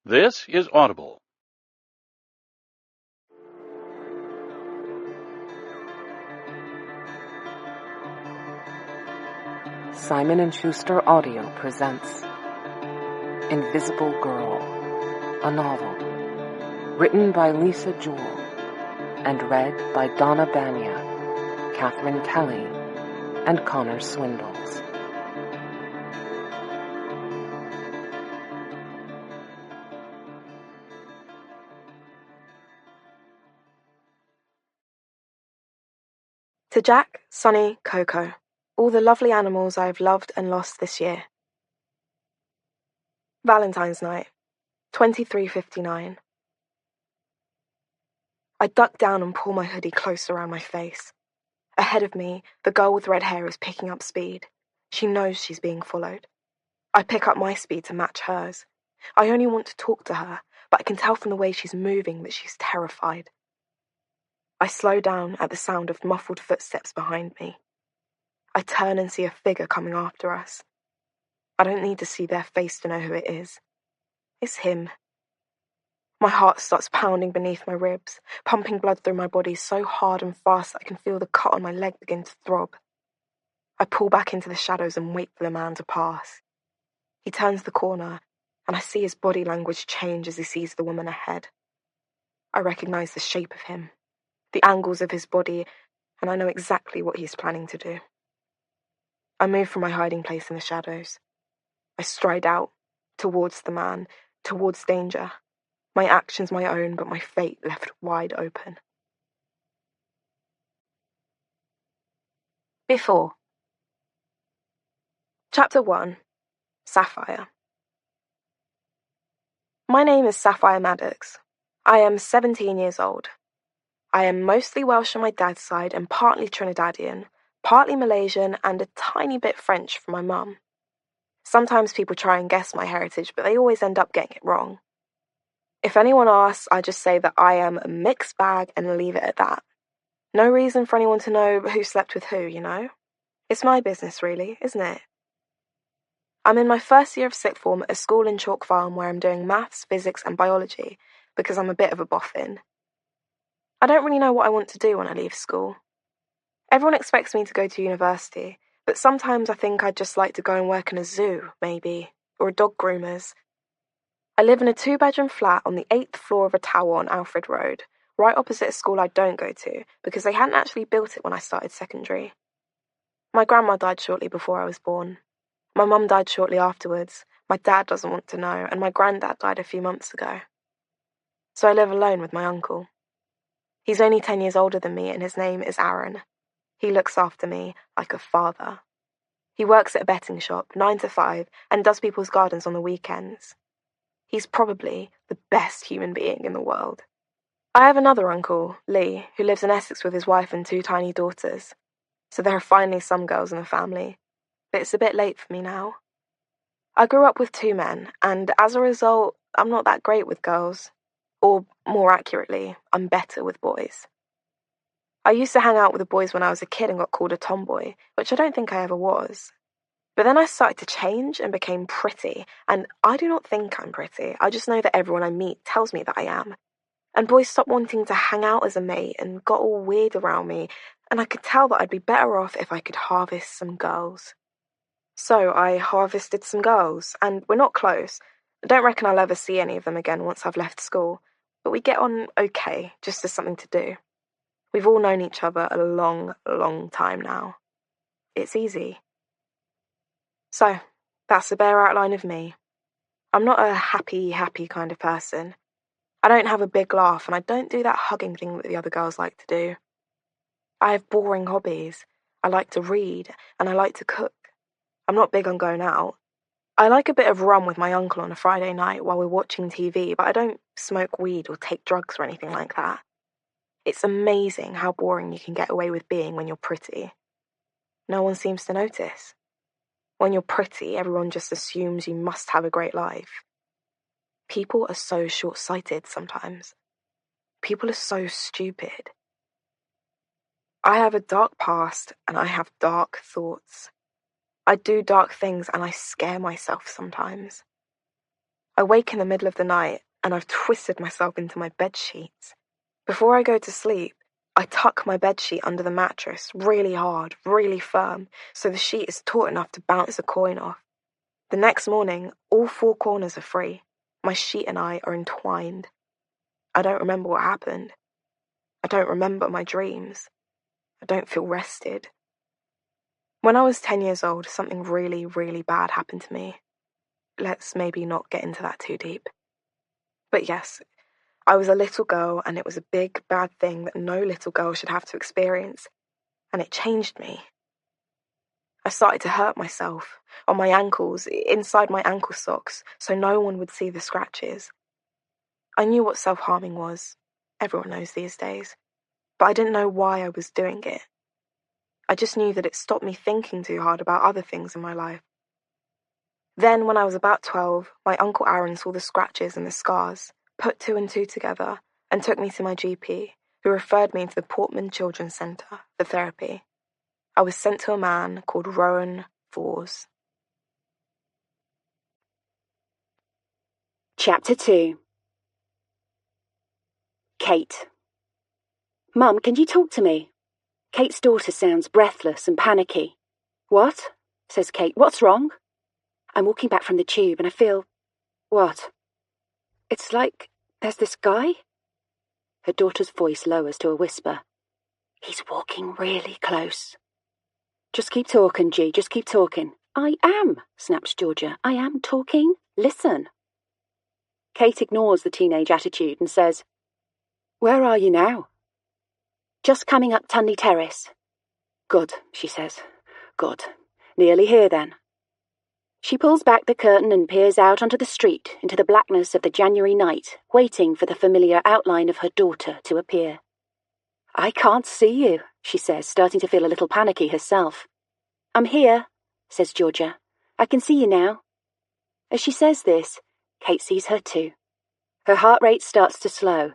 This is Audible. Simon & Schuster Audio presents Invisible Girl, a novel, written by Lisa Jewell and read by Donna Bania, Catherine Kelly, and Connor Swindells. To Jack, Sonny, Coco, all the lovely animals I have loved and lost this year. Valentine's night, 23:59. I duck down and pull my hoodie close around my face. Ahead of me, the girl with red hair is picking up speed. She knows she's being followed. I pick up my speed to match hers. I only want to talk to her, but I can tell from the way she's moving that she's terrified. I slow down at the sound of muffled footsteps behind me. I turn and see a figure coming after us. I don't need to see their face to know who it is. It's him. My heart starts pounding beneath my ribs, pumping blood through my body so hard and fast that I can feel the cut on my leg begin to throb. I pull back into the shadows and wait for the man to pass. He turns the corner, and I see his body language change as he sees the woman ahead. I recognize the shape of him, the angles of his body, and I know exactly what he's planning to do. I move from my hiding place in the shadows. I stride out, towards the man, towards danger. My actions my own, but my fate left wide open. Before. Chapter 1. Saffyre. My name is Saffyre Maddox. I am 17 years old. I am mostly Welsh on my dad's side and partly Trinidadian, partly Malaysian, and a tiny bit French from my mum. Sometimes people try and guess my heritage, but they always end up getting it wrong. If anyone asks, I just say that I am a mixed bag and leave it at that. No reason for anyone to know who slept with who, you know? It's my business, really, isn't it? I'm in my first year of sixth form at a school in Chalk Farm where I'm doing maths, physics, and biology because I'm a bit of a boffin. I don't really know what I want to do when I leave school. Everyone expects me to go to university, but sometimes I think I'd just like to go and work in a zoo, maybe, or a dog groomer's. I live in a 2-bedroom flat on the 8th floor of a tower on Alfred Road, right opposite a school I don't go to because they hadn't actually built it when I started secondary. My grandma died shortly before I was born. My mum died shortly afterwards. My dad doesn't want to know, and my granddad died a few months ago. So I live alone with my uncle. He's only 10 years older than me, and his name is Aaron. He looks after me like a father. He works at a betting shop, 9 to 5, and does people's gardens on the weekends. He's probably the best human being in the world. I have another uncle, Lee, who lives in Essex with his wife and 2 tiny daughters. So there are finally some girls in the family. But it's a bit late for me now. I grew up with 2 men, and as a result, I'm not that great with girls. Or, more accurately, I'm better with boys. I used to hang out with the boys when I was a kid and got called a tomboy, which I don't think I ever was. But then I started to change and became pretty, and I do not think I'm pretty. I just know that everyone I meet tells me that I am. And boys stopped wanting to hang out as a mate and got all weird around me, and I could tell that I'd be better off if I could harvest some girls. So I harvested some girls, and we're not close. I don't reckon I'll ever see any of them again once I've left school, but we get on okay, just as something to do. We've all known each other a long, long time now. It's easy. So, that's the bare outline of me. I'm not a happy kind of person. I don't have a big laugh, and I don't do that hugging thing that the other girls like to do. I have boring hobbies. I like to read, and I like to cook. I'm not big on going out. I like a bit of rum with my uncle on a Friday night while we're watching TV, but I don't smoke weed or take drugs or anything like that. It's amazing how boring you can get away with being when you're pretty. No one seems to notice. When you're pretty, everyone just assumes you must have a great life. People are so short-sighted sometimes. People are so stupid. I have a dark past and I have dark thoughts. I do dark things and I scare myself sometimes. I wake in the middle of the night and I've twisted myself into my bed sheets. Before I go to sleep, I tuck my bedsheet under the mattress really hard, really firm, so the sheet is taut enough to bounce a coin off. The next morning, all four corners are free. My sheet and I are entwined. I don't remember what happened. I don't remember my dreams. I don't feel rested. When I was 10 years old, something really, really bad happened to me. Let's maybe not get into that too deep. But yes, I was a little girl, and it was a big, bad thing that no little girl should have to experience, and it changed me. I started to hurt myself, on my ankles, inside my ankle socks, so no one would see the scratches. I knew what self-harming was. Everyone knows these days. But I didn't know why I was doing it. I just knew that it stopped me thinking too hard about other things in my life. Then, when I was about 12, my Uncle Aaron saw the scratches and the scars, put two and two together, and took me to my GP, who referred me to the Portman Children's Centre for therapy. I was sent to a man called Rowan Vors. Chapter 2. Kate. Mum, can you talk to me? Kate's daughter sounds breathless and panicky. What? Says Kate. What's wrong? I'm walking back from the tube and I feel... What? It's like there's this guy. Her daughter's voice lowers to a whisper. He's walking really close. Just keep talking, G. Just keep talking. I am, snaps Georgia. I am talking. Listen. Kate ignores the teenage attitude and says, Where are you now? Just coming up Tunley Terrace. Good, she says. Good. Nearly here then. She pulls back the curtain and peers out onto the street into the blackness of the January night, waiting for the familiar outline of her daughter to appear. I can't see you, she says, starting to feel a little panicky herself. I'm here, says Georgia. I can see you now. As she says this, Kate sees her too. Her heart rate starts to slow.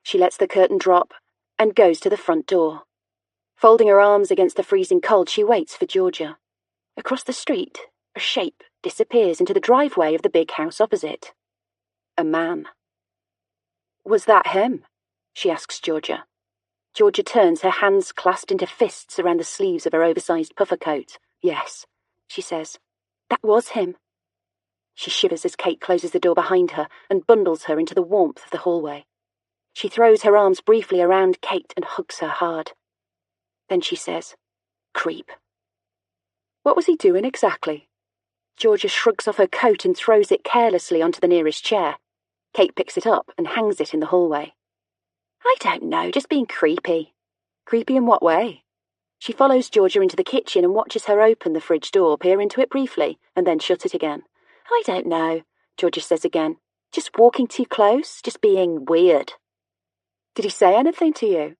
She lets the curtain drop and goes to the front door. Folding her arms against the freezing cold, she waits for Georgia. Across the street, a shape disappears into the driveway of the big house opposite. A man. Was that him? She asks Georgia. Georgia turns, her hands clasped into fists around the sleeves of her oversized puffer coat. Yes, she says. That was him. She shivers as Kate closes the door behind her and bundles her into the warmth of the hallway. She throws her arms briefly around Kate and hugs her hard. Then she says, Creep. What was he doing exactly? Georgia shrugs off her coat and throws it carelessly onto the nearest chair. Kate picks it up and hangs it in the hallway. I don't know, just being creepy. Creepy in what way? She follows Georgia into the kitchen and watches her open the fridge door, peer into it briefly, and then shut it again. I don't know, Georgia says again. Just walking too close, just being weird. Did he say anything to you?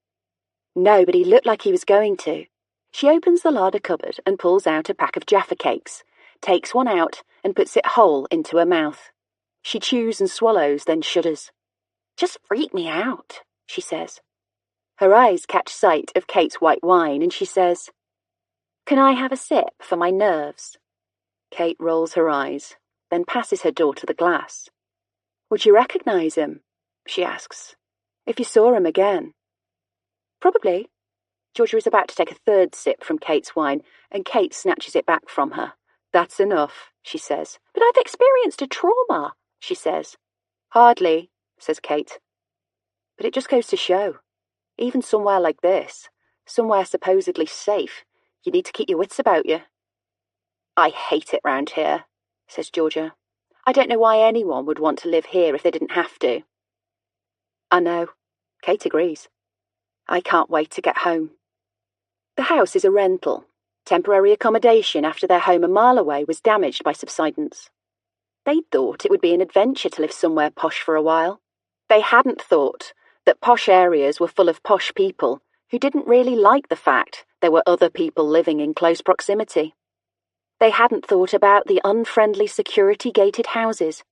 No, but he looked like he was going to. She opens the larder cupboard and pulls out a pack of Jaffa cakes, takes one out and puts it whole into her mouth. She chews and swallows, then shudders. Just freak me out, she says. Her eyes catch sight of Kate's white wine and she says, Can I have a sip for my nerves? Kate rolls her eyes, then passes her daughter the glass. Would you recognise him? She asks. If you saw him again. Probably. Georgia is about to take a third sip from Kate's wine, and Kate snatches it back from her. That's enough, she says. But I've experienced a trauma, she says. Hardly, says Kate. But it just goes to show. Even somewhere like this, somewhere supposedly safe, you need to keep your wits about you. I hate it round here, says Georgia. I don't know why anyone would want to live here if they didn't have to. I know. Kate agrees. I can't wait to get home. The house is a rental. Temporary accommodation after their home a mile away was damaged by subsidence. They'd thought it would be an adventure to live somewhere posh for a while. They hadn't thought that posh areas were full of posh people who didn't really like the fact there were other people living in close proximity. They hadn't thought about the unfriendly security-gated houses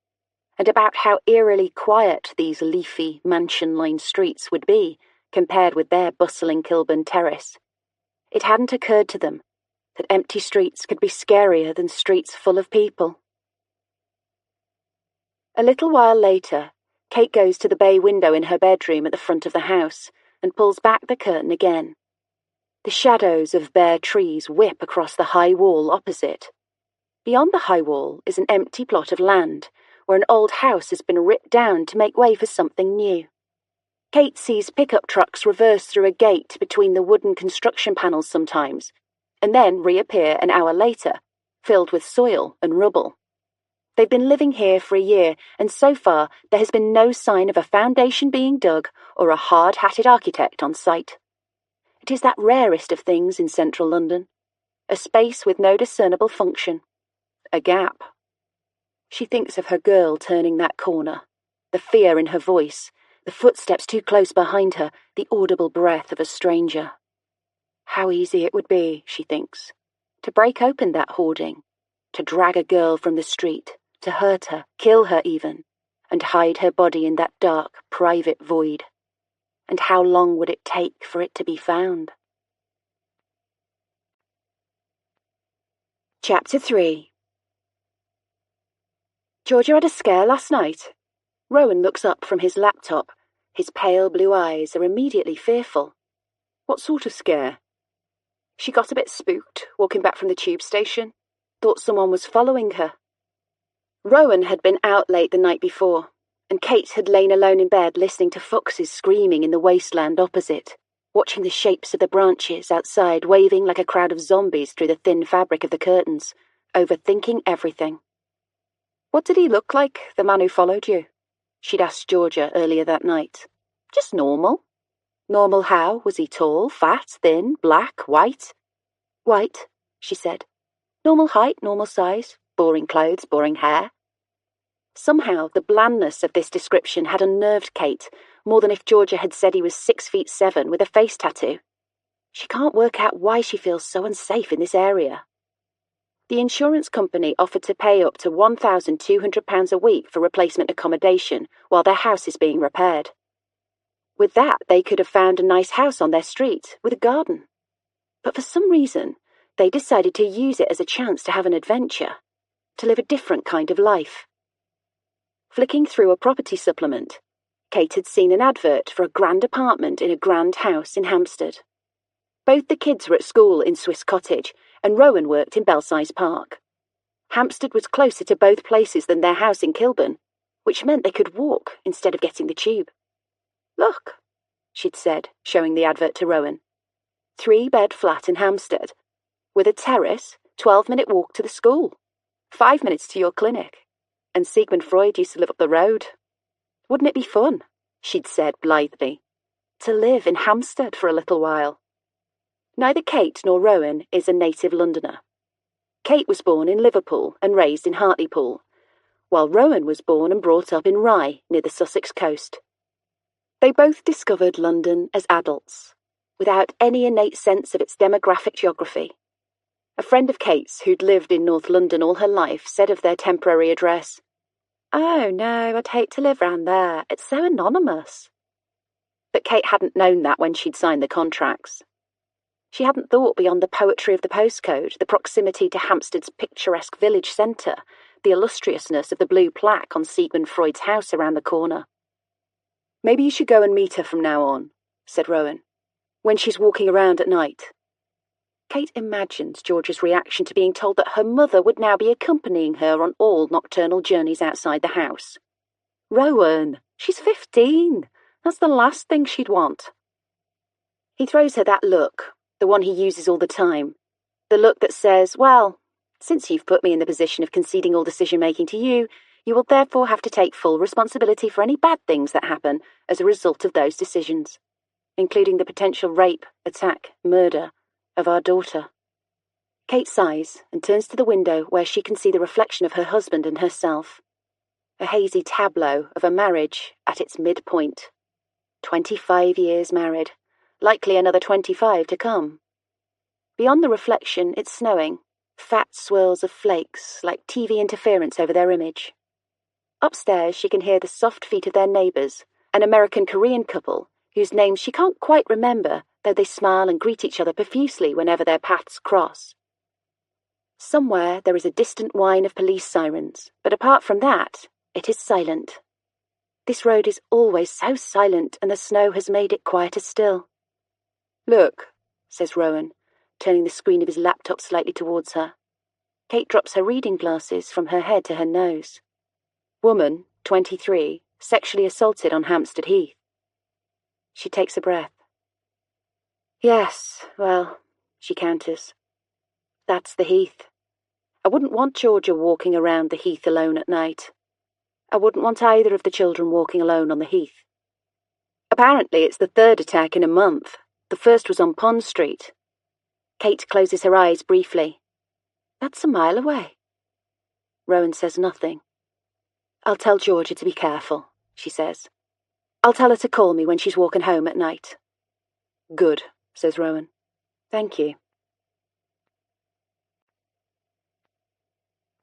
and about how eerily quiet these leafy, mansion-lined streets would be compared with their bustling Kilburn terrace. It hadn't occurred to them that empty streets could be scarier than streets full of people. A little while later, Kate goes to the bay window in her bedroom at the front of the house and pulls back the curtain again. The shadows of bare trees whip across the high wall opposite. Beyond the high wall is an empty plot of land, where an old house has been ripped down to make way for something new. Kate sees pickup trucks reverse through a gate between the wooden construction panels sometimes, and then reappear an hour later, filled with soil and rubble. They've been living here for a year, and so far there has been no sign of a foundation being dug or a hard-hatted architect on site. It is that rarest of things in central London, a space with no discernible function, a gap. She thinks of her girl turning that corner, the fear in her voice, the footsteps too close behind her, the audible breath of a stranger. How easy it would be, she thinks, to break open that hoarding, to drag a girl from the street, to hurt her, kill her even, and hide her body in that dark, private void. And how long would it take for it to be found? Chapter 3. Georgia had a scare last night. Rowan looks up from his laptop. His pale blue eyes are immediately fearful. What sort of scare? She got a bit spooked, walking back from the tube station. Thought someone was following her. Rowan had been out late the night before, and Kate had lain alone in bed listening to foxes screaming in the wasteland opposite, watching the shapes of the branches outside waving like a crowd of zombies through the thin fabric of the curtains, overthinking everything. What did he look like, the man who followed you? She'd asked Georgia earlier that night. Just normal. Normal how? Was he tall, fat, thin, black, white? White, she said. Normal height, normal size, boring clothes, boring hair. Somehow the blandness of this description had unnerved Kate more than if Georgia had said he was 6'7" with a face tattoo. She can't work out why she feels so unsafe in this area. The insurance company offered to pay up to £1,200 a week for replacement accommodation while their house is being repaired. With that, they could have found a nice house on their street with a garden. But for some reason, they decided to use it as a chance to have an adventure, to live a different kind of life. Flicking through a property supplement, Kate had seen an advert for a grand apartment in a grand house in Hampstead. Both the kids were at school in Swiss Cottage, and Rowan worked in Belsize Park. Hampstead was closer to both places than their house in Kilburn, which meant they could walk instead of getting the tube. Look, she'd said, showing the advert to Rowan. 3-bed flat in Hampstead, with a terrace, 12-minute walk to the school, 5 minutes to your clinic. And Sigmund Freud used to live up the road. Wouldn't it be fun, she'd said blithely, to live in Hampstead for a little while? Neither Kate nor Rowan is a native Londoner. Kate was born in Liverpool and raised in Hartlepool, while Rowan was born and brought up in Rye, near the Sussex coast. They both discovered London as adults, without any innate sense of its demographic geography. A friend of Kate's, who'd lived in North London all her life, said of their temporary address, "Oh no, I'd hate to live round there. It's so anonymous." But Kate hadn't known that when she'd signed the contracts. She hadn't thought beyond the poetry of the postcode, the proximity to Hampstead's picturesque village centre, the illustriousness of the blue plaque on Sigmund Freud's house around the corner. "Maybe you should go and meet her from now on," said Rowan, "when she's walking around at night." Kate imagined Georgia's reaction to being told that her mother would now be accompanying her on all nocturnal journeys outside the house. Rowan, she's 15. That's the last thing she'd want. He throws her that look, the one he uses all the time, the look that says, well, since you've put me in the position of conceding all decision-making to you, you will therefore have to take full responsibility for any bad things that happen as a result of those decisions, including the potential rape, attack, murder of our daughter. Kate sighs and turns to the window where she can see the reflection of her husband and herself. A hazy tableau of a marriage at its midpoint. 25 years married, likely another 25 to come. Beyond the reflection, it's snowing, fat swirls of flakes like TV interference over their image. Upstairs, she can hear the soft feet of their neighbours, an American-Korean couple whose names she can't quite remember, though they smile and greet each other profusely whenever their paths cross. Somewhere there is a distant whine of police sirens, but apart from that, It is silent. This road is always so silent, and the snow has made it quieter still. Look, says Rowan, turning the screen of his laptop slightly towards her. Kate drops her reading glasses from her head to her nose. Woman, 23, sexually assaulted on Hampstead Heath. She takes a breath. Yes, well, she counters. That's the Heath. I wouldn't want Georgia walking around the Heath alone at night. I wouldn't want either of the children walking alone on the Heath. Apparently it's the third attack in a month. The first was on Pond Street. Kate closes her eyes briefly. That's a mile away. Rowan says nothing. I'll tell Georgia to be careful, she says. I'll tell her to call me when she's walking home at night. Good, says Rowan. Thank you.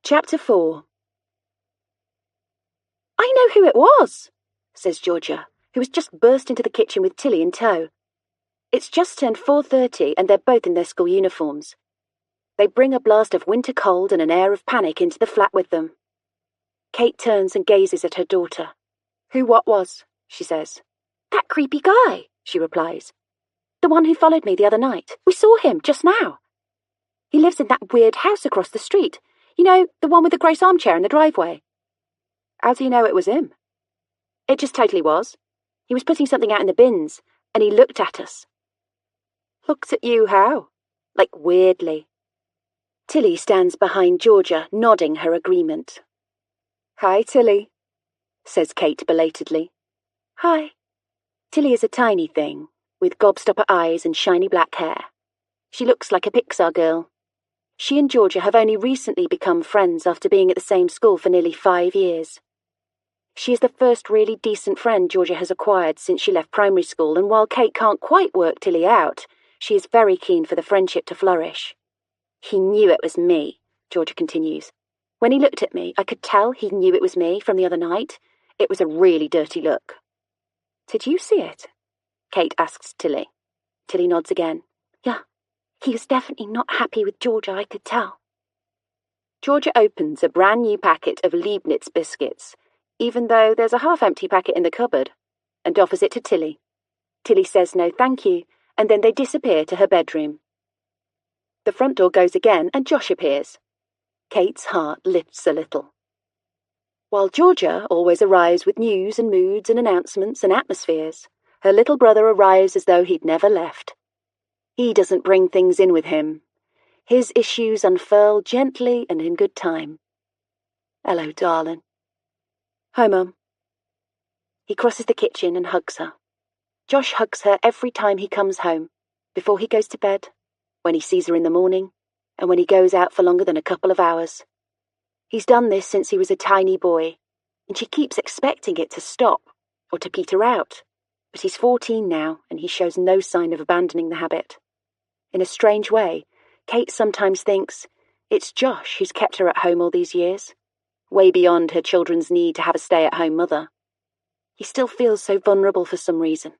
Chapter 4. I know who it was, says Georgia, who has just burst into the kitchen with Tilly in tow. It's just turned 4:30 and they're both in their school uniforms. They bring a blast of winter cold and an air of panic into the flat with them. Kate turns and gazes at her daughter. Who what was, she says. That creepy guy, she replies. The one who followed me the other night. We saw him just now. He lives in that weird house across the street. You know, the one with the grey armchair in the driveway. How do you know it was him? It just totally was. He was putting something out in the bins, and he looked at us. Looked at you how? Like weirdly. Tilly stands behind Georgia, nodding her agreement. Hi, Tilly, says Kate belatedly. Hi. Tilly is a tiny thing, with gobstopper eyes and shiny black hair. She looks like a Pixar girl. She and Georgia have only recently become friends after being at the same school for nearly 5 years. She is the first really decent friend Georgia has acquired since she left primary school, and while Kate can't quite work Tilly out, she is very keen for the friendship to flourish. He knew it was me, Georgia continues. When he looked at me, I could tell he knew it was me from the other night. It was a really dirty look. Did you see it? Kate asks Tilly. Tilly nods again. Yeah, he was definitely not happy with Georgia, I could tell. Georgia opens a brand new packet of Leibniz biscuits, even though there's a half-empty packet in the cupboard, and offers it to Tilly. Tilly says no thank you, and then they disappear to her bedroom. The front door goes again, and Josh appears. Kate's heart lifts a little. While Georgia always arrives with news and moods and announcements and atmospheres, her little brother arrives as though he'd never left. He doesn't bring things in with him. His issues unfurl gently and in good time. Hello, darling. Hi, Mum. He crosses the kitchen and hugs her. Josh hugs her every time he comes home, before he goes to bed, when he sees her in the morning, and when he goes out for longer than a couple of hours. He's done this since he was a tiny boy, and she keeps expecting it to stop, or to peter out. But he's 14 now, and he shows no sign of abandoning the habit. In a strange way, Kate sometimes thinks it's Josh who's kept her at home all these years, way beyond her children's need to have a stay-at-home mother. He still feels so vulnerable for some reason.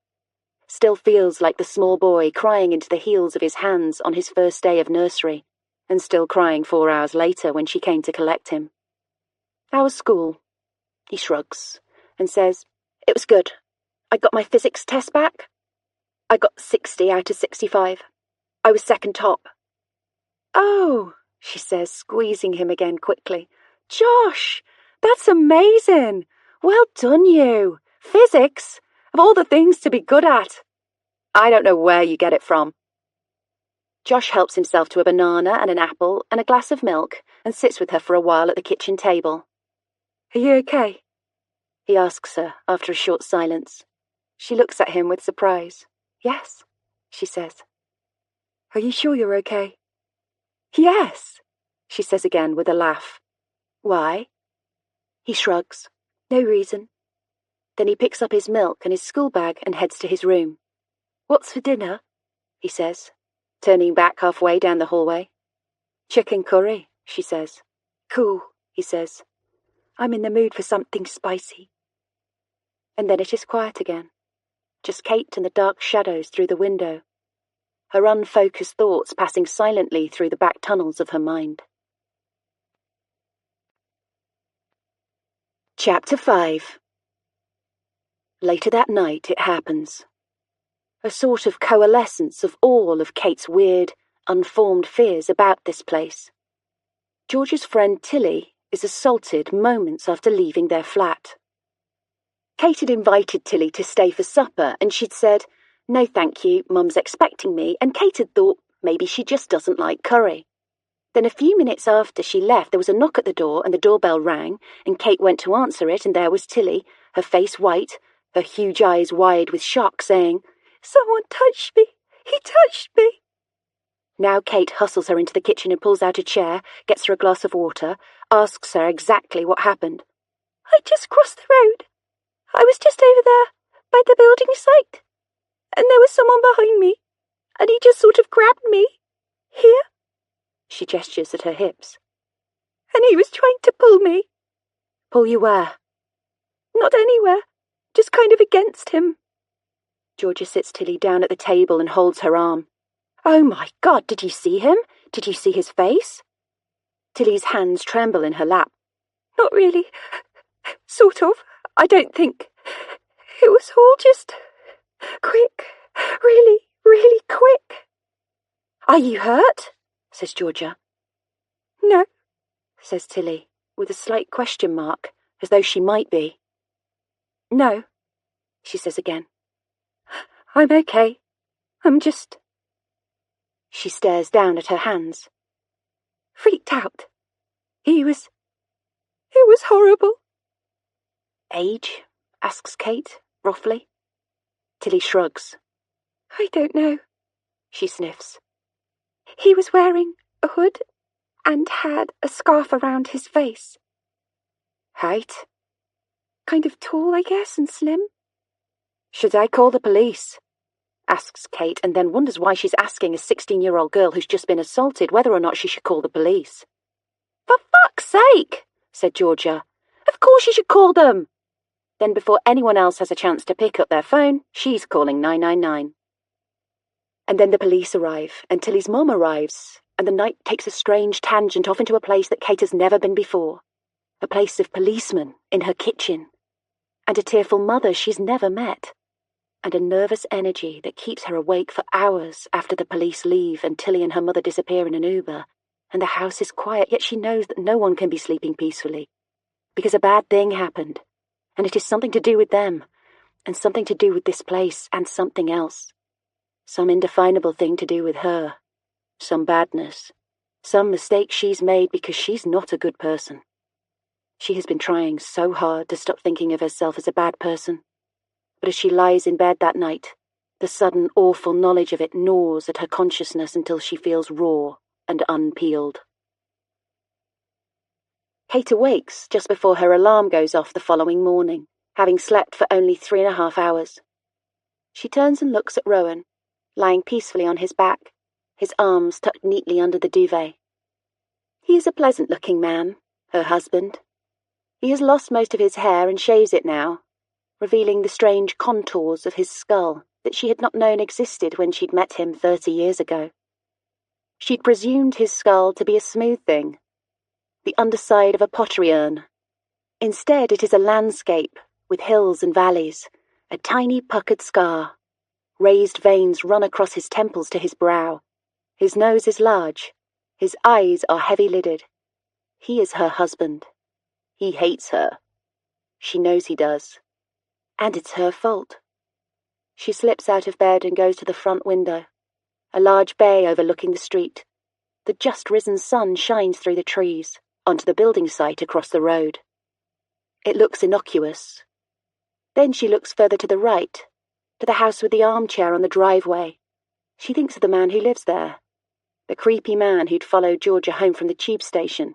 Still feels like the small boy crying into the heels of his hands on his first day of nursery, and still crying 4 hours later when she came to collect him. How was school? He shrugs and says, It was good. I got my physics test back. I got 60 out of 65. I was second top. Oh, she says, squeezing him again quickly. Josh, that's amazing. Well done, you. Physics? Of all the things to be good at. I don't know where you get it from. Josh helps himself to a banana and an apple and a glass of milk and sits with her for a while at the kitchen table. Are you okay? He asks her after a short silence. She looks at him with surprise. Yes, she says. Are you sure you're okay? Yes, she says again with a laugh. Why? He shrugs. No reason. Then he picks up his milk and his school bag and heads to his room. What's for dinner? He says, turning back halfway down the hallway. Chicken curry, she says. Cool, he says. I'm in the mood for something spicy. And then it is quiet again. Just Kate and the dark shadows through the window. Her unfocused thoughts passing silently through the back tunnels of her mind. Chapter 5. Later that night it happens. A sort of coalescence of all of Kate's weird, unformed fears about this place. George's friend Tilly is assaulted moments after leaving their flat. Kate had invited Tilly to stay for supper, and she'd said, "No thank you, Mum's expecting me," and Kate had thought maybe she just doesn't like curry. Then a few minutes after she left, there was a knock at the door and the doorbell rang, and Kate went to answer it, and there was Tilly, her face white, her huge eyes wide with shock, saying, "Someone touched me! He touched me!" Now Kate hustles her into the kitchen and pulls out a chair, gets her a glass of water, asks her exactly what happened. "I just crossed the road. I was just over there, by the building site, and there was someone behind me, and he just sort of grabbed me. Here." She gestures at her hips. "And he was trying to pull me." "Pull you where?" "Not anywhere, just kind of against him." Georgia sits Tilly down at the table and holds her arm. "Oh my God, did you see him? Did you see his face?" Tilly's hands tremble in her lap. "Not really. Sort of. I don't think. It was all just quick. Really, really quick." "Are you hurt?" says Georgia. "No," says Tilly, with a slight question mark, as though she might be. "No," she says again. "I'm okay. I'm just..." She stares down at her hands. "Freaked out. It was horrible." "Age?" asks Kate, roughly. Tilly shrugs. "I don't know," she sniffs. "He was wearing a hood and had a scarf around his face." "Height?" "Kind of tall, I guess, and slim." "Should I call the police?" asks Kate, and then wonders why she's asking a 16-year-old girl who's just been assaulted whether or not she should call the police. "For fuck's sake," said Georgia. "Of course you should call them." Then before anyone else has a chance to pick up their phone, she's calling 999. And then the police arrive, and Tilly's mum arrives, and the night takes a strange tangent off into a place that Kate has never been before. A place of policemen in her kitchen, and a tearful mother she's never met, and a nervous energy that keeps her awake for hours after the police leave and Tilly and her mother disappear in an Uber, and the house is quiet, yet she knows that no one can be sleeping peacefully, because a bad thing happened, and it is something to do with them, and something to do with this place, and something else. Some indefinable thing to do with her. Some badness. Some mistake she's made because she's not a good person. She has been trying so hard to stop thinking of herself as a bad person. But as she lies in bed that night, the sudden awful knowledge of it gnaws at her consciousness until she feels raw and unpeeled. Kate awakes just before her alarm goes off the following morning, having slept for only 3.5 hours. She turns and looks at Rowan, lying peacefully on his back, his arms tucked neatly under the duvet. He is a pleasant-looking man, her husband. He has lost most of his hair and shaves it now, revealing the strange contours of his skull that she had not known existed when she'd met him 30 years ago. She'd presumed his skull to be a smooth thing, the underside of a pottery urn. Instead, it is a landscape with hills and valleys, a tiny puckered scar. Raised veins run across his temples to his brow. His nose is large. His eyes are heavy-lidded. He is her husband. He hates her. She knows he does. And it's her fault. She slips out of bed and goes to the front window, a large bay overlooking the street. The just-risen sun shines through the trees, onto the building site across the road. It looks innocuous. Then she looks further to the right, to the house with the armchair on the driveway. She thinks of the man who lives there, the creepy man who'd followed Georgia home from the tube station,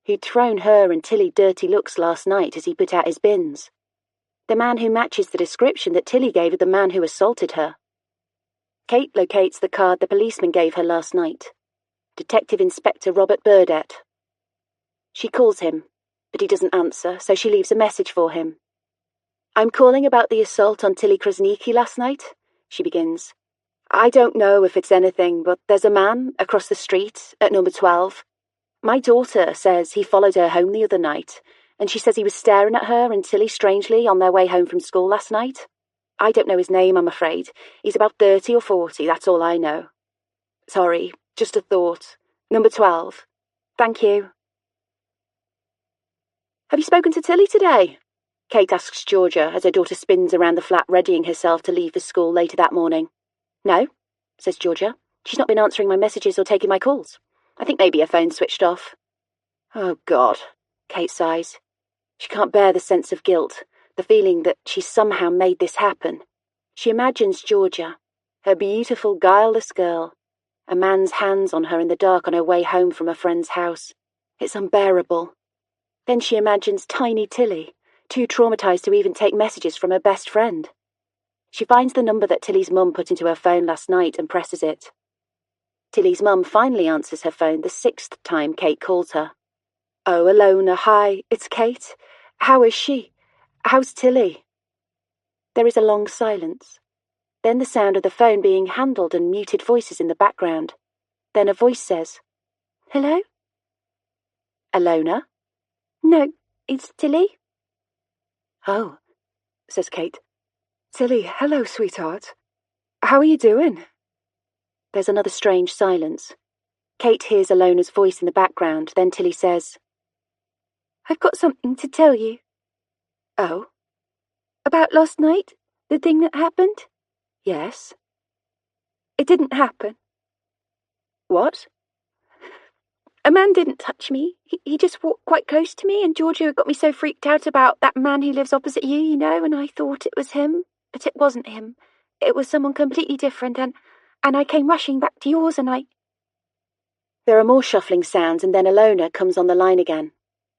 who'd thrown her and Tilly dirty looks last night as he put out his bins, the man who matches the description that Tilly gave of the man who assaulted her. Kate locates the card the policeman gave her last night, Detective Inspector Robert Burdett. She calls him, but he doesn't answer, so she leaves a message for him. "I'm calling about the assault on Tilly Krasnicki last night," she begins. "I don't know if it's anything, but there's a man across the street at number 12. My daughter says he followed her home the other night, and she says he was staring at her and Tilly strangely on their way home from school last night. I don't know his name, I'm afraid. He's about 30 or 40, that's all I know. Sorry, just a thought. Number 12. Thank you. Have you spoken to Tilly today? Kate asks Georgia as her daughter spins around the flat readying herself to leave for school later that morning. No, says Georgia. She's not been answering my messages or taking my calls. I think maybe her phone's switched off. Oh, God, Kate sighs. She can't bear the sense of guilt, the feeling that she's somehow made this happen. She imagines Georgia, her beautiful, guileless girl, a man's hands on her in the dark on her way home from a friend's house. It's unbearable. Then she imagines tiny Tilly, too traumatised to even take messages from her best friend. She finds the number that Tilly's mum put into her phone last night and presses it. Tilly's mum finally answers her phone the 6th time Kate calls her. Oh, Alona, hi, it's Kate. How is she? How's Tilly? There is a long silence. Then the sound of the phone being handled and muted voices in the background. Then a voice says, Hello? Alona? No, it's Tilly. Oh, says Kate. Tilly, hello, sweetheart. How are you doing? There's another strange silence. Kate hears Alona's voice in the background, then Tilly says, I've got something to tell you. Oh? About last night? The thing that happened? Yes. It didn't happen. What? A man didn't touch me. He just walked quite close to me, and Georgia got me so freaked out about that man who lives opposite you, and I thought it was him, but it wasn't him. It was someone completely different, and I came rushing back to yours, and I... There are more shuffling sounds, and then Alona comes on the line again.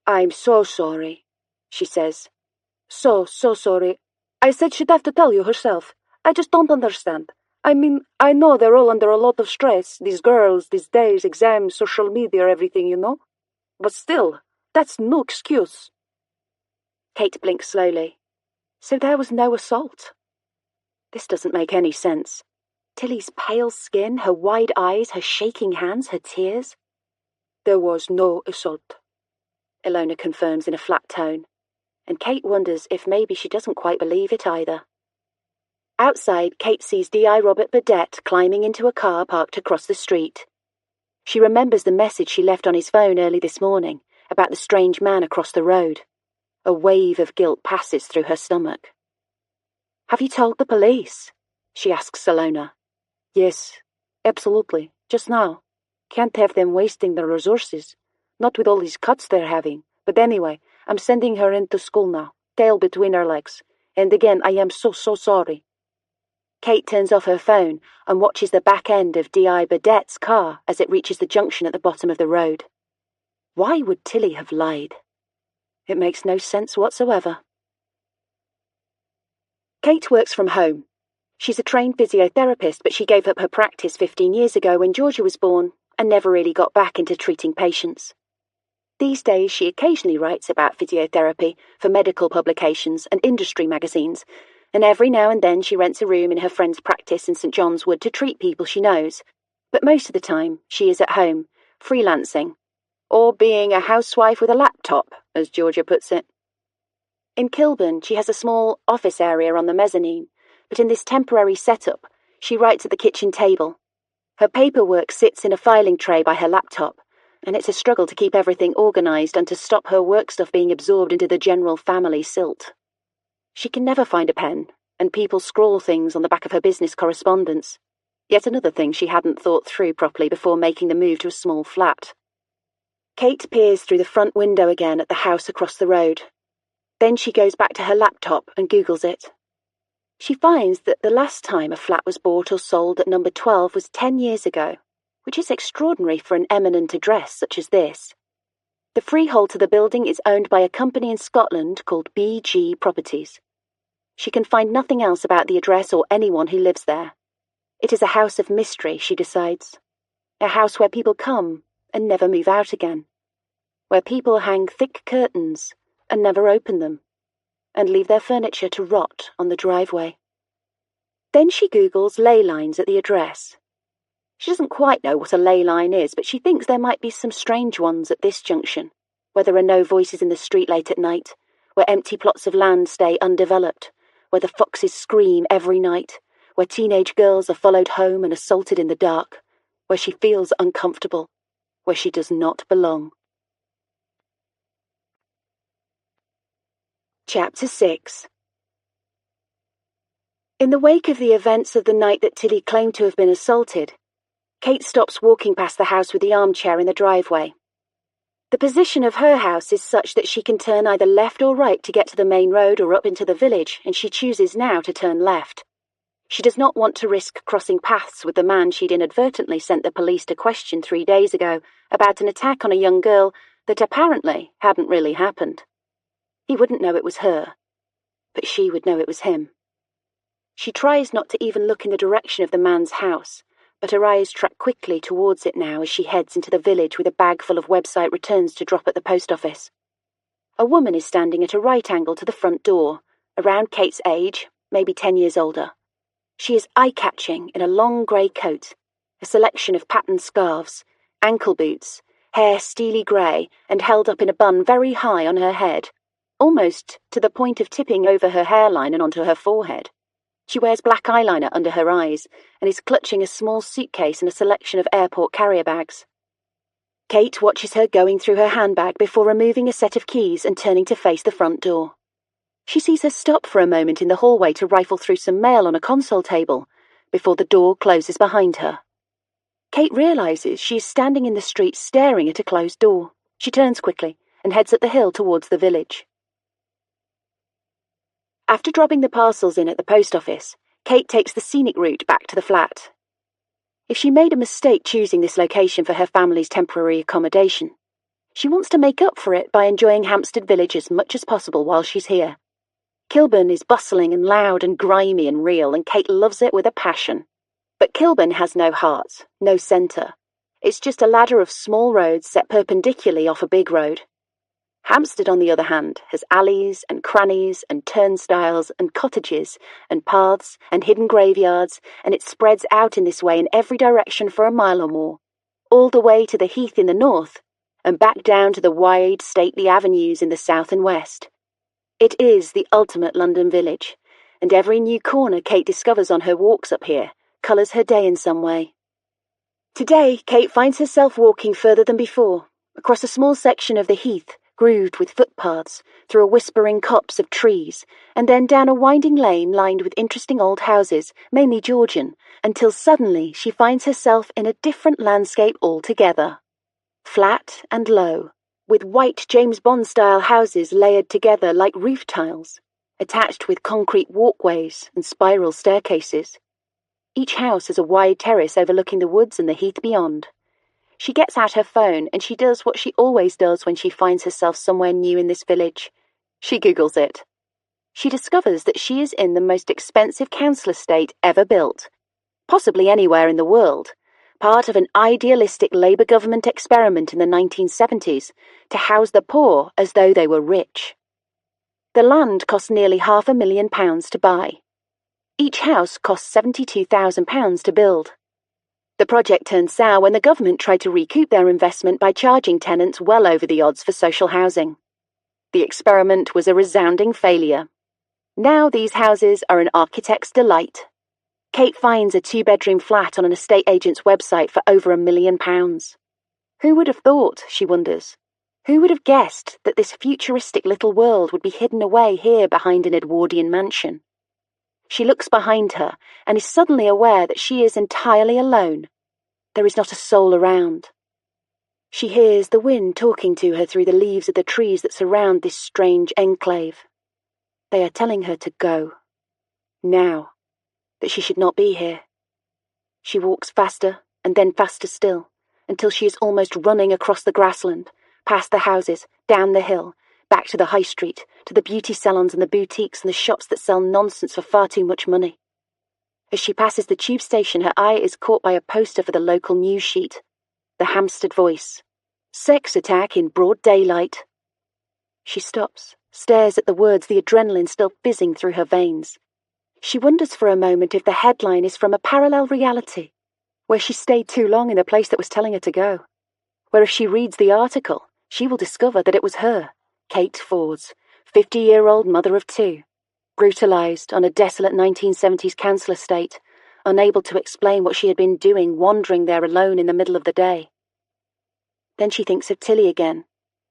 I'm so sorry, she says. So sorry. I said she'd have to tell you herself. I just don't understand. I mean, I know they're all under a lot of stress, these girls, these days, exams, social media, everything, But still, that's no excuse. Kate blinks slowly. So there was no assault. This doesn't make any sense. Tilly's pale skin, her wide eyes, her shaking hands, her tears. There was no assault, Alona confirms in a flat tone, and Kate wonders if maybe she doesn't quite believe it either. Outside, Kate sees D.I. Robert Burdett climbing into a car parked across the street. She remembers the message she left on his phone early this morning about the strange man across the road. A wave of guilt passes through her stomach. Have you told the police? She asks Alona. Yes, absolutely, just now. Can't have them wasting their resources. Not with all these cuts they're having. But anyway, I'm sending her into school now, tail between her legs. And again, I am so sorry. Kate turns off her phone and watches the back end of D.I. Burdett's car as it reaches the junction at the bottom of the road. Why would Tilly have lied? It makes no sense whatsoever. Kate works from home. She's a trained physiotherapist, but she gave up her practice 15 years ago when Georgia was born and never really got back into treating patients. These days, she occasionally writes about physiotherapy for medical publications and industry magazines, and every now and then she rents a room in her friend's practice in St John's Wood to treat people she knows. But most of the time, she is at home, freelancing, or being a housewife with a laptop, as Georgia puts it. In Kilburn, she has a small office area on the mezzanine, but in this temporary setup, she writes at the kitchen table. Her paperwork sits in a filing tray by her laptop, and it's a struggle to keep everything organised and to stop her work stuff being absorbed into the general family silt. She can never find a pen, and people scrawl things on the back of her business correspondence. Yet another thing she hadn't thought through properly before making the move to a small flat. Kate peers through the front window again at the house across the road. Then she goes back to her laptop and Googles it. She finds that the last time a flat was bought or sold at number 12 was 10 years ago, which is extraordinary for an eminent address such as this. The freehold to the building is owned by a company in Scotland called BG Properties. She can find nothing else about the address or anyone who lives there. It is a house of mystery, she decides. A house where people come and never move out again. Where people hang thick curtains and never open them, and leave their furniture to rot on the driveway. Then she Googles ley lines at the address. She doesn't quite know what a ley line is, but she thinks there might be some strange ones at this junction. where there are no voices in the street late at night, where empty plots of land stay undeveloped, where the foxes scream every night, where teenage girls are followed home and assaulted in the dark, where she feels uncomfortable, where she does not belong. Chapter 6. In the wake of the events of the night that Tilly claimed to have been assaulted, Kate stops walking past the house with the armchair in the driveway. The position of her house is such that she can turn either left or right to get to the main road or up into the village, and she chooses now to turn left. She does not want to risk crossing paths with the man she'd inadvertently sent the police to question 3 days ago about an attack on a young girl that apparently hadn't really happened. He wouldn't know it was her, but she would know it was him. She tries not to even look in the direction of the man's house, but her eyes track quickly towards it now as she heads into the village with a bag full of website returns to drop at the post office. A woman is standing at a right angle to the front door, around Kate's age, maybe 10 years older. She is eye-catching in a long grey coat, a selection of patterned scarves, ankle boots, hair steely grey and held up in a bun very high on her head, almost to the point of tipping over her hairline and onto her forehead. She wears black eyeliner under her eyes and is clutching a small suitcase and a selection of airport carrier bags. Kate watches her going through her handbag before removing a set of keys and turning to face the front door. She sees her stop for a moment in the hallway to rifle through some mail on a console table before the door closes behind her. Kate realises she is standing in the street staring at a closed door. She turns quickly and heads up the hill towards the village. After dropping the parcels in at the post office, Kate takes the scenic route back to the flat. If she made a mistake choosing this location for her family's temporary accommodation, she wants to make up for it by enjoying Hampstead Village as much as possible while she's here. Kilburn is bustling and loud and grimy and real, and Kate loves it with a passion. But Kilburn has no heart, no centre. It's just a ladder of small roads set perpendicularly off a big road. Hampstead, on the other hand, has alleys and crannies and turnstiles and cottages and paths and hidden graveyards, and it spreads out in this way in every direction for a mile or more, all the way to the heath in the north and back down to the wide, stately avenues in the south and west. It is the ultimate London village, and every new corner Kate discovers on her walks up here colours her day in some way. Today, Kate finds herself walking further than before, across a small section of the heath, grooved with footpaths, through a whispering copse of trees, and then down a winding lane lined with interesting old houses, mainly Georgian, until suddenly she finds herself in a different landscape altogether. Flat and low, with white James Bond-style houses layered together like roof tiles, attached with concrete walkways and spiral staircases. Each house has a wide terrace overlooking the woods and the heath beyond. She gets out her phone and she does what she always does when she finds herself somewhere new in this village. She Googles it. She discovers that she is in the most expensive council estate ever built, possibly anywhere in the world, part of an idealistic Labour government experiment in the 1970s to house the poor as though they were rich. The land cost nearly £500,000 to buy. Each house cost £72,000 to build. The project turned sour when the government tried to recoup their investment by charging tenants well over the odds for social housing. The experiment was a resounding failure. Now these houses are an architect's delight. Kate finds a 2-bedroom flat on an estate agent's website for over £1 million. Who would have thought, she wonders? Who would have guessed that this futuristic little world would be hidden away here behind an Edwardian mansion? She looks behind her and is suddenly aware that she is entirely alone. There is not a soul around. She hears the wind talking to her through the leaves of the trees that surround this strange enclave. They are telling her to go. Now. That she should not be here. She walks faster and then faster still, until she is almost running across the grassland, past the houses, down the hill, back to the high street, to the beauty salons and the boutiques and the shops that sell nonsense for far too much money. As she passes the tube station, her eye is caught by a poster for the local news sheet. The Hampstead Voice. Sex attack in broad daylight. She stops, stares at the words, the adrenaline still fizzing through her veins. She wonders for a moment if the headline is from a parallel reality, where she stayed too long in the place that was telling her to go. Where if she reads the article, She will discover that it was her, Kate Fords, 50-year-old mother of 2, brutalised on a desolate 1970s council estate, unable to explain what she had been doing wandering there alone in the middle of the day. Then she thinks of Tilly again,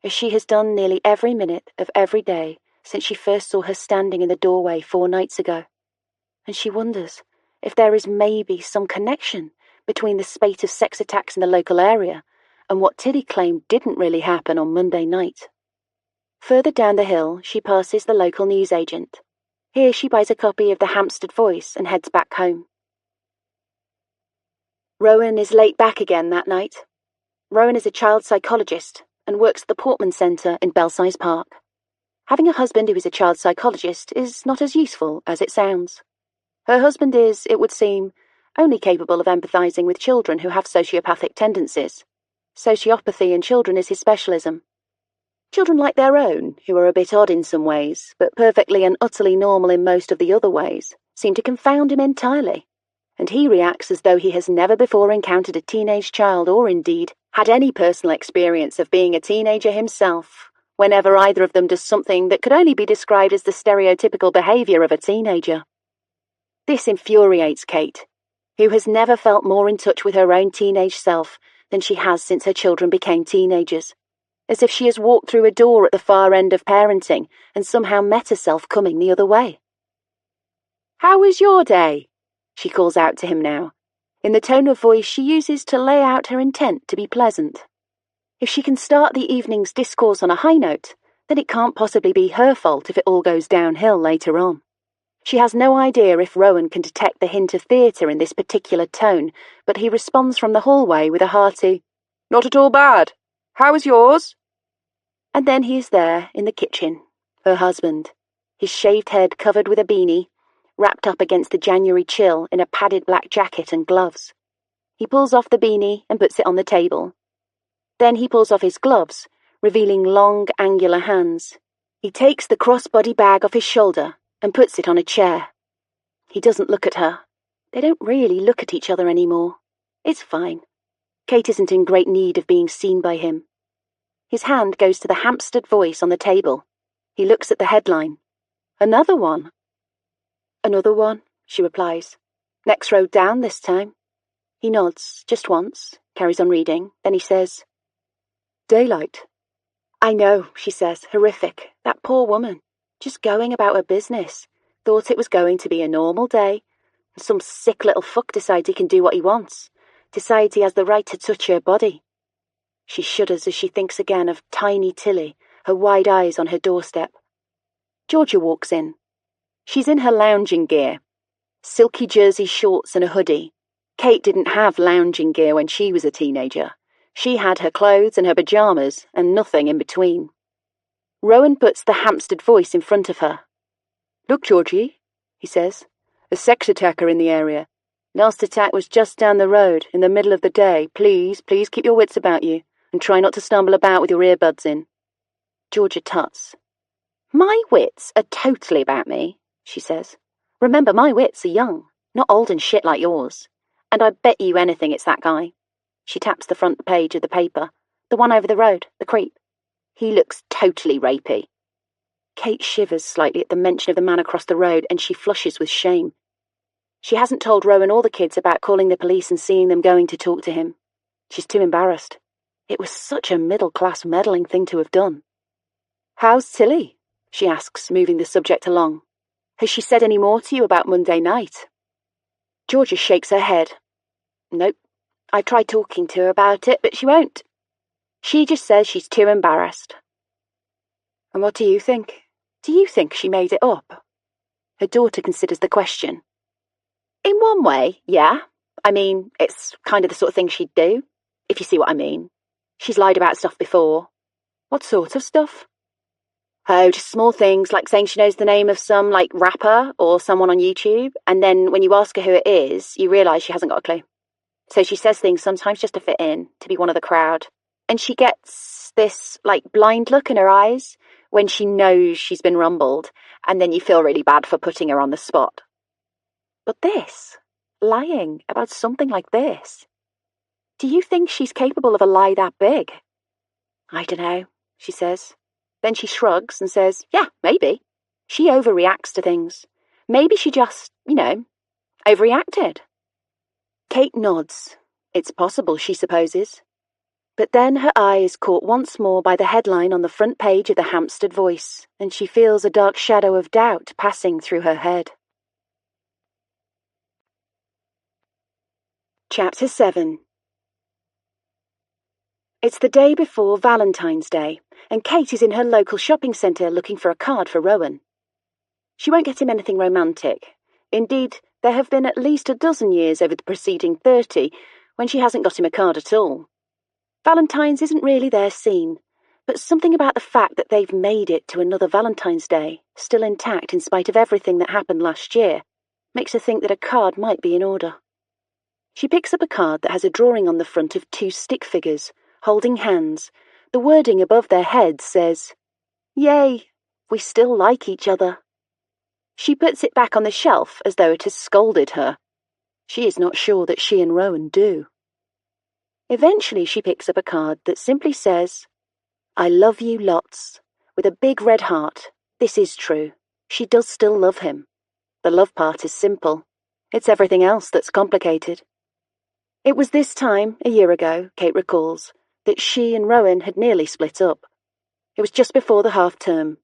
as she has done nearly every minute of every day since she first saw her standing in the doorway 4 nights ago. And she wonders if there is maybe some connection between the spate of sex attacks in the local area and what Tilly claimed didn't really happen on Monday night. Further down the hill, she passes the local newsagent. Here she buys a copy of the Hampstead Voice and heads back home. Rowan is late back again that night. Rowan is a child psychologist and works at the Portman Centre in Belsize Park. Having a husband who is a child psychologist is not as useful as it sounds. Her husband is, it would seem, only capable of empathising with children who have sociopathic tendencies. Sociopathy in children is his specialism. Children like their own, who are a bit odd in some ways, but perfectly and utterly normal in most of the other ways, seem to confound him entirely. And he reacts as though he has never before encountered a teenage child or, indeed, had any personal experience of being a teenager himself, whenever either of them does something that could only be described as the stereotypical behaviour of a teenager. This infuriates Kate, who has never felt more in touch with her own teenage self than she has since her children became teenagers, as if she has walked through a door at the far end of parenting and somehow met herself coming the other way. "How was your day?" she calls out to him now, in the tone of voice she uses to lay out her intent to be pleasant. If she can start the evening's discourse on a high note, then it can't possibly be her fault if it all goes downhill later on. She has no idea if Rowan can detect the hint of theatre in this particular tone, but he responds from the hallway with a hearty, "Not at all bad. How was yours?" And then he is there in the kitchen, her husband, his shaved head covered with a beanie, wrapped up against the January chill in a padded black jacket and gloves. He pulls off the beanie and puts it on the table. Then he pulls off his gloves, revealing long, angular hands. He takes the crossbody bag off his shoulder and puts it on a chair. He doesn't look at her. They don't really look at each other anymore. It's fine. Kate isn't in great need of being seen by him. His hand goes to the Hampstead Voice on the table. He looks at the headline. "Another one." "Another one," she replies. "Next road down this time." He nods, just once, carries on reading, then he says, "Daylight." "I know," she says, "horrific. That poor woman. Just going about her business. Thought it was going to be a normal day. And some sick little fuck decides he can do what he wants. Decides he has the right to touch her body." She shudders as she thinks again of tiny Tilly, her wide eyes on her doorstep. Georgia walks in. She's in her lounging gear. Silky jersey shorts and a hoodie. Kate didn't have lounging gear when she was a teenager. She had her clothes and her pyjamas and nothing in between. Rowan puts the Hampstead Voice in front of her. "Look, Georgie," he says. "A sex attacker in the area. Last attack was just down the road, in the middle of the day. Please keep your wits about you, and try not to stumble about with your earbuds in." Georgia tuts. "My wits are totally about me," she says. "Remember, my wits are young, not old and shit like yours. And I bet you anything it's that guy." She taps the front page of the paper. "The one over the road, the creep. He looks totally rapey." Kate shivers slightly at the mention of the man across the road, and she flushes with shame. She hasn't told Rowan or the kids about calling the police and seeing them going to talk to him. She's too embarrassed. It was such a middle-class meddling thing to have done. "How's Tilly?" she asks, moving the subject along. "Has she said any more to you about Monday night?" Georgia shakes her head. "Nope. I tried talking to her about it, but she won't. She just says she's too embarrassed." "And what do you think? Do you think she made it up?" Her daughter considers the question. "In one way, yeah. I mean, it's kind of the sort of thing she'd do, if you see what I mean. She's lied about stuff before." "What sort of stuff?" "Oh, just small things, like saying she knows the name of some, rapper or someone on YouTube, and then when you ask her who it is, you realise she hasn't got a clue. So she says things sometimes just to fit in, to be one of the crowd. And she gets this, blind look in her eyes when she knows she's been rumbled, and then you feel really bad for putting her on the spot. But this, lying about something like this, do you think she's capable of a lie that big?" I dunno, she says. Then she shrugs and says, yeah, maybe. She overreacts to things. Maybe she just, overreacted. Kate nods. It's possible, she supposes. But then her eye is caught once more by the headline on the front page of the Hampstead Voice, and she feels a dark shadow of doubt passing through her head. Chapter 7. It's the day before Valentine's Day, and Kate is in her local shopping centre looking for a card for Rowan. She won't get him anything romantic. Indeed, there have been at least a dozen years over the preceding 30 when she hasn't got him a card at all. Valentine's isn't really their scene, but something about the fact that they've made it to another Valentine's Day, still intact in spite of everything that happened last year, makes her think that a card might be in order. She picks up a card that has a drawing on the front of 2 stick figures, holding hands. The wording above their heads says, "Yay, we still like each other." She puts it back on the shelf as though it has scolded her. She is not sure that she and Rowan do. Eventually she picks up a card that simply says, "I love you lots," with a big red heart. This is true. She does still love him. The love part is simple. It's everything else that's complicated. It was this time, a year ago, Kate recalls, that she and Rowan had nearly split up. It was just before the half-term.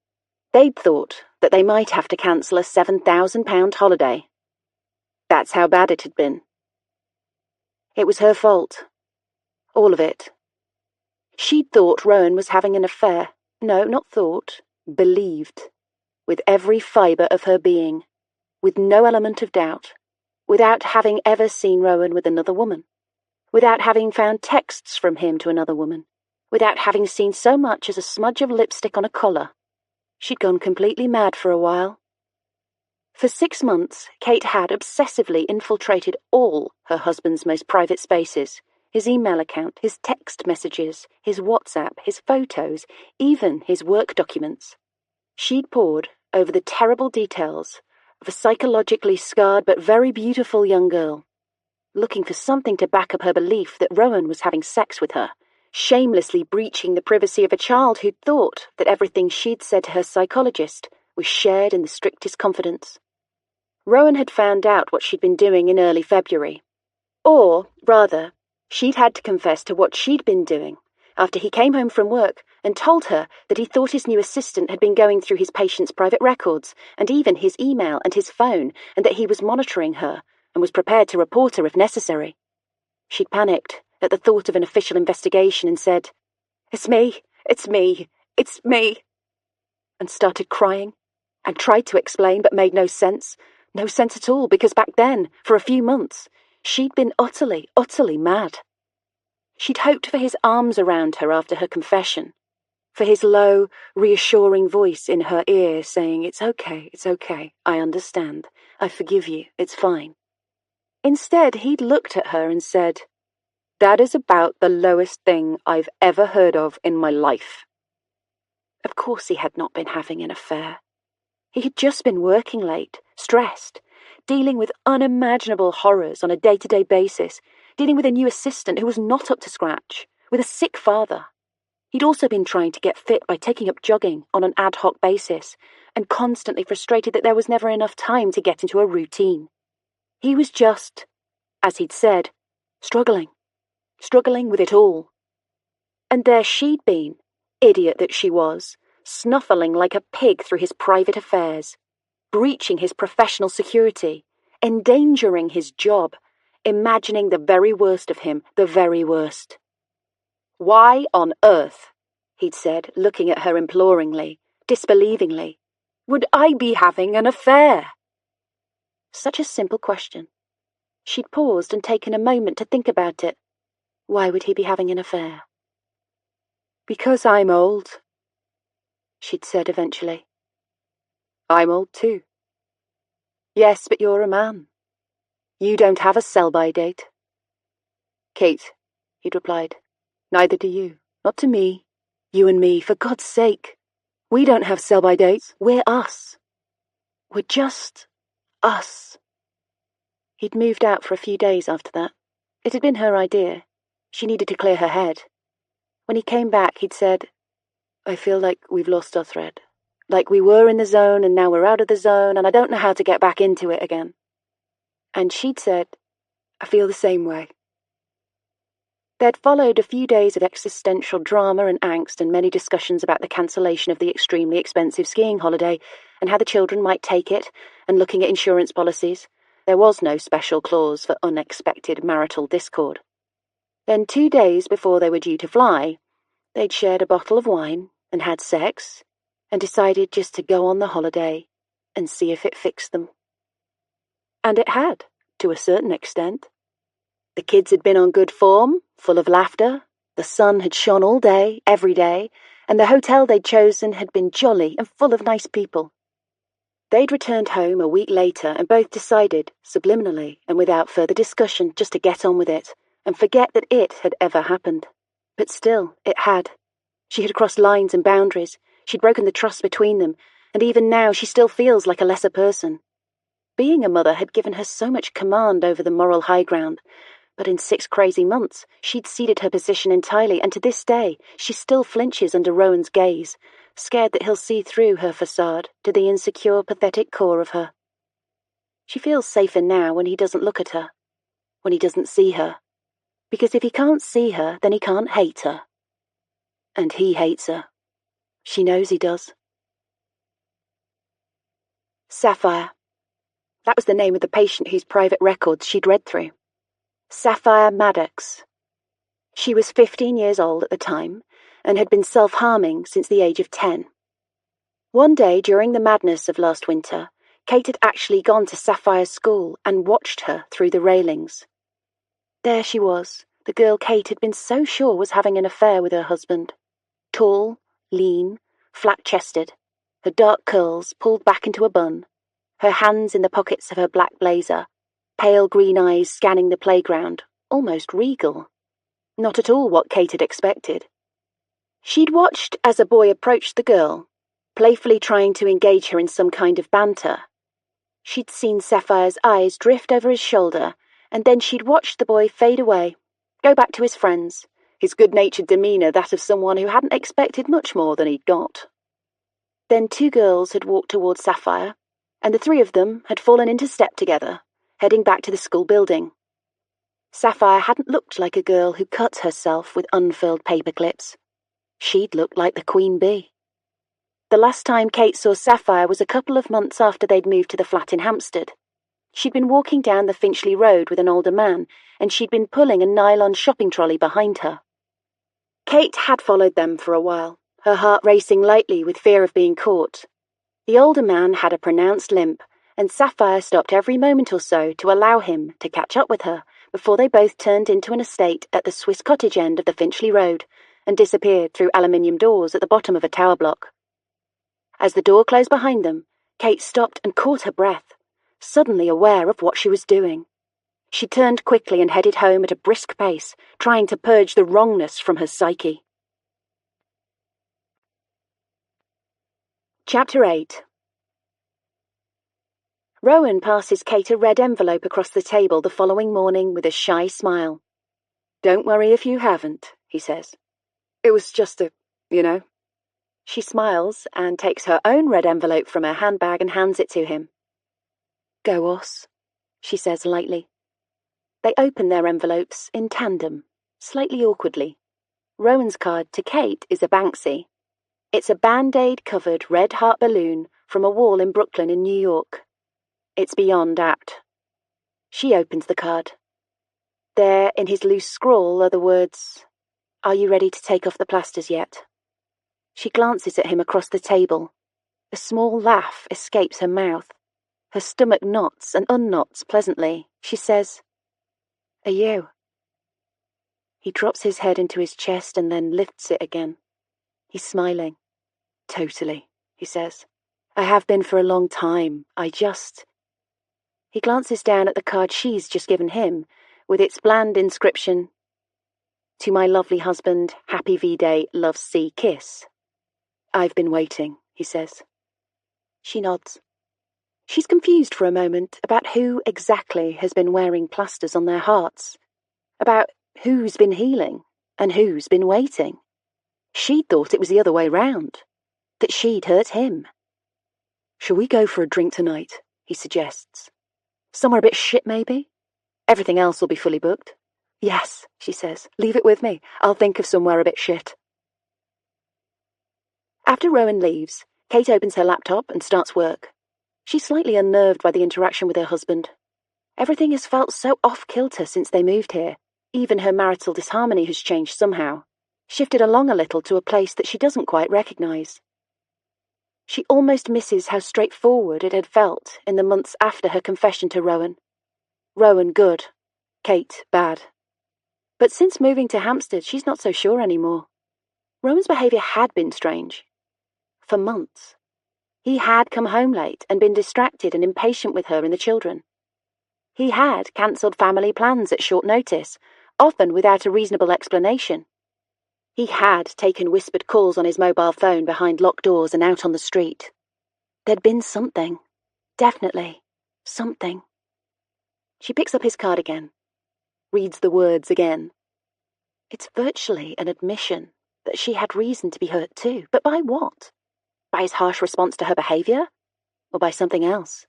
They'd thought that they might have to cancel a £7,000 holiday. That's how bad it had been. It was her fault. All of it. She'd thought Rowan was having an affair. No, not thought. Believed. With every fibre of her being. With no element of doubt. Without having ever seen Rowan with another woman. Without having found texts from him to another woman. Without having seen so much as a smudge of lipstick on a collar. She'd gone completely mad for a while. For 6 months, Kate had obsessively infiltrated all her husband's most private spaces. His email account, his text messages, his WhatsApp, his photos, even his work documents. She'd pored over the terrible details of a psychologically scarred but very beautiful young girl, looking for something to back up her belief that Rowan was having sex with her, shamelessly breaching the privacy of a child who'd thought that everything she'd said to her psychologist was shared in the strictest confidence. Rowan had found out what she'd been doing in early February. Or, rather, she'd had to confess to what she'd been doing after he came home from work and told her that he thought his new assistant had been going through his patient's private records and even his email and his phone, and that he was monitoring her and was prepared to report her if necessary. She'd panicked at the thought of an official investigation and said, "It's me, it's me, it's me," and started crying and tried to explain but made no sense. No sense at all, because back then, for a few months, she'd been utterly, utterly mad. She'd hoped for his arms around her after her confession, for his low, reassuring voice in her ear saying, it's okay, I understand, I forgive you, it's fine." Instead, he'd looked at her and said, "That is about the lowest thing I've ever heard of in my life." Of course he had not been having an affair. He had just been working late, stressed, dealing with unimaginable horrors on a day-to-day basis, dealing with a new assistant who was not up to scratch, with a sick father. He'd also been trying to get fit by taking up jogging on an ad hoc basis, and constantly frustrated that there was never enough time to get into a routine. He was just, as he'd said, struggling with it all. And there she'd been, idiot that she was, snuffling like a pig through his private affairs, breaching his professional security, endangering his job, imagining the very worst of him, the very worst. "Why on earth," he'd said, looking at her imploringly, disbelievingly, "would I be having an affair?" Such a simple question. She'd paused and taken a moment to think about it. Why would he be having an affair? "Because I'm old," she'd said eventually. "I'm old too." "Yes, but you're a man. You don't have a sell-by date." "Kate," he'd replied, "neither do you. Not to me. You and me, for God's sake. We don't have sell-by dates. We're us. We're just us." He'd moved out for a few days after that. It had been her idea. She needed to clear her head. When he came back, he'd said, "I feel like we've lost our thread. Like we were in the zone and now we're out of the zone and I don't know how to get back into it again." And she'd said, "I feel the same way." There'd followed a few days of existential drama and angst and many discussions about the cancellation of the extremely expensive skiing holiday and how the children might take it, and looking at insurance policies. There was no special clause for unexpected marital discord. Then 2 days before they were due to fly, they'd shared a bottle of wine and had sex and decided just to go on the holiday and see if it fixed them. And it had, to a certain extent. The kids had been on good form, full of laughter, the sun had shone all day, every day, and the hotel they'd chosen had been jolly and full of nice people. They'd returned home a week later and both decided, subliminally and without further discussion, just to get on with it and forget that it had ever happened. But still, it had. She had crossed lines and boundaries, she'd broken the trust between them, and even now she still feels like a lesser person. Being a mother had given her so much command over the moral high ground, but in 6 crazy months she'd ceded her position entirely, and to this day she still flinches under Rowan's gaze, scared that he'll see through her facade to the insecure, pathetic core of her. She feels safer now when he doesn't look at her, when he doesn't see her, because if he can't see her, then he can't hate her. And he hates her. She knows he does. Saffyre. That was the name of the patient whose private records she'd read through. Saffyre Maddox. She was 15 years old at the time and had been self-harming since the age of 10. One day during the madness of last winter, Kate had actually gone to Saffyre's school and watched her through the railings. There she was, the girl Kate had been so sure was having an affair with her husband. Tall, lean, flat-chested, her dark curls pulled back into a bun, her hands in the pockets of her black blazer, pale green eyes scanning the playground, almost regal. Not at all what Kate had expected. She'd watched as a boy approached the girl, playfully trying to engage her in some kind of banter. She'd seen Sapphire's eyes drift over his shoulder, and then she'd watched the boy fade away, go back to his friends, his good-natured demeanour that of someone who hadn't expected much more than he'd got. Then 2 girls had walked towards Saffyre, and the 3 of them had fallen into step together, heading back to the school building. Saffyre hadn't looked like a girl who cut herself with unfurled paper clips. She'd looked like the queen bee. The last time Kate saw Saffyre was a couple of months after they'd moved to the flat in Hampstead. She'd been walking down the Finchley Road with an older man, and she'd been pulling a nylon shopping trolley behind her. Kate had followed them for a while, her heart racing lightly with fear of being caught. The older man had a pronounced limp, and Saffyre stopped every moment or so to allow him to catch up with her before they both turned into an estate at the Swiss cottage end of the Finchley Road and disappeared through aluminium doors at the bottom of a tower block. As the door closed behind them, Kate stopped and caught her breath, suddenly aware of what she was doing. She turned quickly and headed home at a brisk pace, trying to purge the wrongness from her psyche. Chapter 8. Rowan passes Kate a red envelope across the table the following morning with a shy smile. "Don't worry if you haven't," he says. "It was just you know." She smiles and takes her own red envelope from her handbag and hands it to him. "Go us," she says lightly. They open their envelopes in tandem, slightly awkwardly. Rowan's card to Kate is a Banksy. It's a Band-Aid-covered red heart balloon from a wall in Brooklyn in New York. It's beyond apt. She opens the card. There, in his loose scrawl, are the words, "Are you ready to take off the plasters yet?" She glances at him across the table. A small laugh escapes her mouth. Her stomach knots and unknots pleasantly. She says, "Are you?" He drops his head into his chest and then lifts it again. He's smiling. "Totally," he says. "I have been for a long time. He glances down at the card she's just given him, with its bland inscription, "To my lovely husband, happy V-Day, love C, kiss." "I've been waiting," he says. She nods. She's confused for a moment about who exactly has been wearing plasters on their hearts, about who's been healing and who's been waiting. She'd thought it was the other way round, that she'd hurt him. "Shall we go for a drink tonight?" he suggests. "Somewhere a bit shit, maybe? Everything else will be fully booked." "Yes," she says. "Leave it with me. I'll think of somewhere a bit shit." After Rowan leaves, Kate opens her laptop and starts work. She's slightly unnerved by the interaction with her husband. Everything has felt so off-kilter since they moved here. Even her marital disharmony has changed somehow, shifted along a little to a place that she doesn't quite recognise. She almost misses how straightforward it had felt in the months after her confession to Rowan. Rowan good, Kate bad. But since moving to Hampstead, she's not so sure anymore. Rowan's behaviour had been strange. For months. He had come home late and been distracted and impatient with her and the children. He had cancelled family plans at short notice, often without a reasonable explanation. He had taken whispered calls on his mobile phone behind locked doors and out on the street. There'd been something. Definitely. Something. She picks up his card again. Reads the words again. It's virtually an admission that she had reason to be hurt too. But by what? By his harsh response to her behaviour? Or by something else?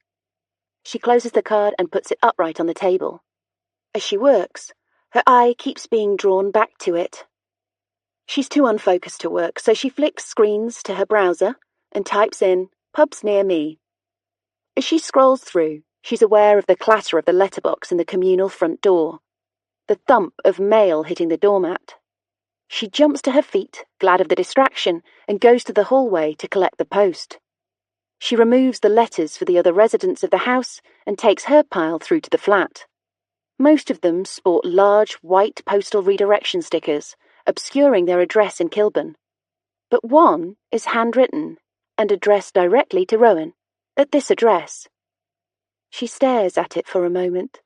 She closes the card and puts it upright on the table. As she works, her eye keeps being drawn back to it. She's too unfocused to work, so she flicks screens to her browser and types in "pubs near me." As she scrolls through, she's aware of the clatter of the letterbox in the communal front door, the thump of mail hitting the doormat. She jumps to her feet, glad of the distraction, and goes to the hallway to collect the post. She removes the letters for the other residents of the house and takes her pile through to the flat. Most of them sport large white postal redirection stickers, obscuring their address in Kilburn. But one is handwritten and addressed directly to Rowan, at this address. She stares at it for a moment.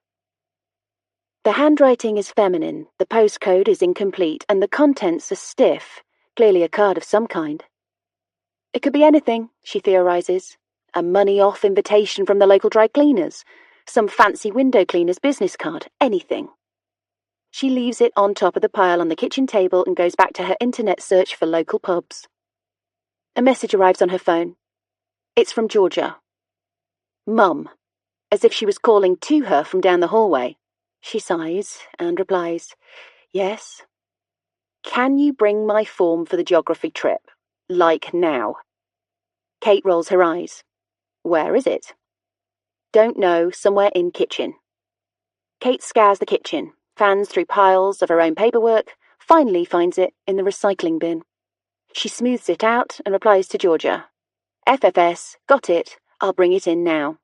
The handwriting is feminine, the postcode is incomplete, and the contents are stiff, clearly a card of some kind. It could be anything, she theorises. A money-off invitation from the local dry cleaners, some fancy window cleaner's business card, anything. She leaves it on top of the pile on the kitchen table and goes back to her internet search for local pubs. A message arrives on her phone. It's from Georgia. Mum, as if she was calling to her from down the hallway. She sighs and replies, "Yes." "Can you bring my form for the geography trip? Like now." Kate rolls her eyes. "Where is it?" "Don't know, somewhere in kitchen." Kate scours the kitchen, fans through piles of her own paperwork, finally finds it in the recycling bin. She smooths it out and replies to Georgia. "FFS, got it, I'll bring it in now."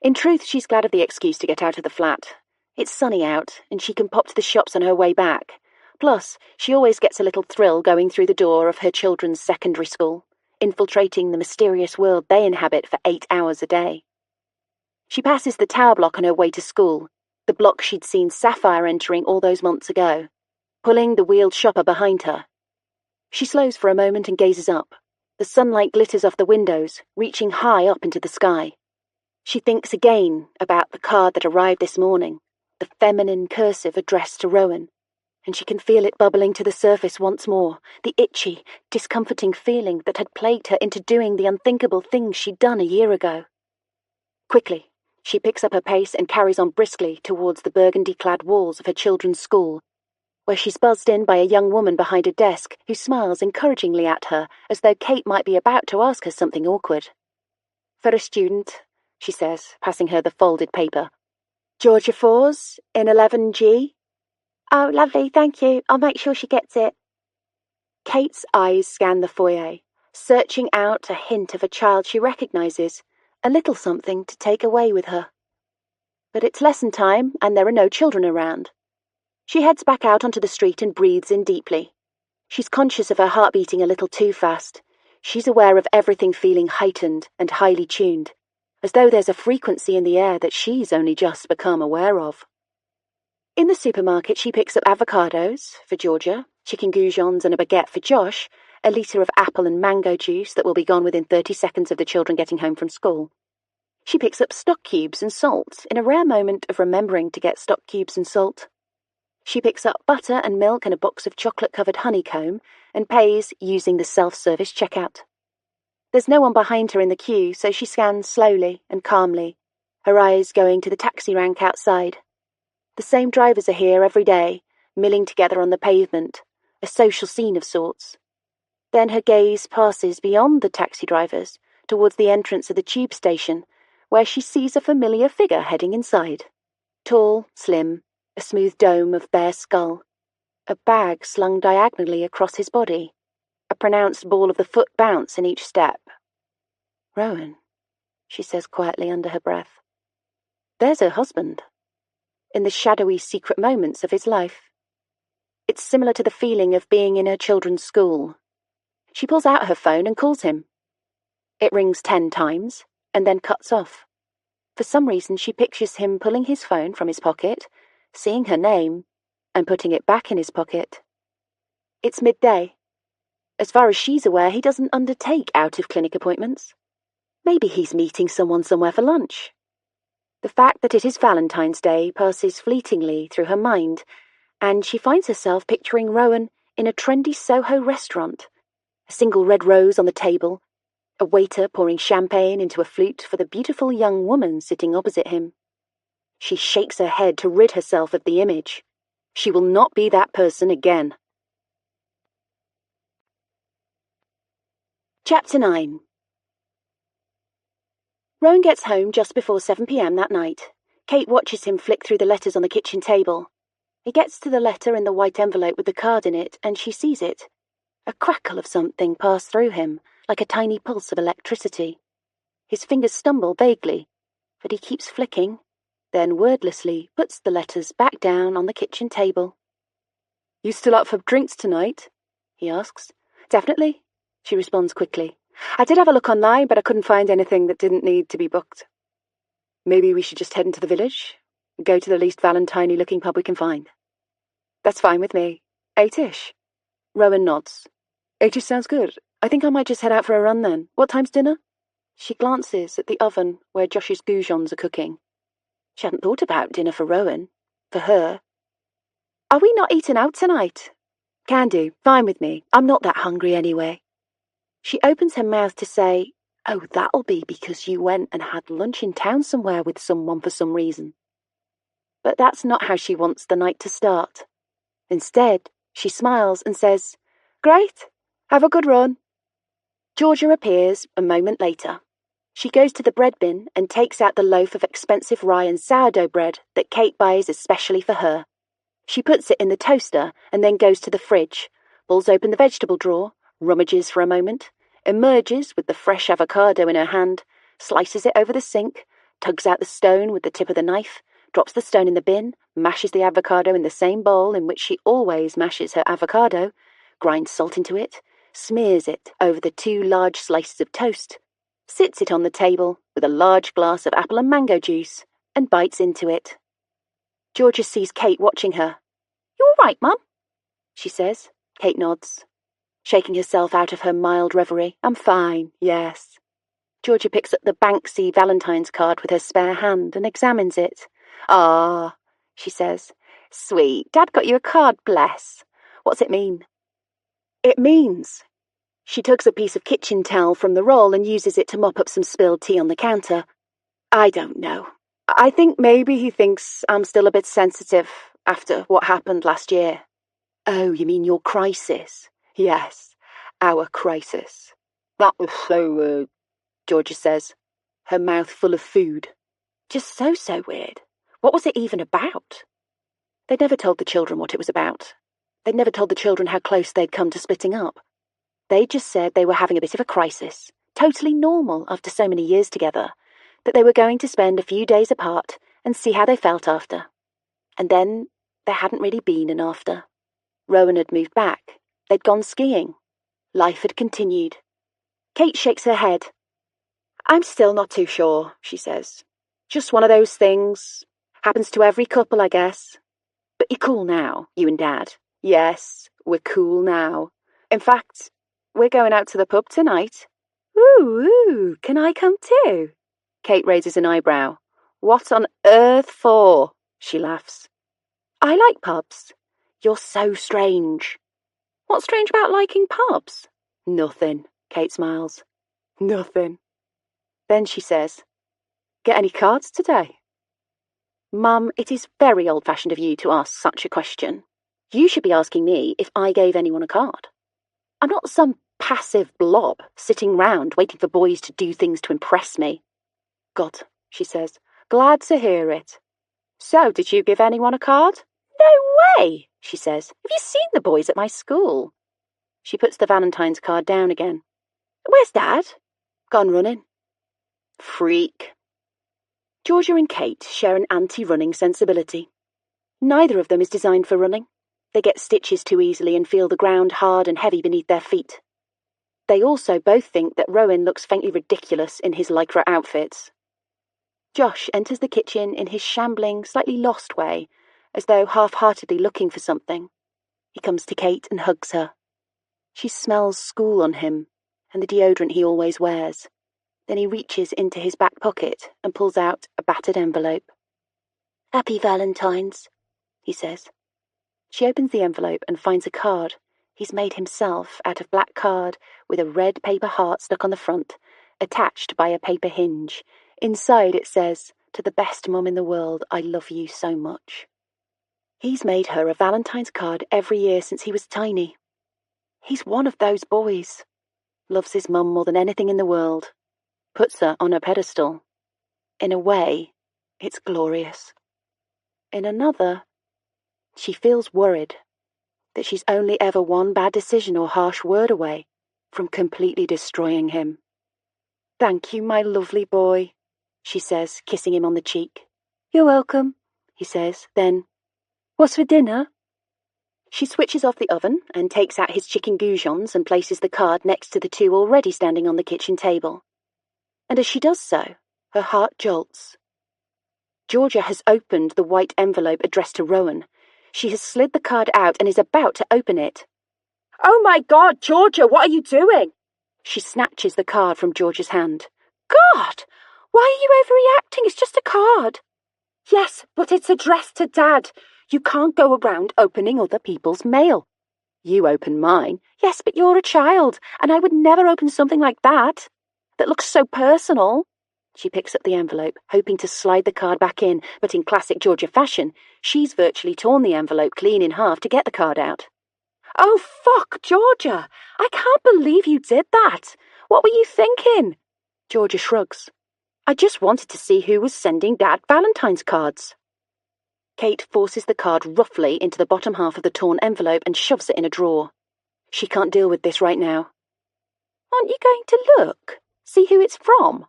In truth, she's glad of the excuse to get out of the flat. It's sunny out, and she can pop to the shops on her way back. Plus, she always gets a little thrill going through the door of her children's secondary school, infiltrating the mysterious world they inhabit for 8 hours a day. She passes the tower block on her way to school, the block she'd seen Saffyre entering all those months ago, pulling the wheeled shopper behind her. She slows for a moment and gazes up. The sunlight glitters off the windows, reaching high up into the sky. She thinks again about the card that arrived this morning, the feminine cursive addressed to Rowan, and she can feel it bubbling to the surface once more, the itchy, discomforting feeling that had plagued her into doing the unthinkable things she'd done a year ago. Quickly, she picks up her pace and carries on briskly towards the burgundy-clad walls of her children's school, where she's buzzed in by a young woman behind a desk who smiles encouragingly at her as though Kate might be about to ask her something awkward. "For a student," she says, passing her the folded paper. "Georgia Fours, in 11G. "Oh, lovely, thank you. I'll make sure she gets it." Kate's eyes scan the foyer, searching out a hint of a child she recognises, a little something to take away with her. But it's lesson time, and there are no children around. She heads back out onto the street and breathes in deeply. She's conscious of her heart beating a little too fast. She's aware of everything feeling heightened and highly tuned, as though there's a frequency in the air that she's only just become aware of. In the supermarket, she picks up avocados for Georgia, chicken goujons and a baguette for Josh, a litre of apple and mango juice that will be gone within 30 seconds of the children getting home from school. She picks up stock cubes and salt, in a rare moment of remembering to get stock cubes and salt. She picks up butter and milk and a box of chocolate-covered honeycomb, and pays using the self-service checkout. There's no one behind her in the queue, so she scans slowly and calmly, her eyes going to the taxi rank outside. The same drivers are here every day, milling together on the pavement, a social scene of sorts. Then her gaze passes beyond the taxi drivers towards the entrance of the tube station, where she sees a familiar figure heading inside. Tall, slim, a smooth dome of bare skull, a bag slung diagonally across his body, a pronounced ball of the foot bounce in each step. "Rowan," she says quietly under her breath. There's her husband, in the shadowy secret moments of his life. It's similar to the feeling of being in her children's school. She pulls out her phone and calls him. It rings 10 times, and then cuts off. For some reason she pictures him pulling his phone from his pocket, seeing her name, and putting it back in his pocket. It's midday. As far as she's aware, he doesn't undertake out-of-clinic appointments. Maybe he's meeting someone somewhere for lunch. The fact that it is Valentine's Day passes fleetingly through her mind, and she finds herself picturing Rowan in a trendy Soho restaurant, a single red rose on the table, a waiter pouring champagne into a flute for the beautiful young woman sitting opposite him. She shakes her head to rid herself of the image. She will not be that person again. Chapter 9. Rowan gets home just before 7 p.m. that night. Kate watches him flick through the letters on the kitchen table. He gets to the letter in the white envelope with the card in it, and she sees it. A crackle of something passed through him, like a tiny pulse of electricity. His fingers stumble vaguely, but he keeps flicking, then wordlessly puts the letters back down on the kitchen table. "You still up for drinks tonight?" he asks. "Definitely," she responds quickly. "I did have a look online, but I couldn't find anything that didn't need to be booked." "Maybe we should just head into the village? Go to the least Valentine-y looking pub we can find." "That's fine with me. 8-ish." Rowan nods. 8-ish sounds good. I think I might just head out for a run then. What time's dinner? She glances at the oven where Josh's goujons are cooking. She hadn't thought about dinner for Rowan. For her. "Are we not eating out tonight?" "Can do. Fine with me. I'm not that hungry anyway." She opens her mouth to say, "Oh, that'll be because you went and had lunch in town somewhere with someone for some reason." But that's not how she wants the night to start. Instead, she smiles and says, "Great. Have a good run." Georgia appears a moment later. She goes to the bread bin and takes out the loaf of expensive rye and sourdough bread that Kate buys especially for her. She puts it in the toaster and then goes to the fridge, pulls open the vegetable drawer, rummages for a moment, emerges with the fresh avocado in her hand, slices it over the sink, tugs out the stone with the tip of the knife, drops the stone in the bin, mashes the avocado in the same bowl in which she always mashes her avocado, grinds salt into it, smears it over the 2 large slices of toast, sits it on the table with a large glass of apple and mango juice, and bites into it. Georgia sees Kate watching her. "You all right, Mum?" she says. Kate nods, shaking herself out of her mild reverie. "I'm fine, yes." Georgia picks up the Banksy Valentine's card with her spare hand and examines it. "Ah," she says. "Sweet. Dad got you a card, bless. What's it mean?" "It means..." She tugs a piece of kitchen towel from the roll and uses it to mop up some spilled tea on the counter. "I don't know. I think maybe he thinks I'm still a bit sensitive after what happened last year." "Oh, you mean your crisis?" "Yes, our crisis." "That was so weird," Georgia says, her mouth full of food. Just so weird. What was it even about? They'd never told the children what it was about. They'd never told the children how close they'd come to splitting up. They just said they were having a bit of a crisis, totally normal after so many years together, that they were going to spend a few days apart and see how they felt after. And then there hadn't really been an after. Rowan had moved back. They'd gone skiing. Life had continued. Kate shakes her head. "I'm still not too sure," she says. "Just one of those things. Happens to every couple, I guess. But you're cool now, you and Dad." "Yes, we're cool now. In fact, we're going out to the pub tonight." Ooh, can I come too?" Kate raises an eyebrow. "What on earth for?" She laughs. "I like pubs. You're so strange." What's strange about liking pubs? Nothing, Kate smiles. Nothing. Then she says, Get any cards today? Mum, it is very old-fashioned of you to ask such a question. You should be asking me if I gave anyone a card. I'm not some passive blob sitting round waiting for boys to do things to impress me. God, she says, glad to hear it. So, did you give anyone a card? No way, she says. Have you seen the boys at my school? She puts the Valentine's card down again. Where's Dad? Gone running. Freak. Georgia and Kate share an anti-running sensibility. Neither of them is designed for running. They get stitches too easily and feel the ground hard and heavy beneath their feet. They also both think that Rowan looks faintly ridiculous in his lycra outfits. Josh enters the kitchen in his shambling, slightly lost way, as though half-heartedly looking for something. He comes to Kate and hugs her. She smells school on him, and the deodorant he always wears. Then he reaches into his back pocket and pulls out a battered envelope. Happy Valentine's, he says. She opens the envelope and finds a card he's made himself out of black card with a red paper heart stuck on the front, attached by a paper hinge. Inside it says, To the best mum in the world, I love you so much. He's made her a Valentine's card every year since he was tiny. He's one of those boys. Loves his mum more than anything in the world. Puts her on a pedestal. In a way, it's glorious. In another, she feels worried that she's only ever one bad decision or harsh word away from completely destroying him. Thank you, my lovely boy, she says, kissing him on the cheek. You're welcome, he says, then, what's for dinner? She switches off the oven and takes out his chicken goujons and places the card next to the two already standing on the kitchen table. And as she does so, her heart jolts. Georgia has opened the white envelope addressed to Rowan. She has slid the card out and is about to open it. Oh my God, Georgia, what are you doing? She snatches the card from Georgia's hand. God, why are you overreacting? It's just a card. Yes, but it's addressed to Dad. You can't go around opening other people's mail. You open mine. Yes, but you're a child, and I would never open something like that. That looks so personal. She picks up the envelope, hoping to slide the card back in, but in classic Georgia fashion, she's virtually torn the envelope clean in half to get the card out. Oh, fuck, Georgia! I can't believe you did that! What were you thinking? Georgia shrugs. I just wanted to see who was sending Dad Valentine's cards. Kate forces the card roughly into the bottom half of the torn envelope and shoves it in a drawer. She can't deal with this right now. Aren't you going to look? See who it's from?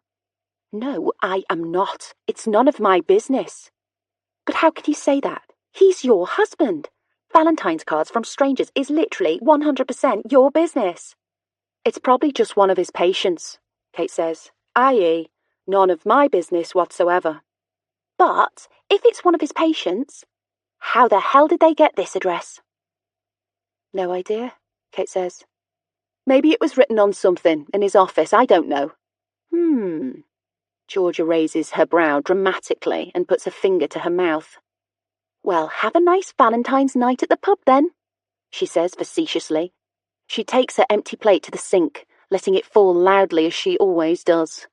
No, I am not. It's none of my business. But how can you say that? He's your husband. Valentine's cards from strangers is literally 100% your business. It's probably just one of his patients, Kate says, i.e., none of my business whatsoever. But if it's one of his patients, how the hell did they get this address? No idea, Kate says. Maybe it was written on something in his office, I don't know. Georgia raises her brow dramatically and puts a finger to her mouth. Well, have a nice Valentine's night at the pub then, she says facetiously. She takes her empty plate to the sink, letting it fall loudly as she always does.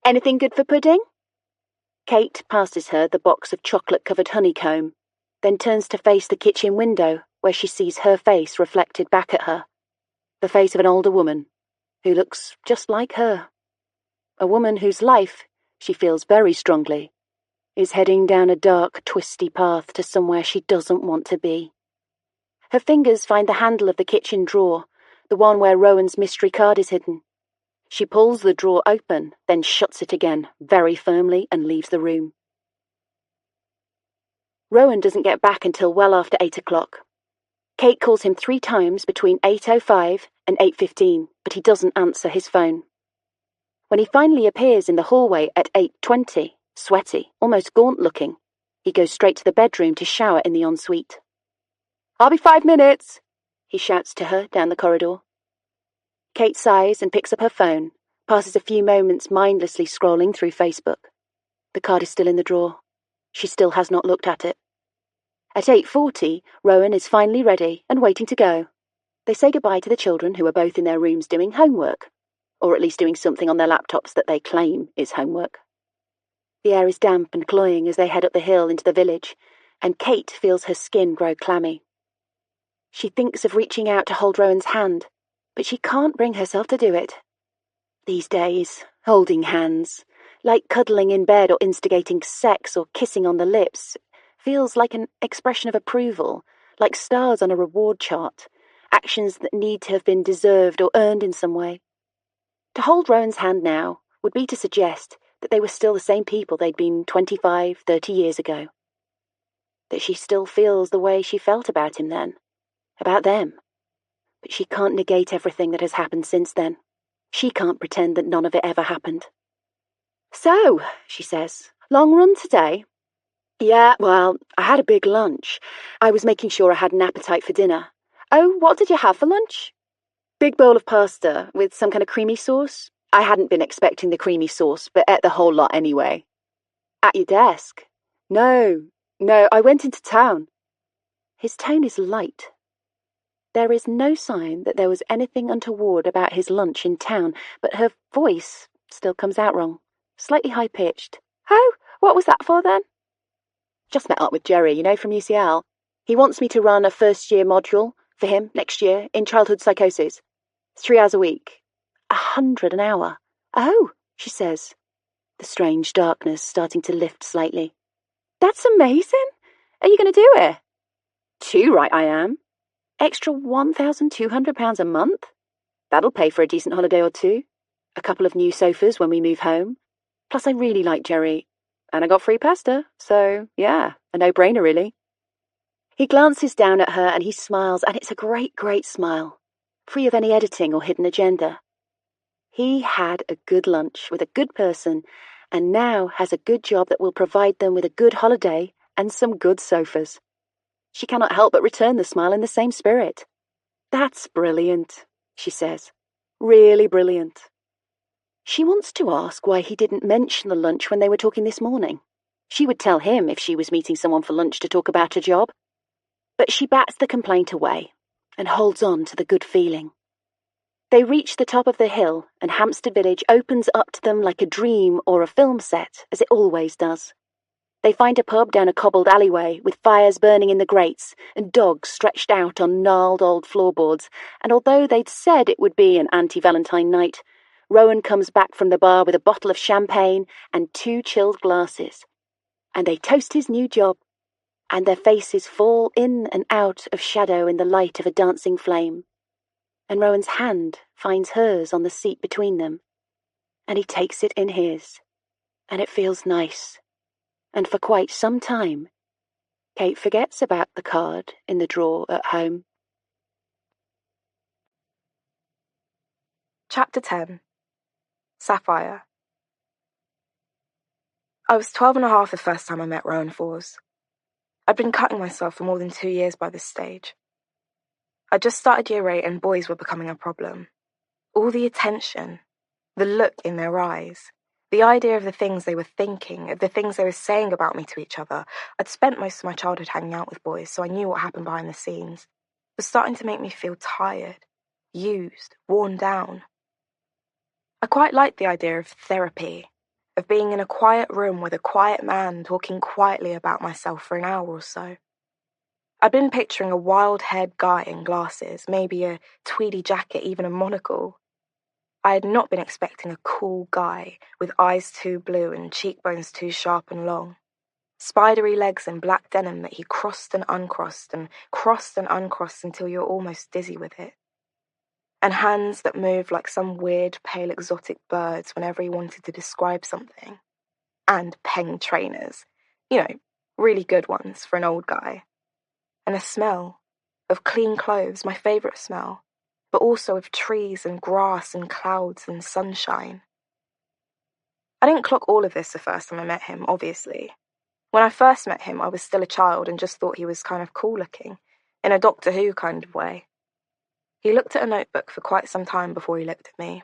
Anything good for pudding? Kate passes her the box of chocolate-covered honeycomb, then turns to face the kitchen window where she sees her face reflected back at her. The face of an older woman who looks just like her. A woman whose life, she feels very strongly, is heading down a dark, twisty path to somewhere she doesn't want to be. Her fingers find the handle of the kitchen drawer, the one where Rowan's mystery card is hidden. She pulls the drawer open, then shuts it again, very firmly, and leaves the room. Rowan doesn't get back until well after 8 o'clock. Kate calls him 3 times between 8:05 and 8:15, but he doesn't answer his phone. When he finally appears in the hallway at 8:20, sweaty, almost gaunt-looking, he goes straight to the bedroom to shower in the ensuite. I'll be 5 minutes, he shouts to her down the corridor. Kate sighs and picks up her phone, passes a few moments mindlessly scrolling through Facebook. The card is still in the drawer. She still has not looked at it. At 8:40, Rowan is finally ready and waiting to go. They say goodbye to the children who are both in their rooms doing homework, or at least doing something on their laptops that they claim is homework. The air is damp and cloying as they head up the hill into the village, and Kate feels her skin grow clammy. She thinks of reaching out to hold Rowan's hand, but she can't bring herself to do it. These days, holding hands, like cuddling in bed or instigating sex or kissing on the lips, feels like an expression of approval, like stars on a reward chart, actions that need to have been deserved or earned in some way. To hold Rowan's hand now would be to suggest that they were still the same people they'd been 25, 30 years ago. That she still feels the way she felt about him then, about them. But she can't negate everything that has happened since then. She can't pretend that none of it ever happened. "So," she says, "long run today?" "Yeah, well, I had a big lunch. I was making sure I had an appetite for dinner." "Oh, what did you have for lunch?" "Big bowl of pasta with some kind of creamy sauce. I hadn't been expecting the creamy sauce, but ate the whole lot anyway." "At your desk?" No, I went into town." His tone is light. There is no sign that there was anything untoward about his lunch in town, but her voice still comes out wrong, slightly high-pitched. "Oh, what was that for then?" "Just met up with Jerry, from UCL. He wants me to run a first-year module for him next year in childhood psychosis. 3 hours a week. 100 an hour." "Oh," she says, the strange darkness starting to lift slightly. "That's amazing. Are you going to do it?" "Too right I am. Extra £1,200 a month? That'll pay for a decent holiday or two. A couple of new sofas when we move home. Plus I really like Jerry. And I got free pasta, so yeah, a no-brainer really." He glances down at her and he smiles, and it's a great, great smile, free of any editing or hidden agenda. He had a good lunch with a good person, and now has a good job that will provide them with a good holiday and some good sofas. She cannot help but return the smile in the same spirit. "That's brilliant," she says. "Really brilliant." She wants to ask why he didn't mention the lunch when they were talking this morning. She would tell him if she was meeting someone for lunch to talk about a job. But she bats the complaint away and holds on to the good feeling. They reach the top of the hill, and Hampstead Village opens up to them like a dream or a film set, as it always does. They find a pub down a cobbled alleyway with fires burning in the grates and dogs stretched out on gnarled old floorboards, and although they'd said it would be an anti-Valentine night, Rowan comes back from the bar with a bottle of champagne and 2 chilled glasses. And they toast his new job, and their faces fall in and out of shadow in the light of a dancing flame. And Rowan's hand finds hers on the seat between them, and he takes it in his, and it feels nice. And for quite some time, Kate forgets about the card in the drawer at home. Chapter 10. Saffyre. I was 12 and a half the first time I met Rowan Fours. I'd been cutting myself for more than 2 years by this stage. I'd just started year 8 and boys were becoming a problem. All the attention, the look in their eyes, the idea of the things they were thinking, of the things they were saying about me to each other. I'd spent most of my childhood hanging out with boys, so I knew what happened behind the scenes. It was starting to make me feel tired, used, worn down. I quite liked the idea of therapy, of being in a quiet room with a quiet man talking quietly about myself for an hour or so. I'd been picturing a wild-haired guy in glasses, maybe a tweedy jacket, even a monocle. I had not been expecting a cool guy with eyes too blue and cheekbones too sharp and long. Spidery legs and black denim that he crossed and uncrossed until you're almost dizzy with it. And hands that moved like some weird, pale, exotic birds whenever he wanted to describe something. And peng trainers. Really good ones for an old guy. And a smell of clean clothes, my favourite smell, but also of trees and grass and clouds and sunshine. I didn't clock all of this the first time I met him, obviously. When I first met him, I was still a child and just thought he was kind of cool looking, in a Doctor Who kind of way. He looked at a notebook for quite some time before he looked at me.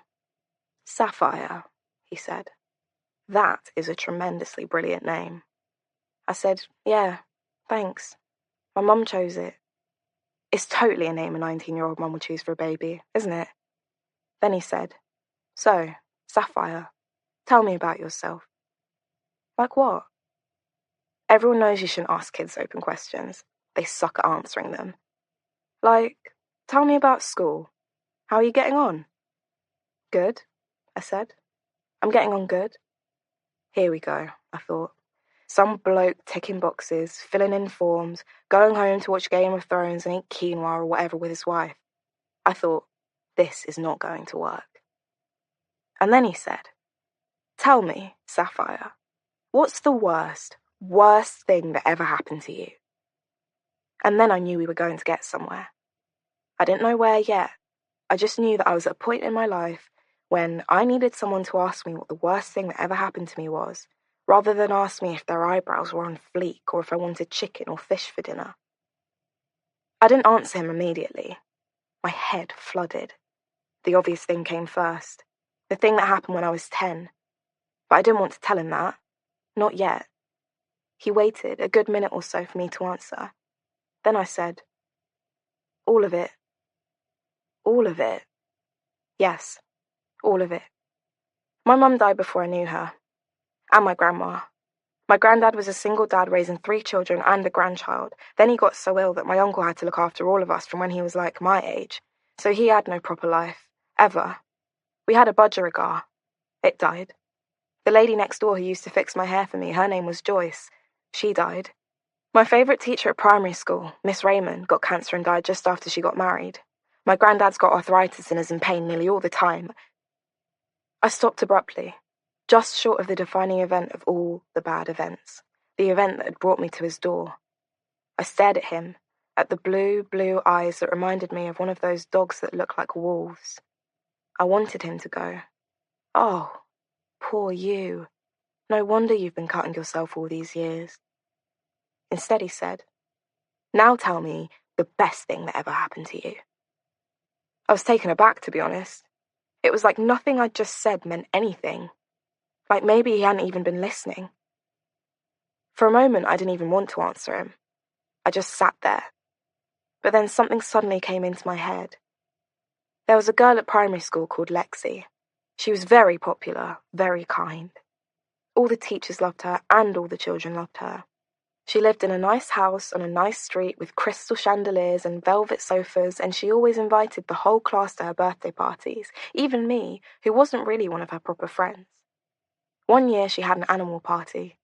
"Saffyre," he said. "That is a tremendously brilliant name." I said, "Yeah, thanks. My mum chose it." It's totally a name a 19-year-old mum would choose for a baby, isn't it? Then he said, "So, Saffyre, tell me about yourself." Like what? Everyone knows you shouldn't ask kids open questions. They suck at answering them. Like, tell me about school. How are you getting on? Good, I said. I'm getting on good. Here we go, I thought. Some bloke ticking boxes, filling in forms, going home to watch Game of Thrones and eat quinoa or whatever with his wife. I thought, this is not going to work. And then he said, "Tell me, Saffyre, what's the worst thing that ever happened to you?" And then I knew we were going to get somewhere. I didn't know where yet. I just knew that I was at a point in my life when I needed someone to ask me what the worst thing that ever happened to me was, rather than ask me if their eyebrows were on fleek or if I wanted chicken or fish for dinner. I didn't answer him immediately. My head flooded. The obvious thing came first. The thing that happened when I was 10. But I didn't want to tell him that. Not yet. He waited a good minute or so for me to answer. Then I said, "All of it." "All of it?" "Yes, all of it. My mum died before I knew her. And my grandma. My granddad was a single dad raising 3 children and a grandchild. Then he got so ill that my uncle had to look after all of us from when he was like my age. So he had no proper life. Ever. We had a budgerigar. It died. The lady next door who used to fix my hair for me, her name was Joyce. She died. My favourite teacher at primary school, Miss Raymond, got cancer and died just after she got married. My granddad's got arthritis and is in pain nearly all the time. I stopped abruptly, just short of the defining event of all the bad events, the event that had brought me to his door. I stared at him, at the blue eyes that reminded me of one of those dogs that look like wolves. I wanted him to go, "Oh, poor you. No wonder you've been cutting yourself all these years." Instead he said, "Now tell me the best thing that ever happened to you." I was taken aback, to be honest. It was like nothing I'd just said meant anything. Like maybe he hadn't even been listening. For a moment, I didn't even want to answer him. I just sat there. But then something suddenly came into my head. There was a girl at primary school called Lexi. She was very popular, very kind. All the teachers loved her and all the children loved her. She lived in a nice house on a nice street with crystal chandeliers and velvet sofas, and she always invited the whole class to her birthday parties, even me, who wasn't really one of her proper friends. One year she had an animal party.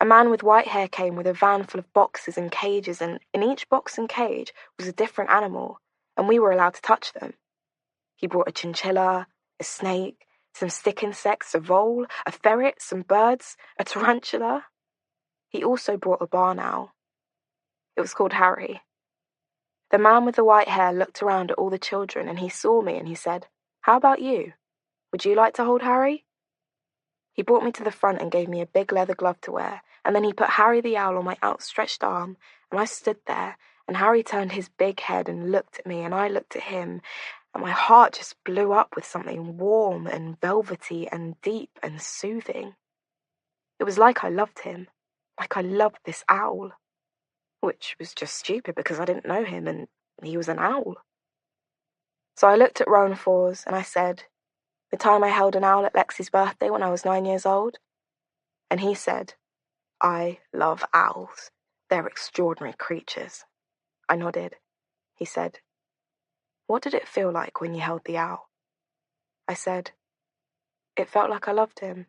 A man with white hair came with a van full of boxes and cages, and in each box and cage was a different animal, and we were allowed to touch them. He brought a chinchilla, a snake, some stick insects, a vole, a ferret, some birds, a tarantula. He also brought a barn owl. It was called Harry. The man with the white hair looked around at all the children and he saw me and he said, "How about you? Would you like to hold Harry?" He brought me to the front and gave me a big leather glove to wear, and then he put Harry the owl on my outstretched arm, and I stood there, and Harry turned his big head and looked at me, and I looked at him, and my heart just blew up with something warm and velvety and deep and soothing. It was like I loved him, like I loved this owl. Which was just stupid because I didn't know him and he was an owl. So I looked at Rowan Fours and I said, "The time I held an owl at Lexi's birthday when I was 9 years old?" And he said, "I love owls. They're extraordinary creatures." I nodded. He said, "What did it feel like when you held the owl?" I said, "It felt like I loved him."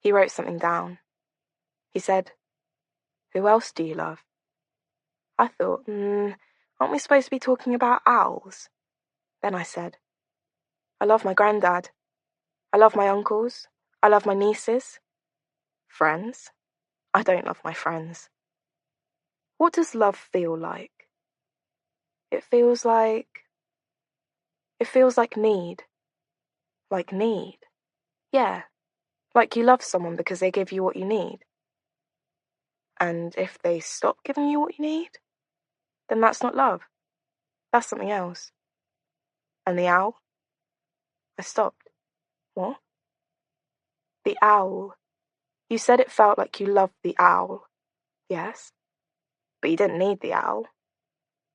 He wrote something down. He said, "Who else do you love?" I thought, aren't we supposed to be talking about owls? Then I said, "I love my granddad. I love my uncles. I love my nieces." Friends? I don't love my friends. What does love feel like? It feels like... It feels like need. Like need. Yeah. Like you love someone because they give you what you need. And if they stop giving you what you need, then that's not love. That's something else. And the owl? I stopped. What? The owl. You said it felt like you loved the owl. Yes. But you didn't need the owl.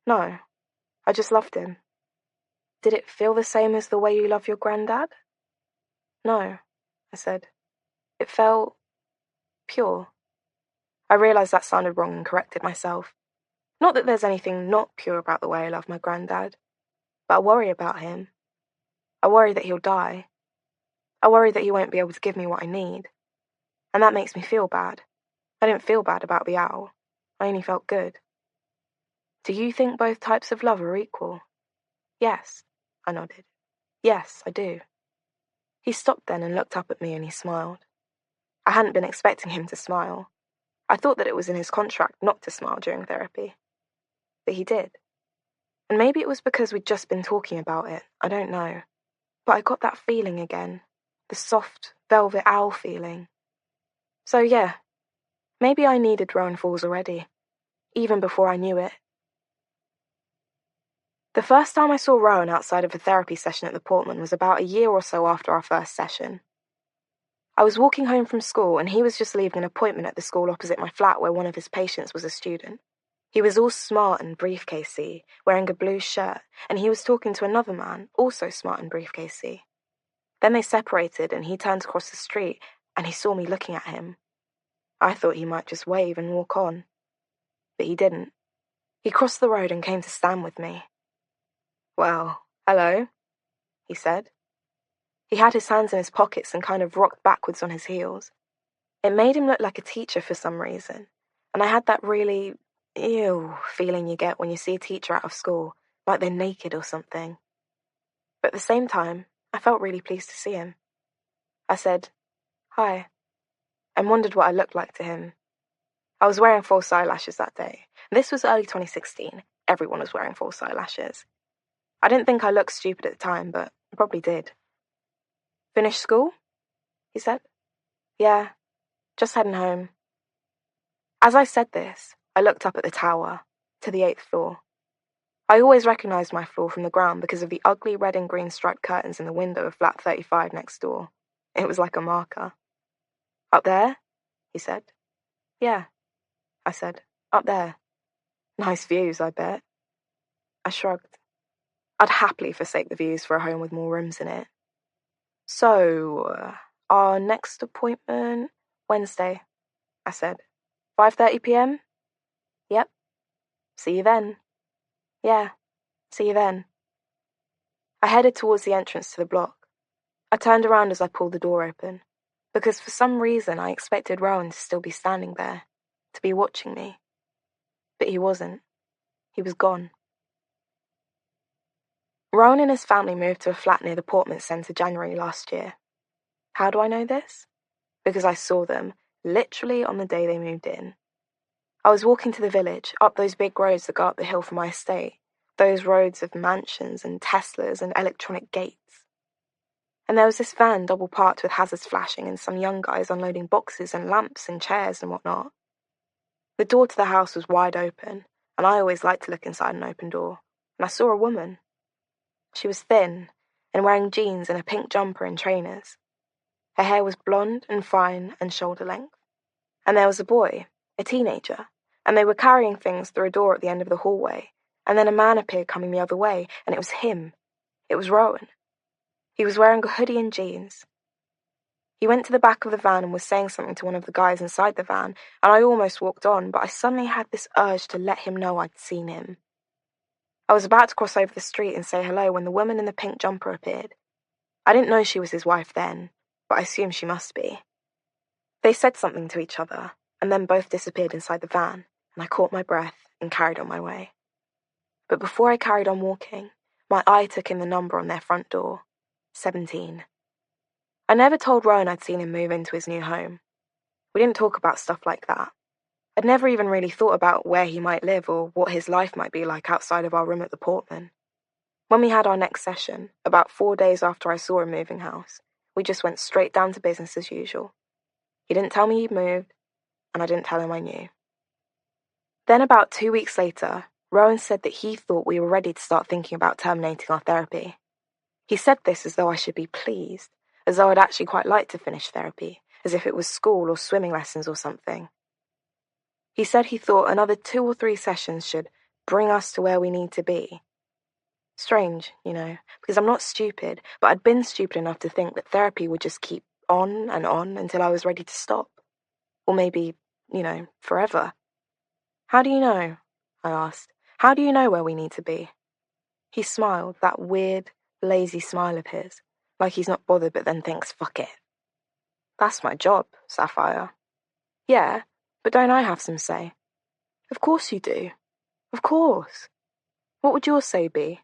No, I just loved him. Did it feel the same as the way you love your granddad? No, I said. It felt pure. I realised that sounded wrong and corrected myself. Not that there's anything not pure about the way I love my granddad, but I worry about him. I worry that he'll die. I worry that he won't be able to give me what I need. And that makes me feel bad. I didn't feel bad about the owl. I only felt good. Do you think both types of love are equal? Yes, I nodded. Yes, I do. He stopped then and looked up at me and he smiled. I hadn't been expecting him to smile. I thought that it was in his contract not to smile during therapy. But he did. And maybe it was because we'd just been talking about it, I don't know. But I got that feeling again, the soft, velvet owl feeling. So yeah, maybe I needed Rowan Falls already, even before I knew it. The first time I saw Rowan outside of a therapy session at the Portman was about a year or so after our first session. I was walking home from school and he was just leaving an appointment at the school opposite my flat where one of his patients was a student. He was all smart and briefcasey, wearing a blue shirt, and he was talking to another man, also smart and briefcasey. Then they separated and he turned across the street and he saw me looking at him. I thought he might just wave and walk on. But he didn't. He crossed the road and came to stand with me. "Well, hello," he said. He had his hands in his pockets and kind of rocked backwards on his heels. It made him look like a teacher for some reason, and I had that really, ew feeling you get when you see a teacher out of school, like they're naked or something. But at the same time, I felt really pleased to see him. I said, "Hi," and wondered what I looked like to him. I was wearing false eyelashes that day. This was early 2016. Everyone was wearing false eyelashes. I didn't think I looked stupid at the time, but I probably did. "Finished school?" he said. "Yeah, just heading home." As I said this, I looked up at the tower, to the 8th floor. I always recognised my floor from the ground because of the ugly red and green striped curtains in the window of flat 35 next door. It was like a marker. "Up there?" he said. "Yeah," I said. "Up there. Nice views, I bet." I shrugged. I'd happily forsake the views for a home with more rooms in it. "So, our next appointment? Wednesday," I said. 5:30 p.m? "Yep. See you then." "Yeah, see you then." I headed towards the entrance to the block. I turned around as I pulled the door open, because for some reason I expected Rowan to still be standing there, to be watching me. But he wasn't. He was gone. Rowan and his family moved to a flat near the Portman Centre January last year. How do I know this? Because I saw them, literally on the day they moved in. I was walking to the village, up those big roads that go up the hill from my estate, those roads of mansions and Teslas and electronic gates. And there was this van double parked with hazards flashing and some young guys unloading boxes and lamps and chairs and whatnot. The door to the house was wide open, and I always liked to look inside an open door, and I saw a woman. She was thin, and wearing jeans and a pink jumper and trainers. Her hair was blonde and fine and shoulder length. And there was a boy, a teenager, and they were carrying things through a door at the end of the hallway, and then a man appeared coming the other way, and it was him. It was Rowan. He was wearing a hoodie and jeans. He went to the back of the van and was saying something to one of the guys inside the van, and I almost walked on, but I suddenly had this urge to let him know I'd seen him. I was about to cross over the street and say hello when the woman in the pink jumper appeared. I didn't know she was his wife then, but I assumed she must be. They said something to each other, and then both disappeared inside the van, and I caught my breath and carried on my way. But before I carried on walking, my eye took in the number on their front door, 17. I never told Rowan I'd seen him move into his new home. We didn't talk about stuff like that. I'd never even really thought about where he might live or what his life might be like outside of our room at the Portman. When we had our next session, about 4 days after I saw him moving house, we just went straight down to business as usual. He didn't tell me he'd moved, and I didn't tell him I knew. Then about 2 weeks later, Rowan said that he thought we were ready to start thinking about terminating our therapy. He said this as though I should be pleased, as though I'd actually quite like to finish therapy, as if it was school or swimming lessons or something. He said he thought another 2 or 3 sessions should bring us to where we need to be. Strange, because I'm not stupid, but I'd been stupid enough to think that therapy would just keep on and on until I was ready to stop. Or maybe, forever. How do you know? I asked. How do you know where we need to be? He smiled, that weird, lazy smile of his, like he's not bothered but then thinks, fuck it. That's my job, Saffyre. Yeah, but don't I have some say? Of course you do. Of course. What would yours say be?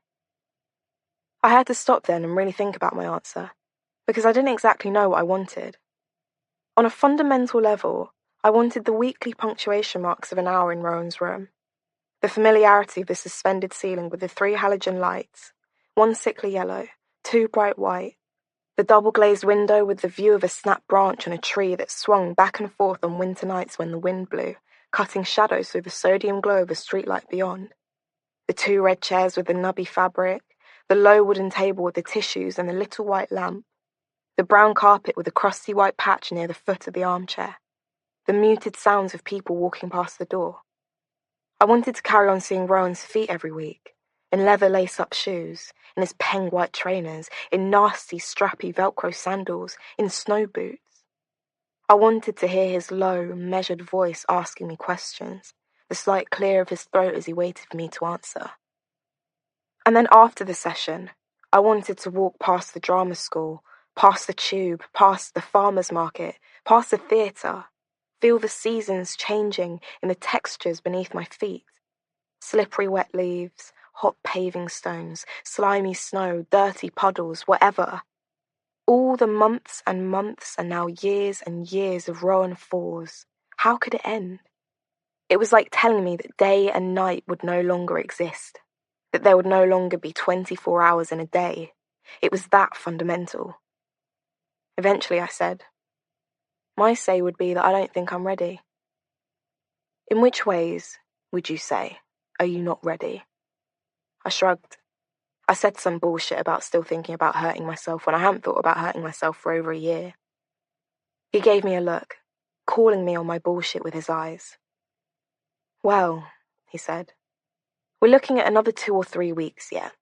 I had to stop then and really think about my answer, because I didn't exactly know what I wanted. On a fundamental level, I wanted the weekly punctuation marks of an hour in Rowan's room. The familiarity of the suspended ceiling with the 3 halogen lights, 1 sickly yellow, 2 bright white, the double-glazed window with the view of a snapped branch on a tree that swung back and forth on winter nights when the wind blew, cutting shadows through the sodium glow of a streetlight beyond. The 2 red chairs with the nubby fabric, the low wooden table with the tissues and the little white lamp, the brown carpet with a crusty white patch near the foot of the armchair, the muted sounds of people walking past the door. I wanted to carry on seeing Rowan's feet every week, in leather lace-up shoes, in his peng-white trainers, in nasty, strappy Velcro sandals, in snow boots. I wanted to hear his low, measured voice asking me questions, the slight clear of his throat as he waited for me to answer. And then after the session, I wanted to walk past the drama school, past the tube, past the farmer's market, past the theatre, feel the seasons changing in the textures beneath my feet. Slippery wet leaves, hot paving stones, slimy snow, dirty puddles, whatever. All the months and now years and years of Rowan Falls. How could it end? It was like telling me that day and night would no longer exist, that there would no longer be 24 hours in a day. It was that fundamental. Eventually I said, my say would be that I don't think I'm ready. In which ways, would you say, are you not ready? I shrugged. I said some bullshit about still thinking about hurting myself when I hadn't thought about hurting myself for over a year. He gave me a look, calling me on my bullshit with his eyes. Well, he said, we're looking at another 2 or 3 weeks yet.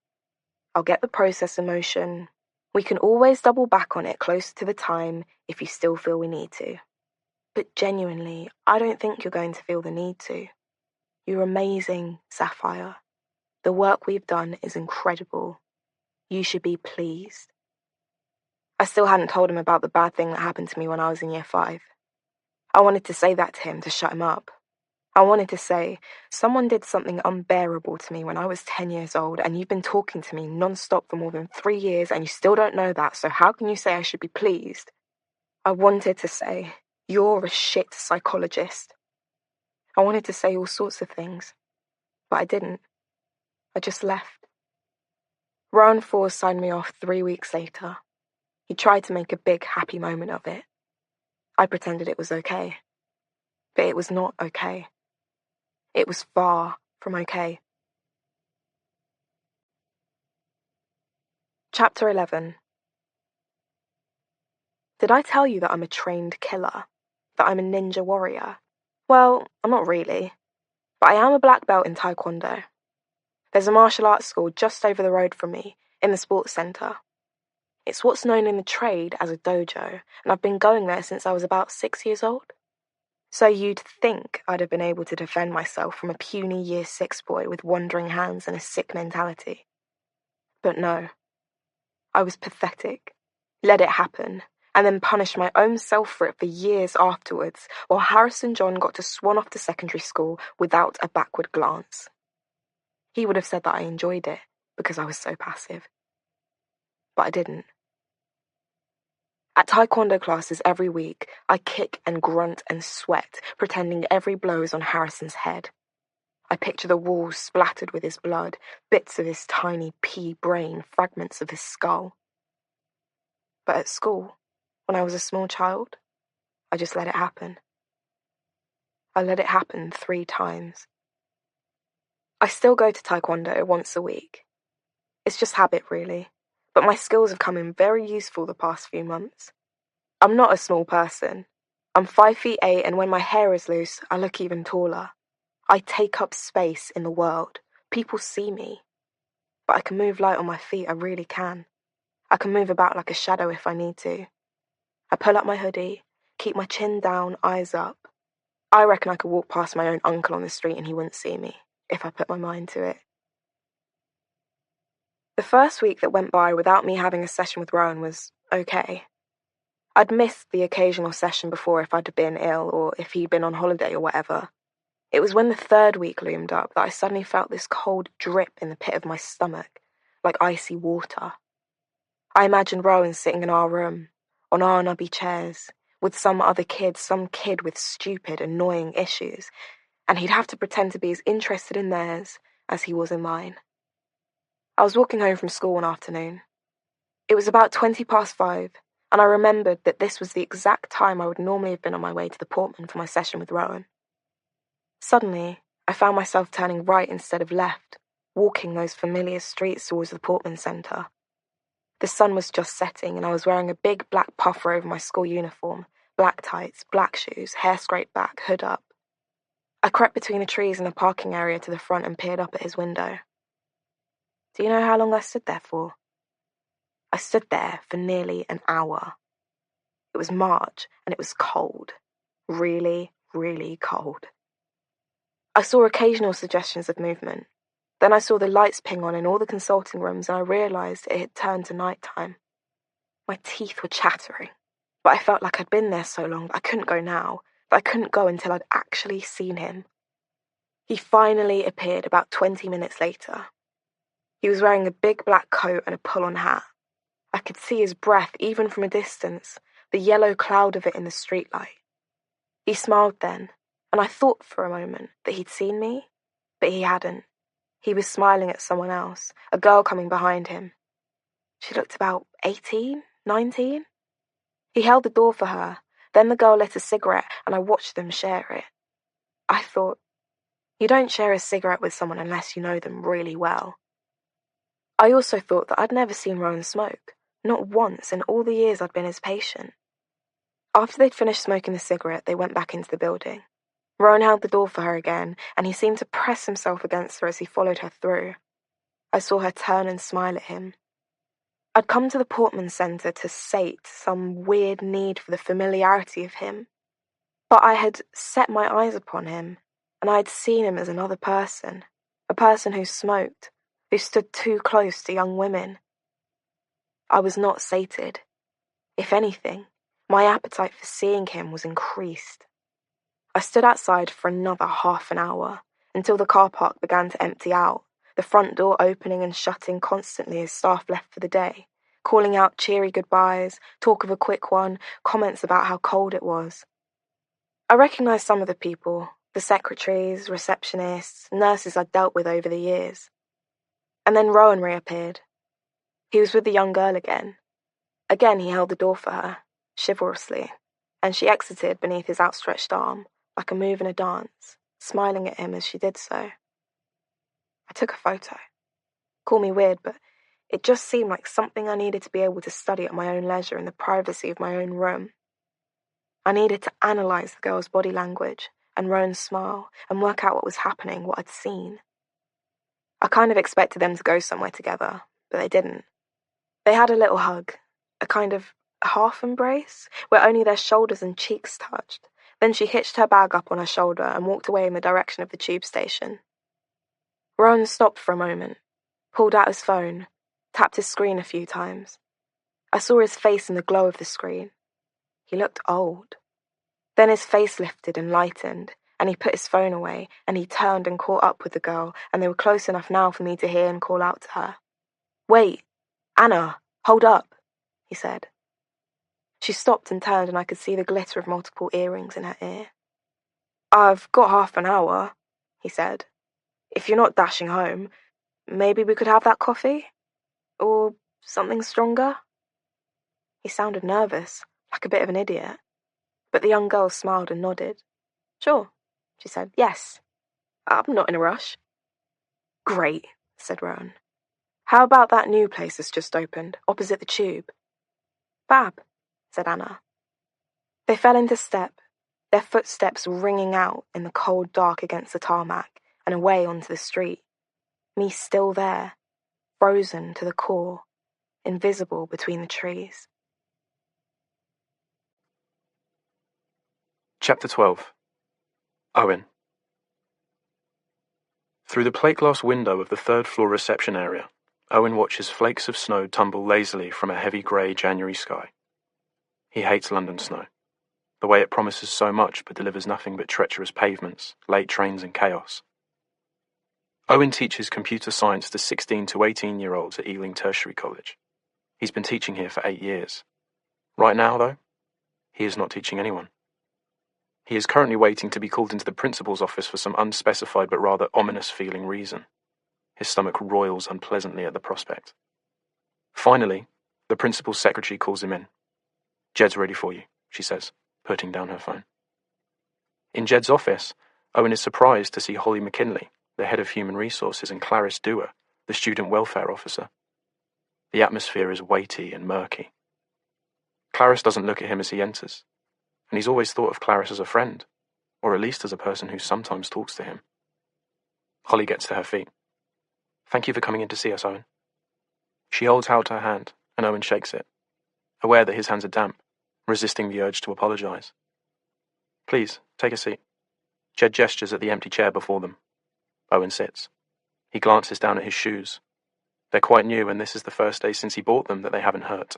I'll get the process in motion. We can always double back on it closer to the time if you still feel we need to. But genuinely, I don't think you're going to feel the need to. You're amazing, Saffyre. The work we've done is incredible. You should be pleased. I still hadn't told him about the bad thing that happened to me when I was in year 5. I wanted to say that to him to shut him up. I wanted to say, someone did something unbearable to me when I was 10 years old and you've been talking to me non-stop for more than 3 years and you still don't know that, so how can you say I should be pleased? I wanted to say, you're a shit psychologist. I wanted to say all sorts of things, but I didn't. I just left. Rowan Falls signed me off 3 weeks later. He tried to make a big, happy moment of it. I pretended it was okay. But it was not okay. It was far from okay. Chapter 11. Did I tell you that I'm a trained killer? That I'm a ninja warrior? Well, I'm not really. But I am a black belt in Taekwondo. There's a martial arts school just over the road from me, in the sports centre. It's what's known in the trade as a dojo, and I've been going there since I was about 6 years old. So you'd think I'd have been able to defend myself from a puny year 6 boy with wandering hands and a sick mentality. But no. I was pathetic, let it happen, and then punished my own self for it for years afterwards, while Harrison John got to swan off to secondary school without a backward glance. He would have said that I enjoyed it, because I was so passive. But I didn't. At Taekwondo classes every week, I kick and grunt and sweat, pretending every blow is on Harrison's head. I picture the walls splattered with his blood, bits of his tiny pea brain, fragments of his skull. But at school, when I was a small child, I just let it happen. I let it happen 3 times. I still go to Taekwondo once a week. It's just habit, really, but my skills have come in very useful the past few months. I'm not a small person. I'm 5'8", and when my hair is loose, I look even taller. I take up space in the world, People see me. But I can move light on my feet, I really can. I can move about like a shadow if I need to. I pull up my hoodie, keep my chin down, eyes up. I reckon I could walk past my own uncle on the street and he wouldn't see me, if I put my mind to it. The first week that went by without me having a session with Rowan was okay. I'd missed the occasional session before if I'd been ill or if he'd been on holiday or whatever. It was when the third week loomed up that I suddenly felt this cold drip in the pit of my stomach, like icy water. I imagined Rowan sitting in our room, on our nubby chairs, with some other kid, some kid with stupid, annoying issues, and he'd have to pretend to be as interested in theirs as he was in mine. I was walking home from school one afternoon. It was about 5:20, and I remembered that this was the exact time I would normally have been on my way to the Portman for my session with Rowan. Suddenly, I found myself turning right instead of left, walking those familiar streets towards the Portman Centre. The sun was just setting, and I was wearing a big black puffer over my school uniform, black tights, black shoes, hair scraped back, hood up. I crept between the trees in the parking area to the front and peered up at his window. Do you know how long I stood there for? I stood there for nearly an hour. It was March, and it was cold. Really, really cold. I saw occasional suggestions of movement. Then I saw the lights ping on in all the consulting rooms, and I realised it had turned to night time. My teeth were chattering, but I felt like I'd been there so long that I couldn't go now, that I couldn't go until I'd actually seen him. He finally appeared about 20 minutes later. He was wearing a big black coat and a pull-on hat. I could see his breath even from a distance, the yellow cloud of it in the streetlight. He smiled then, and I thought for a moment that he'd seen me, but he hadn't. He was smiling at someone else, a girl coming behind him. She looked about 18, 19. He held the door for her, then the girl lit a cigarette and I watched them share it. I thought, you don't share a cigarette with someone unless you know them really well. I also thought that I'd never seen Rowan smoke, not once in all the years I'd been his patient. After they'd finished smoking the cigarette, they went back into the building. Rowan held the door for her again, and he seemed to press himself against her as he followed her through. I saw her turn and smile at him. I'd come to the Portman Centre to sate some weird need for the familiarity of him. But I had set my eyes upon him, and I had seen him as another person, a person who smoked, who stood too close to young women. I was not sated. If anything, my appetite for seeing him was increased. I stood outside for another half an hour, until the car park began to empty out, the front door opening and shutting constantly as staff left for the day, calling out cheery goodbyes, talk of a quick one, comments about how cold it was. I recognised some of the people, the secretaries, receptionists, nurses I'd dealt with over the years. And then Rowan reappeared. He was with the young girl again. Again he held the door for her, chivalrously, and she exited beneath his outstretched arm, like a move in a dance, smiling at him as she did so. I took a photo. Call me weird, but it just seemed like something I needed to be able to study at my own leisure in the privacy of my own room. I needed to analyse the girl's body language and Rowan's smile and work out what was happening, what I'd seen. I kind of expected them to go somewhere together, but they didn't. They had a little hug, a kind of half embrace, where only their shoulders and cheeks touched. Then she hitched her bag up on her shoulder and walked away in the direction of the tube station. Rowan stopped for a moment, pulled out his phone, tapped his screen a few times. I saw his face in the glow of the screen. He looked old. Then his face lifted and lightened, and he put his phone away, and he turned and caught up with the girl, and they were close enough now for me to hear and call out to her. "Wait, Anna, hold up," he said. She stopped and turned, and I could see the glitter of multiple earrings in her ear. "I've got half an hour," he said. "If you're not dashing home, maybe we could have that coffee? Or something stronger?" He sounded nervous, like a bit of an idiot. But the young girl smiled and nodded. "Sure," she said. "Yes. I'm not in a rush." "Great," said Rowan. "How about that new place that's just opened, opposite the tube?" "Fab," said Anna. They fell into step, their footsteps ringing out in the cold dark against the tarmac and away onto the street. Me still there, frozen to the core, invisible between the trees. Chapter 12. Owen. Through the plate glass window of the third-floor reception area, Owen watches flakes of snow tumble lazily from a heavy grey January sky. He hates London snow, the way it promises so much but delivers nothing but treacherous pavements, late trains and chaos. Owen teaches computer science to 16 to 18-year-olds at Ealing Tertiary College. He's been teaching here for 8 years. Right now, though, he is not teaching anyone. He is currently waiting to be called into the principal's office for some unspecified but rather ominous-feeling reason. His stomach roils unpleasantly at the prospect. Finally, the principal's secretary calls him in. "Jed's ready for you," she says, putting down her phone. In Jed's office, Owen is surprised to see Holly McKinley, the head of human resources, and Clarice Dewar, the student welfare officer. The atmosphere is weighty and murky. Clarice doesn't look at him as he enters, and he's always thought of Clarice as a friend, or at least as a person who sometimes talks to him. Holly gets to her feet. "Thank you for coming in to see us, Owen." She holds out her hand, and Owen shakes it, aware that his hands are damp, resisting the urge to apologize. "Please, take a seat." Jed gestures at the empty chair before them. Owen sits. He glances down at his shoes. They're quite new, and this is the first day since he bought them that they haven't hurt.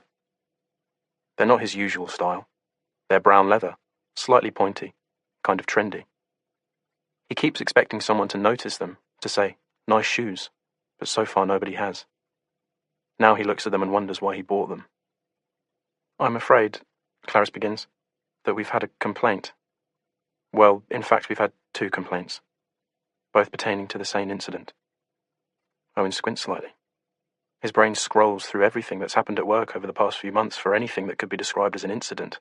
They're not his usual style. They're brown leather, slightly pointy, kind of trendy. He keeps expecting someone to notice them, to say, "Nice shoes," but so far nobody has. Now he looks at them and wonders why he bought them. "I'm afraid," Clarice begins, "that we've had a complaint. Well, in fact, we've had 2 complaints, both pertaining to the same incident." Owen squints slightly. His brain scrolls through everything that's happened at work over the past few months for anything that could be described as an incident,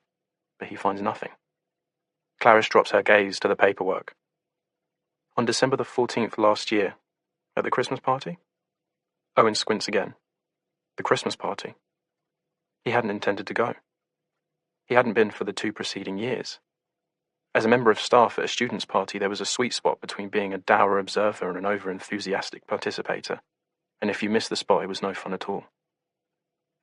but he finds nothing. Clarice drops her gaze to the paperwork. "On December the 14th last year, at the Christmas party?" Owen squints again. The Christmas party? He hadn't intended to go. He hadn't been for the 2 preceding years. As a member of staff at a student's party, there was a sweet spot between being a dour observer and an over-enthusiastic participator, and if you missed the spot, it was no fun at all.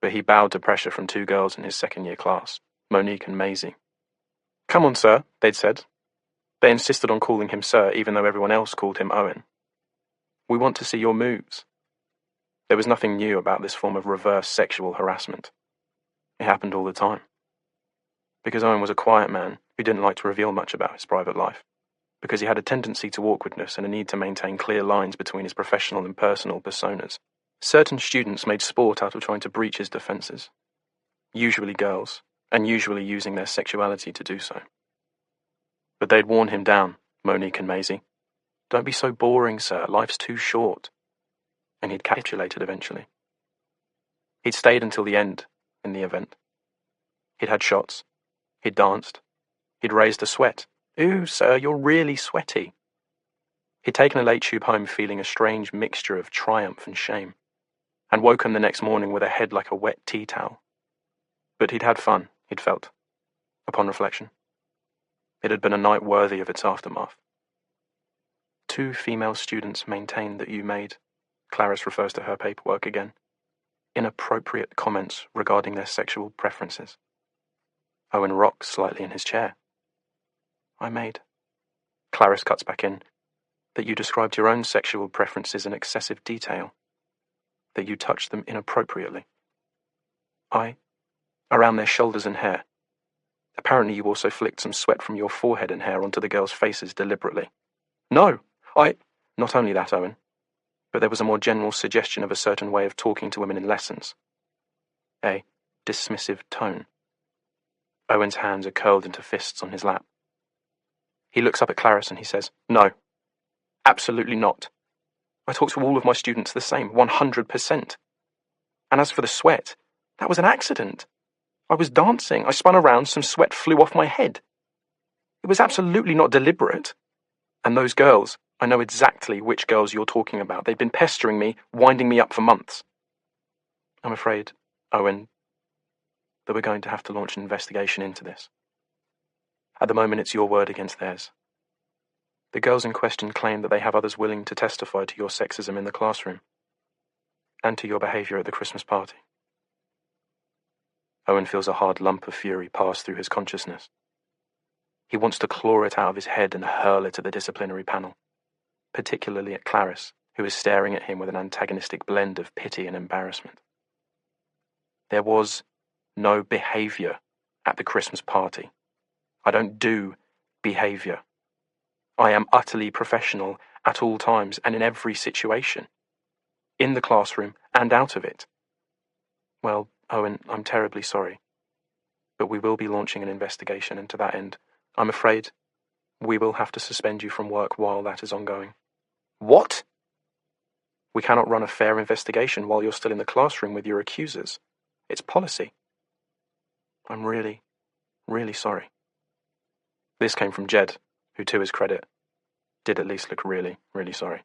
But he bowed to pressure from 2 girls in his second-year class, Monique and Maisie. "Come on, sir," they'd said. They insisted on calling him sir, even though everyone else called him Owen. "We want to see your moves." There was nothing new about this form of reverse sexual harassment. It happened all the time. Because Owen was a quiet man who didn't like to reveal much about his private life, because he had a tendency to awkwardness and a need to maintain clear lines between his professional and personal personas, certain students made sport out of trying to breach his defenses. Usually girls, and usually using their sexuality to do so. But they'd worn him down, Monique and Maisie. "Don't be so boring, sir, life's too short." And he'd capitulated eventually. He'd stayed until the end, in the event. He'd had shots. He'd danced. He'd raised a sweat. "Ooh, sir, you're really sweaty." He'd taken a late tube home feeling a strange mixture of triumph and shame, and woken the next morning with a head like a wet tea towel. But he'd had fun, he'd felt, upon reflection. It had been a night worthy of its aftermath. 2 female students maintained that you made, Clarice refers to her paperwork again, inappropriate comments regarding their sexual preferences. Owen rocks slightly in his chair. "I made," Clarice cuts back in, "that you described your own sexual preferences in excessive detail, that you touched them inappropriately. Around their shoulders and hair. Apparently you also flicked some sweat from your forehead and hair onto the girls' faces deliberately." "No, Not only that, Owen, but there was a more general suggestion of a certain way of talking to women in lessons. A dismissive tone." Owen's hands are curled into fists on his lap. He looks up at Clarice and he says, "No, absolutely not. I talk to all of my students the same, 100%. And as for the sweat, that was an accident. I was dancing, I spun around, some sweat flew off my head. It was absolutely not deliberate. And those girls, I know exactly which girls you're talking about. They've been pestering me, winding me up for months. I'm afraid, Owen, that we're going to have to launch an investigation into this. At the moment, it's your word against theirs. The girls in question claim that they have others willing to testify to your sexism in the classroom and to your behaviour at the Christmas party. Owen feels a hard lump of fury pass through his consciousness. He wants to claw it out of his head and hurl it at the disciplinary panel, particularly at Clarice, who is staring at him with an antagonistic blend of pity and embarrassment. There was no behaviour at the Christmas party. I don't do behaviour. I am utterly professional at all times and in every situation, in the classroom and out of it. Well, Owen, I'm terribly sorry, but we will be launching an investigation, and to that end, I'm afraid we will have to suspend you from work while that is ongoing. What? We cannot run a fair investigation while you're still in the classroom with your accusers. It's policy. I'm really, really sorry. This came from Jed, who, to his credit, did at least look really, really sorry.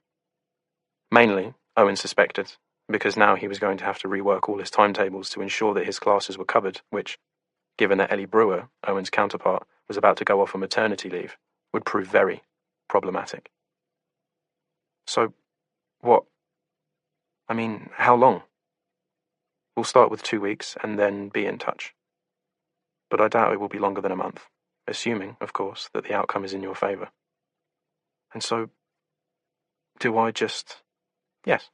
Mainly, Owen suspected, because now he was going to have to rework all his timetables to ensure that his classes were covered, which, given that Ellie Brewer, Owen's counterpart, was about to go off on maternity leave, would prove very problematic. So, what? I mean, how long? We'll start with 2 weeks and then be in touch. But I doubt it will be longer than a month, assuming, of course, that the outcome is in your favour. And so, do I just... Yes.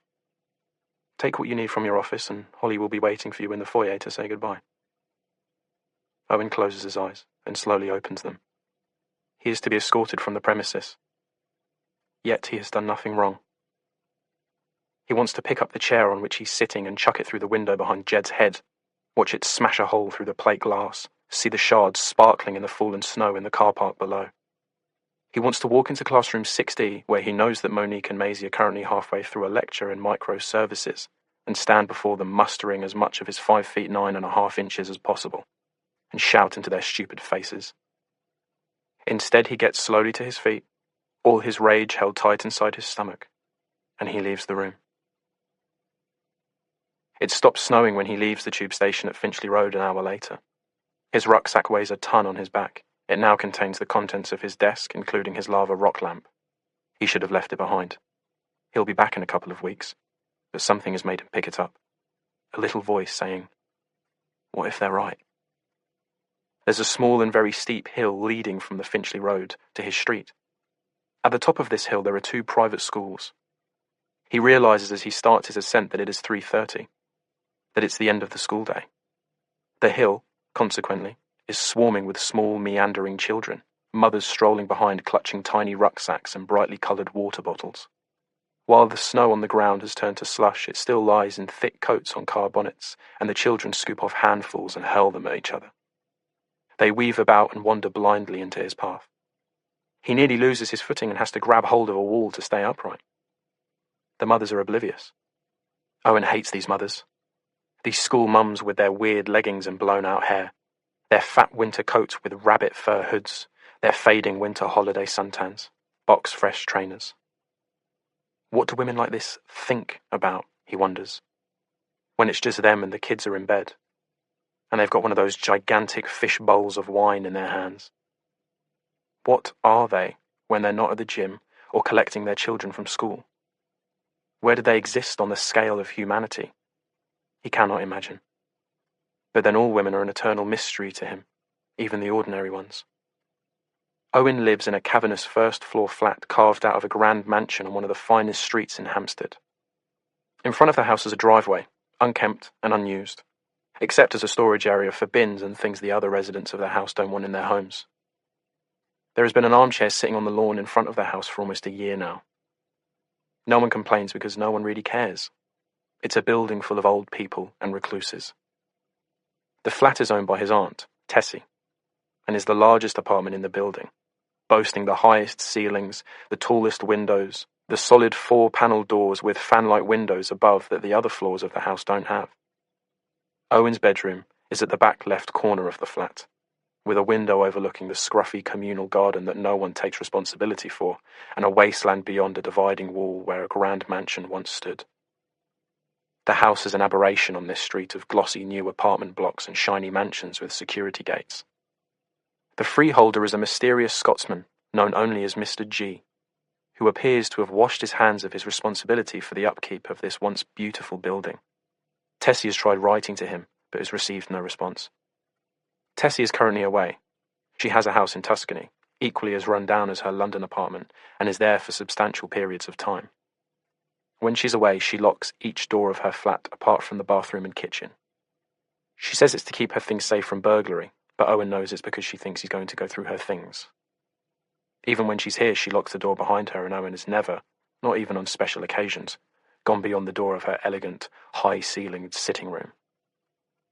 Take what you need from your office, and Holly will be waiting for you in the foyer to say goodbye. Owen closes his eyes and slowly opens them. He is to be escorted from the premises. Yet he has done nothing wrong. He wants to pick up the chair on which he's sitting and chuck it through the window behind Jed's head, watch it smash a hole through the plate glass, see the shards sparkling in the fallen snow in the car park below. He wants to walk into classroom 6D, where he knows that Monique and Maisie are currently halfway through a lecture in microservices, and stand before them mustering as much of his 5'9.5" as possible, and shout into their stupid faces. Instead, he gets slowly to his feet, all his rage held tight inside his stomach, and he leaves the room. It stops snowing when he leaves the tube station at Finchley Road an hour later. His rucksack weighs a ton on his back. It now contains the contents of his desk, including his lava rock lamp. He should have left it behind. He'll be back in a couple of weeks, but something has made him pick it up. A little voice saying, "What if they're right?" There's a small and very steep hill leading from the Finchley Road to his street. At the top of this hill there are 2 private schools. He realises as he starts his ascent that it is 3:30, that it's the end of the school day. The hill, consequently, is swarming with small, meandering children, mothers strolling behind clutching tiny rucksacks and brightly coloured water bottles. While the snow on the ground has turned to slush, it still lies in thick coats on car bonnets, and the children scoop off handfuls and hurl them at each other. They weave about and wander blindly into his path. He nearly loses his footing and has to grab hold of a wall to stay upright. The mothers are oblivious. Owen hates these mothers. These school mums with their weird leggings and blown-out hair, their fat winter coats with rabbit fur hoods, their fading winter holiday suntans, box-fresh trainers. What do women like this think about, he wonders, when it's just them and the kids are in bed, and they've got one of those gigantic fish bowls of wine in their hands? What are they when they're not at the gym or collecting their children from school? Where do they exist on the scale of humanity? He cannot imagine. But then all women are an eternal mystery to him, even the ordinary ones. Owen lives in a cavernous first-floor flat carved out of a grand mansion on one of the finest streets in Hampstead. In front of the house is a driveway, unkempt and unused, except as a storage area for bins and things the other residents of the house don't want in their homes. There has been an armchair sitting on the lawn in front of the house for almost a year now. No one complains because no one really cares. It's a building full of old people and recluses. The flat is owned by his aunt, Tessie, and is the largest apartment in the building, boasting the highest ceilings, the tallest windows, the solid 4-panel doors with fan-like windows above that the other floors of the house don't have. Owen's bedroom is at the back left corner of the flat, with a window overlooking the scruffy communal garden that no one takes responsibility for, and a wasteland beyond a dividing wall where a grand mansion once stood. The house is an aberration on this street of glossy new apartment blocks and shiny mansions with security gates. The freeholder is a mysterious Scotsman known only as Mr. G, who appears to have washed his hands of his responsibility for the upkeep of this once beautiful building. Tessie has tried writing to him, but has received no response. Tessie is currently away. She has a house in Tuscany, equally as run down as her London apartment, and is there for substantial periods of time. When she's away, she locks each door of her flat apart from the bathroom and kitchen. She says it's to keep her things safe from burglary, but Owen knows it's because she thinks he's going to go through her things. Even when she's here, she locks the door behind her, and Owen has never, not even on special occasions, gone beyond the door of her elegant, high-ceilinged sitting room.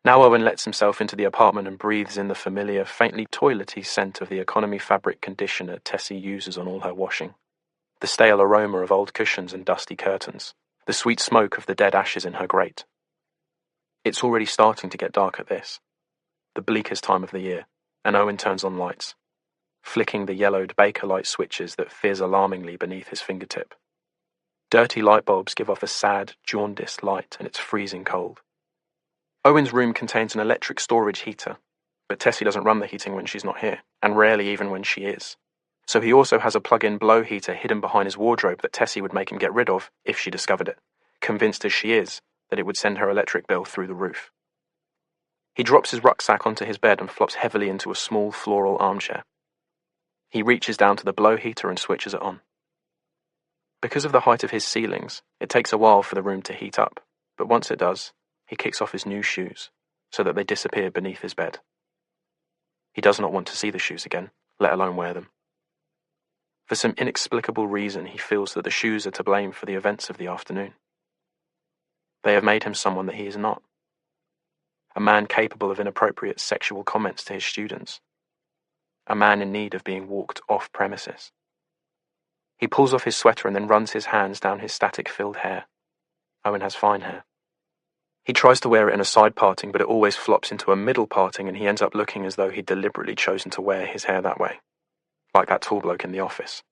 Now Owen lets himself into the apartment and breathes in the familiar, faintly toilety scent of the economy fabric conditioner Tessie uses on all her washing, the stale aroma of old cushions and dusty curtains, the sweet smoke of the dead ashes in her grate. It's already starting to get dark at this, the bleakest time of the year, and Owen turns on lights, flicking the yellowed Bakelite switches that fizz alarmingly beneath his fingertip. Dirty light bulbs give off a sad, jaundiced light, and it's freezing cold. Owen's room contains an electric storage heater, but Tessie doesn't run the heating when she's not here, and rarely even when she is. So he also has a plug-in blow heater hidden behind his wardrobe that Tessie would make him get rid of if she discovered it, convinced as she is that it would send her electric bill through the roof. He drops his rucksack onto his bed and flops heavily into a small floral armchair. He reaches down to the blow heater and switches it on. Because of the height of his ceilings, it takes a while for the room to heat up, but once it does, he kicks off his new shoes so that they disappear beneath his bed. He does not want to see the shoes again, let alone wear them. For some inexplicable reason, he feels that the shoes are to blame for the events of the afternoon. They have made him someone that he is not. A man capable of inappropriate sexual comments to his students. A man in need of being walked off premises. He pulls off his sweater and then runs his hands down his static-filled hair. Owen has fine hair. He tries to wear it in a side parting, but it always flops into a middle parting, and he ends up looking as though he'd deliberately chosen to wear his hair that way. Like that tall bloke in the office.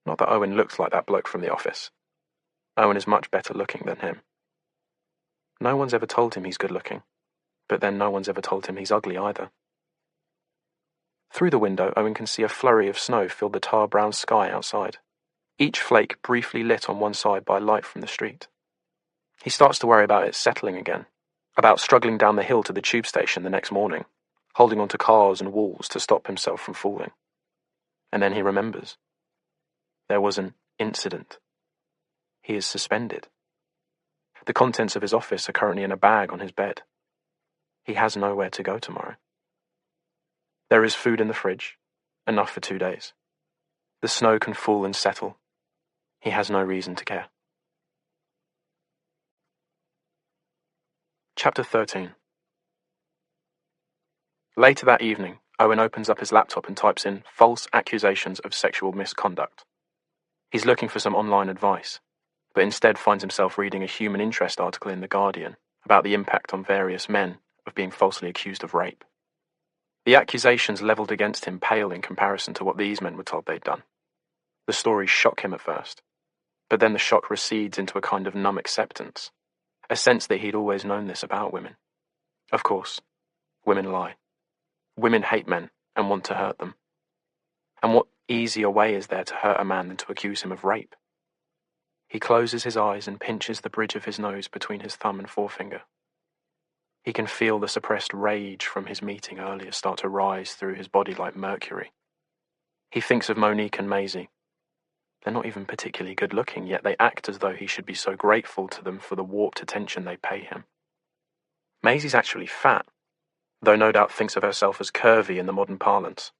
Not that Owen looks like that bloke from the office. Owen is much better looking than him. No one's ever told him he's good looking, but then no one's ever told him he's ugly either. Through the window, Owen can see a flurry of snow fill the tar-brown sky outside, each flake briefly lit on one side by light from the street. He starts to worry about it settling again, about struggling down the hill to the tube station the next morning, holding onto cars and walls to stop himself from falling. And then he remembers. There was an incident. He is suspended. The contents of his office are currently in a bag on his bed. He has nowhere to go tomorrow. There is food in the fridge, enough for 2 days. The snow can fall and settle. He has no reason to care. Chapter 13. Later that evening, Owen opens up his laptop and types in false accusations of sexual misconduct. He's looking for some online advice, but instead finds himself reading a human interest article in The Guardian about the impact on various men of being falsely accused of rape. The accusations levelled against him pale in comparison to what these men were told they'd done. The stories shock him at first, but then the shock recedes into a kind of numb acceptance, a sense that he'd always known this about women. Of course, women lie. Women hate men and want to hurt them. And what easier way is there to hurt a man than to accuse him of rape? He closes his eyes and pinches the bridge of his nose between his thumb and forefinger. He can feel the suppressed rage from his meeting earlier start to rise through his body like mercury. He thinks of Monique and Maisie. They're not even particularly good looking, yet they act as though he should be so grateful to them for the warped attention they pay him. Maisie's actually fat, though no doubt thinks of herself as curvy in the modern parlance.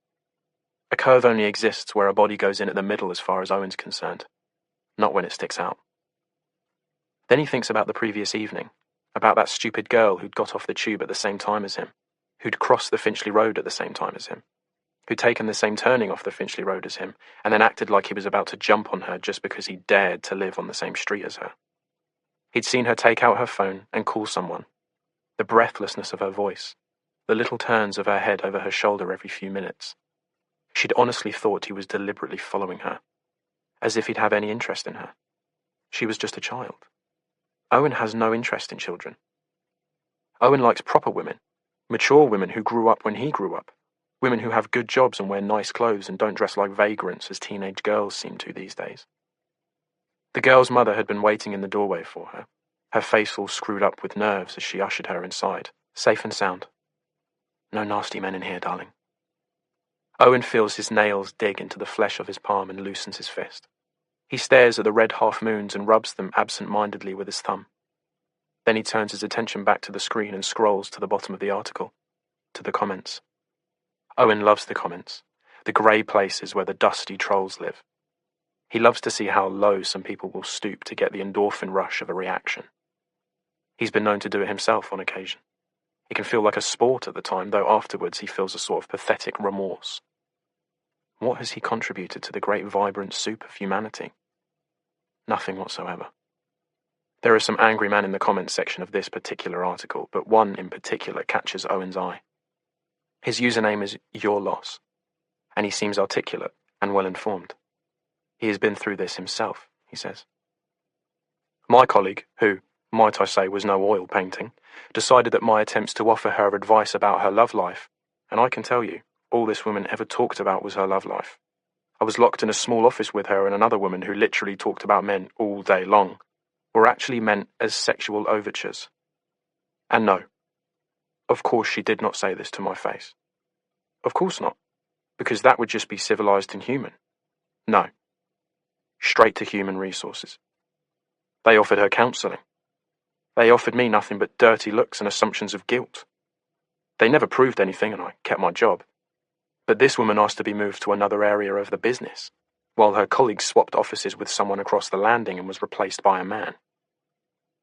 A curve only exists where a body goes in at the middle as far as Owen's concerned, not when it sticks out. Then he thinks about the previous evening, about that stupid girl who'd got off the tube at the same time as him, who'd crossed the Finchley Road at the same time as him, who'd taken the same turning off the Finchley Road as him, and then acted like he was about to jump on her just because he dared to live on the same street as her. He'd seen her take out her phone and call someone, the breathlessness of her voice, the little turns of her head over her shoulder every few minutes. She'd honestly thought he was deliberately following her, as if he'd have any interest in her. She was just a child. Owen has no interest in children. Owen likes proper women, mature women who grew up when he grew up, Women who have good jobs and wear nice clothes and don't dress like vagrants as teenage girls seem to these days. The girl's mother had been waiting in the doorway for her, her face all screwed up with nerves as she ushered her inside, safe and sound. No nasty men in here, darling. Owen feels his nails dig into the flesh of his palm and loosens his fist. He stares at the red half-moons and rubs them absent-mindedly with his thumb. Then he turns his attention back to the screen and scrolls to the bottom of the article, to the comments. Owen loves the comments, the grey places where the dusty trolls live. He loves to see how low some people will stoop to get the endorphin rush of a reaction. He's been known to do it himself on occasion. It can feel like a sport at the time, though afterwards he feels a sort of pathetic remorse. What has he contributed to the great vibrant soup of humanity? Nothing whatsoever. There are some angry men in the comments section of this particular article, but one in particular catches Owen's eye. His username is Your Loss, and he seems articulate and well-informed. He has been through this himself, he says. My colleague, who, might I say, was no oil painting, decided that my attempts to offer her advice about her love life, and I can tell you, all this woman ever talked about was her love life. I was locked in a small office with her and another woman who literally talked about men all day long, were actually meant as sexual overtures. And no, of course she did not say this to my face. Of course not, because that would just be civilized and human. No. Straight to human resources. They offered her counselling. They offered me nothing but dirty looks and assumptions of guilt. They never proved anything and I kept my job. But this woman asked to be moved to another area of the business, while her colleague swapped offices with someone across the landing and was replaced by a man.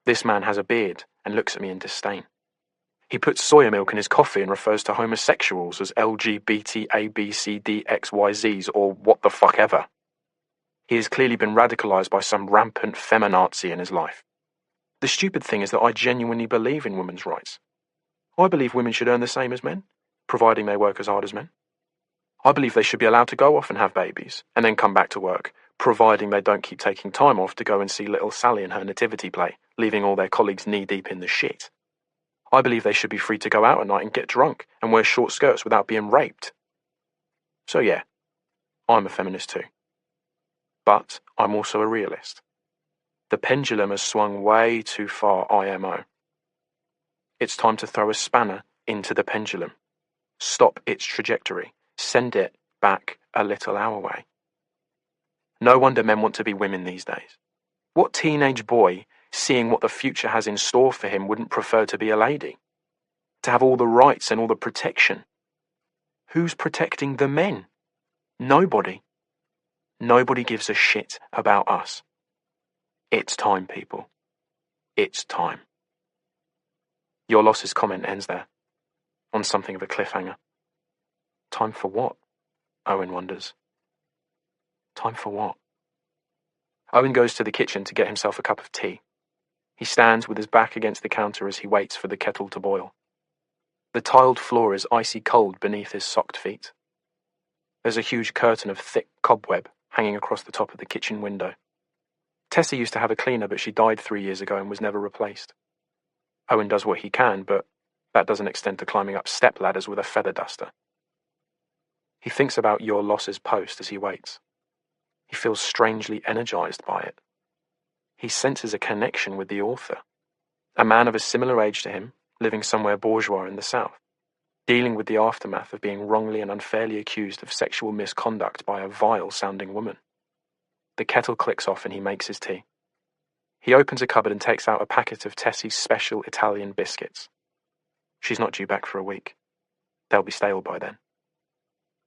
This man has a beard and looks at me in disdain. He puts soya milk in his coffee and refers to homosexuals as LGBT ABCDXYZs or what the fuck ever. He has clearly been radicalised by some rampant feminazi in his life. The stupid thing is that I genuinely believe in women's rights. I believe women should earn the same as men, providing they work as hard as men. I believe they should be allowed to go off and have babies, and then come back to work, providing they don't keep taking time off to go and see little Sally and her nativity play, leaving all their colleagues knee-deep in the shit. I believe they should be free to go out at night and get drunk and wear short skirts without being raped. So yeah, I'm a feminist too. But I'm also a realist. The pendulum has swung way too far IMO. It's time to throw a spanner into the pendulum. Stop its trajectory. Send it back a little our way. No wonder men want to be women these days. What teenage boy, seeing what the future has in store for him, wouldn't prefer to be a lady? To have all the rights and all the protection? Who's protecting the men? Nobody. Nobody gives a shit about us. It's time, people. It's time. Your Loss's comment ends there, on something of a cliffhanger. Time for what? Owen wonders. Time for what? Owen goes to the kitchen to get himself a cup of tea. He stands with his back against the counter as he waits for the kettle to boil. The tiled floor is icy cold beneath his socked feet. There's a huge curtain of thick cobweb hanging across the top of the kitchen window. Tessie used to have a cleaner, but she died 3 years ago and was never replaced. Owen does what he can, but that doesn't extend to climbing up step ladders with a feather duster. He thinks about Your Loss's post as he waits. He feels strangely energized by it. He senses a connection with the author, a man of a similar age to him, living somewhere bourgeois in the south, dealing with the aftermath of being wrongly and unfairly accused of sexual misconduct by a vile-sounding woman. The kettle clicks off and he makes his tea. He opens a cupboard and takes out a packet of Tessie's special Italian biscuits. She's not due back for a week. They'll be stale by then.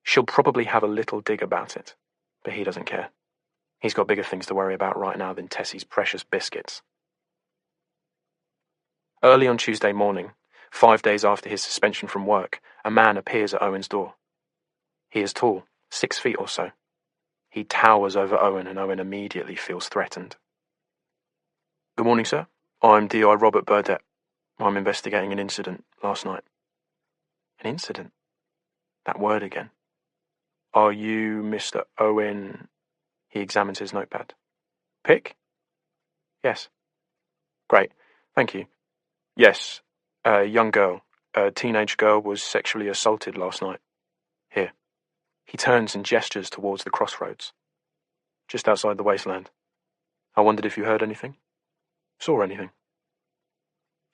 She'll probably have a little dig about it, but he doesn't care. He's got bigger things to worry about right now than Tessie's precious biscuits. Early on Tuesday morning, 5 days after his suspension from work, a man appears at Owen's door. He is tall, 6 feet or so. He towers over Owen and Owen immediately feels threatened. Good morning, sir. I'm D.I. Robert Burdett. I'm investigating an incident last night. An incident? That word again. Are you Mr. Owen? He examines his notepad. Pick? Yes. Great. Thank you. Yes. A young girl, a teenage girl, was sexually assaulted last night. Here." He turns and gestures towards the crossroads. "Just outside the wasteland. I wondered if you heard anything? Saw anything?"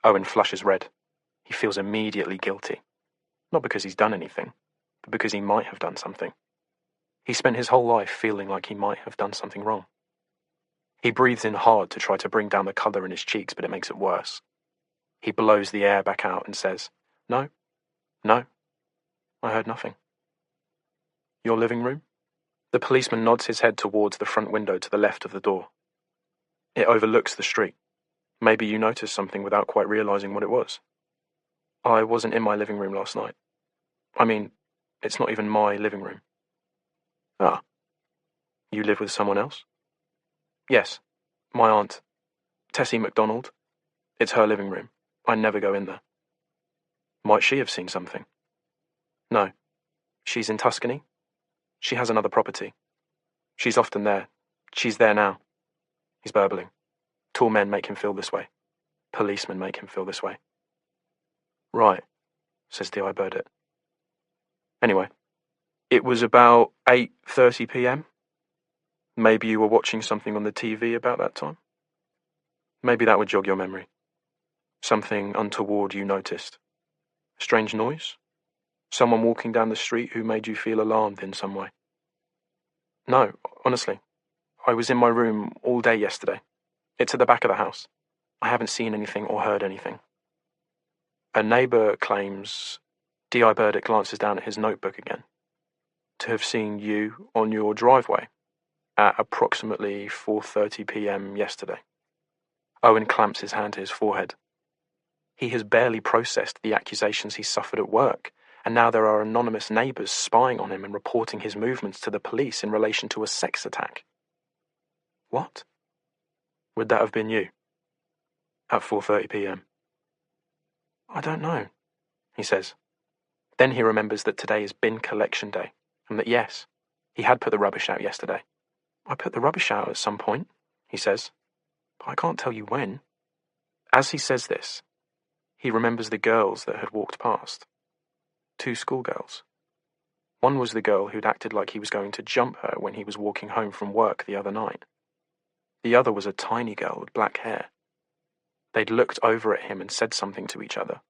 Owen flushes red. He feels immediately guilty. Not because he's done anything, but because he might have done something. He spent his whole life feeling like he might have done something wrong. He breathes in hard to try to bring down the colour in his cheeks, but it makes it worse. He blows the air back out and says, No, I heard nothing." "Your living room?" The policeman nods his head towards the front window to the left of the door. "It overlooks the street. Maybe you noticed something without quite realising what it was." "I wasn't in my living room last night. I mean, it's not even my living room." "Ah. You live with someone else?" "Yes. My aunt, Tessie MacDonald. It's her living room. I never go in there." "Might she have seen something?" "No. She's in Tuscany. She has another property. She's often there. She's there now." He's burbling. "Tall men make him feel this way. Policemen make him feel this way." "Right," says D.I. Burdett. "Anyway, it was about 8:30 p.m. Maybe you were watching something on the TV about that time? Maybe that would jog your memory. Something untoward you noticed. A strange noise? Someone walking down the street who made you feel alarmed in some way?" "No, honestly. I was in my room all day yesterday. It's at the back of the house. I haven't seen anything or heard anything." A neighbour claims, D.I. Burdett glances down at his notebook again, to have seen you on your driveway at approximately 4:30 p.m. yesterday. Owen clamps his hand to his forehead. He has barely processed the accusations he suffered at work, and now there are anonymous neighbours spying on him and reporting his movements to the police in relation to a sex attack. What? Would that have been you? At 4:30 p.m. "I don't know," he says. Then he remembers that today is bin collection day, and that yes, he had put the rubbish out yesterday. "I put the rubbish out at some point," he says, "but I can't tell you when." As he says this, he remembers the girls that had walked past. 2 schoolgirls. One was the girl who'd acted like he was going to jump her when he was walking home from work the other night. The other was a tiny girl with black hair. They'd looked over at him and said something to each other.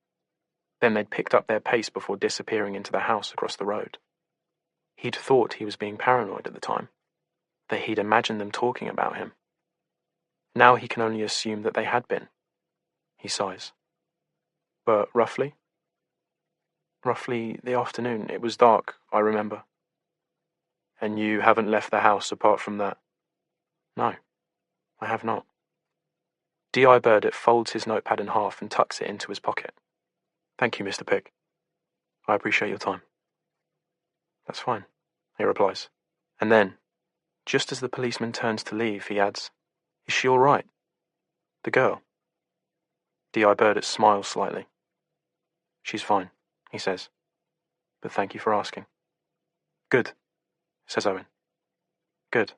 Then they'd picked up their pace before disappearing into the house across the road. He'd thought he was being paranoid at the time, that he'd imagined them talking about him. Now he can only assume that they had been. He sighs. "But roughly?" "Roughly the afternoon. It was dark, I remember." "And you haven't left the house apart from that?" "No, I have not." D.I. Burdett folds his notepad in half and tucks it into his pocket. "Thank you, Mr. Pick. I appreciate your time." "That's fine," he replies. And then, just as the policeman turns to leave, he adds, "Is she all right? The girl?" D.I. Burdett smiles slightly. "She's fine," he says. "But thank you for asking." "Good," says Owen. "Good."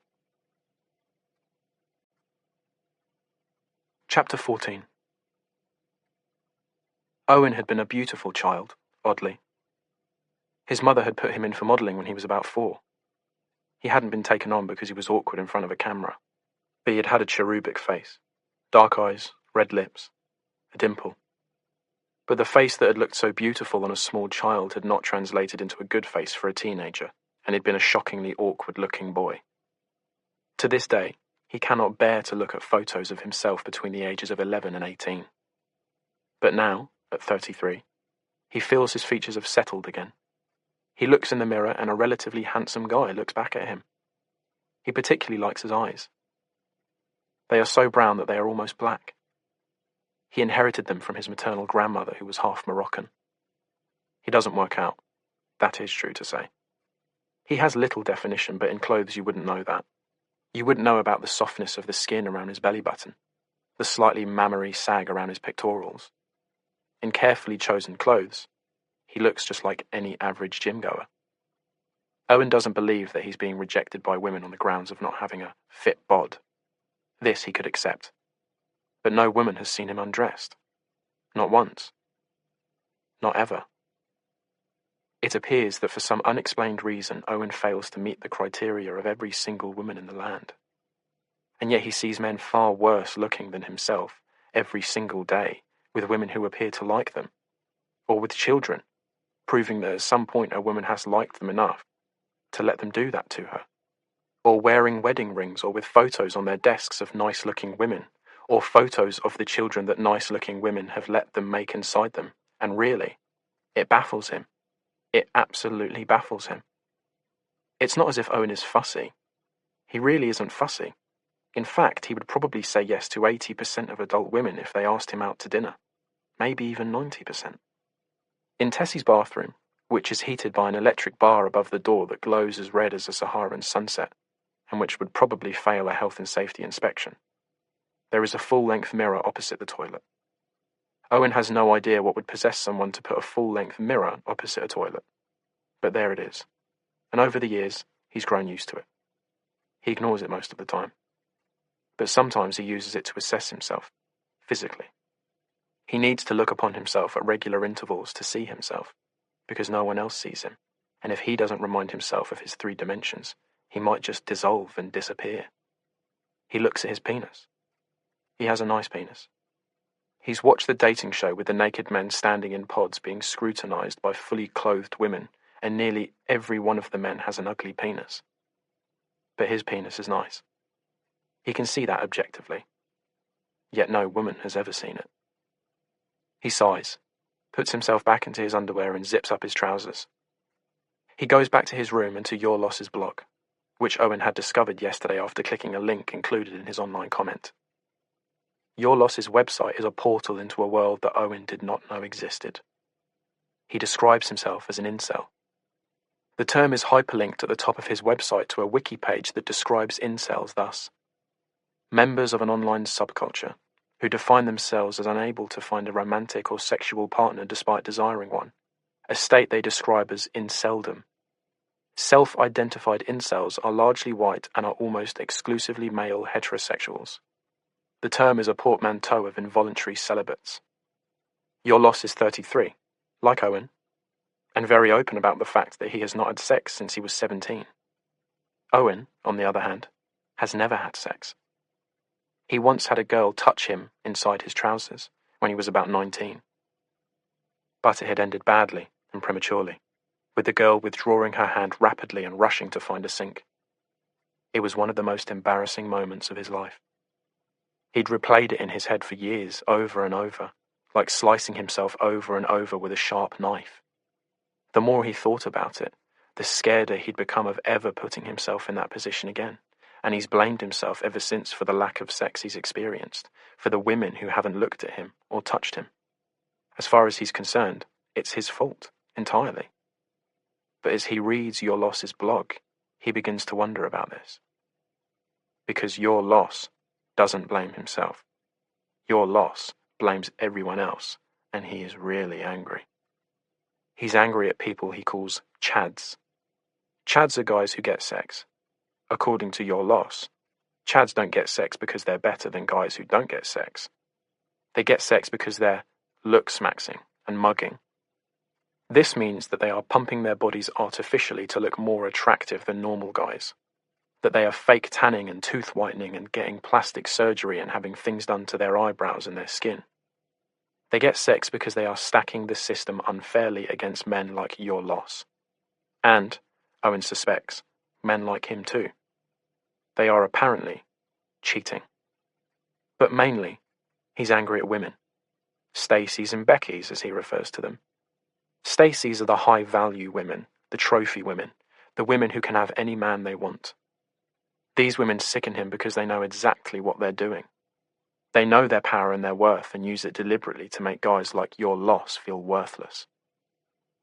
Chapter 14. Owen had been a beautiful child, oddly. His mother had put him in for modelling when he was about 4. He hadn't been taken on because he was awkward in front of a camera, but he had had a cherubic face, dark eyes, red lips, a dimple. But the face that had looked so beautiful on a small child had not translated into a good face for a teenager, and he'd been a shockingly awkward-looking boy. To this day, he cannot bear to look at photos of himself between the ages of 11 and 18. But now, at 33, he feels his features have settled again. He looks in the mirror and a relatively handsome guy looks back at him. He particularly likes his eyes. They are so brown that they are almost black. He inherited them from his maternal grandmother, who was half Moroccan. He doesn't work out. That is true to say. He has little definition, but in clothes you wouldn't know that. You wouldn't know about the softness of the skin around his belly button, the slightly mammary sag around his pectorals. In carefully chosen clothes, he looks just like any average gym goer. Owen doesn't believe that he's being rejected by women on the grounds of not having a fit bod. This he could accept. But no woman has seen him undressed. Not once. Not ever. It appears that for some unexplained reason, Owen fails to meet the criteria of every single woman in the land. And yet he sees men far worse looking than himself every single day, with women who appear to like them, or with children, proving that at some point a woman has liked them enough to let them do that to her, or wearing wedding rings, or with photos on their desks of nice-looking women, or photos of the children that nice-looking women have let them make inside them, and really, it baffles him. It absolutely baffles him. It's not as if Owen is fussy. He really isn't fussy. In fact, he would probably say yes to 80% of adult women if they asked him out to dinner, maybe even 90%. In Tessie's bathroom, which is heated by an electric bar above the door that glows as red as a Saharan sunset, and which would probably fail a health and safety inspection, there is a full-length mirror opposite the toilet. Owen has no idea what would possess someone to put a full-length mirror opposite a toilet. But there it is. And over the years, he's grown used to it. He ignores it most of the time. But sometimes he uses it to assess himself, physically. He needs to look upon himself at regular intervals to see himself, because no one else sees him, and if he doesn't remind himself of his 3 dimensions, he might just dissolve and disappear. He looks at his penis. He has a nice penis. He's watched the dating show with the naked men standing in pods being scrutinized by fully clothed women, and nearly every one of the men has an ugly penis. But his penis is nice. He can see that objectively. Yet no woman has ever seen it. He sighs, puts himself back into his underwear and zips up his trousers. He goes back to his room and to Your Loss's blog, which Owen had discovered yesterday after clicking a link included in his online comment. Your Loss's website is a portal into a world that Owen did not know existed. He describes himself as an incel. The term is hyperlinked at the top of his website to a wiki page that describes incels thus: members of an online subculture who define themselves as unable to find a romantic or sexual partner despite desiring one, a state they describe as inceldom. Self-identified incels are largely white and are almost exclusively male heterosexuals. The term is a portmanteau of involuntary celibates. Your Loss is 33, like Owen, and very open about the fact that he has not had sex since he was 17. Owen, on the other hand, has never had sex. He once had a girl touch him inside his trousers when he was about 19. But it had ended badly and prematurely, with the girl withdrawing her hand rapidly and rushing to find a sink. It was one of the most embarrassing moments of his life. He'd replayed it in his head for years, over and over, like slicing himself over and over with a sharp knife. The more he thought about it, the scareder he'd become of ever putting himself in that position again, and he's blamed himself ever since for the lack of sex he's experienced, for the women who haven't looked at him or touched him. As far as he's concerned, it's his fault, entirely. But as he reads Your Loss's blog, he begins to wonder about this. Because Your Loss doesn't blame himself. Your Loss blames everyone else, and he is really angry. He's angry at people he calls chads. Chads are guys who get sex. According to Your Loss, chads don't get sex because they're better than guys who don't get sex. They get sex because they're look-smaxing and mugging. This means that they are pumping their bodies artificially to look more attractive than normal guys. That they are fake tanning and tooth whitening and getting plastic surgery and having things done to their eyebrows and their skin. They get sex because they are stacking the system unfairly against men like Your Loss. And, Owen suspects, men like him too. They are apparently cheating. But mainly, he's angry at women. Stacys and Beckys, as he refers to them. Stacys are the high-value women, the trophy women, the women who can have any man they want. These women sicken him because they know exactly what they're doing. They know their power and their worth and use it deliberately to make guys like Your Loss feel worthless.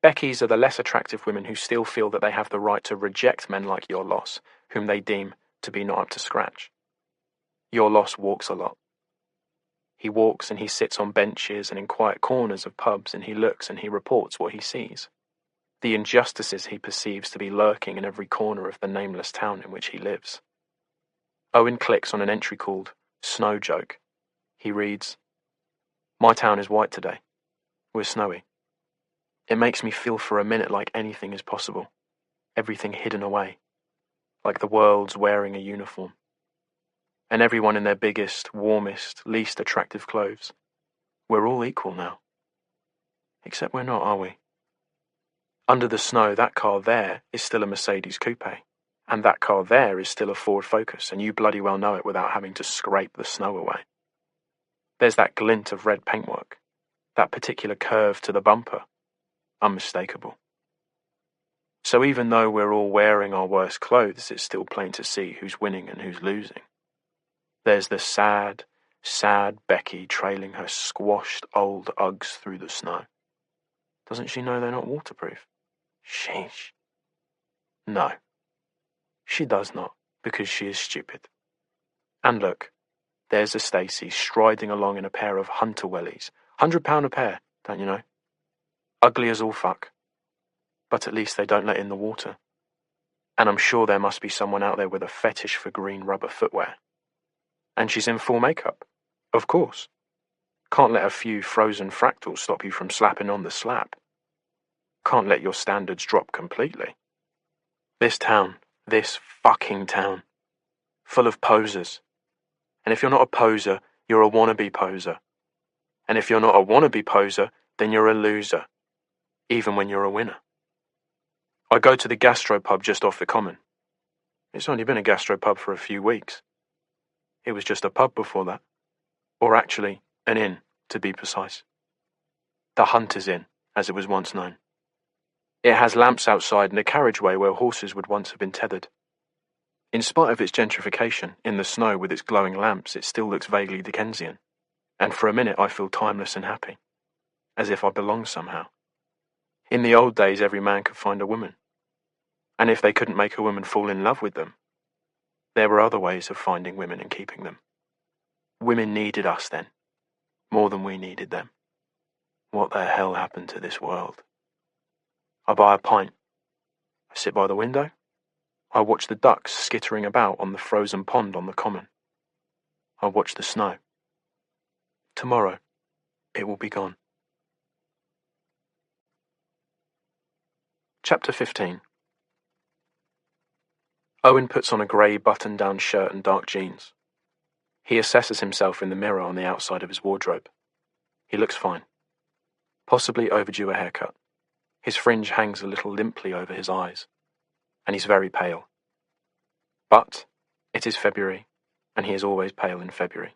Beckys are the less attractive women who still feel that they have the right to reject men like Your Loss, whom they deem to be not up to scratch. Your Loss walks a lot. He walks and he sits on benches and in quiet corners of pubs, and he looks and he reports what he sees. The injustices he perceives to be lurking in every corner of the nameless town in which he lives. Owen clicks on an entry called Snow Joke. He reads, "My town is white today. We're snowy." It makes me feel for a minute like anything is possible, everything hidden away, like the world's wearing a uniform. And everyone in their biggest, warmest, least attractive clothes. We're all equal now. Except we're not, are we? Under the snow, that car there is still a Mercedes coupe, and that car there is still a Ford Focus, and you bloody well know it without having to scrape the snow away. There's that glint of red paintwork, that particular curve to the bumper, unmistakable. So even though we're all wearing our worst clothes, it's still plain to see who's winning and who's losing. There's the sad, sad Becky trailing her squashed old Uggs through the snow. Doesn't she know they're not waterproof? Sheesh. No. She does not, because she is stupid. And look, there's a Stacy striding along in a pair of hunter wellies. £100 a pair, don't you know? Ugly as all fuck. But at least they don't let in the water. And I'm sure there must be someone out there with a fetish for green rubber footwear. And she's in full makeup. Of course. Can't let a few frozen fractals stop you from slapping on the slap. Can't let your standards drop completely. This town, this fucking town, full of posers. And if you're not a poser, you're a wannabe poser. And if you're not a wannabe poser, then you're a loser, even when you're a winner. I go to the gastropub just off the common. It's only been a gastropub for a few weeks. It was just a pub before that. Or actually, an inn, to be precise. The Hunter's Inn, as it was once known. It has lamps outside and a carriageway where horses would once have been tethered. In spite of its gentrification, in the snow with its glowing lamps, it still looks vaguely Dickensian. And for a minute I feel timeless and happy, as if I belong somehow. In the old days, every man could find a woman. And if they couldn't make a woman fall in love with them, there were other ways of finding women and keeping them. Women needed us then, more than we needed them. What the hell happened to this world? I buy a pint. I sit by the window. I watch the ducks skittering about on the frozen pond on the common. I watch the snow. Tomorrow, it will be gone. Chapter 15. Owen puts on a grey button-down shirt and dark jeans. He assesses himself in the mirror on the outside of his wardrobe. He looks fine. Possibly overdue a haircut. His fringe hangs a little limply over his eyes, and he's very pale. But it is February, and he is always pale in February.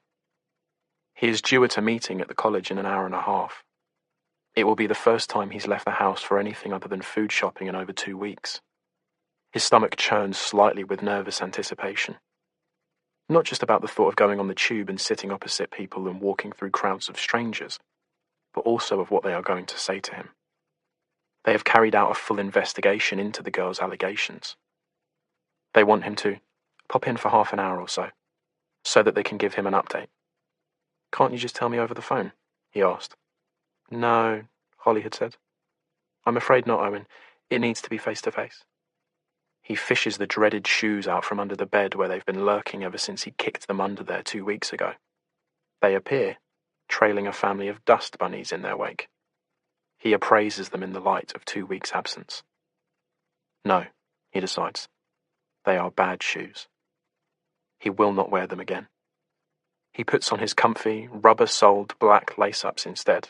He is due at a meeting at the college in an hour and a half. It will be the first time he's left the house for anything other than food shopping in over 2 weeks. His stomach churns slightly with nervous anticipation. Not just about the thought of going on the tube and sitting opposite people and walking through crowds of strangers, but also of what they are going to say to him. They have carried out a full investigation into the girl's allegations. They want him to pop in for half an hour or so that they can give him an update. "Can't you just tell me over the phone?" he asked. "No," Holly had said. "I'm afraid not, Owen. It needs to be face to face." He fishes the dreaded shoes out from under the bed where they've been lurking ever since he kicked them under there 2 weeks ago. They appear, trailing a family of dust bunnies in their wake. He appraises them in the light of 2 weeks' absence. No, he decides. They are bad shoes. He will not wear them again. He puts on his comfy, rubber-soled black lace-ups instead,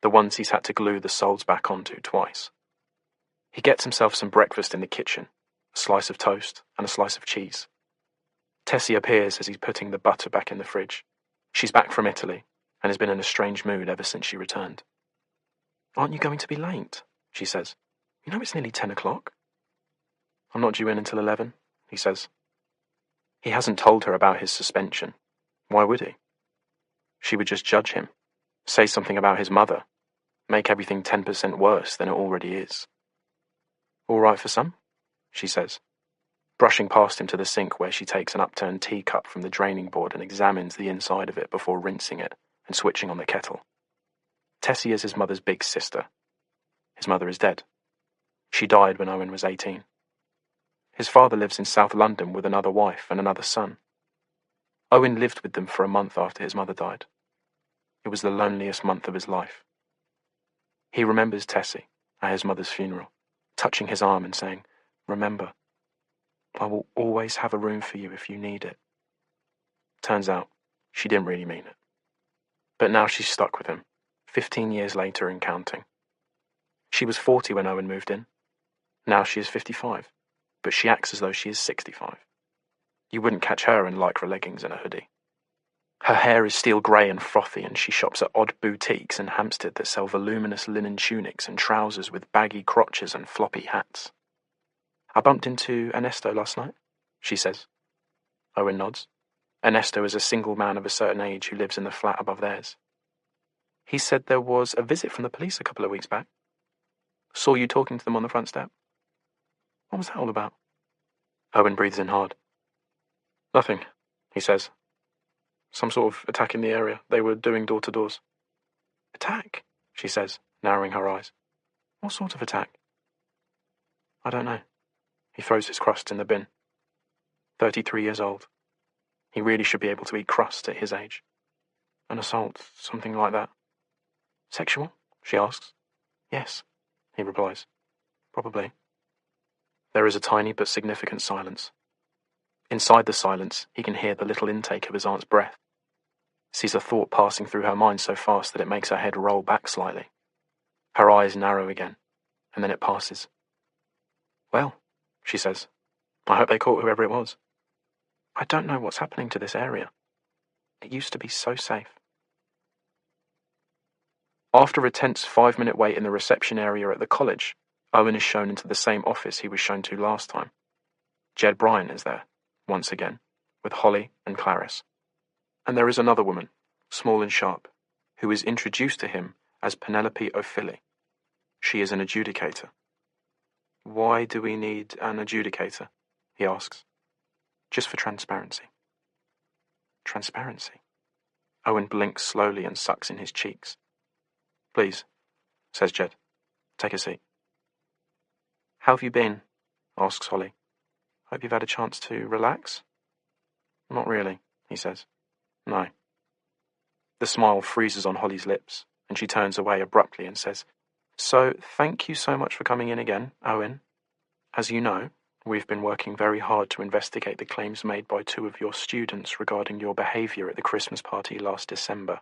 the ones he's had to glue the soles back onto twice. He gets himself some breakfast in the kitchen, a slice of toast and a slice of cheese. Tessie appears as he's putting the butter back in the fridge. She's back from Italy and has been in a strange mood ever since she returned. "Aren't you going to be late?" she says. "You know it's nearly 10 o'clock. "I'm not due in until 11, he says. He hasn't told her about his suspension. Why would he? She would just judge him, say something about his mother, make everything 10% worse than it already is. "All right for some?" she says, brushing past him to the sink where she takes an upturned teacup from the draining board and examines the inside of it before rinsing it and switching on the kettle. Tessie is his mother's big sister. His mother is dead. She died when Owen was 18. His father lives in South London with another wife and another son. Owen lived with them for a month after his mother died. It was the loneliest month of his life. He remembers Tessie at his mother's funeral, touching his arm and saying, "Remember, I will always have a room for you if you need it." Turns out, she didn't really mean it. But now she's stuck with him, 15 years later and counting. She was 40 when Owen moved in. Now she is 55, but she acts as though she is 65. You wouldn't catch her in lycra leggings and a hoodie. Her hair is steel grey and frothy, and she shops at odd boutiques in Hampstead that sell voluminous linen tunics and trousers with baggy crotches and floppy hats. "I bumped into Ernesto last night," she says. Owen nods. Ernesto is a single man of a certain age who lives in the flat above theirs. "He said there was a visit from the police a couple of weeks back. Saw you talking to them on the front step. What was that all about?" Owen breathes in hard. "Nothing," he says. "Some sort of attack in the area. They were doing door-to-doors." "Attack?" she says, narrowing her eyes. "What sort of attack?" "I don't know." He throws his crust in the bin. 33 years old. He really should be able to eat crust at his age. "An assault, something like that." "Sexual?" she asks. "Yes," he replies. "Probably." There is a tiny but significant silence. Inside the silence, he can hear the little intake of his aunt's breath. Sees a thought passing through her mind so fast that it makes her head roll back slightly. Her eyes narrow again, and then it passes. "Well," she says, "I hope they caught whoever it was. I don't know what's happening to this area. It used to be so safe." After a tense 5-minute wait in the reception area at the college, Owen is shown into the same office he was shown to last time. Jed Bryan is there, once again, with Holly and Clarice. And there is another woman, small and sharp, who is introduced to him as Penelope O'Philly. She is an adjudicator. "Why do we need an adjudicator?" he asks. "Just for transparency." Transparency? Owen blinks slowly and sucks in his cheeks. "Please," says Jed. "Take a seat." "How have you been?" asks Holly. "Hope you've had a chance to relax?" "Not really," he says. "No." The smile freezes on Holly's lips, and she turns away abruptly and says, "So, thank you so much for coming in again, Owen. As you know, we've been working very hard to investigate the claims made by 2 of your students regarding your behaviour at the Christmas party last December."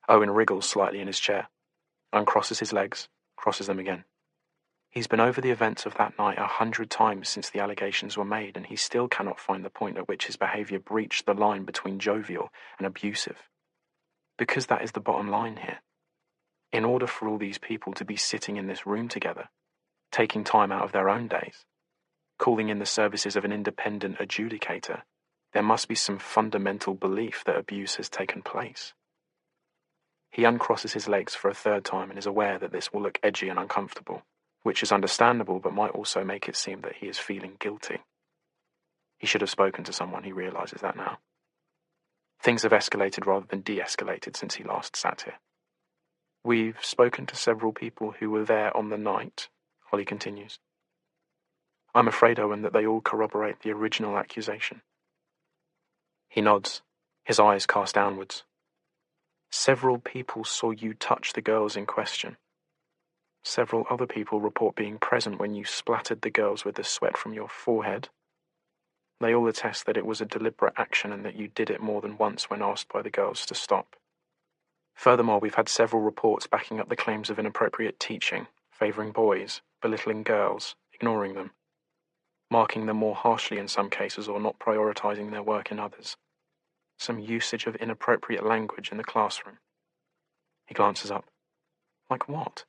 Owen wriggles slightly in his chair, uncrosses his legs, crosses them again. He's been over the events of that night 100 times since the allegations were made, and he still cannot find the point at which his behaviour breached the line between jovial and abusive. Because that is the bottom line here. In order for all these people to be sitting in this room together, taking time out of their own days, calling in the services of an independent adjudicator, there must be some fundamental belief that abuse has taken place. He uncrosses his legs for a 3rd time and is aware that this will look edgy and uncomfortable, which is understandable but might also make it seem that he is feeling guilty. He should have spoken to someone, he realises that now. Things have escalated rather than de-escalated since he last sat here. "We've spoken to several people who were there on the night," Holly continues. "I'm afraid, Owen, that they all corroborate the original accusation." He nods, his eyes cast downwards. "Several people saw you touch the girls in question. Several other people report being present when you splattered the girls with the sweat from your forehead. They all attest that it was a deliberate action and that you did it more than once when asked by the girls to stop. Furthermore, we've had several reports backing up the claims of inappropriate teaching, favouring boys, belittling girls, ignoring them, marking them more harshly in some cases or not prioritising their work in others. Some usage of inappropriate language in the classroom." He glances up. "Like what?"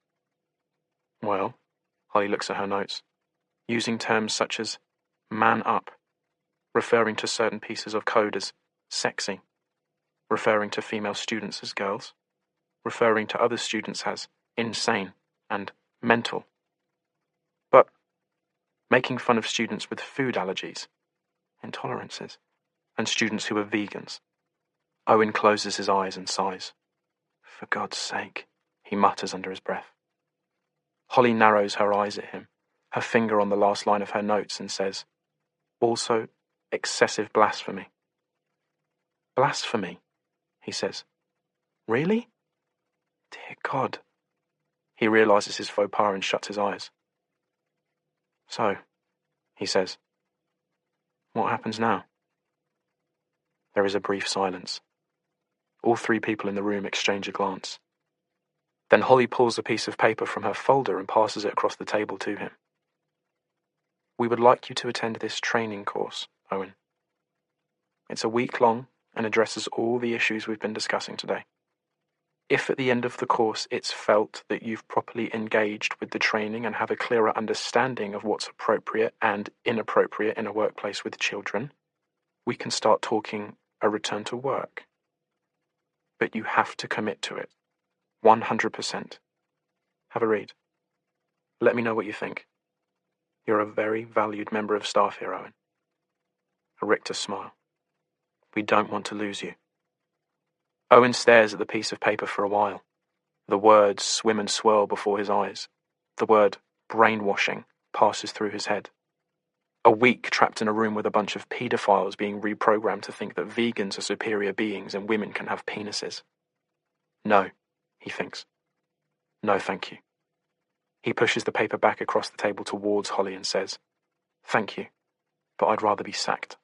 "Well," Holly looks at her notes, "using terms such as man up, referring to certain pieces of code as sexy, referring to female students as girls, referring to other students as insane and mental. But making fun of students with food allergies, intolerances, and students who are vegans." Owen closes his eyes and sighs. "For God's sake," he mutters under his breath. Holly narrows her eyes at him, her finger on the last line of her notes, and says, "Also, excessive blasphemy." "Blasphemy?" he says. "Really? Dear God." He realises his faux pas and shuts his eyes. So, he says, what happens now? There is a brief silence. All three people in the room exchange a glance. Then Holly pulls a piece of paper from her folder and passes it across the table to him. We would like you to attend this training course, Owen. It's a week long and addresses all the issues we've been discussing today. If at the end of the course it's felt that you've properly engaged with the training and have a clearer understanding of what's appropriate and inappropriate in a workplace with children, we can start talking a return to work. But you have to commit to it. 100%. Have a read. Let me know what you think. You're a very valued member of staff here, Owen. A Richter smile. We don't want to lose you. Owen stares at the piece of paper for a while. The words swim and swirl before his eyes. The word brainwashing passes through his head. A week trapped in a room with a bunch of paedophiles being reprogrammed to think that vegans are superior beings and women can have penises. No, he thinks. No, thank you. He pushes the paper back across the table towards Holly and says, Thank you, but I'd rather be sacked.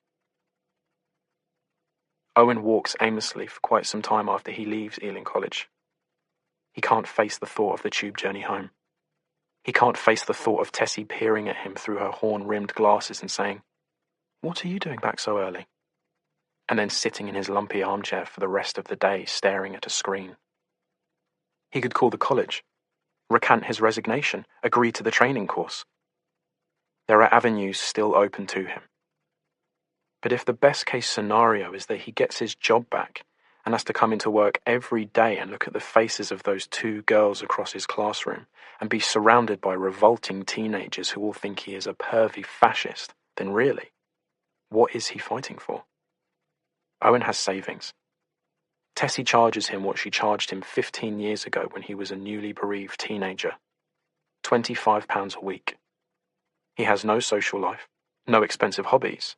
Owen walks aimlessly for quite some time after he leaves Ealing College. He can't face the thought of the tube journey home. He can't face the thought of Tessie peering at him through her horn-rimmed glasses and saying, What are you doing back so early? And then sitting in his lumpy armchair for the rest of the day staring at a screen. He could call the college, recant his resignation, agree to the training course. There are avenues still open to him. But if the best-case scenario is that he gets his job back and has to come into work every day and look at the faces of those two girls across his classroom and be surrounded by revolting teenagers who all think he is a pervy fascist, then really, what is he fighting for? Owen has savings. Tessie charges him what she charged him 15 years ago when he was a newly bereaved teenager. £25 a week. He has no social life, no expensive hobbies,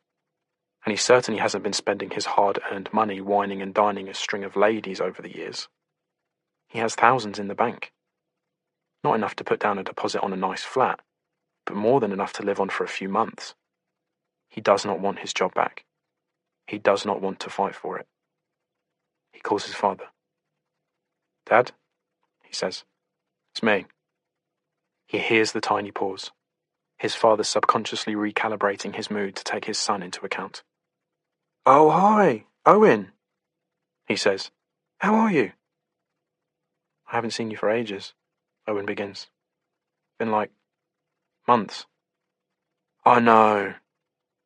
and he certainly hasn't been spending his hard-earned money wining and dining a string of ladies over the years. He has thousands in the bank. Not enough to put down a deposit on a nice flat, but more than enough to live on for a few months. He does not want his job back. He does not want to fight for it. He calls his father. Dad, he says. It's me. He hears the tiny pause. His father subconsciously recalibrating his mood to take his son into account. Oh, hi, Owen, he says. How are you? I haven't seen you for ages, Owen begins. Been like months. I know,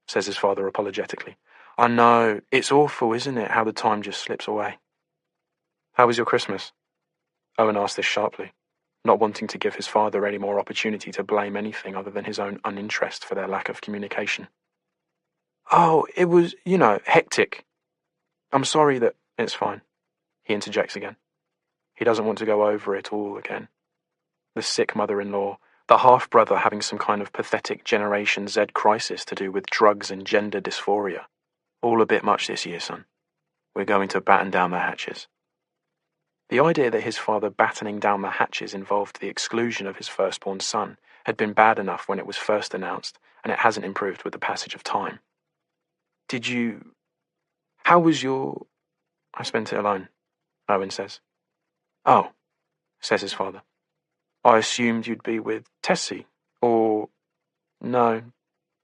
says his father apologetically. I know, it's awful, isn't it, how the time just slips away. How was your Christmas? Owen asked this sharply, not wanting to give his father any more opportunity to blame anything other than his own uninterest for their lack of communication. Oh, it was, hectic. I'm sorry that... It's fine, he interjects again. He doesn't want to go over it all again. The sick mother-in-law, the half-brother having some kind of pathetic Generation Z crisis to do with drugs and gender dysphoria. All a bit much this year, son. We're going to batten down the hatches. The idea that his father battening down the hatches involved the exclusion of his firstborn son had been bad enough when it was first announced, and it hasn't improved with the passage of time. How was your... I spent it alone, Owen says. Oh, says his father. I assumed you'd be with Tessie, or... No,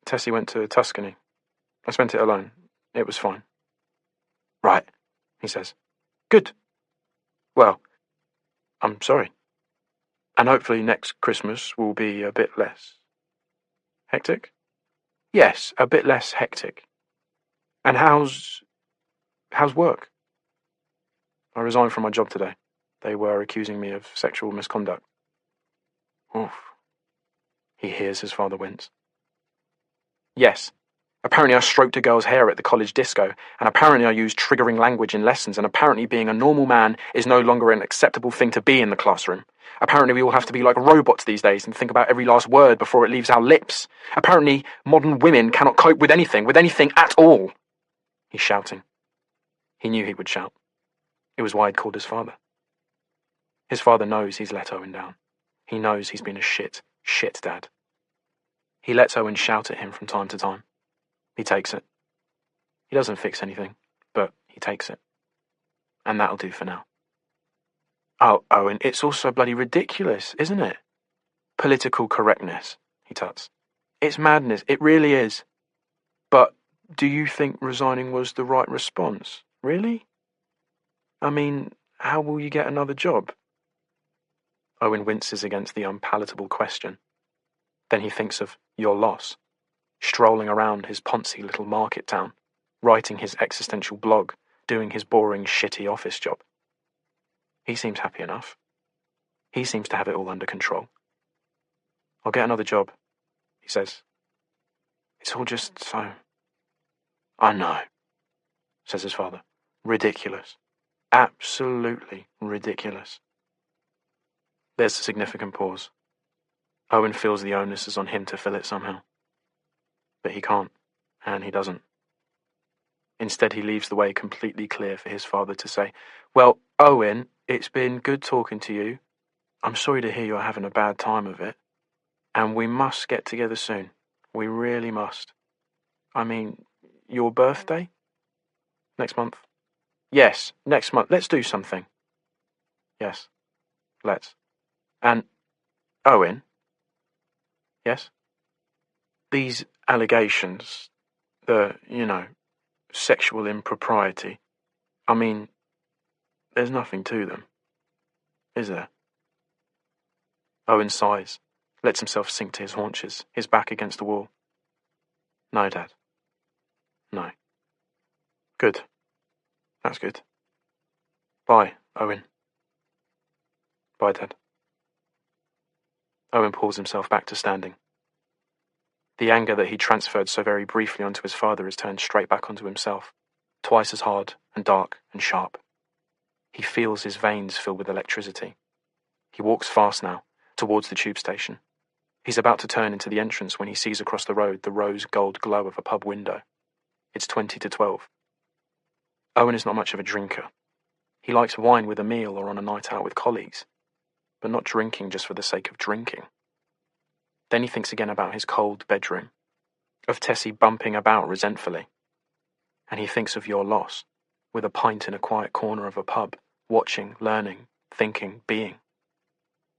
Tessie went to Tuscany. I spent it alone. It was fine. Right, he says. Good. Well, I'm sorry. And hopefully next Christmas will be a bit less... Hectic? Yes, a bit less hectic. And how's work? I resigned from my job today. They were accusing me of sexual misconduct. Oof. He hears his father wince. Yes. Apparently I stroked a girl's hair at the college disco, and apparently I used triggering language in lessons, and apparently being a normal man is no longer an acceptable thing to be in the classroom. Apparently we all have to be like robots these days and think about every last word before it leaves our lips. Apparently modern women cannot cope with anything at all. He's shouting. He knew he would shout. It was why he'd called his father. His father knows he's let Owen down. He knows he's been a shit dad. He lets Owen shout at him from time to time. He takes it. He doesn't fix anything, but he takes it. And that'll do for now. Oh, Owen, it's all so bloody ridiculous, isn't it? Political correctness, he tuts. It's madness, it really is. But do you think resigning was the right response? Really? I mean, how will you get another job? Owen winces against the unpalatable question. Then he thinks of your loss, strolling around his poncy little market town, writing his existential blog, doing his boring, shitty office job. He seems happy enough. He seems to have it all under control. I'll get another job, he says. It's all just so... I know, says his father. Ridiculous. Absolutely ridiculous. There's a significant pause. Owen feels the onus is on him to fill it somehow. But he can't, and he doesn't. Instead, he leaves the way completely clear for his father to say, Well, Owen, it's been good talking to you. I'm sorry to hear you're having a bad time of it. And we must get together soon. We really must. I mean, your birthday? Next month? Yes, next month. Let's do something. Yes, let's. And, Owen? Yes? These allegations, the, sexual impropriety, I mean, there's nothing to them, is there? Owen sighs, lets himself sink to his haunches, his back against the wall. No, Dad. No. Good. That's good. Bye, Owen. Bye, Dad. Owen pulls himself back to standing. The anger that he transferred so very briefly onto his father is turned straight back onto himself, twice as hard and dark and sharp. He feels his veins fill with electricity. He walks fast now, towards the tube station. He's about to turn into the entrance when he sees across the road the rose-gold glow of a pub window. It's 20 to 12. Owen is not much of a drinker. He likes wine with a meal or on a night out with colleagues, but not drinking just for the sake of drinking. Then he thinks again about his cold bedroom, of Tessie bumping about resentfully, and he thinks of your loss, with a pint in a quiet corner of a pub, watching, learning, thinking, being.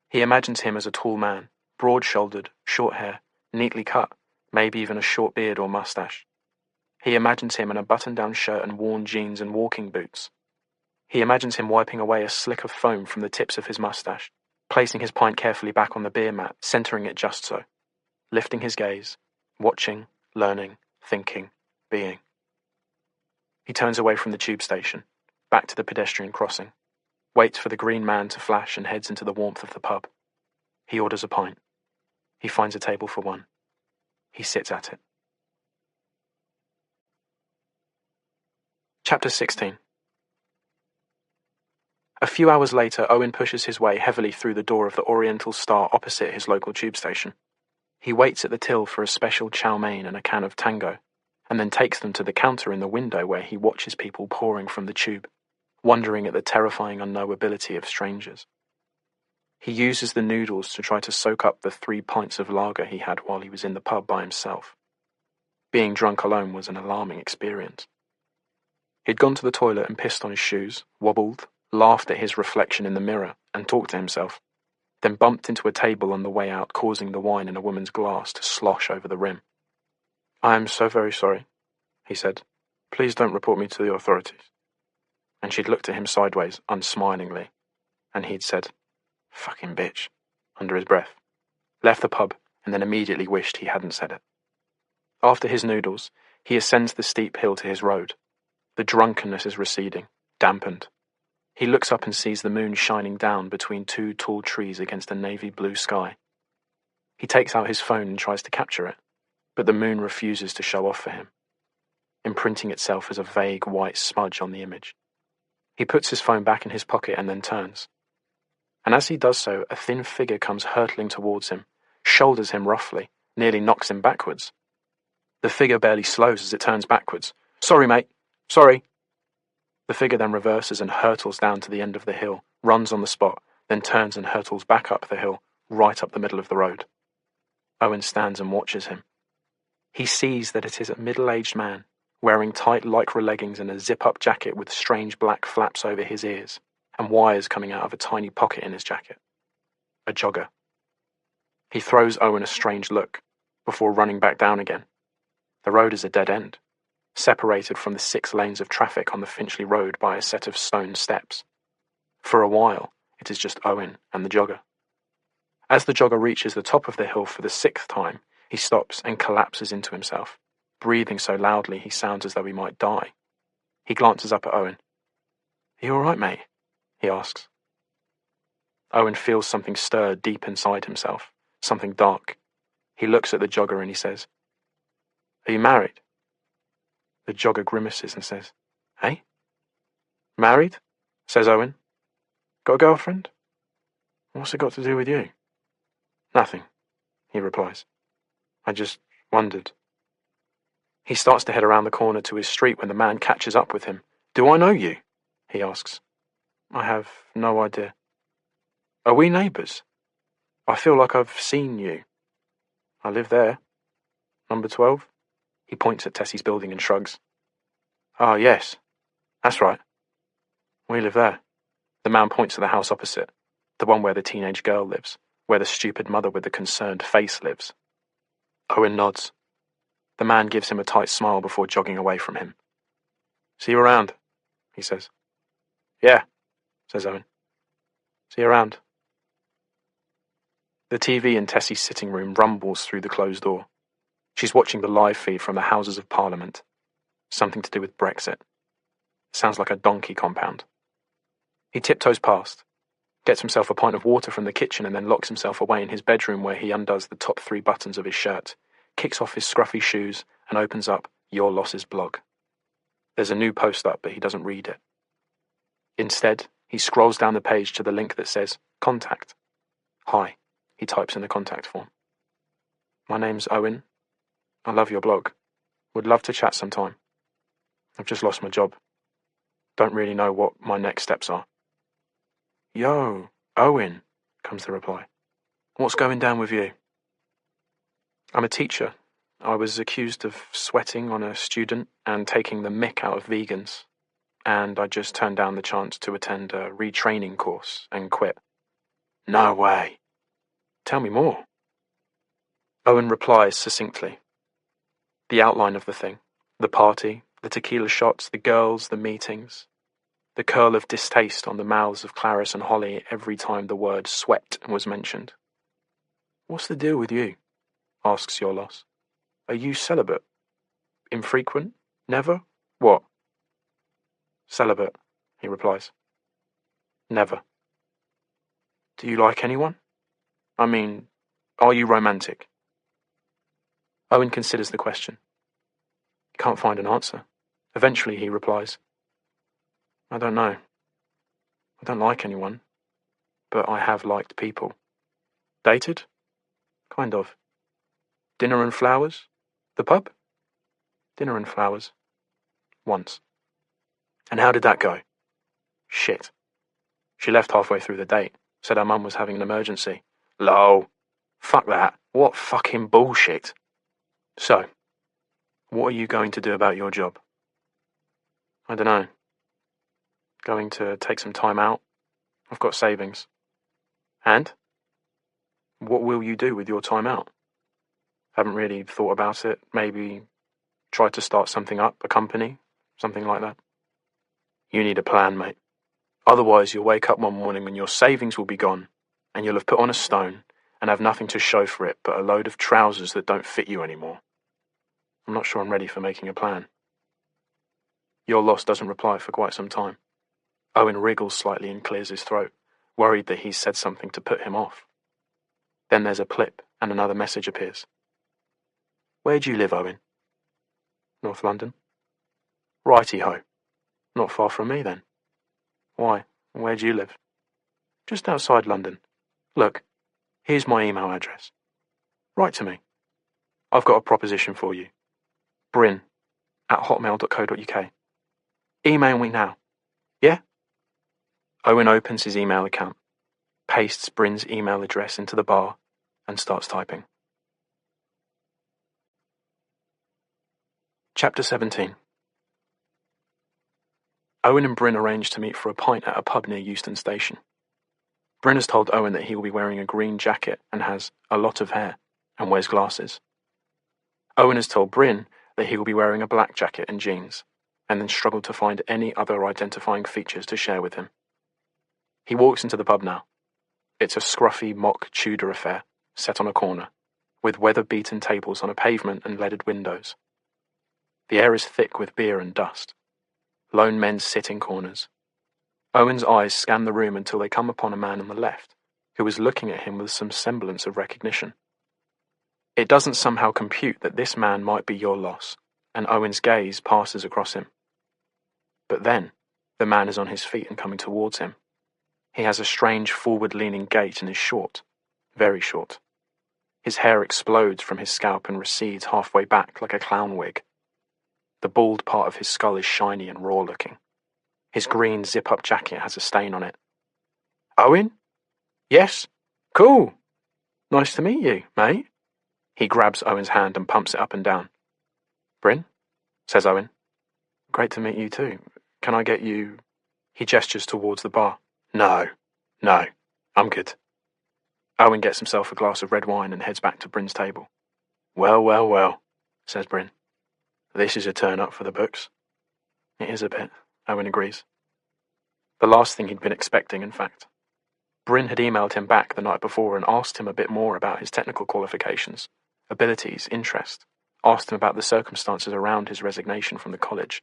He imagines him as a tall man, broad-shouldered, short hair, neatly cut, maybe even a short beard or mustache. He imagines him in a button-down shirt and worn jeans and walking boots. He imagines him wiping away a slick of foam from the tips of his mustache, placing his pint carefully back on the beer mat, centering it just so, lifting his gaze, watching, learning, thinking, being. He turns away from the tube station, back to the pedestrian crossing, waits for the green man to flash and heads into the warmth of the pub. He orders a pint. He finds a table for one. He sits at it. Chapter 16. A few hours later, Owen pushes his way heavily through the door of the Oriental Star opposite his local tube station. He waits at the till for a special chow mein and a can of tango, and then takes them to the counter in the window where he watches people pouring from the tube, wondering at the terrifying unknowability of strangers. He uses the noodles to try to soak up the 3 pints of lager he had while he was in the pub by himself. Being drunk alone was an alarming experience. He'd gone to the toilet and pissed on his shoes, wobbled, laughed at his reflection in the mirror, and talked to himself, then bumped into a table on the way out, causing the wine in a woman's glass to slosh over the rim. "I am so very sorry," he said. "Please don't report me to the authorities." And she'd looked at him sideways, unsmilingly, and he'd said, "Fucking bitch," under his breath, left the pub, and then immediately wished he hadn't said it. After his noodles, he ascends the steep hill to his road. The drunkenness is receding, dampened. He looks up and sees the moon shining down between 2 tall trees against a navy blue sky. He takes out his phone and tries to capture it, but the moon refuses to show off for him, imprinting itself as a vague white smudge on the image. He puts his phone back in his pocket and then turns. And as he does so, a thin figure comes hurtling towards him, shoulders him roughly, nearly knocks him backwards. The figure barely slows as it turns backwards. "Sorry, mate. Sorry." The figure then reverses and hurtles down to the end of the hill, runs on the spot, then turns and hurtles back up the hill, right up the middle of the road. Owen stands and watches him. He sees that it is a middle-aged man, wearing tight lycra leggings and a zip-up jacket with strange black flaps over his ears, and wires coming out of a tiny pocket in his jacket. A jogger. He throws Owen a strange look, before running back down again. The road is a dead end, separated from the 6 lanes of traffic on the Finchley Road by a set of stone steps. For a while, it is just Owen and the jogger. As the jogger reaches the top of the hill for the 6th time, he stops and collapses into himself, breathing so loudly he sounds as though he might die. He glances up at Owen. "Are you all right, mate?" he asks. Owen feels something stir deep inside himself, something dark. He looks at the jogger and he says, "Are you married?" The jogger grimaces and says, "Hey?" "Married?" says Owen. "Got a girlfriend?" "What's it got to do with you?" "Nothing," he replies. "I just wondered." He starts to head around the corner to his street when the man catches up with him. "Do I know you?" he asks. "I have no idea." "Are we neighbours? I feel like I've seen you." "I live there. Number 12? He points at Tessie's building and shrugs. "Ah, yes. That's right. We live there." The man points to the house opposite, the one where the teenage girl lives, where the stupid mother with the concerned face lives. Owen nods. The man gives him a tight smile before jogging away from him. "See you around," he says. "Yeah," says Owen. "See you around." The TV in Tessie's sitting room rumbles through the closed door. She's watching the live feed from the Houses of Parliament. Something to do with Brexit. Sounds like a donkey compound. He tiptoes past, gets himself a pint of water from the kitchen and then locks himself away in his bedroom where he undoes the top 3 buttons of his shirt, kicks off his scruffy shoes and opens up Your Loss's blog. There's a new post up, but he doesn't read it. Instead, he scrolls down the page to the link that says Contact. "Hi," he types in the contact form. "My name's Owen. I love your blog. Would love to chat sometime. I've just lost my job. Don't really know what my next steps are." "Yo, Owen," comes the reply. "What's going down with you?" "I'm a teacher. I was accused of sweating on a student and taking the mick out of vegans, and I just turned down the chance to attend a retraining course and quit." "No way. Tell me more." Owen replies succinctly. The outline of the thing, the party, the tequila shots, the girls, the meetings, the curl of distaste on the mouths of Clarice and Holly every time the word sweat was mentioned. "What's the deal with you?" asks Your Loss. "Are you celibate? Infrequent? Never? What?" "Celibate," he replies. "Never." "Do you like anyone? I mean, are you romantic?" Owen considers the question. He can't find an answer. Eventually he replies, "I don't know. I don't like anyone, but I have liked people. Dated? Kind of. Dinner and flowers? The pub? Dinner and flowers. Once." "And how did that go?" "Shit. She left halfway through the date, said her mum was having an emergency." "Lol. Fuck that. What fucking bullshit." "So, what are you going to do about your job?" "I don't know. Going to take some time out. I've got savings." "And? What will you do with your time out?" "Haven't really thought about it. Maybe try to start something up, a company, something like that." "You need a plan, mate. Otherwise you'll wake up one morning and your savings will be gone, and you'll have put on a stone and have nothing to show for it but a load of trousers that don't fit you anymore. I'm not sure I'm ready for making a plan." Your Loss doesn't reply for quite some time. Owen wriggles slightly and clears his throat, worried that he's said something to put him off. Then there's a blip and another message appears. "Where do you live, Owen?" "North London." "Righty-ho. Not far from me, then." "Why? Where do you live?" "Just outside London. Look, here's my email address. Write to me. I've got a proposition for you. bryn@hotmail.co.uk. Email me now. Yeah?" Owen opens his email account. pastes Bryn's email address into the bar, and starts typing. Chapter 17. Owen and Bryn arrange to meet for a pint at a pub near Euston Station. Bryn has told Owen that he will be wearing a green jacket and has a lot of hair and wears glasses. Owen has told Bryn that he will be wearing a black jacket and jeans, and then struggled to find any other identifying features to share with him. He walks into the pub now. It's a scruffy mock Tudor affair, set on a corner, with weather-beaten tables on a pavement and leaded windows. The air is thick with beer and dust. Lone men sit in corners. Owen's eyes scan the room until they come upon a man on the left, who is looking at him with some semblance of recognition. It doesn't somehow compute that this man might be your loss, and Owen's gaze passes across him. But then, the man is on his feet and coming towards him. He has a strange forward-leaning gait and is short, very short. His hair explodes from his scalp and recedes halfway back like a clown wig. The bald part of his skull is shiny and raw-looking. His green zip-up jacket has a stain on it. Owen? Yes? Cool. Nice to meet you, mate. He grabs Owen's hand and pumps it up and down. Bryn? Says Owen. Great to meet you too. Can I get you... He gestures towards the bar. No, I'm good. Owen gets himself a glass of red wine and heads back to Bryn's table. Well, says Bryn. This is a turn-up for the books. It is a bit, Owen agrees. The last thing he'd been expecting, in fact. Bryn had emailed him back the night before and asked him a bit more about his technical qualifications, abilities, interest, asked him about the circumstances around his resignation from the college.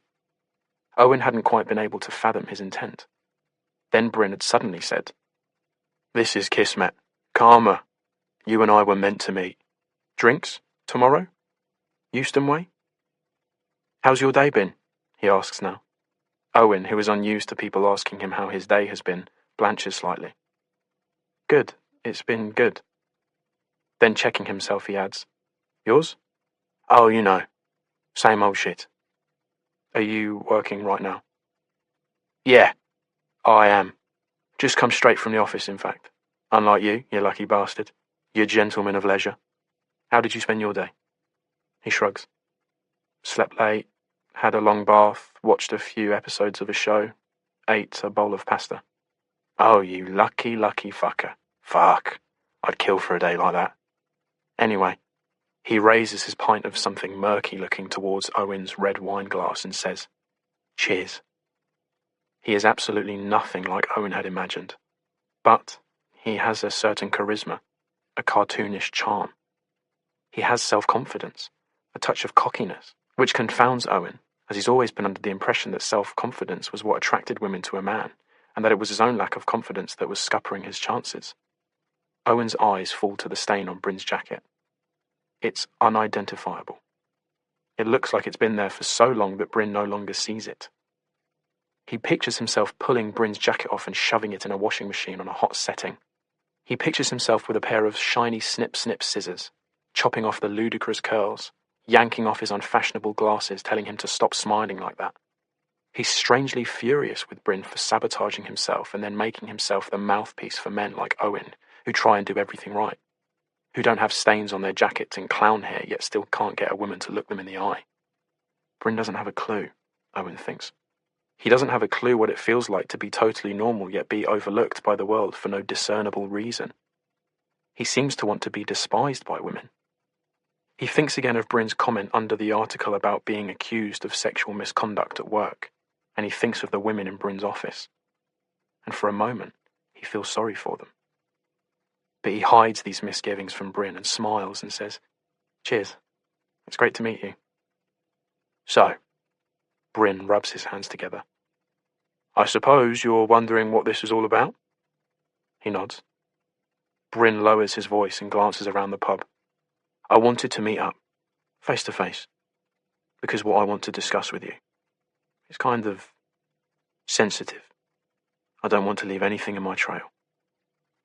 Owen hadn't quite been able to fathom his intent. Then Bryn had suddenly said, This is Kismet. Karma. You and I were meant to meet. Drinks? Tomorrow? Euston way? How's your day been? He asks now. Owen, who is unused to people asking him how his day has been, blanches slightly. Good. It's been good. Then checking himself, he adds, Yours? Oh, you know. Same old shit. Are you working right now? Yeah. I am. Just come straight from the office, in fact. Unlike you lucky bastard. You gentleman of leisure. How did you spend your day? He shrugs. Slept late, had a long bath, watched a few episodes of a show, ate a bowl of pasta. Oh, you lucky fucker. Fuck. I'd kill for a day like that. Anyway, he raises his pint of something murky looking towards Owen's red wine glass and says, Cheers. He is absolutely nothing like Owen had imagined, but he has a certain charisma, a cartoonish charm. He has self-confidence, a touch of cockiness, which confounds Owen, as he's always been under the impression that self-confidence was what attracted women to a man, and that it was his own lack of confidence that was scuppering his chances. Owen's eyes fall to the stain on Bryn's jacket. It's unidentifiable. It looks like it's been there for so long that Bryn no longer sees it. He pictures himself pulling Bryn's jacket off and shoving it in a washing machine on a hot setting. He pictures himself with a pair of shiny snip-snip scissors, chopping off the ludicrous curls, yanking off his unfashionable glasses, telling him to stop smiling like that. He's strangely furious with Bryn for sabotaging himself and then making himself the mouthpiece for men like Owen, who try and do everything right, who don't have stains on their jackets and clown hair yet still can't get a woman to look them in the eye. Bryn doesn't have a clue, Owen thinks. He doesn't have a clue what it feels like to be totally normal yet be overlooked by the world for no discernible reason. He seems to want to be despised by women. He thinks again of Bryn's comment under the article about being accused of sexual misconduct at work, and he thinks of the women in Bryn's office. And for a moment, he feels sorry for them. But he hides these misgivings from Bryn and smiles and says, Cheers. It's great to meet you. So, Bryn rubs his hands together. I suppose you're wondering what this is all about? He nods. Bryn lowers his voice and glances around the pub. I wanted to meet up, face to face, because what I want to discuss with you is kind of sensitive. I don't want to leave anything in my trail.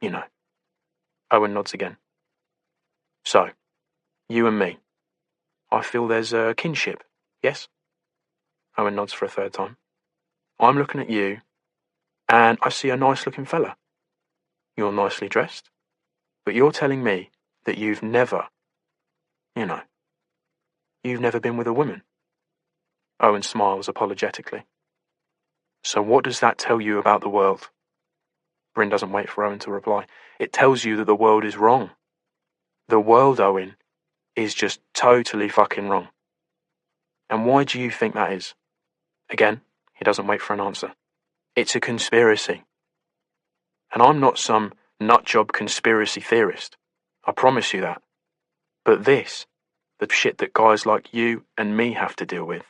You know. Owen nods again. So, you and me. I feel there's a kinship, yes? Owen nods for a third time. I'm looking at you, and I see a nice-looking fella. You're nicely dressed. But you're telling me that you've never been with a woman. Owen smiles apologetically. So what does that tell you about the world? Bryn doesn't wait for Owen to reply. It tells you that the world is wrong. The world, Owen, is just totally fucking wrong. And why do you think that is? Again, he doesn't wait for an answer. It's a conspiracy. And I'm not some nutjob conspiracy theorist. I promise you that. But this, the shit that guys like you and me have to deal with,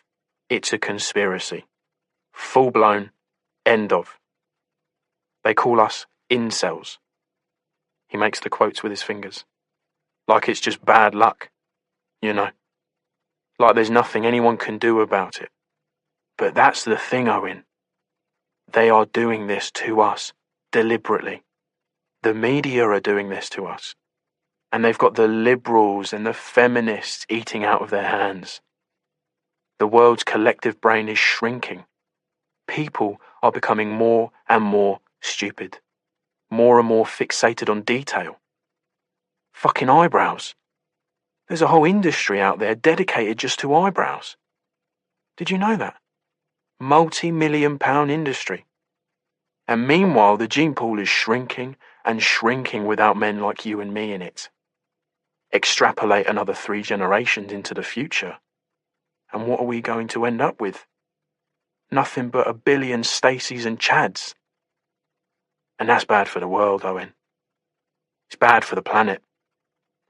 it's a conspiracy. Full blown, end of. They call us incels. He makes the quotes with his fingers. Like it's just bad luck, you know. Like there's nothing anyone can do about it. But that's the thing, Owen. They are doing this to us, deliberately. The media are doing this to us. And they've got the liberals and the feminists eating out of their hands. The world's collective brain is shrinking. People are becoming more and more stupid. More and more fixated on detail. Fucking eyebrows. There's a whole industry out there dedicated just to eyebrows. Did you know that? Multi-million-pound industry. And meanwhile, the gene pool is shrinking and shrinking without men like you and me in it. Extrapolate another 3 generations into the future. And what are we going to end up with? Nothing but a billion Stacys and Chads. And that's bad for the world, Owen. It's bad for the planet.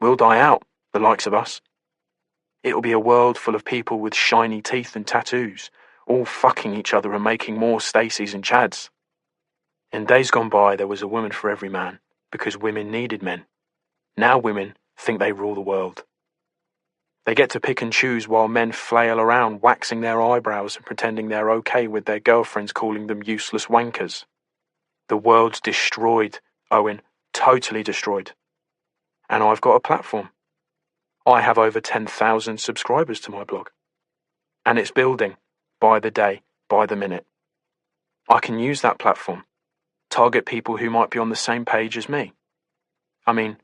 We'll die out, the likes of us. It'll be a world full of people with shiny teeth and tattoos, all fucking each other and making more Stacys and Chads. In days gone by, there was a woman for every man, because women needed men. Now women think they rule the world. They get to pick and choose while men flail around waxing their eyebrows and pretending they're okay with their girlfriends calling them useless wankers. The world's destroyed, Owen, totally destroyed. And I've got a platform. I have over 10,000 subscribers to my blog. And it's building, by the day, by the minute. I can use that platform, target people who might be on the same page as me. I mean,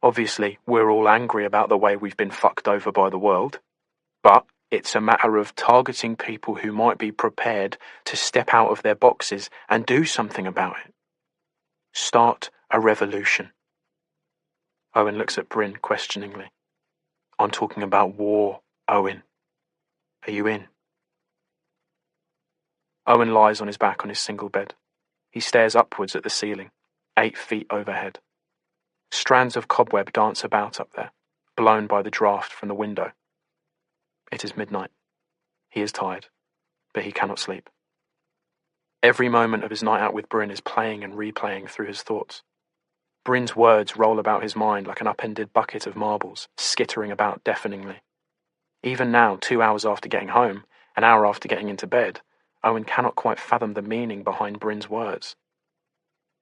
obviously, we're all angry about the way we've been fucked over by the world, but it's a matter of targeting people who might be prepared to step out of their boxes and do something about it. Start a revolution. Owen looks at Bryn questioningly. I'm talking about war, Owen. Are you in? Owen lies on his back on his single bed. He stares upwards at the ceiling, 8 feet overhead. Strands of cobweb dance about up there, blown by the draft from the window. It is midnight. He is tired, but he cannot sleep. Every moment of his night out with Bryn is playing and replaying through his thoughts. Bryn's words roll about his mind like an upended bucket of marbles, skittering about deafeningly. Even now, 2 hours after getting home, an hour after getting into bed, Owen cannot quite fathom the meaning behind Bryn's words.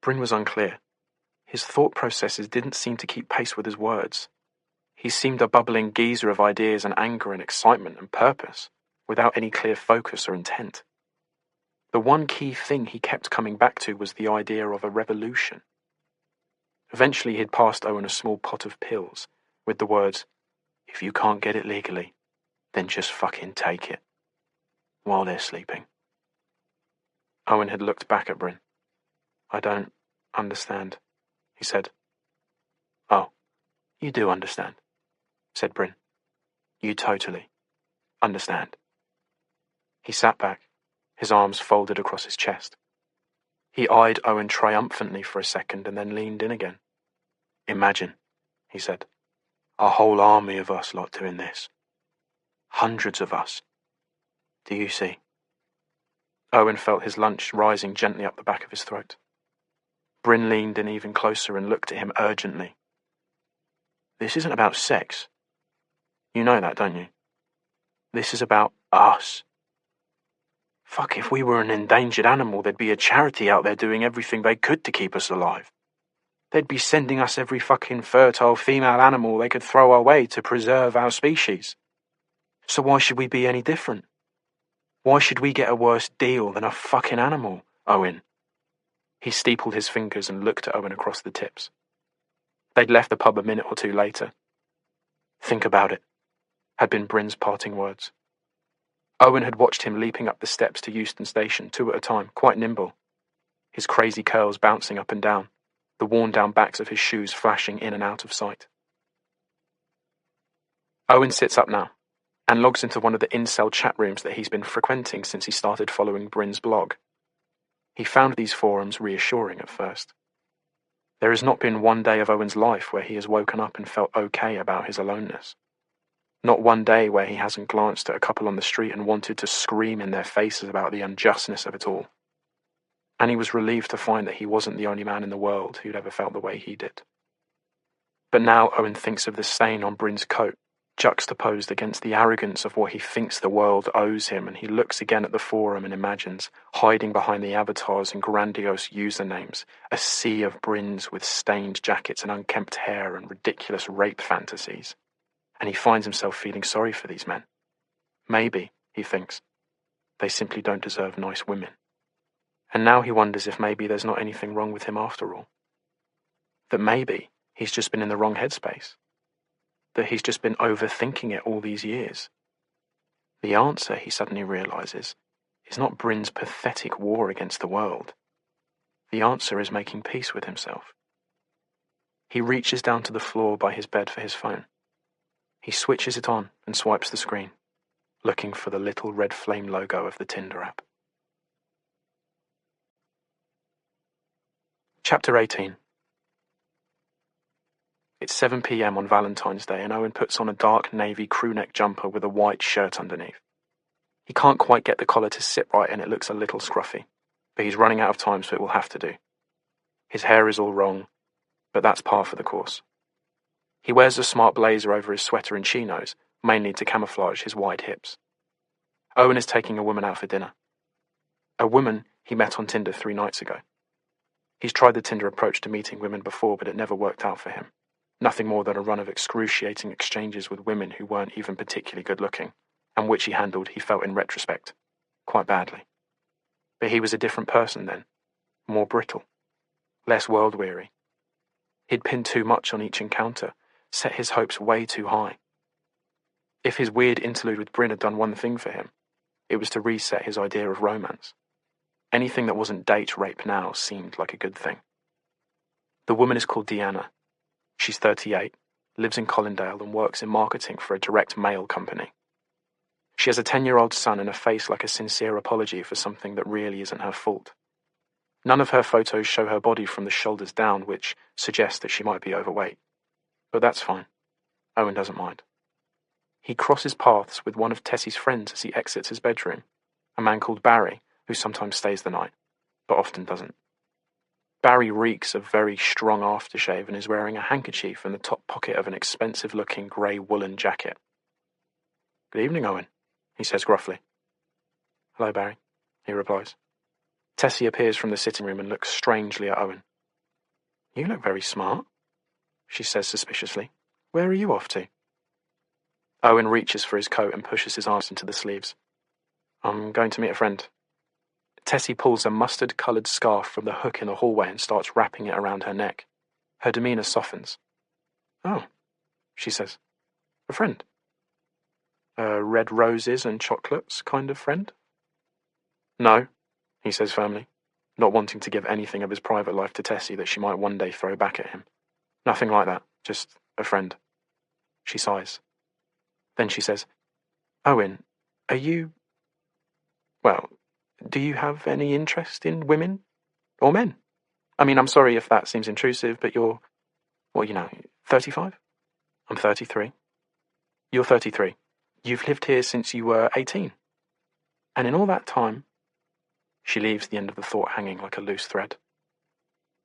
Bryn was unclear. His thought processes didn't seem to keep pace with his words. He seemed a bubbling geyser of ideas and anger and excitement and purpose, without any clear focus or intent. The one key thing he kept coming back to was the idea of a revolution. Eventually he'd passed Owen a small pot of pills, with the words, "If you can't get it legally, then just fucking take it," while they're sleeping. Owen had looked back at Bryn. "I don't understand," he said. "Oh, you do understand," said Bryn. "You totally understand." He sat back, his arms folded across his chest. He eyed Owen triumphantly for a second and then leaned in again. "Imagine," he said, "a whole army of us lot doing this. Hundreds of us. Do you see?" Owen felt his lunch rising gently up the back of his throat. Bryn leaned in even closer and looked at him urgently. "This isn't about sex. You know that, don't you? This is about us. Fuck, if we were an endangered animal, there'd be a charity out there doing everything they could to keep us alive. They'd be sending us every fucking fertile female animal they could throw our way to preserve our species. So why should we be any different? Why should we get a worse deal than a fucking animal, Owen?" He steepled his fingers and looked at Owen across the tips. They'd left the pub a minute or two later. "Think about it," had been Bryn's parting words. Owen had watched him leaping up the steps to Euston Station, 2 at a time, quite nimble, his crazy curls bouncing up and down, the worn-down backs of his shoes flashing in and out of sight. Owen sits up now, and logs into one of the incel chat rooms that he's been frequenting since he started following Bryn's blog. He found these forums reassuring at first. There has not been one day of Owen's life where he has woken up and felt okay about his aloneness. Not one day where he hasn't glanced at a couple on the street and wanted to scream in their faces about the unjustness of it all. And he was relieved to find that he wasn't the only man in the world who'd ever felt the way he did. But now Owen thinks of the stain on Bryn's coat, juxtaposed against the arrogance of what he thinks the world owes him, and he looks again at the forum and imagines, hiding behind the avatars and grandiose usernames, a sea of Bryns with stained jackets and unkempt hair and ridiculous rape fantasies. And he finds himself feeling sorry for these men. Maybe, he thinks, they simply don't deserve nice women. And now he wonders if maybe there's not anything wrong with him after all. That maybe he's just been in the wrong headspace. That he's just been overthinking it all these years. The answer, he suddenly realizes, is not Bryn's pathetic war against the world. The answer is making peace with himself. He reaches down to the floor by his bed for his phone. He switches it on and swipes the screen, looking for the little red flame logo of the Tinder app. Chapter 18. It's 7 p.m. on Valentine's Day, and Owen puts on a dark navy crewneck jumper with a white shirt underneath. He can't quite get the collar to sit right and it looks a little scruffy, but he's running out of time so it will have to do. His hair is all wrong, but that's par for the course. He wears a smart blazer over his sweater and chinos, mainly to camouflage his wide hips. Owen is taking a woman out for dinner. A woman he met on Tinder 3 nights ago. He's tried the Tinder approach to meeting women before, but it never worked out for him. Nothing more than a run of excruciating exchanges with women who weren't even particularly good-looking, and which he handled, he felt in retrospect, quite badly. But he was a different person then, more brittle, less world-weary. He'd pinned too much on each encounter, set his hopes way too high. If his weird interlude with Bryn had done one thing for him, it was to reset his idea of romance. Anything that wasn't date rape now seemed like a good thing. The woman is called Deanna. She's 38, lives in Colindale and works in marketing for a direct mail company. She has a 10-year-old son and a face like a sincere apology for something that really isn't her fault. None of her photos show her body from the shoulders down, which suggests that she might be overweight. But that's fine. Owen doesn't mind. He crosses paths with one of Tessie's friends as he exits his bedroom, a man called Barry, who sometimes stays the night, but often doesn't. Barry reeks of very strong aftershave and is wearing a handkerchief in the top pocket of an expensive-looking grey woolen jacket. "Good evening, Owen," he says gruffly. "Hello, Barry," he replies. Tessie appears from the sitting room and looks strangely at Owen. "You look very smart," she says suspiciously. "Where are you off to?" Owen reaches for his coat and pushes his arms into the sleeves. "I'm going to meet a friend." Tessie pulls a mustard-coloured scarf from the hook in the hallway and starts wrapping it around her neck. Her demeanour softens. "Oh," she says. "A friend? A red roses and chocolates kind of friend?" "No," he says firmly, not wanting to give anything of his private life to Tessie that she might one day throw back at him. "Nothing like that, just a friend." She sighs. Then she says, "Owen, are you... well, do you have any interest in women? Or men? I mean, I'm sorry if that seems intrusive, but you're, 35? I'm 33. You're 33. You've lived here since you were 18. And in all that time..." She leaves the end of the thought hanging like a loose thread.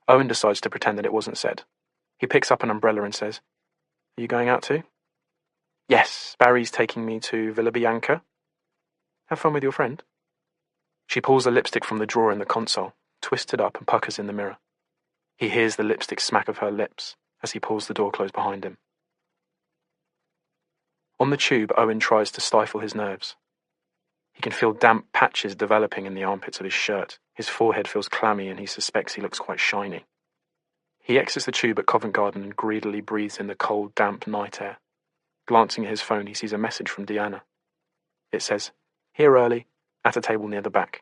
Owen decides to pretend that it wasn't said. He picks up an umbrella and says, "Are you going out too?" "Yes, Barry's taking me to Villa Bianca." "Have fun with your friend." She pulls a lipstick from the drawer in the console, twists it up and puckers in the mirror. He hears the lipstick smack of her lips as he pulls the door closed behind him. On the tube, Owen tries to stifle his nerves. He can feel damp patches developing in the armpits of his shirt, His forehead feels clammy and he suspects he looks quite shiny. He exits the tube at Covent Garden and greedily breathes in the cold, damp night air. Glancing at his phone, he sees a message from Deanna. It says, "Here early, at a table near the back."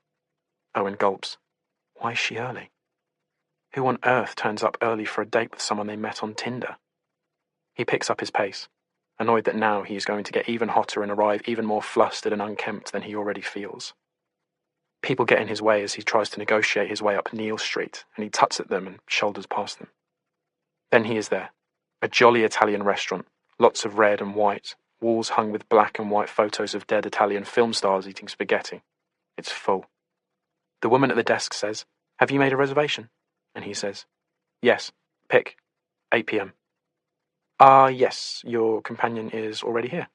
Owen gulps. Why is she early? Who on earth turns up early for a date with someone they met on Tinder? He picks up his pace, annoyed that now he is going to get even hotter and arrive even more flustered and unkempt than he already feels. People get in his way as he tries to negotiate his way up Neal Street, and he tuts at them and shoulders past them. Then he is there, a jolly Italian restaurant, lots of red and white, walls hung with black and white photos of dead Italian film stars eating spaghetti. It's full. The woman at the desk says, "Have you made a reservation?" And he says, "Yes, Pick, 8 p.m. Yes, your companion is already here."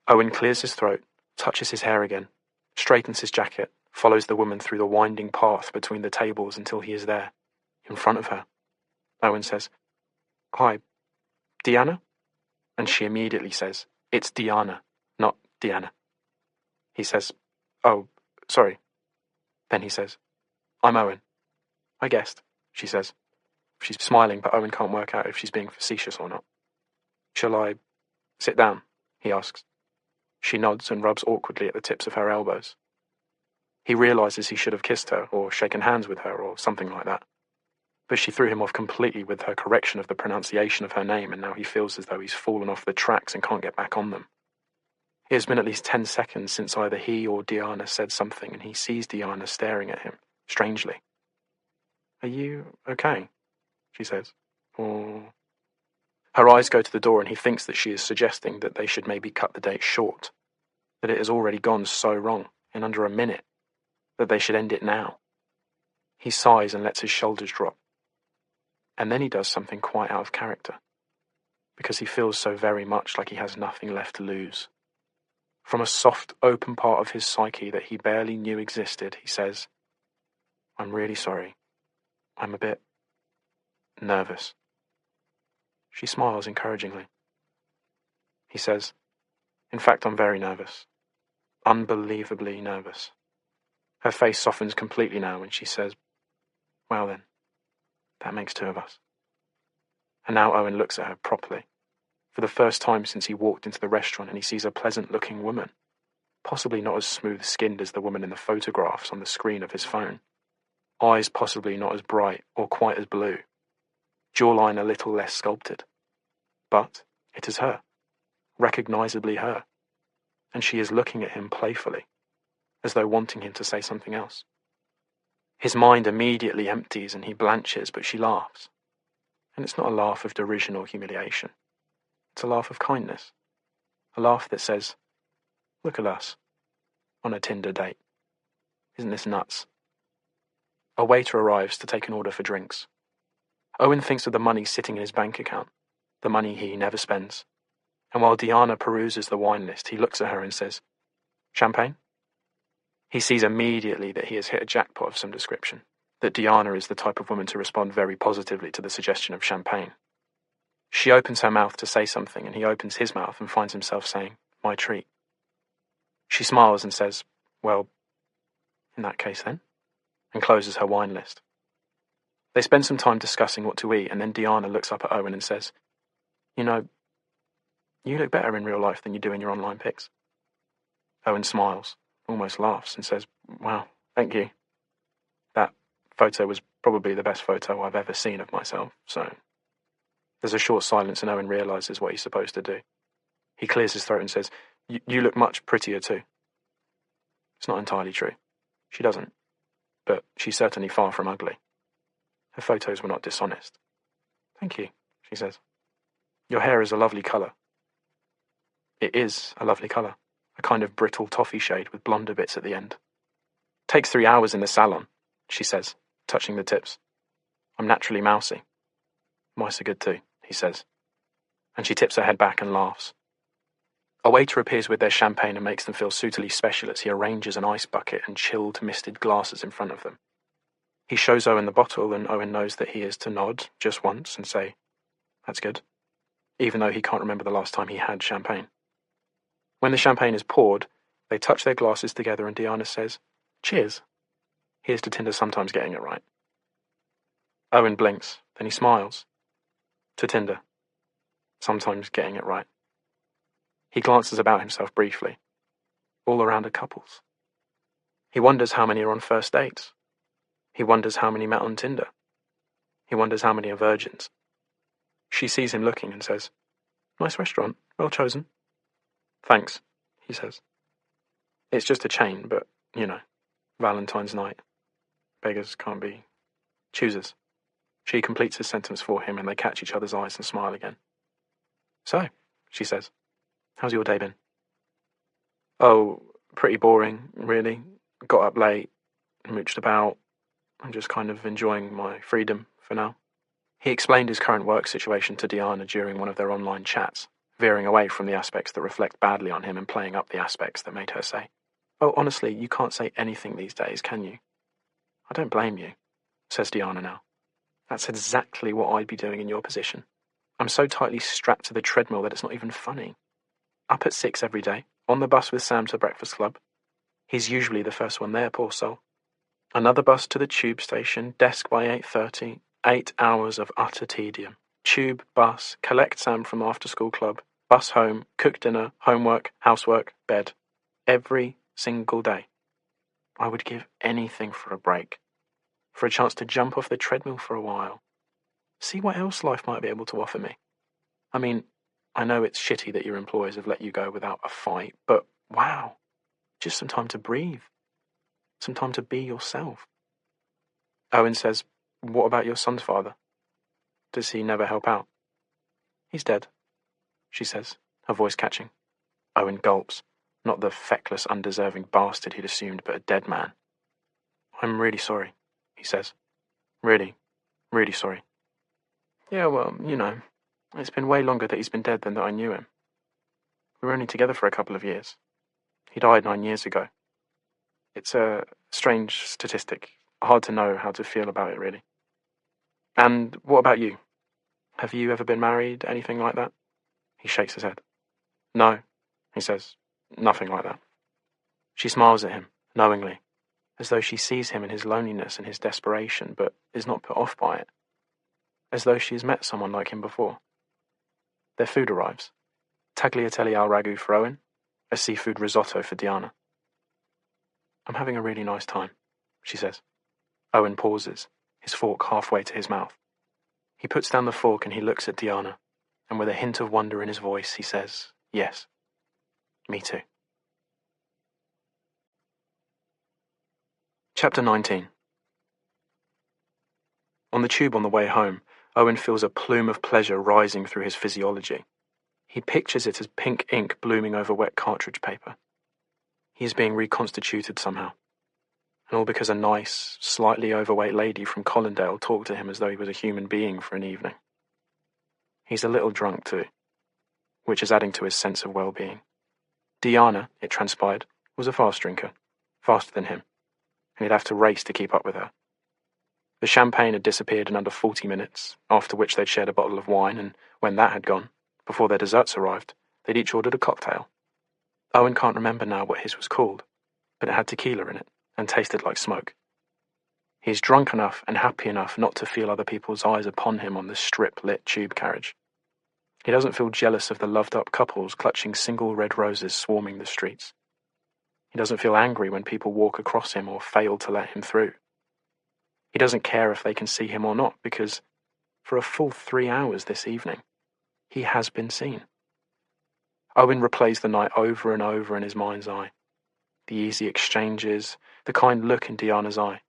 Owen clears his throat, touches his hair again, straightens his jacket, follows the woman through the winding path between the tables until he is there, in front of her. Owen says, "Hi, Deanna?" And she immediately says, "It's Deanna, not Deanna." He says, "Oh, sorry." Then he says, "I'm Owen." "I guessed," she says. She's smiling, but Owen can't work out if she's being facetious or not. "Shall I sit down?" he asks. She nods and rubs awkwardly at the tips of her elbows. He realizes he should have kissed her, or shaken hands with her, or something like that. But she threw him off completely with her correction of the pronunciation of her name, and now he feels as though he's fallen off the tracks and can't get back on them. It has been at least 10 seconds since either he or Deanna said something, and he sees Deanna staring at him, strangely. "Are you okay?" she says. Or... Her eyes go to the door, and he thinks that she is suggesting that they should maybe cut the date short, that it has already gone so wrong, in under a minute, that they should end it now. He sighs and lets his shoulders drop. And then he does something quite out of character, because he feels so very much like he has nothing left to lose. From a soft, open part of his psyche that he barely knew existed, he says, "I'm really sorry. I'm a bit nervous." She smiles encouragingly. He says, "In fact, I'm very nervous. Unbelievably nervous." Her face softens completely now when she says, "Well then, that makes 2 of us." And now Owen looks at her properly, for the first time since he walked into the restaurant, and he sees a pleasant-looking woman, possibly not as smooth-skinned as the woman in the photographs on the screen of his phone. Eyes possibly not as bright or quite as blue. Jawline a little less sculpted. But it is her, recognizably her, and she is looking at him playfully, as though wanting him to say something else. His mind immediately empties and he blanches, but she laughs. And it's not a laugh of derision or humiliation. It's a laugh of kindness. A laugh that says, "Look at us, on a Tinder date. Isn't this nuts?" A waiter arrives to take an order for drinks. Owen thinks of the money sitting in his bank account, the money he never spends. And while Deanna peruses the wine list, he looks at her and says, "Champagne?" He sees immediately that he has hit a jackpot of some description, that Deanna is the type of woman to respond very positively to the suggestion of champagne. She opens her mouth to say something, and he opens his mouth and finds himself saying, "My treat." She smiles and says, "Well, in that case then," and closes her wine list. They spend some time discussing what to eat, and then Deanna looks up at Owen and says, "You know, you look better in real life than you do in your online pics." Owen smiles, almost laughs, and says, "Wow, thank you. That photo was probably the best photo I've ever seen of myself, so..." There's a short silence, and Owen realizes what he's supposed to do. He clears his throat and says, You look much prettier too." It's not entirely true. She doesn't. But she's certainly far from ugly. Her photos were not dishonest. "Thank you," she says. "Your hair is a lovely colour." It is a lovely colour, a kind of brittle toffee shade with blonder bits at the end. "Takes 3 hours in the salon," she says, touching the tips. "I'm naturally mousy." "Mice are good too," he says. And she tips her head back and laughs. A waiter appears with their champagne and makes them feel suitably special as he arranges an ice bucket and chilled, misted glasses in front of them. He shows Owen the bottle, and Owen knows that he is to nod just once and say, "That's good," even though he can't remember the last time he had champagne. When the champagne is poured, they touch their glasses together and Deanna says, "Cheers." Here's to Tinder sometimes getting it right. Owen blinks, then he smiles. To Tinder, sometimes getting it right. He glances about himself briefly. All around are couples. He wonders how many are on first dates. He wonders how many met on Tinder. He wonders how many are virgins. She sees him looking and says, "Nice restaurant, well chosen." "Thanks," he says. "It's just a chain, but, Valentine's night. Beggars can't be choosers." She completes his sentence for him and they catch each other's eyes and smile again. "So," she says, "how's your day been?" "Oh, pretty boring, really. Got up late, mooched about. I'm just kind of enjoying my freedom for now." He explained his current work situation to Diana during one of their online chats, veering away from the aspects that reflect badly on him and playing up the aspects that made her say, "Oh, honestly, you can't say anything these days, can you?" "I don't blame you," says Diana now. "That's exactly what I'd be doing in your position. I'm so tightly strapped to the treadmill that it's not even funny. Up at 6 every day, on the bus with Sam to Breakfast Club. He's usually the first one there, poor soul. Another bus to the tube station, desk by 8:30, 8 hours of utter tedium. Tube, bus, collect Sam from after-school club, bus home, cook dinner, homework, housework, bed. Every single day. I would give anything for a break, for a chance to jump off the treadmill for a while. See what else life might be able to offer me. I mean, I know it's shitty that your employers have let you go without a fight, but wow, just some time to breathe. Some time to be yourself." Owen says, "What about your son's father? Does he never help out?" "He's dead," she says, her voice catching. Owen gulps, not the feckless, undeserving bastard he'd assumed, but a dead man. "I'm really sorry," he says. "Really, really sorry." "Yeah, well, it's been way longer that he's been dead than that I knew him. We were only together for a couple of years. He died 9 years ago. It's a strange statistic. Hard to know how to feel about it, really." "And what about you? Have you ever been married, anything like that?" He shakes his head. "No," he says, "nothing like that." She smiles at him, knowingly, as though she sees him in his loneliness and his desperation, but is not put off by it, as though she has met someone like him before. Their food arrives. Tagliatelle al ragu for Owen, a seafood risotto for Diana. "I'm having a really nice time," she says. Owen pauses, his fork halfway to his mouth. He puts down the fork and he looks at Diana, and with a hint of wonder in his voice, he says, "Yes, me too." Chapter 19. On the tube on the way home, Owen feels a plume of pleasure rising through his physiology. He pictures it as pink ink blooming over wet cartridge paper. He is being reconstituted somehow. And all because a nice, slightly overweight lady from Collindale talked to him as though he was a human being for an evening. He's a little drunk too, which is adding to his sense of well-being. Diana, it transpired, was a fast drinker, faster than him, and he'd have to race to keep up with her. The champagne had disappeared in under 40 minutes, after which they'd shared a bottle of wine, and when that had gone, before their desserts arrived, they'd each ordered a cocktail. Owen can't remember now what his was called, but it had tequila in it, and tasted like smoke. He's drunk enough and happy enough not to feel other people's eyes upon him on the strip-lit tube carriage. He doesn't feel jealous of the loved-up couples clutching single red roses swarming the streets. He doesn't feel angry when people walk across him or fail to let him through. He doesn't care if they can see him or not, because for a full 3 hours this evening, he has been seen. Owen replays the night over and over in his mind's eye. The easy exchanges, the kind look in Diana's eye,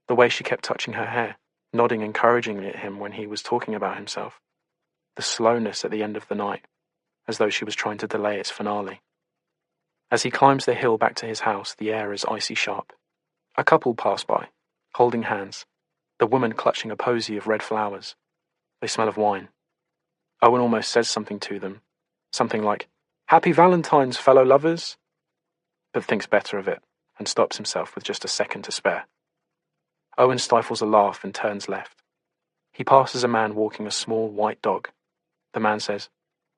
the way she kept touching her hair, nodding encouragingly at him when he was talking about himself, the slowness at the end of the night, as though she was trying to delay its finale. As he climbs the hill back to his house, the air is icy sharp. A couple pass by, holding hands, the woman clutching a posy of red flowers. They smell of wine. Owen almost says something to them, something like, "Happy Valentine's, fellow lovers," but thinks better of it and stops himself with just a second to spare. Owen stifles a laugh and turns left. He passes a man walking a small white dog. The man says,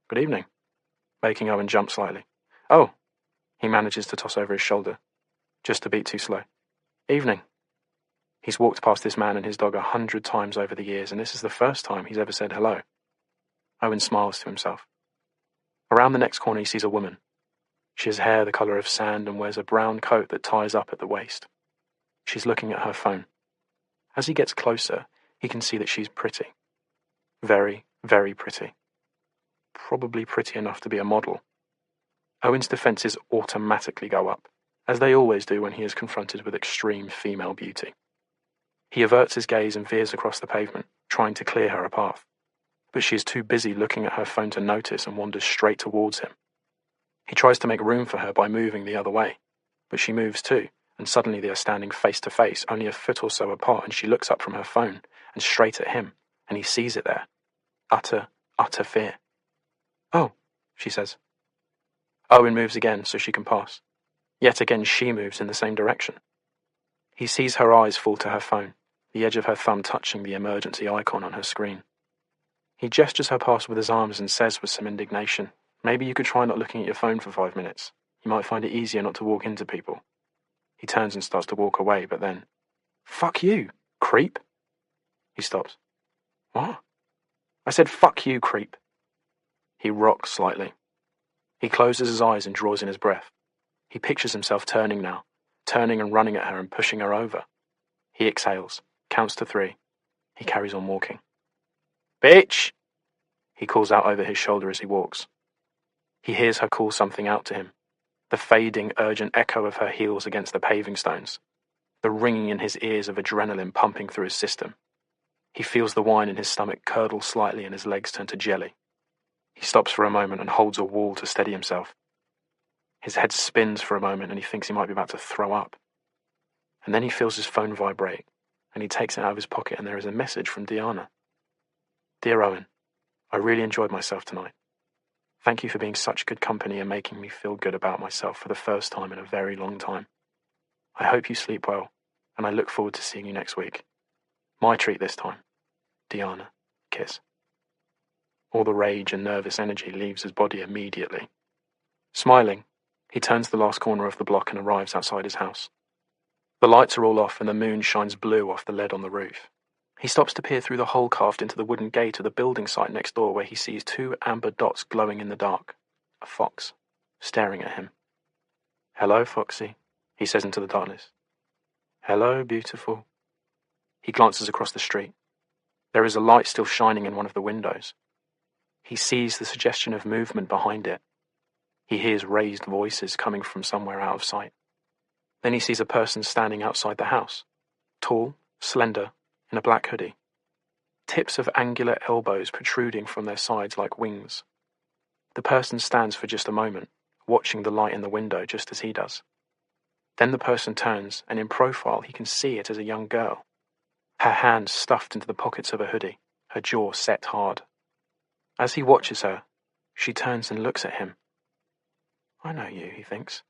"Good evening," making Owen jump slightly. "Oh," he manages to toss over his shoulder, just a beat too slow. "Evening." He's walked past this man and his dog 100 times over the years, and this is the first time he's ever said hello. Owen smiles to himself. Around the next corner he sees a woman. She has hair the colour of sand and wears a brown coat that ties up at the waist. She's looking at her phone. As he gets closer, he can see that she's pretty. Very, very pretty. Probably pretty enough to be a model. Owen's defences automatically go up, as they always do when he is confronted with extreme female beauty. He averts his gaze and veers across the pavement, trying to clear her a path. But she is too busy looking at her phone to notice and wanders straight towards him. He tries to make room for her by moving the other way, but she moves too, and suddenly they are standing face to face, only a foot or so apart, and she looks up from her phone and straight at him, and he sees it there. Utter, utter fear. "Oh," she says. Owen moves again so she can pass. Yet again she moves in the same direction. He sees her eyes fall to her phone, the edge of her thumb touching the emergency icon on her screen. He gestures her past with his arms and says with some indignation, "Maybe you could try not looking at your phone for 5 minutes. You might find it easier not to walk into people." He turns and starts to walk away, but then, "Fuck you, creep." He stops. "What?" "I said fuck you, creep." He rocks slightly. He closes his eyes and draws in his breath. He pictures himself turning now, turning and running at her and pushing her over. He exhales, counts to 3. He carries on walking. "Bitch!" he calls out over his shoulder as he walks. He hears her call something out to him, the fading, urgent echo of her heels against the paving stones, the ringing in his ears of adrenaline pumping through his system. He feels the wine in his stomach curdle slightly and his legs turn to jelly. He stops for a moment and holds a wall to steady himself. His head spins for a moment and he thinks he might be about to throw up. And then he feels his phone vibrate, and he takes it out of his pocket and there is a message from Diana. "Dear Owen, I really enjoyed myself tonight. Thank you for being such good company and making me feel good about myself for the first time in a very long time. I hope you sleep well, and I look forward to seeing you next week. My treat this time. Diana, kiss." All the rage and nervous energy leaves his body immediately. Smiling, he turns the last corner of the block and arrives outside his house. The lights are all off and the moon shines blue off the lead on the roof. He stops to peer through the hole carved into the wooden gate of the building site next door, where he sees 2 amber dots glowing in the dark. A fox, staring at him. "Hello, Foxy," he says into the darkness. "Hello, beautiful." He glances across the street. There is a light still shining in one of the windows. He sees the suggestion of movement behind it. He hears raised voices coming from somewhere out of sight. Then he sees a person standing outside the house, tall, slender, in a black hoodie. Tips of angular elbows protruding from their sides like wings. The person stands for just a moment, watching the light in the window just as he does. Then the person turns, and in profile he can see it as a young girl. Her hands stuffed into the pockets of her hoodie, her jaw set hard. As he watches her, she turns and looks at him. "I know you," he thinks.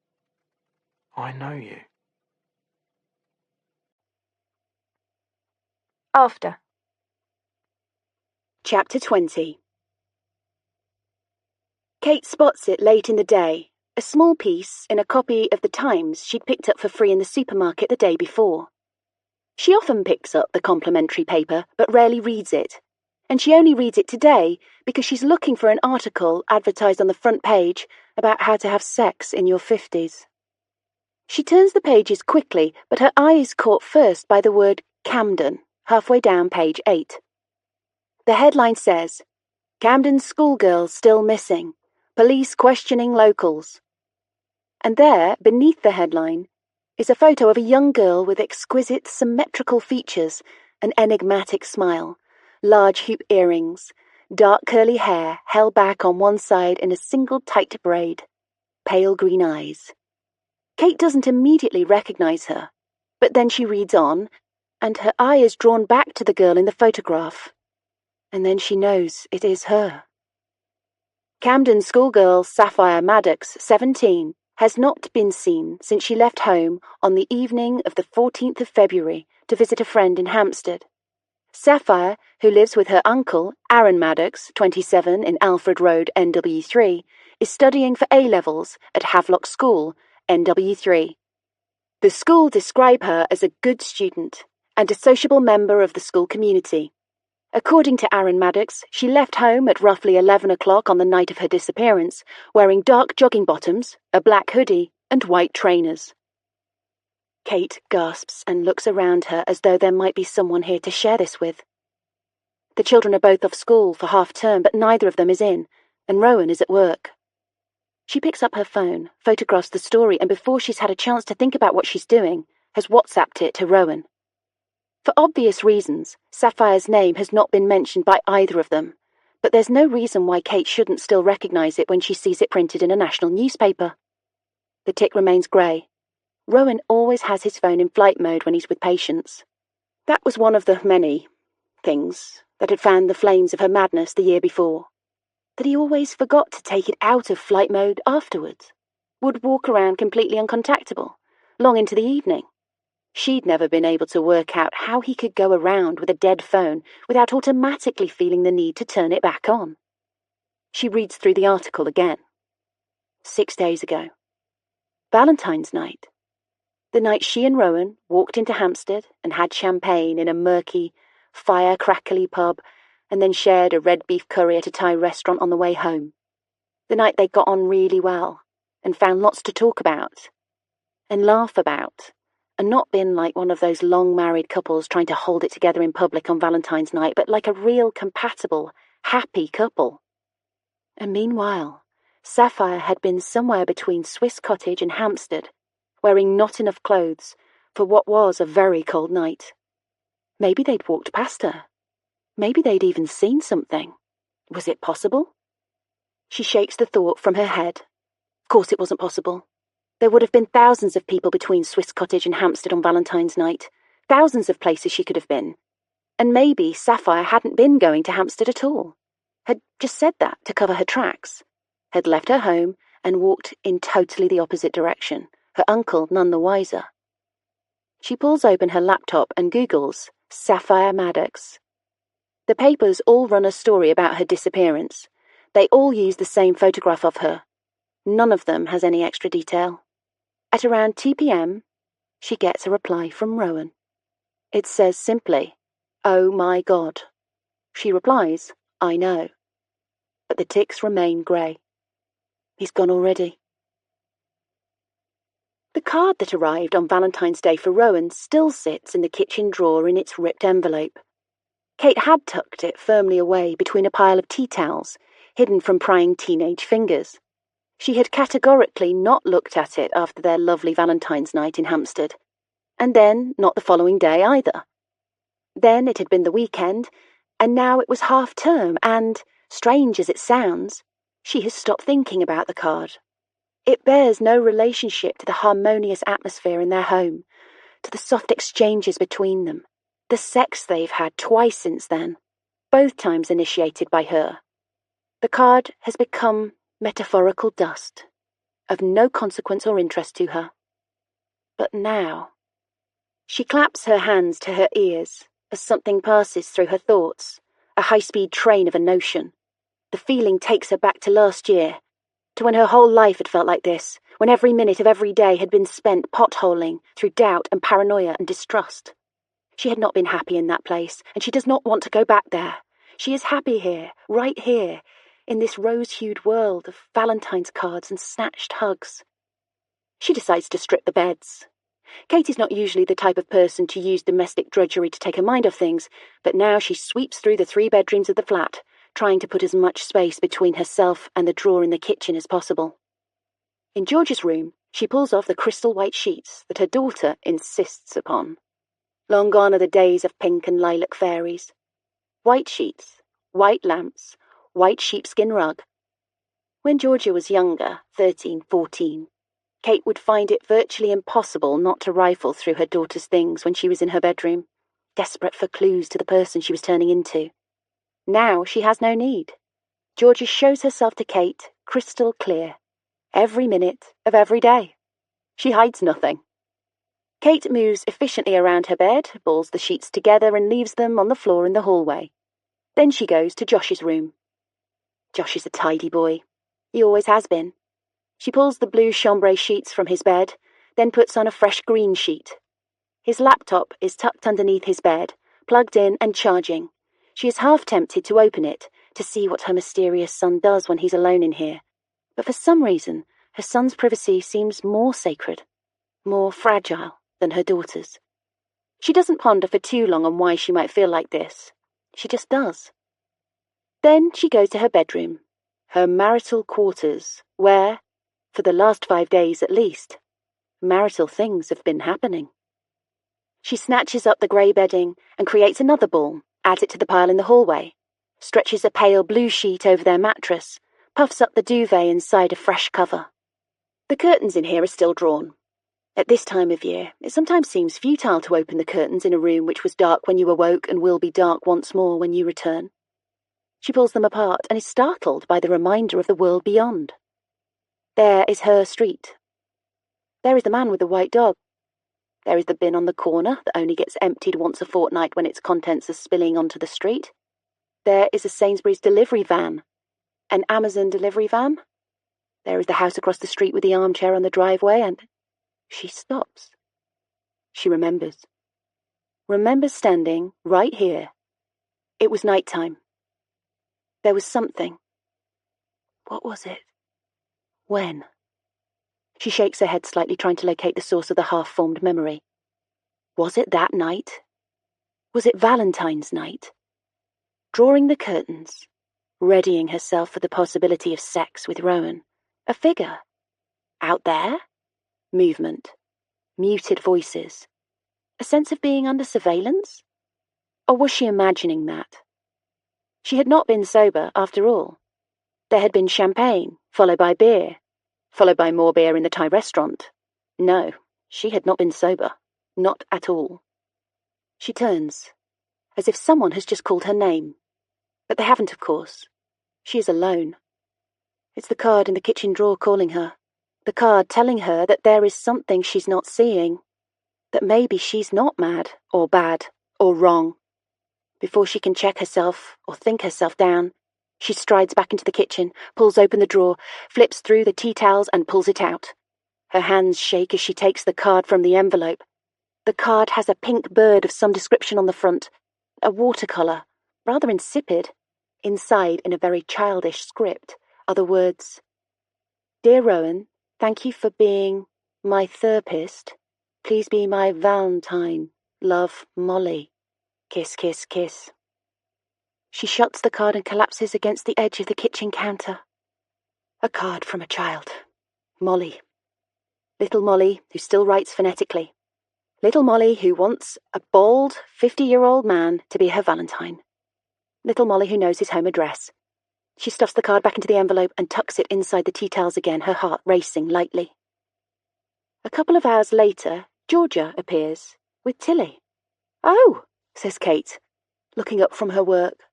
"I know you." After. Chapter 20. Kate spots it late in the day, a small piece in a copy of the Times she'd picked up for free in the supermarket the day before. She often picks up the complimentary paper, but rarely reads it. And she only reads it today because she's looking for an article advertised on the front page about how to have sex in your 50s. She turns the pages quickly, but her eye is caught first by the word Camden, halfway down page 8. The headline says, "Camden schoolgirl still missing. Police questioning locals." And there, beneath the headline, is a photo of a young girl with exquisite symmetrical features, an enigmatic smile, large hoop earrings, dark curly hair held back on one side in a single tight braid, pale green eyes. Kate doesn't immediately recognize her, but then she reads on, and her eye is drawn back to the girl in the photograph. And then she knows it is her. Camden schoolgirl Saffyre Maddox, 17, has not been seen since she left home on the evening of the 14th of February to visit a friend in Hampstead. Saffyre, who lives with her uncle, Aaron Maddox, 27, in Alfred Road, NW3, is studying for A-levels at Havelock School, NW3. The school describe her as a good student, and a sociable member of the school community. According to Aaron Maddox, she left home at roughly 11 o'clock on the night of her disappearance, wearing dark jogging bottoms, a black hoodie, and white trainers. Kate gasps and looks around her as though there might be someone here to share this with. The children are both off school for half-term, but neither of them is in, and Rowan is at work. She picks up her phone, photographs the story, and before she's had a chance to think about what she's doing, has WhatsApped it to Rowan. For obvious reasons, Saffyre's name has not been mentioned by either of them, but there's no reason why Kate shouldn't still recognise it when she sees it printed in a national newspaper. The tick remains grey. Rowan always has his phone in flight mode when he's with patients. That was one of the many things that had fanned the flames of her madness the year before. That he always forgot to take it out of flight mode afterwards. Would walk around completely uncontactable, long into the evening. She'd never been able to work out how he could go around with a dead phone without automatically feeling the need to turn it back on. She reads through the article again. 6 days ago. Valentine's night. The night she and Rowan walked into Hampstead and had champagne in a murky, fire-crackly pub and then shared a red beef curry at a Thai restaurant on the way home. The night they got on really well and found lots to talk about and laugh about, and not been like one of those long-married couples trying to hold it together in public on Valentine's night, but like a real compatible, happy couple. And meanwhile, Saffyre had been somewhere between Swiss Cottage and Hampstead, wearing not enough clothes for what was a very cold night. Maybe they'd walked past her. Maybe they'd even seen something. Was it possible? She shakes the thought from her head. Of course it wasn't possible. There would have been thousands of people between Swiss Cottage and Hampstead on Valentine's night. Thousands of places she could have been. And maybe Saffyre hadn't been going to Hampstead at all. Had just said that to cover her tracks. Had left her home and walked in totally the opposite direction, her uncle none the wiser. She pulls open her laptop and Googles Saffyre Maddox. The papers all run a story about her disappearance. They all use the same photograph of her. None of them has any extra detail. At around 2 p.m, she gets a reply from Rowan. It says simply, "Oh my God." She replies, "I know." But the ticks remain grey. He's gone already. The card that arrived on Valentine's Day for Rowan still sits in the kitchen drawer in its ripped envelope. Kate had tucked it firmly away between a pile of tea towels, hidden from prying teenage fingers. She had categorically not looked at it after their lovely Valentine's night in Hampstead, and then not the following day either. Then it had been the weekend, and now it was half-term, and, strange as it sounds, she has stopped thinking about the card. It bears no relationship to the harmonious atmosphere in their home, to the soft exchanges between them, the sex they've had twice since then, both times initiated by her. The card has become metaphorical dust, of no consequence or interest to her. But now, she claps her hands to her ears as something passes through her thoughts, a high-speed train of a notion. The feeling takes her back to last year, to when her whole life had felt like this, when every minute of every day had been spent potholing through doubt and paranoia and distrust. She had not been happy in that place, and she does not want to go back there. She is happy here, right here, in this rose-hued world of Valentine's cards and snatched hugs. She decides to strip the beds. Kate is not usually the type of person to use domestic drudgery to take her mind off things, but now she sweeps through the 3 bedrooms of the flat, trying to put as much space between herself and the drawer in the kitchen as possible. In George's room, she pulls off the crystal white sheets that her daughter insists upon. Long gone are the days of pink and lilac fairies. White sheets, white lamps, white sheepskin rug. When Georgia was younger, 13, 14, Kate would find it virtually impossible not to rifle through her daughter's things when she was in her bedroom, desperate for clues to the person she was turning into. Now she has no need. Georgia shows herself to Kate crystal clear, every minute of every day. She hides nothing. Kate moves efficiently around her bed, balls the sheets together and leaves them on the floor in the hallway. Then she goes to Josh's room. Josh is a tidy boy. He always has been. She pulls the blue chambray sheets from his bed, then puts on a fresh green sheet. His laptop is tucked underneath his bed, plugged in and charging. She is half tempted to open it to see what her mysterious son does when he's alone in here. But for some reason, her son's privacy seems more sacred, more fragile than her daughter's. She doesn't ponder for too long on why she might feel like this. She just does. Then she goes to her bedroom, her marital quarters, where, for the last 5 days at least, marital things have been happening. She snatches up the grey bedding and creates another ball, adds it to the pile in the hallway, stretches a pale blue sheet over their mattress, puffs up the duvet inside a fresh cover. The curtains in here are still drawn. At this time of year, it sometimes seems futile to open the curtains in a room which was dark when you awoke and will be dark once more when you return. She pulls them apart and is startled by the reminder of the world beyond. There is her street. There is the man with the white dog. There is the bin on the corner that only gets emptied once a fortnight when its contents are spilling onto the street. There is a Sainsbury's delivery van. An Amazon delivery van. There is the house across the street with the armchair on the driveway, and she stops. She remembers. Remembers standing right here. It was night time. There was something. What was it? When? She shakes her head slightly, trying to locate the source of the half-formed memory. Was it that night? Was it Valentine's night? Drawing the curtains, readying herself for the possibility of sex with Rowan. A figure. Out there? Movement. Muted voices. A sense of being under surveillance? Or was she imagining that? She had not been sober, after all. There had been champagne, followed by beer, followed by more beer in the Thai restaurant. No, she had not been sober. Not at all. She turns, as if someone has just called her name. But they haven't, of course. She is alone. It's the card in the kitchen drawer calling her. The card telling her that there is something she's not seeing. That maybe she's not mad, or bad, or wrong. Before she can check herself, or think herself down, she strides back into the kitchen, pulls open the drawer, flips through the tea towels and pulls it out. Her hands shake as she takes the card from the envelope. The card has a pink bird of some description on the front, a watercolour, rather insipid. Inside, in a very childish script, are the words, "Dear Rowan, thank you for being my therapist. Please be my Valentine. Love, Molly. Kiss, kiss, kiss." She shuts the card and collapses against the edge of the kitchen counter. A card from a child. Molly. Little Molly, who still writes phonetically. Little Molly, who wants a bald, 50-year-old man to be her Valentine. Little Molly, who knows his home address. She stuffs the card back into the envelope and tucks it inside the tea towels again, her heart racing lightly. A couple of hours later, Georgia appears, with Tilly. "Oh," says Kate, looking up from her work.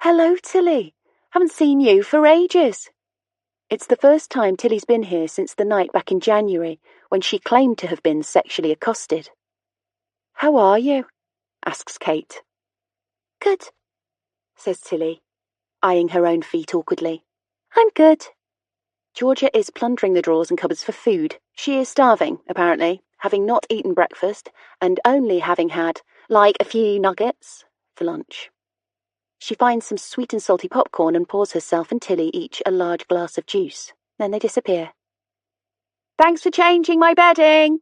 "Hello, Tilly. Haven't seen you for ages." It's the first time Tilly's been here since the night back in January, when she claimed to have been sexually accosted. "How are you?" asks Kate. "Good," says Tilly, eyeing her own feet awkwardly. "I'm good." Georgia is plundering the drawers and cupboards for food. She is starving, apparently, having not eaten breakfast, and only having had, like, a few nuggets for lunch. She finds some sweet and salty popcorn and pours herself and Tilly each a large glass of juice. Then they disappear. "Thanks for changing my bedding,"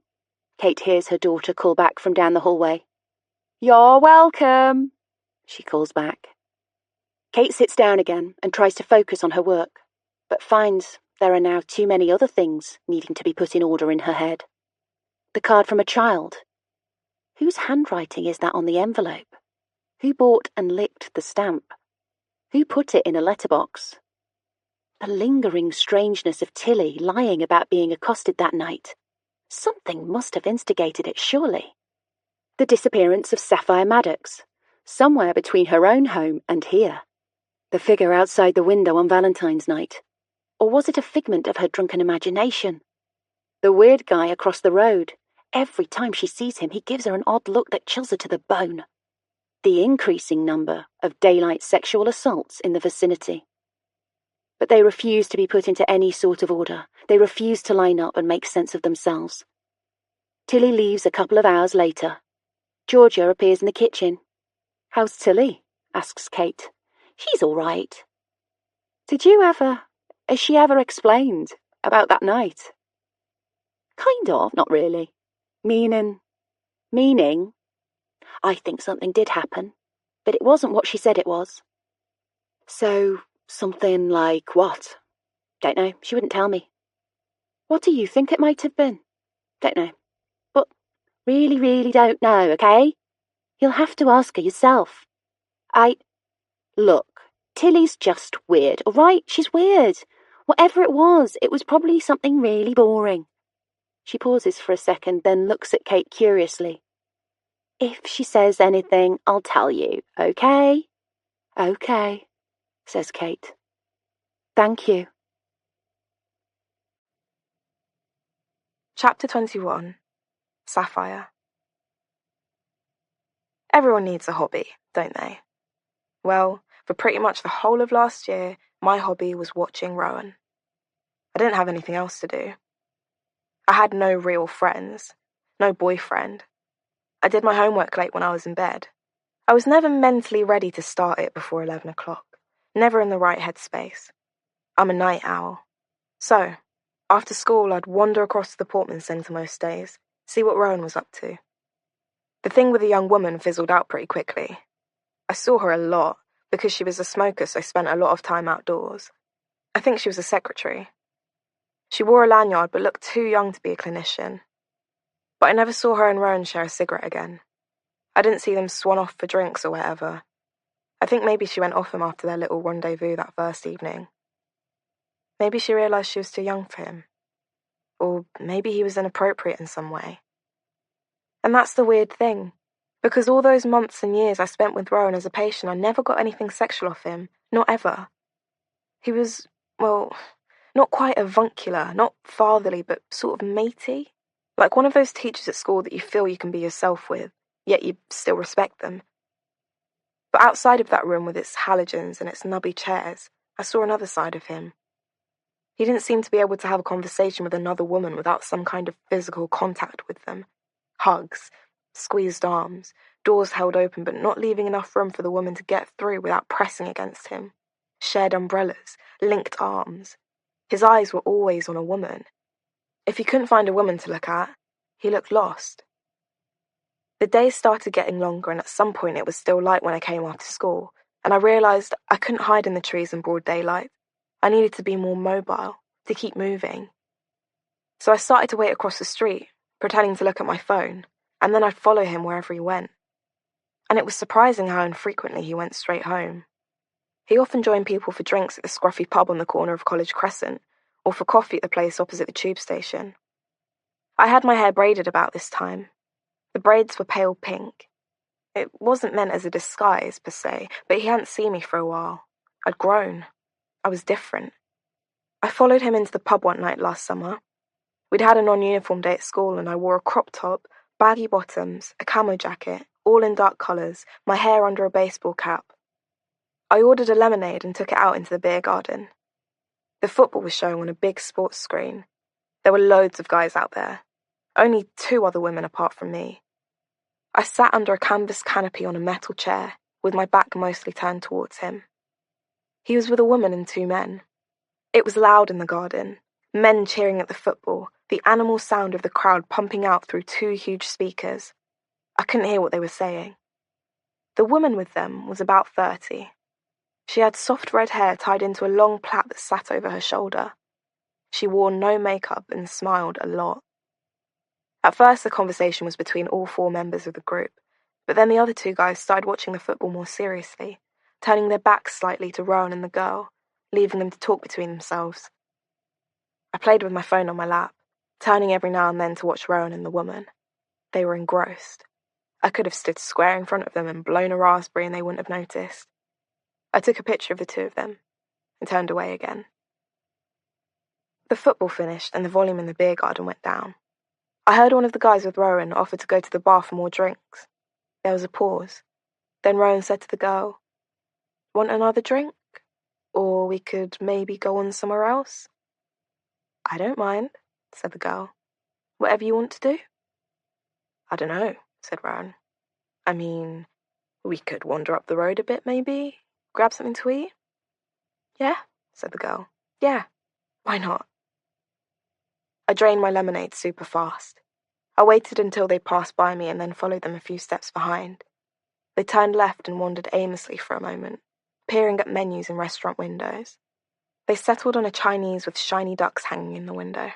Kate hears her daughter call back from down the hallway. "You're welcome," she calls back. Kate sits down again and tries to focus on her work, but finds there are now too many other things needing to be put in order in her head. The card from a child. Whose handwriting is that on the envelope? Who bought and licked the stamp? Who put it in a letterbox? The lingering strangeness of Tilly lying about being accosted that night. Something must have instigated it, surely. The disappearance of Saffyre Maddox, somewhere between her own home and here. The figure outside the window on Valentine's night. Or was it a figment of her drunken imagination? The weird guy across the road. Every time she sees him, he gives her an odd look that chills her to the bone. The increasing number of daylight sexual assaults in the vicinity. But they refuse to be put into any sort of order. They refuse to line up and make sense of themselves. Tilly leaves a couple of hours later, Georgia appears in the kitchen. "How's Tilly?" asks Kate. "She's all right." Has she ever explained about that night? Kind of, not really. Meaning? I think something did happen, but it wasn't what she said it was. So, something like what? Don't know, she wouldn't tell me. What do you think it might have been? Don't know. But really, really don't know, okay? You'll have to ask her yourself. Look, Tilly's just weird, all right? She's weird. Whatever it was probably something really boring. She pauses for a second, then looks at Kate curiously. If she says anything, I'll tell you, okay? Okay, says Kate. Thank you. Chapter 21. Saffyre. Everyone needs a hobby, don't they? Well, for pretty much the whole of last year, my hobby was watching Rowan. I didn't have anything else to do. I had no real friends, no boyfriend. I did my homework late when I was in bed. I was never mentally ready to start it before 11 o'clock, never in the right headspace. I'm a night owl. So, after school, I'd wander across to the Portman Centre most days, see what Rowan was up to. The thing with the young woman fizzled out pretty quickly. I saw her a lot, because she was a smoker, so I spent a lot of time outdoors. I think she was a secretary. She wore a lanyard but looked too young to be a clinician. But I never saw her and Rowan share a cigarette again. I didn't see them swan off for drinks or whatever. I think maybe she went off him after their little rendezvous that first evening. Maybe she realised she was too young for him. Or maybe he was inappropriate in some way. And that's the weird thing. Because all those months and years I spent with Rowan as a patient, I never got anything sexual off him. Not ever. He was, well, not quite avuncular, not fatherly, but sort of matey. Like one of those teachers at school that you feel you can be yourself with, yet you still respect them. But outside of that room with its halogens and its nubby chairs, I saw another side of him. He didn't seem to be able to have a conversation with another woman without some kind of physical contact with them. Hugs, squeezed arms, doors held open but not leaving enough room for the woman to get through without pressing against him. Shared umbrellas, linked arms. His eyes were always on a woman. If he couldn't find a woman to look at, he looked lost. The days started getting longer, and at some point it was still light when I came after school, and I realised I couldn't hide in the trees in broad daylight. I needed to be more mobile, to keep moving. So I started to wait across the street, pretending to look at my phone, and then I'd follow him wherever he went. And it was surprising how infrequently he went straight home. He often joined people for drinks at the scruffy pub on the corner of College Crescent, or for coffee at the place opposite the tube station. I had my hair braided about this time. The braids were pale pink. It wasn't meant as a disguise, per se, but he hadn't seen me for a while. I'd grown. I was different. I followed him into the pub one night last summer. We'd had a non-uniform day at school, and I wore a crop top, baggy bottoms, a camo jacket, all in dark colours, my hair under a baseball cap. I ordered a lemonade and took it out into the beer garden. The football was showing on a big sports screen. There were loads of guys out there. Only 2 other women apart from me. I sat under a canvas canopy on a metal chair, with my back mostly turned towards him. He was with a woman and 2 men. It was loud in the garden. Men cheering at the football, the animal sound of the crowd pumping out through 2 huge speakers. I couldn't hear what they were saying. The woman with them was about 30. She had soft red hair tied into a long plait that sat over her shoulder. She wore no makeup and smiled a lot. At first, the conversation was between all 4 members of the group, but then the other 2 guys started watching the football more seriously, turning their backs slightly to Rowan and the girl, leaving them to talk between themselves. I played with my phone on my lap, turning every now and then to watch Rowan and the woman. They were engrossed. I could have stood square in front of them and blown a raspberry and they wouldn't have noticed. I took a picture of the 2 of them and turned away again. The football finished and the volume in the beer garden went down. I heard one of the guys with Rowan offer to go to the bar for more drinks. There was a pause. Then Rowan said to the girl, "Want another drink? Or we could maybe go on somewhere else?" "I don't mind," said the girl. "Whatever you want to do?" "I don't know," said Rowan. I mean, we could wander up the road a bit, maybe? Grab something to eat? Yeah, said the girl. Yeah, why not? I drained my lemonade super fast. I waited until they passed by me and then followed them a few steps behind. They turned left and wandered aimlessly for a moment, peering at menus and restaurant windows. They settled on a Chinese with shiny ducks hanging in the window.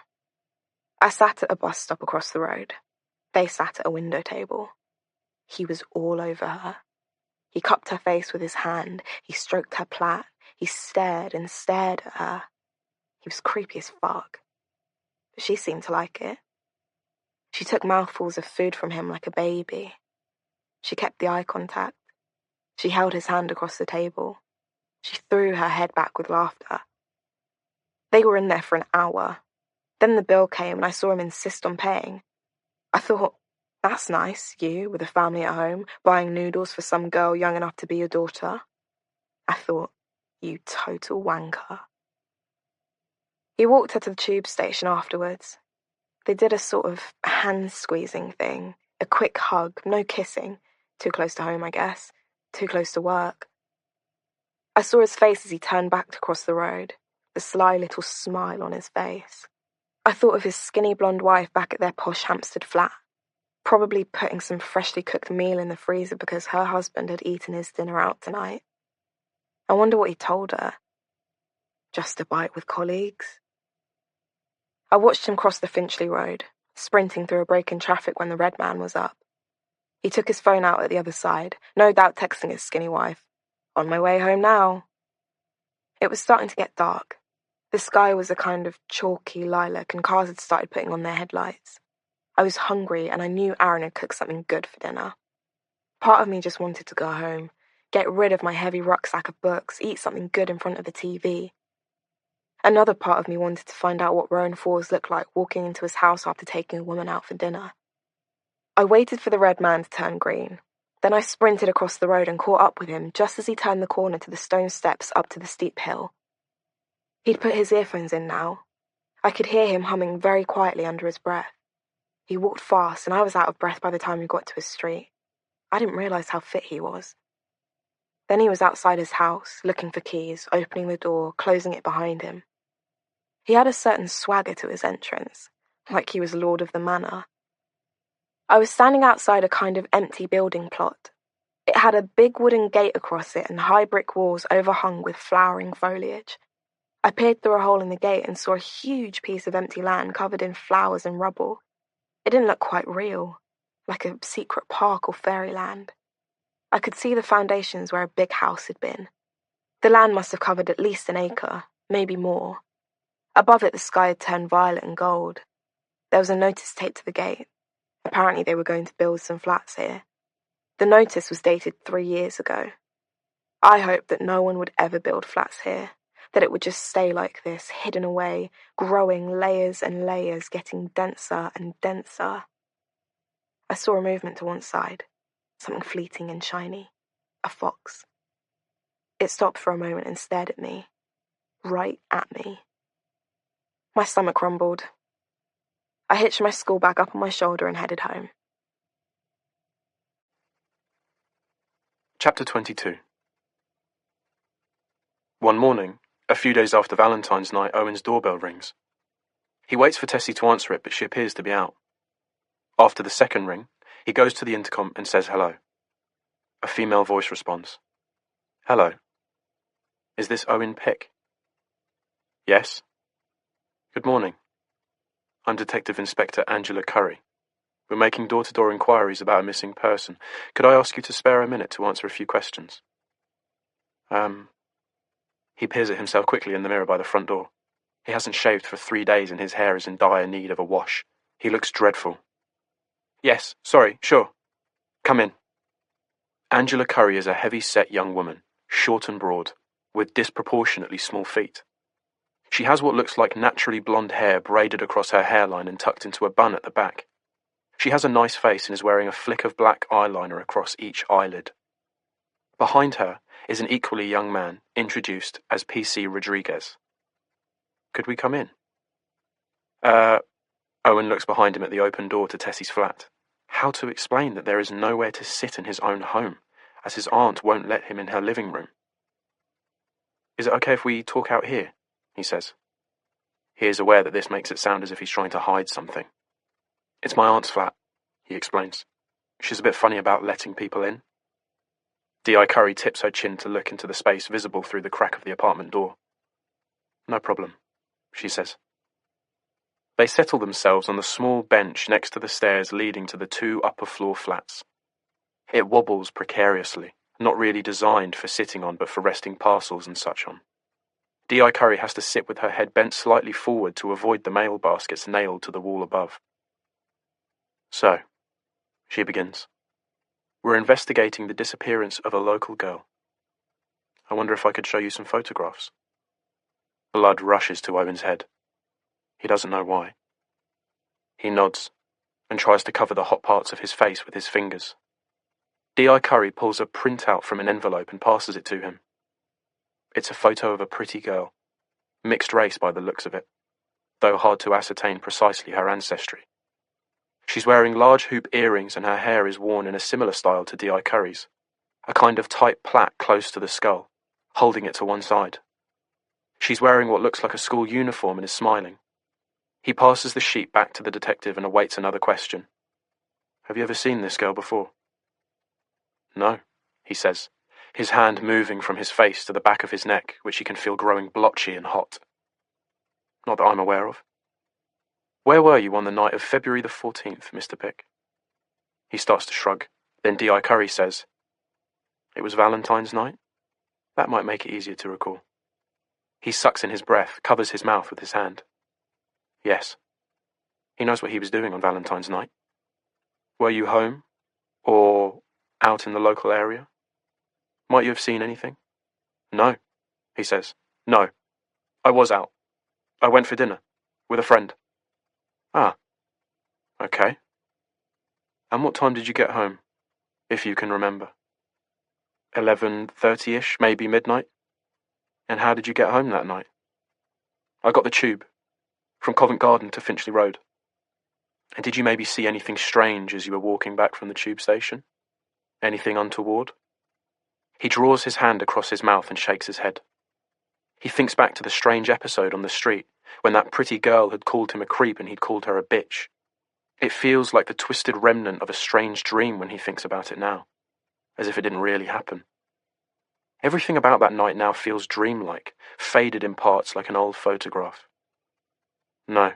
I sat at a bus stop across the road. They sat at a window table. He was all over her. He cupped her face with his hand. He stroked her plait. He stared and stared at her. He was creepy as fuck. But she seemed to like it. She took mouthfuls of food from him like a baby. She kept the eye contact. She held his hand across the table. She threw her head back with laughter. They were in there for an hour. Then the bill came and I saw him insist on paying. I thought, that's nice, you, with a family at home, buying noodles for some girl young enough to be your daughter. I thought, you total wanker. He walked her to the tube station afterwards. They did a sort of hand-squeezing thing, a quick hug, no kissing. Too close to home, I guess. Too close to work. I saw his face as he turned back to cross the road, the sly little smile on his face. I thought of his skinny blonde wife back at their posh Hampstead flat, probably putting some freshly cooked meal in the freezer because her husband had eaten his dinner out tonight. I wonder what he told her. Just a bite with colleagues? I watched him cross the Finchley Road, sprinting through a break in traffic when the red man was up. He took his phone out at the other side, no doubt texting his skinny wife. On my way home now. It was starting to get dark. The sky was a kind of chalky lilac and cars had started putting on their headlights. I was hungry and I knew Aaron had cooked something good for dinner. Part of me just wanted to go home, get rid of my heavy rucksack of books, eat something good in front of the TV. Another part of me wanted to find out what Rowan Falls looked like walking into his house after taking a woman out for dinner. I waited for the red man to turn green. Then I sprinted across the road and caught up with him just as he turned the corner to the stone steps up to the steep hill. He'd put his earphones in now. I could hear him humming very quietly under his breath. He walked fast and I was out of breath by the time we got to his street. I didn't realise how fit he was. Then he was outside his house, looking for keys, opening the door, closing it behind him. He had a certain swagger to his entrance, like he was lord of the manor. I was standing outside a kind of empty building plot. It had a big wooden gate across it and high brick walls overhung with flowering foliage. I peered through a hole in the gate and saw a huge piece of empty land covered in flowers and rubble. It didn't look quite real, like a secret park or fairyland. I could see the foundations where a big house had been. The land must have covered at least an acre, maybe more. Above it, the sky had turned violet and gold. There was a notice taped to the gate. Apparently they were going to build some flats here. The notice was dated 3 years ago. I hoped that no one would ever build flats here, that it would just stay like this, hidden away, growing layers and layers, getting denser and denser. I saw a movement to one side, something fleeting and shiny, a fox. It stopped for a moment and stared at me, right at me. My stomach rumbled. I hitched my school bag up on my shoulder and headed home. Chapter 22. One morning, a few days after Valentine's night, Owen's doorbell rings. He waits for Tessie to answer it, but she appears to be out. After the second ring, he goes to the intercom and says hello. A female voice responds. Hello. Is this Owen Pick? Yes. Good morning. I'm Detective Inspector Angela Curry. We're making door-to-door inquiries about a missing person. Could I ask you to spare a minute to answer a few questions? He peers at himself quickly in the mirror by the front door. He hasn't shaved for 3 days and his hair is in dire need of a wash. He looks dreadful. Yes, sorry, sure. Come in. Angela Curry is a heavy-set young woman, short and broad, with disproportionately small feet. She has what looks like naturally blonde hair braided across her hairline and tucked into a bun at the back. She has a nice face and is wearing a flick of black eyeliner across each eyelid. Behind her is an equally young man, introduced as P.C. Rodriguez. Could we come in? Owen looks behind him at the open door to Tessie's flat. how to explain that there is nowhere to sit in his own home, as his aunt won't let him in her living room. "Is it okay if we talk out here?" he says. He is aware that this makes it sound as if he's trying to hide something. "It's my aunt's flat," he explains. "She's a bit funny about letting people in." D.I. Curry tips her chin to look into the space visible through the crack of the apartment door. "No problem," she says. They settle themselves on the small bench next to the stairs leading to the 2 upper-floor flats. It wobbles precariously, not really designed for sitting on but for resting parcels and such on. D.I. Curry has to sit with her head bent slightly forward to avoid the mail baskets nailed to the wall above. "So," she begins, "we're investigating the disappearance of a local girl. I wonder if I could show you some photographs." Blood rushes to Owen's head. He doesn't know why. He nods and tries to cover the hot parts of his face with his fingers. D.I. Curry pulls a printout from an envelope and passes it to him. It's a photo of a pretty girl, mixed race by the looks of it, though hard to ascertain precisely her ancestry. She's wearing large hoop earrings and her hair is worn in a similar style to D.I. Curry's, a kind of tight plait close to the skull, holding it to one side. She's wearing what looks like a school uniform and is smiling. He passes the sheet back to the detective and awaits another question. "Have you ever seen this girl before?" "No," he says, his hand moving from his face to the back of his neck, which he can feel growing blotchy and hot. "Not that I'm aware of." "Where were you on the night of February the 14th, Mr. Pick?" He starts to shrug. Then D.I. Curry says, "It was Valentine's night? That might make it easier to recall." He sucks in his breath, covers his mouth with his hand. "Yes." He knows what he was doing on Valentine's night. "Were you home? Or out in the local area? Might you have seen anything?" "No," he says. "No. I was out. I went for dinner. With a friend." "Ah. Okay. And what time did you get home, if you can remember?" 11:30-ish, maybe midnight." "And how did you get home that night?" "I got the tube. From Covent Garden to Finchley Road." "And did you maybe see anything strange as you were walking back from the tube station? Anything untoward?" He draws his hand across his mouth and shakes his head. He thinks back to the strange episode on the street, when that pretty girl had called him a creep and he'd called her a bitch. It feels like the twisted remnant of a strange dream when he thinks about it now, as if it didn't really happen. Everything about that night now feels dreamlike, faded in parts like an old photograph. "No."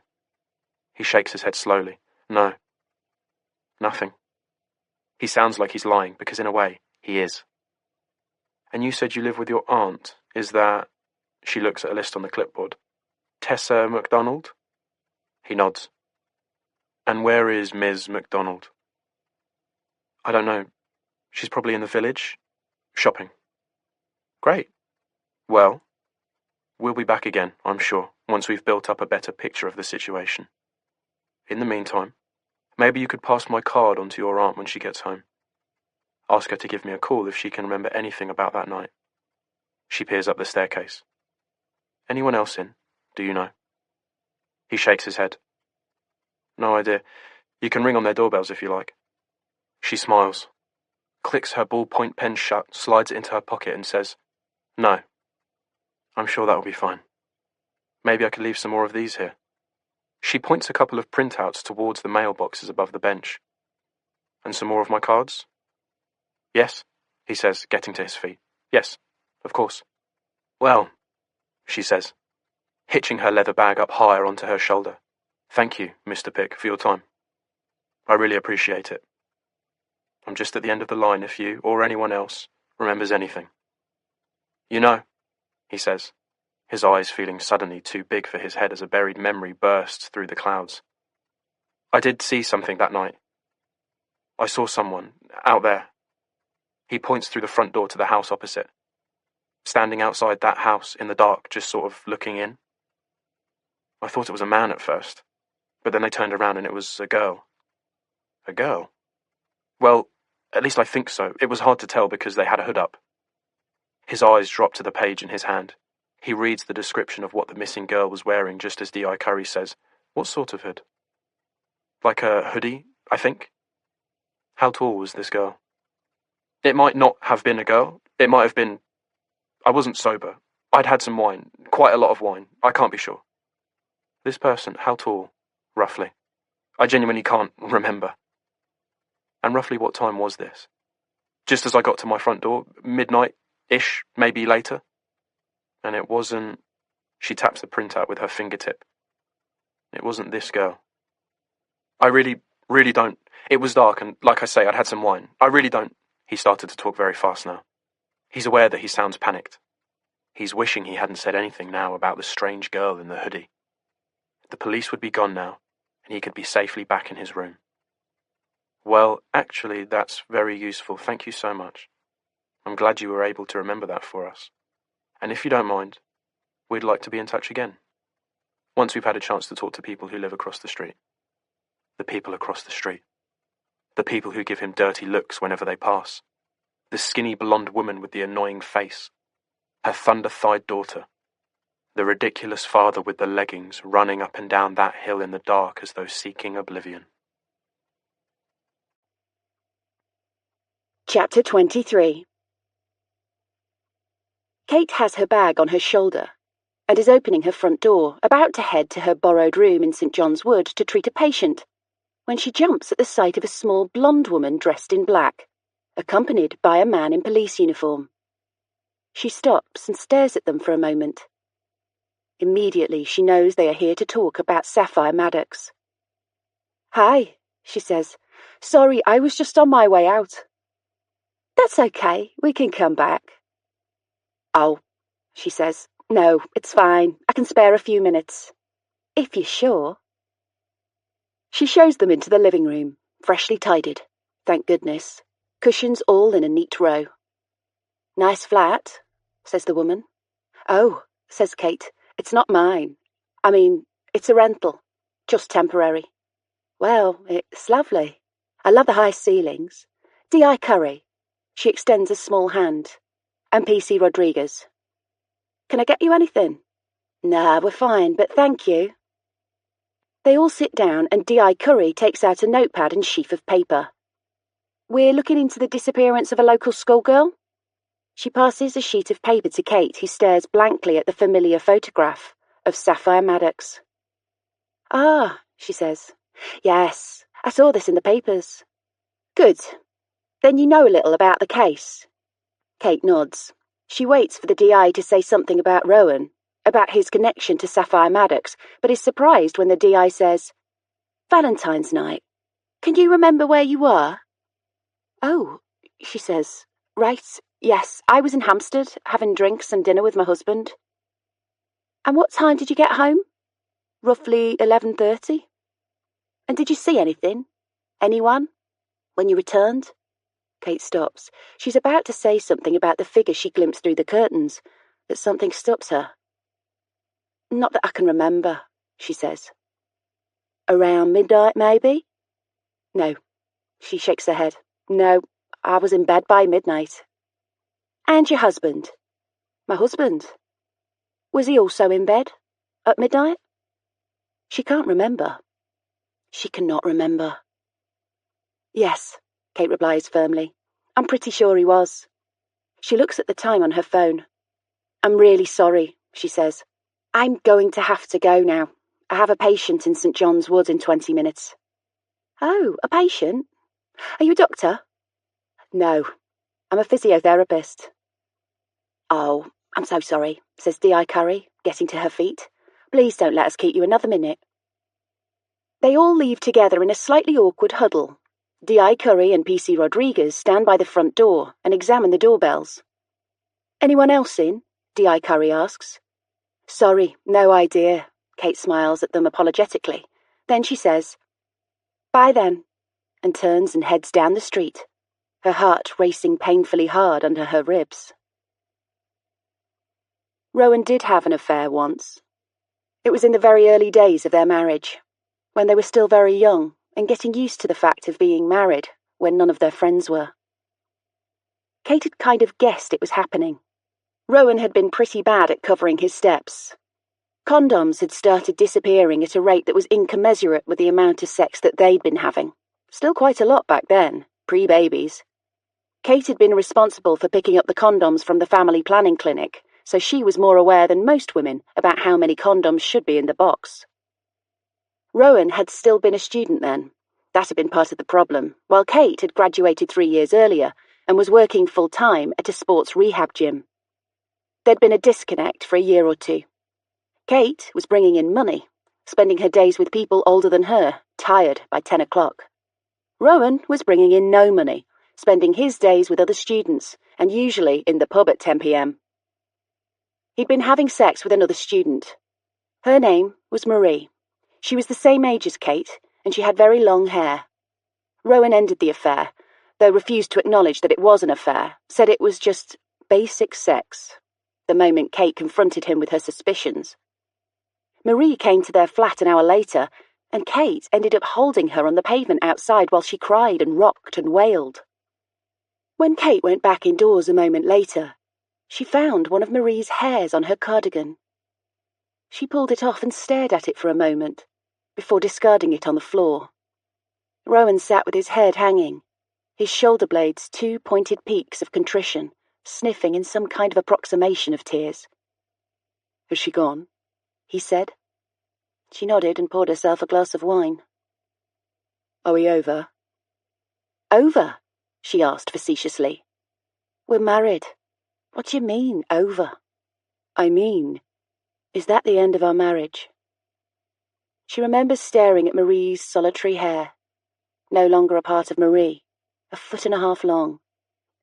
He shakes his head slowly. "No. Nothing." He sounds like he's lying, because in a way, he is. "And you said you live with your aunt. Is that..." She looks at a list on the clipboard. "Tessa MacDonald?" He nods. "And where is Ms. MacDonald?" "I don't know. She's probably in the village. Shopping." "Great. Well, we'll be back again, I'm sure, once we've built up a better picture of the situation. In the meantime, maybe you could pass my card on to your aunt when she gets home. Ask her to give me a call if she can remember anything about that night." She peers up the staircase. "Anyone else in, do you know?" He shakes his head. "No idea. You can ring on their doorbells if you like." She smiles, clicks her ballpoint pen shut, slides it into her pocket and says, "No. I'm sure that will be fine. Maybe I could leave some more of these here." She points a couple of printouts towards the mailboxes above the bench. "And some more of my cards?" "Yes," he says, getting to his feet. "Yes, of course." "Well," she says, hitching her leather bag up higher onto her shoulder. "Thank you, Mr. Pick, for your time. I really appreciate it. I'm just at the end of the line if you, or anyone else, remembers anything." "You know," he says, his eyes feeling suddenly too big for his head as a buried memory bursts through the clouds. "I did see something that night. I saw someone, out there." He points through the front door to the house opposite. "Standing outside that house in the dark, just sort of looking in. I thought it was a man at first, but then they turned around and it was a girl." "A girl?" "Well, at least I think so. It was hard to tell because they had a hood up." His eyes drop to the page in his hand. He reads the description of what the missing girl was wearing just as D.I. Curry says, "What sort of hood?" "Like a hoodie, I think." How tall was this girl? It might not have been a girl. It might have been... I wasn't sober. I'd had some wine. Quite a lot of wine. I can't be sure. This person, how tall, roughly? I genuinely can't remember. And roughly what time was this? Just as I got to my front door, midnight-ish, maybe later? And it wasn't... She taps the printout with her fingertip. It wasn't this girl. I really don't. It was dark, and like I say, I'd had some wine. I really don't. He started to talk very fast now. He's aware that he sounds panicked. He's wishing he hadn't said anything now about the strange girl in the hoodie. The police would be gone now, and he could be safely back in his room. Well, actually, that's very useful. Thank you so much. I'm glad you were able to remember that for us. And if you don't mind, we'd like to be in touch again. Once we've had a chance to talk to people who live across the street. The people across the street. The people who give him dirty looks whenever they pass. The skinny blonde woman with the annoying face. Her thunder-thighed daughter. The ridiculous father with the leggings running up and down that hill in the dark as though seeking oblivion. Chapter 23. Kate has her bag on her shoulder and is opening her front door, about to head to her borrowed room in St. John's Wood to treat a patient, when she jumps at the sight of a small blonde woman dressed in black, accompanied by a man in police uniform. She stops and stares at them for a moment. Immediately she knows they are here to talk about Saffyre Maddox. "Hi," she says. "Sorry, I was just on my way out." "That's okay, we can come back." "Oh," she says. "No, it's fine. I can spare a few minutes. If you're sure." She shows them into the living room, freshly tidied, thank goodness, cushions all in a neat row. "Nice flat," says the woman. "Oh," says Kate, "it's not mine. I mean, it's a rental, just temporary." "Well, it's lovely. I love the high ceilings. D.I. Curry." She extends a small hand. "And P.C. Rodriguez. Can I get you anything?" "Nah, we're fine, but thank you." They all sit down and D.I. Curry takes out a notepad and sheaf of paper. "We're looking into the disappearance of a local schoolgirl." She passes a sheet of paper to Kate, who stares blankly at the familiar photograph of Saffyre Maddox. "Ah," she says. "Yes, I saw this in the papers." "Good. Then you know a little about the case." Kate nods. She waits for the DI to say something about Rowan, about his connection to Saffyre Maddox, but is surprised when the DI says, "Valentine's night. Can you remember where you were?" "Oh," she says. "Right, yes, I was in Hampstead, having drinks and dinner with my husband." "And what time did you get home?" "Roughly 11:30. "And did you see anything? Anyone? When you returned?" Kate stops. She's about to say something about the figure she glimpsed through the curtains, but something stops her. "Not that I can remember," she says. "Around midnight, maybe?" "No." She shakes her head. "No, I was in bed by midnight." "And your husband?" "My husband? Was he also in bed? At midnight?" She can't remember. She cannot remember. "Yes," Kate replies firmly. "I'm pretty sure he was." She looks at the time on her phone. "I'm really sorry," she says. "I'm going to have to go now. I have a patient in St. John's Wood in 20 minutes. "Oh, a patient? Are you a doctor?" "No, I'm a physiotherapist." "Oh, I'm so sorry," says D.I. Curry, getting to her feet. "Please don't let us keep you another minute." They all leave together in a slightly awkward huddle. D.I. Curry and P.C. Rodriguez stand by the front door and examine the doorbells. "Anyone else in?" D.I. Curry asks. "Sorry, no idea." Kate smiles at them apologetically. Then she says, "Bye then," and turns and heads down the street, her heart racing painfully hard under her ribs. Rowan did have an affair once. It was in the very early days of their marriage, when they were still very young and getting used to the fact of being married when none of their friends were. Kate had kind of guessed it was happening. Rowan had been pretty bad at covering his steps. Condoms had started disappearing at a rate that was incommensurate with the amount of sex that they'd been having. Still quite a lot back then, pre-babies. Kate had been responsible for picking up the condoms from the family planning clinic, so she was more aware than most women about how many condoms should be in the box. Rowan had still been a student then. That had been part of the problem, while Kate had graduated 3 years earlier and was working full-time at a sports rehab gym. There'd been a disconnect for a year or two. Kate was bringing in money, spending her days with people older than her, tired by 10 o'clock. Rowan was bringing in no money, spending his days with other students, and usually in the pub at 10 p.m. He'd been having sex with another student. Her name was Marie. She was the same age as Kate, and she had very long hair. Rowan ended the affair, though refused to acknowledge that it was an affair, said it was just basic sex, the moment Kate confronted him with her suspicions. Marie came to their flat an hour later, and Kate ended up holding her on the pavement outside while she cried and rocked and wailed. When Kate went back indoors a moment later, she found one of Marie's hairs on her cardigan. She pulled it off and stared at it for a moment, before discarding it on the floor. Rowan sat with his head hanging, his shoulder blades 2 pointed peaks of contrition, sniffing in some kind of approximation of tears. "Has she gone?" he said. She nodded and poured herself a glass of wine. "Are we over?" "Over?" she asked facetiously. "We're married. What do you mean, over?" "I mean, is that the end of our marriage?" She remembers staring at Marie's solitary hair, no longer a part of Marie, 1.5 feet long,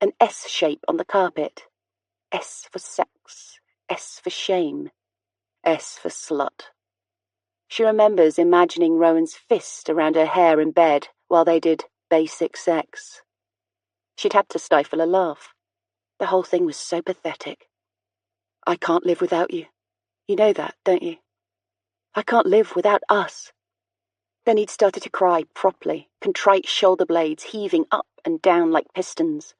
an S shape on the carpet. S for sex, S for shame, S for slut. She remembers imagining Rowan's fist around her hair in bed while they did basic sex. She'd had to stifle a laugh. The whole thing was so pathetic. "I can't live without you. You know that, don't you? I can't live without us." Then he'd started to cry properly, contrite shoulder blades heaving up and down like pistons.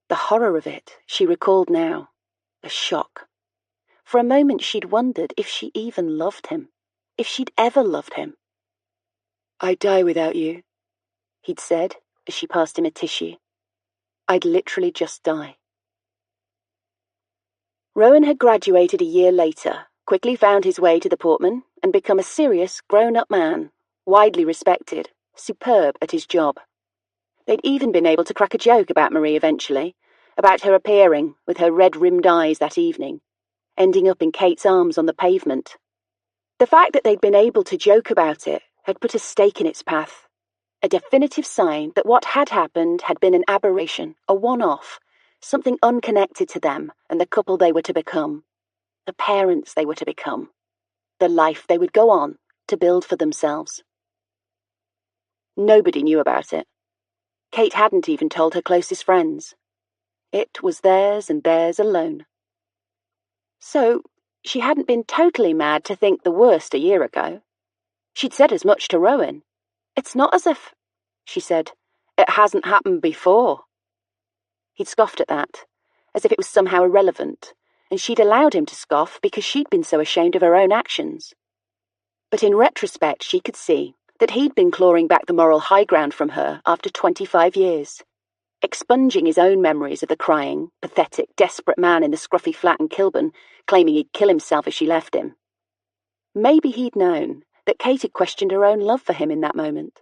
The horror of it, she recalled now. The shock. For a moment she'd wondered if she even loved him, if she'd ever loved him. "I'd die without you," he'd said as she passed him a tissue. "I'd literally just die." Rowan had graduated a year later, quickly found his way to the Portman, and become a serious, grown-up man, widely respected, superb at his job. They'd even been able to crack a joke about Marie eventually, about her appearing with her red-rimmed eyes that evening, ending up in Kate's arms on the pavement. The fact that they'd been able to joke about it had put a stake in its path, a definitive sign that what had happened had been an aberration, a one-off, something unconnected to them and the couple they were to become, the parents they were to become, the life they would go on to build for themselves. Nobody knew about it. Kate hadn't even told her closest friends. It was theirs and theirs alone. So, she hadn't been totally mad to think the worst a year ago. She'd said as much to Rowan. "It's not as if," she said, "it hasn't happened before." He'd scoffed at that, as if it was somehow irrelevant, and she'd allowed him to scoff because she'd been so ashamed of her own actions. But in retrospect, she could see that he'd been clawing back the moral high ground from her after 25 years, expunging his own memories of the crying, pathetic, desperate man in the scruffy flat in Kilburn, claiming he'd kill himself if she left him. Maybe he'd known that Kate had questioned her own love for him in that moment.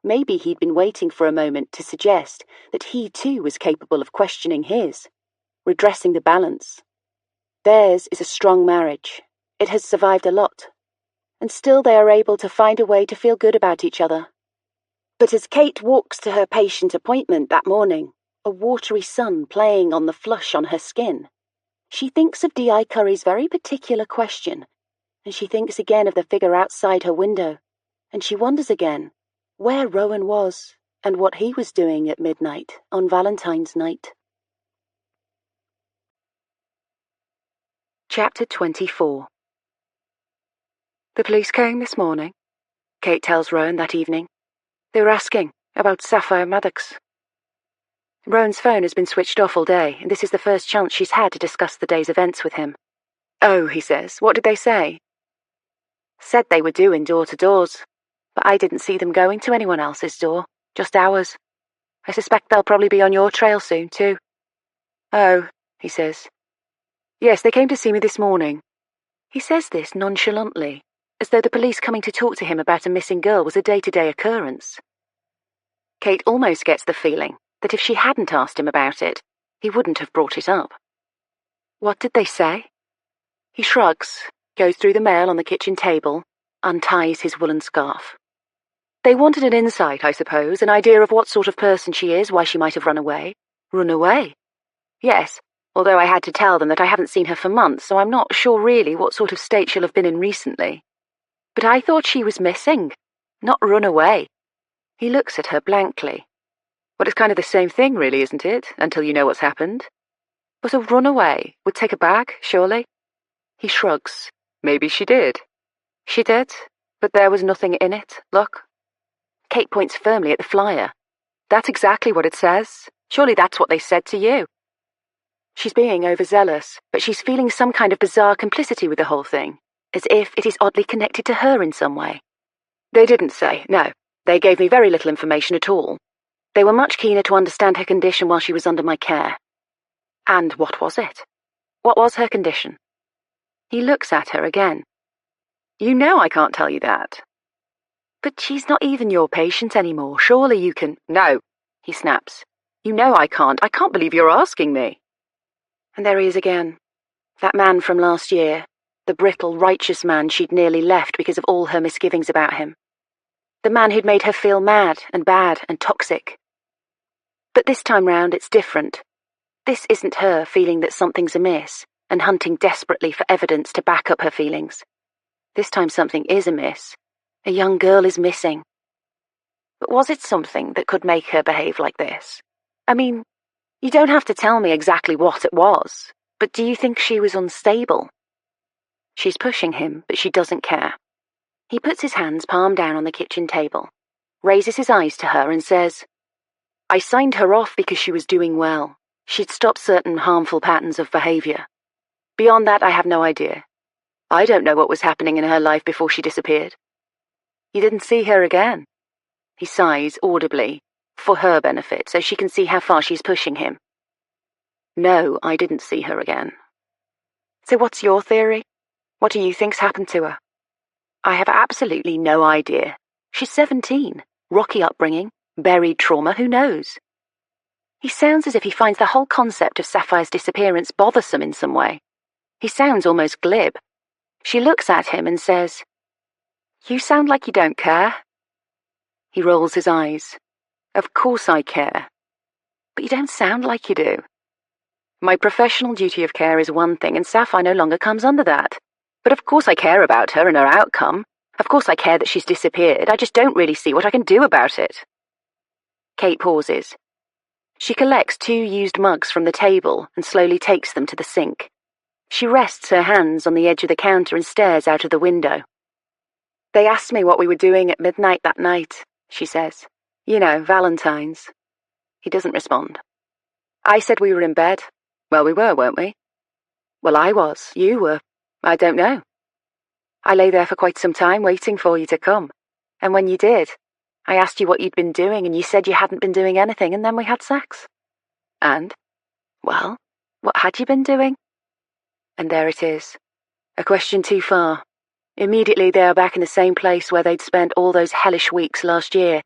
Maybe he'd been waiting for a moment to suggest that he too was capable of questioning his, redressing the balance. Theirs is a strong marriage. It has survived a lot. And still they are able to find a way to feel good about each other. But as Kate walks to her patient appointment that morning, a watery sun playing on the flush on her skin, she thinks of D.I. Curry's very particular question, and she thinks again of the figure outside her window, and she wonders again where Rowan was and what he was doing at midnight on Valentine's night. Chapter 24. "The police came this morning," Kate tells Rowan that evening. "They were asking about Saffyre Maddox." Rowan's phone has been switched off all day, and this is the first chance she's had to discuss the day's events with him. "Oh," he says, "what did they say?" "Said they were doing door-to-doors, but I didn't see them going to anyone else's door, just ours. I suspect they'll probably be on your trail soon, too. Oh, he says. Yes, they came to see me this morning. He says this nonchalantly, as though the police coming to talk to him about a missing girl was a day-to-day occurrence. Kate almost gets the feeling that if she hadn't asked him about it, he wouldn't have brought it up. What did they say? He shrugs, goes through the mail on the kitchen table, unties his woolen scarf. They wanted an insight, I suppose, an idea of what sort of person she is, why she might have run away. Run away? Yes, although I had to tell them that I haven't seen her for months, so I'm not sure really what sort of state she'll have been in recently. But I thought she was missing, not run away. He looks at her blankly. Well, it's kind of the same thing, really, isn't it, until you know what's happened? But a runaway would take a bag, surely? He shrugs. Maybe she did. She did, but there was nothing in it, look. Kate points firmly at the flyer. That's exactly what it says. Surely that's what they said to you. She's being overzealous, but she's feeling some kind of bizarre complicity with the whole thing, as if it is oddly connected to her in some way. They didn't say, no. They gave me very little information at all. They were much keener to understand her condition while she was under my care. And what was it? What was her condition? He looks at her again. You know I can't tell you that. But she's not even your patient anymore. Surely you can... No, he snaps. You know I can't. I can't believe you're asking me. And there he is again. That man from last year. The brittle, righteous man she'd nearly left because of all her misgivings about him. The man who'd made her feel mad and bad and toxic. But this time round it's different. This isn't her feeling that something's amiss and hunting desperately for evidence to back up her feelings. This time something is amiss. A young girl is missing. But was it something that could make her behave like this? I mean, you don't have to tell me exactly what it was, but do you think she was unstable? She's pushing him, but she doesn't care. He puts his hands palm down on the kitchen table, raises his eyes to her and says, I signed her off because she was doing well. She'd stopped certain harmful patterns of behaviour. Beyond that, I have no idea. I don't know what was happening in her life before she disappeared. You didn't see her again. He sighs audibly, for her benefit, so she can see how far she's pushing him. No, I didn't see her again. So what's your theory? What do you think's happened to her? I have absolutely no idea. She's 17, rocky upbringing, buried trauma, who knows? He sounds as if he finds the whole concept of Sapphire's disappearance bothersome in some way. He sounds almost glib. She looks at him and says, You sound like you don't care. He rolls his eyes. Of course I care. But you don't sound like you do. My professional duty of care is one thing, and Saffyre no longer comes under that. But of course I care about her and her outcome. Of course I care that she's disappeared. I just don't really see what I can do about it. Kate pauses. She collects 2 used mugs from the table and slowly takes them to the sink. She rests her hands on the edge of the counter and stares out of the window. They asked me what we were doing at midnight that night, she says. You know, Valentine's. He doesn't respond. I said we were in bed. Well, we were, weren't we? Well, I was. You were. I don't know. I lay there for quite some time waiting for you to come. And when you did, I asked you what you'd been doing and you said you hadn't been doing anything and then we had sex. And, well, what had you been doing? And there it is. A question too far. Immediately they are back in the same place where they'd spent all those hellish weeks last year.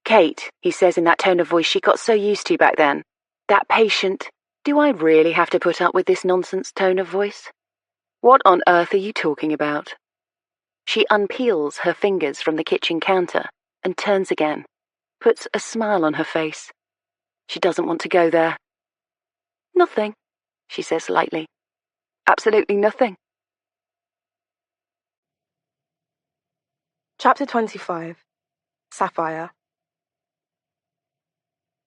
Kate, he says in that tone of voice she got so used to back then. That patient, do I really have to put up with this nonsense tone of voice? What on earth are you talking about? She unpeels her fingers from the kitchen counter and turns again, puts a smile on her face. She doesn't want to go there. Nothing, she says lightly. Absolutely nothing. Chapter 25. Saffyre.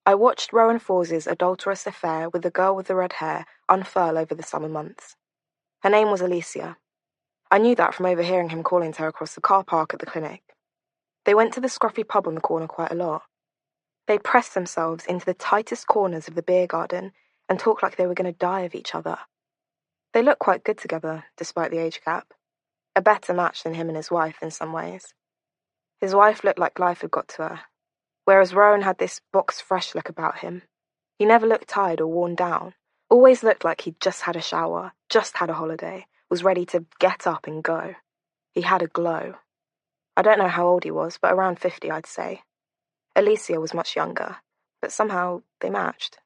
I watched Rowan Fawz's adulterous affair with the girl with the red hair unfurl over the summer months. Her name was Alicia. I knew that from overhearing him calling to her across the car park at the clinic. They went to the scruffy pub on the corner quite a lot. They pressed themselves into the tightest corners of the beer garden and talked like they were going to die of each other. They looked quite good together, despite the age gap. A better match than him and his wife in some ways. His wife looked like life had got to her. whereas Rowan had this box-fresh look about him. He never looked tired or worn down, always looked like he'd just had a shower, just had a holiday, was ready to get up and go. He had a glow. I don't know how old he was, but around 50, I'd say. Alicia was much younger, but somehow they matched.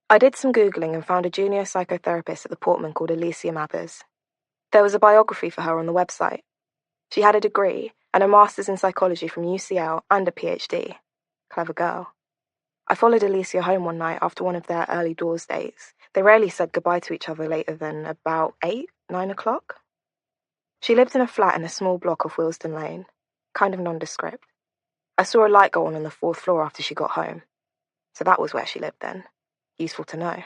I did some Googling and found a junior psychotherapist at the Portman called Saffyre Maddox. There was a biography for her on the website. She had a degree and a master's in psychology from UCL and a PhD. Clever girl. I followed Alicia home one night after one of their early doors dates. They rarely said goodbye to each other later than about 8, 9 o'clock. She lived in a flat in a small block off Willesden Lane, kind of nondescript. I saw a light go on the 4th floor after she got home. So that was where she lived then. Useful to know.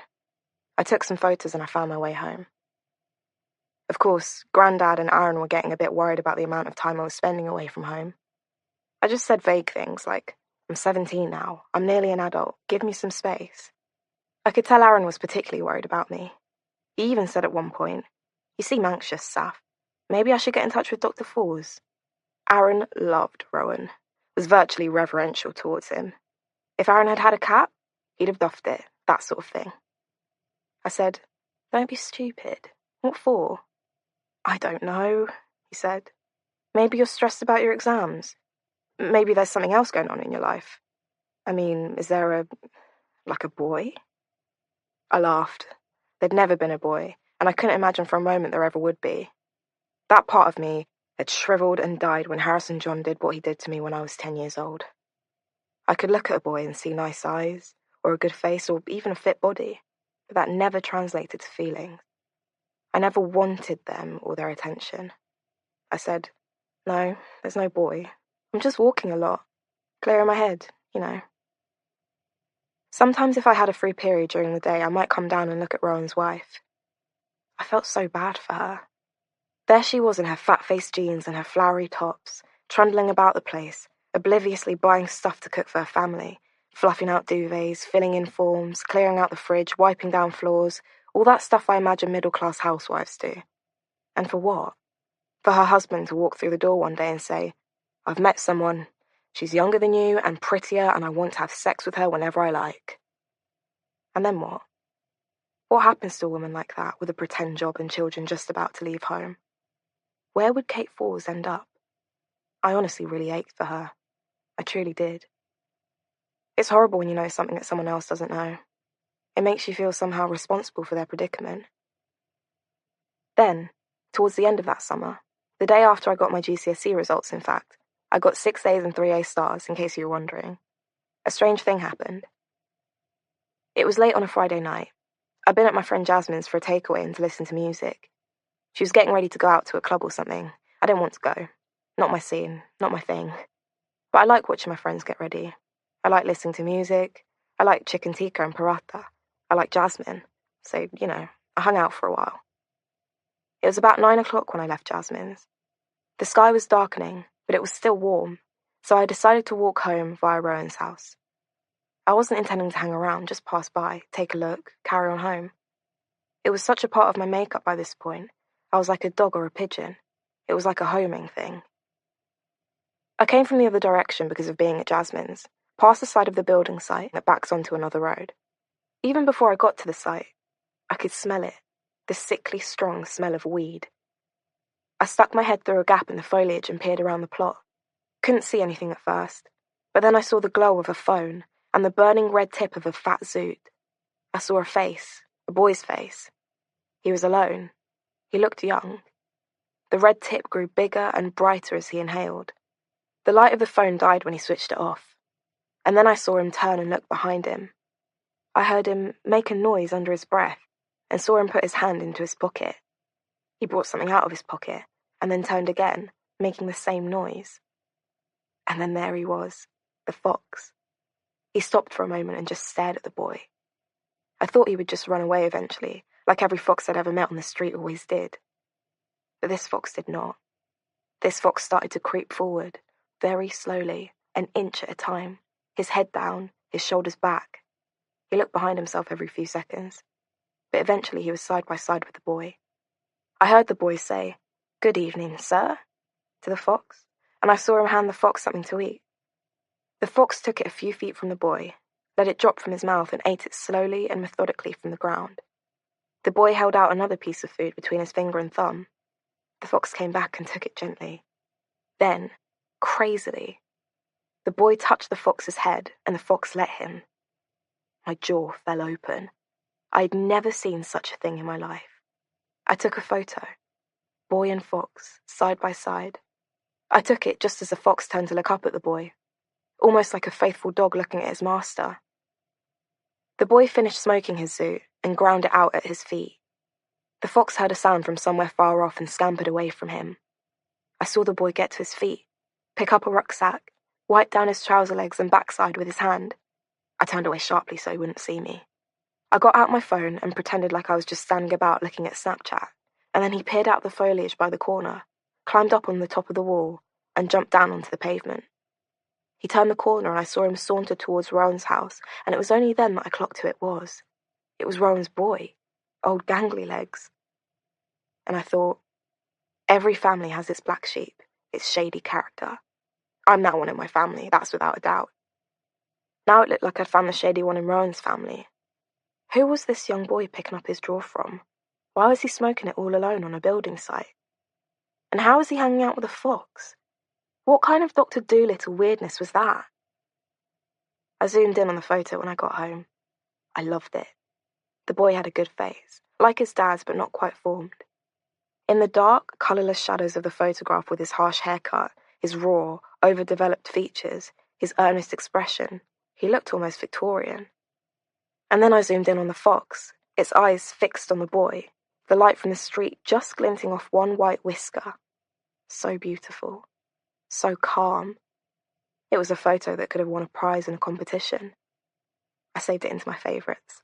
I took some photos and I found my way home. Of course, Grandad and Aaron were getting a bit worried about the amount of time I was spending away from home. I just said vague things like, I'm 17 now, I'm nearly an adult, give me some space. I could tell Aaron was particularly worried about me. He even said at one point, You seem anxious, Saff. Maybe I should get in touch with Dr. Fours. Aaron loved Rowan, was virtually reverential towards him. If Aaron had had a cat, he'd have doffed it, that sort of thing. I said, Don't be stupid. What for? I don't know, he said. Maybe you're stressed about your exams. Maybe there's something else going on in your life. I mean, is there a boy? I laughed. There'd never been a boy, and I couldn't imagine for a moment there ever would be. That part of me had shriveled and died when Harrison John did what he did to me when I was 10 years old. I could look at a boy and see nice eyes, or a good face, or even a fit body, but that never translated to feelings. I never wanted them or their attention. I said, No, there's no boy. I'm just walking a lot, clearing my head, you know. Sometimes if I had a free period during the day, I might come down and look at Rowan's wife. I felt so bad for her. There she was in her fat-faced jeans and her flowery tops, trundling about the place, obliviously buying stuff to cook for her family, fluffing out duvets, filling in forms, clearing out the fridge, wiping down floors, all that stuff I imagine middle-class housewives do. And for what? For her husband to walk through the door one day and say, I've met someone. She's younger than you and prettier, and I want to have sex with her whenever I like. And then what? What happens to a woman like that with a pretend job and children just about to leave home? Where would Kate Fours end up? I honestly really ached for her. I truly did. It's horrible when you know something that someone else doesn't know. It makes you feel somehow responsible for their predicament. Then, towards the end of that summer, the day after I got my GCSE results, in fact, I got 6 A's and 3 A stars, in case you were wondering. A strange thing happened. It was late on a Friday night. I'd been at my friend Jasmine's for a takeaway and to listen to music. She was getting ready to go out to a club or something. I didn't want to go. Not my scene, not my thing. But I like watching my friends get ready. I like listening to music. I like chicken tikka and paratha. I like Jasmine. So, I hung out for a while. It was about 9 o'clock when I left Jasmine's. The sky was darkening, but it was still warm, so I decided to walk home via Rowan's house. I wasn't intending to hang around, just pass by, take a look, carry on home. It was such a part of my makeup by this point. I was like a dog or a pigeon. It was like a homing thing. I came from the other direction because of being at Jasmine's, past the side of the building site that backs onto another road. Even before I got to the site, I could smell it, the sickly strong smell of weed. I stuck my head through a gap in the foliage and peered around the plot. Couldn't see anything at first, but then I saw the glow of a phone and the burning red tip of a fat zoot. I saw a face, a boy's face. He was alone. He looked young. The red tip grew bigger and brighter as he inhaled. The light of the phone died when he switched it off, and then I saw him turn and look behind him. I heard him make a noise under his breath and saw him put his hand into his pocket. He brought something out of his pocket and then turned again, making the same noise. And then there he was, the fox. He stopped for a moment and just stared at the boy. I thought he would just run away eventually, like every fox I'd ever met on the street always did. But this fox did not. This fox started to creep forward, very slowly, an inch at a time, his head down, his shoulders back. He looked behind himself every few seconds, but eventually he was side by side with the boy. I heard the boy say, "Good evening, sir," to the fox, and I saw him hand the fox something to eat. The fox took it a few feet from the boy, let it drop from his mouth and ate it slowly and methodically from the ground. The boy held out another piece of food between his finger and thumb. The fox came back and took it gently. Then, crazily, the boy touched the fox's head and the fox let him. My jaw fell open. I'd never seen such a thing in my life. I took a photo. Boy and fox, side by side. I took it just as the fox turned to look up at the boy, almost like a faithful dog looking at his master. The boy finished smoking his zoot and ground it out at his feet. The fox heard a sound from somewhere far off and scampered away from him. I saw the boy get to his feet, pick up a rucksack, wipe down his trouser legs and backside with his hand. I turned away sharply so he wouldn't see me. I got out my phone and pretended like I was just standing about looking at Snapchat, and then he peered out the foliage by the corner, climbed up on the top of the wall, and jumped down onto the pavement. He turned the corner and I saw him saunter towards Rowan's house, and it was only then that I clocked who it was. It was Rowan's boy, old gangly legs. And I thought, every family has its black sheep, its shady character. I'm that one in my family, that's without a doubt. Now it looked like I'd found the shady one in Rowan's family. Who was this young boy picking up his draw from? Why was he smoking it all alone on a building site? And how was he hanging out with a fox? What kind of Dr. Dolittle weirdness was that? I zoomed in on the photo when I got home. I loved it. The boy had a good face, like his dad's but not quite formed. In the dark, colourless shadows of the photograph with his harsh haircut, his raw, overdeveloped features, his earnest expression, he looked almost Victorian. And then I zoomed in on the fox, its eyes fixed on the boy, the light from the street just glinting off one white whisker. So beautiful. So calm. It was a photo that could have won a prize in a competition. I saved it into my favourites.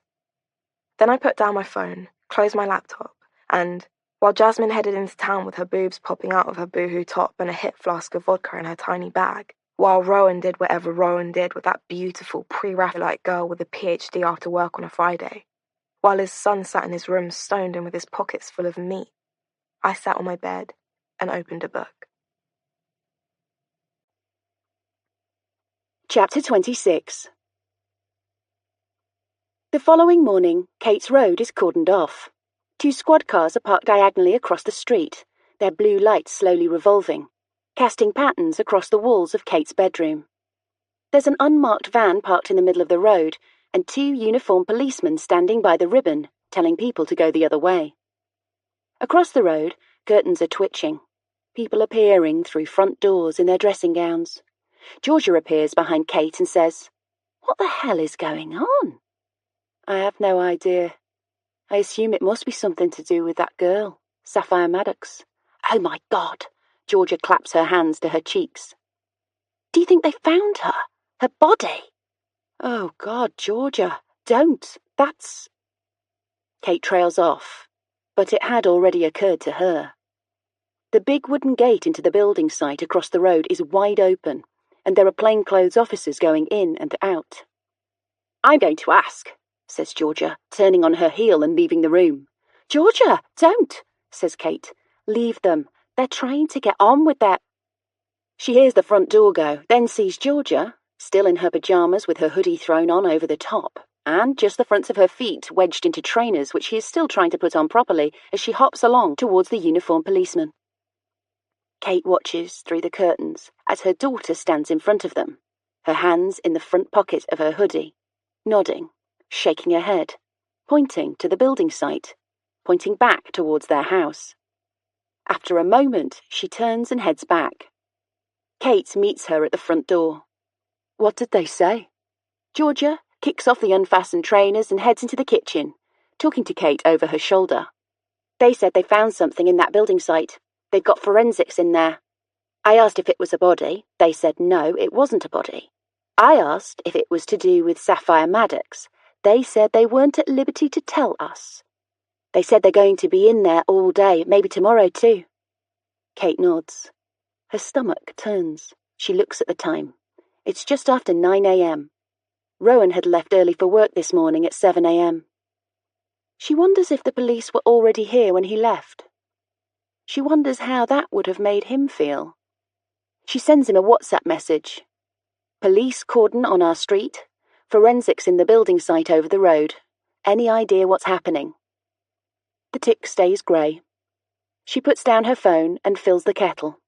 Then I put down my phone, closed my laptop, and, while Jasmine headed into town with her boobs popping out of her boohoo top and a hip flask of vodka in her tiny bag, while Rowan did whatever Rowan did with that beautiful pre-Raphaelite girl with a PhD after work on a Friday, while his son sat in his room stoned and with his pockets full of meat, I sat on my bed and opened a book. Chapter 26. The following morning, Kate's road is cordoned off. 2 squad cars are parked diagonally across the street, their blue lights slowly revolving, casting patterns across the walls of Kate's bedroom. There's an unmarked van parked in the middle of the road, and 2 uniformed policemen standing by the ribbon, telling people to go the other way. Across the road, curtains are twitching. People are peering through front doors in their dressing gowns. Georgia appears behind Kate and says, "What the hell is going on?" I have no idea. I assume it must be something to do with that girl, Saffyre Maddox. Oh my God! Georgia claps her hands to her cheeks. Do you think they found her? Her body? Oh God, Georgia, don't. That's... Kate trails off, but it had already occurred to her. The big wooden gate into the building site across the road is wide open, and there are plainclothes officers going in and out. "I'm going to ask," says Georgia, turning on her heel and leaving the room. "Georgia, don't," says Kate. "Leave them. They're trying to get on with their..." She hears the front door go, then sees Georgia, still in her pyjamas with her hoodie thrown on over the top, and just the fronts of her feet wedged into trainers which she is still trying to put on properly as she hops along towards the uniformed policeman. Kate watches through the curtains as her daughter stands in front of them, her hands in the front pocket of her hoodie, nodding, shaking her head, pointing to the building site, pointing back towards their house. After a moment, she turns and heads back. Kate meets her at the front door. "What did they say?" Georgia kicks off the unfastened trainers and heads into the kitchen, talking to Kate over her shoulder. "They said they found something in that building site. They've got forensics in there. I asked if it was a body. They said no, it wasn't a body. I asked if it was to do with Saffyre Maddox. They said they weren't at liberty to tell us. They said they're going to be in there all day, maybe tomorrow too." Kate nods. Her stomach turns. She looks at the time. It's just after 9 a.m. Rowan had left early for work this morning at 7 a.m. She wonders if the police were already here when he left. She wonders how that would have made him feel. She sends him a WhatsApp message. Police cordon on our street. Forensics in the building site over the road. Any idea what's happening? The tick stays grey. She puts down her phone and fills the kettle.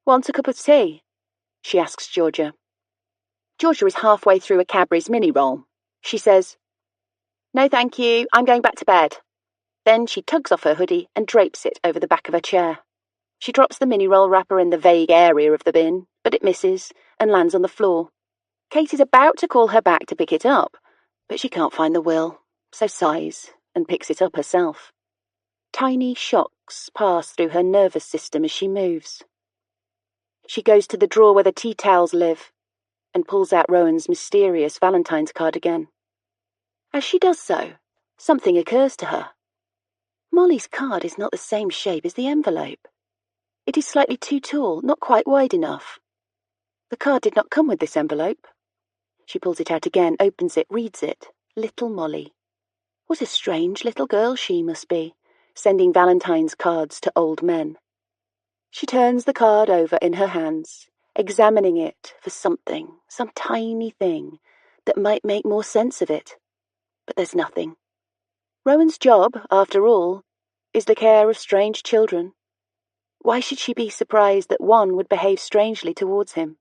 Want a cup of tea? She asks Georgia. Georgia is halfway through a Cadbury's mini roll. She says, No thank you, I'm going back to bed. Then she tugs off her hoodie and drapes it over the back of her chair. She drops the mini roll wrapper in the vague area of the bin, but it misses and lands on the floor. Kate is about to call her back to pick it up, but she can't find the will, so sighs and picks it up herself. Tiny shocks pass through her nervous system as she moves. She goes to the drawer where the tea towels live and pulls out Rowan's mysterious Valentine's card again. As she does so, something occurs to her. Molly's card is not the same shape as the envelope. It is slightly too tall, not quite wide enough. The card did not come with this envelope. She pulls it out again, opens it, reads it. Little Molly. What a strange little girl she must be, sending Valentine's cards to old men. She turns the card over in her hands, examining it for something, some tiny thing, that might make more sense of it. But there's nothing. Rowan's job, after all, is the care of strange children. Why should she be surprised that one would behave strangely towards him?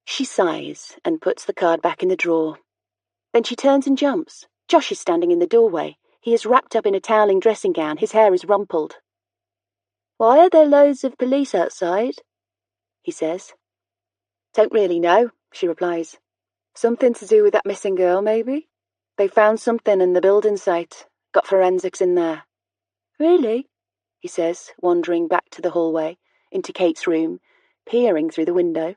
She sighs and puts the card back in the drawer. Then she turns and jumps. Josh is standing in the doorway. He is wrapped up in a toweling dressing gown. His hair is rumpled. Why are there loads of police outside? He says. Don't really know, she replies. Something to do with that missing girl, maybe? They found something in the building site. Got forensics in there. Really? He says, wandering back to the hallway, into Kate's room, peering through the window.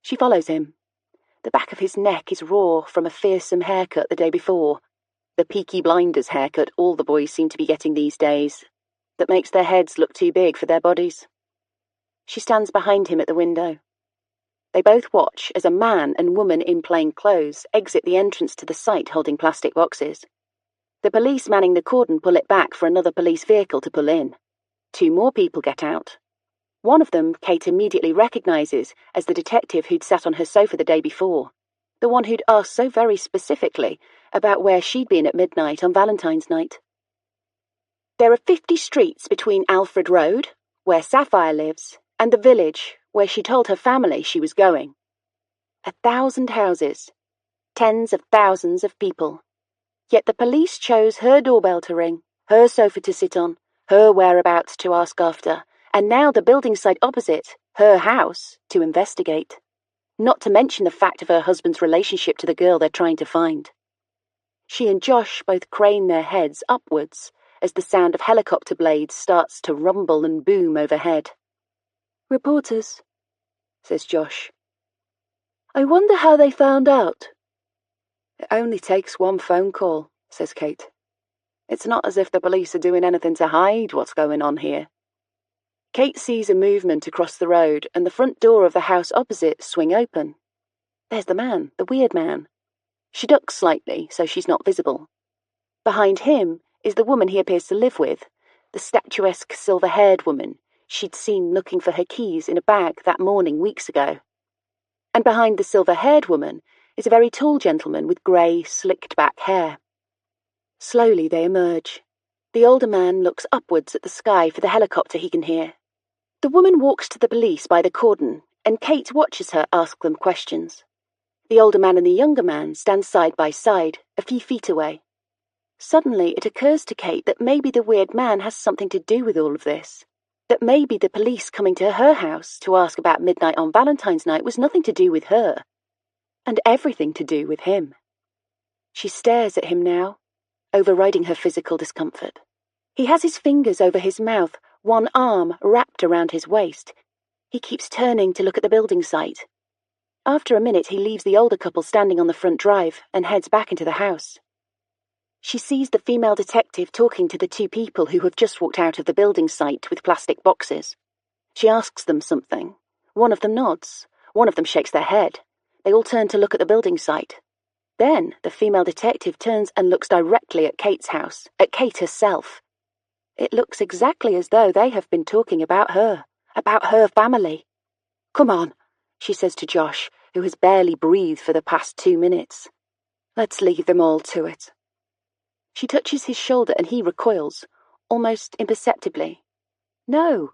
She follows him. The back of his neck is raw from a fearsome haircut the day before. The Peaky Blinders haircut all the boys seem to be getting these days, that makes their heads look too big for their bodies. She stands behind him at the window. They both watch as a man and woman in plain clothes exit the entrance to the site holding plastic boxes. The police manning the cordon pull it back for another police vehicle to pull in. 2 more people get out. One of them Kate immediately recognises as the detective who'd sat on her sofa the day before, the one who'd asked so very specifically about where she'd been at midnight on Valentine's night. There are 50 streets between Alfred Road, where Saffyre lives, and the village where she told her family she was going. 1,000 houses, tens of thousands of people. Yet the police chose her doorbell to ring, her sofa to sit on, her whereabouts to ask after, and now the building site opposite, her house, to investigate. Not to mention the fact of her husband's relationship to the girl they're trying to find. She and Josh both crane their heads upwards as the sound of helicopter blades starts to rumble and boom overhead. Reporters, says Josh. I wonder how they found out. It only takes one phone call, says Kate. It's not as if the police are doing anything to hide what's going on here. Kate sees a movement across the road and the front door of the house opposite swing open. There's the man, the weird man. She ducks slightly so she's not visible. Behind him is the woman he appears to live with, the statuesque silver-haired woman she'd seen looking for her keys in a bag that morning weeks ago. And behind the silver-haired woman is a very tall gentleman with grey, slicked-back hair. Slowly they emerge. The older man looks upwards at the sky for the helicopter he can hear. The woman walks to the police by the cordon, and Kate watches her ask them questions. The older man and the younger man stand side by side, a few feet away. Suddenly it occurs to Kate that maybe the weird man has something to do with all of this. That maybe the police coming to her house to ask about midnight on Valentine's night was nothing to do with her, and everything to do with him. She stares at him now, overriding her physical discomfort. He has his fingers over his mouth, one arm wrapped around his waist. He keeps turning to look at the building site. After a minute, he leaves the older couple standing on the front drive and heads back into the house. She sees the female detective talking to the 2 people who have just walked out of the building site with plastic boxes. She asks them something. One of them nods. One of them shakes their head. They all turn to look at the building site. Then the female detective turns and looks directly at Kate's house, at Kate herself. It looks exactly as though they have been talking about her family. Come on, she says to Josh, who has barely breathed for the past 2 minutes. Let's leave them all to it. She touches his shoulder and he recoils, almost imperceptibly. No,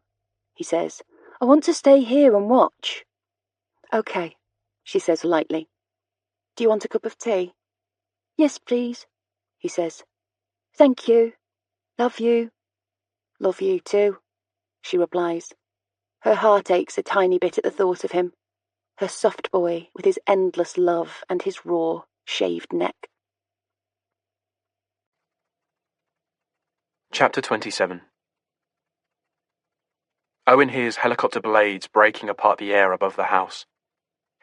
he says. I want to stay here and watch. Okay, she says lightly. Do you want a cup of tea? Yes, please, he says. Thank you. Love you. Love you too, she replies. Her heart aches a tiny bit at the thought of him, her soft boy with his endless love and his raw, shaved neck. Chapter 27. Owen hears helicopter blades breaking apart the air above the house.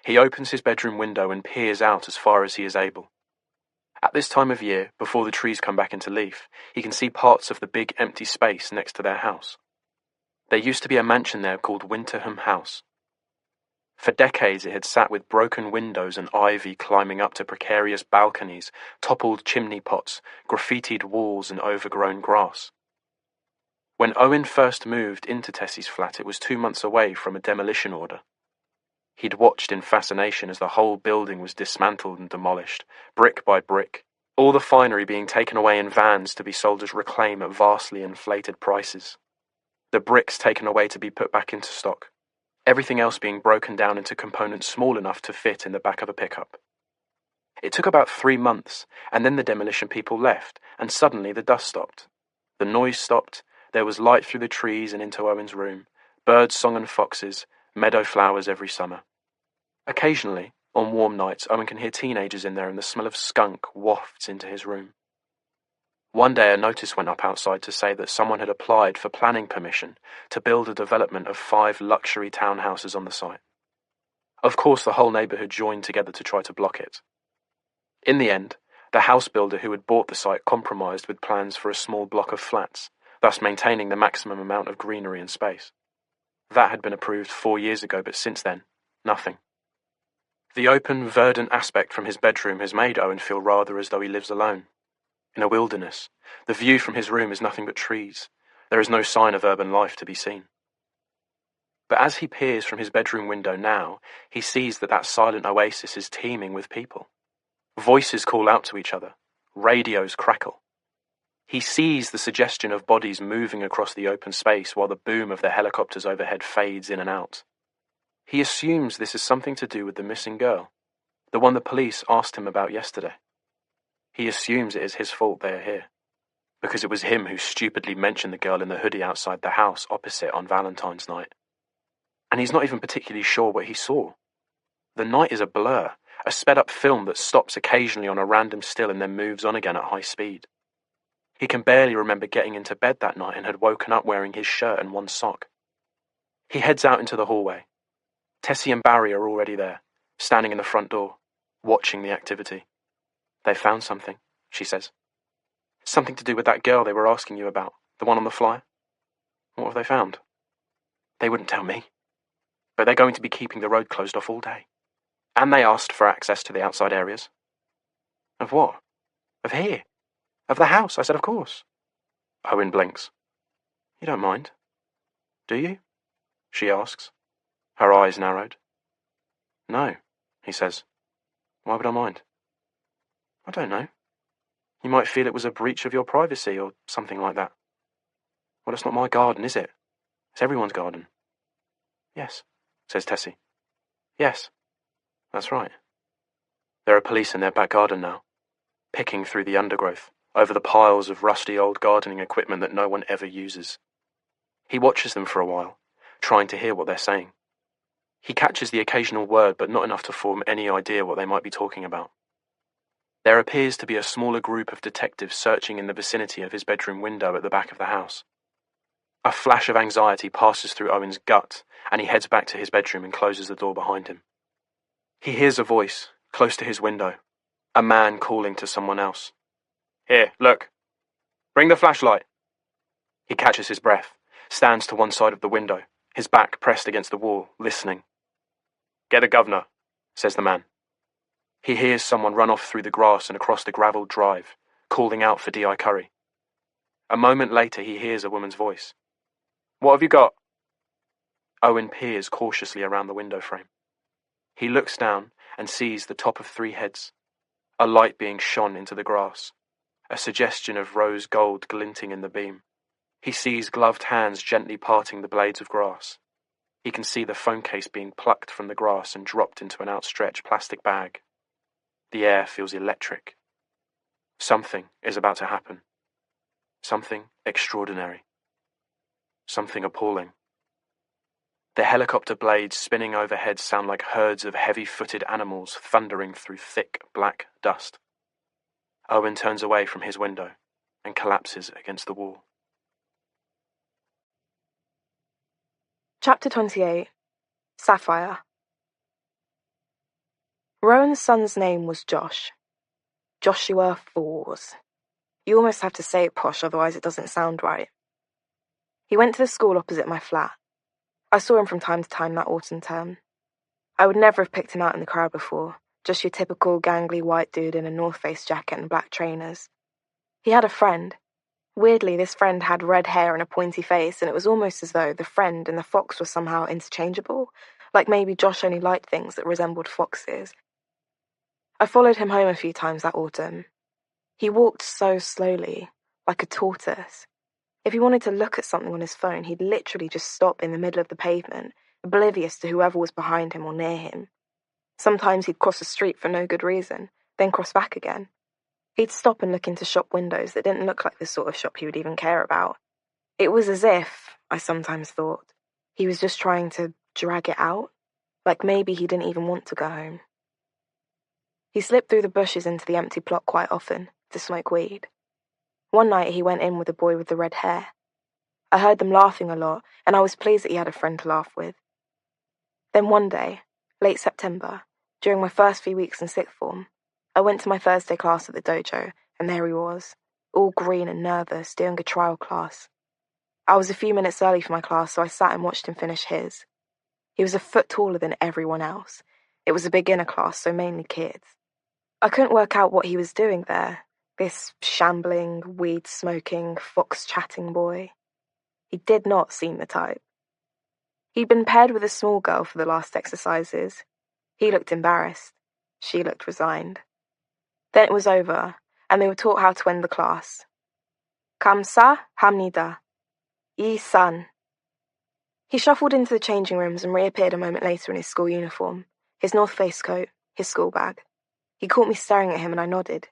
He opens his bedroom window and peers out as far as he is able. At this time of year, before the trees come back into leaf, he can see parts of the big empty space next to their house. There used to be a mansion there called Winterham House. For decades it had sat with broken windows and ivy climbing up to precarious balconies, toppled chimney pots, graffitied walls and overgrown grass. When Owen first moved into Tessie's flat, it was 2 months away from a demolition order. He'd watched in fascination as the whole building was dismantled and demolished, brick by brick, all the finery being taken away in vans to be sold as reclaim at vastly inflated prices. The bricks taken away to be put back into stock. Everything else being broken down into components small enough to fit in the back of a pickup. It took about 3 months, and then the demolition people left, and suddenly the dust stopped. The noise stopped, there was light through the trees and into Owen's room, birds song and foxes, meadow flowers every summer. Occasionally, on warm nights, Owen can hear teenagers in there and the smell of skunk wafts into his room. One day a notice went up outside to say that someone had applied for planning permission to build a development of 5 luxury townhouses on the site. Of course, the whole neighbourhood joined together to try to block it. In the end, the house builder who had bought the site compromised with plans for a small block of flats, thus maintaining the maximum amount of greenery and space. That had been approved 4 years ago, but since then, nothing. The open, verdant aspect from his bedroom has made Owen feel rather as though he lives alone. In a wilderness, the view from his room is nothing but trees. There is no sign of urban life to be seen. But as he peers from his bedroom window now, he sees that silent oasis is teeming with people. Voices call out to each other. Radios crackle. He sees the suggestion of bodies moving across the open space while the boom of the helicopters overhead fades in and out. He assumes this is something to do with the missing girl, the one the police asked him about yesterday. He assumes it is his fault they are here, because it was him who stupidly mentioned the girl in the hoodie outside the house opposite on Valentine's night. And he's not even particularly sure what he saw. The night is a blur, a sped-up film that stops occasionally on a random still and then moves on again at high speed. He can barely remember getting into bed that night and had woken up wearing his shirt and one sock. He heads out into the hallway. Tessie and Barry are already there, standing in the front door, watching the activity. They found something, she says. Something to do with that girl they were asking you about, the one on the flyer. What have they found? They wouldn't tell me. But they're going to be keeping the road closed off all day. And they asked for access to the outside areas. Of what? Of here? Of the house, I said, of course. Owen blinks. You don't mind, do you? She asks. Her eyes narrowed. No, he says. Why would I mind? I don't know. You might feel it was a breach of your privacy or something like that. Well, it's not my garden, is it? It's everyone's garden. Yes, says Tessie. Yes, that's right. There are police in their back garden now, picking through the undergrowth, over the piles of rusty old gardening equipment that no one ever uses. He watches them for a while, trying to hear what they're saying. He catches the occasional word, but not enough to form any idea what they might be talking about. There appears to be a smaller group of detectives searching in the vicinity of his bedroom window at the back of the house. A flash of anxiety passes through Owen's gut, and he heads back to his bedroom and closes the door behind him. He hears a voice, close to his window, a man calling to someone else. Here, look. Bring the flashlight. He catches his breath, stands to one side of the window, his back pressed against the wall, listening. Get the governor, says the man. He hears someone run off through the grass and across the gravelled drive, calling out for D.I. Curry. A moment later he hears a woman's voice. What have you got? Owen peers cautiously around the window frame. He looks down and sees the top of 3 heads, a light being shone into the grass, a suggestion of rose gold glinting in the beam. He sees gloved hands gently parting the blades of grass. He can see the phone case being plucked from the grass and dropped into an outstretched plastic bag. The air feels electric. Something is about to happen. Something extraordinary. Something appalling. The helicopter blades spinning overhead sound like herds of heavy-footed animals thundering through thick, black dust. Owen turns away from his window and collapses against the wall. Chapter 28. Saffyre. Rowan's son's name was Josh. Joshua Fours. You almost have to say it posh, otherwise it doesn't sound right. He went to the school opposite my flat. I saw him from time to time that autumn term. I would never have picked him out in the crowd before, just your typical gangly white dude in a North Face jacket and black trainers. He had a friend. Weirdly, this friend had red hair and a pointy face, and it was almost as though the friend and the fox were somehow interchangeable, like maybe Josh only liked things that resembled foxes. I followed him home a few times that autumn. He walked so slowly, like a tortoise. If he wanted to look at something on his phone, he'd literally just stop in the middle of the pavement, oblivious to whoever was behind him or near him. Sometimes he'd cross the street for no good reason, then cross back again. He'd stop and look into shop windows that didn't look like the sort of shop he would even care about. It was as if, I sometimes thought, he was just trying to drag it out, like maybe he didn't even want to go home. He slipped through the bushes into the empty plot quite often, to smoke weed. One night he went in with the boy with the red hair. I heard them laughing a lot, and I was pleased that he had a friend to laugh with. Then one day, late September, during my first few weeks in sixth form, I went to my Thursday class at the dojo, and there he was, all green and nervous, doing a trial class. I was a few minutes early for my class, so I sat and watched him finish his. He was a foot taller than everyone else. It was a beginner class, so mainly kids. I couldn't work out what he was doing there, this shambling, weed-smoking, fox-chatting boy. He did not seem the type. He'd been paired with a small girl for the last exercises. He looked embarrassed. She looked resigned. Then it was over, and they were taught how to end the class. Kamsa Hamnida. San. He shuffled into the changing rooms and reappeared a moment later in his school uniform, his North Face coat, his school bag. He caught me staring at him and I nodded.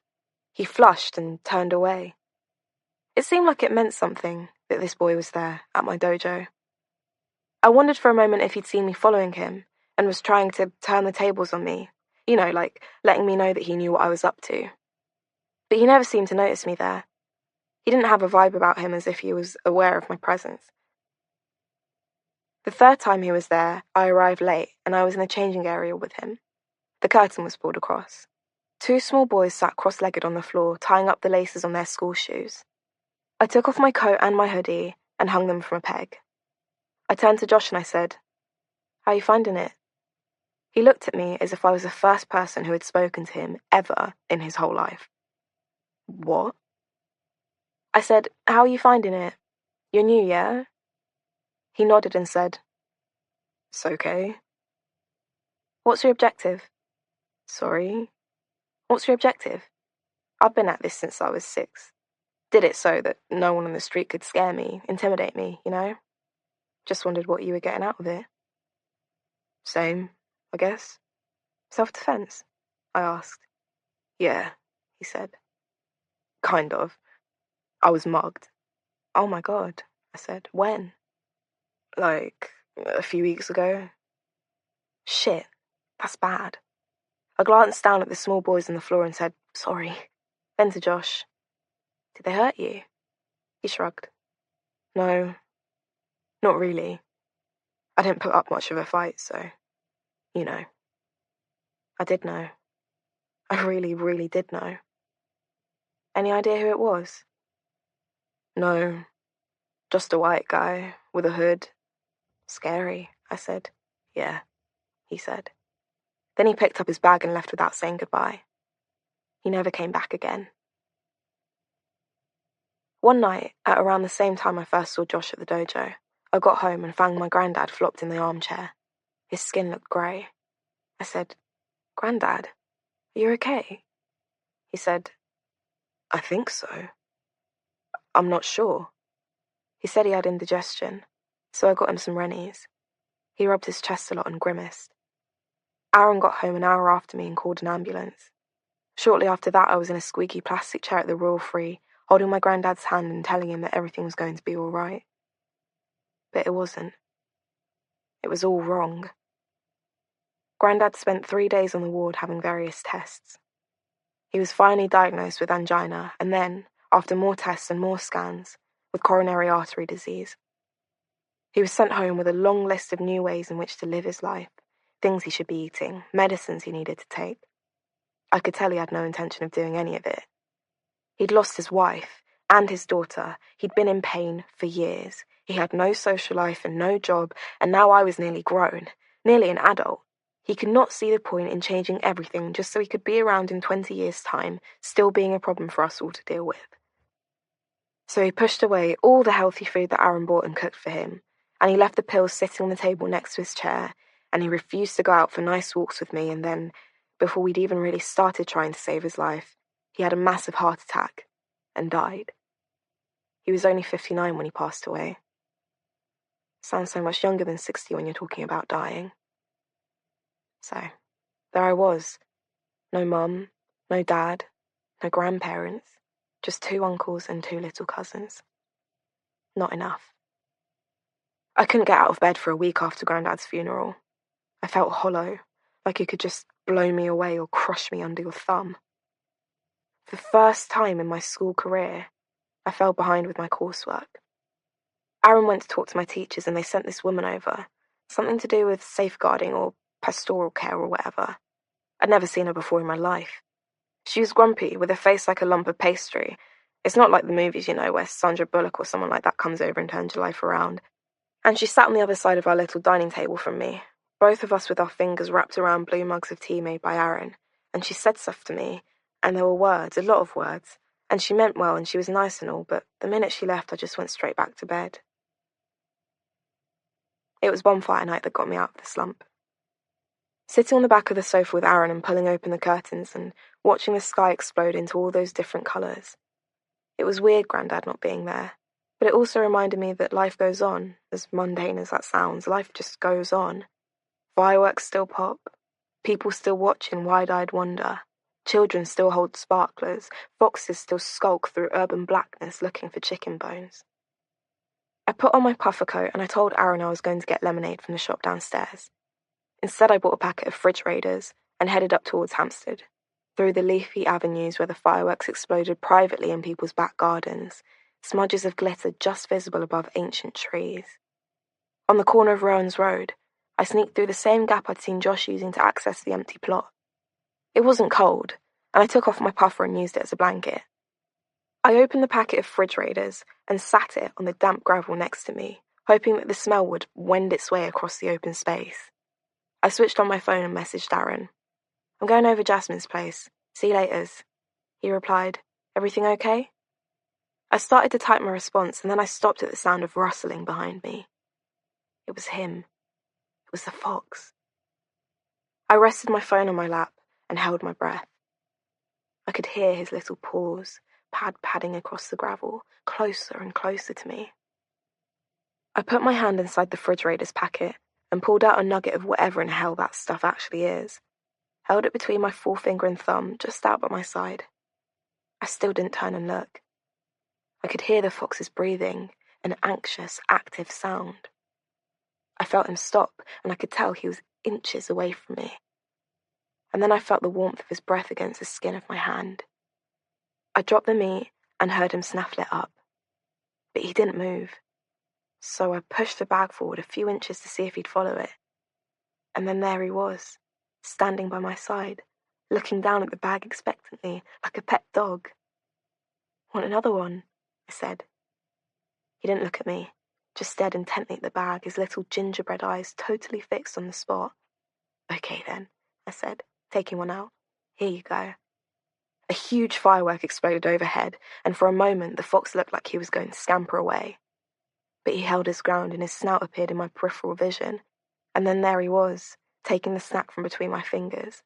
He flushed and turned away. It seemed like it meant something that this boy was there at my dojo. I wondered for a moment if he'd seen me following him and was trying to turn the tables on me, like letting me know that he knew what I was up to. But he never seemed to notice me there. He didn't have a vibe about him as if he was aware of my presence. The third time he was there, I arrived late and I was in the changing area with him. The curtain was pulled across. 2 small boys sat cross-legged on the floor, tying up the laces on their school shoes. I took off my coat and my hoodie and hung them from a peg. I turned to Josh and I said, "How are you finding it?" He looked at me as if I was the first person who had spoken to him ever in his whole life. What? I said, "How are you finding it? You're new, yeah?" He nodded and said, "It's okay." "What's your objective?" "Sorry?" "What's your objective?" "I've been at this since I was 6. Did it so that no one on the street could scare me, intimidate me, Just wondered what you were getting out of it." "Same, I guess." "Self-defense?" I asked. "Yeah," he said. "Kind of. I was mugged." "Oh my God," I said. "When?" "Like, a few weeks ago." "Shit, that's bad." I glanced down at the small boys on the floor and said, "Sorry." Then to Josh, "Did they hurt you?" He shrugged. "No, not really. I didn't put up much of a fight, so, I did know. I really, really did know." "Any idea who it was?" "No, just a white guy with a hood." "Scary," I said. "Yeah," he said. Then he picked up his bag and left without saying goodbye. He never came back again. One night, at around the same time I first saw Josh at the dojo, I got home and found my granddad flopped in the armchair. His skin looked grey. I said, "Grandad, are you okay?" He said, "I think so. I'm not sure." He said he had indigestion, so I got him some Rennies. He rubbed his chest a lot and grimaced. Aaron got home an hour after me and called an ambulance. Shortly after that, I was in a squeaky plastic chair at the Royal Free, holding my granddad's hand and telling him that everything was going to be all right. But it wasn't. It was all wrong. Grandad spent 3 days on the ward having various tests. He was finally diagnosed with angina, and then, after more tests and more scans, with coronary artery disease. He was sent home with a long list of new ways in which to live his life, things he should be eating, medicines he needed to take. I could tell he had no intention of doing any of it. He'd lost his wife and his daughter. He'd been in pain for years. He had no social life and no job, and now I was nearly grown, nearly an adult. He could not see the point in changing everything just so he could be around in 20 years' time, still being a problem for us all to deal with. So he pushed away all the healthy food that Aaron bought and cooked for him, and he left the pills sitting on the table next to his chair, and he refused to go out for nice walks with me, and then, before we'd even really started trying to save his life, he had a massive heart attack and died. He was only 59 when he passed away. Sounds so much younger than 60 when you're talking about dying. So, there I was. No mum, no dad, no grandparents, just 2 uncles and 2 little cousins. Not enough. I couldn't get out of bed for a week after Grandad's funeral. I felt hollow, like you could just blow me away or crush me under your thumb. For the first time in my school career, I fell behind with my coursework. Aaron went to talk to my teachers and they sent this woman over, something to do with safeguarding or pastoral care or whatever. I'd never seen her before in my life. She was grumpy, with a face like a lump of pastry. It's not like the movies, you know, where Sandra Bullock or someone like that comes over and turns your life around. And she sat on the other side of our little dining table from me, both of us with our fingers wrapped around blue mugs of tea made by Aaron, and she said stuff to me, and there were words, a lot of words, and she meant well and she was nice and all, but the minute she left I just went straight back to bed. It was bonfire night that got me out of the slump. Sitting on the back of the sofa with Aaron and pulling open the curtains and watching the sky explode into all those different colours. It was weird Grandad not being there, but it also reminded me that life goes on, as mundane as that sounds, life just goes on. Fireworks still pop, people still watch in wide-eyed wonder, children still hold sparklers, foxes still skulk through urban blackness looking for chicken bones. I put on my puffer coat and I told Aaron I was going to get lemonade from the shop downstairs. Instead I bought a packet of Fridge Raiders and headed up towards Hampstead, through the leafy avenues where the fireworks exploded privately in people's back gardens, smudges of glitter just visible above ancient trees. On the corner of Rowan's Road, I sneaked through the same gap I'd seen Josh using to access the empty plot. It wasn't cold, and I took off my puffer and used it as a blanket. I opened the packet of Fridge Raiders and sat it on the damp gravel next to me, hoping that the smell would wend its way across the open space. I switched on my phone and messaged Aaron. "I'm going over Jasmine's place. See you laters." He replied, "Everything okay?" I started to type my response and then I stopped at the sound of rustling behind me. It was him. It was the fox. I rested my phone on my lap and held my breath. I could hear his little paws padding across the gravel, closer and closer to me. I put my hand inside the Fridge Raiders packet and pulled out a nugget of whatever in hell that stuff actually is. Held it between my forefinger and thumb, just out by my side. I still didn't turn and look. I could hear the fox's breathing, an anxious, active sound. I felt him stop, and I could tell he was inches away from me. And then I felt the warmth of his breath against the skin of my hand. I dropped the meat and heard him snaffle it up. But he didn't move. So I pushed the bag forward a few inches to see if he'd follow it. And then there he was, standing by my side, looking down at the bag expectantly, like a pet dog. "Want another one?" I said. He didn't look at me, just stared intently at the bag, his little gingerbread eyes totally fixed on the spot. "Okay then," I said, taking one out. "Here you go." A huge firework exploded overhead, and for a moment the fox looked like he was going to scamper away. But he held his ground and his snout appeared in my peripheral vision, and then there he was, taking the snack from between my fingers.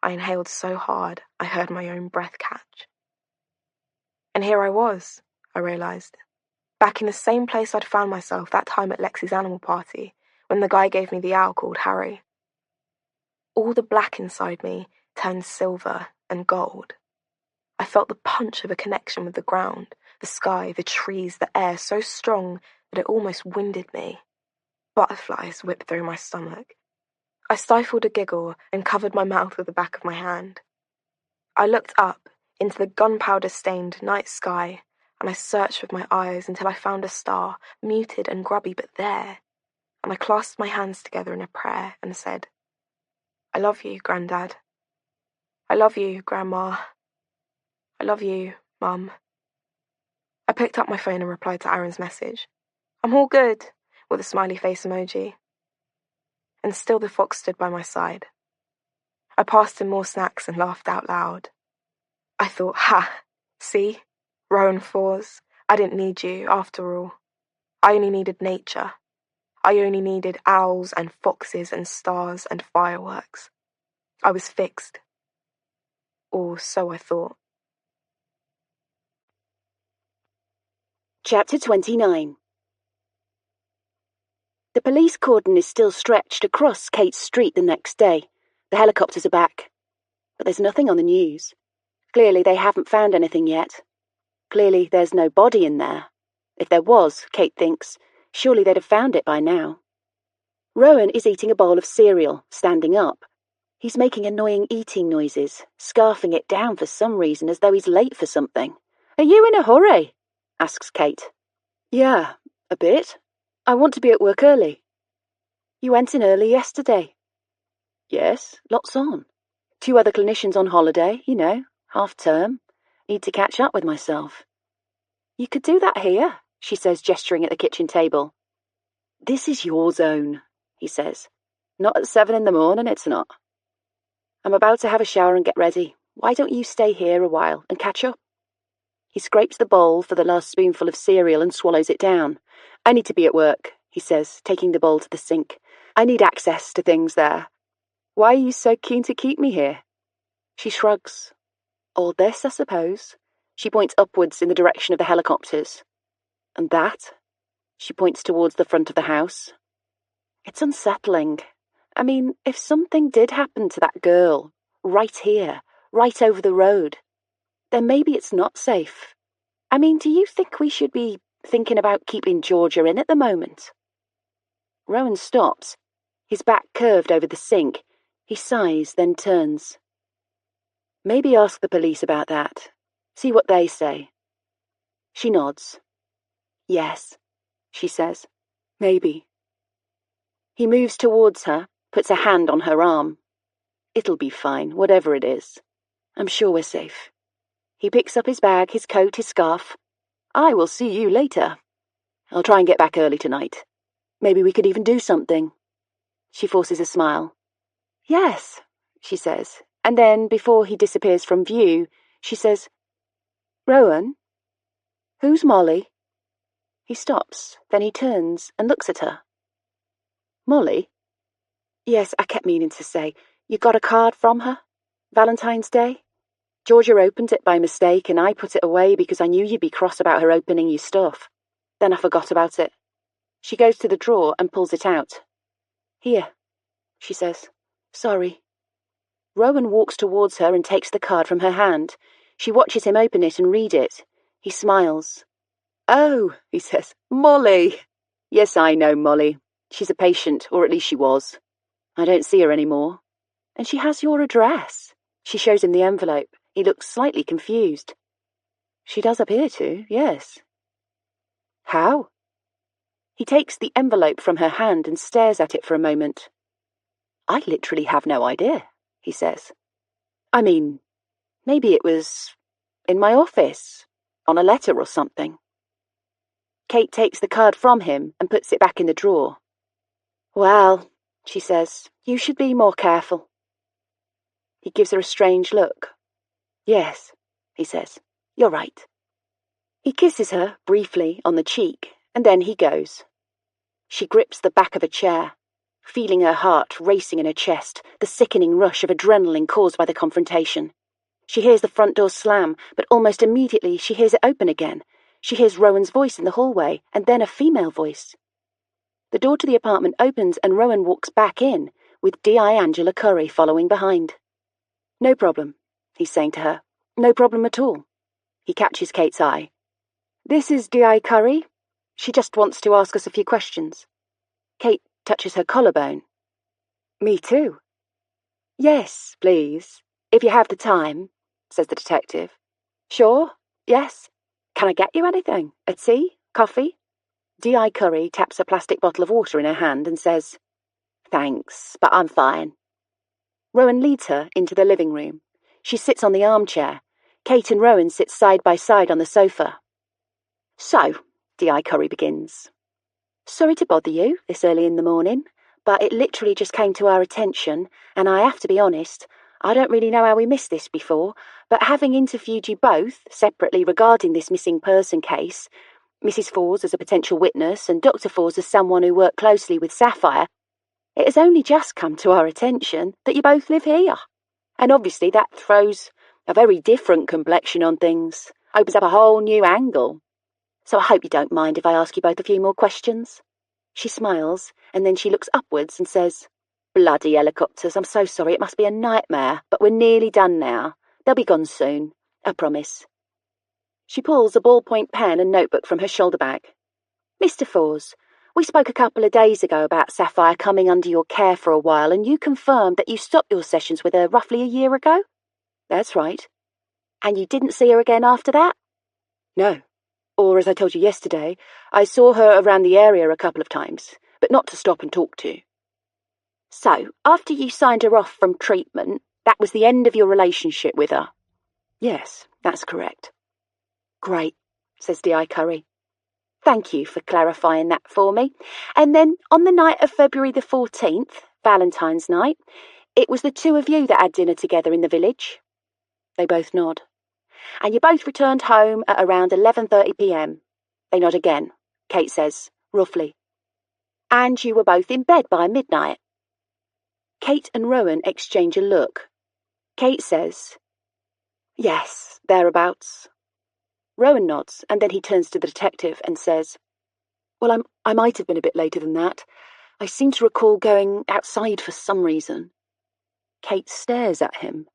I inhaled so hard I heard my own breath catch. And here I was, I realised, back in the same place I'd found myself that time at Lexi's animal party, when the guy gave me the owl called Harry. All the black inside me turned silver and gold. I felt the punch of a connection with the ground, the sky, the trees, the air so strong that it almost winded me. Butterflies whipped through my stomach. I stifled a giggle and covered my mouth with the back of my hand. I looked up into the gunpowder-stained night sky, and I searched with my eyes until I found a star, muted and grubby but there, and I clasped my hands together in a prayer and said, "I love you, Grandad. I love you, Grandma. I love you, Mum." I picked up my phone and replied to Aaron's message. "I'm all good," with a smiley face emoji. And still the fox stood by my side. I passed him more snacks and laughed out loud. I thought, ha, see? Rowan Fours. I didn't need you, after all. I only needed nature. I only needed owls and foxes and stars and fireworks. I was fixed. Or so I thought. Chapter 29. The police cordon is still stretched across Kate's street the next day. The helicopters are back. But there's nothing on the news. Clearly they haven't found anything yet. Clearly there's no body in there. If there was, Kate thinks, surely they'd have found it by now. Rowan is eating a bowl of cereal, standing up. He's making annoying eating noises, scarfing it down for some reason as though he's late for something. "Are you in a hurry?" asks Kate. "Yeah, a bit. I want to be at work early." "You went in early yesterday." "Yes, lots on. 2 other clinicians on holiday, half term. Need to catch up with myself." "You could do that here," she says, gesturing at the kitchen table. "This is your zone," he says. "Not at 7 in the morning, it's not. I'm about to have a shower and get ready. Why don't you stay here a while and catch up?" He scrapes the bowl for the last spoonful of cereal and swallows it down. "I need to be at work," he says, taking the bowl to the sink. "I need access to things there." "Why are you so keen to keep me here?" She shrugs. "All this, I suppose." She points upwards in the direction of the helicopters. "And that?" She points towards the front of the house. "It's unsettling. I mean, if something did happen to that girl, right here, right over the road, then maybe it's not safe. I mean, do you think we should be thinking about keeping Georgia in at the moment?" Rowan stops, his back curved over the sink. He sighs, then turns. "Maybe ask the police about that. See what they say." She nods. "Yes," she says. "Maybe." He moves towards her, puts a hand on her arm. "It'll be fine, whatever it is. I'm sure we're safe." He picks up his bag, his coat, his scarf. "I will see you later. I'll try and get back early tonight. Maybe we could even do something." She forces a smile. "Yes," she says, and then, before he disappears from view, she says, "Rowan? Who's Molly?" He stops, then he turns and looks at her. "Molly?" "Yes, I kept meaning to say. You got a card from her? Valentine's Day? Georgia opened it by mistake and I put it away because I knew you'd be cross about her opening your stuff. Then I forgot about it." She goes to the drawer and pulls it out. "Here," she says. "Sorry." Rowan walks towards her and takes the card from her hand. She watches him open it and read it. He smiles. "Oh," he says, "Molly." "Yes, I know Molly. She's a patient, or at least she was. I don't see her anymore. And she has your address." She shows him the envelope. He looks slightly confused. "She does appear to, yes." "How?" He takes the envelope from her hand and stares at it for a moment. "I literally have no idea," he says. "I mean, maybe it was in my office, on a letter or something." Kate takes the card from him and puts it back in the drawer. "Well," she says, "you should be more careful." He gives her a strange look. "Yes," he says, "you're right." He kisses her, briefly, on the cheek, and then he goes. She grips the back of a chair. feeling her heart racing in her chest, the sickening rush of adrenaline caused by the confrontation. She hears the front door slam, but almost immediately she hears it open again. She hears Rowan's voice in the hallway, and then a female voice. The door to the apartment opens and Rowan walks back in, with D.I. Angela Curry following behind. "No problem," he's saying to her. "No problem at all." He catches Kate's eye. "This is D.I. Curry. She just wants to ask us a few questions." Kate touches her collarbone. "Me too." "Yes, please, if you have the time," says the detective. "Sure, yes. Can I get you anything? A tea? Coffee?" D.I. Curry taps a plastic bottle of water in her hand and says, "Thanks, but I'm fine." Rowan leads her into the living room. She sits on the armchair. Kate and Rowan sit side by side on the sofa. "So," D.I. Curry begins. "Sorry to bother you this early in the morning, but it literally just came to our attention, and I have to be honest, I don't really know how we missed this before, but having interviewed you both separately regarding this missing person case, Mrs. Fors as a potential witness and Dr. Fors as someone who worked closely with Saffyre, it has only just come to our attention that you both live here. And obviously that throws a very different complexion on things, opens up a whole new angle. So I hope you don't mind if I ask you both a few more questions." She smiles, and then she looks upwards and says, "Bloody helicopters, I'm so sorry, it must be a nightmare, but we're nearly done now. They'll be gone soon, I promise." She pulls a ballpoint pen and notebook from her shoulder bag. "Mr. Fors, we spoke a couple of days ago about Saffyre coming under your care for a while, and you confirmed that you stopped your sessions with her roughly a year ago?" "That's right." "And you didn't see her again after that?" "No. Or, as I told you yesterday, I saw her around the area a couple of times, but not to stop and talk to." "So, after you signed her off from treatment, that was the end of your relationship with her?" "Yes, that's correct." "Great," says D.I. Curry. "Thank you for clarifying that for me. And then, on the night of February the 14th, Valentine's night, it was the two of you that had dinner together in the village?" They both nod. "And you both returned home at around 11:30 p.m. They nod again. Kate says, roughly. "And you were both in bed by midnight?" Kate and Rowan exchange a look. Kate says, "Yes, thereabouts." Rowan nods, and then he turns to the detective and says, "Well, I might have been a bit later than that. I seem to recall going outside for some reason." Kate stares at him.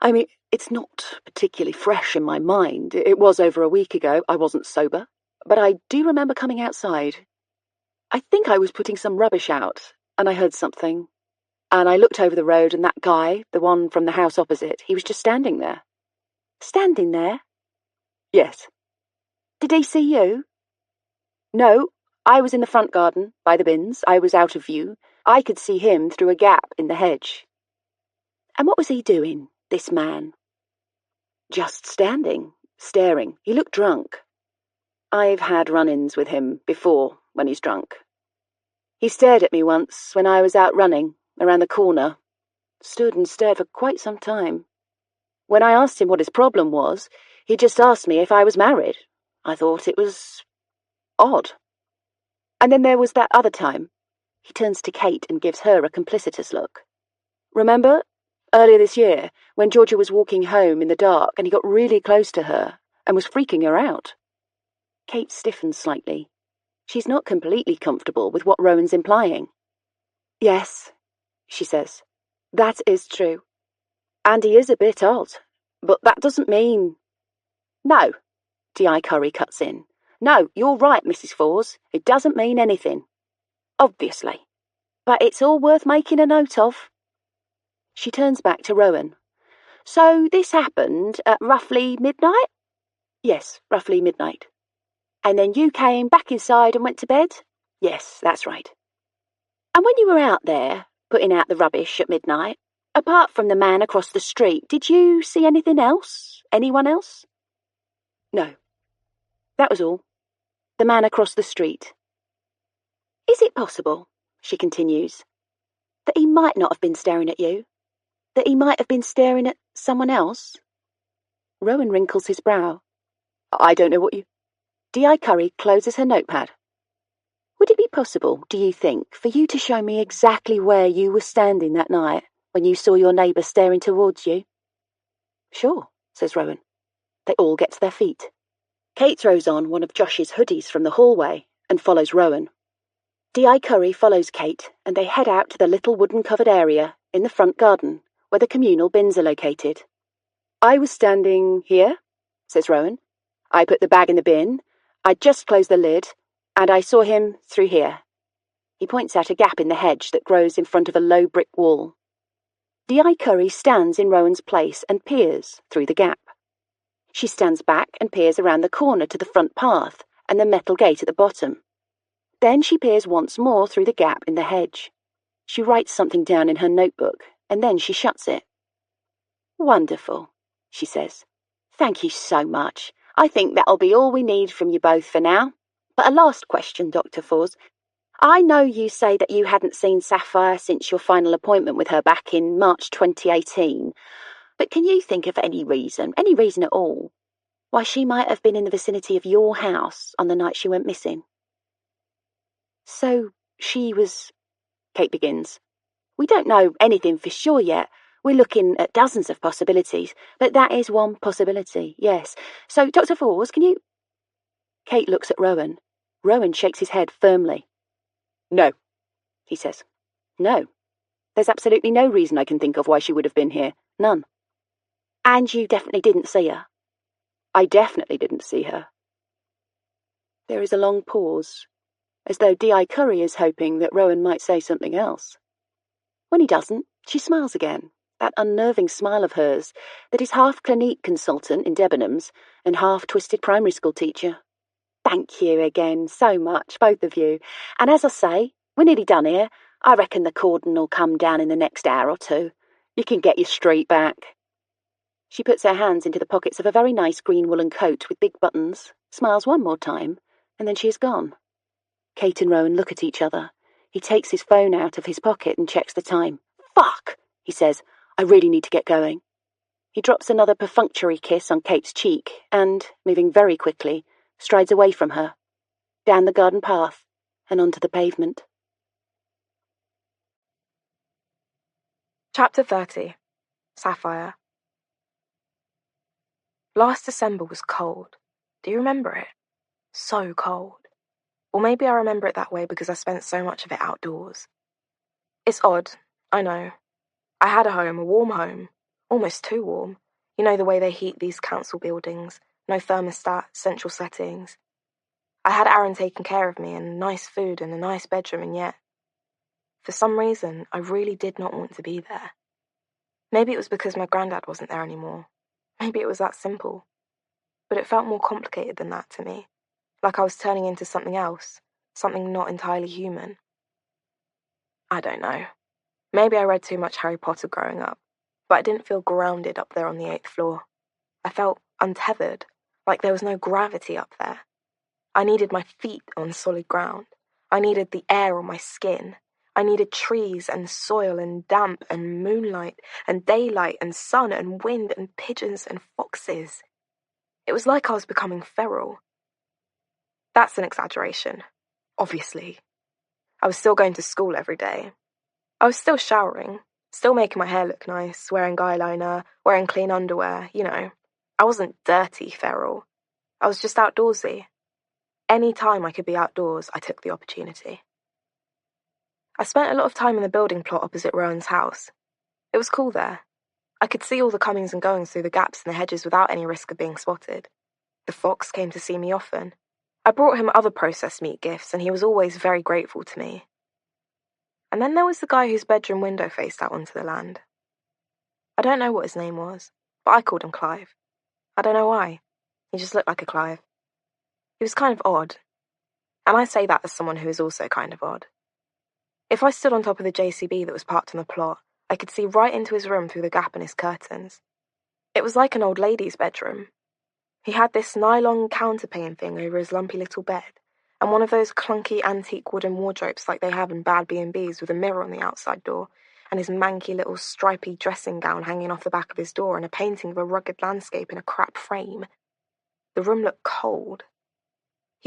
"I mean, it's not particularly fresh in my mind. It was over a week ago. I wasn't sober. But I do remember coming outside. I think I was putting some rubbish out, and I heard something. And I looked over the road, and that guy, the one from the house opposite, he was just standing there." "Standing there?" "Yes." "Did he see you?" "No, I was in the front garden, by the bins. I was out of view. I could see him through a gap in the hedge." "And what was he doing, this man?" "Just standing, staring. He looked drunk. I've had run-ins with him before, when he's drunk. He stared at me once when I was out running, around the corner. Stood and stared for quite some time. When I asked him what his problem was, he just asked me if I was married. I thought it was odd. And then there was that other time." He turns to Kate and gives her a complicitous look. "Remember? Earlier this year, when Georgia was walking home in the dark and he got really close to her and was freaking her out." Kate stiffens slightly. She's not completely comfortable with what Rowan's implying. "Yes," she says. "That is true. And he is a bit odd. But that doesn't mean—" "No," D.I. Curry cuts in. "No, you're right, Mrs. Fors. It doesn't mean anything. Obviously. But it's all worth making a note of." She turns back to Rowan. "So this happened at roughly midnight?" "Yes, roughly midnight." "And then you came back inside and went to bed?" "Yes, that's right." "And when you were out there, putting out the rubbish at midnight, apart from the man across the street, did you see anything else? Anyone else?" "No. That was all. The man across the street." "Is it possible," she continues, "that he might not have been staring at you? That he might have been staring at someone else?" Rowan wrinkles his brow. "I don't know what you—" D.I. Curry closes her notepad. "Would Would it be possible, do you think, for you to show me exactly where you were standing that night when you saw your neighbour staring towards you? Sure, says Rowan. They all get to their feet. Kate throws on one of Josh's hoodies from the hallway and follows Rowan. D.I. Curry follows Kate, and they head out to the little wooden-covered area in the front garden where the communal bins are located. I was standing here, says Rowan. I put the bag in the bin, I just closed the lid, and I saw him through here. He points out a gap in the hedge that grows in front of a low brick wall. D.I. Curry stands in Rowan's place and peers through the gap. She stands back and peers around the corner to the front path and the metal gate at the bottom. Then she peers once more through the gap in the hedge. She writes something down in her notebook, and then she shuts it. Wonderful, she says. Thank you so much. I think that'll be all we need from you both for now. But a last question, Dr. Fors. I know you say that you hadn't seen Saffyre since your final appointment with her back in March 2018, but can you think of any reason at all, why she might have been in the vicinity of your house on the night she went missing? So she was... Kate begins. We don't know anything for sure yet. We're looking at dozens of possibilities, but that is one possibility, yes. So, Dr. Fors, can you... Kate looks at Rowan. Rowan shakes his head firmly. No, he says. No. There's absolutely no reason I can think of why she would have been here. None. And you definitely didn't see her? I definitely didn't see her. There is a long pause, as though D.I. Curry is hoping that Rowan might say something else. When he doesn't, she smiles again, that unnerving smile of hers that is half Clinique consultant in Debenhams and half twisted primary school teacher. Thank you again so much, both of you. And as I say, we're nearly done here. I reckon the cordon will come down in the next hour or two. You can get your street back. She puts her hands into the pockets of a very nice green woolen coat with big buttons, smiles one more time, and then she is gone. Kate and Rowan look at each other. He takes his phone out of his pocket and checks the time. Fuck, he says. I really need to get going. He drops another perfunctory kiss on Kate's cheek and, moving very quickly, strides away from her, down the garden path and onto the pavement. Chapter 30. Saffyre. Last December was cold. Do you remember it? So cold. Or maybe I remember it that way because I spent so much of it outdoors. It's odd, I know. I had a home, a warm home, almost too warm. You know the way they heat these council buildings, no thermostat, central settings. I had Aaron taking care of me and nice food and a nice bedroom, and yet, for some reason, I really did not want to be there. Maybe it was because my granddad wasn't there anymore. Maybe it was that simple. But it felt more complicated than that to me, like I was turning into something else, something not entirely human. I don't know. Maybe I read too much Harry Potter growing up, but I didn't feel grounded up there on the 8th floor. I felt untethered, like there was no gravity up there. I needed my feet on solid ground. I needed the air on my skin. I needed trees and soil and damp and moonlight and daylight and sun and wind and pigeons and foxes. It was like I was becoming feral. That's an exaggeration, obviously. I was still going to school every day. I was still showering, still making my hair look nice, wearing eyeliner, wearing clean underwear, you know. I wasn't dirty feral. I was just outdoorsy. Any time I could be outdoors, I took the opportunity. I spent a lot of time in the building plot opposite Rowan's house. It was cool there. I could see all the comings and goings through the gaps in the hedges without any risk of being spotted. The fox came to see me often. I brought him other processed meat gifts, and he was always very grateful to me. And then there was the guy whose bedroom window faced out onto the land. I don't know what his name was, but I called him Clive. I don't know why. He just looked like a Clive. He was kind of odd. And I say that as someone who is also kind of odd. If I stood on top of the JCB that was parked on the plot, I could see right into his room through the gap in his curtains. It was like an old lady's bedroom. He had this nylon counterpane thing over his lumpy little bed, and one of those clunky antique wooden wardrobes like they have in bad B&Bs with a mirror on the outside door, and his manky little stripy dressing gown hanging off the back of his door, and a painting of a rugged landscape in a crap frame. The room looked cold.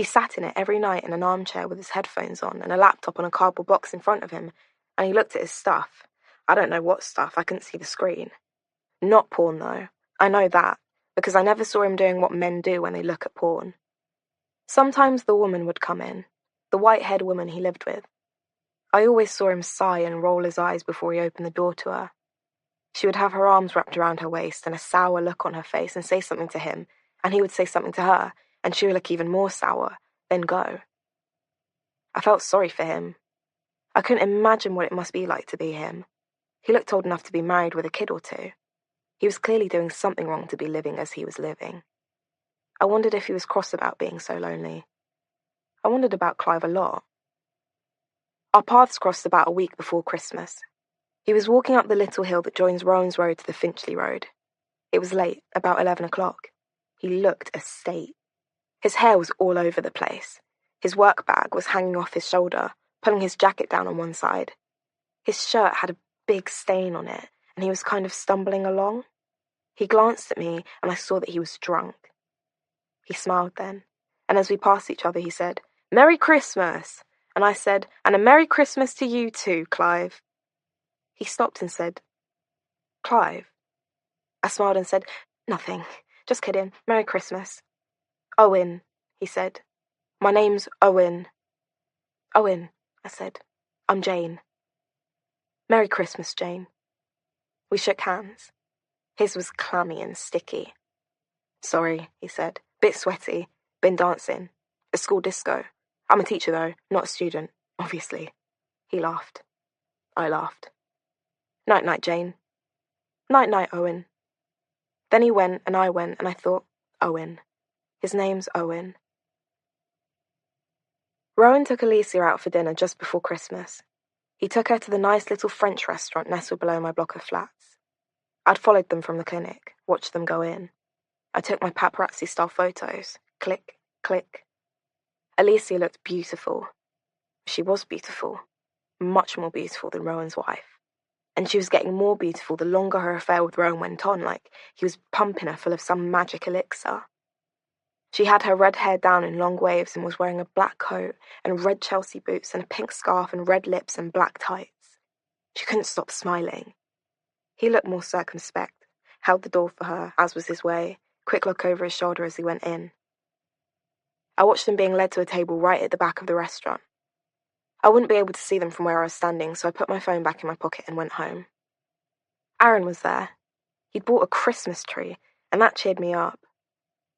He sat in it every night in an armchair with his headphones on and a laptop on a cardboard box in front of him, and he looked at his stuff. I don't know what stuff, I couldn't see the screen. Not porn, though. I know that, because I never saw him doing what men do when they look at porn. Sometimes the woman would come in, the white-haired woman he lived with. I always saw him sigh and roll his eyes before he opened the door to her. She would have her arms wrapped around her waist and a sour look on her face and say something to him, and he would say something to her, and she would look even more sour, then go. I felt sorry for him. I couldn't imagine what it must be like to be him. He looked old enough to be married with a kid or two. He was clearly doing something wrong to be living as he was living. I wondered if he was cross about being so lonely. I wondered about Clive a lot. Our paths crossed about a week before Christmas. He was walking up the little hill that joins Rowan's Road to the Finchley Road. It was late, about 11 o'clock. He looked a state. His hair was all over the place. His work bag was hanging off his shoulder, pulling his jacket down on one side. His shirt had a big stain on it, and he was kind of stumbling along. He glanced at me, and I saw that he was drunk. He smiled then, and as we passed each other, he said, "Merry Christmas!" And I said, "And a Merry Christmas to you too, Clive." He stopped and said, "Clive?" I smiled and said, "Nothing. Just kidding. Merry Christmas." "Owen," he said. "My name's Owen." "Owen," I said. "I'm Jane." "Merry Christmas, Jane." We shook hands. His was clammy and sticky. "Sorry," he said. "Bit sweaty. Been dancing. A school disco. I'm a teacher, though, not a student, obviously." He laughed. I laughed. "Night-night, Jane." "Night-night, Owen." Then he went, and I thought, Owen. His name's Owen. Rowan took Alicia out for dinner just before Christmas. He took her to the nice little French restaurant nestled below my block of flats. I'd followed them from the clinic, watched them go in. I took my paparazzi-style photos. Click, click. Alicia looked beautiful. She was beautiful. Much more beautiful than Rowan's wife. And she was getting more beautiful the longer her affair with Rowan went on, like he was pumping her full of some magic elixir. She had her red hair down in long waves and was wearing a black coat and red Chelsea boots and a pink scarf and red lips and black tights. She couldn't stop smiling. He looked more circumspect, held the door for her, as was his way, quick look over his shoulder as he went in. I watched them being led to a table right at the back of the restaurant. I wouldn't be able to see them from where I was standing, so I put my phone back in my pocket and went home. Aaron was there. He'd bought a Christmas tree, and that cheered me up.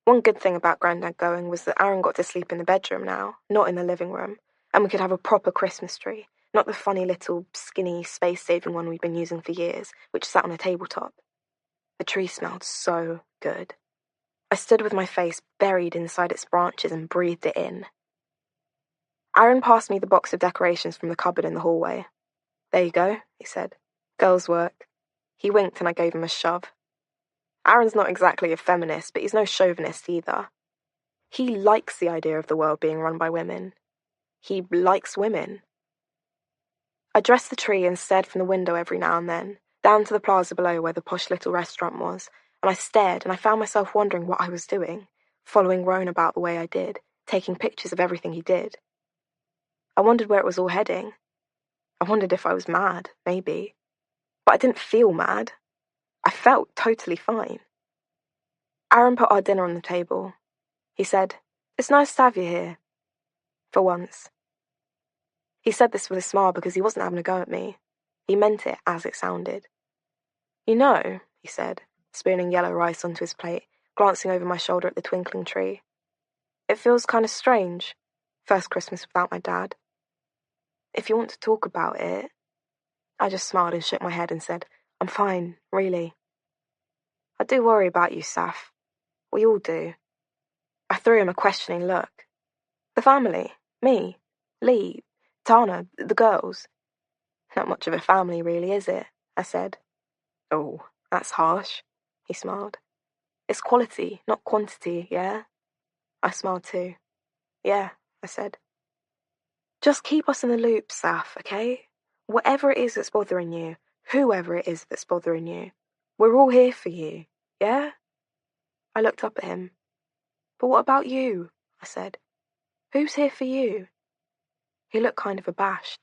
One good thing about Grandad going was that Aaron got to sleep in the bedroom now, not in the living room, and we could have a proper Christmas tree, not the funny little, skinny, space-saving one we'd been using for years, which sat on a tabletop. The tree smelled so good. I stood with my face buried inside its branches and breathed it in. Aaron passed me the box of decorations from the cupboard in the hallway. "There you go," he said. "Girls' work." He winked and I gave him a shove. Aaron's not exactly a feminist, but he's no chauvinist either. He likes the idea of the world being run by women. He likes women. I dressed the tree and stared from the window every now and then, down to the plaza below where the posh little restaurant was, and I stared and I found myself wondering what I was doing, following Rowan about the way I did, taking pictures of everything he did. I wondered where it was all heading. I wondered if I was mad, maybe. But I didn't feel mad. I felt totally fine. Aaron put our dinner on the table. He said, "It's nice to have you here." For once. He said this with a smile because he wasn't having a go at me. He meant it as it sounded. "You know," he said, spooning yellow rice onto his plate, glancing over my shoulder at the twinkling tree. "It feels kind of strange. First Christmas without my dad. If you want to talk about it..." I just smiled and shook my head and said, "I'm fine, really. I do worry about you, Saff. We all do." I threw him a questioning look. "The family? Me? Lee? Tana? The girls?" "Not much of a family, really, is it?" I said. "Oh, that's harsh," he smiled. "It's quality, not quantity, yeah?" I smiled too. "Yeah," I said. "Just keep us in the loop, Saff, okay? Whatever it is that's bothering you, whoever it is that's bothering you, we're all here for you, yeah?" I looked up at him. "But what about you?" I said. Who's here for you? He looked kind of abashed.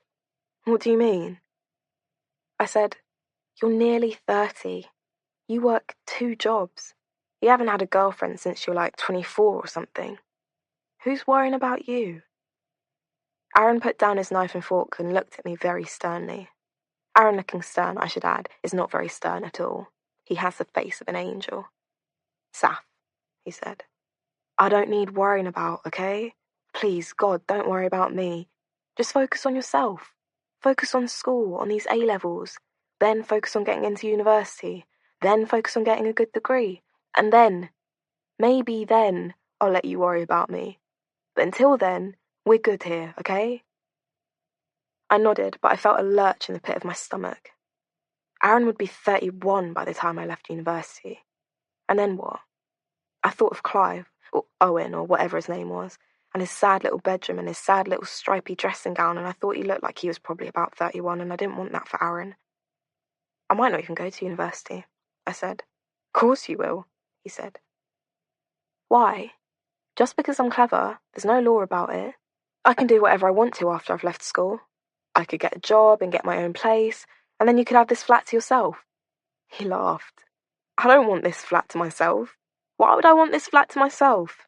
What do you mean? I said, you're nearly 30. You work 2 jobs. You haven't had a girlfriend since you were like 24 or something. Who's worrying about you? Aaron put down his knife and fork and looked at me very sternly. Aaron looking stern, I should add, is not very stern at all. He has the face of an angel. Saff, he said. I don't need worrying about, okay? Please, God, don't worry about me. Just focus on yourself. Focus on school, on these A-levels. Then focus on getting into university. Then focus on getting a good degree. And then, maybe then, I'll let you worry about me. But until then, we're good here, okay? I nodded, but I felt a lurch in the pit of my stomach. Aaron would be 31 by the time I left university. And then what? I thought of Clive, or Owen, or whatever his name was, and his sad little bedroom and his sad little stripy dressing gown, and I thought he looked like he was probably about 31, and I didn't want that for Aaron. I might not even go to university, I said. Of course you will, he said. Why? Just because I'm clever, there's no law about it. I can do whatever I want to after I've left school. I could get a job and get my own place, and then you could have this flat to yourself. He laughed. I don't want this flat to myself. Why would I want this flat to myself?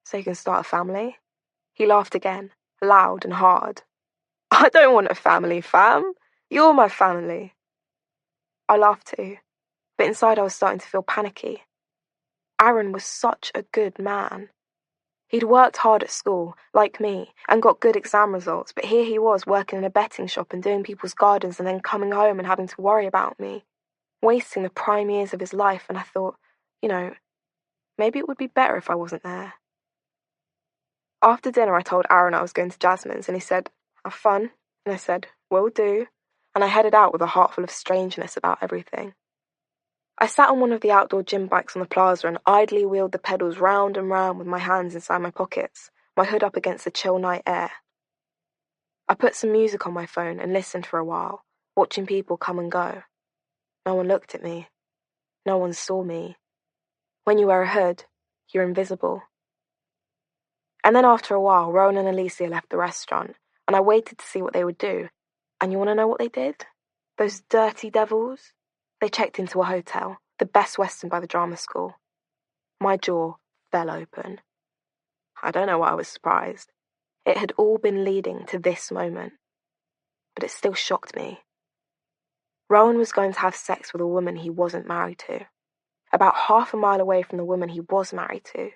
So you can start a family? He laughed again, loud and hard. I don't want a family, fam. You're my family. I laughed too, but inside I was starting to feel panicky. Aaron was such a good man. He'd worked hard at school, like me, and got good exam results, but here he was working in a betting shop and doing people's gardens and then coming home and having to worry about me, wasting the prime years of his life, and I thought, maybe it would be better if I wasn't there. After dinner, I told Aaron I was going to Jasmine's, and he said, have fun, and I said, will do, and I headed out with a heart full of strangeness about everything. I sat on one of the outdoor gym bikes on the plaza and idly wheeled the pedals round and round with my hands inside my pockets, my hood up against the chill night air. I put some music on my phone and listened for a while, watching people come and go. No one looked at me. No one saw me. When you wear a hood, you're invisible. And then after a while, Rowan and Alicia left the restaurant, and I waited to see what they would do. And you want to know what they did? Those dirty devils? They checked into a hotel, the Best Western by the drama school. My jaw fell open. I don't know why I was surprised. It had all been leading to this moment. But it still shocked me. Rowan was going to have sex with a woman he wasn't married to, about half a mile away from the woman he was married to.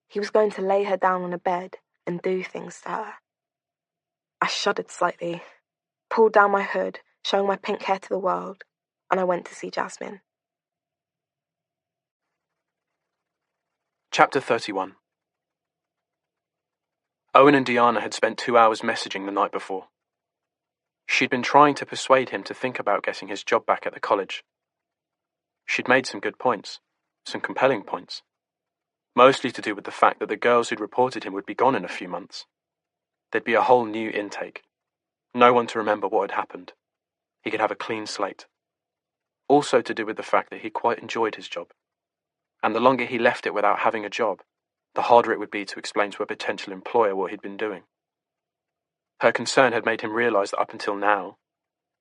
He was going to lay her down on a bed and do things to her. I shuddered slightly, pulled down my hood, showing my pink hair to the world, and I went to see Jasmine. Chapter 31. Owen and Diana had spent 2 hours messaging the night before. She'd been trying to persuade him to think about getting his job back at the college. She'd made some good points, some compelling points, mostly to do with the fact that the girls who'd reported him would be gone in a few months. There'd be a whole new intake. No one to remember what had happened. He could have a clean slate. Also to do with the fact that he quite enjoyed his job. And the longer he left it without having a job, the harder it would be to explain to a potential employer what he'd been doing. Her concern had made him realise that up until now,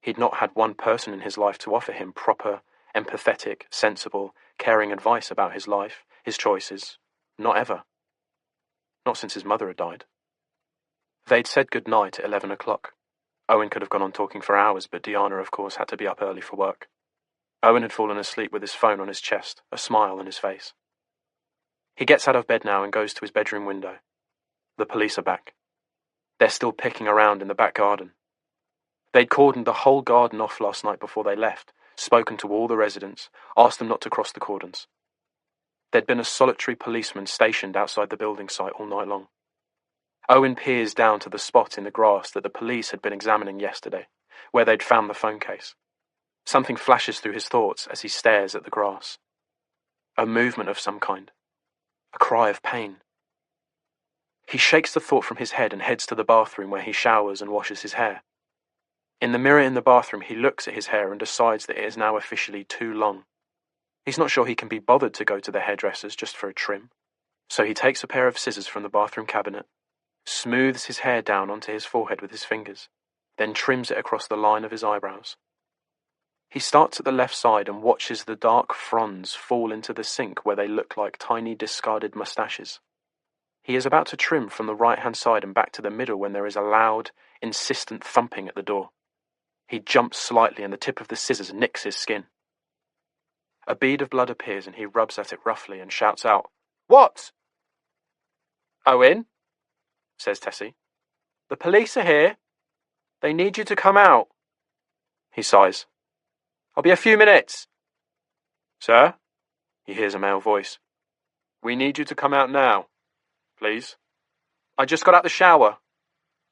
he'd not had one person in his life to offer him proper, empathetic, sensible, caring advice about his life, his choices. Not ever. Not since his mother had died. They'd said goodnight at 11 o'clock. Owen could have gone on talking for hours, but Diana, of course, had to be up early for work. Owen had fallen asleep with his phone on his chest, a smile on his face. He gets out of bed now and goes to his bedroom window. The police are back. They're still picking around in the back garden. They'd cordoned the whole garden off last night before they left, spoken to all the residents, asked them not to cross the cordons. There'd been a solitary policeman stationed outside the building site all night long. Owen peers down to the spot in the grass that the police had been examining yesterday, where they'd found the phone case. Something flashes through his thoughts as he stares at the grass. A movement of some kind. A cry of pain. He shakes the thought from his head and heads to the bathroom where he showers and washes his hair. In the mirror in the bathroom, he looks at his hair and decides that it is now officially too long. He's not sure he can be bothered to go to the hairdresser's just for a trim, so he takes a pair of scissors from the bathroom cabinet, smooths his hair down onto his forehead with his fingers, then trims it across the line of his eyebrows. He starts at the left side and watches the dark fronds fall into the sink where they look like tiny discarded moustaches. He is about to trim from the right-hand side and back to the middle when there is a loud, insistent thumping at the door. He jumps slightly and the tip of the scissors nicks his skin. A bead of blood appears and he rubs at it roughly and shouts out, "What?" "Owen," says Tessie. "The police are here. They need you to come out." He sighs. "I'll be a few minutes." "Sir?" He hears a male voice. "We need you to come out now, please." "I just got out the shower.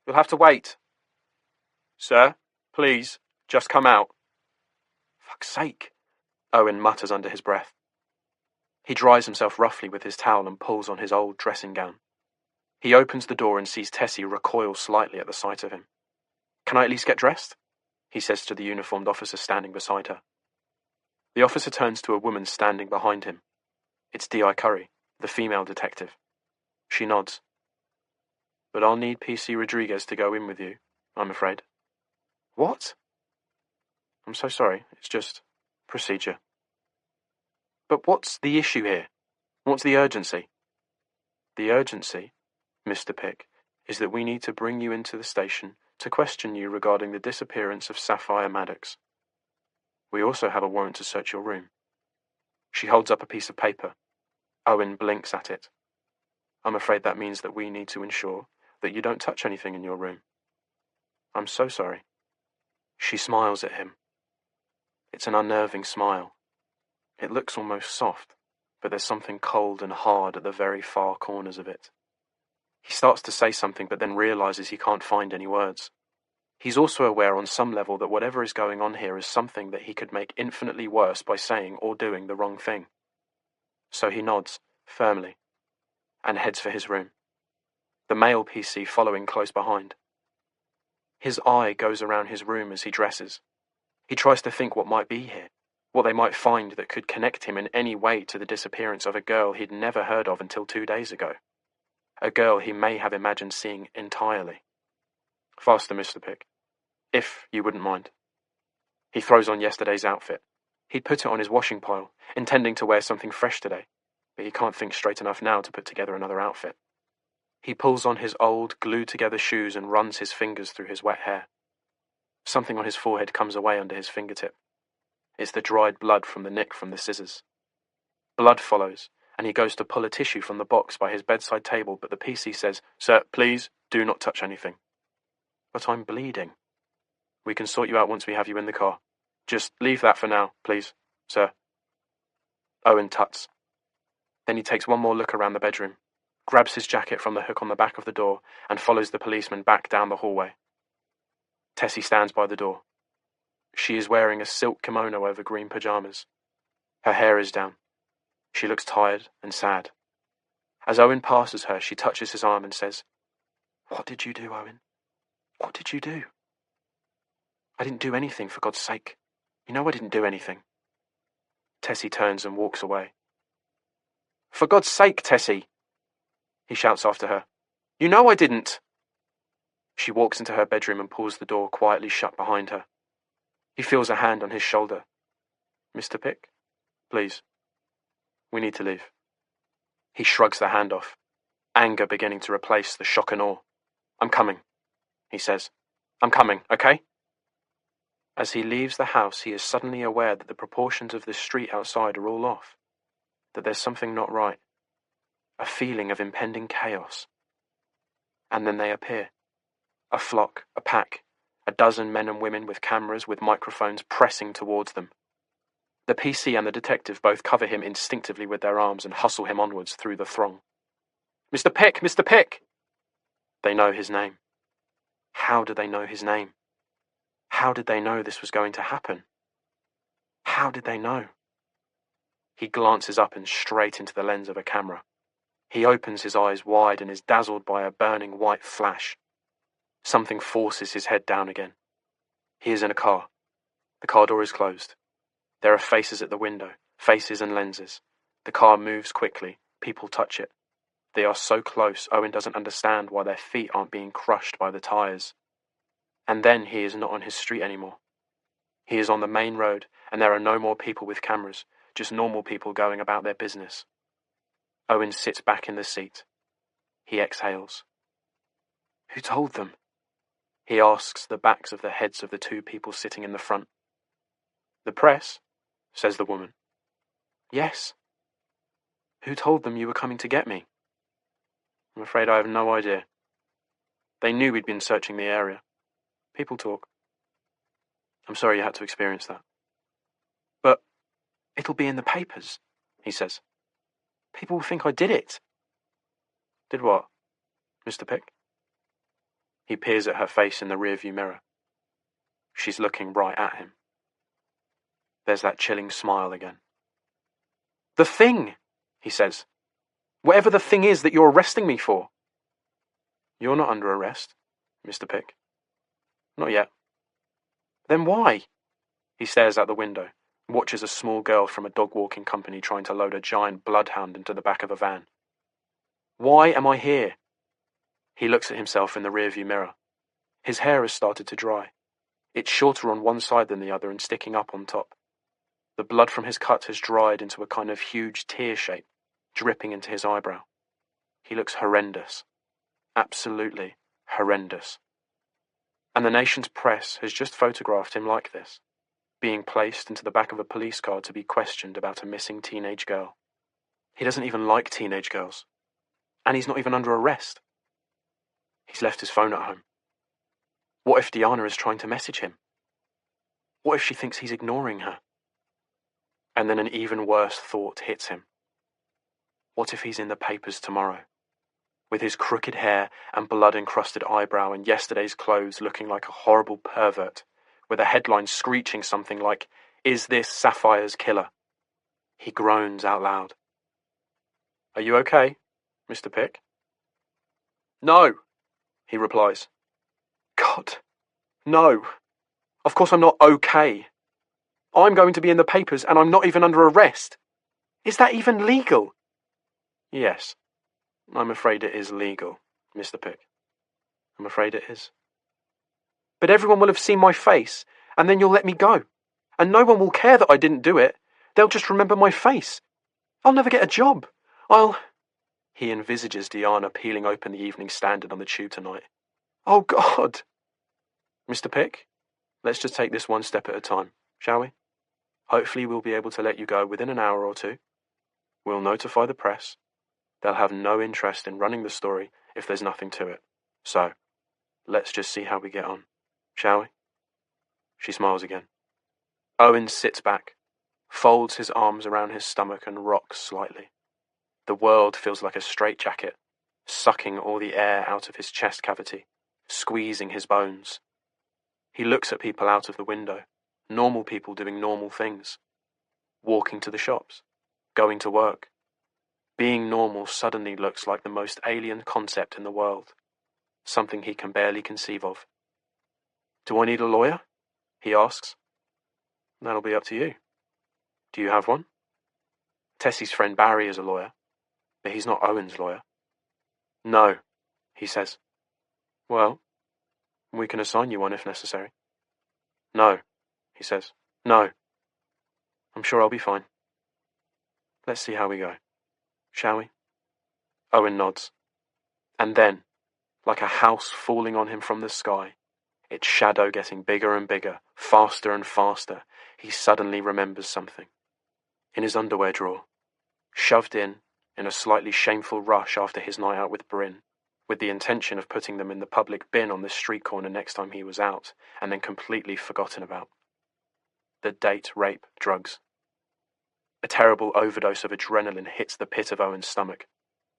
You'll have to wait." "Sir, please, just come out." "Fuck's sake," Owen mutters under his breath. He dries himself roughly with his towel and pulls on his old dressing gown. He opens the door and sees Tessie recoil slightly at the sight of him. "Can I at least get dressed?" he says to the uniformed officer standing beside her. The officer turns to a woman standing behind him. It's D.I. Curry, the female detective. She nods. "But I'll need P.C. Rodriguez to go in with you, I'm afraid." "What?" "I'm so sorry, it's just procedure." "But what's the issue here? What's the urgency?" "The urgency, Mr. Pick, is that we need to bring you into the station to question you regarding the disappearance of Saffyre Maddox. We also have a warrant to search your room." She holds up a piece of paper. Owen blinks at it. "I'm afraid that means that we need to ensure that you don't touch anything in your room." "I'm so sorry." She smiles at him. It's an unnerving smile. It looks almost soft, but there's something cold and hard at the very far corners of it. He starts to say something but then realizes he can't find any words. He's also aware on some level that whatever is going on here is something that he could make infinitely worse by saying or doing the wrong thing. So he nods, firmly, and heads for his room, the male PC following close behind. His eye goes around his room as he dresses. He tries to think what might be here, what they might find that could connect him in any way to the disappearance of a girl he'd never heard of until 2 days ago. A girl he may have imagined seeing entirely. "Faster, Mr. Pick, if you wouldn't mind." He throws on yesterday's outfit. He'd put it on his washing pile, intending to wear something fresh today, but he can't think straight enough now to put together another outfit. He pulls on his old, glued-together shoes and runs his fingers through his wet hair. Something on his forehead comes away under his fingertip. It's the dried blood from the nick from the scissors. Blood follows, and he goes to pull a tissue from the box by his bedside table, but the PC says, "Sir, please, do not touch anything." "But I'm bleeding." "We can sort you out once we have you in the car. Just leave that for now, please, sir." Owen tuts. Then he takes one more look around the bedroom, grabs his jacket from the hook on the back of the door, and follows the policeman back down the hallway. Tessie stands by the door. She is wearing a silk kimono over green pajamas. Her hair is down. She looks tired and sad. As Owen passes her, she touches his arm and says, "What did you do, Owen? What did you do?" "I didn't do anything, for God's sake. You know I didn't do anything." Tessie turns and walks away. "For God's sake, Tessie!" he shouts after her. "You know I didn't." She walks into her bedroom and pulls the door quietly shut behind her. He feels a hand on his shoulder. "Mr. Pick, please. We need to leave." He shrugs the hand off, anger beginning to replace the shock and awe. "I'm coming," he says. "I'm coming, okay?" As he leaves the house, he is suddenly aware that the proportions of the street outside are all off, that there's something not right, a feeling of impending chaos. And then they appear. A flock, a pack, a dozen men and women with cameras, with microphones pressing towards them. The PC and the detective both cover him instinctively with their arms and hustle him onwards through the throng. "Mr. Pick! Mr. Pick!" They know his name. How did they know his name? How did they know this was going to happen? How did they know? He glances up and straight into the lens of a camera. He opens his eyes wide and is dazzled by a burning white flash. Something forces his head down again. He is in a car. The car door is closed. There are faces at the window, faces and lenses. The car moves quickly. People touch it. They are so close, Owen doesn't understand why their feet aren't being crushed by the tyres. And then he is not on his street anymore. He is on the main road, and there are no more people with cameras, just normal people going about their business. Owen sits back in the seat. He exhales. Who told them? He asks the backs of the heads of the two people sitting in the front. The press, says the woman. Yes. Who told them you were coming to get me? I'm afraid I have no idea. They knew we'd been searching the area. People talk. I'm sorry you had to experience that. But it'll be in the papers, he says. People will think I did it. Did what, Mr. Pick? He peers at her face in the rearview mirror. She's looking right at him. There's that chilling smile again. The thing, he says. Whatever the thing is that you're arresting me for. You're not under arrest, Mr. Pick. Not yet. Then why? He stares out the window and watches a small girl from a dog-walking company trying to load a giant bloodhound into the back of a van. Why am I here? He looks at himself in the rearview mirror. His hair has started to dry. It's shorter on one side than the other and sticking up on top. The blood from his cut has dried into a kind of huge tear shape, dripping into his eyebrow. He looks horrendous. Absolutely horrendous. And the nation's press has just photographed him like this, being placed into the back of a police car to be questioned about a missing teenage girl. He doesn't even like teenage girls. And he's not even under arrest. He's left his phone at home. What if Diana is trying to message him? What if she thinks he's ignoring her? And then an even worse thought hits him. What if he's in the papers tomorrow? With his crooked hair and blood-encrusted eyebrow and yesterday's clothes looking like a horrible pervert, with a headline screeching something like, "Is this Saffyre's killer?" He groans out loud. Are you okay, Mr. Pick? No, he replies. God, no. Of course I'm not okay. I'm going to be in the papers and I'm not even under arrest. Is that even legal? Yes, I'm afraid it is legal, Mr. Pick. I'm afraid it is. But everyone will have seen my face, and then you'll let me go. And no one will care that I didn't do it. They'll just remember my face. I'll never get a job. He envisages Diana peeling open the Evening Standard on the tube tonight. Oh, God! Mr. Pick, let's just take this one step at a time, shall we? Hopefully we'll be able to let you go within an hour or two. We'll notify the press. They'll have no interest in running the story if there's nothing to it. So, let's just see how we get on, shall we? She smiles again. Owen sits back, folds his arms around his stomach and rocks slightly. The world feels like a straitjacket, sucking all the air out of his chest cavity, squeezing his bones. He looks at people out of the window, normal people doing normal things. Walking to the shops, going to work. Being normal suddenly looks like the most alien concept in the world, something he can barely conceive of. Do I need a lawyer? He asks. That'll be up to you. Do you have one? Tessie's friend Barry is a lawyer, but he's not Owen's lawyer. No, he says. Well, we can assign you one if necessary. No, he says. No. I'm sure I'll be fine. Let's see how we go. Shall we? Owen nods. And then, like a house falling on him from the sky, its shadow getting bigger and bigger, faster and faster, he suddenly remembers something. In his underwear drawer, shoved in a slightly shameful rush after his night out with Bryn, with the intention of putting them in the public bin on the street corner next time he was out, and then completely forgotten about. The date, rape, drugs. A terrible overdose of adrenaline hits the pit of Owen's stomach.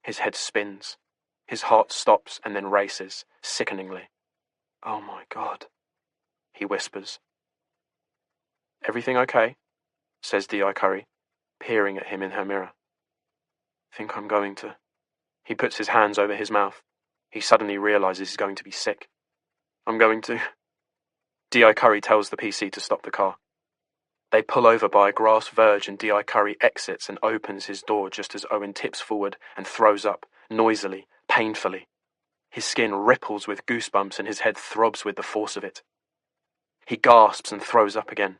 His head spins. His heart stops and then races, sickeningly. Oh my God, he whispers. Everything okay? Says D.I. Curry, peering at him in her mirror. Think I'm going to... He puts his hands over his mouth. He suddenly realizes he's going to be sick. I'm going to... D.I. Curry tells the PC to stop the car. They pull over by a grass verge and D.I. Curry exits and opens his door just as Owen tips forward and throws up, noisily, painfully. His skin ripples with goosebumps and his head throbs with the force of it. He gasps and throws up again.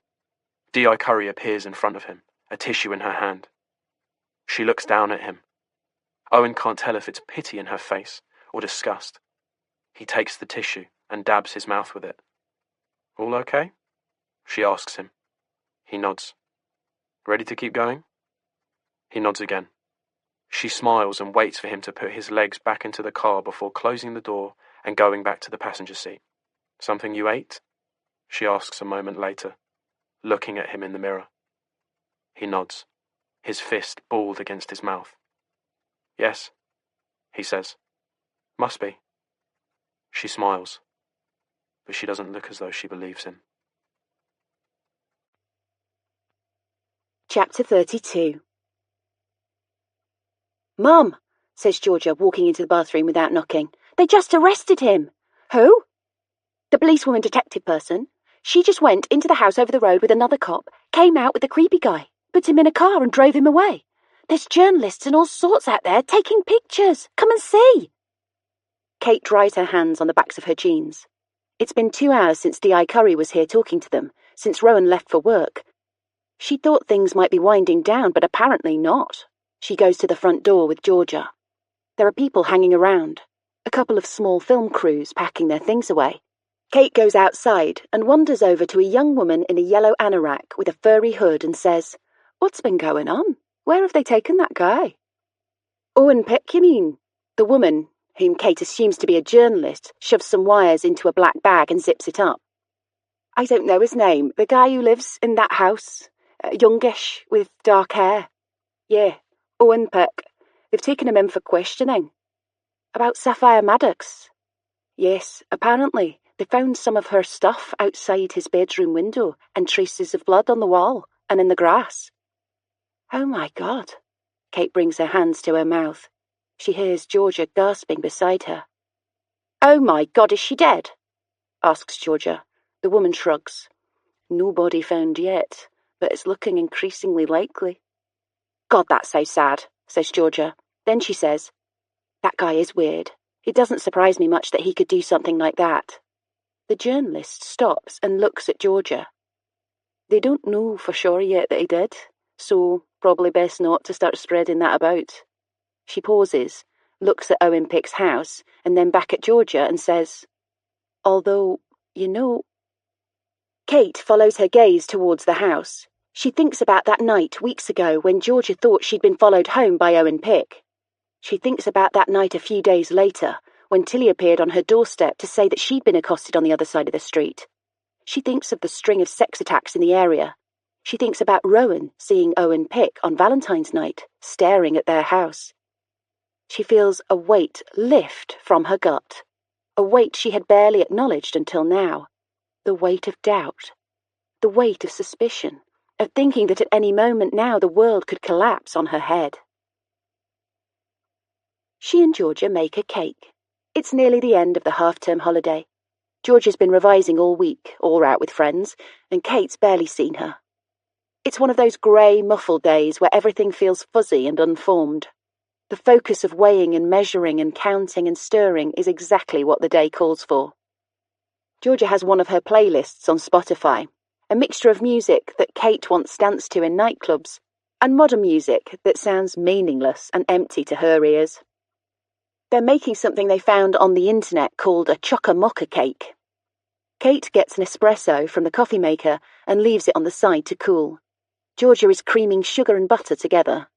D.I. Curry appears in front of him, a tissue in her hand. She looks down at him. Owen can't tell if it's pity in her face or disgust. He takes the tissue and dabs his mouth with it. All okay? She asks him. He nods. Ready to keep going? He nods again. She smiles and waits for him to put his legs back into the car before closing the door and going back to the passenger seat. Something you ate? She asks a moment later, looking at him in the mirror. He nods, his fist balled against his mouth. Yes, he says. Must be. She smiles, but she doesn't look as though she believes him. Chapter 32. Mum, says Georgia, walking into the bathroom without knocking. They just arrested him. Who? The policewoman detective person. She just went into the house over the road with another cop, came out with the creepy guy, put him in a car and drove him away. There's journalists and all sorts out there taking pictures. Come and see. Kate dries her hands on the backs of her jeans. It's been 2 hours since D.I. Curry was here talking to them, since Rowan left for work. She thought things might be winding down, but apparently not. She goes to the front door with Georgia. There are people hanging around, a couple of small film crews packing their things away. Kate goes outside and wanders over to a young woman in a yellow anorak with a furry hood and says, What's been going on? Where have they taken that guy? Owen Pick, you mean? The woman, whom Kate assumes to be a journalist, shoves some wires into a black bag and zips it up. I don't know his name. The guy who lives in that house. Youngish, with dark hair. Yeah, Owen Pick. They've taken him in for questioning. About Saffyre Maddox. Yes, apparently. They found some of her stuff outside his bedroom window and traces of blood on the wall and in the grass. Oh my God. Kate brings her hands to her mouth. She hears Georgia gasping beside her. Oh my God, is she dead? Asks Georgia. The woman shrugs. Nobody found yet, but it's looking increasingly likely. God, that's so sad, says Georgia. Then she says, That guy is weird. It doesn't surprise me much that he could do something like that. The journalist stops and looks at Georgia. They don't know for sure yet that he did, so probably best not to start spreading that about. She pauses, looks at Owen Pick's house, and then back at Georgia and says, Although, you know... Kate follows her gaze towards the house. She thinks about that night weeks ago when Georgia thought she'd been followed home by Owen Pick. She thinks about that night a few days later when Tilly appeared on her doorstep to say that she'd been accosted on the other side of the street. She thinks of the string of sex attacks in the area. She thinks about Rowan seeing Owen Pick on Valentine's night, staring at their house. She feels a weight lift from her gut, a weight she had barely acknowledged until now, the weight of doubt, the weight of suspicion, of thinking that at any moment now the world could collapse on her head. She and Georgia make a cake. It's nearly the end of the half-term holiday. Georgia's been revising all week, or out with friends, and Kate's barely seen her. It's one of those grey, muffled days where everything feels fuzzy and unformed. The focus of weighing and measuring and counting and stirring is exactly what the day calls for. Georgia has one of her playlists on Spotify, a mixture of music that Kate once danced to in nightclubs, and modern music that sounds meaningless and empty to her ears. They're making something they found on the internet called a chocker-mocker cake. Kate gets an espresso from the coffee maker and leaves it on the side to cool. Georgia is creaming sugar and butter together.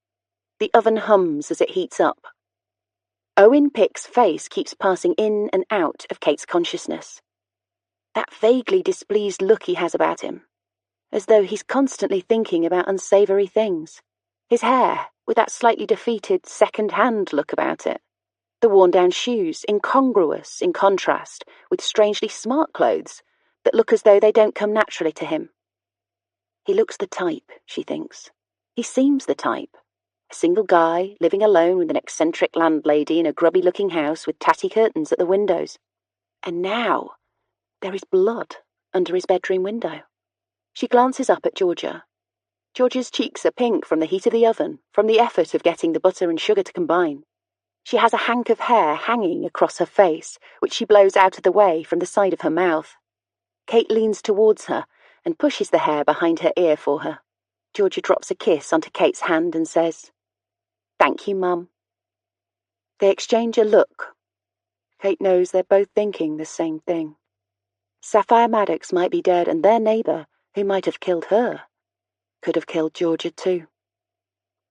The oven hums as it heats up. Owen Pick's face keeps passing in and out of Kate's consciousness. That vaguely displeased look he has about him, as though he's constantly thinking about unsavoury things. His hair, with that slightly defeated second-hand look about it. The worn-down shoes, incongruous in contrast with strangely smart clothes that look as though they don't come naturally to him. He looks the type, she thinks. He seems the type. A single guy living alone with an eccentric landlady in a grubby-looking house with tatty curtains at the windows. And now there is blood under his bedroom window. She glances up at Georgia. Georgia's cheeks are pink from the heat of the oven, from the effort of getting the butter and sugar to combine. She has a hank of hair hanging across her face, which she blows out of the way from the side of her mouth. Kate leans towards her and pushes the hair behind her ear for her. Georgia drops a kiss onto Kate's hand and says, "Thank you, Mum." They exchange a look. Kate knows they're both thinking the same thing. Saffyre Maddox might be dead, and their neighbour, who might have killed her, could have killed Georgia too.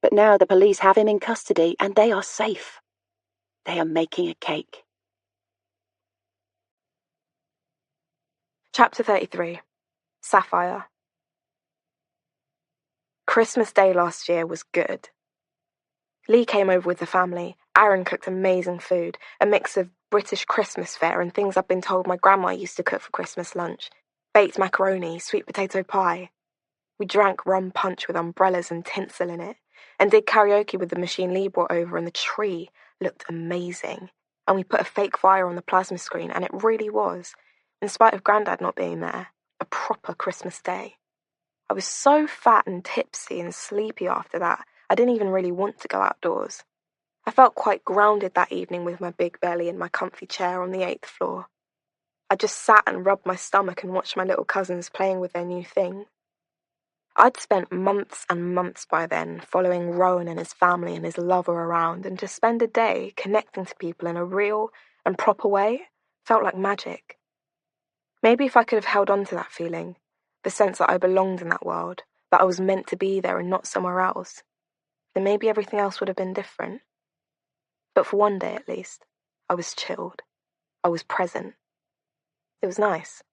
But now the police have him in custody, and they are safe. They are making a cake. Chapter 33. Saffyre. Christmas Day last year was good. Lee came over with the family. Aaron cooked amazing food, a mix of British Christmas fare and things I've been told my grandma used to cook for Christmas lunch. Baked macaroni, sweet potato pie. We drank rum punch with umbrellas and tinsel in it, and did karaoke with the machine Lee brought over, and the tree looked amazing. And we put a fake fire on the plasma screen, and it really was, in spite of Grandad not being there, a proper Christmas day. I was so fat and tipsy and sleepy after that, I didn't even really want to go outdoors. I felt quite grounded that evening with my big belly in my comfy chair on the 8th floor. I just sat and rubbed my stomach and watched my little cousins playing with their new thing. I'd spent months and months by then following Rowan and his family and his lover around, and to spend a day connecting to people in a real and proper way felt like magic. Maybe if I could have held on to that feeling, the sense that I belonged in that world, that I was meant to be there and not somewhere else, then maybe everything else would have been different. But for one day at least, I was chilled. I was present. It was nice.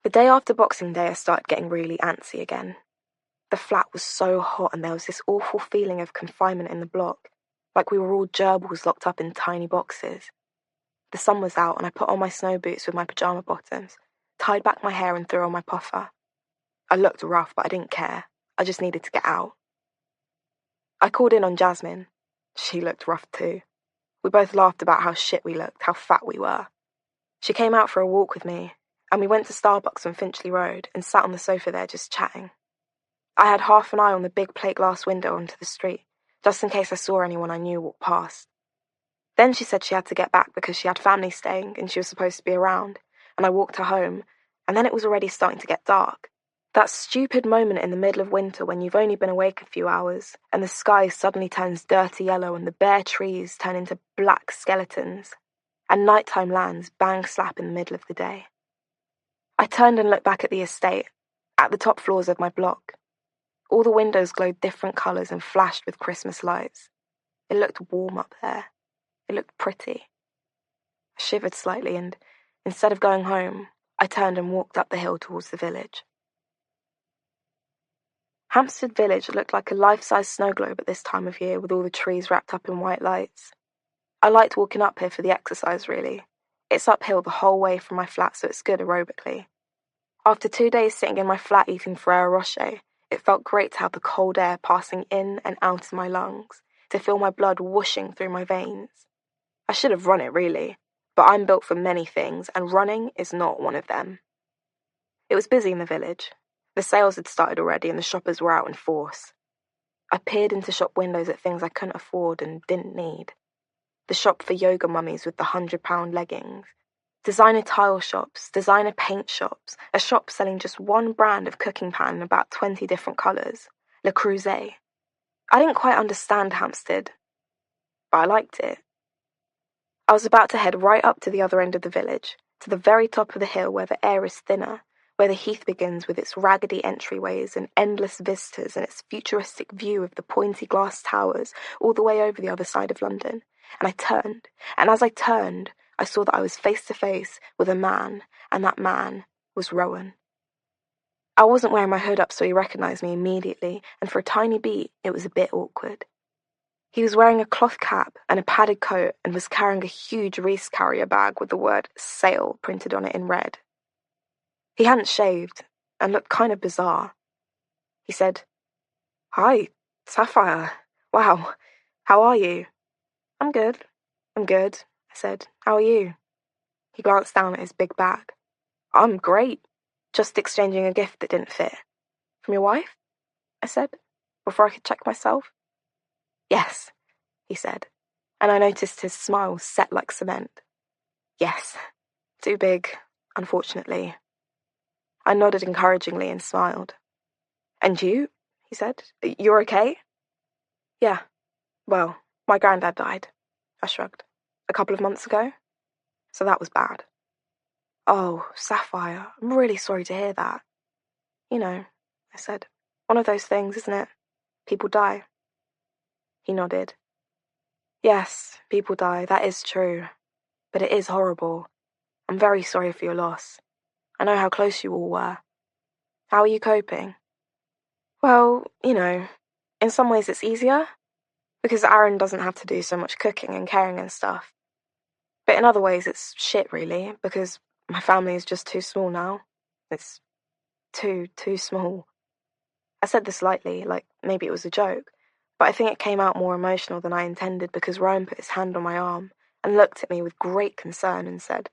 The day after Boxing Day, I started getting really antsy again. The flat was so hot, and there was this awful feeling of confinement in the block, like we were all gerbils locked up in tiny boxes. The sun was out, and I put on my snow boots with my pyjama bottoms, tied back my hair and threw on my puffer. I looked rough, but I didn't care. I just needed to get out. I called in on Jasmine. She looked rough too. We both laughed about how shit we looked, how fat we were. She came out for a walk with me, and we went to Starbucks on Finchley Road and sat on the sofa there just chatting. I had half an eye on the big plate glass window onto the street, just in case I saw anyone I knew walk past. Then she said she had to get back because she had family staying and she was supposed to be around, and I walked her home, and then it was already starting to get dark. That stupid moment in the middle of winter when you've only been awake a few hours, and the sky suddenly turns dirty yellow and the bare trees turn into black skeletons, and nighttime lands bang slap in the middle of the day. I turned and looked back at the estate, at the top floors of my block. All the windows glowed different colours and flashed with Christmas lights. It looked warm up there. It looked pretty. I shivered slightly, and instead of going home, I turned and walked up the hill towards the village. Hampstead Village looked like a life-size snow globe at this time of year with all the trees wrapped up in white lights. I liked walking up here for the exercise, really. It's uphill the whole way from my flat, so it's good aerobically. After 2 days sitting in my flat eating Ferrero Rocher, it felt great to have the cold air passing in and out of my lungs, to feel my blood whooshing through my veins. I should have run it, really, but I'm built for many things, and running is not one of them. It was busy in the village. The sales had started already, and the shoppers were out in force. I peered into shop windows at things I couldn't afford and didn't need. The shop for yoga mummies with the £100 leggings. Designer tile shops, designer paint shops, a shop selling just one brand of cooking pan in about 20 different colours, Le Creuset. I didn't quite understand Hampstead, but I liked it. I was about to head right up to the other end of the village, to the very top of the hill where the air is thinner, where the heath begins with its raggedy entryways and endless vistas and its futuristic view of the pointy glass towers all the way over the other side of London. And I turned, and as I turned, I saw that I was face to face with a man, and that man was Rowan. I wasn't wearing my hood up, so he recognised me immediately, and for a tiny beat, it was a bit awkward. He was wearing a cloth cap and a padded coat and was carrying a huge Reese carrier bag with the word "sale" printed on it in red. He hadn't shaved and looked kind of bizarre. He said, "Hi, Saffyre. Wow, how are you?" I'm good, I said. "How are you?" He glanced down at his big bag. "I'm great. Just exchanging a gift that didn't fit." "From your wife?" I said, before I could check myself. "Yes. he said, and I noticed his smile set like cement. Yes, too big, unfortunately. I nodded encouragingly and smiled. And you? He said. You're okay? Yeah. Well, my granddad died. I shrugged. A couple of months ago. So that was bad. Oh, Saffyre, I'm really sorry to hear that. You know, I said. One of those things, isn't it? People die. He nodded. Yes, people die, that is true. But it is horrible. I'm very sorry for your loss. I know how close you all were. How are you coping? Well, in some ways it's easier, because Aaron doesn't have to do so much cooking and caring and stuff. But in other ways it's shit, really, because my family is just too small now. It's too small. I said this lightly, like maybe it was a joke, but I think it came out more emotional than I intended because Ryan put his hand on my arm and looked at me with great concern and said,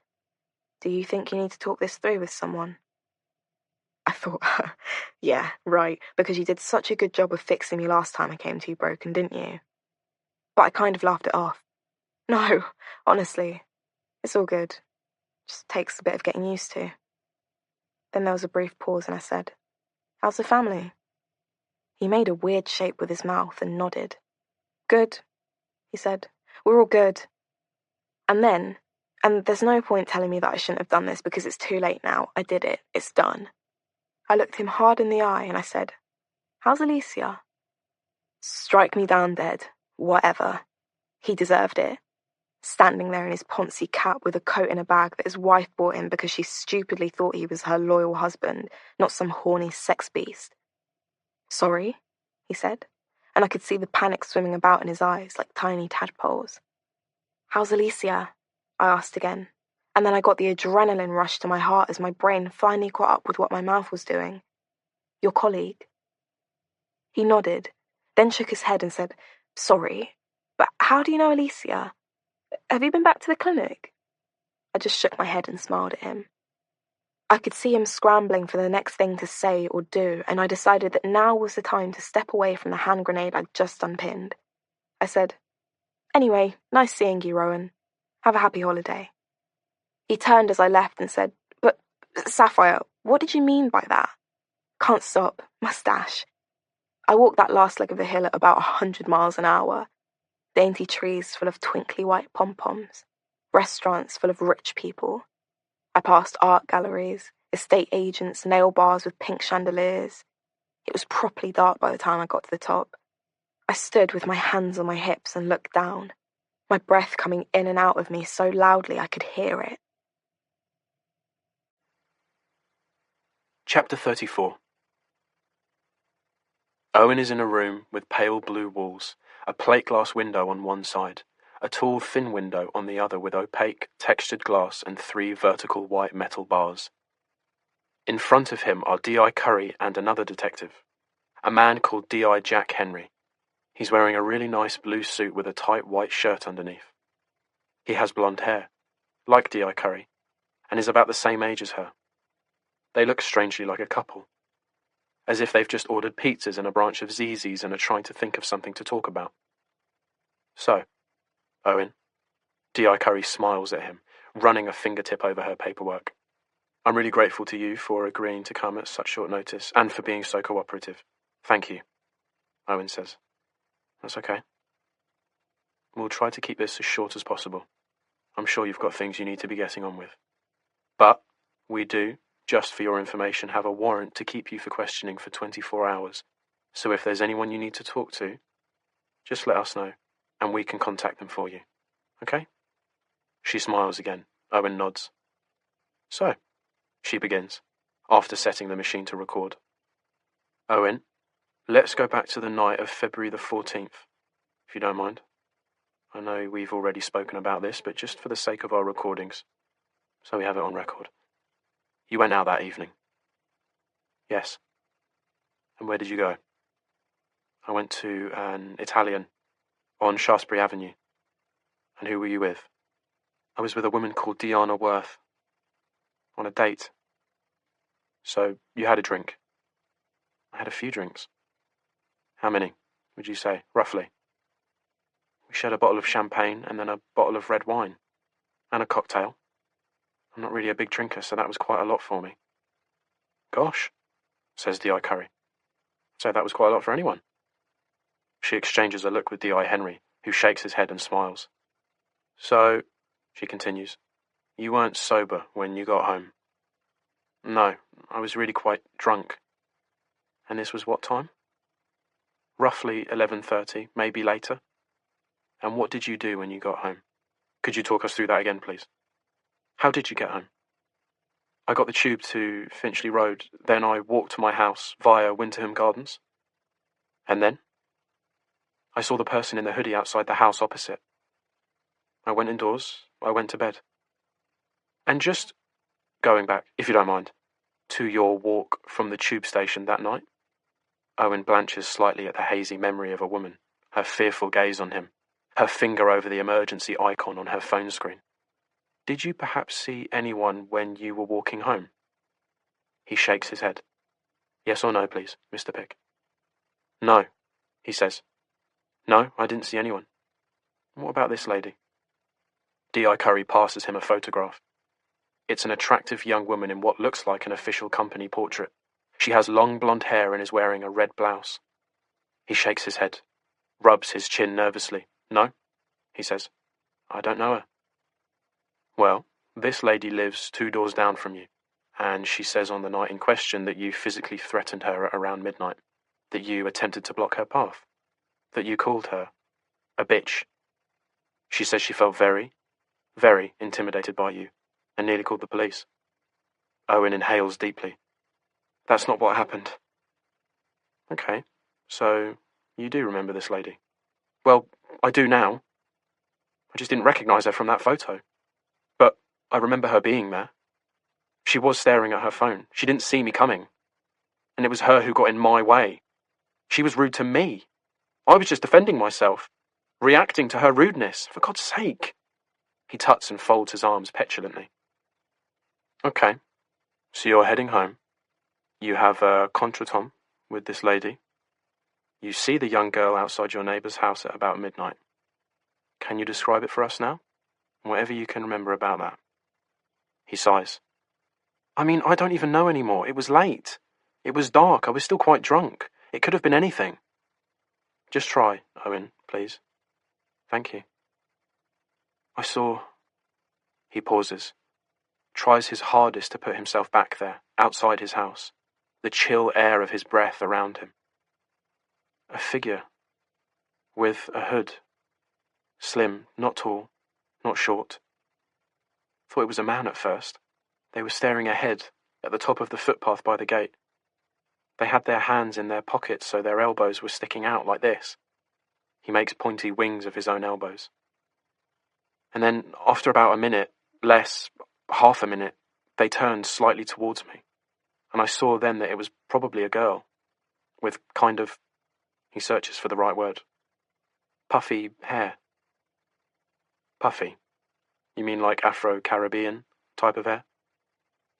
"Do you think you need to talk this through with someone?" I thought, yeah, right, because you did such a good job of fixing me last time I came to you broken, didn't you? But I kind of laughed it off. No, honestly, it's all good. Just takes a bit of getting used to. Then there was a brief pause and I said, "How's the family?" He made a weird shape with his mouth and nodded. "Good," he said. "We're all good." And then, and there's no point telling me that I shouldn't have done this because it's too late now. I did it. It's done. I looked him hard in the eye and I said, "How's Alicia?" Strike me down dead. Whatever. He deserved it. Standing there in his poncy cap with a coat in a bag that his wife bought him because she stupidly thought he was her loyal husband, not some horny sex beast. "Sorry," he said, and I could see the panic swimming about in his eyes like tiny tadpoles. "How's Alicia?" I asked again, and then I got the adrenaline rush to my heart as my brain finally caught up with what my mouth was doing. "Your colleague?" He nodded, then shook his head and said, "Sorry, but how do you know Alicia? Have you been back to the clinic?" I just shook my head and smiled at him. I could see him scrambling for the next thing to say or do, and I decided that now was the time to step away from the hand grenade I'd just unpinned. I said, "Anyway, nice seeing you, Rowan. Have a happy holiday." He turned as I left and said, "But, Saffyre, what did you mean by that?" "Can't stop. Mustache." I walked that last leg of the hill at about 100 miles an hour. Dainty trees full of twinkly white pom-poms. Restaurants full of rich people. I passed art galleries, estate agents, nail bars with pink chandeliers. It was properly dark by the time I got to the top. I stood with my hands on my hips and looked down, my breath coming in and out of me so loudly I could hear it. Chapter 34. Owen is in a room with pale blue walls, a plate glass window on one side, a tall thin window on the other with opaque, textured glass and 3 vertical white metal bars. In front of him are D.I. Curry and another detective, a man called D.I. Jack Henry. He's wearing a really nice blue suit with a tight white shirt underneath. He has blonde hair, like D.I. Curry, and is about the same age as her. They look strangely like a couple, as if they've just ordered pizzas and a branch of ZZ's and are trying to think of something to talk about. "So, Owen," D.I. Curry smiles at him, running a fingertip over her paperwork. "I'm really grateful to you for agreeing to come at such short notice and for being so cooperative. Thank you," Owen says. "That's okay. We'll try to keep this as short as possible. I'm sure you've got things you need to be getting on with. But we do, just for your information, have a warrant to keep you for questioning for 24 hours. So if there's anyone you need to talk to, just let us know, and we can contact them for you. Okay?" She smiles again. Owen nods. "So," she begins, after setting the machine to record. "Owen, let's go back to the night of February the 14th, if you don't mind. I know we've already spoken about this, but just for the sake of our recordings, so we have it on record. You went out that evening?" "Yes." "And where did you go?" "I went to an Italian on Shaftesbury Avenue." "And who were you with?" "I was with a woman called Deanna Worth. On a date." "So you had a drink?" "I had a few drinks." "How many, would you say, roughly?" We shared a bottle of champagne and then a bottle of red wine. And a cocktail. I'm not really a big drinker, so that was quite a lot for me. Gosh, says D.I. Curry. So that was quite a lot for anyone. She exchanges a look with D.I. Henry, who shakes his head and smiles. So, she continues, you weren't sober when you got home? No, I was really quite drunk. And this was what time? Roughly 11:30, maybe later. And what did you do when you got home? Could you talk us through that again, please? How did you get home? I got the tube to Finchley Road, then I walked to my house via Winterham Gardens. And then? I saw the person in the hoodie outside the house opposite. I went indoors, I went to bed. And just going back, if you don't mind, to your walk from the tube station that night. Owen blanches slightly at the hazy memory of a woman, her fearful gaze on him, her finger over the emergency icon on her phone screen. Did you perhaps see anyone when you were walking home? He shakes his head. Yes or no, please, Mr. Pick. No, he says. No, I didn't see anyone. What about this lady? D.I. Curry passes him a photograph. It's an attractive young woman in what looks like an official company portrait. She has long blonde hair and is wearing a red blouse. He shakes his head, rubs his chin nervously. No, he says. I don't know her. Well, this lady lives 2 doors down from you, and she says on the night in question that you physically threatened her at around midnight, that you attempted to block her path, that you called her a bitch. She says she felt very, very intimidated by you, and nearly called the police. Owen inhales deeply. That's not what happened. Okay, so you do remember this lady? Well, I do now. I just didn't recognise her from that photo. But I remember her being there. She was staring at her phone. She didn't see me coming. And it was her who got in my way. She was rude to me. I was just defending myself, reacting to her rudeness. For God's sake. He tuts and folds his arms petulantly. Okay, so you're heading home. You have a contretemps with this lady. You see the young girl outside your neighbour's house at about midnight. Can you describe it for us now? Whatever you can remember about that. He sighs. I mean, I don't even know anymore. It was late. It was dark. I was still quite drunk. It could have been anything. Just try, Owen, please. Thank you. I saw... He pauses, tries his hardest to put himself back there, outside his house, the chill air of his breath around him. A figure, with a hood, slim, not tall, not short. Thought it was a man at first. They were staring ahead, at the top of the footpath by the gate. They had their hands in their pockets so their elbows were sticking out like this. He makes pointy wings of his own elbows. And then, after about a minute, less, half a minute, they turned slightly towards me. And I saw then that it was probably a girl, with kind of, he searches for the right word, puffy hair. Puffy? You mean like Afro-Caribbean type of hair?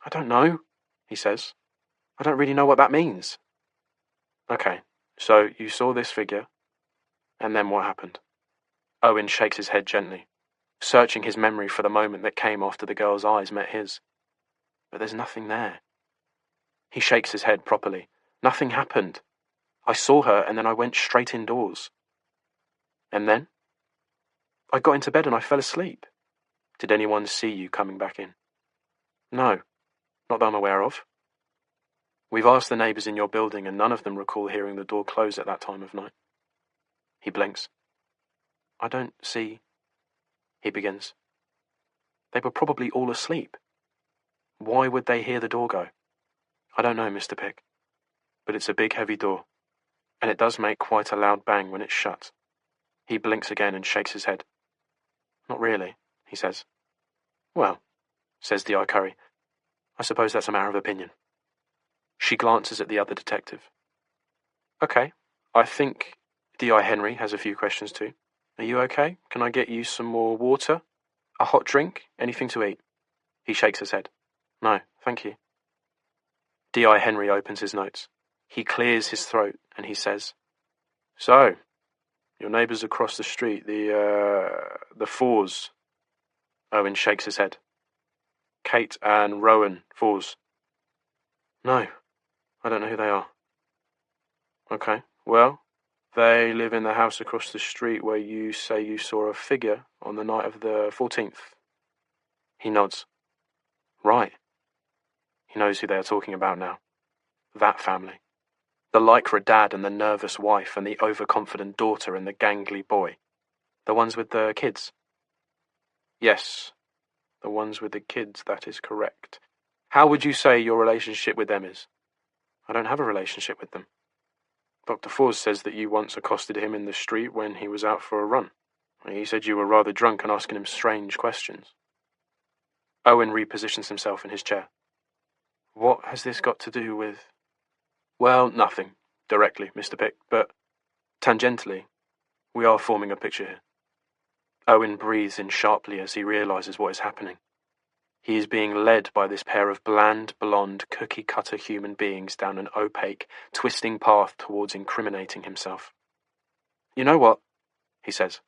I don't know, he says. I don't really know what that means. Okay, so you saw this figure, and then what happened? Owen shakes his head gently, searching his memory for the moment that came after the girl's eyes met his. But there's nothing there. He shakes his head properly. Nothing happened. I saw her, and then I went straight indoors. And then? I got into bed and I fell asleep. Did anyone see you coming back in? No, not that I'm aware of. We've asked the neighbours in your building and none of them recall hearing the door close at that time of night. He blinks. I don't see... He begins. They were probably all asleep. Why would they hear the door go? I don't know, Mr. Pick. But it's a big heavy door, and it does make quite a loud bang when it's shut. He blinks again and shakes his head. Not really, he says. Well, says D.I. Curry, I suppose that's a matter of opinion. She glances at the other detective. Okay, I think D.I. Henry has a few questions too. Are you okay? Can I get you some more water? A hot drink? Anything to eat? He shakes his head. No, thank you. D.I. Henry opens his notes. He clears his throat and he says, So, Your neighbours across the street, the Fours. Owen shakes his head. Kate and Rowan Fours. No, I don't know who they are. Okay, well, they live in the house across the street where you say you saw a figure on the night of the 14th. He nods. Right. He knows who they are talking about now. That family. The lycra dad and the nervous wife and the overconfident daughter and the gangly boy. The ones with the kids. Yes, the ones with the kids, that is correct. How would you say your relationship with them is? I don't have a relationship with them. Dr. Fours says that you once accosted him in the street when he was out for a run. He said you were rather drunk and asking him strange questions. Owen repositions himself in his chair. What has this got to do with... Well, nothing, directly, Mr. Pick, but tangentially, we are forming a picture here. Owen breathes in sharply as he realises what is happening. He is being led by this pair of bland, blonde, cookie-cutter human beings down an opaque, twisting path towards incriminating himself. You know what? He says.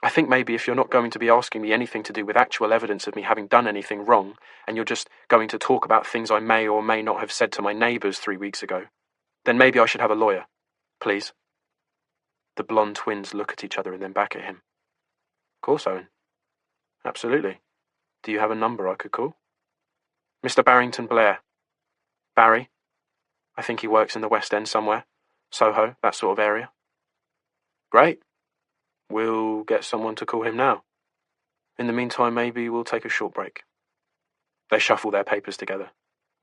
I think maybe if you're not going to be asking me anything to do with actual evidence of me having done anything wrong, and you're just going to talk about things I may or may not have said to my neighbours 3 weeks ago, then maybe I should have a lawyer. Please. The blonde twins look at each other and then back at him. Of course, Owen. Absolutely. Do you have a number I could call? Mr. Barrington Blair. Barry? I think he works in the West End somewhere. Soho, that sort of area. Great. We'll get someone to call him now. In the meantime, maybe we'll take a short break. They shuffle their papers together.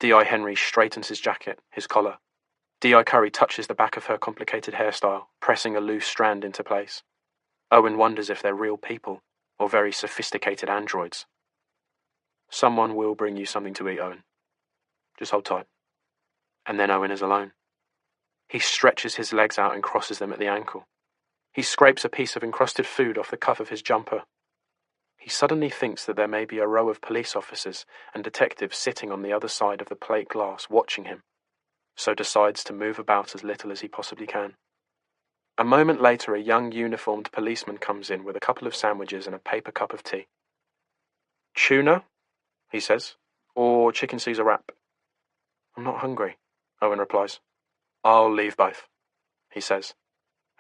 D.I. Henry straightens his jacket, his collar. D.I. Curry touches the back of her complicated hairstyle, pressing a loose strand into place. Owen wonders if they're real people, or very sophisticated androids. Someone will bring you something to eat, Owen. Just hold tight. And then Owen is alone. He stretches his legs out and crosses them at the ankle. He scrapes a piece of encrusted food off the cuff of his jumper. He suddenly thinks that there may be a row of police officers and detectives sitting on the other side of the plate glass watching him, so decides to move about as little as he possibly can. A moment later, a young uniformed policeman comes in with a couple of sandwiches and a paper cup of tea. Tuna? He says, or chicken Caesar wrap. I'm not hungry, Owen replies. I'll leave both, he says,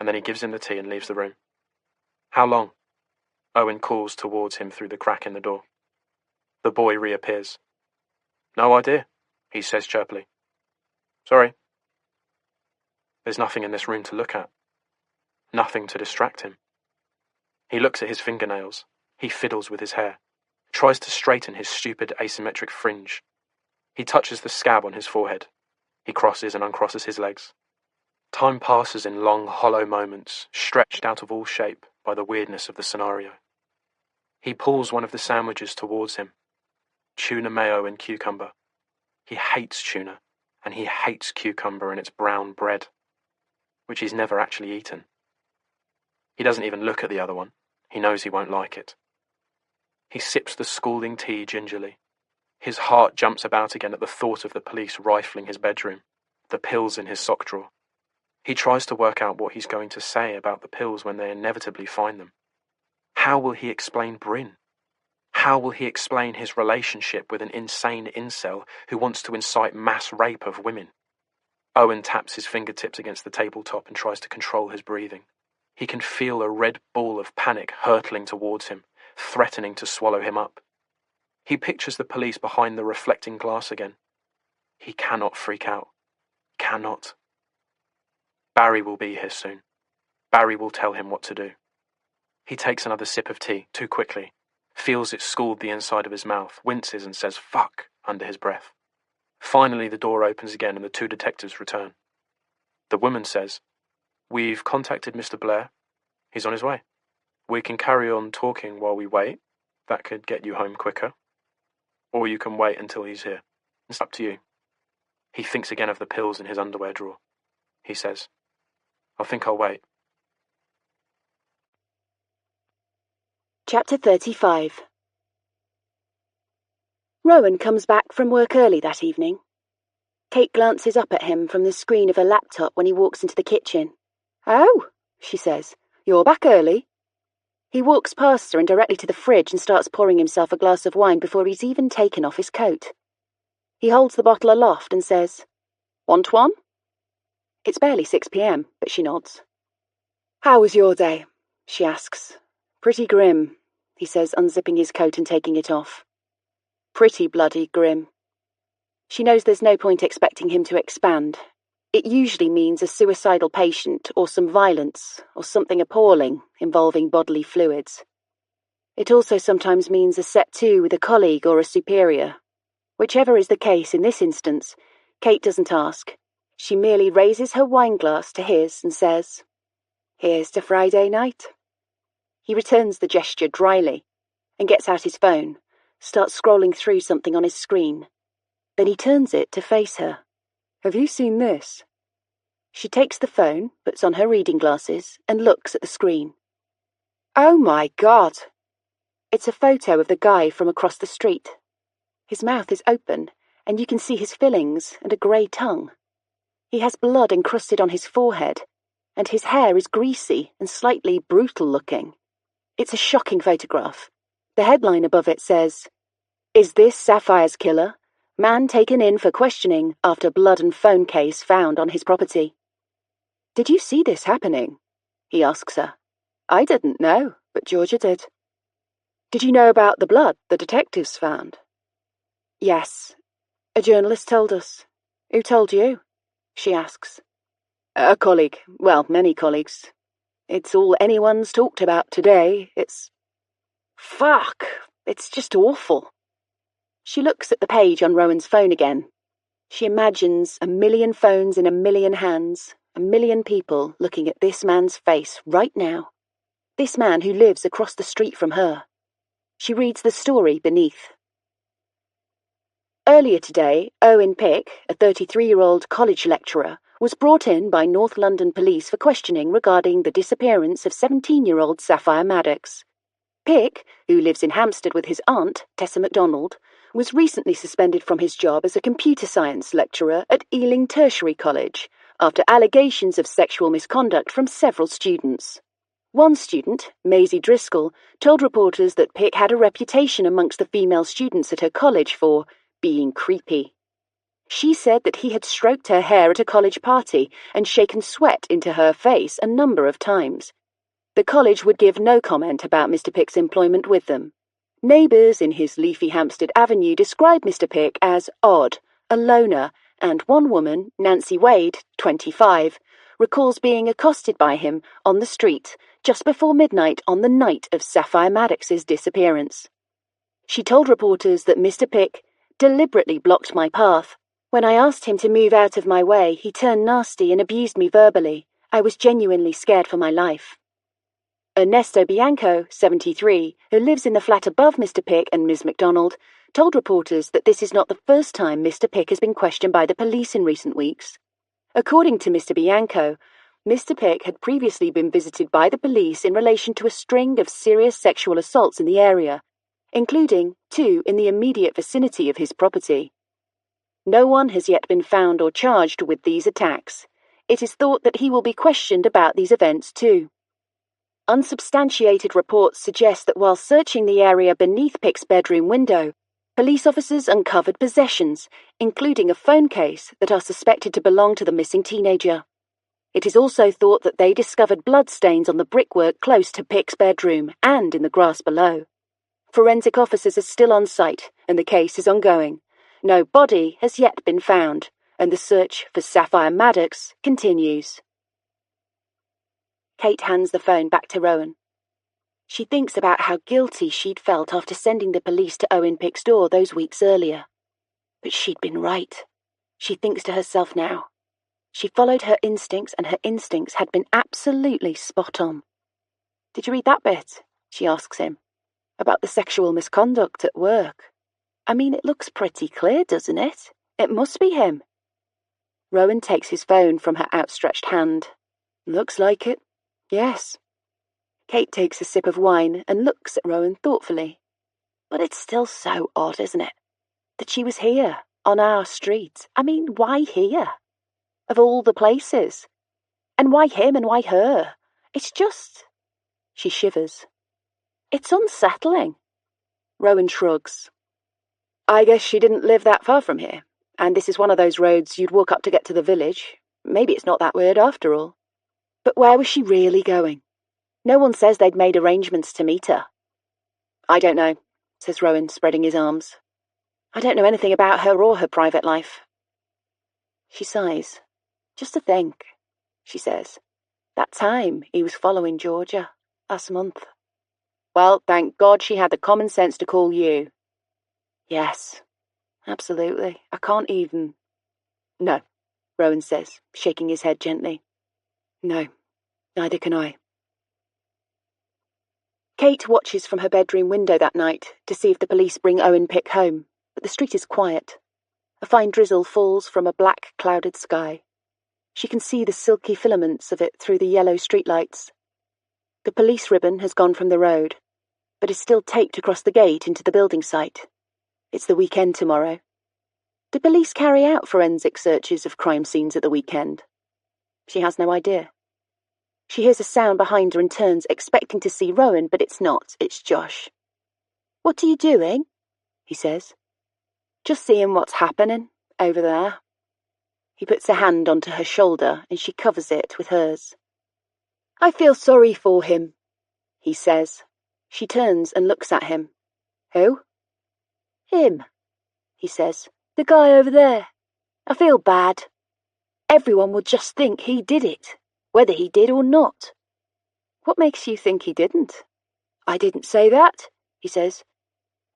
and then he gives him the tea and leaves the room. How long? Owen calls towards him through the crack in the door. The boy reappears. No idea, he says chirpily. Sorry. There's nothing in this room to look at. Nothing to distract him. He looks at his fingernails. He fiddles with his hair. Tries to straighten his stupid asymmetric fringe. He touches the scab on his forehead. He crosses and uncrosses his legs. Time passes in long, hollow moments, stretched out of all shape by the weirdness of the scenario. He pulls one of the sandwiches towards him. Tuna mayo and cucumber. He hates tuna, and he hates cucumber and its brown bread, which he's never actually eaten. He doesn't even look at the other one. He knows he won't like it. He sips the scalding tea gingerly. His heart jumps about again at the thought of the police rifling his bedroom, the pills in his sock drawer. He tries to work out what he's going to say about the pills when they inevitably find them. How will he explain Bryn? How will he explain his relationship with an insane incel who wants to incite mass rape of women? Owen taps his fingertips against the tabletop and tries to control his breathing. He can feel a red ball of panic hurtling towards him, threatening to swallow him up. He pictures the police behind the reflecting glass again. He cannot freak out. Cannot. Barry will be here soon. Barry will tell him what to do. He takes another sip of tea, too quickly, feels it scald the inside of his mouth, winces and says "fuck" under his breath. Finally, the door opens again and the two detectives return. The woman says, "We've contacted Mr. Blair. He's on his way. We can carry on talking while we wait. That could get you home quicker. Or you can wait until he's here. It's up to you." He thinks again of the pills in his underwear drawer. He says, "I think I'll wait." Chapter 35. Rowan comes back from work early that evening. Kate glances up at him from the screen of her laptop when he walks into the kitchen. "Oh," she says, You're back early. He walks past her and directly to the fridge and starts pouring himself a glass of wine before he's even taken off his coat. He holds the bottle aloft and says, "Want one?" It's barely 6 p.m, but she nods. "How was your day?" she asks. "Pretty grim," he says, unzipping his coat and taking it off. "Pretty bloody grim." She knows there's no point expecting him to expand. It usually means a suicidal patient or some violence or something appalling involving bodily fluids. It also sometimes means a set to with a colleague or a superior. Whichever is the case in this instance, Kate doesn't ask. She merely raises her wine glass to his and says, "Here's to Friday night." He returns the gesture dryly and gets out his phone, starts scrolling through something on his screen. Then he turns it to face her. "Have you seen this?" She takes the phone, puts on her reading glasses, and looks at the screen. Oh my God! It's a photo of the guy from across the street. His mouth is open, and you can see his fillings and a grey tongue. He has blood encrusted on his forehead, and his hair is greasy and slightly brutal looking. It's a shocking photograph. The headline above it says, "Is this Saffyre's killer? Man taken in for questioning after blood and phone case found on his property." "Did you see this happening?" he asks her. "I didn't know, but Georgia did." "Did you know about the blood the detectives found?" "Yes. A journalist told us." "Who told you?" she asks. "A colleague. Well, many colleagues. It's all anyone's talked about today. Fuck! It's just awful." She looks at the page on Rowan's phone again. She imagines 1,000,000 phones in 1,000,000 hands, 1,000,000 people looking at this man's face right now. This man who lives across the street from her. She reads the story beneath. Earlier today, Owen Pick, a 33-year-old college lecturer, was brought in by North London police for questioning regarding the disappearance of 17-year-old Saffyre Maddox. Pick, who lives in Hampstead with his aunt, Tessa MacDonald, was recently suspended from his job as a computer science lecturer at Ealing Tertiary College after allegations of sexual misconduct from several students. One student, Maisie Driscoll, told reporters that Pick had a reputation amongst the female students at her college for being creepy. She said that he had stroked her hair at a college party and shaken sweat into her face a number of times. The college would give no comment about Mr. Pick's employment with them. Neighbours in his leafy Hampstead Avenue described Mr. Pick as odd, a loner, and one woman, Nancy Wade, 25, recalls being accosted by him on the street just before midnight on the night of Saffyre Maddox's disappearance. She told reporters that Mr. Pick deliberately blocked my path. When I asked him to move out of my way, he turned nasty and abused me verbally. I was genuinely scared for my life. Ernesto Bianco, 73, who lives in the flat above Mr. Pick and Ms. MacDonald, told reporters that this is not the first time Mr. Pick has been questioned by the police in recent weeks. According to Mr. Bianco, Mr. Pick had previously been visited by the police in relation to a string of serious sexual assaults in the area, including 2 in the immediate vicinity of his property. No one has yet been found or charged with these attacks. It is thought that he will be questioned about these events too. Unsubstantiated reports suggest that while searching the area beneath Pick's bedroom window, police officers uncovered possessions, including a phone case, that are suspected to belong to the missing teenager. It is also thought that they discovered bloodstains on the brickwork close to Pick's bedroom and in the grass below. Forensic officers are still on site, and the case is ongoing. No body has yet been found, and the search for Saffyre Maddox continues. Kate hands the phone back to Rowan. She thinks about how guilty she'd felt after sending the police to Owen Pick's door those weeks earlier. But she'd been right. She thinks to herself now. She followed her instincts, and her instincts had been absolutely spot on. "Did you read that bit?" she asks him. "About the sexual misconduct at work. I mean, it looks pretty clear, doesn't it? It must be him." Rowan takes his phone from her outstretched hand. "Looks like it. Yes." Kate takes a sip of wine and looks at Rowan thoughtfully. "But it's still so odd, isn't it? That she was here, on our street. I mean, why here? Of all the places. And why him and why her? It's just She shivers. It's unsettling. Rowan shrugs. I guess she didn't live that far from here, and this is one of those roads you'd walk up to get to the village. Maybe it's not that weird after all. But where was she really going? No one says they'd made arrangements to meet her. I don't know, says Rowan, spreading his arms. I don't know anything about her or her private life. She sighs. Just to think, she says. That time he was following Georgia, last month. Well, thank God she had the common sense to call you. Yes, absolutely. I can't even... No, Rowan says, shaking his head gently. No, neither can I. Kate watches from her bedroom window that night to see if the police bring Owen Pick home, but the street is quiet. A fine drizzle falls from a black, clouded sky. She can see the silky filaments of it through the yellow streetlights. The police ribbon has gone from the road, but is still taped across the gate into the building site. It's the weekend tomorrow. Do police carry out forensic searches of crime scenes at the weekend? She has no idea. She hears a sound behind her and turns, expecting to see Rowan, but it's not. It's Josh. What are you doing? He says. Just seeing what's happening over there. He puts a hand onto her shoulder and she covers it with hers. I feel sorry for him, he says. She turns and looks at him. Who? Him, he says. The guy over there. I feel bad. Everyone will just think he did it, whether he did or not. What makes you think he didn't? I didn't say that, he says.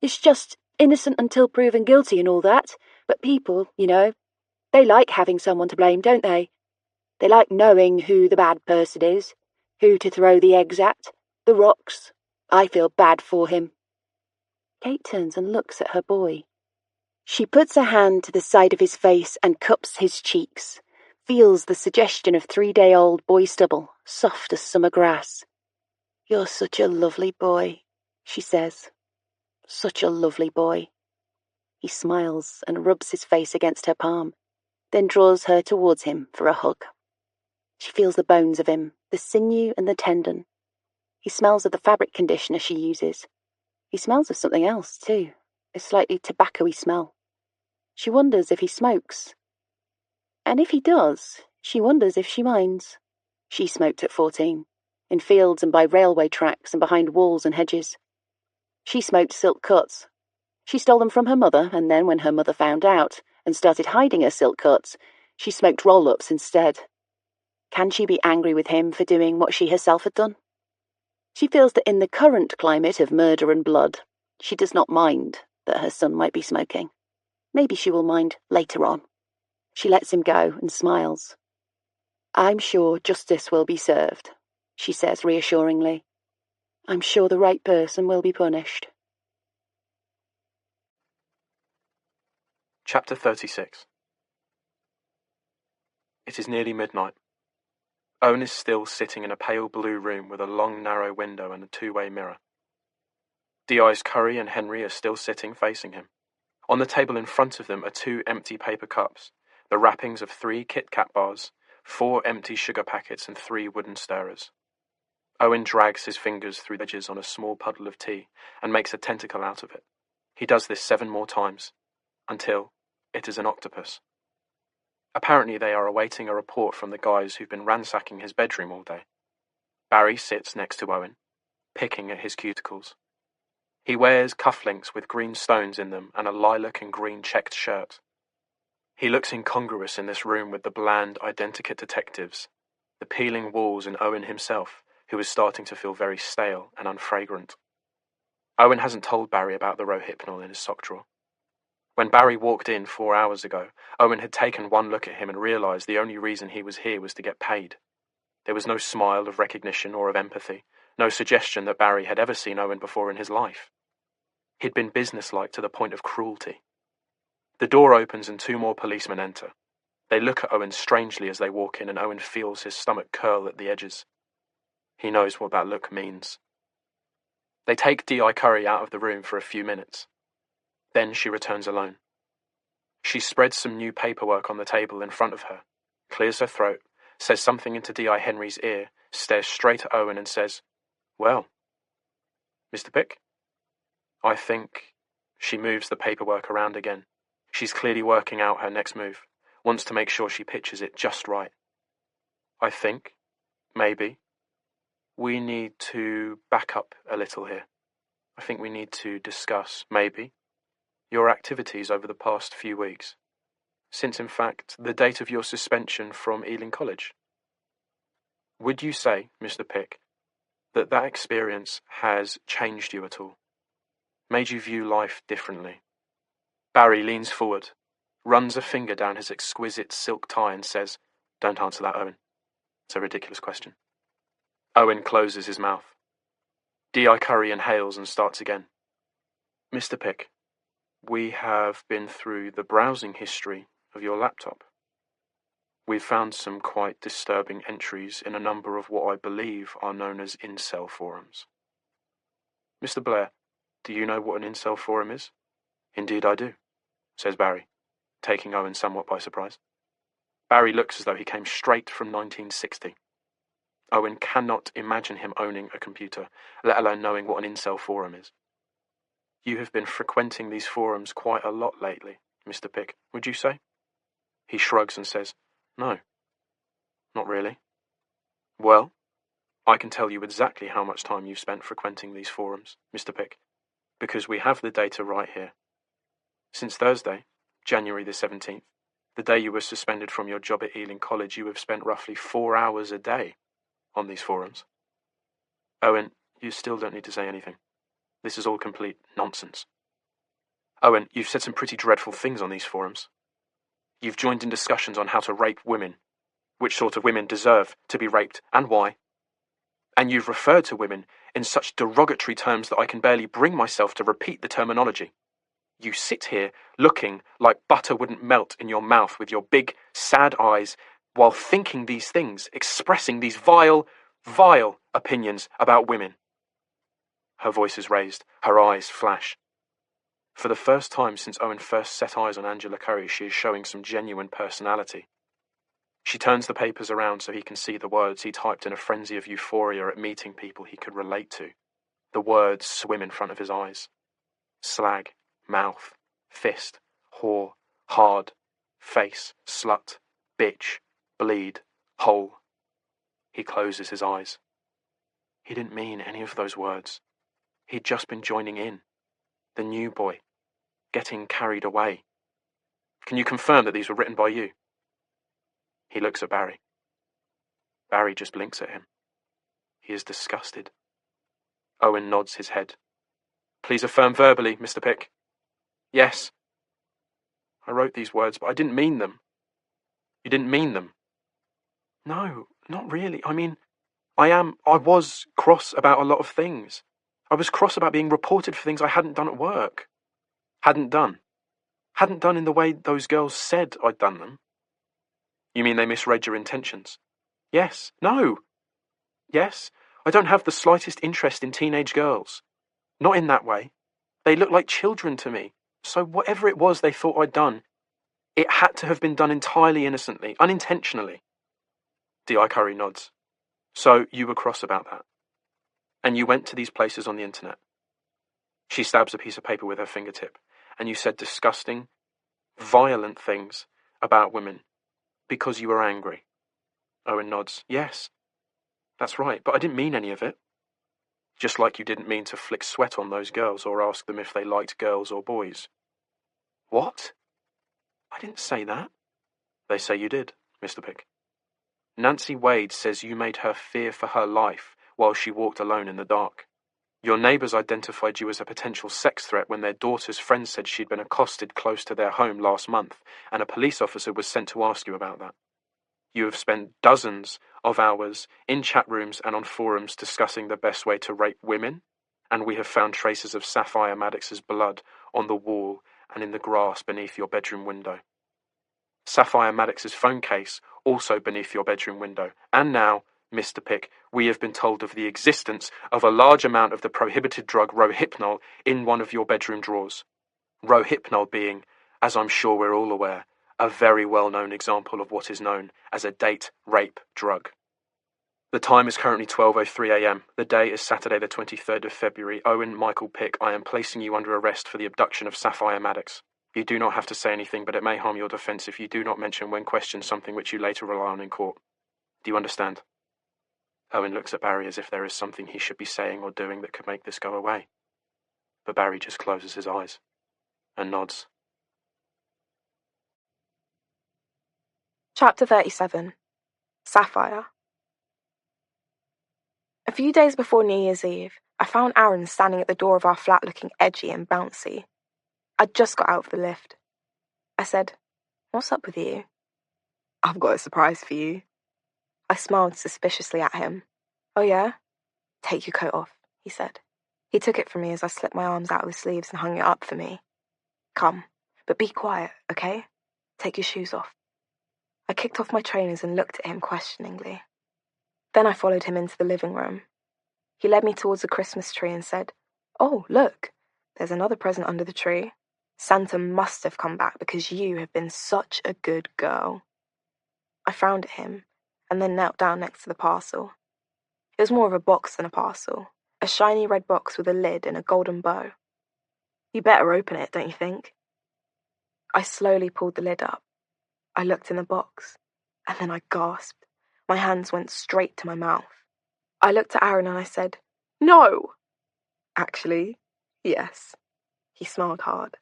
It's just innocent until proven guilty and all that, but people, you know, they like having someone to blame, don't they? They like knowing who the bad person is, who to throw the eggs at, the rocks. I feel bad for him. Kate turns and looks at her boy. She puts a hand to the side of his face and cups his cheeks, feels the suggestion of 3-day-old boy stubble, soft as summer grass. You're such a lovely boy, she says. Such a lovely boy. He smiles and rubs his face against her palm, then draws her towards him for a hug. She feels the bones of him, the sinew and the tendon. He smells of the fabric conditioner she uses. He smells of something else, too, a slightly tobacco-y smell. She wonders if he smokes. And if he does, she wonders if she minds. She smoked at 14, in fields and by railway tracks and behind walls and hedges. She smoked silk cuts. She stole them from her mother, and then when her mother found out and started hiding her silk cuts, she smoked roll-ups instead. Can she be angry with him for doing what she herself had done? She feels that in the current climate of murder and blood, she does not mind that her son might be smoking. Maybe she will mind later on. She lets him go and smiles. I'm sure justice will be served, she says reassuringly. I'm sure the right person will be punished. Chapter 36. It is nearly midnight. Owen is still sitting in a pale blue room with a long narrow window and a two-way mirror. D.I.'s Curry and Henry are still sitting facing him. On the table in front of them are 2 empty paper cups, the wrappings of 3 Kit Kat bars, 4 empty sugar packets and 3 wooden stirrers. Owen drags his fingers through the edges on a small puddle of tea and makes a tentacle out of it. He does this 7 more times, until it is an octopus. Apparently they are awaiting a report from the guys who've been ransacking his bedroom all day. Barry sits next to Owen, picking at his cuticles. He wears cufflinks with green stones in them and a lilac and green checked shirt. He looks incongruous in this room with the bland identikit detectives, the peeling walls and Owen himself, who is starting to feel very stale and unfragrant. Owen hasn't told Barry about the Rohypnol in his sock drawer. When Barry walked in 4 hours ago, Owen had taken one look at him and realised the only reason he was here was to get paid. There was no smile of recognition or of empathy, no suggestion that Barry had ever seen Owen before in his life. He'd been businesslike to the point of cruelty. The door opens and 2 more policemen enter. They look at Owen strangely as they walk in, and Owen feels his stomach curl at the edges. He knows what that look means. They take D.I. Curry out of the room for a few minutes. Then she returns alone. She spreads some new paperwork on the table in front of her, clears her throat, says something into D.I. Henry's ear, stares straight at Owen and says, Well, Mr. Pick? I think she moves the paperwork around again. She's clearly working out her next move, wants to make sure she pitches it just right. I think, maybe, we need to back up a little here. I think we need to discuss, maybe, your activities over the past few weeks, since in fact the date of your suspension from Ealing College. Would you say, Mr. Pick, that experience has changed you at all? Made you view life differently? Barry leans forward, runs a finger down his exquisite silk tie and says, "Don't answer that, Owen. It's a ridiculous question." Owen closes his mouth. D.I. Curry inhales and starts again. "Mr. Pick, we have been through the browsing history of your laptop. We've found some quite disturbing entries in a number of what I believe are known as incel forums. Mr. Blair, do you know what an incel forum is?" "Indeed I do," says Barry, taking Owen somewhat by surprise. Barry looks as though he came straight from 1960. Owen cannot imagine him owning a computer, let alone knowing what an incel forum is. "You have been frequenting these forums quite a lot lately, Mr. Pick, would you say?" He shrugs and says, "No, not really." "Well, I can tell you exactly how much time you've spent frequenting these forums, Mr. Pick, because we have the data right here. Since Thursday, January the 17th, the day you were suspended from your job at Ealing College, you have spent roughly 4 hours a day on these forums." "Owen, you still don't need to say anything. This is all complete nonsense." "Owen, you've said some pretty dreadful things on these forums. You've joined in discussions on how to rape women, which sort of women deserve to be raped, and why. And you've referred to women in such derogatory terms that I can barely bring myself to repeat the terminology. You sit here looking like butter wouldn't melt in your mouth with your big, sad eyes while thinking these things, expressing these vile, vile opinions about women." Her voice is raised, her eyes flash. For the first time since Owen first set eyes on Angela Curry, she is showing some genuine personality. She turns the papers around so he can see the words he typed in a frenzy of euphoria at meeting people he could relate to. The words swim in front of his eyes. Slag, mouth, fist, whore, hard, face, slut, bitch, bleed, hole. He closes his eyes. He didn't mean any of those words. He'd just been joining in. The new boy. Getting carried away. "Can you confirm that these were written by you?" He looks at Barry. Barry just blinks at him. He is disgusted. Owen nods his head. "Please affirm verbally, Mr. Pick." "Yes. I wrote these words, but I didn't mean them." "You didn't mean them?" "No, not really. I mean, I was cross about a lot of things. I was cross about being reported for things I hadn't done at work." "Hadn't done? Hadn't done in the way those girls said I'd done them?" "You mean they misread your intentions?" "Yes. No. Yes. I don't have the slightest interest in teenage girls. Not in that way. They look like children to me. So whatever it was they thought I'd done, it had to have been done entirely innocently, unintentionally." D.I. Curry nods. "So you were cross about that. And you went to these places on the internet." She stabs a piece of paper with her fingertip. "And you said disgusting, violent things about women because you were angry." Owen nods. "Yes, that's right, but I didn't mean any of it. Just like you didn't mean to flick sweat on those girls or ask them if they liked girls or boys." "What? I didn't say that." "They say you did, Mr. Pick. Nancy Wade says you made her fear for her life while she walked alone in the dark. Your neighbours identified you as a potential sex threat when their daughter's friend said she'd been accosted close to their home last month, and a police officer was sent to ask you about that. You have spent dozens of hours in chat rooms and on forums discussing the best way to rape women, and we have found traces of Saffyre Maddox's blood on the wall and in the grass beneath your bedroom window. Saffyre Maddox's phone case also beneath your bedroom window, and now, Mr. Pick, we have been told of the existence of a large amount of the prohibited drug Rohypnol in one of your bedroom drawers. Rohypnol being, as I'm sure we're all aware, a very well-known example of what is known as a date rape drug." The time is currently 12:03 a.m. The day is Saturday the 23rd of February. Owen Michael Pick, I am placing you under arrest for the abduction of Saffyre Maddox. You do not have to say anything, but it may harm your defence if you do not mention when questioned something which you later rely on in court. Do you understand? Owen looks at Barry as if there is something he should be saying or doing that could make this go away. But Barry just closes his eyes and nods. Chapter 37. Saffyre. A few days before New Year's Eve, I found Aaron standing at the door of our flat looking edgy and bouncy. I'd just got out of the lift. I said, "What's up with you?" "I've got a surprise for you." I smiled suspiciously at him. "Oh yeah? Take your coat off," he said. He took it from me as I slipped my arms out of the sleeves and hung it up for me. "Come, but be quiet, okay? Take your shoes off." I kicked off my trainers and looked at him questioningly. Then I followed him into the living room. He led me towards a Christmas tree and said, "Oh, look, there's another present under the tree. Santa must have come back because you have been such a good girl." I frowned at him and then knelt down next to the parcel. It was more of a box than a parcel, a shiny red box with a lid and a golden bow. "You better open it, don't you think?" I slowly pulled the lid up. I looked in the box, and then I gasped. My hands went straight to my mouth. I looked at Aaron and I said, "No!" "Actually, yes." He smiled hard.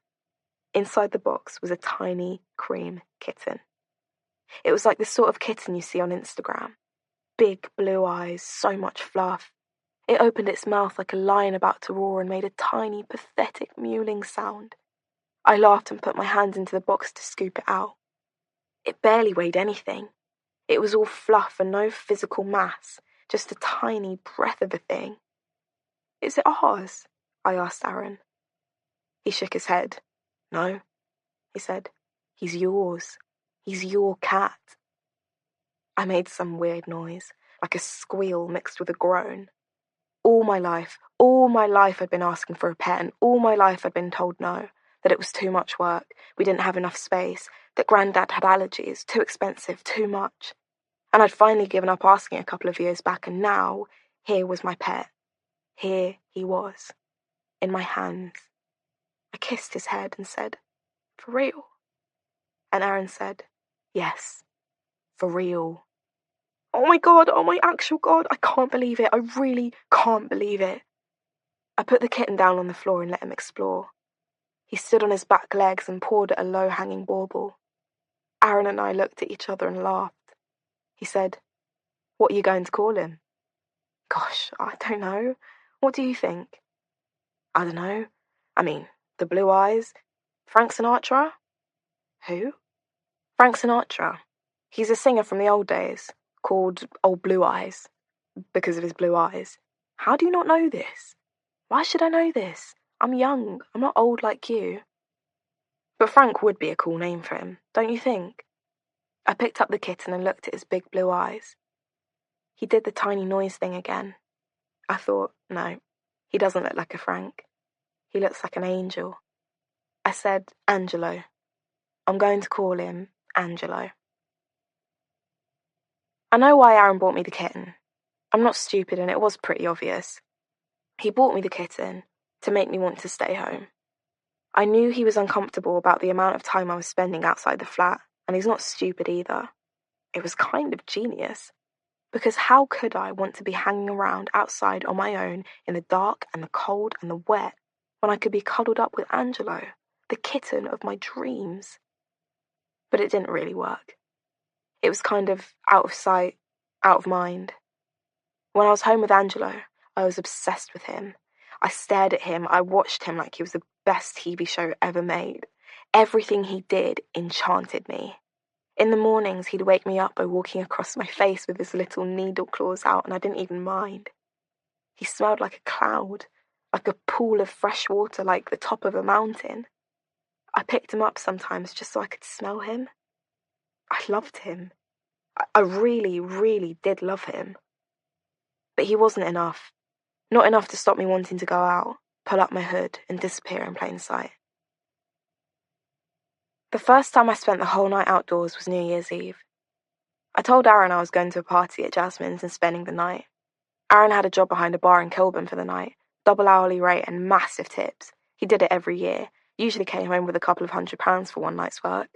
Inside the box was a tiny cream kitten. It was like the sort of kitten you see on Instagram. Big blue eyes, so much fluff. It opened its mouth like a lion about to roar and made a tiny, pathetic mewling sound. I laughed and put my hands into the box to scoop it out. It barely weighed anything. It was all fluff and no physical mass, just a tiny breath of a thing. "Is it ours?" I asked Aaron. He shook his head. "No," he said. "He's yours. He's your cat." I made some weird noise, like a squeal mixed with a groan. All my life I'd been asking for a pet, and all my life I'd been told no, that it was too much work, we didn't have enough space, that Grandad had allergies, too expensive, too much. And I'd finally given up asking a couple of years back, and now, here was my pet. Here he was, in my hands. I kissed his head and said, "For real?" And Aaron said, "Yes, for real." Oh my actual God, I can't believe it. I really can't believe it. I put the kitten down on the floor and let him explore. He stood on his back legs and pawed at a low-hanging bauble. Aaron and I looked at each other and laughed. He said, "What are you going to call him?" "Gosh, I don't know. What do you think?" "I don't know. I mean, the blue eyes. Frank Sinatra?" "Who?" "Frank Sinatra. He's a singer from the old days, called Old Blue Eyes, because of his blue eyes." "How do you not know this?" "Why should I know this? I'm young. I'm not old like you." "But Frank would be a cool name for him, don't you think?" I picked up the kitten and looked at his big blue eyes. He did the tiny noise thing again. I thought, no, he doesn't look like a Frank. He looks like an angel. I said, "Angelo. I'm going to call him Angelo." I know why Aaron bought me the kitten. I'm not stupid, and it was pretty obvious. He bought me the kitten to make me want to stay home. I knew he was uncomfortable about the amount of time I was spending outside the flat, and he's not stupid either. It was kind of genius, because how could I want to be hanging around outside on my own in the dark and the cold and the wet when I could be cuddled up with Angelo, the kitten of my dreams? But it didn't really work. It was kind of out of sight, out of mind. When I was home with Angelo, I was obsessed with him. I stared at him, I watched him like he was the best TV show ever made. Everything he did enchanted me. In the mornings, he'd wake me up by walking across my face with his little needle claws out, and I didn't even mind. He smelled like a cloud, like a pool of fresh water, like the top of a mountain. I picked him up sometimes just so I could smell him. I loved him. I really, really did love him. But he wasn't enough. Not enough to stop me wanting to go out, pull up my hood, and disappear in plain sight. The first time I spent the whole night outdoors was New Year's Eve. I told Aaron I was going to a party at Jasmine's and spending the night. Aaron had a job behind a bar in Kilburn for the night, double hourly rate and massive tips. He did it every year, usually came home with a couple of £100 for one night's work.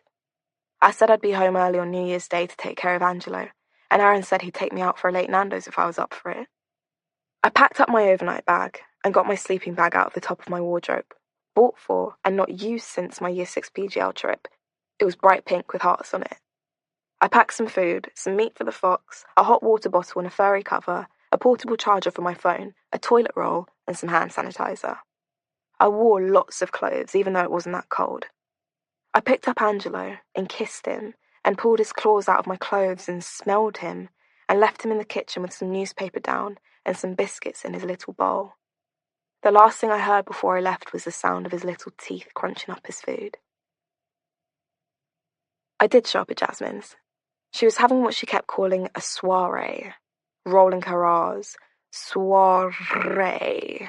I said I'd be home early on New Year's Day to take care of Angelo, and Aaron said he'd take me out for a late Nando's if I was up for it. I packed up my overnight bag and got my sleeping bag out of the top of my wardrobe, bought for and not used since my Year 6 PGL trip. It was bright pink with hearts on it. I packed some food, some meat for the fox, a hot water bottle and a furry cover, a portable charger for my phone, a toilet roll, and some hand sanitizer. I wore lots of clothes, even though it wasn't that cold. I picked up Angelo and kissed him and pulled his claws out of my clothes and smelled him and left him in the kitchen with some newspaper down and some biscuits in his little bowl. The last thing I heard before I left was the sound of his little teeth crunching up his food. I did show up at Jasmine's. She was having what she kept calling a soiree, rolling her R's. Soiree.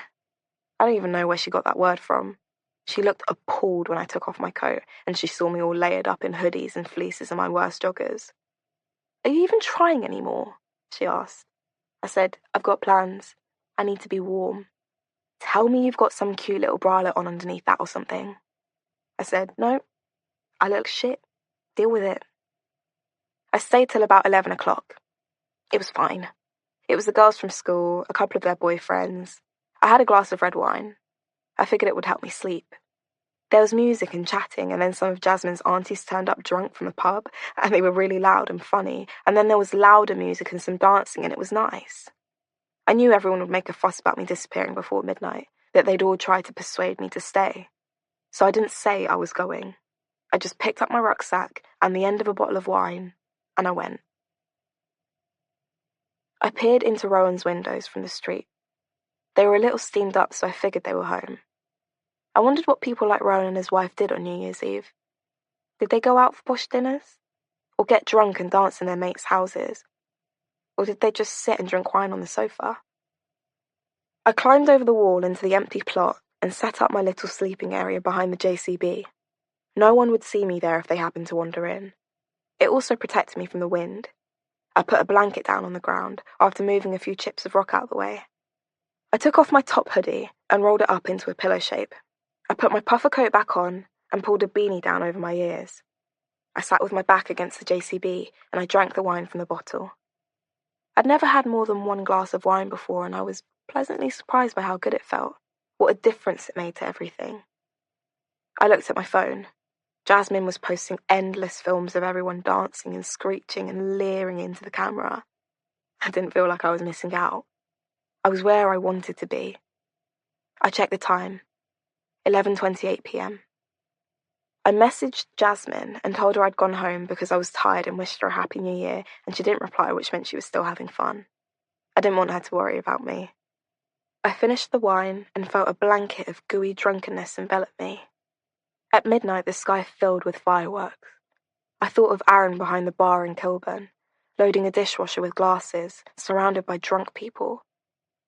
I don't even know where she got that word from. She looked appalled when I took off my coat and she saw me all layered up in hoodies and fleeces and my worst joggers. "Are you even trying anymore?" she asked. I said, "I've got plans. I need to be warm." "Tell me you've got some cute little bralette on underneath that or something." I said, "No, I look shit. Deal with it." I stayed till about 11 o'clock. It was fine. It was the girls from school, a couple of their boyfriends. I had a glass of red wine. I figured it would help me sleep. There was music and chatting, and then some of Jasmine's aunties turned up drunk from the pub, and they were really loud and funny, and then there was louder music and some dancing, and it was nice. I knew everyone would make a fuss about me disappearing before midnight, that they'd all try to persuade me to stay. So I didn't say I was going. I just picked up my rucksack and the end of a bottle of wine, and I went. I peered into Rowan's windows from the street. They were a little steamed up, so I figured they were home. I wondered what people like Rowan and his wife did on New Year's Eve. Did they go out for posh dinners? Or get drunk and dance in their mates' houses? Or did they just sit and drink wine on the sofa? I climbed over the wall into the empty plot and set up my little sleeping area behind the JCB. No one would see me there if they happened to wander in. It also protected me from the wind. I put a blanket down on the ground after moving a few chips of rock out of the way. I took off my top hoodie and rolled it up into a pillow shape. I put my puffer coat back on and pulled a beanie down over my ears. I sat with my back against the JCB and I drank the wine from the bottle. I'd never had more than one glass of wine before and I was pleasantly surprised by how good it felt, what a difference it made to everything. I looked at my phone. Jasmine was posting endless films of everyone dancing and screeching and leering into the camera. I didn't feel like I was missing out. I was where I wanted to be. I checked the time. 11:28 p.m. I messaged Jasmine and told her I'd gone home because I was tired and wished her a happy new year, and she didn't reply, which meant she was still having fun. I didn't want her to worry about me. I finished the wine and felt a blanket of gooey drunkenness envelop me. At midnight, the sky filled with fireworks. I thought of Aaron behind the bar in Kilburn, loading a dishwasher with glasses, surrounded by drunk people.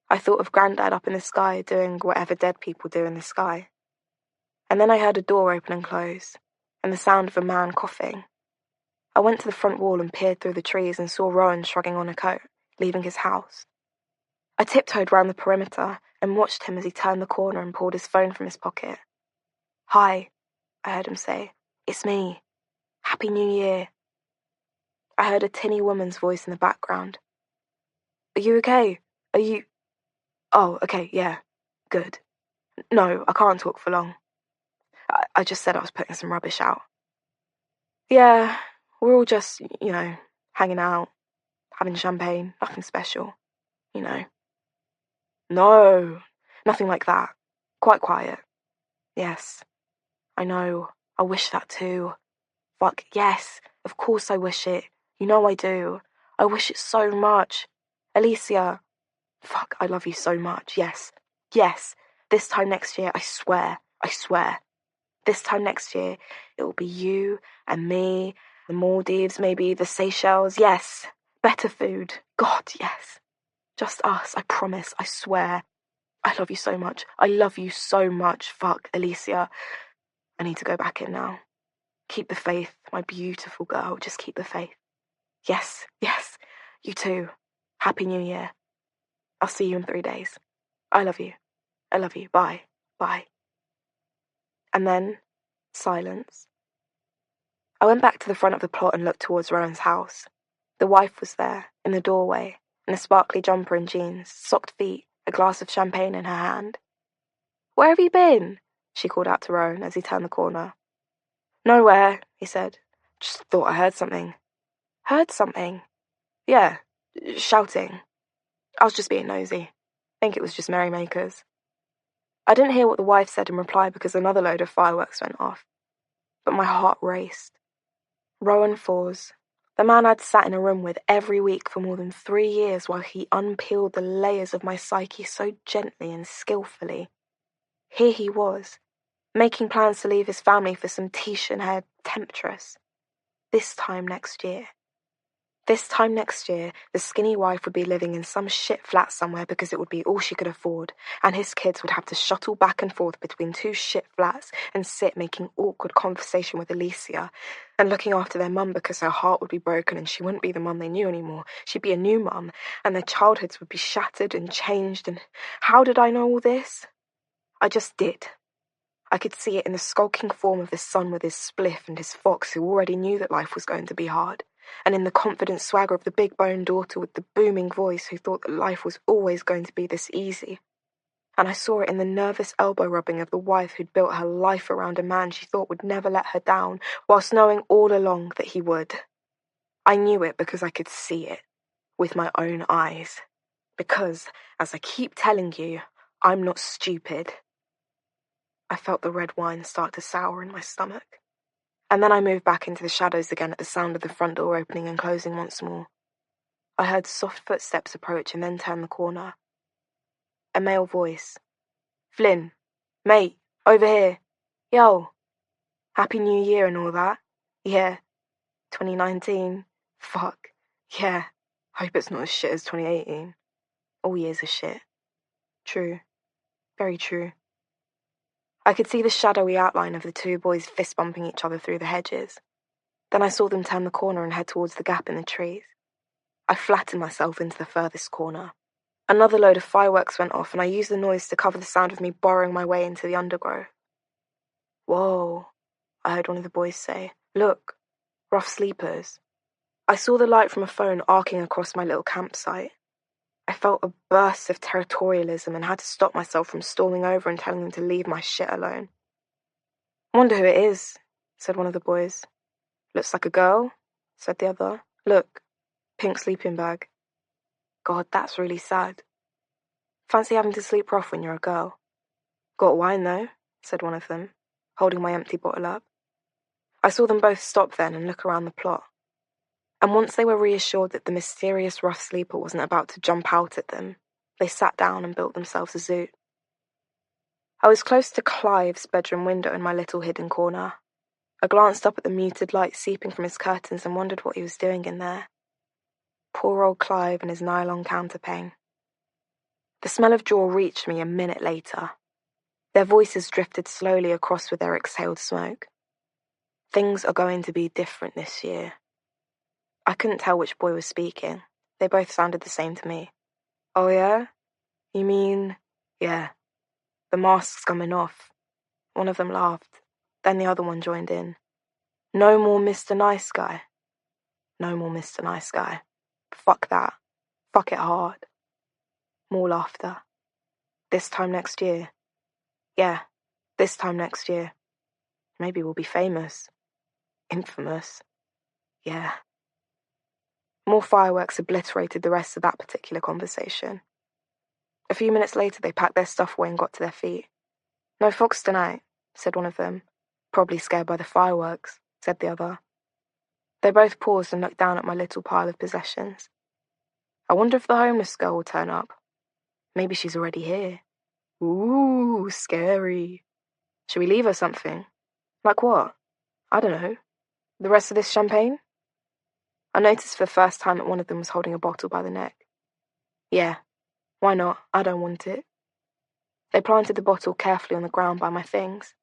I thought of Grandad up in the sky doing whatever dead people do in the sky. And then I heard a door open and close, and the sound of a man coughing. I went to the front wall and peered through the trees and saw Rowan shrugging on a coat, leaving his house. I tiptoed round the perimeter and watched him as he turned the corner and pulled his phone from his pocket. "Hi," I heard him say. "It's me. Happy New Year." I heard a tinny woman's voice in the background. "Are you okay? Are you... Oh, okay, yeah. Good. No, I can't talk for long. I just said I was putting some rubbish out." "Yeah, we're all just, hanging out, having champagne, nothing special, you know." "No, nothing like that. Quite quiet." "Yes, I know. I wish that too. Fuck, yes, of course I wish it. You know I do. I wish it so much. Alicia, fuck, I love you so much. Yes, yes. This time next year, I swear. This time next year, it will be you and me, the Maldives, maybe the Seychelles. Yes, better food. God, yes. Just us, I promise, I swear. I love you so much. I love you so much. Fuck, Alicia. I need to go back in now. Keep the faith, my beautiful girl. Just keep the faith. Yes, you too. Happy New Year. I'll see you in 3 days. I love you. Bye. And then, silence. I went back to the front of the plot and looked towards Rowan's house. The wife was there, in the doorway, in a sparkly jumper and jeans, socked feet, a glass of champagne in her hand. "Where have you been?" she called out to Rowan as he turned the corner. "Nowhere," he said. "Just thought I heard something." "Heard something?" "Yeah, shouting. I was just being nosy. Think it was just merrymakers." I didn't hear what the wife said in reply because another load of fireworks went off. But my heart raced. Rowan Fors, the man I'd sat in a room with every week for more than 3 years while he unpeeled the layers of my psyche so gently and skillfully. Here he was, making plans to leave his family for some Tahitian-haired temptress. This time next year, the skinny wife would be living in some shit flat somewhere because it would be all she could afford, and his kids would have to shuttle back and forth between 2 shit flats and sit making awkward conversation with Alicia, and looking after their mum because her heart would be broken and she wouldn't be the mum they knew anymore. She'd be a new mum, and their childhoods would be shattered and changed, and how did I know all this? I just did. I could see it in the skulking form of the son with his spliff and his fox who already knew that life was going to be hard, and in the confident swagger of the big-boned daughter with the booming voice who thought that life was always going to be this easy. And I saw it in the nervous elbow-rubbing of the wife who'd built her life around a man she thought would never let her down, whilst knowing all along that he would. I knew it because I could see it, with my own eyes. Because, as I keep telling you, I'm not stupid. I felt the red wine start to sour in my stomach. And then I moved back into the shadows again at the sound of the front door opening and closing once more. I heard soft footsteps approach and then turn the corner. A male voice. "Flynn, mate, over here. Yo. Happy New Year and all that. Yeah. 2019. Fuck. Yeah. Hope it's not as shit as 2018. All years are shit. True. Very true." I could see the shadowy outline of the 2 boys fist-bumping each other through the hedges. Then I saw them turn the corner and head towards the gap in the trees. I flattened myself into the furthest corner. Another load of fireworks went off, and I used the noise to cover the sound of me burrowing my way into the undergrowth. "Whoa," I heard one of the boys say. "Look, rough sleepers." I saw the light from a phone arcing across my little campsite. I felt a burst of territorialism and had to stop myself from storming over and telling them to leave my shit alone. "Wonder who it is," said one of the boys. "Looks like a girl," said the other. "Look, pink sleeping bag." God, that's really sad. Fancy having to sleep rough when you're a girl. "Got wine, though," said one of them, holding my empty bottle up. I saw them both stop then and look around the plot. And once they were reassured that the mysterious rough sleeper wasn't about to jump out at them, they sat down and built themselves a zoot. I was close to Clive's bedroom window in my little hidden corner. I glanced up at the muted light seeping from his curtains and wondered what he was doing in there. Poor old Clive and his nylon counterpane. The smell of jaw reached me a minute later. Their voices drifted slowly across with their exhaled smoke. Things are going to be different this year. I couldn't tell which boy was speaking. They both sounded the same to me. "Oh yeah? You mean..." "Yeah. The mask's coming off." One of them laughed. Then the other one joined in. "No more Mr. Nice Guy." "No more Mr. Nice Guy. Fuck that. Fuck it hard." More laughter. "This time next year." "Yeah, this time next year. Maybe we'll be famous. Infamous. Yeah." More fireworks obliterated the rest of that particular conversation. A few minutes later, they packed their stuff away and got to their feet. "No fox tonight," said one of them. "Probably scared by the fireworks," said the other. They both paused and looked down at my little pile of possessions. "I wonder if the homeless girl will turn up. Maybe she's already here. Ooh, scary. Should we leave her something? Like what? I don't know. The rest of this champagne?" I noticed for the first time that one of them was holding a bottle by the neck. "Yeah, why not? I don't want it." They planted the bottle carefully on the ground by my things.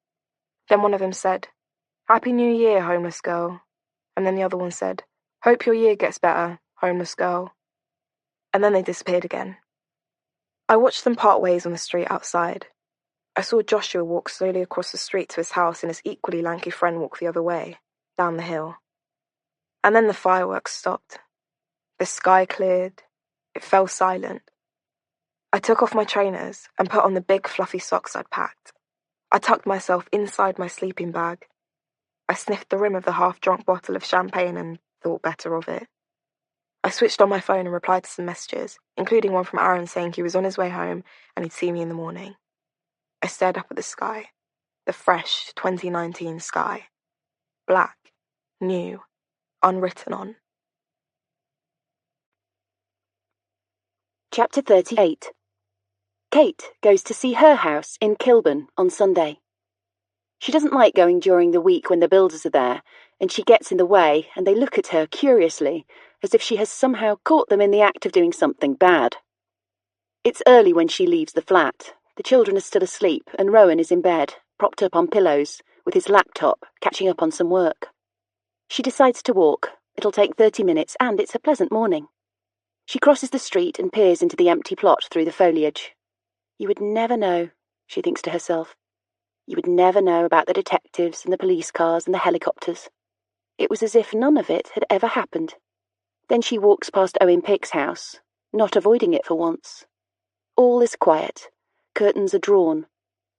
Then one of them said, "Happy New Year, homeless girl." And then the other one said, Hope your year gets better, homeless girl. And then they disappeared again. I watched them part ways on the street outside. I saw Joshua walk slowly across the street to his house and his equally lanky friend walk the other way, down the hill. And then the fireworks stopped. The sky cleared. It fell silent. I took off my trainers and put on the big fluffy socks I'd packed. I tucked myself inside my sleeping bag. I sniffed the rim of the half-drunk bottle of champagne and thought better of it. I switched on my phone and replied to some messages, including one from Aaron saying he was on his way home and he'd see me in the morning. I stared up at the sky, the fresh 2019 sky. Black, new, unwritten on. Chapter 38. Kate goes to see her house in Kilburn on Sunday. She doesn't like going during the week when the builders are there, and she gets in the way, and they look at her curiously, as if she has somehow caught them in the act of doing something bad. It's early when she leaves the flat. The children are still asleep, and Rowan is in bed, propped up on pillows, with his laptop, catching up on some work. She decides to walk. It'll take 30 minutes, and it's a pleasant morning. She crosses the street and peers into the empty plot through the foliage. You would never know, she thinks to herself. You would never know about the detectives and the police cars and the helicopters. It was as if none of it had ever happened. Then she walks past Owen Pick's house, not avoiding it for once. All is quiet. Curtains are drawn.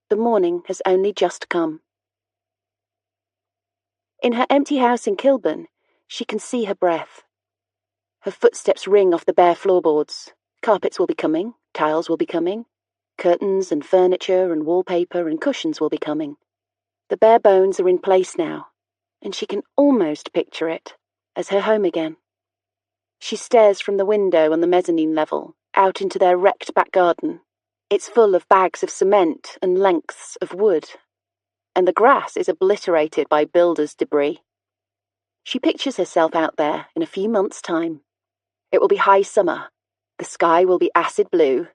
The morning has only just come. In her empty house in Kilburn, she can see her breath. Her footsteps ring off the bare floorboards. Carpets will be coming, tiles will be coming, curtains and furniture and wallpaper and cushions will be coming. The bare bones are in place now, and she can almost picture it as her home again. She stares from the window on the mezzanine level, out into their wrecked back garden. It's full of bags of cement and lengths of wood, and the grass is obliterated by builders' debris. She pictures herself out there in a few months' time. It will be high summer. The sky will be acid blue.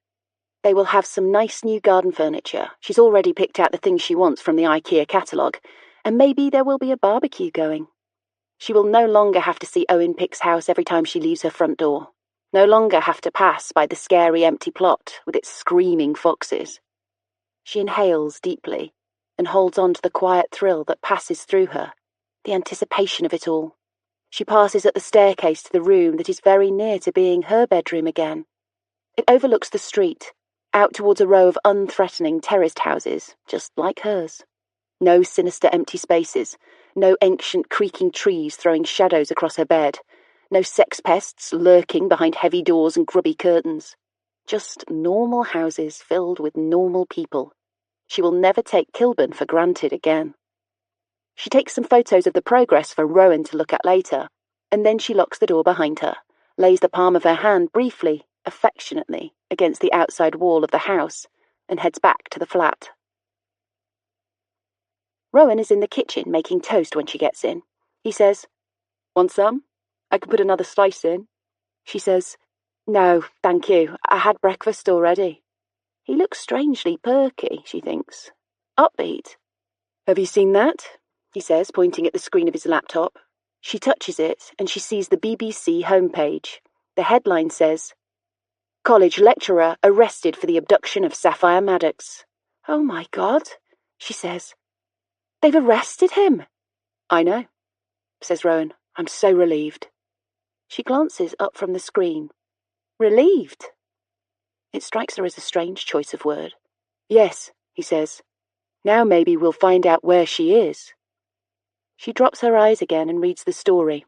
They will have some nice new garden furniture. She's already picked out the things she wants from the IKEA catalogue, and maybe there will be a barbecue going. She will no longer have to see Owen Pick's house every time she leaves her front door. No longer have to pass by the scary empty plot with its screaming foxes. She inhales deeply and holds on to the quiet thrill that passes through her, the anticipation of it all. She passes at the staircase to the room that is very near to being her bedroom again. It overlooks the street, out towards a row of unthreatening terraced houses, just like hers. No sinister empty spaces, no ancient creaking trees throwing shadows across her bed, no sex pests lurking behind heavy doors and grubby curtains. Just normal houses filled with normal people. She will never take Kilburn for granted again. She takes some photos of the progress for Rowan to look at later, and then she locks the door behind her, lays the palm of her hand briefly, affectionately, against the outside wall of the house, and heads back to the flat. Rowan is in the kitchen making toast when she gets in. He says, "Want some? I can put another slice in." She says, "No, thank you. I had breakfast already." He looks strangely perky, she thinks. Upbeat. "Have you seen that?" he says, pointing at the screen of his laptop. She touches it, and she sees the BBC homepage. The headline says, "College lecturer arrested for the abduction of Saffyre Maddox." "Oh my God," she says. "They've arrested him." "I know," says Rowan. "I'm so relieved." She glances up from the screen. Relieved? It strikes her as a strange choice of word. "Yes," he says. "Now maybe we'll find out where she is." She drops her eyes again and reads the story.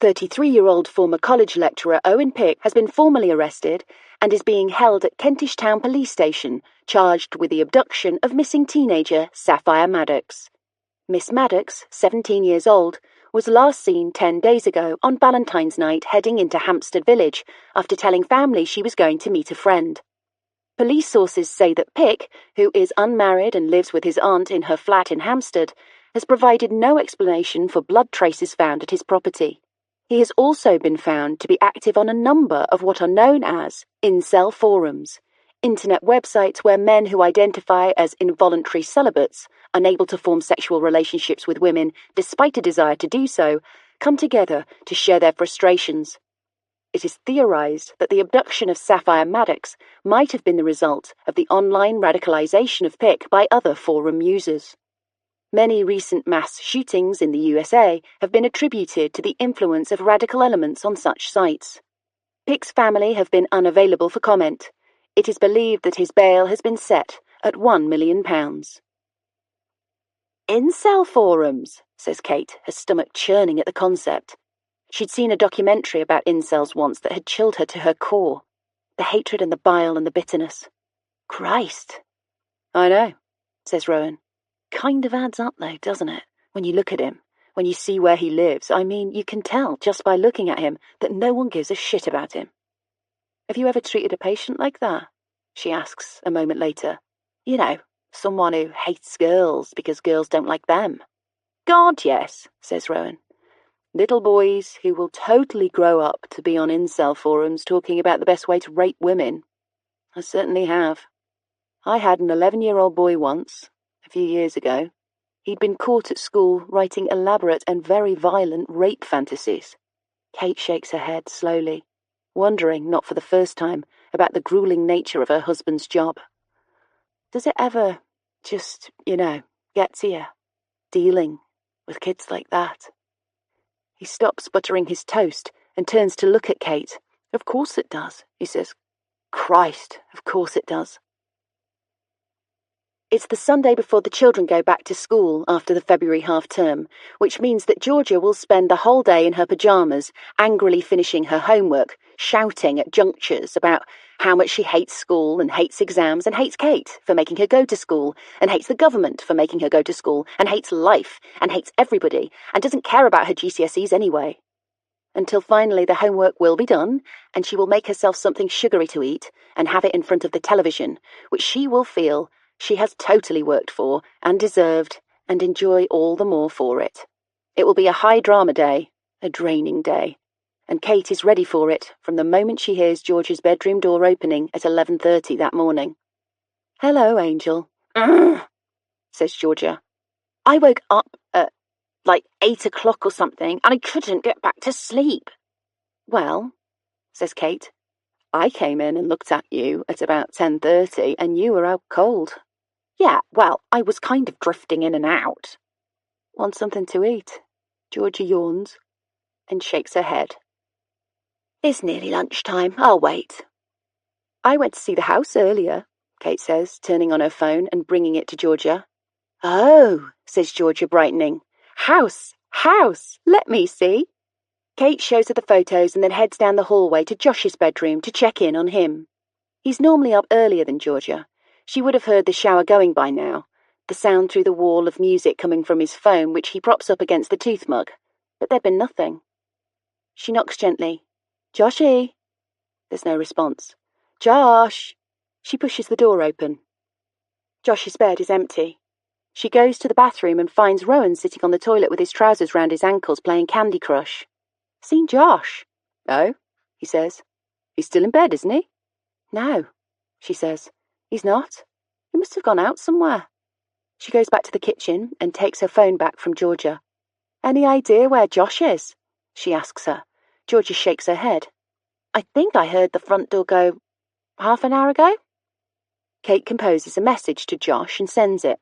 33-year-old former college lecturer Owen Pick has been formally arrested and is being held at Kentish Town Police Station, charged with the abduction of missing teenager Saffyre Maddox. Miss Maddox, 17 years old, was last seen 10 days ago on Valentine's night heading into Hampstead Village after telling family she was going to meet a friend. Police sources say that Pick, who is unmarried and lives with his aunt in her flat in Hampstead, has provided no explanation for blood traces found at his property. He has also been found to be active on a number of what are known as incel forums, internet websites where men who identify as involuntary celibates, unable to form sexual relationships with women despite a desire to do so, come together to share their frustrations. It is theorized that the abduction of Saffyre Maddox might have been the result of the online radicalization of Pick by other forum users. Many recent mass shootings in the USA have been attributed to the influence of radical elements on such sites. Pick's family have been unavailable for comment. It is believed that his bail has been set at £1 million. Incel forums, says Kate, her stomach churning at the concept. She'd seen a documentary about incels once that had chilled her to her core. The hatred and the bile and the bitterness. Christ. I know, says Rowan. Kind of adds up though, doesn't it? When you look at him, when you see where he lives, I mean, you can tell just by looking at him that no one gives a shit about him. Have you ever treated a patient like that? She asks a moment later. You know, someone who hates girls because girls don't like them. God, yes, says Rowan. Little boys who will totally grow up to be on incel forums talking about the best way to rape women. I certainly have. I had an 11-year-old boy once, a few years ago. He'd been caught at school writing elaborate and very violent rape fantasies. Kate shakes her head slowly, wondering, not for the first time, about the grueling nature of her husband's job. Does it ever just, get to you, dealing with kids like that? He stops buttering his toast and turns to look at Kate. Of course it does, he says. Christ, of course it does. It's the Sunday before the children go back to school after the February half-term, which means that Georgia will spend the whole day in her pyjamas, angrily finishing her homework, shouting at junctures about how much she hates school and hates exams and hates Kate for making her go to school and hates the government for making her go to school and hates life and hates everybody and doesn't care about her GCSEs anyway. Until finally the homework will be done and she will make herself something sugary to eat and have it in front of the television, which she will feel she has totally worked for and deserved and enjoy all the more for it. It will be a high-drama day, a draining day, and Kate is ready for it from the moment she hears George's bedroom door opening at 11:30 that morning. Hello, Angel, says Georgia. I woke up at 8 o'clock or something and I couldn't get back to sleep. Well, says Kate, I came in and looked at you at about 10:30 and you were out cold. Yeah, well, I was kind of drifting in and out. Want something to eat? Georgia yawns and shakes her head. It's nearly lunchtime. I'll wait. I went to see the house earlier, Kate says, turning on her phone and bringing it to Georgia. Oh, says Georgia, brightening. House, let me see. Kate shows her the photos and then heads down the hallway to Josh's bedroom to check in on him. He's normally up earlier than Georgia. She would have heard the shower going by now, the sound through the wall of music coming from his phone, which he props up against the tooth mug. But there'd been nothing. She knocks gently. Joshy! There's no response. Josh! She pushes the door open. Josh's bed is empty. She goes to the bathroom and finds Rowan sitting on the toilet with his trousers round his ankles playing Candy Crush. Seen Josh? Oh, he says. He's still in bed, isn't he? No, she says. He's not. He must have gone out somewhere. She goes back to the kitchen and takes her phone back from Georgia. Any idea where Josh is? She asks her. Georgia shakes her head. I think I heard the front door go half an hour ago. Kate composes a message to Josh and sends it.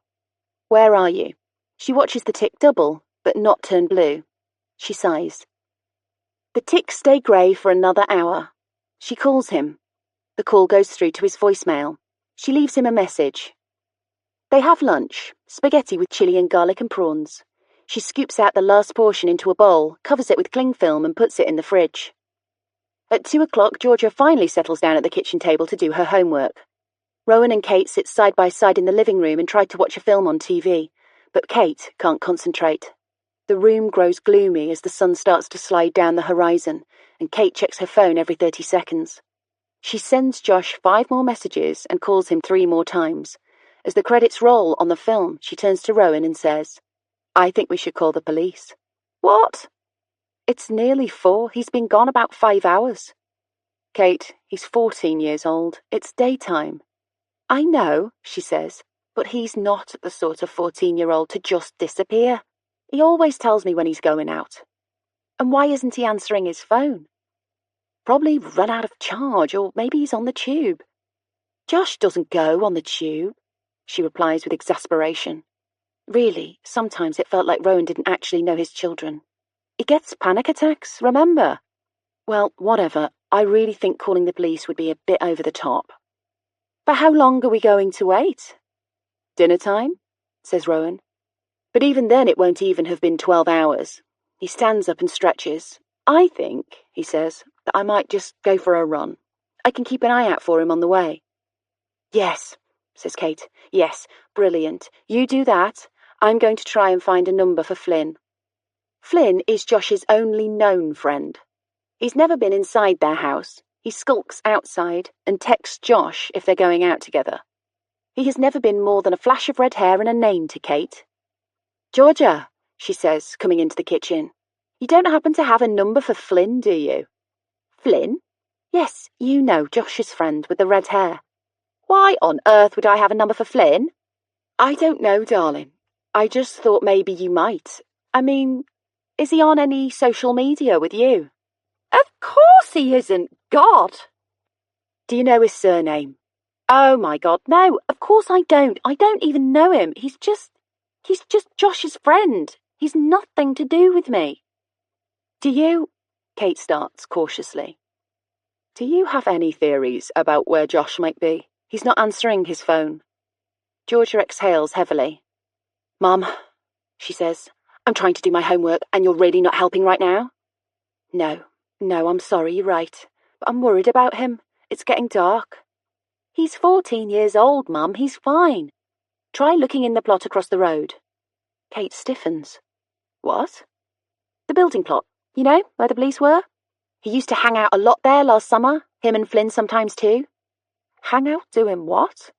Where are you? She watches the tick double, but not turn blue. She sighs. The ticks stay grey for another hour. She calls him. The call goes through to his voicemail. She leaves him a message. They have lunch, spaghetti with chilli and garlic and prawns. She scoops out the last portion into a bowl, covers it with cling film and puts it in the fridge. At 2 o'clock, Georgia finally settles down at the kitchen table to do her homework. Rowan and Kate sit side by side in the living room and try to watch a film on TV, but Kate can't concentrate. The room grows gloomy as the sun starts to slide down the horizon, and Kate checks her phone every 30 seconds. She sends Josh 5 more messages and calls him 3 more times. As the credits roll on the film, she turns to Rowan and says, I think we should call the police. What? It's nearly 4. He's been gone about 5 hours. Kate, he's 14 years old. It's daytime. I know, she says, but he's not the sort of 14-year-old to just disappear. He always tells me when he's going out. And why isn't he answering his phone? Probably run out of charge, or maybe he's on the tube. Josh doesn't go on the tube, she replies with exasperation. Really, sometimes it felt like Rowan didn't actually know his children. He gets panic attacks, remember? Well, whatever. I really think calling the police would be a bit over the top. For how long are we going to wait? Dinner time, says Rowan. But even then it won't even have been 12 hours. He stands up and stretches. I think, he says, that I might just go for a run. I can keep an eye out for him on the way. Yes, says Kate. Yes, brilliant. You do that. I'm going to try and find a number for Flynn. Flynn is Josh's only known friend. He's never been inside their house. He skulks outside and texts Josh if they're going out together. He has never been more than a flash of red hair and a name to Kate. Georgia, she says, coming into the kitchen, you don't happen to have a number for Flynn, do you? Flynn? Yes, you know, Josh's friend with the red hair. Why on earth would I have a number for Flynn? I don't know, darling. I just thought maybe you might. I mean, is he on any social media with you? Of course he isn't, God! Do you know his surname? Oh my God, no, of course I don't. I don't even know him. He's just Josh's friend. He's nothing to do with me. Do you, Kate starts cautiously, do you have any theories about where Josh might be? He's not answering his phone. Georgia exhales heavily. Mum, she says, I'm trying to do my homework and you're really not helping right now? No, I'm sorry, you're right. But I'm worried about him. It's getting dark. He's 14 years old, Mum. He's fine. Try looking in the plot across the road. Kate stiffens. What? The building plot. You know, where the police were? He used to hang out a lot there last summer. Him and Flynn sometimes too. Hang out doing what?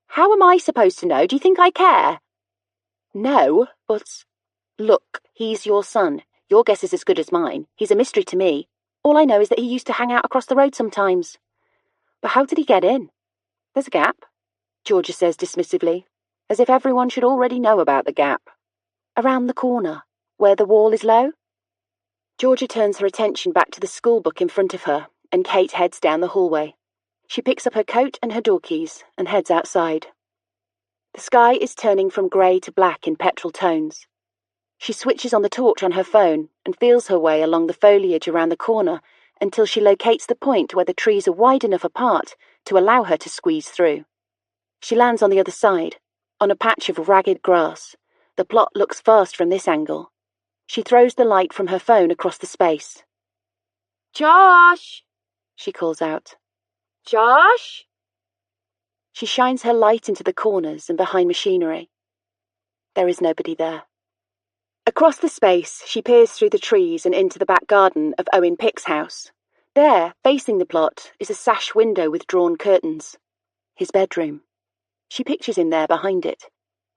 How am I supposed to know? Do you think I care? No, but... Look, he's your son. Your guess is as good as mine. He's a mystery to me. All I know is that he used to hang out across the road sometimes. But how did he get in? There's a gap, Georgia says dismissively, as if everyone should already know about the gap. Around the corner, where the wall is low. Georgia turns her attention back to the school book in front of her, and Kate heads down the hallway. She picks up her coat and her door keys and heads outside. The sky is turning from grey to black in petrol tones. She switches on the torch on her phone and feels her way along the foliage around the corner until she locates the point where the trees are wide enough apart to allow her to squeeze through. She lands on the other side, on a patch of ragged grass. The plot looks vast from this angle. She throws the light from her phone across the space. Josh! She calls out. Josh? She shines her light into the corners and behind machinery. There is nobody there. Across the space, she peers through the trees and into the back garden of Owen Pick's house. There, facing the plot, is a sash window with drawn curtains. His bedroom. She pictures him there behind it,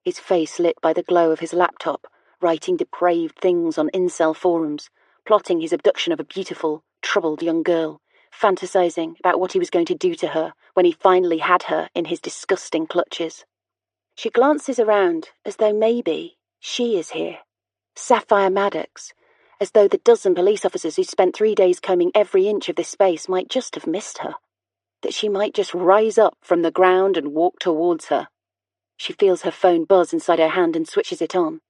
his face lit by the glow of his laptop, writing depraved things on incel forums, plotting his abduction of a beautiful, troubled young girl, fantasizing about what he was going to do to her when he finally had her in his disgusting clutches. She glances around as though maybe she is here. Saffyre Maddox, as though the dozen police officers who spent 3 days combing every inch of this space might just have missed her. That she might just rise up from the ground and walk towards her. She feels her phone buzz inside her hand and switches it on.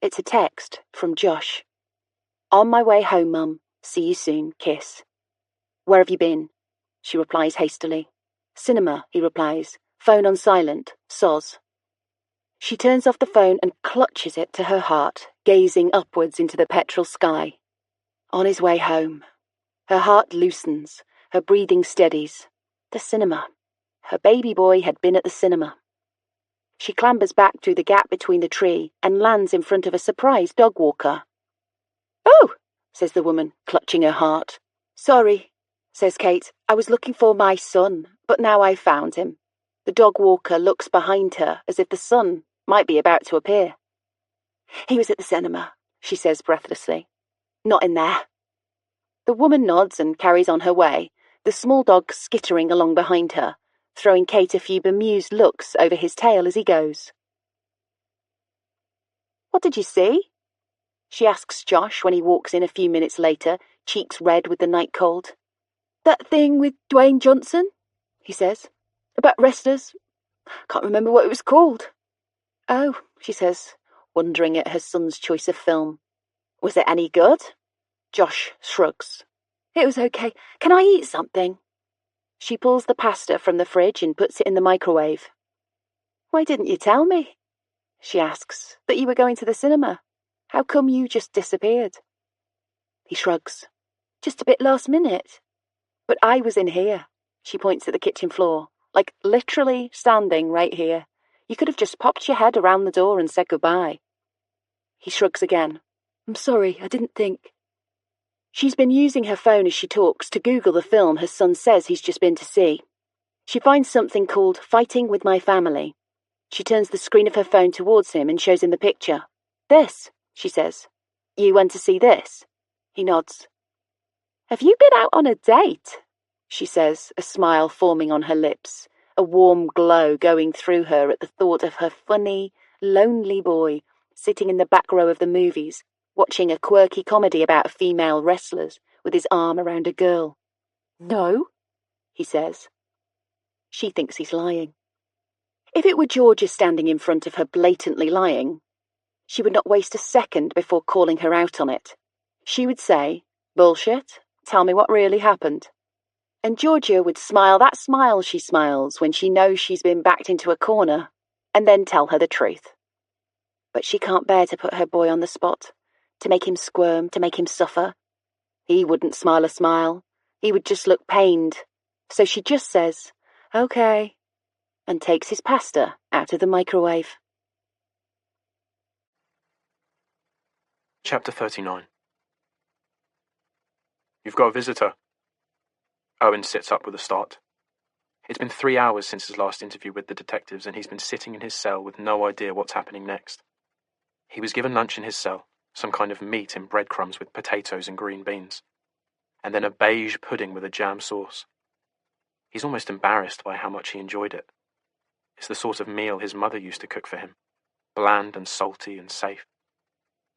It's a text from Josh. On my way home, Mum. See you soon. Kiss. Where have you been? She replies hastily. Cinema, he replies. Phone on silent. Soz. She turns off the phone and clutches it to her heart, gazing upwards into the petrol sky. On his way home. Her heart loosens. Her breathing steadies. The cinema. Her baby boy had been at the cinema. She clambers back through the gap between the tree and lands in front of a surprised dog walker. Oh, says the woman, clutching her heart. Sorry, says Kate. I was looking for my son, but now I've found him. The dog walker looks behind her as if the sun might be about to appear. He was at the cinema, she says breathlessly. Not in there. The woman nods and carries on her way, the small dog skittering along behind her, throwing Kate a few bemused looks over his tail as he goes. What did you see? she asks Josh when he walks in a few minutes later, cheeks red with the night cold. That thing with Dwayne Johnson, he says. About wrestlers. Can't remember what it was called. Oh, she says, wondering at her son's choice of film. Was it any good? Josh shrugs. It was okay. Can I eat something? She pulls the pasta from the fridge and puts it in the microwave. Why didn't you tell me? She asks, that you were going to the cinema. How come you just disappeared? He shrugs. Just a bit last minute. But I was in here. She points at the kitchen floor, like literally standing right here. You could have just popped your head around the door and said goodbye. He shrugs again. I'm sorry, I didn't think. She's been using her phone as she talks to Google the film her son says he's just been to see. She finds something called Fighting with My Family. She turns the screen of her phone towards him and shows him the picture. This, she says. You went to see this? He nods. Have you been out on a date? She says, a smile forming on her lips, a warm glow going through her at the thought of her funny, lonely boy sitting in the back row of the movies, watching a quirky comedy about female wrestlers with his arm around a girl. No, he says. She thinks he's lying. If it were Georgia standing in front of her blatantly lying, she would not waste a second before calling her out on it. She would say, bullshit, tell me what really happened. And Georgia would smile that smile she smiles when she knows she's been backed into a corner, and then tell her the truth. But she can't bear to put her boy on the spot, to make him squirm, to make him suffer. He wouldn't smile a smile. He would just look pained. So she just says, okay, and takes his pasta out of the microwave. Chapter 39. You've got a visitor. Owen sits up with a start. It's been 3 hours since his last interview with the detectives, and he's been sitting in his cell with no idea what's happening next. He was given lunch in his cell, some kind of meat in breadcrumbs with potatoes and green beans, and then a beige pudding with a jam sauce. He's almost embarrassed by how much he enjoyed it. It's the sort of meal his mother used to cook for him, bland and salty and safe.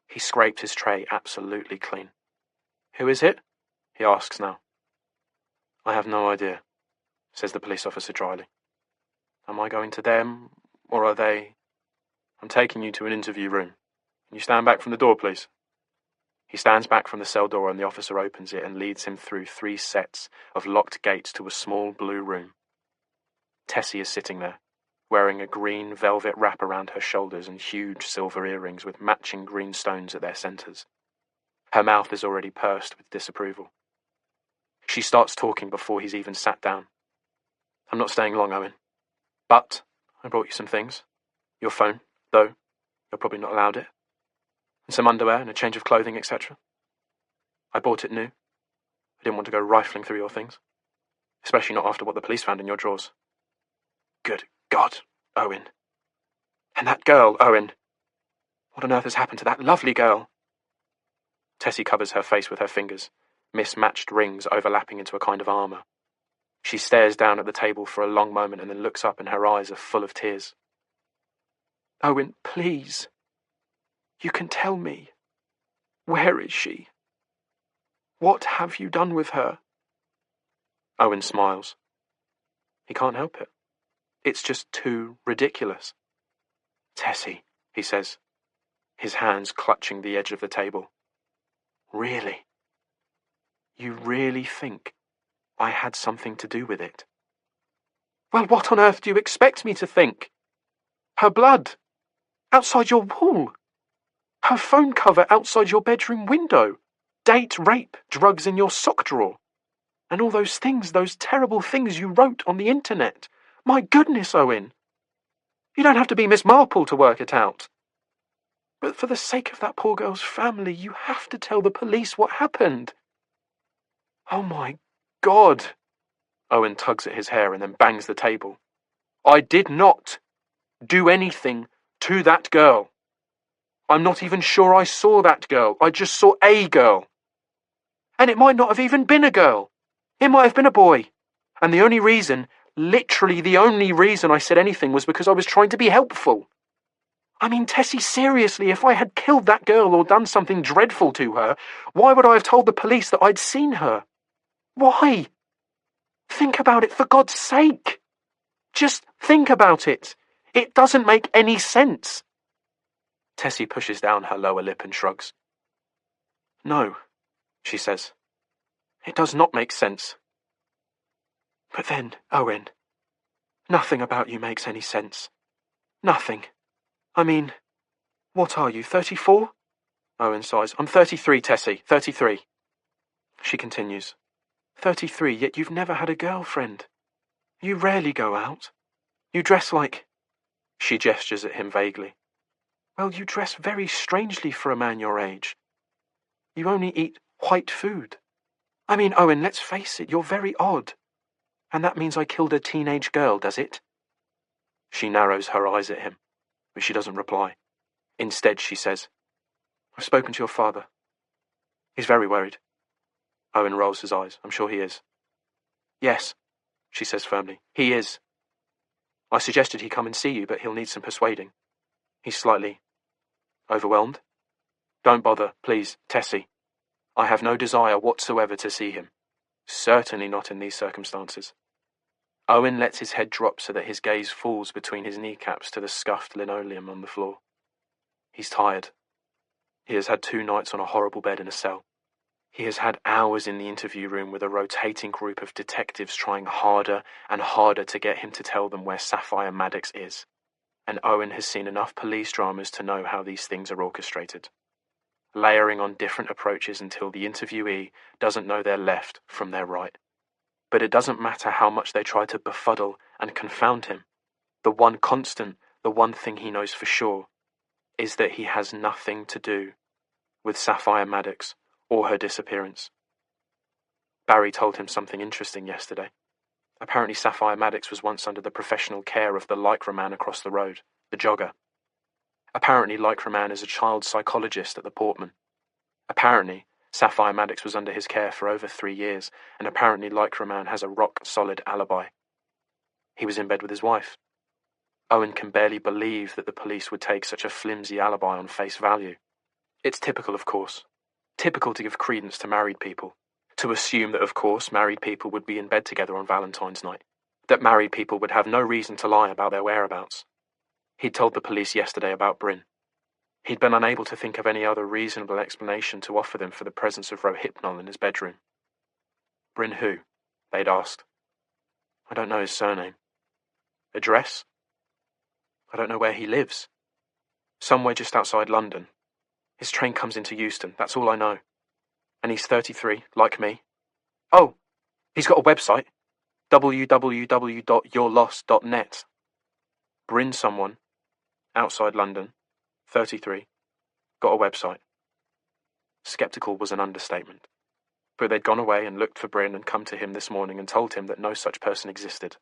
He scraped his tray absolutely clean. Who is it? He asks now. I have no idea, says the police officer dryly. Am I going to them, or are they? I'm taking you to an interview room. Can you stand back from the door, please? He stands back from the cell door and the officer opens it and leads him through 3 sets of locked gates to a small blue room. Tessie is sitting there, wearing a green velvet wrap around her shoulders and huge silver earrings with matching green stones at their centres. Her mouth is already pursed with disapproval. She starts talking before he's even sat down. I'm not staying long, Owen. But I brought you some things. Your phone, though you're probably not allowed it. And some underwear and a change of clothing, etc. I bought it new. I didn't want to go rifling through your things. Especially not after what the police found in your drawers. Good God, Owen. And that girl, Owen. What on earth has happened to that lovely girl? Tessie covers her face with her fingers, mismatched rings overlapping into a kind of armour. She stares down at the table for a long moment and then looks up and her eyes are full of tears. Owen, please. You can tell me. Where is she? What have you done with her? Owen smiles. He can't help it. It's just too ridiculous. Tessie, he says, his hands clutching the edge of the table. Really? You really think I had something to do with it? Well, what on earth do you expect me to think? Her blood, outside your wall. Her phone cover outside your bedroom window. Date rape, drugs in your sock drawer. And all those things, those terrible things you wrote on the internet. My goodness, Owen. You don't have to be Miss Marple to work it out. But for the sake of that poor girl's family, you have to tell the police what happened. Oh my God. Owen tugs at his hair and then bangs the table. I did not do anything to that girl. I'm not even sure I saw that girl. I just saw a girl. And it might not have even been a girl. It might have been a boy. And the only reason, literally the only reason I said anything was because I was trying to be helpful. I mean, Tessie, seriously, if I had killed that girl or done something dreadful to her, why would I have told the police that I'd seen her? Why? Think about it, for God's sake. Just think about it. It doesn't make any sense. Tessie pushes down her lower lip and shrugs. No, she says. It does not make sense. But then, Owen, nothing about you makes any sense. Nothing. I mean, what are you, 34? Owen sighs. I'm 33, Tessie, 33. She continues. 33, yet you've never had a girlfriend. You rarely go out. You dress like... She gestures at him vaguely. Well, you dress very strangely for a man your age. You only eat white food. I mean, Owen, let's face it, you're very odd. And that means I killed a teenage girl, does it? She narrows her eyes at him, but she doesn't reply. Instead, she says, I've spoken to your father. He's very worried. Owen rolls his eyes. I'm sure he is. Yes, she says firmly. He is. I suggested he come and see you, but he'll need some persuading. He's slightly overwhelmed. Don't bother, please, Tessie. I have no desire whatsoever to see him. Certainly not in these circumstances. Owen lets his head drop so that his gaze falls between his kneecaps to the scuffed linoleum on the floor. He's tired. He has had 2 nights on a horrible bed in a cell. He has had hours in the interview room with a rotating group of detectives trying harder and harder to get him to tell them where Saffyre Maddox is. And Owen has seen enough police dramas to know how these things are orchestrated, layering on different approaches until the interviewee doesn't know their left from their right. But it doesn't matter how much they try to befuddle and confound him. The one constant, the one thing he knows for sure, is that he has nothing to do with Saffyre Maddox or her disappearance. Barry told him something interesting yesterday. Apparently Saffyre Maddox was once under the professional care of the Lycra man across the road, the jogger. Apparently Lycra man is a child psychologist at the Portman. Apparently Saffyre Maddox was under his care for over 3 years, and apparently Lycra man has a rock-solid alibi. He was in bed with his wife. Owen can barely believe that the police would take such a flimsy alibi on face value. It's typical, of course. Typical to give credence to married people. To assume that, of course, married people would be in bed together on Valentine's night. That married people would have no reason to lie about their whereabouts. He'd told the police yesterday about Bryn. He'd been unable to think of any other reasonable explanation to offer them for the presence of Rohypnol in his bedroom. Bryn who? They'd asked. I don't know his surname. Address? I don't know where he lives. Somewhere just outside London. His train comes into Euston, that's all I know. And he's 33, like me. Oh, he's got a website. www.yourloss.net. Bryn someone, outside London, 33, got a website. Skeptical was an understatement. But they'd gone away and looked for Bryn and come to him this morning and told him that no such person existed.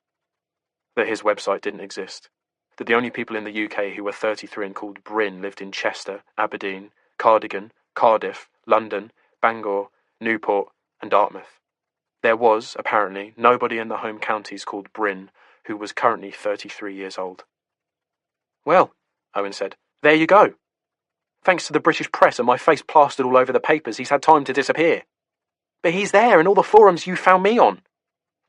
That his website didn't exist. That the only people in the UK who were 33 and called Bryn lived in Chester, Aberdeen, Cardigan, Cardiff, London, Bangor, Newport, and Dartmouth. There was, apparently, nobody in the home counties called Bryn who was currently 33 years old. Well, Owen said, there you go. Thanks to the British press and my face plastered all over the papers, he's had time to disappear. But he's there in all the forums you found me on.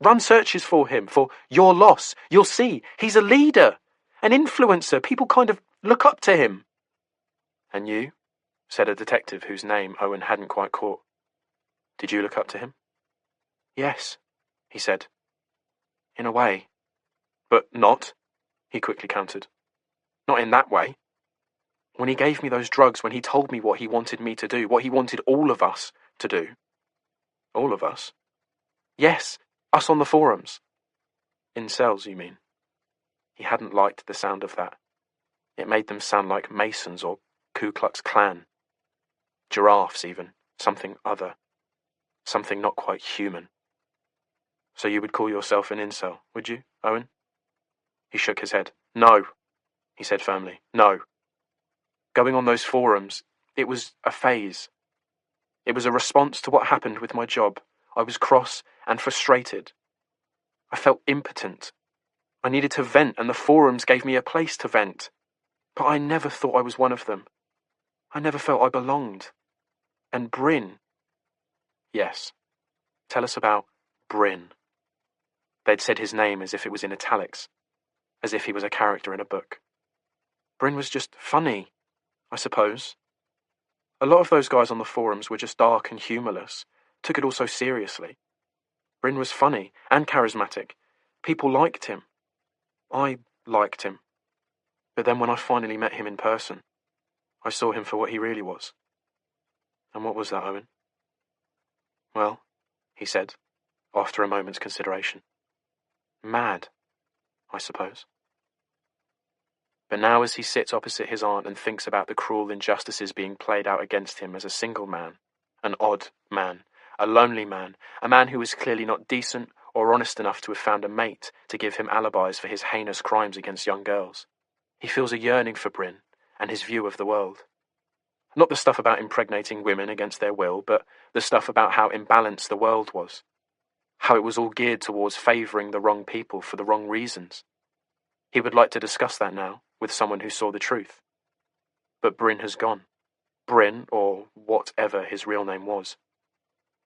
Run searches for him, for Your Loss. You'll see, he's a leader, an influencer. People kind of look up to him. And you? Said a detective whose name Owen hadn't quite caught. Did you look up to him? Yes, he said. In a way. But not, he quickly countered. Not in that way. When he gave me those drugs, when he told me what he wanted me to do, what he wanted all of us to do. All of us? Yes, us on the forums. In cells, you mean? He hadn't liked the sound of that. It made them sound like Masons or Ku Klux Klan. Giraffes, even. Something other. Something not quite human. So you would call yourself an incel, would you, Owen? He shook his head. No, he said firmly. No. Going on those forums, it was a phase. It was a response to what happened with my job. I was cross and frustrated. I felt impotent. I needed to vent, and the forums gave me a place to vent. But I never thought I was one of them. I never felt I belonged. And Bryn. Yes. Tell us about Bryn. They'd said his name as if it was in italics, as if he was a character in a book. Bryn was just funny, I suppose. A lot of those guys on the forums were just dark and humourless, took it all so seriously. Bryn was funny and charismatic. People liked him. I liked him. But then when I finally met him in person, I saw him for what he really was. And what was that, Owen? Well, he said, after a moment's consideration. Mad, I suppose. But now as he sits opposite his aunt and thinks about the cruel injustices being played out against him as a single man, an odd man, a lonely man, a man who was clearly not decent or honest enough to have found a mate to give him alibis for his heinous crimes against young girls, he feels a yearning for Bryn and his view of the world. Not the stuff about impregnating women against their will, but the stuff about how imbalanced the world was. How it was all geared towards favouring the wrong people for the wrong reasons. He would like to discuss that now with someone who saw the truth. But Bryn has gone. Bryn, or whatever his real name was.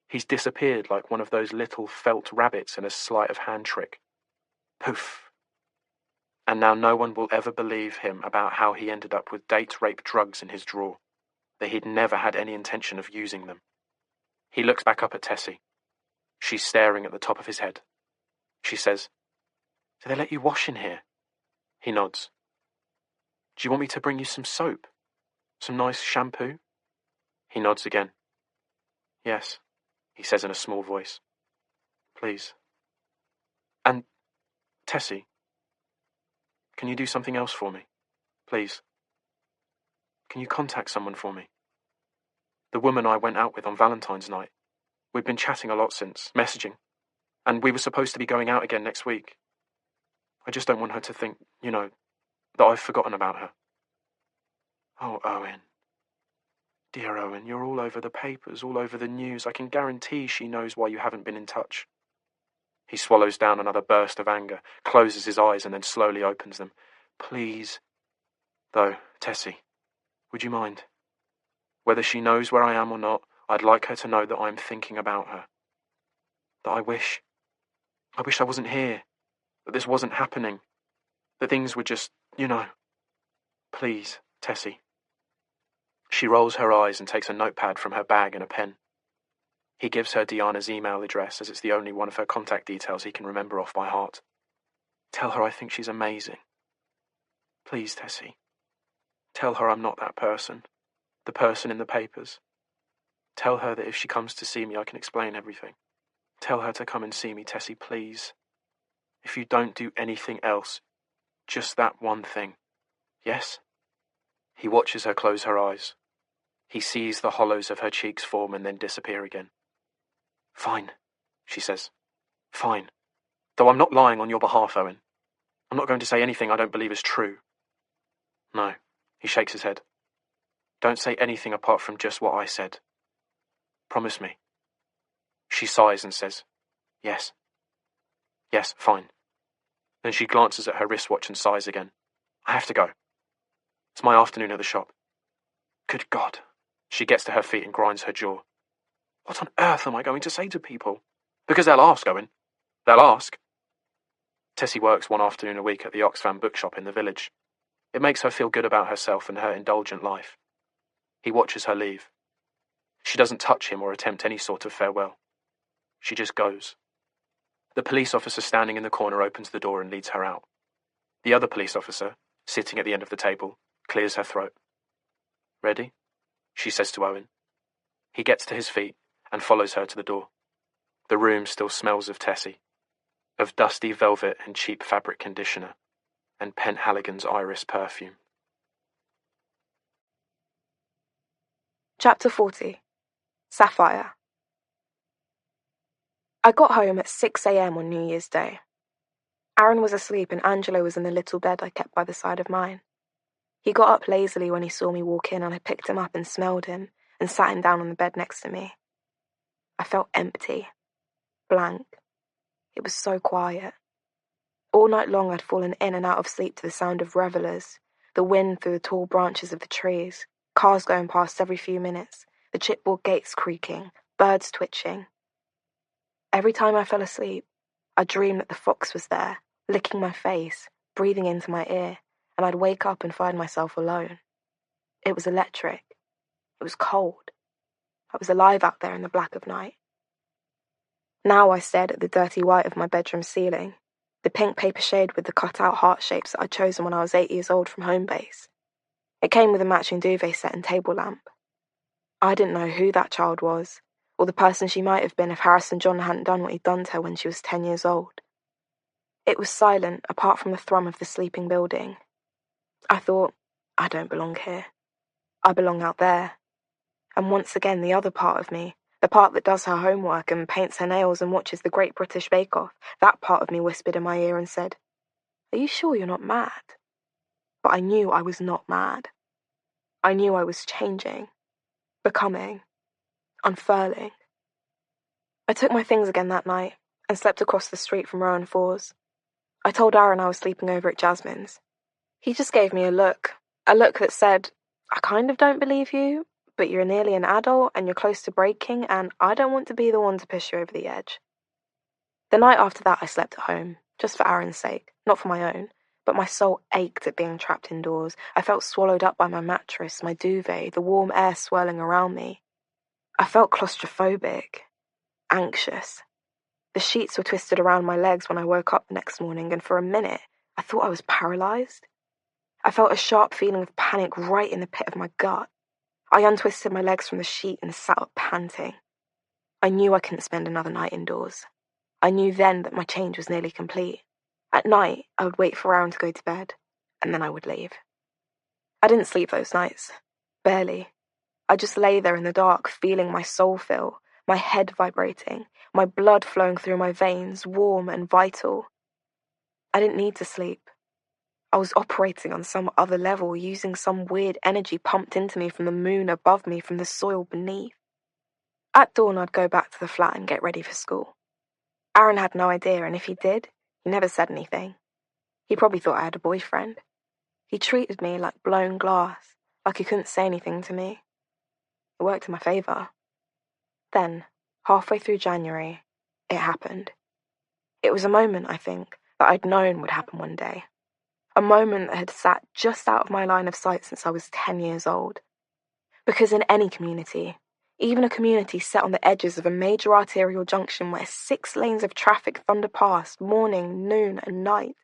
He's disappeared like one of those little felt rabbits in a sleight of hand trick. Poof. And now no one will ever believe him about how he ended up with date-rape drugs in his drawer, that he'd never had any intention of using them. He looks back up at Tessie. She's staring at the top of his head. She says, "Do they let you wash in here?" He nods. "Do you want me to bring you some soap? Some nice shampoo?" He nods again. "Yes," he says in a small voice. "Please." And, Tessie, can you do something else for me? Please. Can you contact someone for me? The woman I went out with on Valentine's night. We've been chatting a lot since, messaging. And we were supposed to be going out again next week. I just don't want her to think, that I've forgotten about her. Oh, Owen. Dear Owen, you're all over the papers, all over the news. I can guarantee she knows why you haven't been in touch. He swallows down another burst of anger, closes his eyes and then slowly opens them. Please. Though, Tessie, would you mind? Whether she knows where I am or not, I'd like her to know that I'm thinking about her. That I wish I wasn't here. That this wasn't happening. That things were just, Please, Tessie. She rolls her eyes and takes a notepad from her bag and a pen. He gives her Diana's email address as it's the only one of her contact details he can remember off by heart. Tell her I think she's amazing. Please, Tessie. Tell her I'm not that person. The person in the papers. Tell her that if she comes to see me, I can explain everything. Tell her to come and see me, Tessie, please. If you don't do anything else, just that one thing. Yes? He watches her close her eyes. He sees the hollows of her cheeks form and then disappear again. Fine, she says. Fine. Though I'm not lying on your behalf, Owen. I'm not going to say anything I don't believe is true. No, he shakes his head. Don't say anything apart from just what I said. Promise me. She sighs and says, Yes. Yes, fine. Then she glances at her wristwatch and sighs again. I have to go. It's my afternoon at the shop. Good God. She gets to her feet and grinds her jaw. What on earth am I going to say to people? Because they'll ask, Owen. They'll ask. Tessie works one afternoon a week at the Oxfam bookshop in the village. It makes her feel good about herself and her indulgent life. He watches her leave. She doesn't touch him or attempt any sort of farewell. She just goes. The police officer standing in the corner opens the door and leads her out. The other police officer, sitting at the end of the table, clears her throat. Ready? She says to Owen. He gets to his feet and follows her to the door. The room still smells of Tessie, of dusty velvet and cheap fabric conditioner, and Penhaligon's iris perfume. Chapter 40. Saffyre. I got home at 6 a.m. on New Year's Day. Aaron was asleep and Angelo was in the little bed I kept by the side of mine. He got up lazily when he saw me walk in and I picked him up and smelled him and sat him down on the bed next to me. I felt empty, blank. It was so quiet. All night long I'd fallen in and out of sleep to the sound of revellers, the wind through the tall branches of the trees, cars going past every few minutes, the chipboard gates creaking, birds twitching. Every time I fell asleep, I dreamed that the fox was there, licking my face, breathing into my ear, and I'd wake up and find myself alone. It was electric. It was cold. I was alive out there in the black of night. Now I stared at the dirty white of my bedroom ceiling, the pink paper shade with the cut-out heart shapes that I'd chosen when I was 8 years old from home base. It came with a matching duvet set and table lamp. I didn't know who that child was, or the person she might have been if Harrison John hadn't done what he'd done to her when she was 10 years old. It was silent, apart from the thrum of the sleeping building. I thought, I don't belong here. I belong out there. And once again, the other part of me, the part that does her homework and paints her nails and watches the Great British Bake Off, that part of me whispered in my ear and said, "Are you sure you're not mad?" But I knew I was not mad. I knew I was changing, becoming, unfurling. I took my things again that night and slept across the street from Rowan Fours. I told Aaron I was sleeping over at Jasmine's. He just gave me a look that said, "I kind of don't believe you, but you're nearly an adult and you're close to breaking, and I don't want to be the one to push you over the edge." The night after that, I slept at home, just for Aaron's sake, not for my own, but my soul ached at being trapped indoors. I felt swallowed up by my mattress, my duvet, the warm air swirling around me. I felt claustrophobic, anxious. The sheets were twisted around my legs when I woke up the next morning, and for a minute, I thought I was paralyzed. I felt a sharp feeling of panic right in the pit of my gut. I untwisted my legs from the sheet and sat up panting. I knew I couldn't spend another night indoors. I knew then that my change was nearly complete. At night, I would wait for Aaron to go to bed, and then I would leave. I didn't sleep those nights. Barely. I just lay there in the dark, feeling my soul fill, my head vibrating, my blood flowing through my veins, warm and vital. I didn't need to sleep. I was operating on some other level, using some weird energy pumped into me from the moon above me, from the soil beneath. At dawn, I'd go back to the flat and get ready for school. Aaron had no idea, and if he did, he never said anything. He probably thought I had a boyfriend. He treated me like blown glass, like he couldn't say anything to me. It worked in my favour. Then, halfway through January, it happened. It was a moment, I think, that I'd known would happen one day. A moment that had sat just out of my line of sight since I was 10 years old. Because in any community, even a community set on the edges of a major arterial junction where 6 lanes of traffic thunder past morning, noon, and night,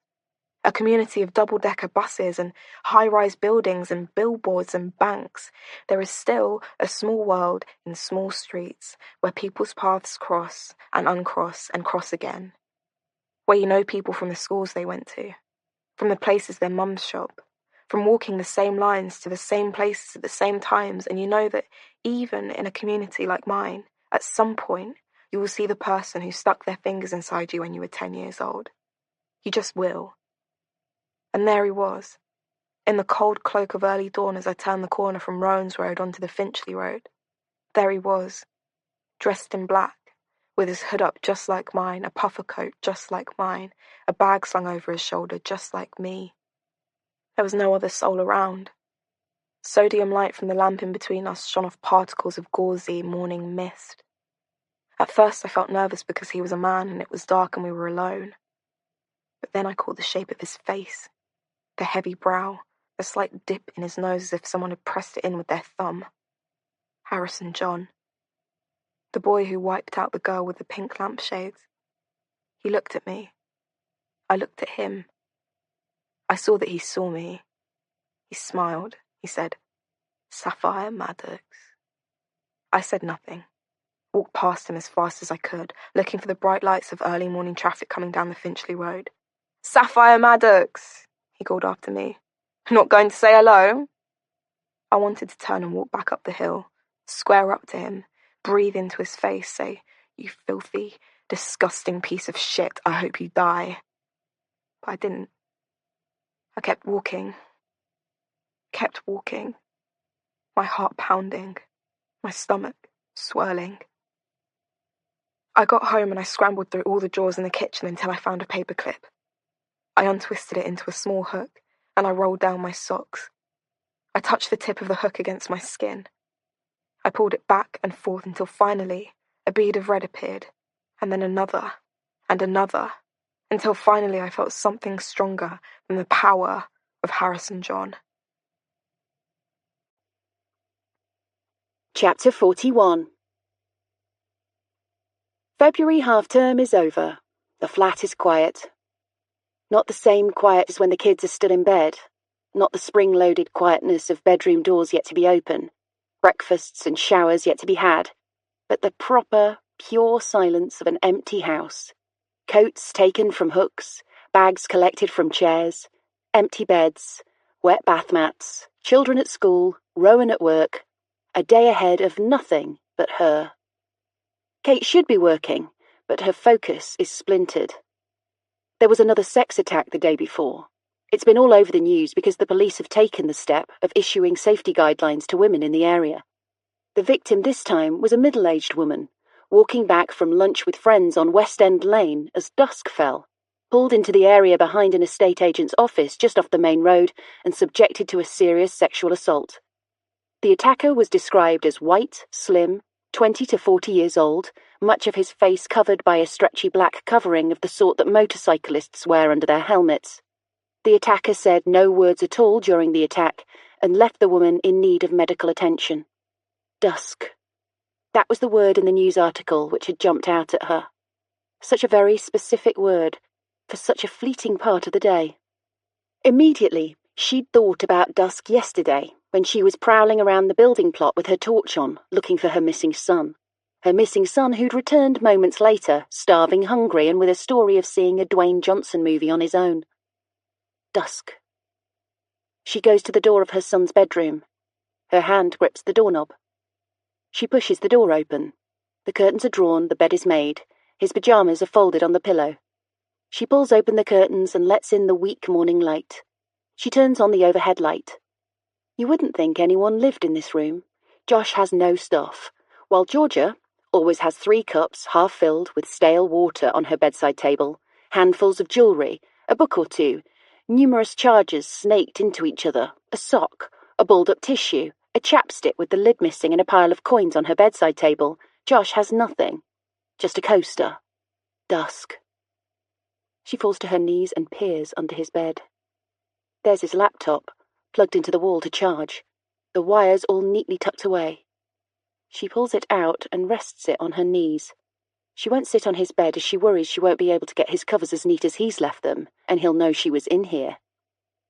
a community of double-decker buses and high-rise buildings and billboards and banks, there is still a small world in small streets where people's paths cross and uncross and cross again. Where you know people from the schools they went to, from the places their mums shop, from walking the same lines to the same places at the same times, and you know that even in a community like mine, at some point, you will see the person who stuck their fingers inside you when you were 10 years old. You just will. And there he was, in the cold cloak of early dawn as I turned the corner from Rowan's Road onto the Finchley Road. There he was, dressed in black, with his hood up just like mine, a puffer coat just like mine, a bag slung over his shoulder just like me. There was no other soul around. Sodium light from the lamp in between us shone off particles of gauzy morning mist. At first I felt nervous because he was a man and it was dark and we were alone. But then I caught the shape of his face, the heavy brow, the slight dip in his nose as if someone had pressed it in with their thumb. Harrison John. The boy who wiped out the girl with the pink lampshades. He looked at me. I looked at him. I saw that he saw me. He smiled. He said, "Saffyre Maddox." I said nothing. Walked past him as fast as I could, looking for the bright lights of early morning traffic coming down the Finchley Road. "Saffyre Maddox," he called after me. "Not going to say hello?" I wanted to turn and walk back up the hill, square up to him, breathe into his face, say, "You filthy, disgusting piece of shit, I hope you die." But I didn't. I kept walking, my heart pounding, my stomach swirling. I got home and I scrambled through all the drawers in the kitchen until I found a paperclip. I untwisted it into a small hook and I rolled down my socks. I touched the tip of the hook against my skin. I pulled it back and forth until finally a bead of red appeared, and then another, and another, until finally I felt something stronger than the power of Harrison John. Chapter 41. February half-term is over. The flat is quiet. Not the same quiet as when the kids are still in bed. Not the spring-loaded quietness of bedroom doors yet to be open, breakfasts and showers yet to be had, but the proper, pure silence of an empty house. Coats taken from hooks, bags collected from chairs, empty beds, wet bath mats, children at school, Rowan at work, a day ahead of nothing but her. Kate should be working, but her focus is splintered. There was another sex attack the day before. It's been all over the news because the police have taken the step of issuing safety guidelines to women in the area. The victim this time was a middle-aged woman, walking back from lunch with friends on West End Lane as dusk fell, pulled into the area behind an estate agent's office just off the main road and subjected to a serious sexual assault. The attacker was described as white, slim, 20 to 40 years old, much of his face covered by a stretchy black covering of the sort that motorcyclists wear under their helmets. The attacker said no words at all during the attack and left the woman in need of medical attention. Dusk. That was the word in the news article which had jumped out at her. Such a very specific word for such a fleeting part of the day. Immediately, she'd thought about dusk yesterday when she was prowling around the building plot with her torch on, looking for her missing son. Her missing son who'd returned moments later, starving, hungry, and with a story of seeing a Dwayne Johnson movie on his own. Dusk. She goes to the door of her son's bedroom. Her hand grips the doorknob. She pushes the door open. The curtains are drawn, the bed is made. His pyjamas are folded on the pillow. She pulls open the curtains and lets in the weak morning light. She turns on the overhead light. You wouldn't think anyone lived in this room. Josh has no stuff, while Georgia always has 3 cups half filled with stale water on her bedside table, handfuls of jewellery, a book or two, numerous chargers snaked into each other, a sock, a balled-up tissue, a chapstick with the lid missing and a pile of coins on her bedside table. Josh has nothing. Just a coaster. Dusk. She falls to her knees and peers under his bed. There's his laptop, plugged into the wall to charge, the wires all neatly tucked away. She pulls it out and rests it on her knees. She won't sit on his bed as she worries she won't be able to get his covers as neat as he's left them, and he'll know she was in here.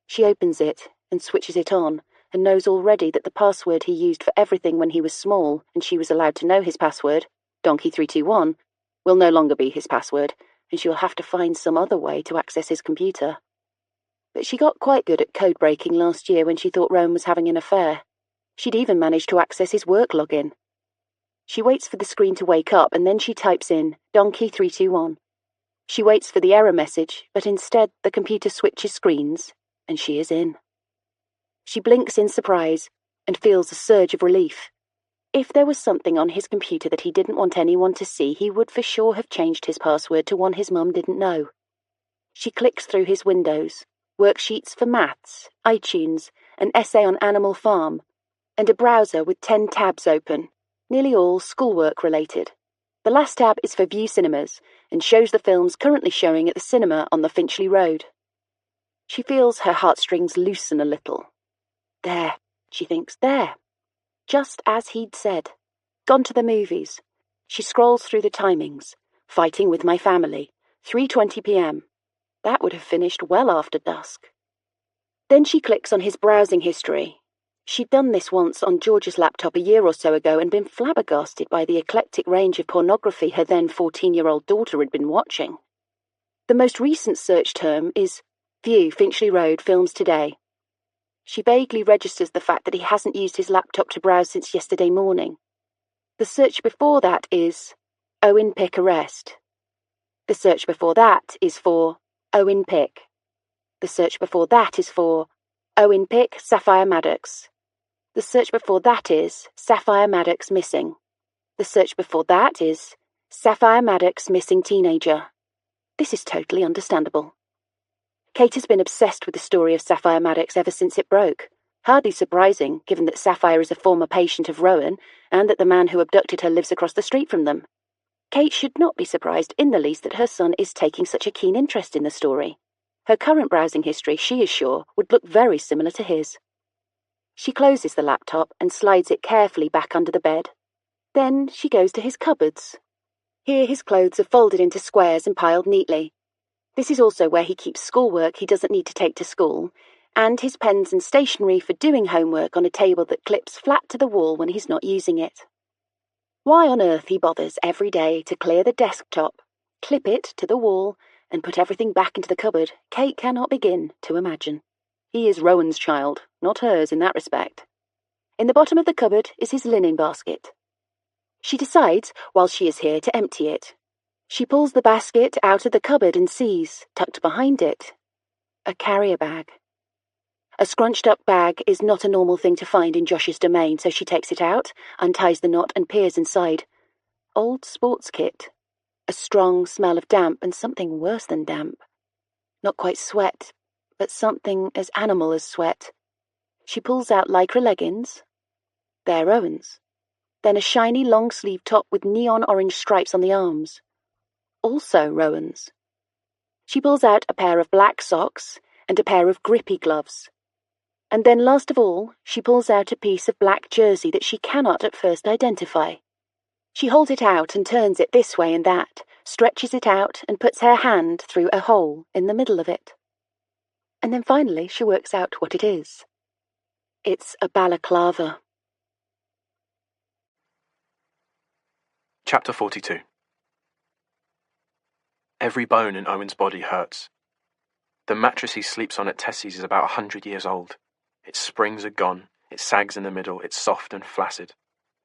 She opens it and switches it on, and knows already that the password he used for everything when he was small and she was allowed to know his password, Donkey321, will no longer be his password, and she'll have to find some other way to access his computer. But she got quite good at code breaking last year when she thought Rome was having an affair. She'd even managed to access his work login. She waits for the screen to wake up and then she types in Donkey321. She waits for the error message, but instead the computer switches screens and she is in. She blinks in surprise and feels a surge of relief. If there was something on his computer that he didn't want anyone to see, he would for sure have changed his password to one his mum didn't know. She clicks through his windows, worksheets for maths, iTunes, an essay on Animal Farm, and a browser with 10 tabs open, nearly all schoolwork related. The last tab is for View Cinemas and shows the films currently showing at the cinema on the Finchley Road. She feels her heartstrings loosen a little. There, she thinks, there. Just as he'd said. Gone to the movies. She scrolls through the timings. Fighting with My Family, 3:20 p.m. That would have finished well after dusk. Then she clicks on his browsing history. She'd done this once on George's laptop a year or so ago and been flabbergasted by the eclectic range of pornography her then 14-year-old daughter had been watching. The most recent search term is View Finchley Road Films Today. She vaguely registers the fact that he hasn't used his laptop to browse since yesterday morning. The search before that is Owen Pick Arrest. The search before that is for Owen Pick. The search before that is for Owen Pick, Saffyre Maddox. The search before that is Saffyre Maddox missing. The search before that is Saffyre Maddox missing teenager. This is totally understandable. Kate has been obsessed with the story of Saffyre Maddox ever since it broke. Hardly surprising, given that Saffyre is a former patient of Rowan, and that the man who abducted her lives across the street from them. Kate should not be surprised in the least that her son is taking such a keen interest in the story. Her current browsing history, she is sure, would look very similar to his. She closes the laptop and slides it carefully back under the bed. Then she goes to his cupboards. Here his clothes are folded into squares and piled neatly. This is also where he keeps schoolwork he doesn't need to take to school, and his pens and stationery for doing homework on a table that clips flat to the wall when he's not using it. Why on earth he bothers every day to clear the desktop, clip it to the wall, and put everything back into the cupboard, Kate cannot begin to imagine. He is Rowan's child, not hers in that respect. In the bottom of the cupboard is his linen basket. She decides, while she is here, to empty it. She pulls the basket out of the cupboard and sees, tucked behind it, a carrier bag. A scrunched-up bag is not a normal thing to find in Josh's domain, so she takes it out, unties the knot and peers inside. Old sports kit. A strong smell of damp and something worse than damp. Not quite sweat, but something as animal as sweat. She pulls out lycra leggings. They're Owen's. Then a shiny long-sleeve top with neon orange stripes on the arms. Also Rowan's. She pulls out a pair of black socks and a pair of grippy gloves. And then last of all, she pulls out a piece of black jersey that she cannot at first identify. She holds it out and turns it this way and that, stretches it out and puts her hand through a hole in the middle of it. And then finally she works out what it is. It's a balaclava. Chapter 42. Every bone in Owen's body hurts. The mattress he sleeps on at Tessie's is about 100 years old. Its springs are gone, it sags in the middle, it's soft and flaccid,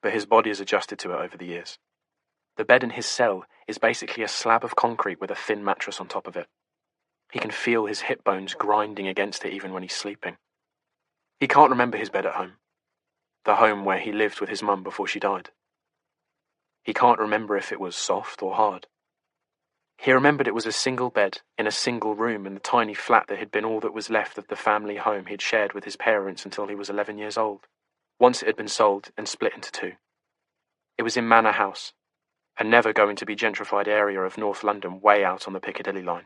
but his body has adjusted to it over the years. The bed in his cell is basically a slab of concrete with a thin mattress on top of it. He can feel his hip bones grinding against it even when he's sleeping. He can't remember his bed at home, the home where he lived with his mum before she died. He can't remember if it was soft or hard. He remembered it was a single bed in a single room in the tiny flat that had been all that was left of the family home he'd shared with his parents until he was 11 years old. Once it had been sold and split into two. It was in Manor House, a never going to be gentrified area of North London way out on the Piccadilly line.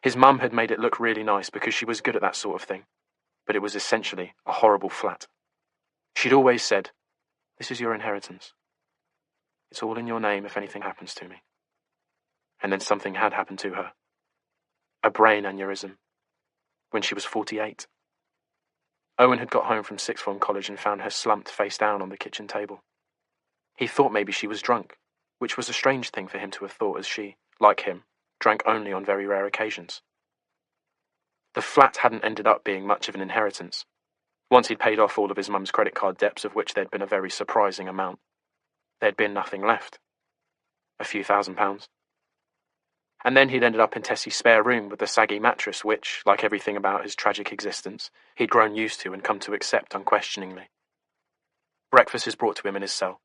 His mum had made it look really nice because she was good at that sort of thing, but it was essentially a horrible flat. She'd always said, "This is your inheritance. It's all in your name if anything happens to me." And then something had happened to her. A brain aneurysm. When she was 48. Owen had got home from sixth form college and found her slumped face down on the kitchen table. He thought maybe she was drunk, which was a strange thing for him to have thought as she, like him, drank only on very rare occasions. The flat hadn't ended up being much of an inheritance. Once he'd paid off all of his mum's credit card debts, of which there'd been a very surprising amount, there'd been nothing left. A few £1,000s. And then he'd ended up in Tessie's spare room with the saggy mattress which, like everything about his tragic existence, he'd grown used to and come to accept unquestioningly. Breakfast is brought to him in his cell.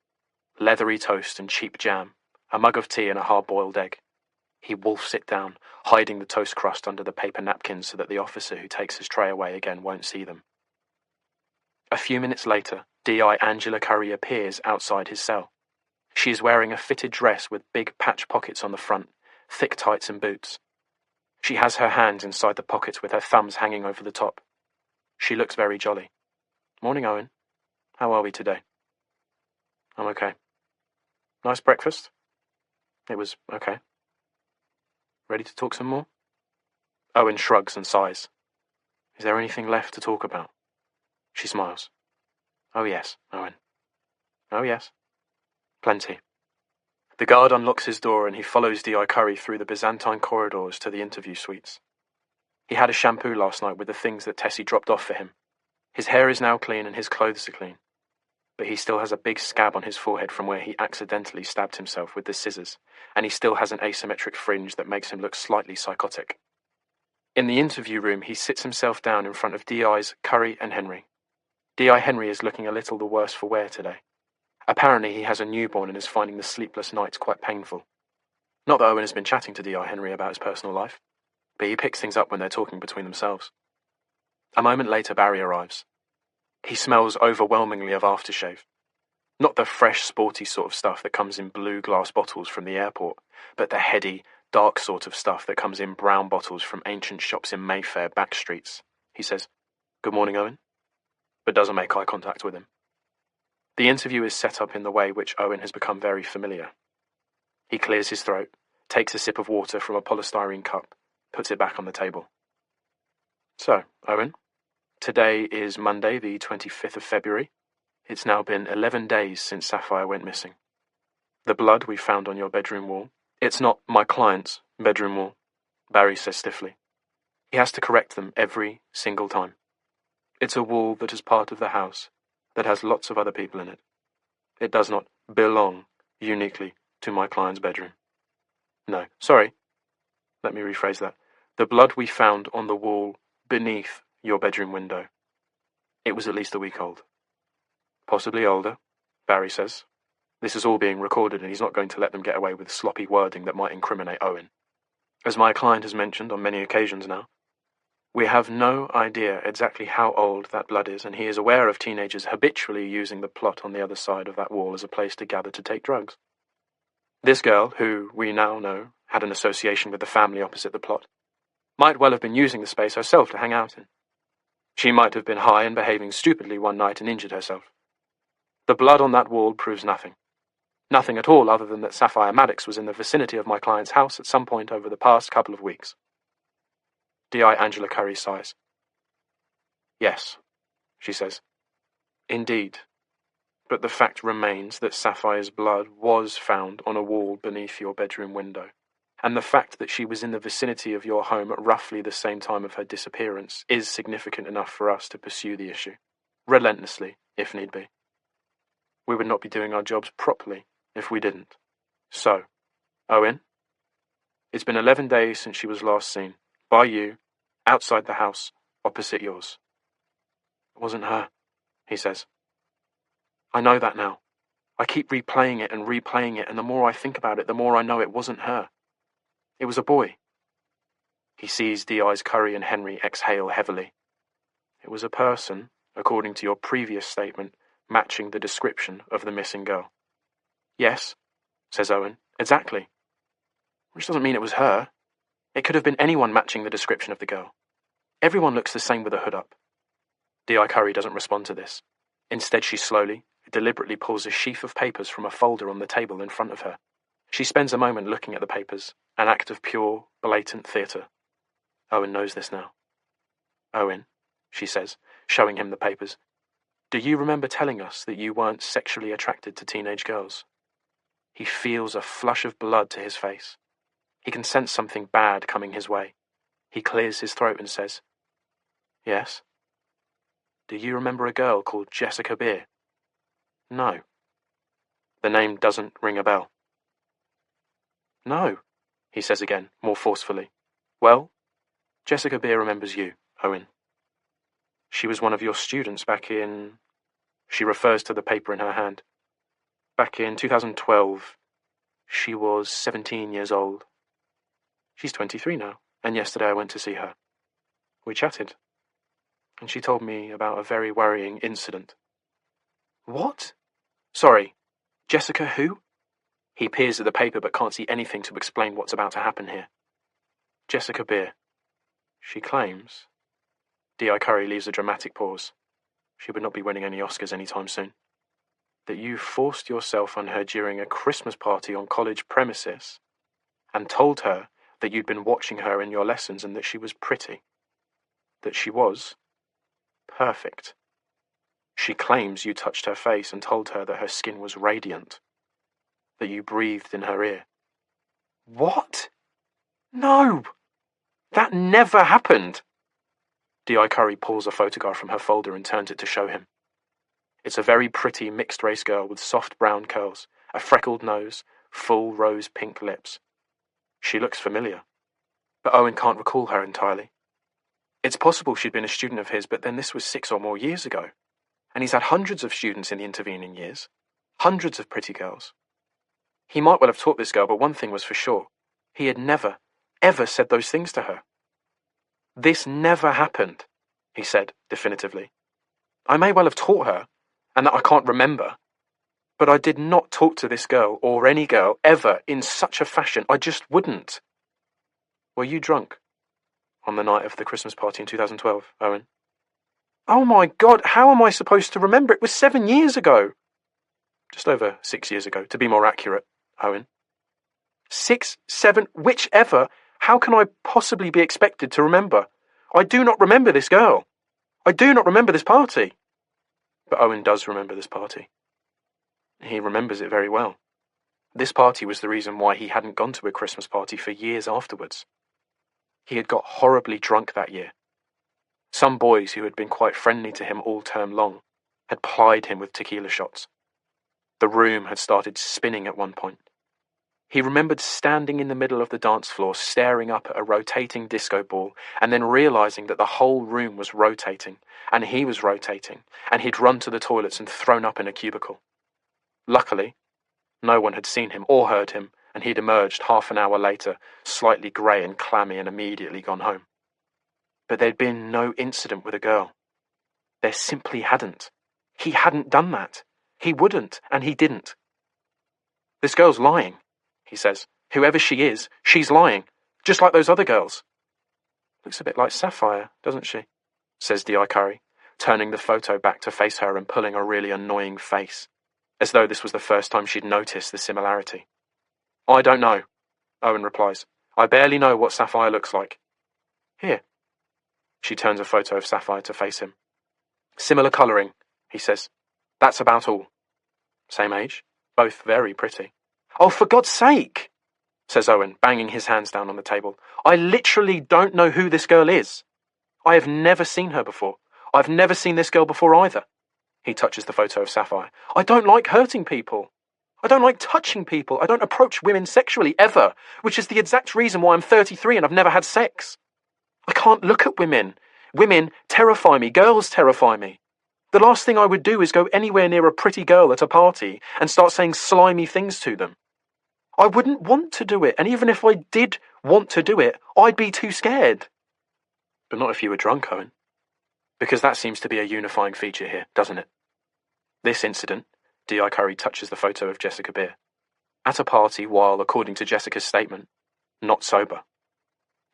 Leathery toast and cheap jam, a mug of tea and a hard-boiled egg. He wolfs it down, hiding the toast crust under the paper napkins so that the officer who takes his tray away again won't see them. A few minutes later, D.I. Angela Curry appears outside his cell. She is wearing a fitted dress with big patch pockets on the front, thick tights and boots. She has her hands inside the pockets with her thumbs hanging over the top. She looks very jolly. "Morning, Owen. How are we today?" "I'm okay." "Nice breakfast?" "It was okay." "Ready to talk some more?" Owen shrugs and sighs. "Is there anything left to talk about?" She smiles. "Oh yes, Owen. Oh yes. Plenty." The guard unlocks his door and he follows D.I. Curry through the Byzantine corridors to the interview suites. He had a shampoo last night with the things that Tessie dropped off for him. His hair is now clean and his clothes are clean. But he still has a big scab on his forehead from where he accidentally stabbed himself with the scissors, and he still has an asymmetric fringe that makes him look slightly psychotic. In the interview room, he sits himself down in front of D.I.'s Curry and Henry. D.I. Henry is looking a little the worse for wear today. Apparently he has a newborn and is finding the sleepless nights quite painful. Not that Owen has been chatting to D.I. Henry about his personal life. but he picks things up when they're talking between themselves. A moment later, Barry arrives. He smells overwhelmingly of aftershave. Not the fresh, sporty sort of stuff that comes in blue glass bottles from the airport, but the heady, dark sort of stuff that comes in brown bottles from ancient shops in Mayfair back streets. He says, "Good morning, Owen," but doesn't make eye contact with him. The interview is set up in the way which Owen has become very familiar. He clears his throat, takes a sip of water from a polystyrene cup, puts it back on the table. "So, Owen, today is Monday, the 25th of February. It's now been 11 days since Saffyre went missing. The blood we found on your bedroom wall, it's not my client's bedroom wall," Barry says stiffly. He has to correct them every single time. "It's a wall that is part of the house, that has lots of other people in it. It does not belong uniquely to my client's bedroom. No, sorry. Let me rephrase that. The blood we found on the wall beneath your bedroom window. It was at least a week old. Possibly older," Barry says. This is all being recorded and he's not going to let them get away with sloppy wording that might incriminate Owen. "As my client has mentioned on many occasions now, we have no idea exactly how old that blood is, and he is aware of teenagers habitually using the plot on the other side of that wall as a place to gather to take drugs. This girl, who we now know had an association with the family opposite the plot, might well have been using the space herself to hang out in. She might have been high and behaving stupidly one night and injured herself. The blood on that wall proves nothing. Nothing at all other than that Saffyre Maddox was in the vicinity of my client's house at some point over the past couple of weeks." D.I. Angela Curry sighs. "Yes," she says. "Indeed. But the fact remains that Sapphire's blood was found on a wall beneath your bedroom window, and the fact that she was in the vicinity of your home at roughly the same time of her disappearance is significant enough for us to pursue the issue, relentlessly, if need be. We would not be doing our jobs properly if we didn't. So, Owen, it's been 11 days since she was last seen, by you, outside the house, opposite yours." "It wasn't her," he says. "I know that now. I keep replaying it, and the more I think about it, the more I know it wasn't her. It was a boy." He sees D.I.'s Curry and Henry exhale heavily. "It was a person, according to your previous statement, matching the description of the missing girl." "Yes," says Owen, "exactly. Which doesn't mean it was her. It could have been anyone matching the description of the girl. Everyone looks the same with a hood up." D.I. Curry doesn't respond to this. Instead, she slowly, deliberately pulls a sheaf of papers from a folder on the table in front of her. She spends a moment looking at the papers, an act of pure, blatant theatre. Owen knows this now. "Owen," she says, showing him the papers, "do you remember telling us that you weren't sexually attracted to teenage girls?" He feels a flush of blood to his face. He can sense something bad coming his way. He clears his throat and says, "Yes." "Do you remember a girl called Jessica Beer?" "No." The name doesn't ring a bell. "No," he says again, more forcefully. "Well, Jessica Beer remembers you, Owen. She was one of your students back in..." She refers to the paper in her hand. "Back in 2012, she was 17 years old. She's 23 now, and yesterday I went to see her. We chatted, and she told me about a very worrying incident." "What? Sorry, Jessica who?" He peers at the paper but can't see anything to explain what's about to happen here. "Jessica Beer. She claims..." D.I. Curry leaves a dramatic pause. She would not be winning any Oscars anytime soon. "That you forced yourself on her during a Christmas party on college premises and told her that you'd been watching her in your lessons and that she was pretty. That she was perfect. She claims you touched her face and told her that her skin was radiant. That you breathed in her ear." "What? No! That never happened!" D.I. Curry pulls a photograph from her folder and turns it to show him. It's a very pretty mixed-race girl with soft brown curls, a freckled nose, full rose-pink lips. She looks familiar, but Owen can't recall her entirely. It's possible she'd been a student of his, but then this was 6 or more years ago, and he's had hundreds of students in the intervening years, hundreds of pretty girls. He might well have taught this girl, but one thing was for sure. He had never, ever said those things to her. This never happened, he said definitively. I may well have taught her, and that I can't remember, but I did not talk to this girl, or any girl, ever in such a fashion. I just wouldn't. Were you drunk on the night of the Christmas party in 2012, Owen? Oh my God, how am I supposed to remember? It was 7 years ago. Just over 6 years ago, to be more accurate, Owen. 6, 7, whichever. How can I possibly be expected to remember? I do not remember this girl. I do not remember this party. But Owen does remember this party. He remembers it very well. This party was the reason why he hadn't gone to a Christmas party for years afterwards. He had got horribly drunk that year. Some boys who had been quite friendly to him all term long had plied him with tequila shots. The room had started spinning at one point. He remembered standing in the middle of the dance floor, staring up at a rotating disco ball, and then realizing that the whole room was rotating, and he was rotating, and he'd run to the toilets and thrown up in a cubicle. Luckily, no one had seen him or heard him, and he'd emerged half an hour later, slightly grey and clammy, and immediately gone home. But there'd been no incident with a girl. There simply hadn't. He hadn't done that. He wouldn't, and he didn't. This girl's lying, he says. Whoever she is, she's lying, just like those other girls. Looks a bit like Saffyre, doesn't she? Says D.I. Curry, turning the photo back to face her and pulling a really annoying face, as though this was the first time she'd noticed the similarity. I don't know, Owen replies. I barely know what Saffyre looks like. Here. She turns a photo of Saffyre to face him. Similar colouring, he says. That's about all. Same age, both very pretty. Oh, for God's sake, says Owen, banging his hands down on the table. I literally don't know who this girl is. I have never seen her before. I've never seen this girl before either. He touches the photo of Saffyre. I don't like hurting people. I don't like touching people. I don't approach women sexually, ever, which is the exact reason why I'm 33 and I've never had sex. I can't look at women. Women terrify me. Girls terrify me. The last thing I would do is go anywhere near a pretty girl at a party and start saying slimy things to them. I wouldn't want to do it, and even if I did want to do it, I'd be too scared. But not if you were drunk, Owen. Because that seems to be a unifying feature here, doesn't it? This incident, D.I. Curry touches the photo of Jessica Beer. At a party while, according to Jessica's statement, not sober.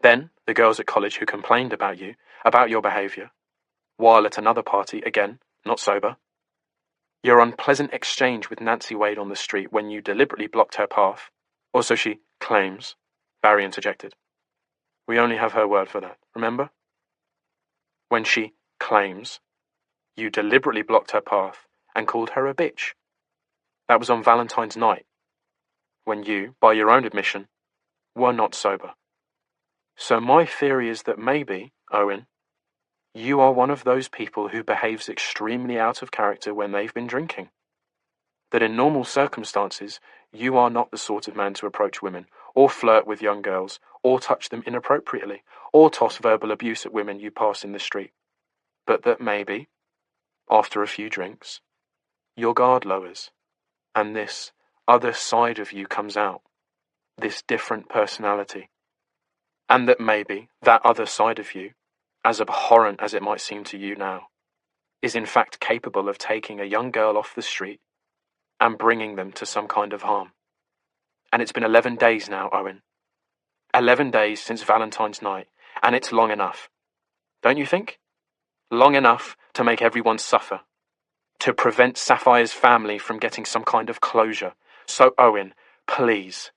Then, the girls at college who complained about you, about your behaviour, while at another party, again, not sober. Your unpleasant exchange with Nancy Wade on the street when you deliberately blocked her path, or so she claims, Barry interjected. We only have her word for that, remember? When she claims, you deliberately blocked her path and called her a bitch. That was on Valentine's night, when you, by your own admission, were not sober. So my theory is that maybe, Owen, you are one of those people who behaves extremely out of character when they've been drinking. That in normal circumstances, you are not the sort of man to approach women, or flirt with young girls, or touch them inappropriately, or toss verbal abuse at women you pass in the street. But that maybe, after a few drinks, your guard lowers, and this other side of you comes out, this different personality. And that maybe that other side of you, as abhorrent as it might seem to you now, is in fact capable of taking a young girl off the street and bringing them to some kind of harm. And it's been 11 days now, Owen. 11 days since Valentine's night, and it's long enough. Don't you think? Long enough to make everyone suffer. To prevent Sapphire's family from getting some kind of closure. So, Owen, please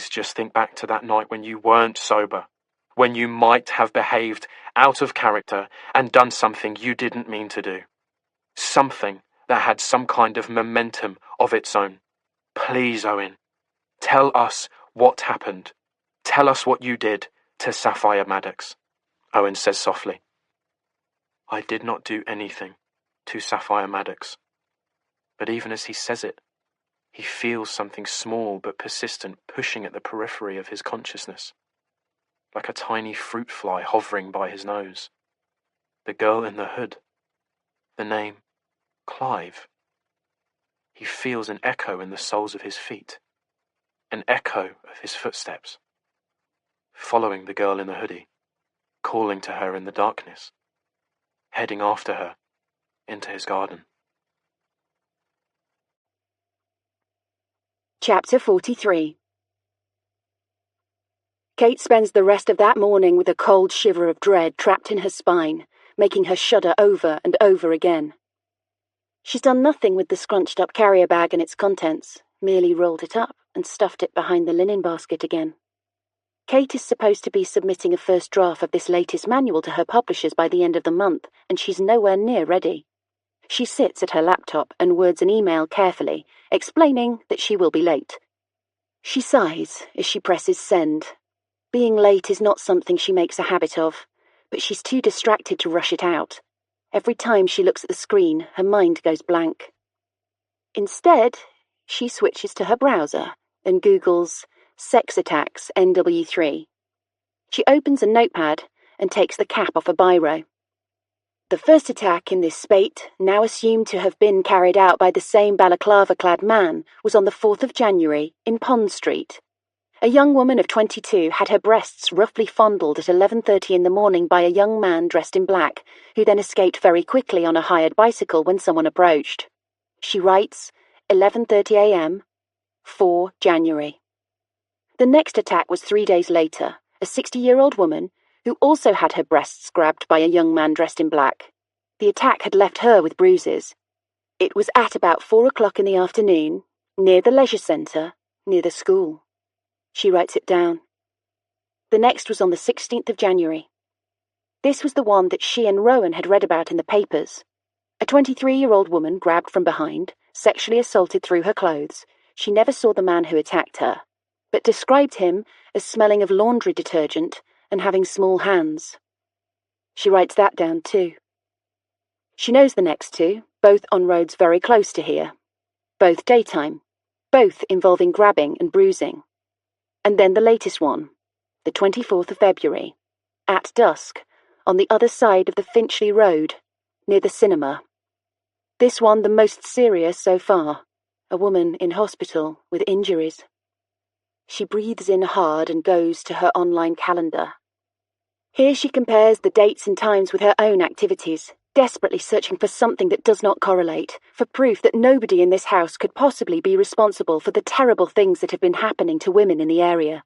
just think back to that night when you weren't sober. When you might have behaved out of character and done something you didn't mean to do. Something that had some kind of momentum of its own. Please, Owen, tell us what happened. Tell us what you did to Saffyre Maddox. Owen says softly. I did not do anything to Saffyre Maddox. But even as he says it, he feels something small but persistent pushing at the periphery of his consciousness. Like a tiny fruit fly hovering by his nose. The girl in the hood. The name, Clive. He feels an echo in the soles of his feet. An echo of his footsteps. Following the girl in the hoodie. calling to her in the darkness, heading after her into his garden. Chapter 43. Kate spends the rest of that morning with a cold shiver of dread trapped in her spine, making her shudder over and over again. She's done nothing with the scrunched-up carrier bag and its contents, merely rolled it up and stuffed it behind the linen basket again. Kate is supposed to be submitting a first draft of this latest manual to her publishers by the end of the month, and she's nowhere near ready. She sits at her laptop and words an email carefully, explaining that she will be late. She sighs as she presses send. Being late is not something she makes a habit of, but she's too distracted to rush it out. Every time she looks at the screen, her mind goes blank. Instead, she switches to her browser and Googles Sex Attacks NW3. She opens a notepad and takes the cap off a biro. The first attack in this spate, now assumed to have been carried out by the same balaclava-clad man, was on the 4th of January in Pond Street. A young woman of 22 had her breasts roughly fondled at 11:30 in the morning by a young man dressed in black, who then escaped very quickly on a hired bicycle when someone approached. She writes, 11:30 a.m., 4 January. The next attack was 3 days later, a 60-year-old woman who also had her breasts grabbed by a young man dressed in black. The attack had left her with bruises. It was at about 4 o'clock in the afternoon, near the leisure centre, near the school. She writes it down. The next was on the 16th of January. This was the one that she and Rowan had read about in the papers. A 23-year-old woman grabbed from behind, sexually assaulted through her clothes. She never saw the man who attacked her, but described him as smelling of laundry detergent and having small hands. She writes that down too. She knows the next two, both on roads very close to here. Both daytime, both involving grabbing and bruising. And then the latest one, the 24th of February, at dusk, on the other side of the Finchley Road, near the cinema. This one the most serious so far, a woman in hospital with injuries. She breathes in hard and goes to her online calendar. Here she compares the dates and times with her own activities, desperately searching for something that does not correlate, for proof that nobody in this house could possibly be responsible for the terrible things that have been happening to women in the area.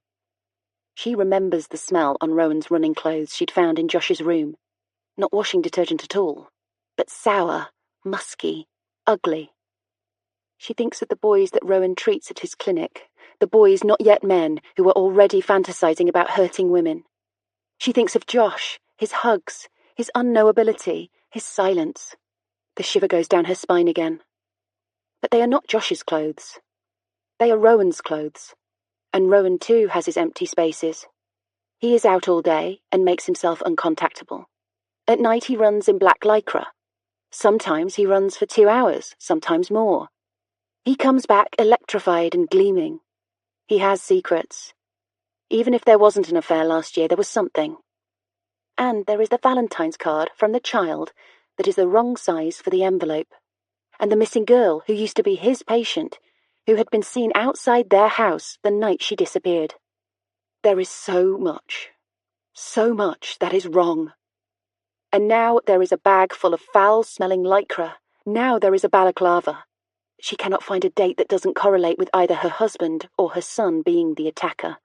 She remembers the smell on Rowan's running clothes she'd found in Josh's room. Not washing detergent at all, but sour, musky, ugly. She thinks of the boys that Rowan treats at his clinic, the boys not yet men who are already fantasizing about hurting women. She thinks of Josh, his hugs, his unknowability, his silence. The shiver goes down her spine again. But they are not Josh's clothes. They are Rowan's clothes. And Rowan too has his empty spaces. He is out all day and makes himself uncontactable. At night he runs in black lycra. Sometimes he runs for 2 hours, sometimes more. He comes back electrified and gleaming. He has secrets. Even if there wasn't an affair last year, there was something. And there is the Valentine's card from the child that is the wrong size for the envelope. And the missing girl who used to be his patient, who had been seen outside their house the night she disappeared. There is so much that is wrong. And now there is a bag full of foul-smelling lycra. Now there is a balaclava. She cannot find a date that doesn't correlate with either her husband or her son being the attacker.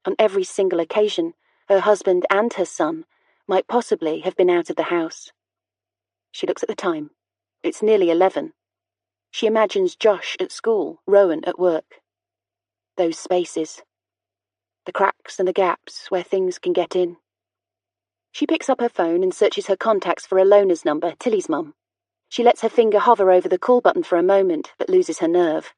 On every single occasion, her husband and her son might possibly have been out of the house. She looks at the time. It's nearly 11. She imagines Josh at school, Rowan at work. Those spaces. The cracks and the gaps where things can get in. She picks up her phone and searches her contacts for Alona's number, Tilly's mum. She lets her finger hover over the call button for a moment, but loses her nerve.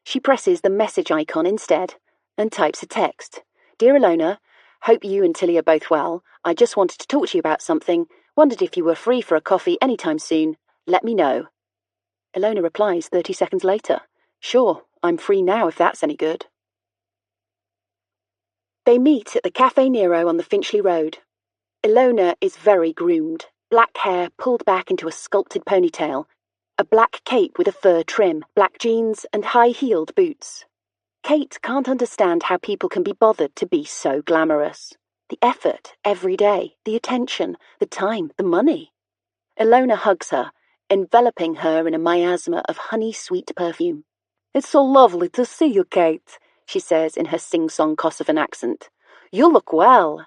She presses the message icon instead and types a text. Dear Alona, hope you and Tilly are both well. I just wanted to talk to you about something. Wondered if you were free for a coffee anytime soon. Let me know. Alona replies 30 seconds later. Sure, I'm free now if that's any good. They meet at the Cafe Nero on the Finchley Road. Alona is very groomed. Black hair pulled back into a sculpted ponytail, a black cape with a fur trim, black jeans and high-heeled boots. Kate can't understand how people can be bothered to be so glamorous. The effort, every day, the attention, the time, the money. Ilona hugs her, enveloping her in a miasma of honey-sweet perfume. "It's so lovely to see you, Kate," she says in her sing-song Kosovan accent. "You look well."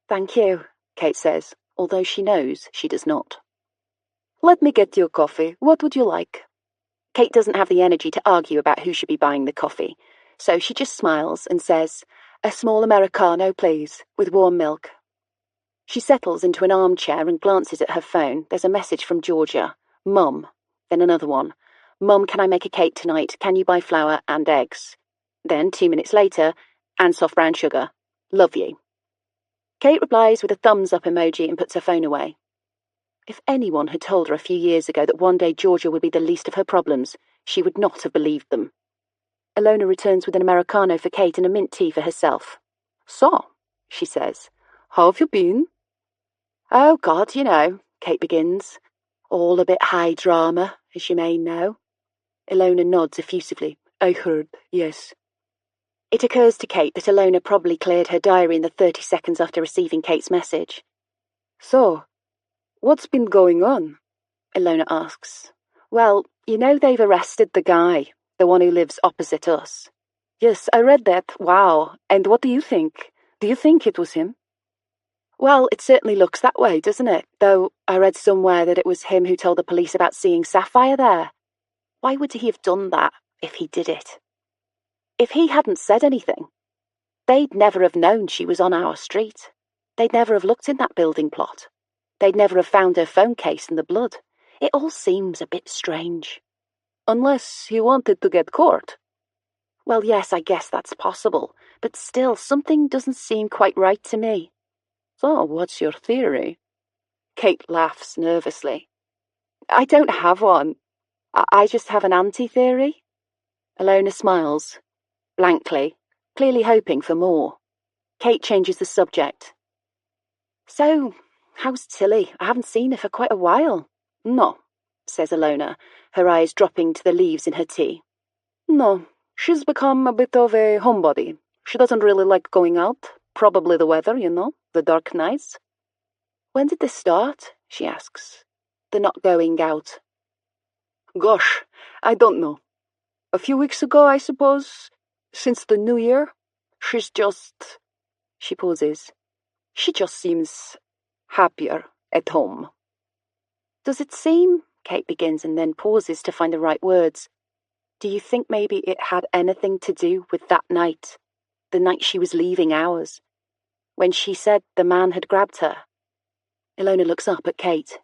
"Thank you," Kate says, although she knows she does not. "Let me get you a coffee. What would you like?" Kate doesn't have the energy to argue about who should be buying the coffee, so she just smiles and says, "A small Americano, please, with warm milk." She settles into an armchair and glances at her phone. There's a message from Georgia. "Mum." Then another one. "Mum, can I make a cake tonight? Can you buy flour and eggs?" Then, 2 minutes later, "And soft brown sugar. Love you." Kate replies with a thumbs-up emoji and puts her phone away. If anyone had told her a few years ago that one day Georgia would be the least of her problems, she would not have believed them. Ilona returns with an Americano for Kate and a mint tea for herself. "So," she says, "how have you been?" "Oh, God, you know," Kate begins. "All a bit high drama, as you may know." Ilona nods effusively. "I heard, yes." It occurs to Kate that Ilona probably cleared her diary in the 30 seconds after receiving Kate's message. "So, what's been going on?" Ilona asks. "Well, you know they've arrested the guy, the one who lives opposite us." "Yes, I read that. Wow. And what do you think? Do you think it was him?" "Well, it certainly looks that way, doesn't it? Though I read somewhere that it was him who told the police about seeing Saffyre there. Why would he have done that if he did it? If he hadn't said anything, they'd never have known she was on our street. They'd never have looked in that building plot. They'd never have found her phone case and the blood. It all seems a bit strange." "Unless he wanted to get caught." "Well, yes, I guess that's possible. But still, something doesn't seem quite right to me." "So, what's your theory?" Kate laughs nervously. "I don't have one. I just have an anti-theory." Ilona smiles, blankly, clearly hoping for more. Kate changes the subject. "So, how's Tilly? I haven't seen her for quite a while." "No," says Ilona, her eyes dropping to the leaves in her tea. "No, she's become a bit of a homebody. She doesn't really like going out. Probably the weather, you know, the dark nights." "When did this start?" she asks. "The not going out." "Gosh, I don't know. A few weeks ago, I suppose. Since the new year. She's just..." She pauses. "She just seems happier at home." "Does it seem..." Kate begins and then pauses to find the right words. "Do you think maybe it had anything to do with that night? The night she was leaving ours? When she said the man had grabbed her?" Ilona looks up at Kate.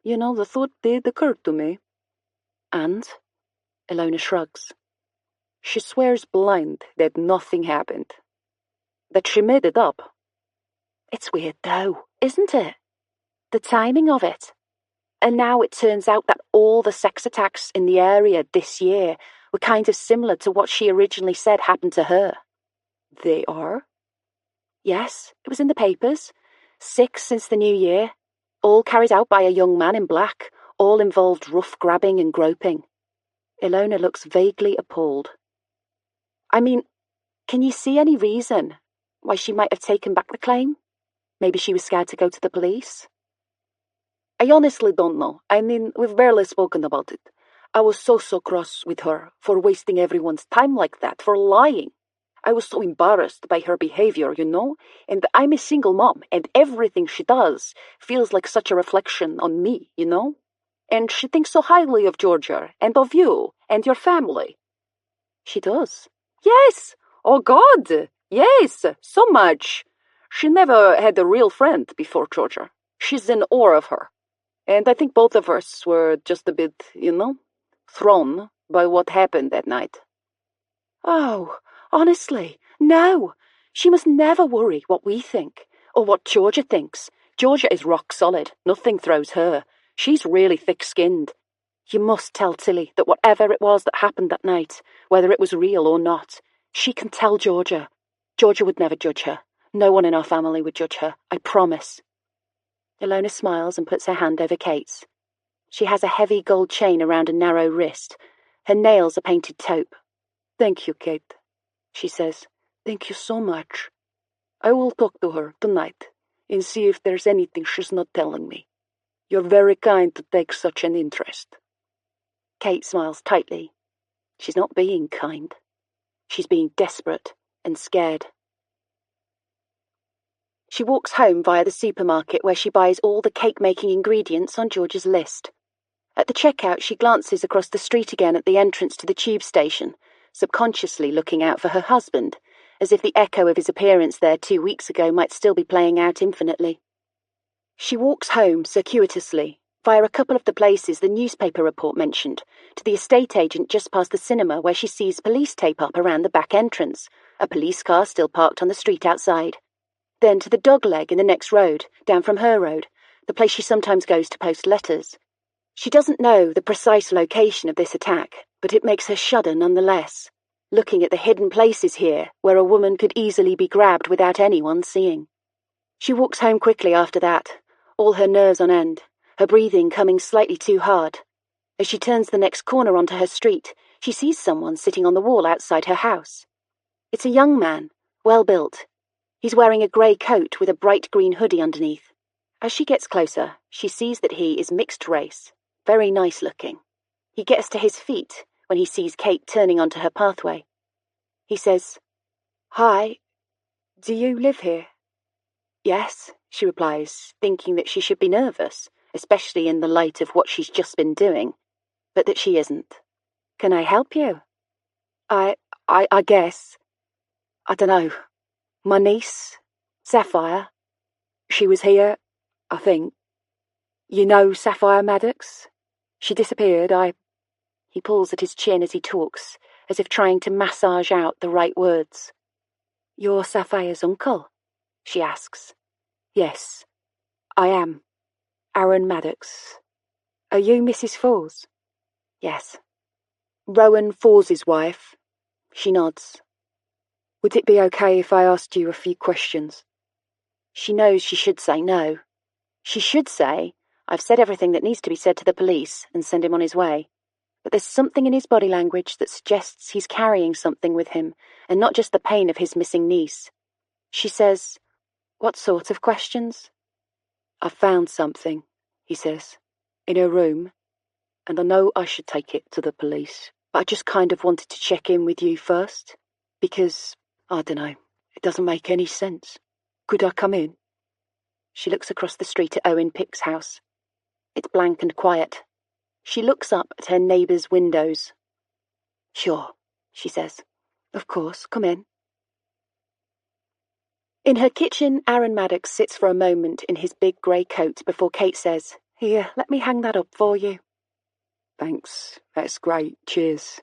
"You know, the thought did occur to me." "And?" Ilona shrugs. "She swears blind that nothing happened. That she made it up." It's weird though, isn't it? The timing of it. And now it turns out that all the sex attacks in the area this year were kind of similar to what she originally said happened to her. "They are?" "Yes, it was in the papers. 6 since the new year. All carried out by a young man in black. All involved rough grabbing and groping." Ilona looks vaguely appalled. "I mean, can you see any reason why she might have taken back the claim? Maybe she was scared to go to the police?" "I honestly don't know. I mean, we've barely spoken about it. I was so cross with her for wasting everyone's time like that, for lying. I was so embarrassed by her behavior, you know? And I'm a single mom, and everything she does feels like such a reflection on me, you know? And she thinks so highly of Georgia, and of you, and your family." "She does?" "Yes! Oh, God! Yes! So much! She never had a real friend before Georgia. She's in awe of her. And I think both of us were just a bit, you know, thrown by what happened that night." "Oh, honestly, no. She must never worry what we think, or what Georgia thinks. Georgia is rock solid. Nothing throws her. She's really thick-skinned. You must tell Tilly that whatever it was that happened that night, whether it was real or not, she can tell Georgia. Georgia would never judge her. No one in our family would judge her. I promise." Ilona smiles and puts her hand over Kate's. She has a heavy gold chain around a narrow wrist. Her nails are painted taupe. "Thank you, Kate," she says. "Thank you so much." I will talk to her tonight and see if there's anything she's not telling me. You're very kind to take such an interest. Kate smiles tightly. She's not being kind. She's being desperate and scared. She walks home via the supermarket where she buys all the cake-making ingredients on George's list. At the checkout, she glances across the street again at the entrance to the tube station, subconsciously looking out for her husband, as if the echo of his appearance there 2 weeks ago might still be playing out infinitely. She walks home circuitously, via a couple of the places the newspaper report mentioned, to the estate agent just past the cinema where she sees police tape up around the back entrance, a police car still parked on the street outside. Then to the dog leg in the next road, down from her road, the place she sometimes goes to post letters. She doesn't know the precise location of this attack, but it makes her shudder nonetheless, looking at the hidden places here where a woman could easily be grabbed without anyone seeing. She walks home quickly after that, all her nerves on end, her breathing coming slightly too hard. As she turns the next corner onto her street, she sees someone sitting on the wall outside her house. It's a young man, well built. He's wearing a grey coat with a bright green hoodie underneath. As she gets closer, she sees that he is mixed race, very nice looking. He gets to his feet when he sees Kate turning onto her pathway. He says, "Hi, do you live here?" "Yes," she replies, thinking that she should be nervous, especially in the light of what she's just been doing, but that she isn't. "Can I help you?" I guess. I dunno. My niece, Saffyre. She was here, I think. You know Saffyre Maddox? She disappeared, He pulls at his chin as he talks, as if trying to massage out the right words. "You're Saffyre's uncle?" she asks. "Yes, I am. Aaron Maddox. Are you Mrs. Falls?" "Yes." "Rowan Falls's wife?" She nods. "Would it be okay if I asked you a few questions?" She knows she should say no. She should say, "I've said everything that needs to be said to the police," and send him on his way. But there's something in his body language that suggests he's carrying something with him, and not just the pain of his missing niece. She says, "What sort of questions?" "I found something," he says, "in her room, and I know I should take it to the police, but I just kind of wanted to check in with you first, because, I dunno, it doesn't make any sense. Could I come in?" She looks across the street at Owen Pick's house. It's blank and quiet. She looks up at her neighbour's windows. "Sure," she says. "Of course, come in." In her kitchen, Aaron Maddox sits for a moment in his big grey coat before Kate says, "Here, let me hang that up for you." "Thanks, that's great, cheers."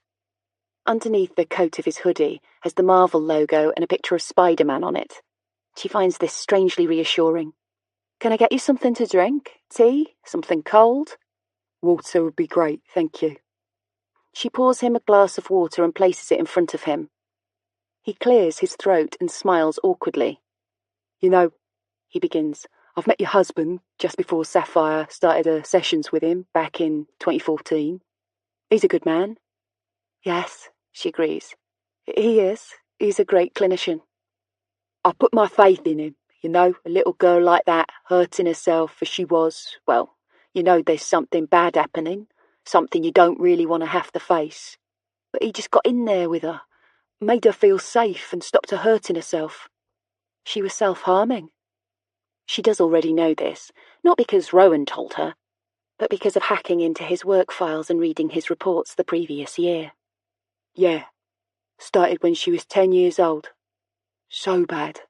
Underneath the coat of his hoodie has the Marvel logo and a picture of Spider-Man on it. She finds this strangely reassuring. "Can I get you something to drink? Tea? Something cold?" "Water would be great, thank you." She pours him a glass of water and places it in front of him. He clears his throat and smiles awkwardly. "You know," he begins, "I've met your husband just before Saffyre started her sessions with him back in 2014. He's a good man." "Yes," she agrees. "He is. He's a great clinician." "I put my faith in him. You know, a little girl like that, hurting herself as she was, well, you know there's something bad happening, something you don't really want to have to face. But he just got in there with her, made her feel safe and stopped her hurting herself." She was self-harming. She does already know this, not because Rowan told her, but because of hacking into his work files and reading his reports the previous year. "Yeah, started when she was 10 years old. So bad.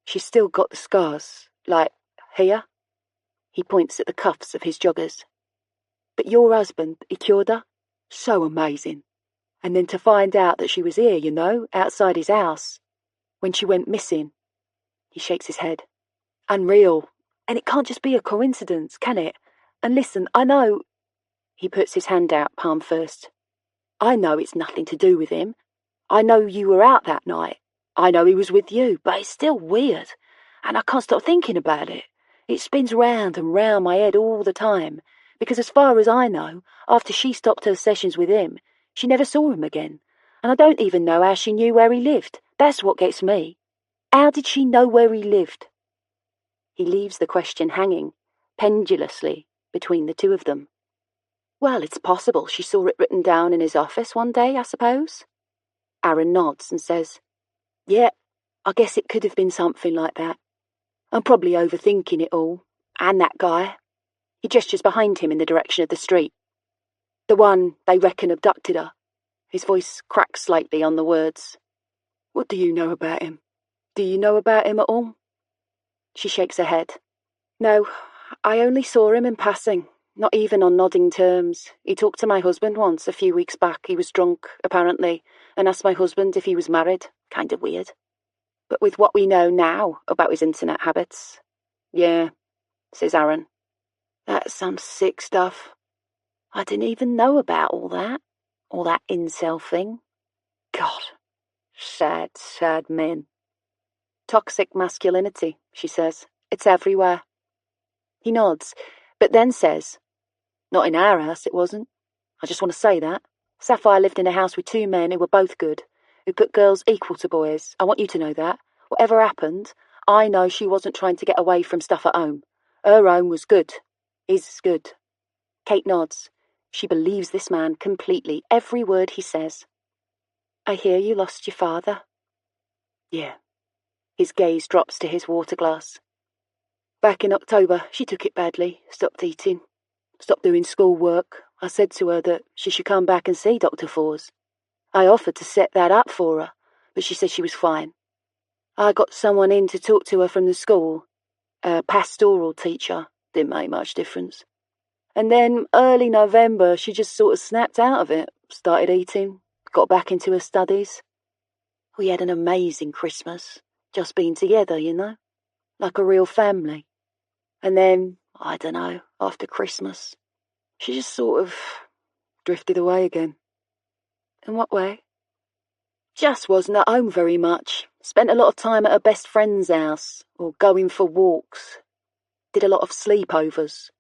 She's still got the scars, like here." He points at the cuffs of his joggers. "But your husband, he cured her? So amazing. And then to find out that she was here, you know, outside his house, when she went missing." He shakes his head. "Unreal. And it can't just be a coincidence, can it? And listen, I know..." He puts his hand out, palm first. "I know it's nothing to do with him. I know you were out that night. I know he was with you, but it's still weird. And I can't stop thinking about it. It spins round and round my head all the time, because as far as I know, after she stopped her sessions with him, she never saw him again. And I don't even know how she knew where he lived. That's what gets me." How did she know where he lived? He leaves the question hanging, pendulously, between the two of them. Well, it's possible she saw it written down in his office one day, I suppose. Aaron nods and says, Yeah, I guess it could have been something like that. I'm probably overthinking it all. And that guy. He gestures behind him in the direction of the street. The one they reckon abducted her. His voice cracks slightly on the words. What do you know about him? Do you know about him at all? She shakes her head. No, I only saw him in passing, not even on nodding terms. He talked to my husband once, a few weeks back. He was drunk, apparently, and asked my husband if he was married. Kind of weird. But with what we know now about his internet habits... Yeah, says Aaron. That's some sick stuff. I didn't even know about all that incel thing. God, sad, sad men. Toxic masculinity, she says. It's everywhere. He nods, but then says, Not in our house, it wasn't. I just want to say that. Saffyre lived in a house with two men who were both good, who put girls equal to boys. I want you to know that. Whatever happened, I know she wasn't trying to get away from stuff at home. Her home was good. Is good. Kate nods. She believes this man completely, every word he says. I hear you lost your father. Yeah. His gaze drops to his water glass. Back in October, she took it badly, stopped eating, stopped doing schoolwork. I said to her that she should come back and see Dr. Fors. I offered to set that up for her, but she said she was fine. I got someone in to talk to her from the school, a pastoral teacher. Didn't make much difference. And then early November, she just sort of snapped out of it, started eating, got back into her studies. We had an amazing Christmas, just being together, you know, like a real family. And then, I don't know, after Christmas, she just sort of drifted away again. In what way? Just wasn't at home very much. Spent a lot of time at her best friend's house, or going for walks. Did a lot of sleepovers.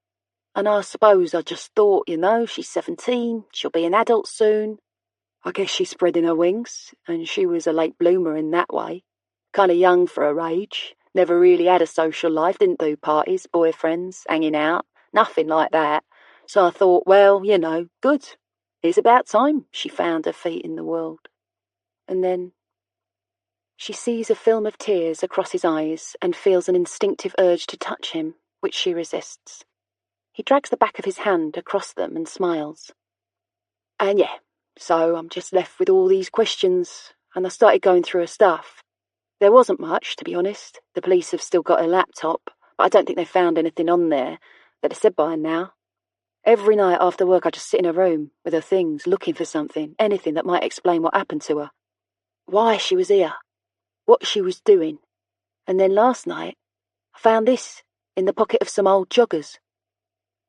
And I suppose I just thought, you know, she's 17, she'll be an adult soon. I guess she's spreading her wings, and she was a late bloomer in that way. Kind of young for her age. Never really had a social life, didn't do parties, boyfriends, hanging out, nothing like that. So I thought, well, you know, good. It's about time she found her feet in the world. And then she sees a film of tears across his eyes and feels an instinctive urge to touch him, which she resists. He drags the back of his hand across them and smiles. And yeah, so I'm just left with all these questions, and I started going through her stuff. There wasn't much, to be honest. The police have still got her laptop, but I don't think they've found anything on there that is said by her now. Every night after work I just sit in her room with her things, looking for something, anything that might explain what happened to her. Why she was here, what she was doing. And then last night, I found this in the pocket of some old joggers.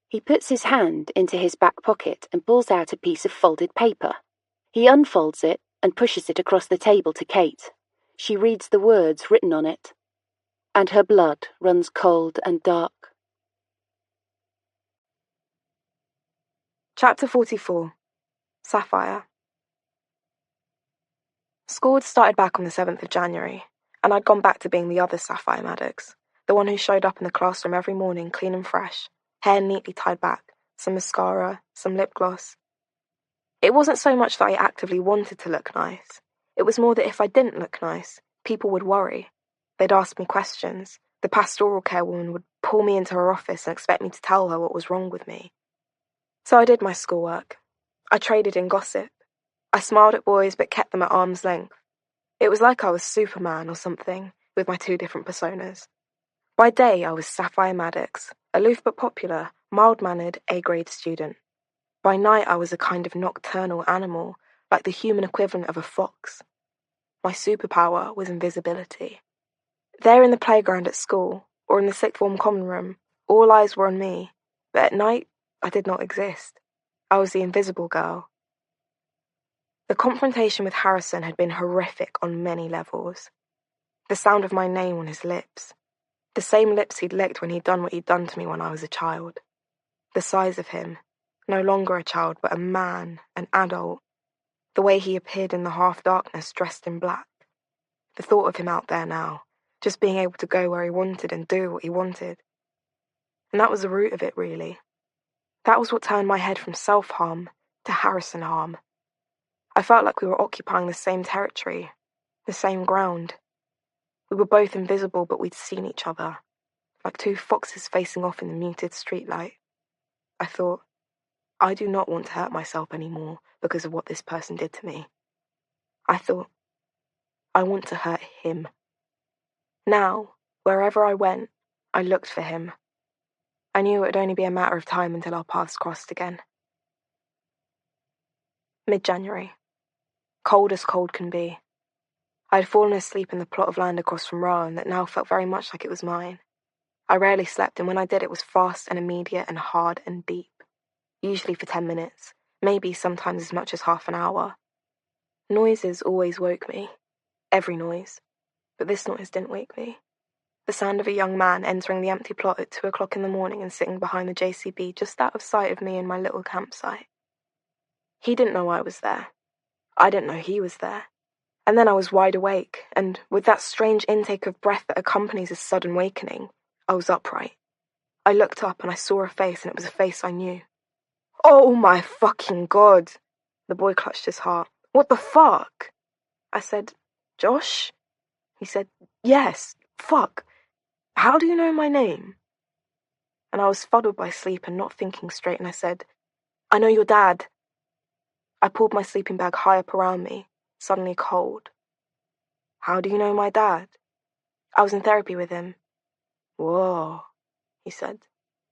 He puts his hand into his back pocket and pulls out a piece of folded paper. He unfolds it and pushes it across the table to Kate. She reads the words written on it, and her blood runs cold and dark. Chapter 44. Saffyre. School had started back on the 7th of January, and I'd gone back to being the other Saffyre Maddox, the one who showed up in the classroom every morning clean and fresh, hair neatly tied back, some mascara, some lip gloss. It wasn't so much that I actively wanted to look nice. It was more that if I didn't look nice, people would worry. They'd ask me questions. The pastoral care woman would pull me into her office and expect me to tell her what was wrong with me. So I did my schoolwork. I traded in gossip. I smiled at boys but kept them at arm's length. It was like I was Superman or something, with my two different personas. By day I was Saffyre Maddox, aloof but popular, mild-mannered A-grade student. By night I was a kind of nocturnal animal, like the human equivalent of a fox. My superpower was invisibility. There in the playground at school, or in the sixth form common room, all eyes were on me, but at night I did not exist. I was the invisible girl. The confrontation with Harrison had been horrific on many levels. The sound of my name on his lips. The same lips he'd licked when he'd done what he'd done to me when I was a child. The size of him. No longer a child, but a man, an adult. The way he appeared in the half-darkness dressed in black. The thought of him out there now, just being able to go where he wanted and do what he wanted. And that was the root of it, really. That was what turned my head from self-harm to Harrison harm. I felt like we were occupying the same territory, the same ground. We were both invisible, but we'd seen each other, like two foxes facing off in the muted streetlight. I thought, I do not want to hurt myself anymore because of what this person did to me. I thought, I want to hurt him. Now, wherever I went, I looked for him. I knew it would only be a matter of time until our paths crossed again. Mid-January. Cold as cold can be. I had fallen asleep in the plot of land across from Rowan that now felt very much like it was mine. I rarely slept, and when I did, it was fast and immediate and hard and deep. Usually for 10 minutes, maybe sometimes as much as half an hour. Noises always woke me. Every noise. But this noise didn't wake me. The sound of a young man entering the empty plot at 2 o'clock in the morning and sitting behind the JCB just out of sight of me in my little campsite. He didn't know I was there. I didn't know he was there. And then I was wide awake, and with that strange intake of breath that accompanies a sudden wakening, I was upright. I looked up and I saw a face, and it was a face I knew. Oh my fucking God! The boy clutched his heart. What the fuck? I said, Josh? He said, yes, fuck. How do you know my name? And I was fuddled by sleep and not thinking straight, and I said, I know your dad. I pulled my sleeping bag high up around me, suddenly cold. How do you know my dad? I was in therapy with him. Whoa, he said.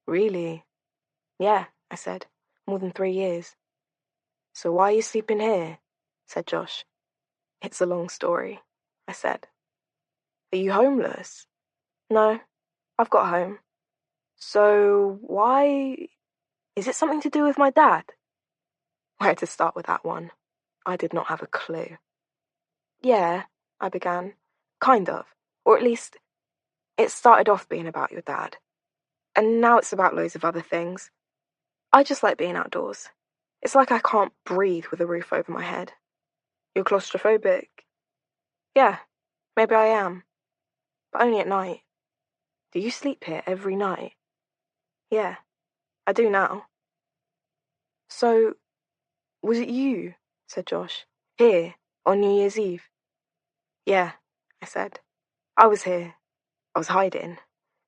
Really? Yeah, I said. More than 3 years. So why are you sleeping here? Said Josh. It's a long story, I said. Are you homeless? No, I've got a home. So why... Is it something to do with my dad? Where to start with that one? I did not have a clue. Yeah, I began. Kind of. Or at least, it started off being about your dad. And now it's about loads of other things. I just like being outdoors. It's like I can't breathe with a roof over my head. You're claustrophobic? Yeah, maybe I am. But only at night. Do you sleep here every night? Yeah, I do now. So, was it you, said Josh, here on New Year's Eve? Yeah, I said. I was here. I was hiding,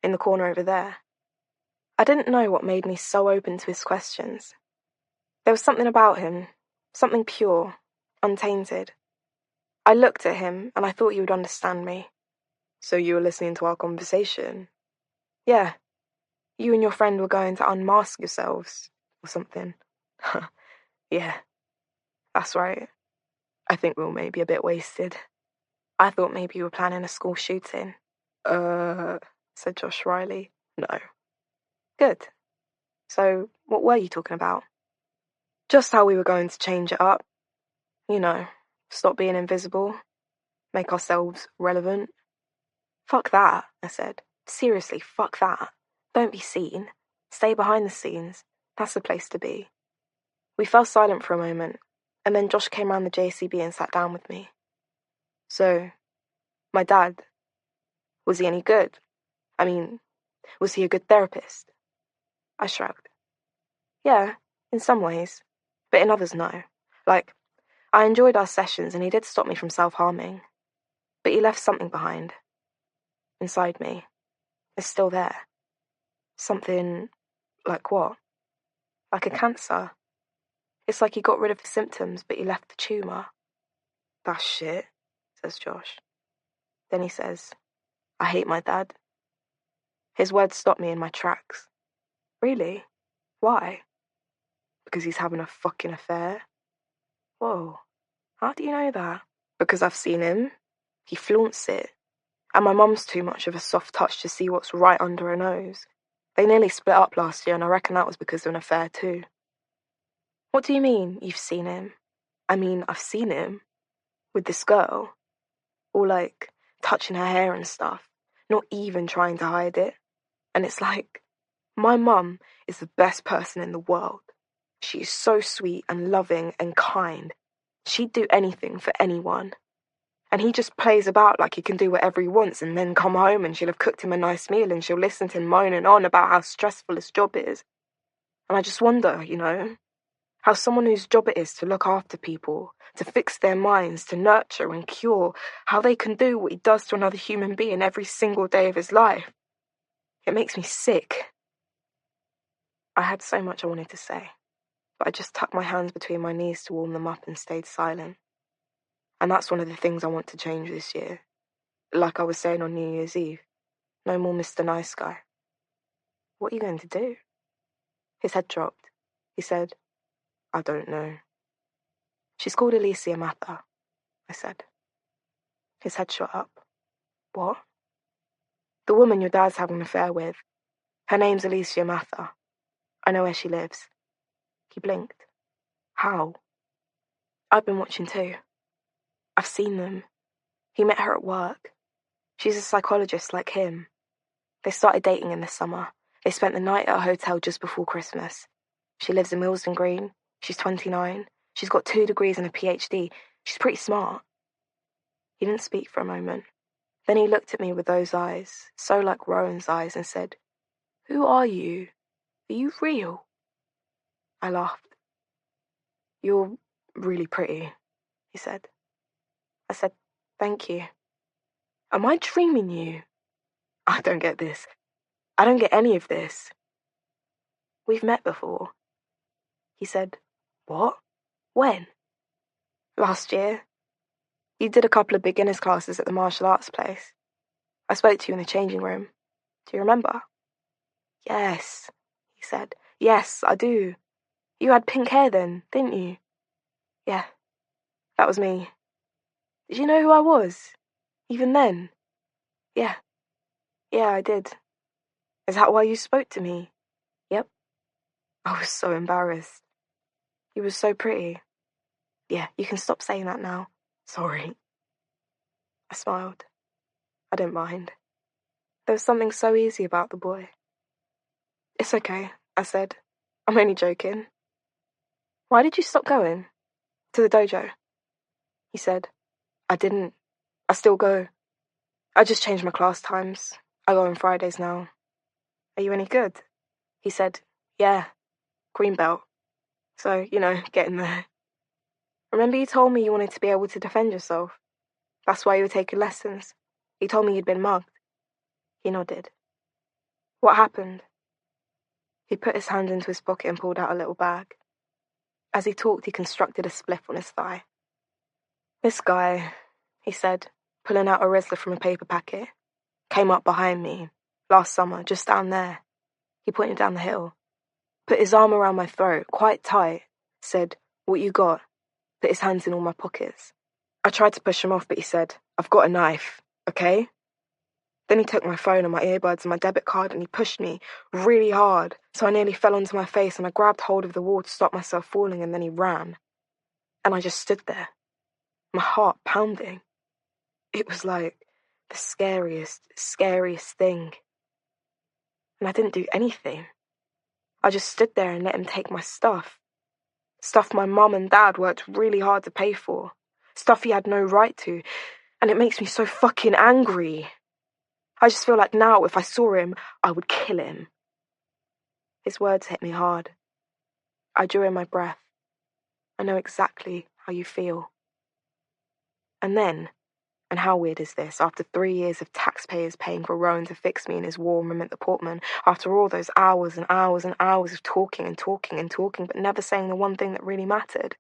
in the corner over there. I didn't know what made me so open to his questions. There was something about him, something pure, untainted. I looked at him and I thought he would understand me. So you were listening to our conversation? Yeah. You and your friend were going to unmask yourselves, or something. Yeah, that's right. I think we were maybe a bit wasted. I thought maybe you were planning a school shooting. Said Josh wryly. No. Good. So, what were you talking about? Just how we were going to change it up. You know, stop being invisible. Make ourselves relevant. Fuck that, I said. Seriously, fuck that. Don't be seen. Stay behind the scenes. That's the place to be. We fell silent for a moment, and then Josh came round the JCB and sat down with me. So, my dad, was he any good? I mean, was he a good therapist? I shrugged. Yeah, in some ways, but in others no. Like, I enjoyed our sessions and he did stop me from self-harming. But he left something behind. Inside me. It's still there. Something like what? Like a cancer. It's like he got rid of the symptoms, but he left the tumour. That's shit, says Josh. Then he says, I hate my dad. His words stopped me in my tracks. Really? Why? Because he's having a fucking affair? Whoa, how do you know that? Because I've seen him. He flaunts it. And my mum's too much of a soft touch to see what's right under her nose. They nearly split up last year, and I reckon that was because of an affair too. What do you mean, you've seen him? I mean, I've seen him. With this girl. All like, touching her hair and stuff. Not even trying to hide it. And it's like, my mum is the best person in the world. She is so sweet and loving and kind. She'd do anything for anyone. And he just plays about like he can do whatever he wants and then come home and she'll have cooked him a nice meal and she'll listen to him moaning on about how stressful his job is. And I just wonder, how someone whose job it is to look after people, to fix their minds, to nurture and cure, how they can do what he does to another human being every single day of his life. It makes me sick. I had so much I wanted to say, but I just tucked my hands between my knees to warm them up and stayed silent. And that's one of the things I want to change this year. Like I was saying on New Year's Eve, no more Mr. Nice Guy. What are you going to do? His head dropped. He said, I don't know. She's called Alicia Mather, I said. His head shot up. What? The woman your dad's having an affair with. Her name's Alicia Mather. I know where she lives. He blinked. How? I've been watching too. I've seen them. He met her at work. She's a psychologist like him. They started dating in the summer. They spent the night at a hotel just before Christmas. She lives in Millsden Green. She's 29. She's got 2 degrees and a PhD. She's pretty smart. He didn't speak for a moment. Then he looked at me with those eyes, so like Rowan's eyes, and said, Who are you? Are you real? I laughed. You're really pretty, he said. I said, thank you. Am I dreaming you? I don't get this. I don't get any of this. We've met before. He said, What? When? Last year. You did a couple of beginners classes at the martial arts place. I spoke to you in the changing room. Do you remember? Yes, he said. Yes, I do. You had pink hair then, didn't you? Yeah, that was me. Did you know who I was? Even then? Yeah. Yeah, I did. Is that why you spoke to me? Yep. I was so embarrassed. You were so pretty. Yeah, you can stop saying that now. Sorry. I smiled. I didn't mind. There was something so easy about the boy. It's okay, I said. I'm only joking. Why did you stop going? To the dojo? He said. I didn't. I still go. I just changed my class times. I go on Fridays now. Are you any good? He said, Yeah, green belt. So, getting there. Remember you told me you wanted to be able to defend yourself? That's why you were taking lessons. You told me you'd been mugged. He nodded. What happened? He put his hand into his pocket and pulled out a little bag. As he talked, he constructed a spliff on his thigh. This guy, he said, pulling out a Rizzler from a paper packet, came up behind me, last summer, just down there. He pointed down the hill, put his arm around my throat, quite tight, said, What you got? Put his hands in all my pockets. I tried to push him off, but he said, I've got a knife, okay? Then he took my phone and my earbuds and my debit card and he pushed me really hard, so I nearly fell onto my face and I grabbed hold of the wall to stop myself falling and then he ran. And I just stood there, my heart pounding. It was like the scariest thing. And I didn't do anything. I just stood there and let him take my stuff. Stuff my mum and dad worked really hard to pay for. Stuff he had no right to. And it makes me so fucking angry. I just feel like now, if I saw him, I would kill him. His words hit me hard. I drew in my breath. I know exactly how you feel. And then, and how weird is this, after 3 years of taxpayers paying for Rowan to fix me in his warm room at the Portman, after all those hours and hours and hours of talking and talking and talking, but never saying the one thing that really mattered,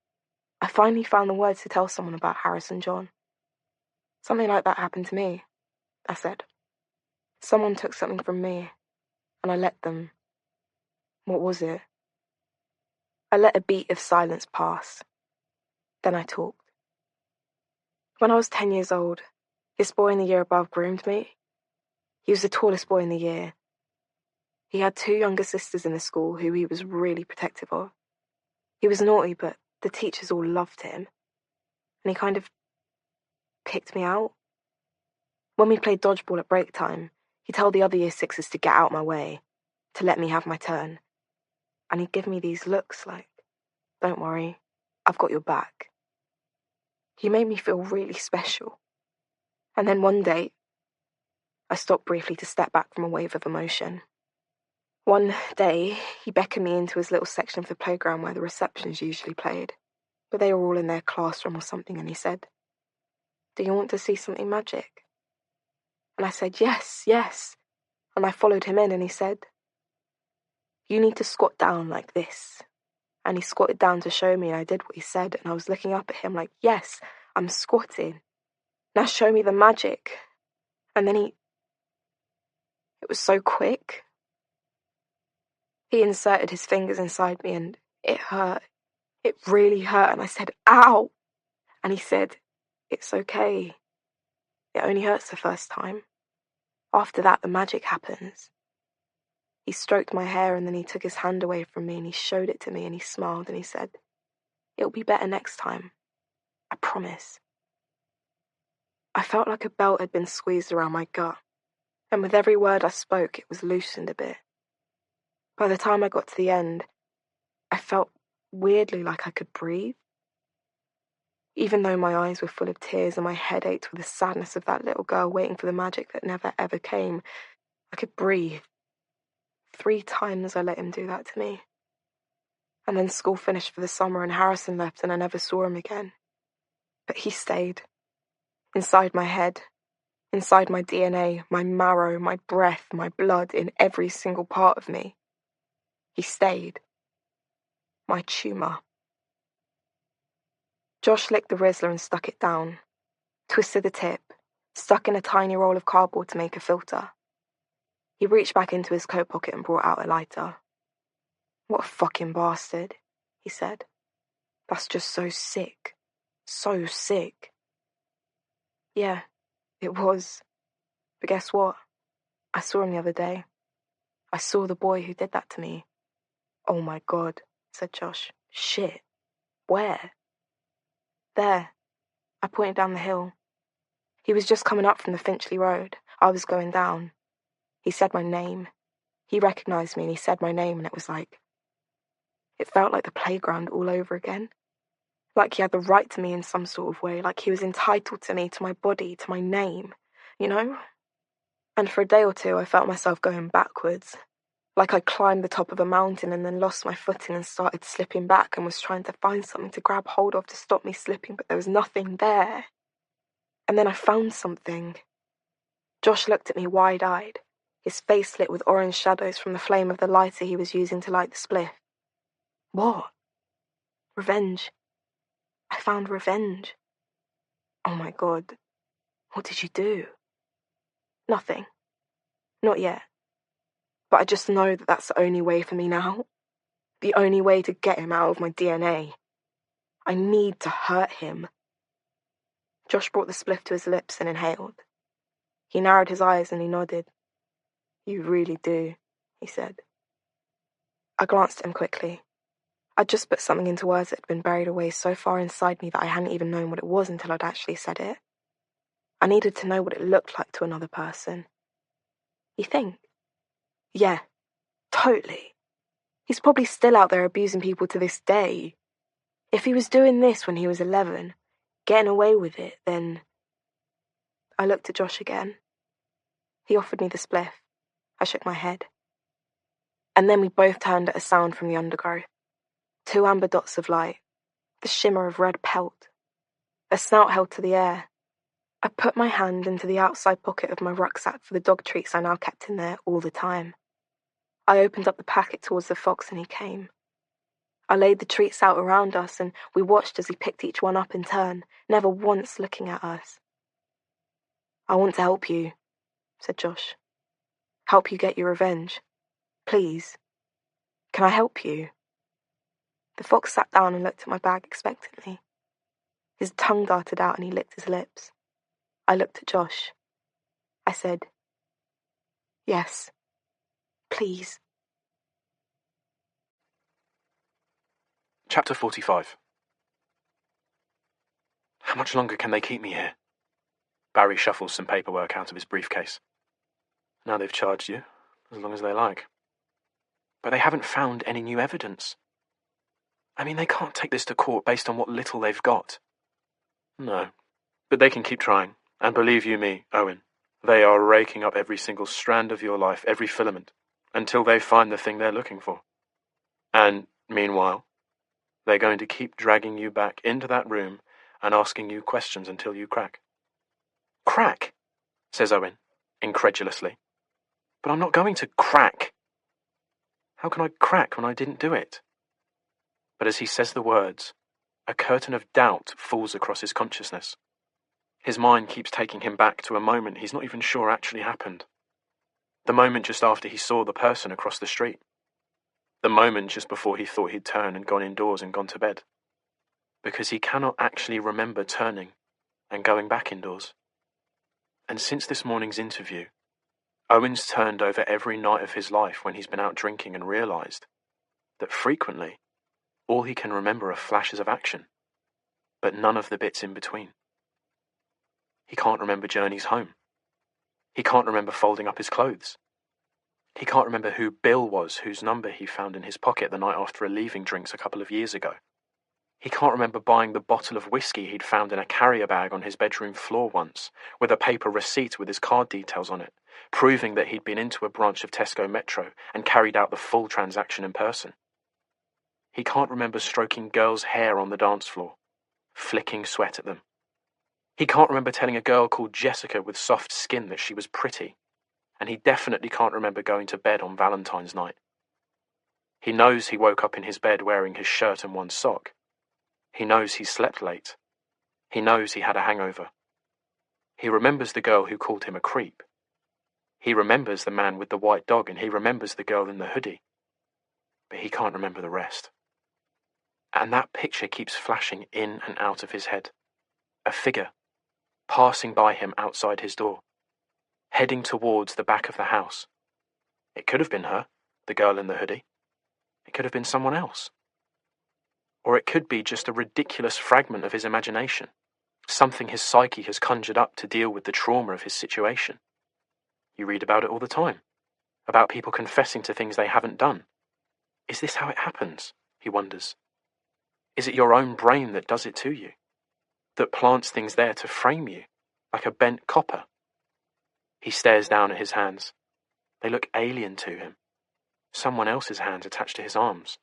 I finally found the words to tell someone about Harrison John. Something like that happened to me, I said. Someone took something from me, and I let them. What was it? I let a beat of silence pass. Then I talked. When I was 10 years old, this boy in the year above groomed me. He was the tallest boy in the year. He had 2 younger sisters in the school who he was really protective of. He was naughty, but the teachers all loved him. And he kind of picked me out. When we played dodgeball at break time, he'd tell the other year 6s to get out my way, to let me have my turn. And he'd give me these looks like, don't worry, I've got your back. He made me feel really special. And then one day, I stopped briefly to step back from a wave of emotion. One day, he beckoned me into his little section of the playground where the receptions usually played, but they were all in their classroom or something, and he said, "Do you want to see something magic?" And I said, yes, yes. And I followed him in, and he said, "You need to squat down like this." And he squatted down to show me, and I did what he said, and I was looking up at him like, yes, I'm squatting. Now show me the magic. And then it was so quick. He inserted his fingers inside me, and it hurt. It really hurt, and I said, "Ow!" And he said, "It's okay. It only hurts the first time. After that, the magic happens." He stroked my hair, and then he took his hand away from me, and he showed it to me, and he smiled, and he said, "It'll be better next time. I promise." I felt like a belt had been squeezed around my gut, and with every word I spoke, it was loosened a bit. By the time I got to the end, I felt weirdly like I could breathe. Even though my eyes were full of tears and my head ached with the sadness of that little girl waiting for the magic that never ever came, I could breathe. 3 times I let him do that to me. And then school finished for the summer and Harrison left and I never saw him again. But he stayed. Inside my head, inside my DNA, my marrow, my breath, my blood, in every single part of me. He stayed. My tumour. Josh licked the Rizzler and stuck it down, twisted the tip, stuck in a tiny roll of cardboard to make a filter. He reached back into his coat pocket and brought out a lighter. "What a fucking bastard," he said. "That's just so sick. So sick." Yeah, it was. But guess what? I saw him the other day. I saw the boy who did that to me. "Oh my God," said Josh. "Shit. Where?" "There." I pointed down the hill. He was just coming up from the Finchley Road. I was going down. He said my name. He recognized me and he said my name, and it was like... It felt like the playground all over again. Like he had the right to me in some sort of way, like he was entitled to me, to my body, to my name, you know? And for a day or two, I felt myself going backwards. Like I climbed the top of a mountain and then lost my footing and started slipping back and was trying to find something to grab hold of to stop me slipping, but there was nothing there. And then I found something. Josh looked at me wide-eyed, his face lit with orange shadows from the flame of the lighter he was using to light the spliff. "What?" "Revenge. I found revenge." "Oh my God. What did you do?" "Nothing. Not yet. But I just know that that's the only way for me now. The only way to get him out of my DNA. I need to hurt him." Josh brought the spliff to his lips and inhaled. He narrowed his eyes and he nodded. "You really do," he said. I glanced at him quickly. I'd just put something into words that had been buried away so far inside me that I hadn't even known what it was until I'd actually said it. I needed to know what it looked like to another person. "You think?" "Yeah, totally. He's probably still out there abusing people to this day. If he was doing this when he was 11, getting away with it, then..." I looked at Josh again. He offered me the spliff. I shook my head. And then we both turned at a sound from the undergrowth. 2 amber dots of light, the shimmer of red pelt, a snout held to the air. I put my hand into the outside pocket of my rucksack for the dog treats I now kept in there all the time. I opened up the packet towards the fox and he came. I laid the treats out around us and we watched as he picked each one up in turn, never once looking at us. "I want to help you," said Josh. "Help you get your revenge. Please. Can I help you?" The fox sat down and looked at my bag expectantly. His tongue darted out and he licked his lips. I looked at Josh. I said, "Yes. Please." Chapter 45. How much longer can they keep me here? Barry shuffles some paperwork out of his briefcase. Now they've charged you, as long as they like. But they haven't found any new evidence. I mean, they can't take this to court based on what little they've got. No, but they can keep trying. And believe you me, Owen, they are raking up every single strand of your life, every filament, until they find the thing they're looking for. And, meanwhile, they're going to keep dragging you back into that room and asking you questions until you crack. Crack? Says Owen, incredulously. But I'm not going to crack. How can I crack when I didn't do it? But as he says the words, a curtain of doubt falls across his consciousness. His mind keeps taking him back to a moment he's not even sure actually happened. The moment just after he saw the person across the street. The moment just before he thought he'd turned and gone indoors and gone to bed. Because he cannot actually remember turning and going back indoors. And since this morning's interview, Owen's turned over every night of his life when he's been out drinking and realised that frequently all he can remember are flashes of action, but none of the bits in between. He can't remember journeys home. He can't remember folding up his clothes. He can't remember who Bill was, whose number he found in his pocket the night after a leaving drinks a couple of years ago. He can't remember buying the bottle of whiskey he'd found in a carrier bag on his bedroom floor once, with a paper receipt with his card details on it, proving that he'd been into a branch of Tesco Metro and carried out the full transaction in person. He can't remember stroking girls' hair on the dance floor, flicking sweat at them. He can't remember telling a girl called Jessica with soft skin that she was pretty, and he definitely can't remember going to bed on Valentine's night. He knows he woke up in his bed wearing his shirt and one sock. He knows he slept late. He knows he had a hangover. He remembers the girl who called him a creep. He remembers the man with the white dog, and he remembers the girl in the hoodie. But he can't remember the rest. And that picture keeps flashing in and out of his head. A figure, passing by him outside his door, heading towards the back of the house. It could have been her, the girl in the hoodie. It could have been someone else. Or it could be just a ridiculous fragment of his imagination, something his psyche has conjured up to deal with the trauma of his situation. You read about it all the time, about people confessing to things they haven't done. Is this how it happens? He wonders. Is it your own brain that does it to you? That plants things there to frame you, like a bent copper? He stares down at his hands. They look alien to him. Someone else's hands attached to his arms.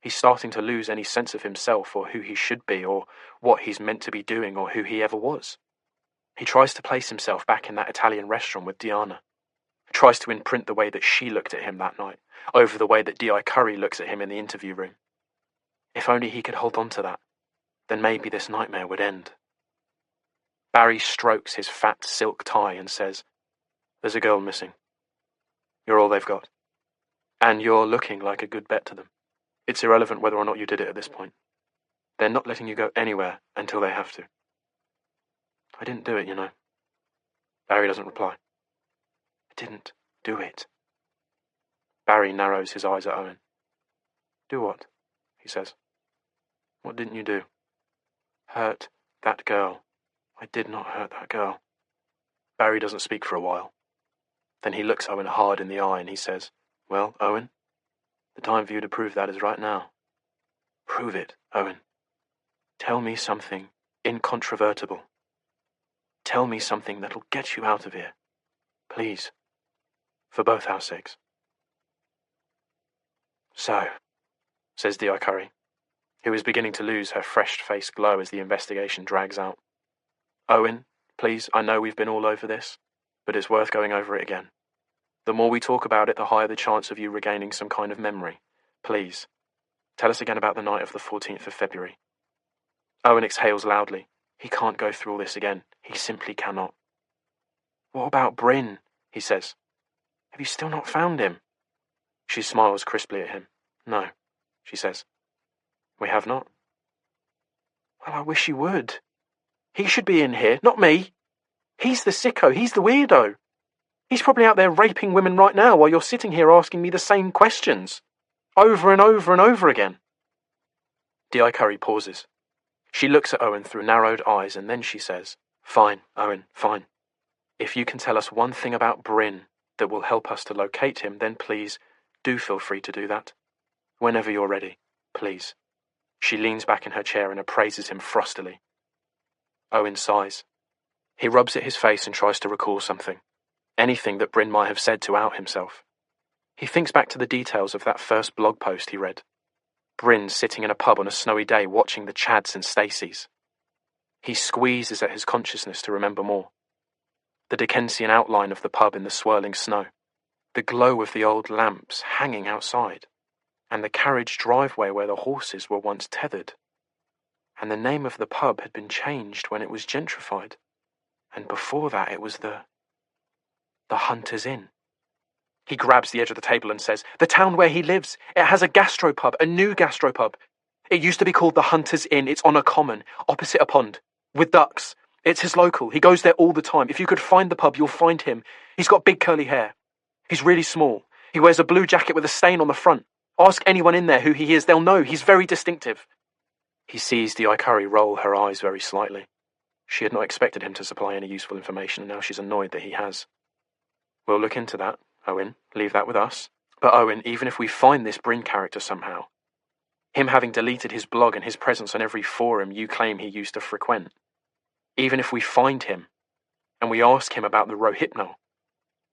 He's starting to lose any sense of himself or who he should be or what he's meant to be doing or who he ever was. He tries to place himself back in that Italian restaurant with Diana. He tries to imprint the way that she looked at him that night over the way that D.I. Curry looks at him in the interview room. If only he could hold on to that, then maybe this nightmare would end. Barry strokes his fat silk tie and says, "There's a girl missing. You're all they've got. And you're looking like a good bet to them. It's irrelevant whether or not you did it at this point. They're not letting you go anywhere until they have to." "I didn't do it, you know." Barry doesn't reply. "I didn't do it." Barry narrows his eyes at Owen. "Do what?" he says. "What didn't you do?" "Hurt that girl. I did not hurt that girl." Barry doesn't speak for a while. Then he looks Owen hard in the eye and he says, "Well, Owen, the time for you to prove that is right now. Prove it, Owen. Tell me something incontrovertible. Tell me something that'll get you out of here. Please. For both our sakes." "So," says D.I. Curry, who is beginning to lose her fresh-faced glow as the investigation drags out. "Owen, please, I know we've been all over this, but it's worth going over it again. The more we talk about it, the higher the chance of you regaining some kind of memory. Please, tell us again about the night of the 14th of February. Owen exhales loudly. He can't go through all this again. He simply cannot. "What about Bryn?" he says. "Have you still not found him?" She smiles crisply at him. "No," she says. "We have not." "Well, I wish you would. He should be in here, not me. He's the sicko, he's the weirdo. He's probably out there raping women right now while you're sitting here asking me the same questions. Over and over and over again." D.I. Curry pauses. She looks at Owen through narrowed eyes and then she says, "Fine, Owen, fine. If you can tell us one thing about Bryn that will help us to locate him, then please, do feel free to do that. Whenever you're ready, please." She leans back in her chair and appraises him frostily. Owen sighs. He rubs at his face and tries to recall something. Anything that Bryn might have said to out himself. He thinks back to the details of that first blog post he read. Bryn sitting in a pub on a snowy day watching the Chads and Stacys. He squeezes at his consciousness to remember more. The Dickensian outline of the pub in the swirling snow. The glow of the old lamps hanging outside. And the carriage driveway where the horses were once tethered. And the name of the pub had been changed when it was gentrified. And before that it was the Hunter's Inn. He grabs the edge of the table and says, "The town where he lives. It has a gastropub, a new gastropub. It used to be called the Hunter's Inn. It's on a common, opposite a pond, with ducks. It's his local. He goes there all the time. If you could find the pub, you'll find him. He's got big curly hair. He's really small. He wears a blue jacket with a stain on the front. Ask anyone in there who he is. They'll know. He's very distinctive." He sees the Ikari roll her eyes very slightly. She had not expected him to supply any useful information, and now she's annoyed that he has. "We'll look into that, Owen. Leave that with us. But Owen, even if we find this Bryn character somehow, him having deleted his blog and his presence on every forum you claim he used to frequent, even if we find him, and we ask him about the Rohypnol,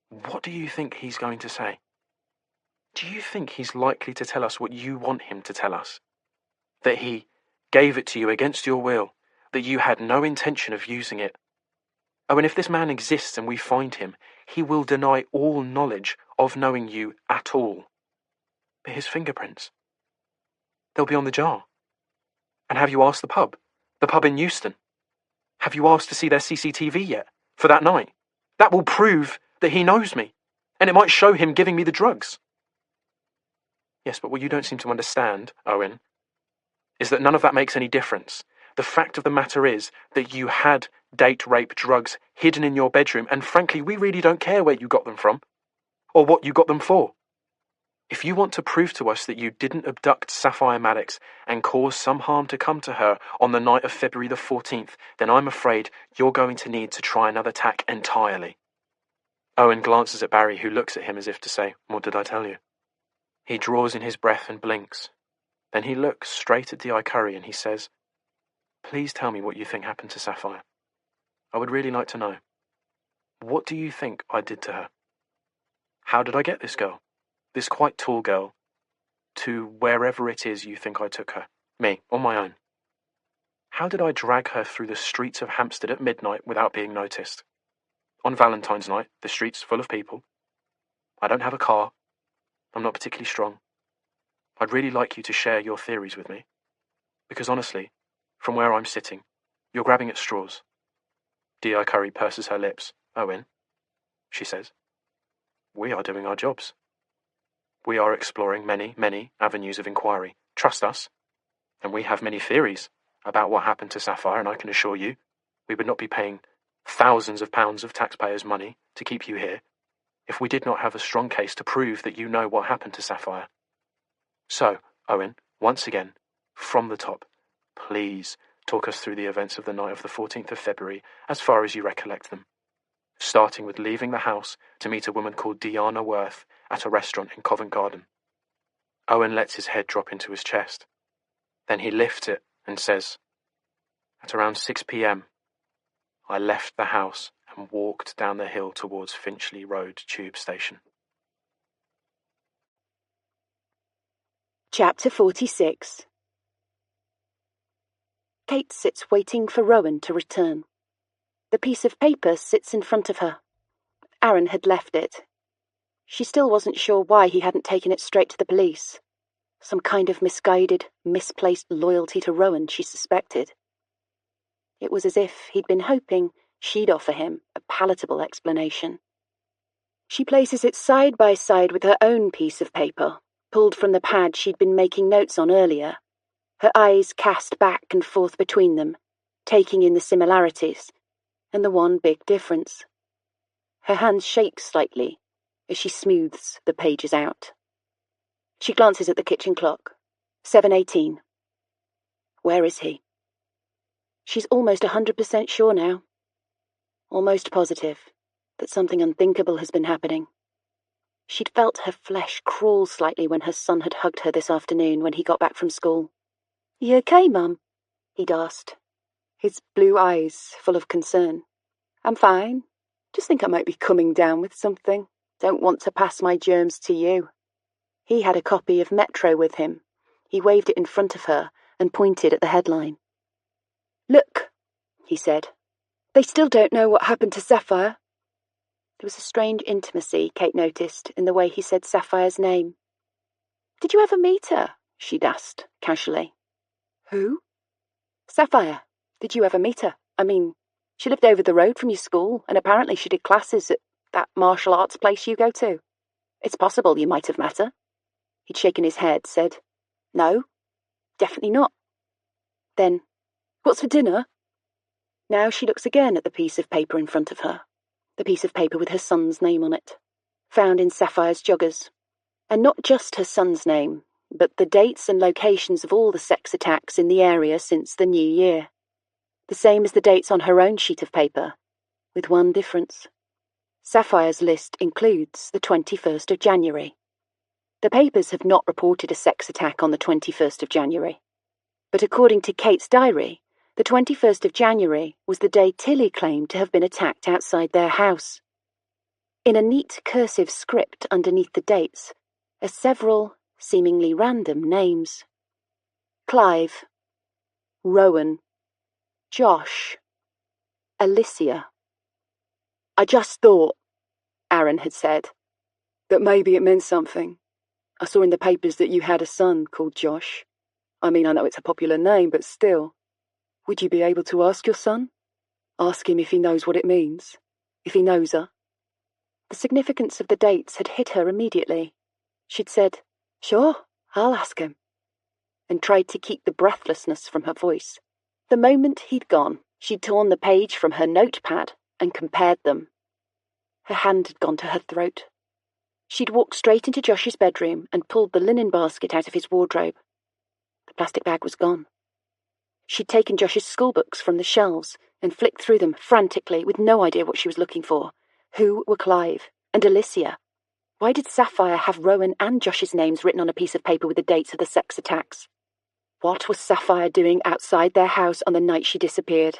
what do you think he's going to say? Do you think he's likely to tell us what you want him to tell us? That he gave it to you against your will, that you had no intention of using it? Oh, and if this man exists and we find him, he will deny all knowledge of knowing you at all. But his fingerprints, they'll be on the jar. And have you asked the pub? The pub in Euston? Have you asked to see their CCTV yet? For that night? That will prove that he knows me. And it might show him giving me the drugs." "Yes, but what you don't seem to understand, Owen, is that none of that makes any difference. The fact of the matter is that you had date rape drugs hidden in your bedroom, and frankly, we really don't care where you got them from, or what you got them for. If you want to prove to us that you didn't abduct Saffyre Maddox and cause some harm to come to her on the night of February the 14th, then I'm afraid you're going to need to try another tack entirely." Owen glances at Barry, who looks at him as if to say, "What did I tell you?" He draws in his breath and blinks. Then he looks straight at the Ikari and he says, "Please tell me what you think happened to Saffyre. I would really like to know. What do you think I did to her? How did I get this girl, this quite tall girl, to wherever it is you think I took her? Me, on my own. How did I drag her through the streets of Hampstead at midnight without being noticed? On Valentine's night, the streets full of people. I don't have a car. I'm not particularly strong. I'd really like you to share your theories with me. Because honestly, from where I'm sitting, you're grabbing at straws." D.I. Curry purses her lips. "Owen," she says, "we are doing our jobs. We are exploring many, many avenues of inquiry. Trust us. And we have many theories about what happened to Saffyre, and I can assure you, we would not be paying thousands of pounds of taxpayers' money to keep you here if we did not have a strong case to prove that you know what happened to Saffyre. So, Owen, once again, from the top, please talk us through the events of the night of the 14th of February as far as you recollect them, starting with leaving the house to meet a woman called Deanna Worth at a restaurant in Covent Garden." Owen lets his head drop into his chest. Then he lifts it and says, "At around 6 p.m, I left the house and walked down the hill towards Finchley Road tube station." Chapter 46. Kate sits waiting for Rowan to return. The piece of paper sits in front of her. Aaron had left it. She still wasn't sure why he hadn't taken it straight to the police. Some kind of misguided, misplaced loyalty to Rowan, she suspected. It was as if he'd been hoping she'd offer him a palatable explanation. She places it side by side with her own piece of paper, pulled from the pad she'd been making notes on earlier. Her eyes cast back and forth between them, taking in the similarities, and the one big difference. Her hands shake slightly as she smooths the pages out. She glances at the kitchen clock. 7:18. Where is he? She's almost 100% sure now. Almost positive that something unthinkable has been happening. She'd felt her flesh crawl slightly when her son had hugged her this afternoon when he got back from school. "You okay, Mum?" he'd asked, his blue eyes full of concern. I'm fine. Just think I might be coming down with something. Don't want to pass my germs to you. He had a copy of Metro with him. He waved it in front of her and pointed at the headline. Look, he said. They still don't know what happened to Saffyre. There was a strange intimacy, Kate noticed, in the way he said Sapphire's name. Did you ever meet her? She'd asked, casually. Who? Saffyre. Did you ever meet her? I mean, she lived over the road from your school, and apparently she did classes at that martial arts place you go to. It's possible you might have met her. He'd shaken his head, said, No, definitely not. Then, what's for dinner? Now she looks again at the piece of paper in front of her, the piece of paper with her son's name on it, found in Sapphire's joggers. And not just her son's name, but the dates and locations of all the sex attacks in the area since the new year. The same as the dates on her own sheet of paper, with one difference. Sapphire's list includes the 21st of January. The papers have not reported a sex attack on the 21st of January. But according to Kate's diary, the 21st of January was the day Tilly claimed to have been attacked outside their house. In a neat cursive script underneath the dates are several seemingly random names. Clive, Rowan, Josh, Alicia. I just thought, Aaron had said, that maybe it meant something. I saw in the papers that you had a son called Josh. I mean, I know it's a popular name, but still. Would you be able to ask your son? Ask him if he knows what it means, if he knows her. The significance of the dates had hit her immediately. She'd said, Sure, I'll ask him, and tried to keep the breathlessness from her voice. The moment he'd gone, she'd torn the page from her notepad and compared them. Her hand had gone to her throat. She'd walked straight into Josh's bedroom and pulled the linen basket out of his wardrobe. The plastic bag was gone. She'd taken Josh's schoolbooks from the shelves and flicked through them frantically with no idea what she was looking for. Who were Clive and Alicia? Why did Saffyre have Rowan and Josh's names written on a piece of paper with the dates of the sex attacks? What was Saffyre doing outside their house on the night she disappeared?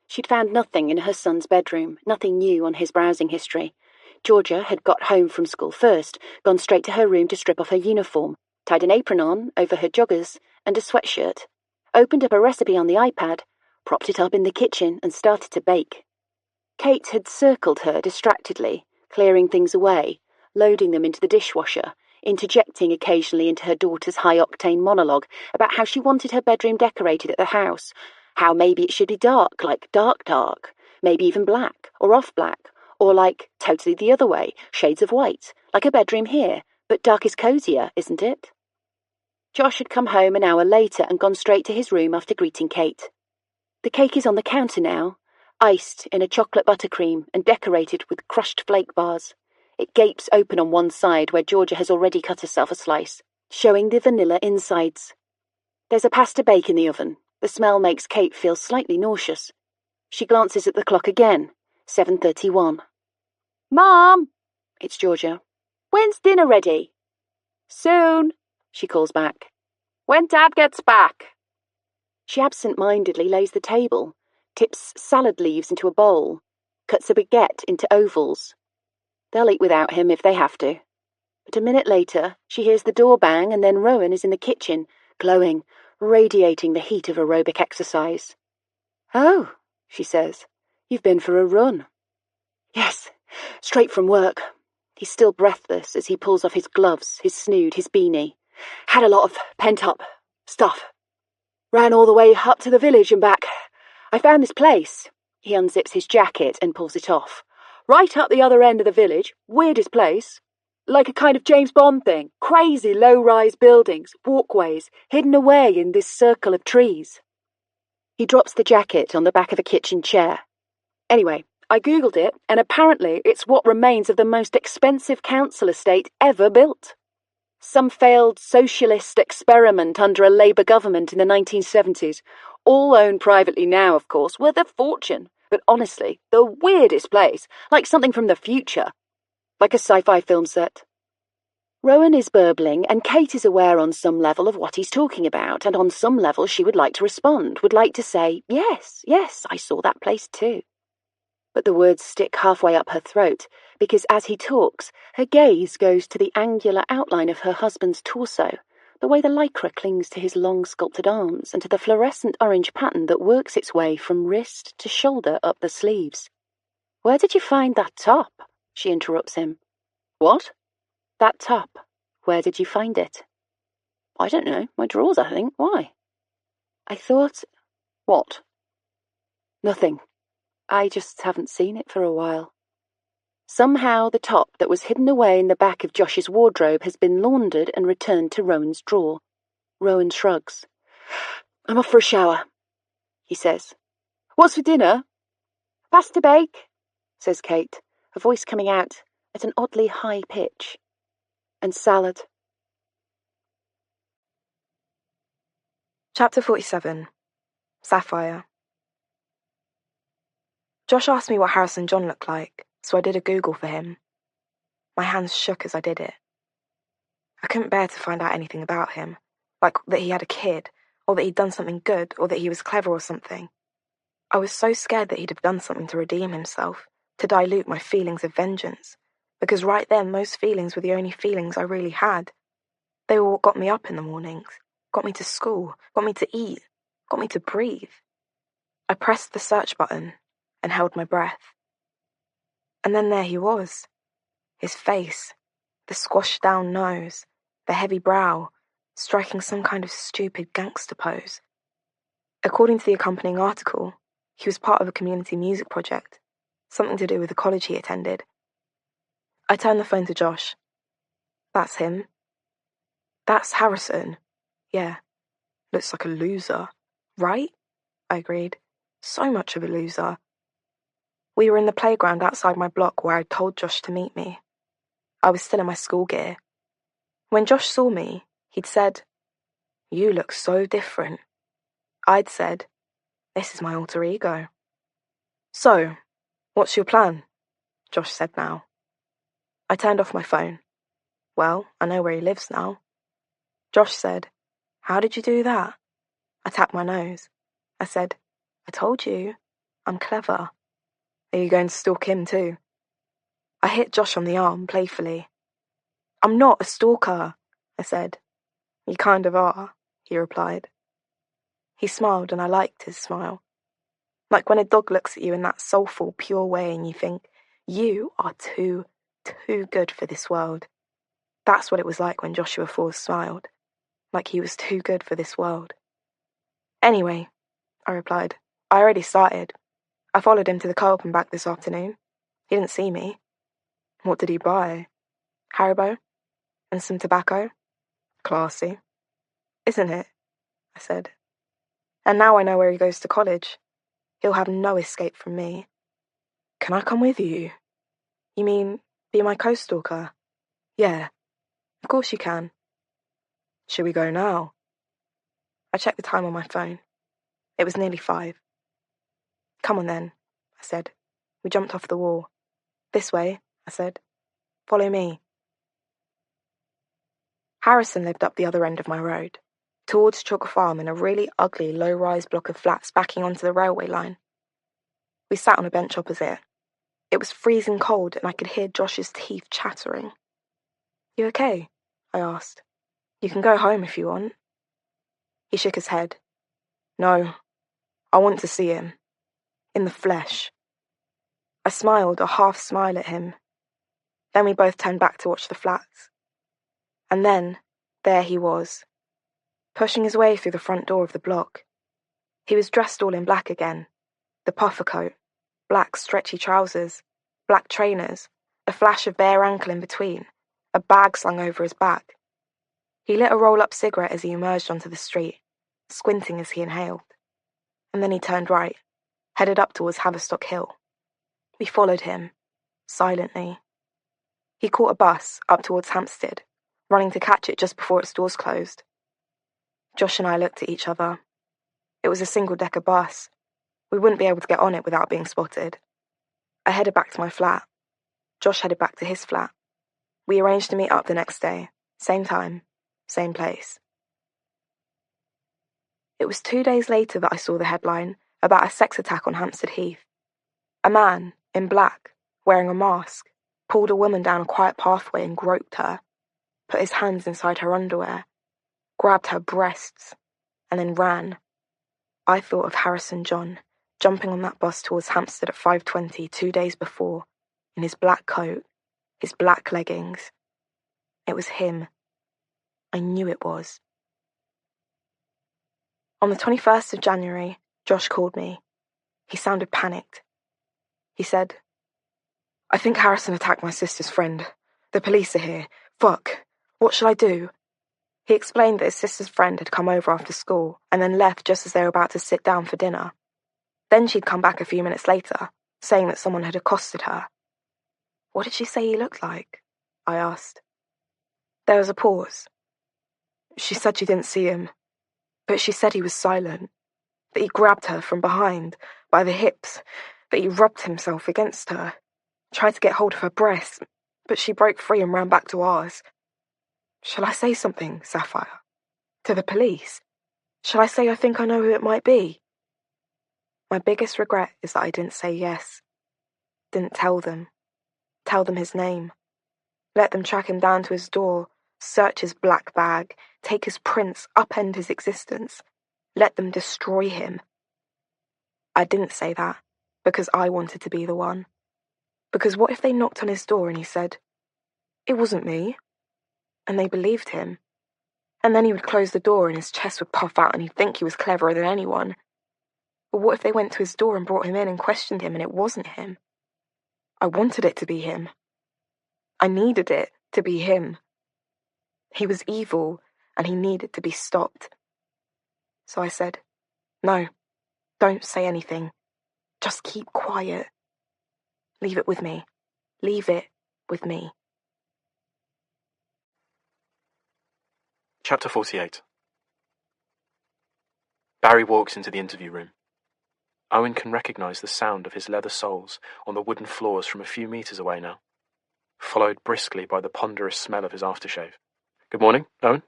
She'd found nothing in her son's bedroom, nothing new on his browsing history. Georgia had got home from school first, gone straight to her room to strip off her uniform, tied an apron on over her joggers and a sweatshirt, opened up a recipe on the iPad, propped it up in the kitchen and started to bake. Kate had circled her distractedly, clearing things away, loading them into the dishwasher, interjecting occasionally into her daughter's high-octane monologue about how she wanted her bedroom decorated at the house, how maybe it should be dark, like dark, maybe even black, or off-black, or like totally the other way, shades of white, like a bedroom here, but dark is cosier, isn't it? Josh had come home an hour later and gone straight to his room after greeting Kate. The cake is on the counter now, iced in a chocolate buttercream and decorated with crushed flake bars. It gapes open on one side where Georgia has already cut herself a slice, showing the vanilla insides. There's a pasta bake in the oven. The smell makes Kate feel slightly nauseous. She glances at the clock again, 7:31. Mom! It's Georgia. When's dinner ready? Soon, she calls back. When Dad gets back. She absent-mindedly lays the table, tips salad leaves into a bowl, cuts a baguette into ovals. They'll eat without him if they have to. But a minute later, she hears the door bang and then Rowan is in the kitchen, glowing, radiating the heat of aerobic exercise. Oh, she says, you've been for a run. Yes, straight from work. He's still breathless as he pulls off his gloves, his snood, his beanie. Had a lot of pent-up stuff. Ran all the way up to the village and back. I found this place. He unzips his jacket and pulls it off. Right up the other end of the village, weirdest place. Like a kind of James Bond thing. Crazy low-rise buildings, walkways, hidden away in this circle of trees. He drops the jacket on the back of a kitchen chair. Anyway, I googled it, and apparently it's what remains of the most expensive council estate ever built. Some failed socialist experiment under a Labour government in the 1970s. All owned privately now, of course, worth a fortune. But honestly, the weirdest place, like something from the future. Like a sci-fi film set. Rowan is burbling, and Kate is aware on some level of what he's talking about, and on some level she would like to respond, would like to say, yes, I saw that place too. but the words stick halfway up her throat, because as he talks, her gaze goes to the angular outline of her husband's torso, the way the lycra clings to his long sculpted arms, and to the fluorescent orange pattern that works its way from wrist to shoulder up the sleeves. "Where did you find that top?" she interrupts him. "What?" "That top. Where did you find it?" "I don't know. My drawers, I think. Why?" "I thought—" "What?" "Nothing. I just haven't seen it for a while." Somehow the top that was hidden away in the back of Josh's wardrobe has been laundered and returned to Rowan's drawer. Rowan shrugs. "I'm off for a shower," he says. "What's for dinner?" "Pasta bake," says Kate, her voice coming out at an oddly high pitch. "And salad." Chapter 47. Saffyre. Josh asked me what Harrison John looked like, so I did a Google for him. My hands shook as I did it. I couldn't bear to find out anything about him, like that he had a kid, or that he'd done something good, or that he was clever or something. I was so scared that he'd have done something to redeem himself, to dilute my feelings of vengeance, because right then those feelings were the only feelings I really had. They were what got me up in the mornings, got me to school, got me to eat, got me to breathe. I pressed the search button and held my breath. And then there he was. His face, the squashed down nose, the heavy brow, striking some kind of stupid gangster pose. According to the accompanying article, he was part of a community music project, something to do with the college he attended. I turned the phone to Josh. "That's him." "That's Harrison." "Yeah, looks like a loser." "Right?" I agreed. "So much of a loser." We were in the playground outside my block where I'd told Josh to meet me. I was still in my school gear. When Josh saw me, he'd said, "You look so different." I'd said, "This is my alter ego." "So, what's your plan?" Josh said now. I turned off my phone. "Well, I know where he lives now." Josh said, "How did you do that?" I tapped my nose. I said, "I told you, I'm clever." "Are you going to stalk him too?" I hit Josh on the arm playfully. "I'm not a stalker," I said. "You kind of are," he replied. He smiled and I liked his smile. Like when a dog looks at you in that soulful, pure way and you think, you are too good for this world. That's what it was like when Joshua Forbes smiled. Like he was too good for this world. "Anyway," I replied, "I already started. I followed him to the co-op and back this afternoon. He didn't see me." "What did he buy?" "Haribo and some tobacco." "Classy." "Isn't it?" I said. "And now I know where he goes to college. He'll have no escape from me." "Can I come with you?" "You mean be my co-stalker?" "Yeah, of course you can." "Should we go now?" I checked the time on my phone. It was nearly 5. "Come on then," I said. We jumped off the wall. "This way," I said. "Follow me." Harrison lived up the other end of my road, towards Chalk Farm in a really ugly low-rise block of flats backing onto the railway line. We sat on a bench opposite. It was freezing cold and I could hear Josh's teeth chattering. "You okay?" I asked. "You can go home if you want." He shook his head. "No, I want to see him. In the flesh." I smiled, a half smile at him. Then we both turned back to watch the flats. And then, there he was, pushing his way through the front door of the block. He was dressed all in black again. The puffer coat, black stretchy trousers, black trainers, a flash of bare ankle in between, a bag slung over his back. He lit a roll-up cigarette as he emerged onto the street, squinting as he inhaled. And then he turned right, headed up towards Haverstock Hill. We followed him, silently. He caught a bus up towards Hampstead, running to catch it just before its doors closed. Josh and I looked at each other. It was a single-decker bus. We wouldn't be able to get on it without being spotted. I headed back to my flat. Josh headed back to his flat. We arranged to meet up the next day, same time, same place. It was 2 days later that I saw the headline about a sex attack on Hampstead Heath. A man, in black, wearing a mask, pulled a woman down a quiet pathway and groped her, put his hands inside her underwear, grabbed her breasts, and then ran. I thought of Harrison John, jumping on that bus towards Hampstead at 5:20 2 days before, in his black coat, his black leggings. It was him. I knew it was. On the 21st of January, Josh called me. He sounded panicked. He said, "I think Harrison attacked my sister's friend. The police are here. Fuck. What should I do?" He explained that his sister's friend had come over after school and then left just as they were about to sit down for dinner. Then she'd come back a few minutes later, saying that someone had accosted her. "What did she say he looked like?" I asked. There was a pause. "She said she didn't see him, but she said he was silent, that he grabbed her from behind, by the hips, that he rubbed himself against her, tried to get hold of her breasts, but she broke free and ran back to ours. Shall I say something, Saffyre? To the police? Shall I say I think I know who it might be?" My biggest regret is that I didn't say yes. Didn't tell them his name. Let them track him down to his door, search his black bag, take his prints, upend his existence. Let them destroy him. I didn't say that because I wanted to be the one. Because what if they knocked on his door and he said, "It wasn't me," and they believed him? And then he would close the door and his chest would puff out and he'd think he was cleverer than anyone. But what if they went to his door and brought him in and questioned him and it wasn't him? I wanted it to be him. I needed it to be him. He was evil and he needed to be stopped. So I said, "No, don't say anything. Just keep quiet. Leave it with me. Leave it with me." Chapter 48. Barry walks into the interview room. Owen can recognise the sound of his leather soles on the wooden floors from a few metres away now, followed briskly by the ponderous smell of his aftershave. "Good morning, Owen.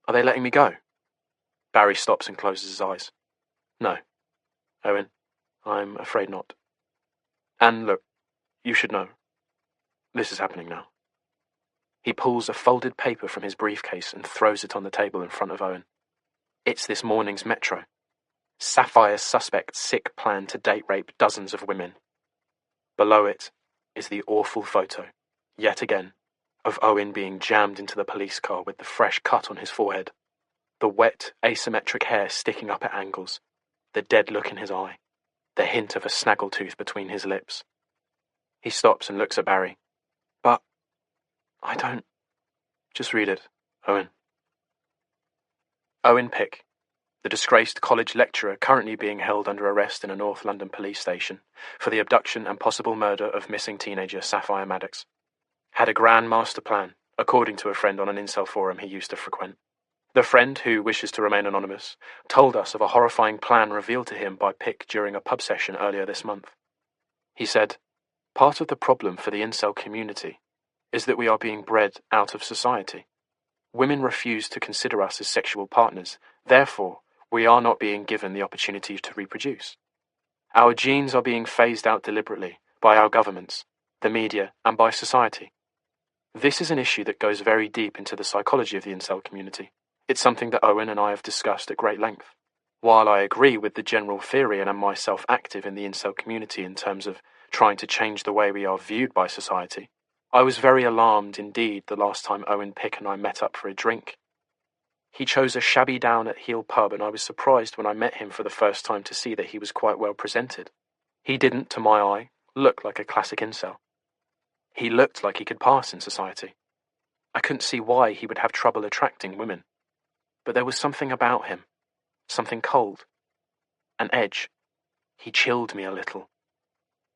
Are they letting me go?" Barry stops and closes his eyes. "No, Owen, I'm afraid not. And look, you should know. This is happening now." He pulls a folded paper from his briefcase and throws it on the table in front of Owen. It's this morning's Metro. Sapphire's suspect's sick plan to date rape dozens of women. Below it is the awful photo, yet again, of Owen being jammed into the police car with the fresh cut on his forehead, the wet, asymmetric hair sticking up at angles, the dead look in his eye, the hint of a snaggletooth between his lips. He stops and looks at Barry. "But I don't..." "Just read it, Owen." Owen Pick, the disgraced college lecturer currently being held under arrest in a North London police station for the abduction and possible murder of missing teenager Saffyre Maddox, had a grand master plan, according to a friend on an incel forum he used to frequent. The friend, who wishes to remain anonymous, told us of a horrifying plan revealed to him by Pick during a pub session earlier this month. He said, "Part of the problem for the incel community is that we are being bred out of society. Women refuse to consider us as sexual partners, therefore, we are not being given the opportunity to reproduce. Our genes are being phased out deliberately by our governments, the media, and by society. This is an issue that goes very deep into the psychology of the incel community. It's something that Owen and I have discussed at great length. While I agree with the general theory and am myself active in the incel community in terms of trying to change the way we are viewed by society, I was very alarmed indeed the last time Owen Pick and I met up for a drink. He chose a shabby down-at-heel pub and I was surprised when I met him for the first time to see that he was quite well presented. He didn't, to my eye, look like a classic incel. He looked like he could pass in society. I couldn't see why he would have trouble attracting women. But there was something about him, something cold, an edge. He chilled me a little.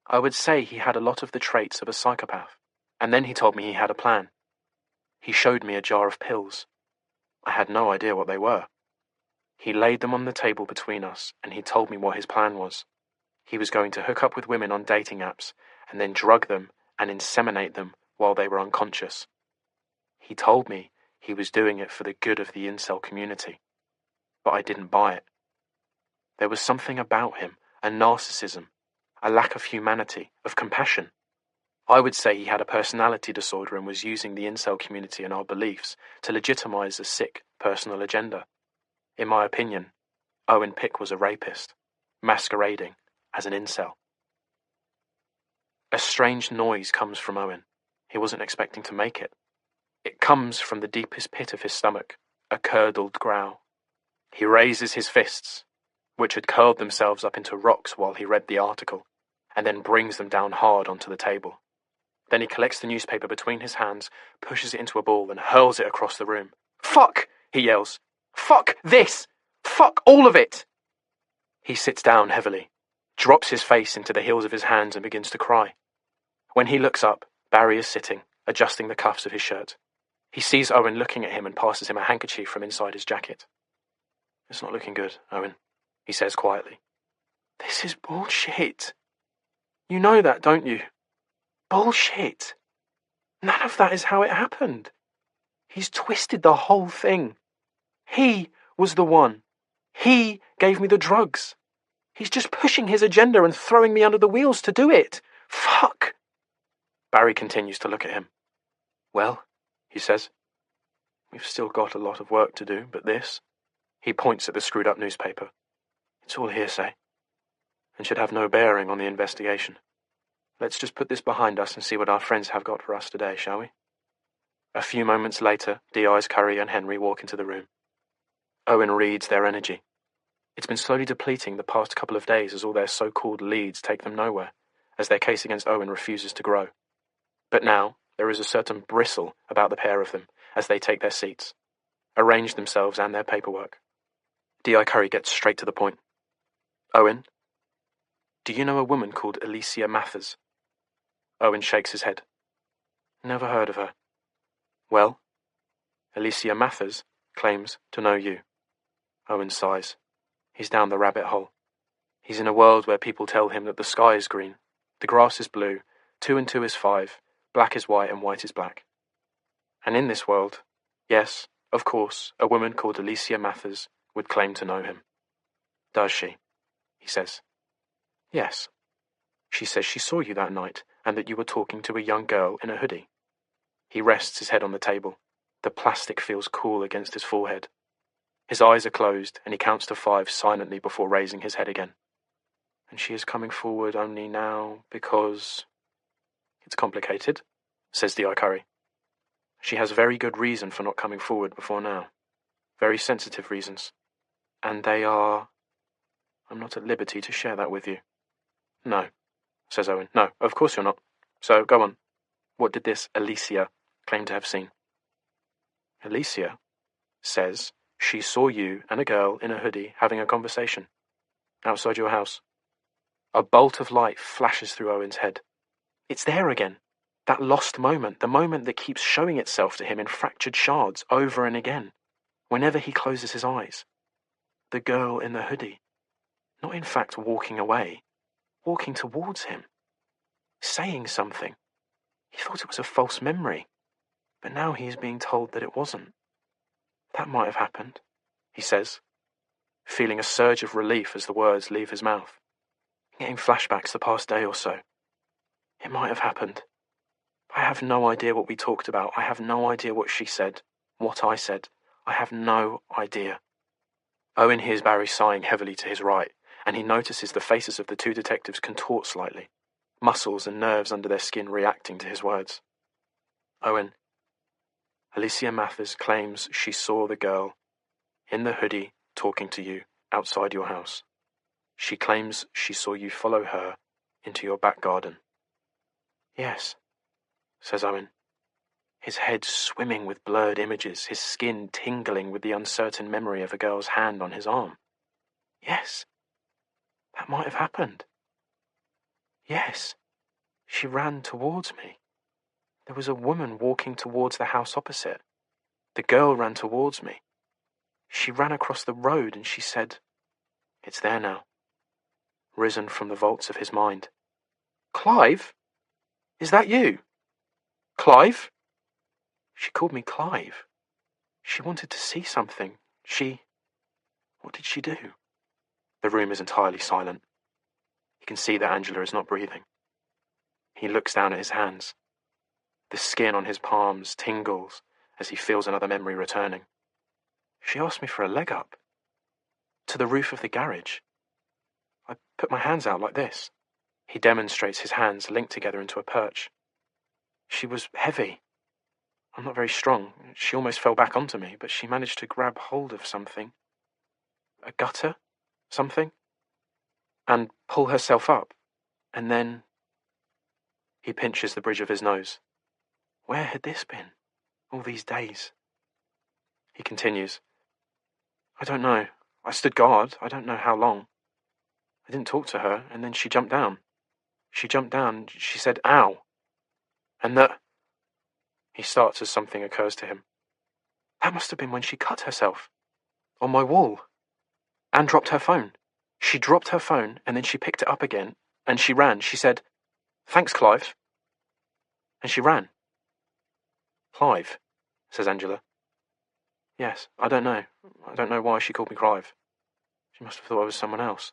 I would say he had a lot of the traits of a psychopath. And then he told me he had a plan. He showed me a jar of pills. I had no idea what they were. He laid them on the table between us, and he told me what his plan was. He was going to hook up with women on dating apps, and then drug them and inseminate them while they were unconscious. He told me he was doing it for the good of the incel community. But I didn't buy it. There was something about him, a narcissism, a lack of humanity, of compassion. I would say he had a personality disorder and was using the incel community and our beliefs to legitimize a sick personal agenda. In my opinion, Owen Pick was a rapist, masquerading as an incel. A strange noise comes from Owen. He wasn't expecting to make it. It comes from the deepest pit of his stomach, a curdled growl. He raises his fists, which had curled themselves up into rocks while he read the article, and then brings them down hard onto the table. Then he collects the newspaper between his hands, pushes it into a ball, and hurls it across the room. "Fuck!" he yells. "Fuck this! Fuck all of it!" He sits down heavily, drops his face into the heels of his hands and begins to cry. When he looks up, Barry is sitting, adjusting the cuffs of his shirt. He sees Owen looking at him and passes him a handkerchief from inside his jacket. "It's not looking good, Owen," he says quietly. "This is bullshit. You know that, don't you? Bullshit. None of that is how it happened. He's twisted the whole thing. He was the one. He gave me the drugs. He's just pushing his agenda and throwing me under the wheels to do it. Fuck." Barry continues to look at him. "Well," he says, "we've still got a lot of work to do, but this," he points at the screwed up newspaper, "it's all hearsay, and should have no bearing on the investigation. Let's just put this behind us and see what our friends have got for us today, shall we?" A few moments later, D.I.'s Curry and Henry walk into the room. Owen reads their energy. It's been slowly depleting the past couple of days as all their so-called leads take them nowhere, as their case against Owen refuses to grow. But now, there is a certain bristle about the pair of them as they take their seats, arrange themselves and their paperwork. D.I. Curry gets straight to the point. "Owen, do you know a woman called Alicia Mathers?" Owen shakes his head. "Never heard of her." "Well, Alicia Mathers claims to know you." Owen sighs. He's down the rabbit hole. He's in a world where people tell him that the sky is green, the grass is blue, 2 and 2 is 5, black is white and white is black. And in this world, yes, of course, a woman called Alicia Mathers would claim to know him. "Does she?" he says. "Yes. She says she saw you that night and that you were talking to a young girl in a hoodie." He rests his head on the table. The plastic feels cool against his forehead. His eyes are closed and he counts to 5 silently before raising his head again. "And she is coming forward only now because—" "It's complicated," says D.I. Curry. "She has very good reason for not coming forward before now. Very sensitive reasons. And they are... I'm not at liberty to share that with you." "No," says Owen. "No, of course you're not. So, go on. What did this Alicia claim to have seen?" "Alicia says she saw you and a girl in a hoodie having a conversation outside your house." A bolt of light flashes through Owen's head. It's there again. That lost moment, the moment that keeps showing itself to him in fractured shards over and again, whenever he closes his eyes. The girl in the hoodie. Not in fact walking away, walking towards him. Saying something. He thought it was a false memory, but now he is being told that it wasn't. "That might have happened," he says, feeling a surge of relief as the words leave his mouth. Getting flashbacks the past day or so. "It might have happened. I have no idea what we talked about. I have no idea what she said, what I said. I have no idea." Owen hears Barry sighing heavily to his right, and he notices the faces of the 2 detectives contort slightly, muscles and nerves under their skin reacting to his words. "Owen, Alicia Mathers claims she saw the girl in the hoodie talking to you outside your house. She claims she saw you follow her into your back garden." "Yes," says Owen, his head swimming with blurred images, his skin tingling with the uncertain memory of a girl's hand on his arm. "Yes, that might have happened. Yes, she ran towards me. There was a woman walking towards the house opposite. The girl ran towards me. She ran across the road and she said..." It's there now, risen from the vaults of his mind. "Clive? Is that you? Clive?" She called me Clive. She wanted to see something. What did she do?" The room is entirely silent. He can see that Angela is not breathing. He looks down at his hands. The skin on his palms tingles as he feels another memory returning. She asked me for a leg up. To the roof of the garage. I put my hands out like this. He demonstrates his hands linked together into a perch. She was heavy. I'm not very strong. She almost fell back onto me, but she managed to grab hold of something. A gutter? Something? And pull herself up. And then... He pinches the bridge of his nose. Where had this been? All these days. He continues. I don't know. I stood guard. I don't know how long. I didn't talk to her, and then she jumped down. She said, ow. And that... He starts as something occurs to him. That must have been when she cut herself. On my wall. And dropped her phone. She dropped her phone, and then she picked it up again, and she ran. She said, thanks, Clive. And she ran. Clive, says Angela. Yes, I don't know. I don't know why she called me Clive. She must have thought I was someone else.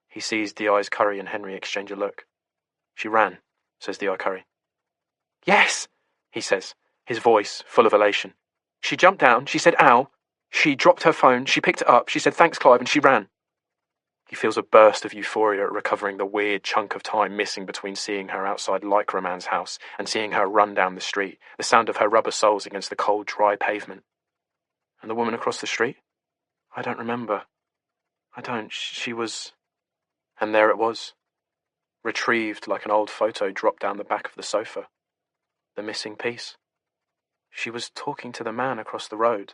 He sees D.I.'s Curry and Henry exchange a look. She ran, says D.I. Curry. Yes, he says, his voice full of elation. She jumped down, she said ow, she dropped her phone, she picked it up, she said thanks, Clive, and she ran. He feels a burst of euphoria at recovering the weird chunk of time missing between seeing her outside Lycra Man's house and seeing her run down the street, the sound of her rubber soles against the cold, dry pavement. And the woman across the street? I don't remember. I don't. She was... And there it was. Retrieved like an old photo dropped down the back of the sofa. The missing piece. She was talking to the man across the road.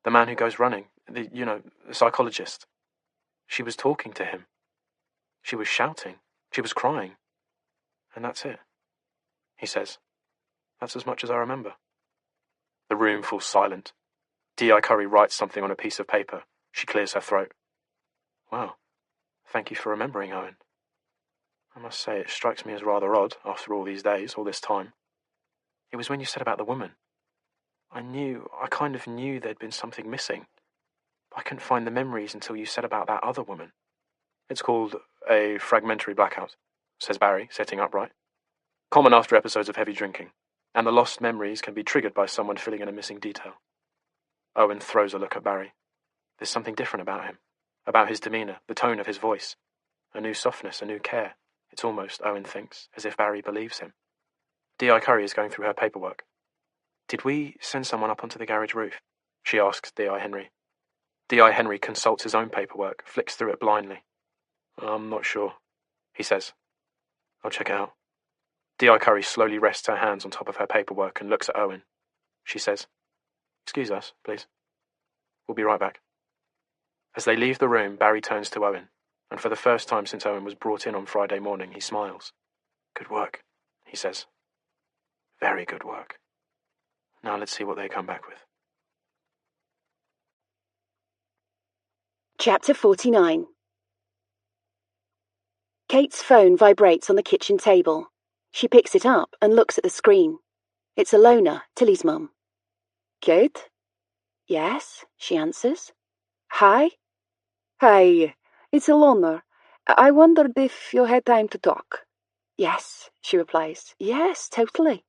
The man who goes running. The psychologist. She was talking to him. She was shouting. She was crying. And that's it. He says. That's as much as I remember. The room falls silent. D.I. Curry writes something on a piece of paper. She clears her throat. Wow. Thank you for remembering, Owen. I must say it strikes me as rather odd, after all these days, all this time. It was when you said about the woman. I kind of knew there'd been something missing. But I couldn't find the memories until you said about that other woman. It's called a fragmentary blackout, says Barry, sitting upright. Common after episodes of heavy drinking, and the lost memories can be triggered by someone filling in a missing detail. Owen throws a look at Barry. There's something different about him, about his demeanour, the tone of his voice. A new softness, a new care. It's almost, Owen thinks, as if Barry believes him. D.I. Curry is going through her paperwork. Did we send someone up onto the garage roof? She asks D.I. Henry. D.I. Henry consults his own paperwork, flicks through it blindly. I'm not sure, he says. I'll check it out. D.I. Curry slowly rests her hands on top of her paperwork and looks at Owen. She says, excuse us, please. We'll be right back. As they leave the room, Barry turns to Owen, and for the first time since Owen was brought in on Friday morning, he smiles. Good work, he says. Very good work. Now let's see what they come back with. Chapter 49. Kate's phone vibrates on the kitchen table. She picks it up and looks at the screen. It's Alona, Tilly's mum. Kate? Yes, she answers. Hi? Hi, it's Alona. I wondered if you had time to talk. Yes, she replies. Yes, totally.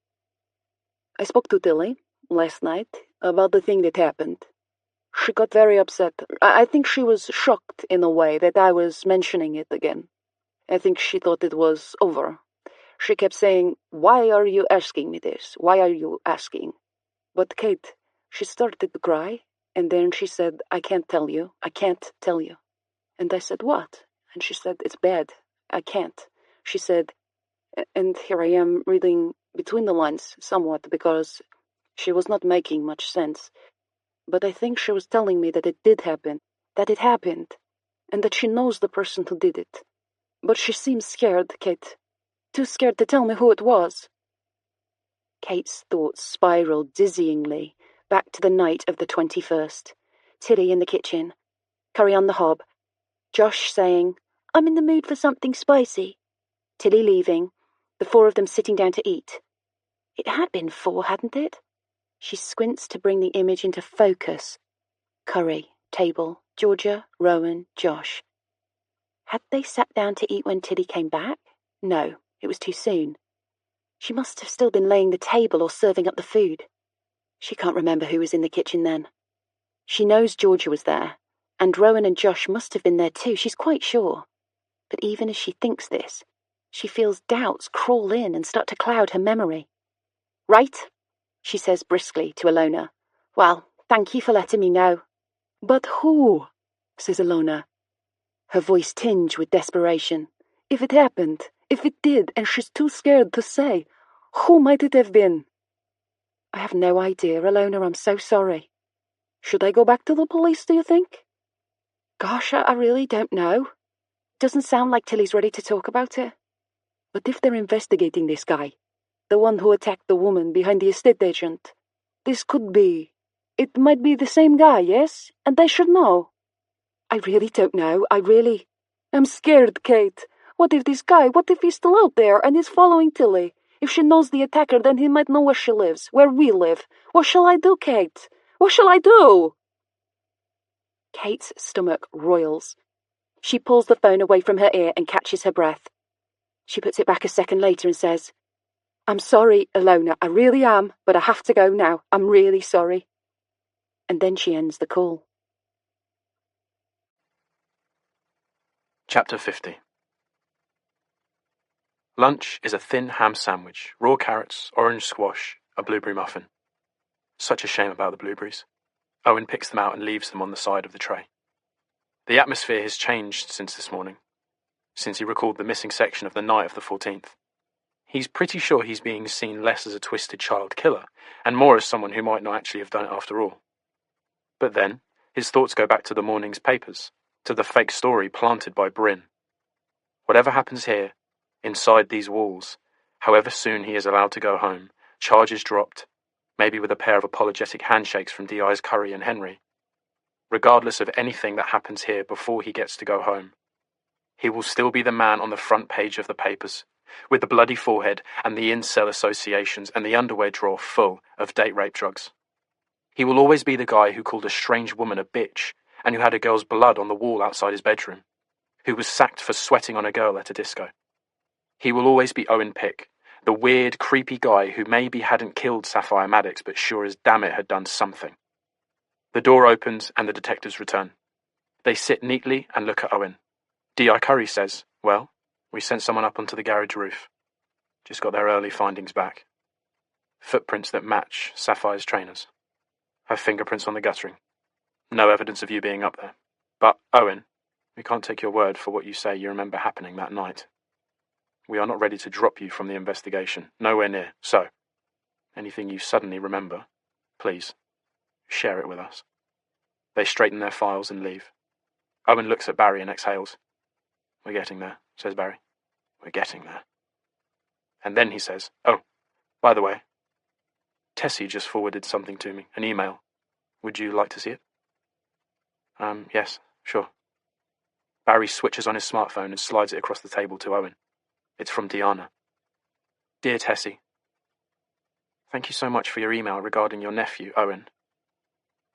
I spoke to Tilly last night about the thing that happened. She got very upset. I think she was shocked in a way that I was mentioning it again. I think she thought it was over. She kept saying, why are you asking me this? Why are you asking? But Kate, she started to cry, and then she said, I can't tell you. I can't tell you. And I said, what? And she said, it's bad. I can't. She said, and here I am reading between the lines somewhat because she was not making much sense. But I think she was telling me that it did happen, that it happened, and that she knows the person who did it. But she seems scared, Kate. Too scared to tell me who it was. Kate's thoughts spiraled dizzyingly back to the night of the 21st. Tilly in the kitchen, Curry on the hob, Josh saying, I'm in the mood for something spicy. Tilly leaving, the four of them sitting down to eat. It had been 4, hadn't it? She squints to bring the image into focus. Curry, table, Georgia, Rowan, Josh. Had they sat down to eat when Tilly came back? No, it was too soon. She must have still been laying the table or serving up the food. She can't remember who was in the kitchen then. She knows Georgia was there, and Rowan and Josh must have been there too, she's quite sure. But even as she thinks this, she feels doubts crawl in and start to cloud her memory. Right, she says briskly to Alona. Well, thank you for letting me know. But who? Says Alona, her voice tinged with desperation. If it happened, if it did, and she's too scared to say, who might it have been? I have no idea, Alona, I'm so sorry. Should I go back to the police, do you think? Gosh, I really don't know. Doesn't sound like Tilly's ready to talk about it. But if they're investigating this guy, the one who attacked the woman behind the estate agent, this could be... It might be the same guy, yes? And they should know. I really don't know, I'm scared, Kate. What if he's still out there and is following Tilly? If she knows the attacker, then he might know where she lives, where we live. What shall I do, Kate? What shall I do? Kate's stomach roils. She pulls the phone away from her ear and catches her breath. She puts it back a second later and says, I'm sorry, Alona, I really am, but I have to go now. I'm really sorry. And then she ends the call. Chapter 50. Lunch is a thin ham sandwich, raw carrots, orange squash, a blueberry muffin. Such a shame about the blueberries. Owen picks them out and leaves them on the side of the tray. The atmosphere has changed since this morning, since he recalled the missing section of the night of the 14th. He's pretty sure he's being seen less as a twisted child killer, and more as someone who might not actually have done it after all. But then, his thoughts go back to the morning's papers, to the fake story planted by Bryn. Whatever happens here, inside these walls, however soon he is allowed to go home, charges dropped, maybe with a pair of apologetic handshakes from DIs Curry and Henry. Regardless of anything that happens here before he gets to go home, he will still be the man on the front page of the papers, with the bloody forehead and the incel associations and the underwear drawer full of date rape drugs. He will always be the guy who called a strange woman a bitch and who had a girl's blood on the wall outside his bedroom, who was sacked for sweating on a girl at a disco. He will always be Owen Pick, the weird, creepy guy who maybe hadn't killed Saffyre Maddox but sure as damn it had done something. The door opens and the detectives return. They sit neatly and look at Owen. D.I. Curry says, well, we sent someone up onto the garage roof. Just got their early findings back. Footprints that match Sapphire's trainers. Her fingerprints on the guttering. No evidence of you being up there. But, Owen, we can't take your word for what you say you remember happening that night. We are not ready to drop you from the investigation. Nowhere near. So, anything you suddenly remember, please, share it with us. They straighten their files and leave. Owen looks at Barry and exhales. We're getting there, says Barry. We're getting there. And then he says, oh, by the way, Tessie just forwarded something to me, an email. Would you like to see it? Yes, sure. Barry switches on his smartphone and slides it across the table to Owen. It's from Deanna. Dear Tessie, thank you so much for your email regarding your nephew, Owen.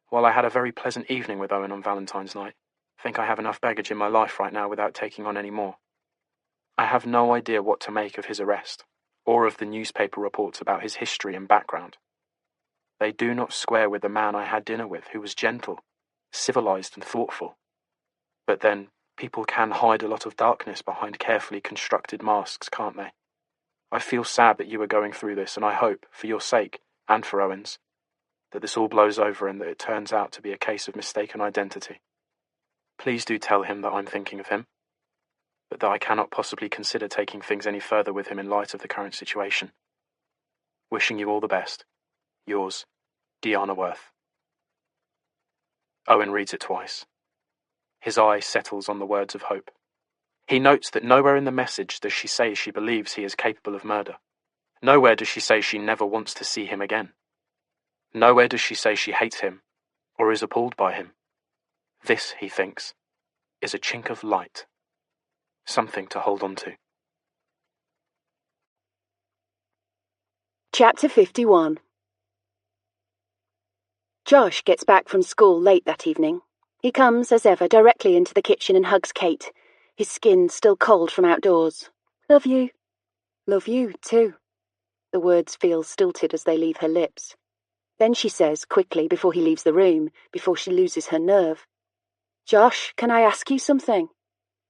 While I had a very pleasant evening with Owen on Valentine's night, I think I have enough baggage in my life right now without taking on any more. I have no idea what to make of his arrest, or of the newspaper reports about his history and background. They do not square with the man I had dinner with, who was gentle, civilized and thoughtful. But then, people can hide a lot of darkness behind carefully constructed masks, can't they? I feel sad that you are going through this, and I hope, for your sake, and for Owen's, that this all blows over and that it turns out to be a case of mistaken identity. Please do tell him that I'm thinking of him, but that I cannot possibly consider taking things any further with him in light of the current situation. Wishing you all the best. Yours, Deanna Worth. Owen reads it twice. His eye settles on the words of hope. He notes that nowhere in the message does she say she believes he is capable of murder. Nowhere does she say she never wants to see him again. Nowhere does she say she hates him, or is appalled by him. This, he thinks, is a chink of light. Something to hold on to. Chapter 51. Josh gets back from school late that evening. He comes, as ever, directly into the kitchen and hugs Kate. his skin still cold from outdoors. Love you. Love you, too. The words feel stilted as they leave her lips. Then she says, quickly, before he leaves the room, before she loses her nerve, Josh, can I ask you something?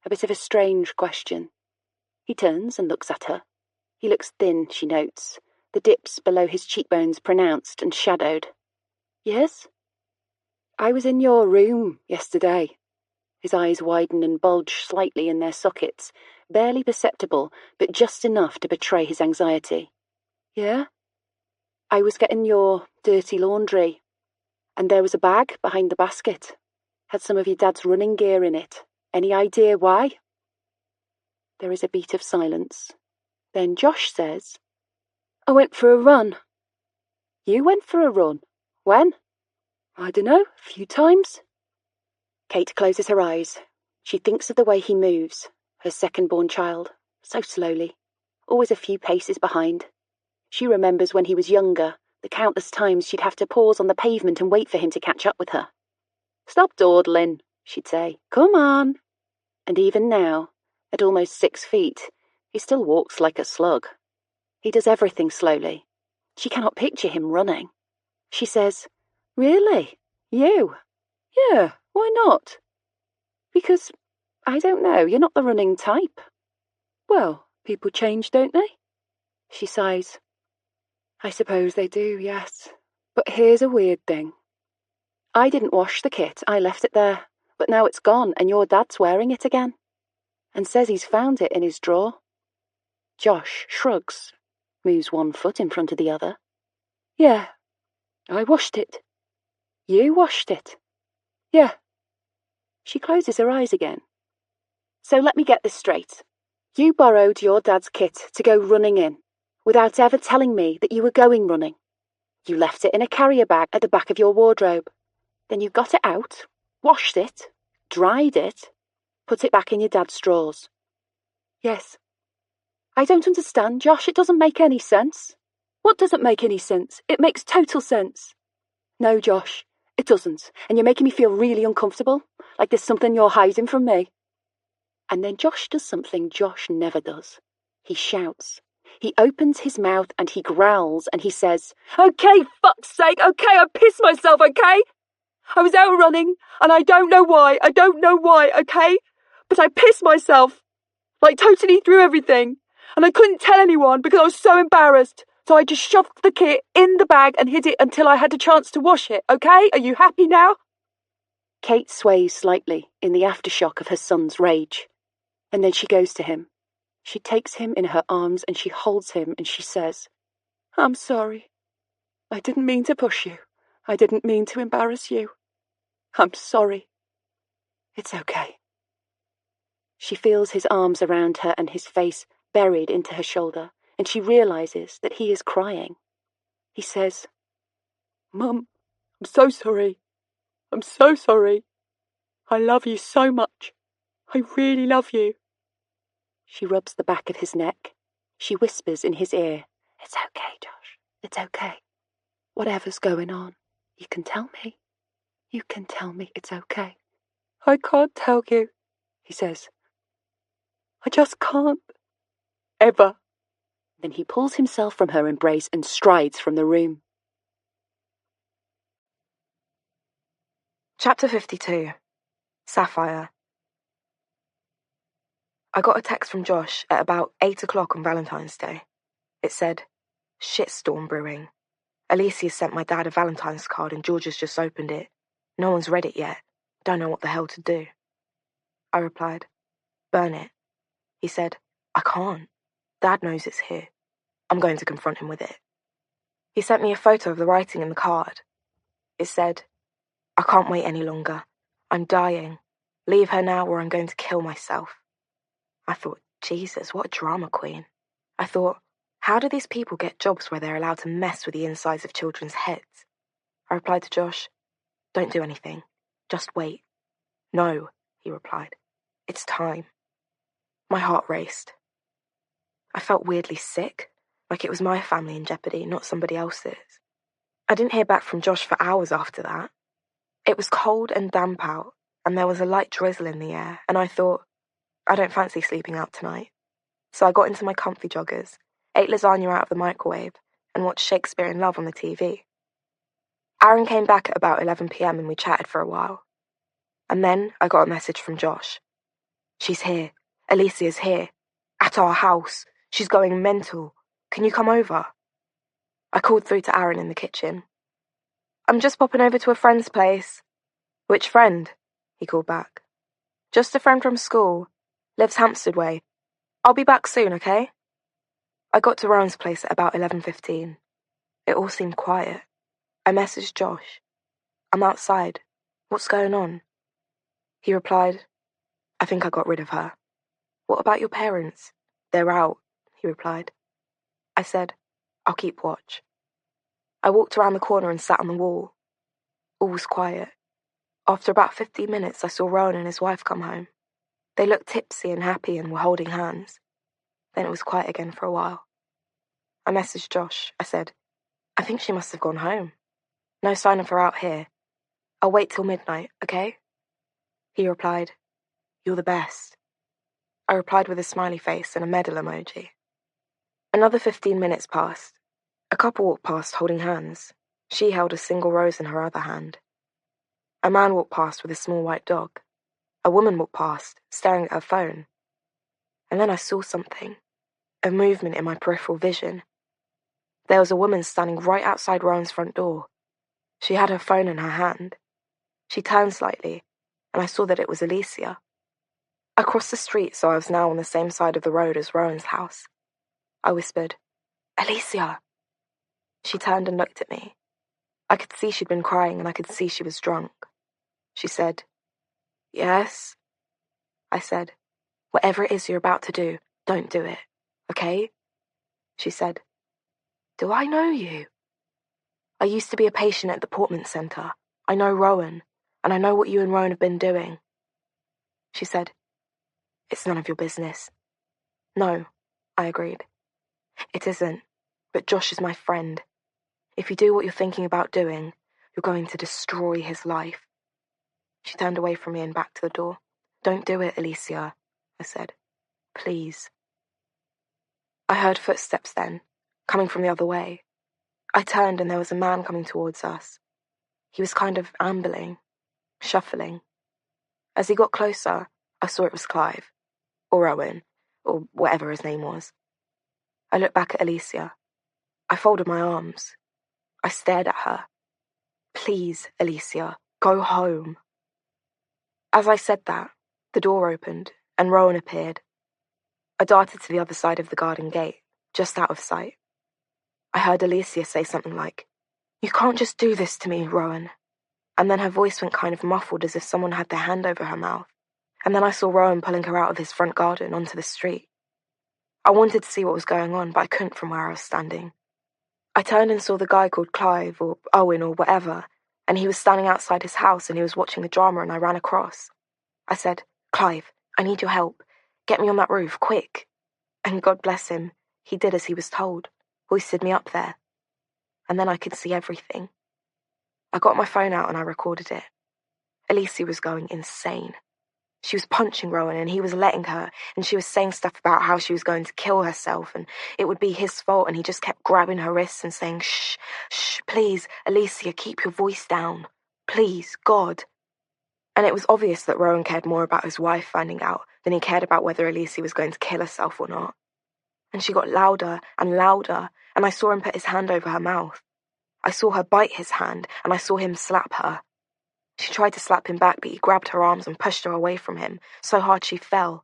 A bit of a strange question. He turns and looks at her. He looks thin, she notes, the dips below his cheekbones pronounced and shadowed. Yes? I was in your room yesterday. His eyes widen and bulge slightly in their sockets, barely perceptible, but just enough to betray his anxiety. Yeah? I was getting your dirty laundry, and there was a bag behind the basket. Had some of your dad's running gear in it. Any idea why? There is a beat of silence. Then Josh says, I went for a run. You went for a run? When? I dunno, a few times. Kate closes her eyes. She thinks of the way he moves, her second-born child, so slowly, always a few paces behind. She remembers when he was younger, the countless times she'd have to pause on the pavement and wait for him to catch up with her. Stop dawdling, she'd say. Come on. And even now, at almost 6 feet, he still walks like a slug. He does everything slowly. She cannot picture him running. She says, Really? You? Yeah, why not? Because, I don't know, you're not the running type. Well, people change, don't they? She sighs. I suppose they do, yes. But here's a weird thing. I didn't wash the kit, I left it there, but now it's gone and your dad's wearing it again. And says he's found it in his drawer. Josh shrugs, moves one foot in front of the other. Yeah, I washed it. You washed it? Yeah. She closes her eyes again. So let me get this straight. You borrowed your dad's kit to go running in, without ever telling me that you were going running. You left it in a carrier bag at the back of your wardrobe. Then you got it out, washed it, dried it, put it back in your dad's drawers. Yes. I don't understand, Josh. It doesn't make any sense. What doesn't make any sense? It makes total sense. No, Josh, it doesn't. And you're making me feel really uncomfortable, like there's something you're hiding from me. And then Josh does something Josh never does. He shouts. He opens his mouth and he growls and he says, Okay, fuck's sake, okay, I pissed myself, okay? I was out running and I don't know why, okay? But I pissed myself, like totally through everything. And I couldn't tell anyone because I was so embarrassed. So I just shoved the kit in the bag and hid it until I had a chance to wash it, okay? Are you happy now? Kate sways slightly in the aftershock of her son's rage. And then she goes to him. She takes him in her arms and she holds him and she says, I'm sorry. I didn't mean to push you. I didn't mean to embarrass you. I'm sorry. It's okay. She feels his arms around her and his face buried into her shoulder, and she realizes that he is crying. He says, Mum, I'm so sorry. I'm so sorry. I love you so much. I really love you. She rubs the back of his neck. She whispers in his ear, It's okay, Josh. It's okay. Whatever's going on, you can tell me. You can tell me it's okay. I can't tell you, he says. I just can't. Ever. Then he pulls himself from her embrace and strides from the room. Chapter 52. Saffyre. I got a text from Josh at about 8 o'clock on Valentine's Day. It said, Shitstorm brewing. Alicia's sent my dad a Valentine's card and Georgia's just opened it. No one's read it yet. Don't know what the hell to do. I replied, Burn it. He said, I can't. Dad knows it's here. I'm going to confront him with it. He sent me a photo of the writing in the card. It said, I can't wait any longer. I'm dying. Leave her now or I'm going to kill myself. I thought, Jesus, what a drama queen. I thought, how do these people get jobs where they're allowed to mess with the insides of children's heads? I replied to Josh, Don't do anything. Just wait. No, he replied. It's time. My heart raced. I felt weirdly sick, like it was my family in jeopardy, not somebody else's. I didn't hear back from Josh for hours after that. It was cold and damp out, and there was a light drizzle in the air, and I thought, I don't fancy sleeping out tonight. So I got into my comfy joggers, ate lasagna out of the microwave, and watched Shakespeare in Love on the TV. Aaron came back at about 11 p.m. and we chatted for a while. And then I got a message from Josh. She's here. Alicia's here. At our house. She's going mental. Can you come over? I called through to Aaron in the kitchen. I'm just popping over to a friend's place. Which friend? He called back. Just a friend from school. Lives Hampstead way. I'll be back soon, okay? I got to Rowan's place at about 11:15. It all seemed quiet. I messaged Josh. I'm outside. What's going on? He replied, I think I got rid of her. What about your parents? They're out, he replied. I said, I'll keep watch. I walked around the corner and sat on the wall. All was quiet. After about 15 minutes, I saw Rowan and his wife come home. They looked tipsy and happy and were holding hands. Then it was quiet again for a while. I messaged Josh. I said, I think she must have gone home. No sign of her out here. I'll wait till midnight, okay? He replied, You're the best. I replied with a smiley face and a medal emoji. Another 15 minutes passed. A couple walked past holding hands. She held a single rose in her other hand. A man walked past with a small white dog. A woman walked past, staring at her phone. And then I saw something. A movement in my peripheral vision. There was a woman standing right outside Rowan's front door. She had her phone in her hand. She turned slightly, and I saw that it was Alicia. I crossed the street, so I was now on the same side of the road as Rowan's house. I whispered, Alicia! She turned and looked at me. I could see she'd been crying, and I could see she was drunk. She said, Yes? I said, Whatever it is you're about to do, don't do it, okay? She said, Do I know you? I used to be a patient at the Portman Centre. I know Rowan, and I know what you and Rowan have been doing. She said, It's none of your business. No, I agreed. It isn't, but Josh is my friend. If you do what you're thinking about doing, you're going to destroy his life. She turned away from me and back to the door. Don't do it, Alicia, I said. Please. I heard footsteps then, coming from the other way. I turned and there was a man coming towards us. He was kind of ambling, shuffling. As he got closer, I saw it was Clive, or Owen, or whatever his name was. I looked back at Alicia. I folded my arms. I stared at her. Please, Alicia, go home. As I said that, the door opened and Rowan appeared. I darted to the other side of the garden gate, just out of sight. I heard Alicia say something like, You can't just do this to me, Rowan. And then her voice went kind of muffled as if someone had their hand over her mouth. And then I saw Rowan pulling her out of his front garden onto the street. I wanted to see what was going on, but I couldn't from where I was standing. I turned and saw the guy called Clive, or Owen, or whatever, and he was standing outside his house and he was watching the drama and I ran across. I said, Clive, I need your help. Get me on that roof, quick. And God bless him, he did as he was told, hoisted me up there. And then I could see everything. I got my phone out and I recorded it. Alicia was going insane. She was punching Rowan and he was letting her, and she was saying stuff about how she was going to kill herself and it would be his fault, and he just kept grabbing her wrists and saying, Shh, shh, please, Alicia, keep your voice down. Please, God. And it was obvious that Rowan cared more about his wife finding out than he cared about whether Alicia was going to kill herself or not. And she got louder and louder, and I saw him put his hand over her mouth. I saw her bite his hand, and I saw him slap her. She tried to slap him back, but he grabbed her arms and pushed her away from him, so hard she fell.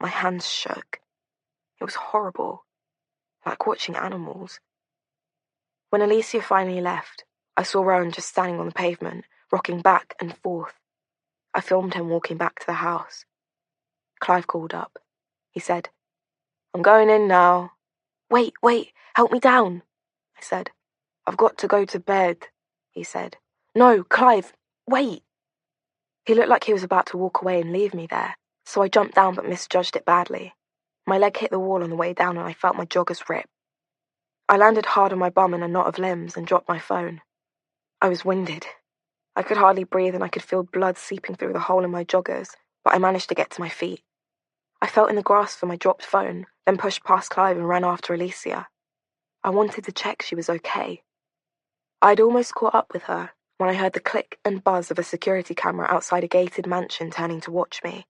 My hands shook. It was horrible, like watching animals. When Alicia finally left, I saw Rowan just standing on the pavement, rocking back and forth. I filmed him walking back to the house. Clive called up. He said, I'm going in now. Wait, help me down, I said. I've got to go to bed, he said. No, Clive, wait. He looked like he was about to walk away and leave me there, so I jumped down but misjudged it badly. My leg hit the wall on the way down and I felt my joggers rip. I landed hard on my bum in a knot of limbs and dropped my phone. I was winded. I could hardly breathe and I could feel blood seeping through the hole in my joggers, but I managed to get to my feet. I felt in the grass for my dropped phone, then pushed past Clive and ran after Alicia. I wanted to check she was okay. I'd almost caught up with her when I heard the click and buzz of a security camera outside a gated mansion turning to watch me.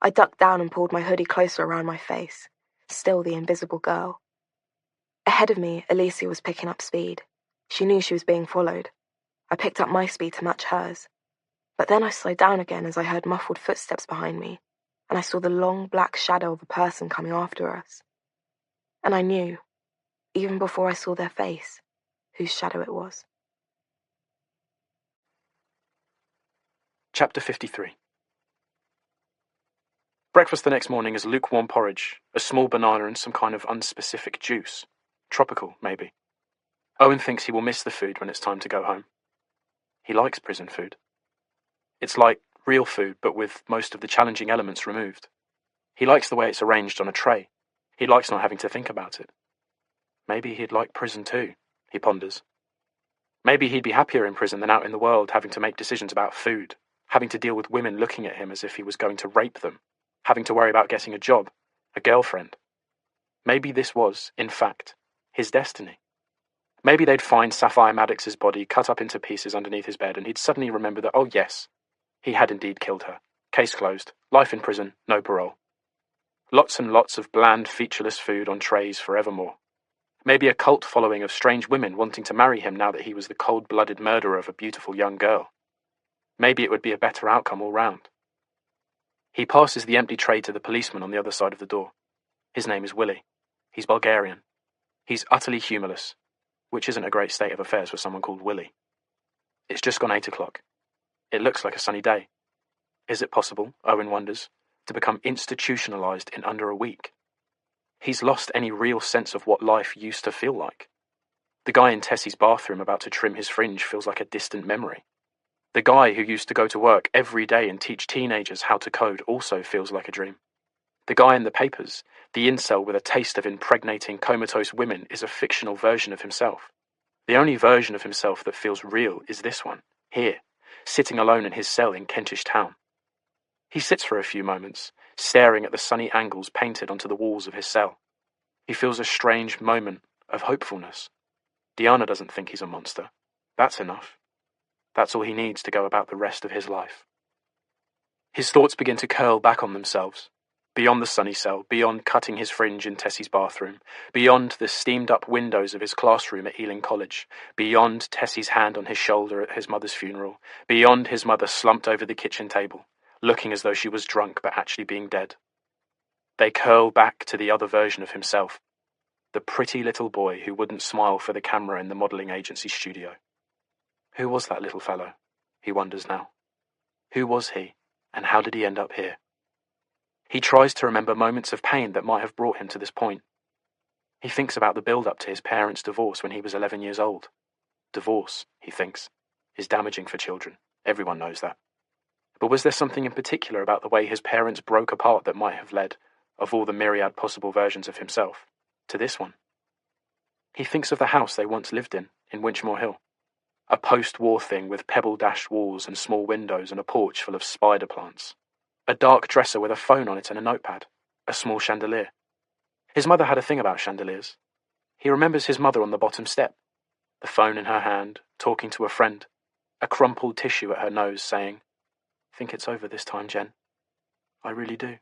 I ducked down and pulled my hoodie closer around my face, still the invisible girl. Ahead of me, Alicia was picking up speed. She knew she was being followed. I picked up my speed to match hers. But then I slowed down again as I heard muffled footsteps behind me, and I saw the long black shadow of a person coming after us. And I knew, even before I saw their face, whose shadow it was. Chapter 53. Breakfast the next morning is lukewarm porridge, a small banana and some kind of unspecific juice. Tropical, maybe. Owen thinks he will miss the food when it's time to go home. He likes prison food. It's like real food, but with most of the challenging elements removed. He likes the way it's arranged on a tray. He likes not having to think about it. Maybe he'd like prison too, he ponders. Maybe he'd be happier in prison than out in the world having to make decisions about food, having to deal with women looking at him as if he was going to rape them, having to worry about getting a job, a girlfriend. Maybe this was, in fact, his destiny. Maybe they'd find Saffyre Maddox's body cut up into pieces underneath his bed, and he'd suddenly remember that, oh yes, he had indeed killed her. Case closed. Life in prison, no parole. Lots and lots of bland, featureless food on trays forevermore. Maybe a cult following of strange women wanting to marry him now that he was the cold-blooded murderer of a beautiful young girl. Maybe it would be a better outcome all round. He passes the empty tray to the policeman on the other side of the door. His name is Willie. He's Bulgarian. He's utterly humorless, which isn't a great state of affairs for someone called Willie. It's just gone 8 o'clock. It looks like a sunny day. Is it possible, Owen wonders, to become institutionalized in under a week? He's lost any real sense of what life used to feel like. The guy in Tessie's bathroom about to trim his fringe feels like a distant memory. The guy who used to go to work every day and teach teenagers how to code also feels like a dream. The guy in the papers, the incel with a taste of impregnating comatose women, is a fictional version of himself. The only version of himself that feels real is this one, here, sitting alone in his cell in Kentish Town. He sits for a few moments, staring at the sunny angles painted onto the walls of his cell. He feels a strange moment of hopefulness. Diana doesn't think he's a monster. That's enough. That's all he needs to go about the rest of his life. His thoughts begin to curl back on themselves, beyond the sunny cell, beyond cutting his fringe in Tessie's bathroom, beyond the steamed-up windows of his classroom at Ealing College, beyond Tessie's hand on his shoulder at his mother's funeral, beyond his mother slumped over the kitchen table, looking as though she was drunk but actually being dead. They curl back to the other version of himself, the pretty little boy who wouldn't smile for the camera in the modelling agency studio. Who was that little fellow? He wonders now. Who was he, and how did he end up here? He tries to remember moments of pain that might have brought him to this point. He thinks about the build-up to his parents' divorce when he was 11 years old. Divorce, he thinks, is damaging for children. Everyone knows that. But was there something in particular about the way his parents broke apart that might have led, of all the myriad possible versions of himself, to this one? He thinks of the house they once lived in Winchmore Hill. A post-war thing with pebble-dashed walls and small windows and a porch full of spider plants. A dark dresser with a phone on it and a notepad. A small chandelier. His mother had a thing about chandeliers. He remembers his mother on the bottom step, the phone in her hand, talking to a friend, a crumpled tissue at her nose, saying, "Think it's over this time, Jen. I really do."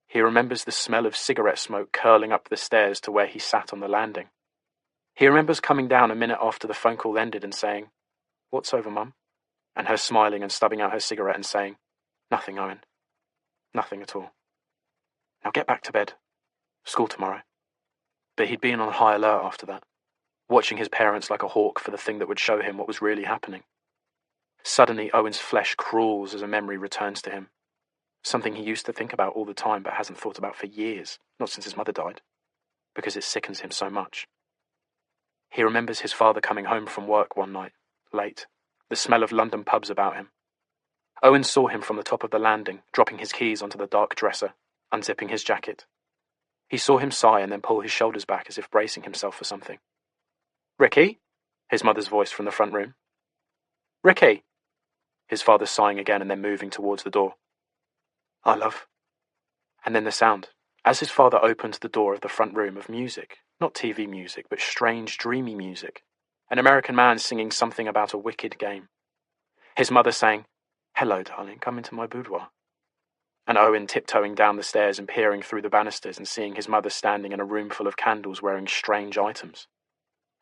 He remembers the smell of cigarette smoke curling up the stairs to where he sat on the landing. He remembers coming down a minute after the phone call ended and saying, "What's over, Mum?" And her smiling and stubbing out her cigarette and saying, "Nothing, Owen. Nothing at all. Now get back to bed. School tomorrow." But he'd been on high alert after that, watching his parents like a hawk for the thing that would show him what was really happening. Suddenly, Owen's flesh crawls as a memory returns to him. Something he used to think about all the time but hasn't thought about for years, not since his mother died, because it sickens him so much. He remembers his father coming home from work one night, late, the smell of London pubs about him. Owen saw him from the top of the landing, dropping his keys onto the dark dresser, unzipping his jacket. He saw him sigh and then pull his shoulders back as if bracing himself for something. "Ricky?" His mother's voice from the front room. "Ricky?" His father sighing again and then moving towards the door. "Hi, love." And then the sound, as his father opened the door of the front room, of music, not TV music, but strange, dreamy music. An American man singing something about a wicked game. His mother saying, "Hello, darling, come into my boudoir." And Owen tiptoeing down the stairs and peering through the banisters and seeing his mother standing in a room full of candles wearing strange items.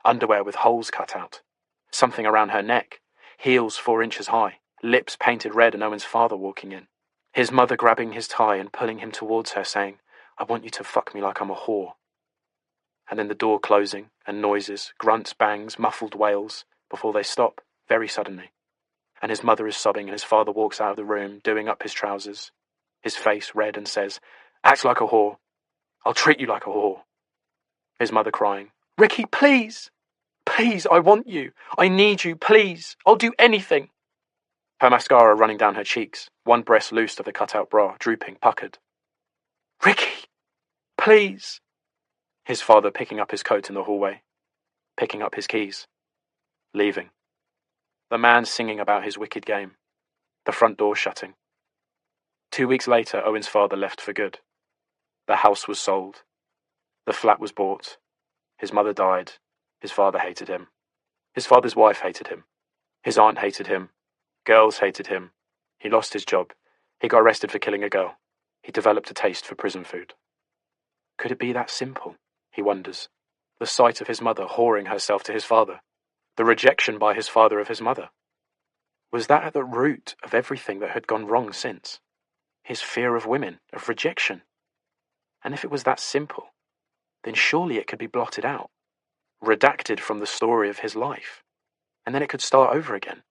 Underwear with holes cut out, something around her neck, heels 4 inches high, lips painted red, and Owen's father walking in. His mother grabbing his tie and pulling him towards her, saying, "I want you to fuck me like I'm a whore." And then the door closing, and noises, grunts, bangs, muffled wails, before they stop, very suddenly. And his mother is sobbing, and his father walks out of the room, doing up his trousers, his face red, and says, "Act like a whore. I'll treat you like a whore." His mother crying, "Ricky, please! Please, I want you. I need you, please. I'll do anything." Her mascara running down her cheeks, one breast loosed of the cut-out bra, drooping, puckered. "Ricky, please." His father picking up his coat in the hallway, picking up his keys, leaving. The man singing about his wicked game, the front door shutting. 2 weeks later, Owen's father left for good. The house was sold. The flat was bought. His mother died. His father hated him. His father's wife hated him. His aunt hated him. Girls hated him. He lost his job. He got arrested for killing a girl. He developed a taste for prison food. Could it be that simple? He wonders. The sight of his mother whoring herself to his father. The rejection by his father of his mother. Was that at the root of everything that had gone wrong since? His fear of women, of rejection. And if it was that simple, then surely it could be blotted out, redacted from the story of his life, and then it could start over again.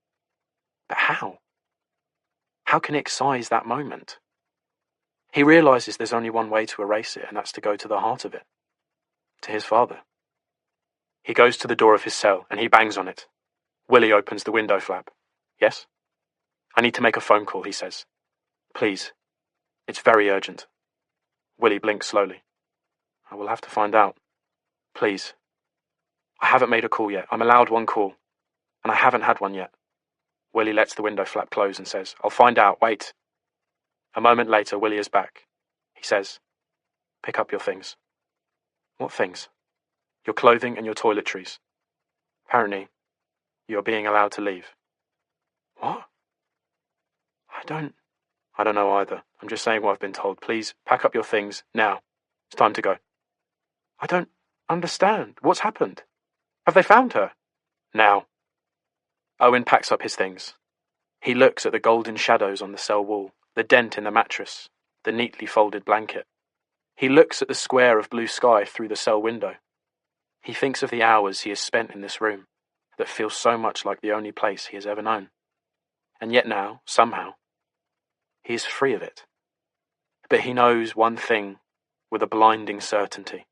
But how? How can he excise that moment? He realises there's only one way to erase it, and that's to go to the heart of it, to his father. He goes to the door of his cell, and he bangs on it. Willie opens the window flap. "Yes?" "I need to make a phone call," he says. "Please. It's very urgent." Willie blinks slowly. "I will have to find out. Please. I haven't made a call yet. I'm allowed one call, and I haven't had one yet." Willie lets the window flap close and says, "I'll find out, wait." A moment later, Willie is back. He says, "Pick up your things." "What things?" "Your clothing and your toiletries. Apparently, you're being allowed to leave." "What?" I don't know either. I'm just saying what I've been told. Please, pack up your things, now. It's time to go." "I don't understand. What's happened? Have they found her?" "Now." Owen packs up his things. He looks at the golden shadows on the cell wall, the dent in the mattress, the neatly folded blanket. He looks at the square of blue sky through the cell window. He thinks of the hours he has spent in this room, that feels so much like the only place he has ever known. And yet now, somehow, he is free of it. But he knows one thing with a blinding certainty.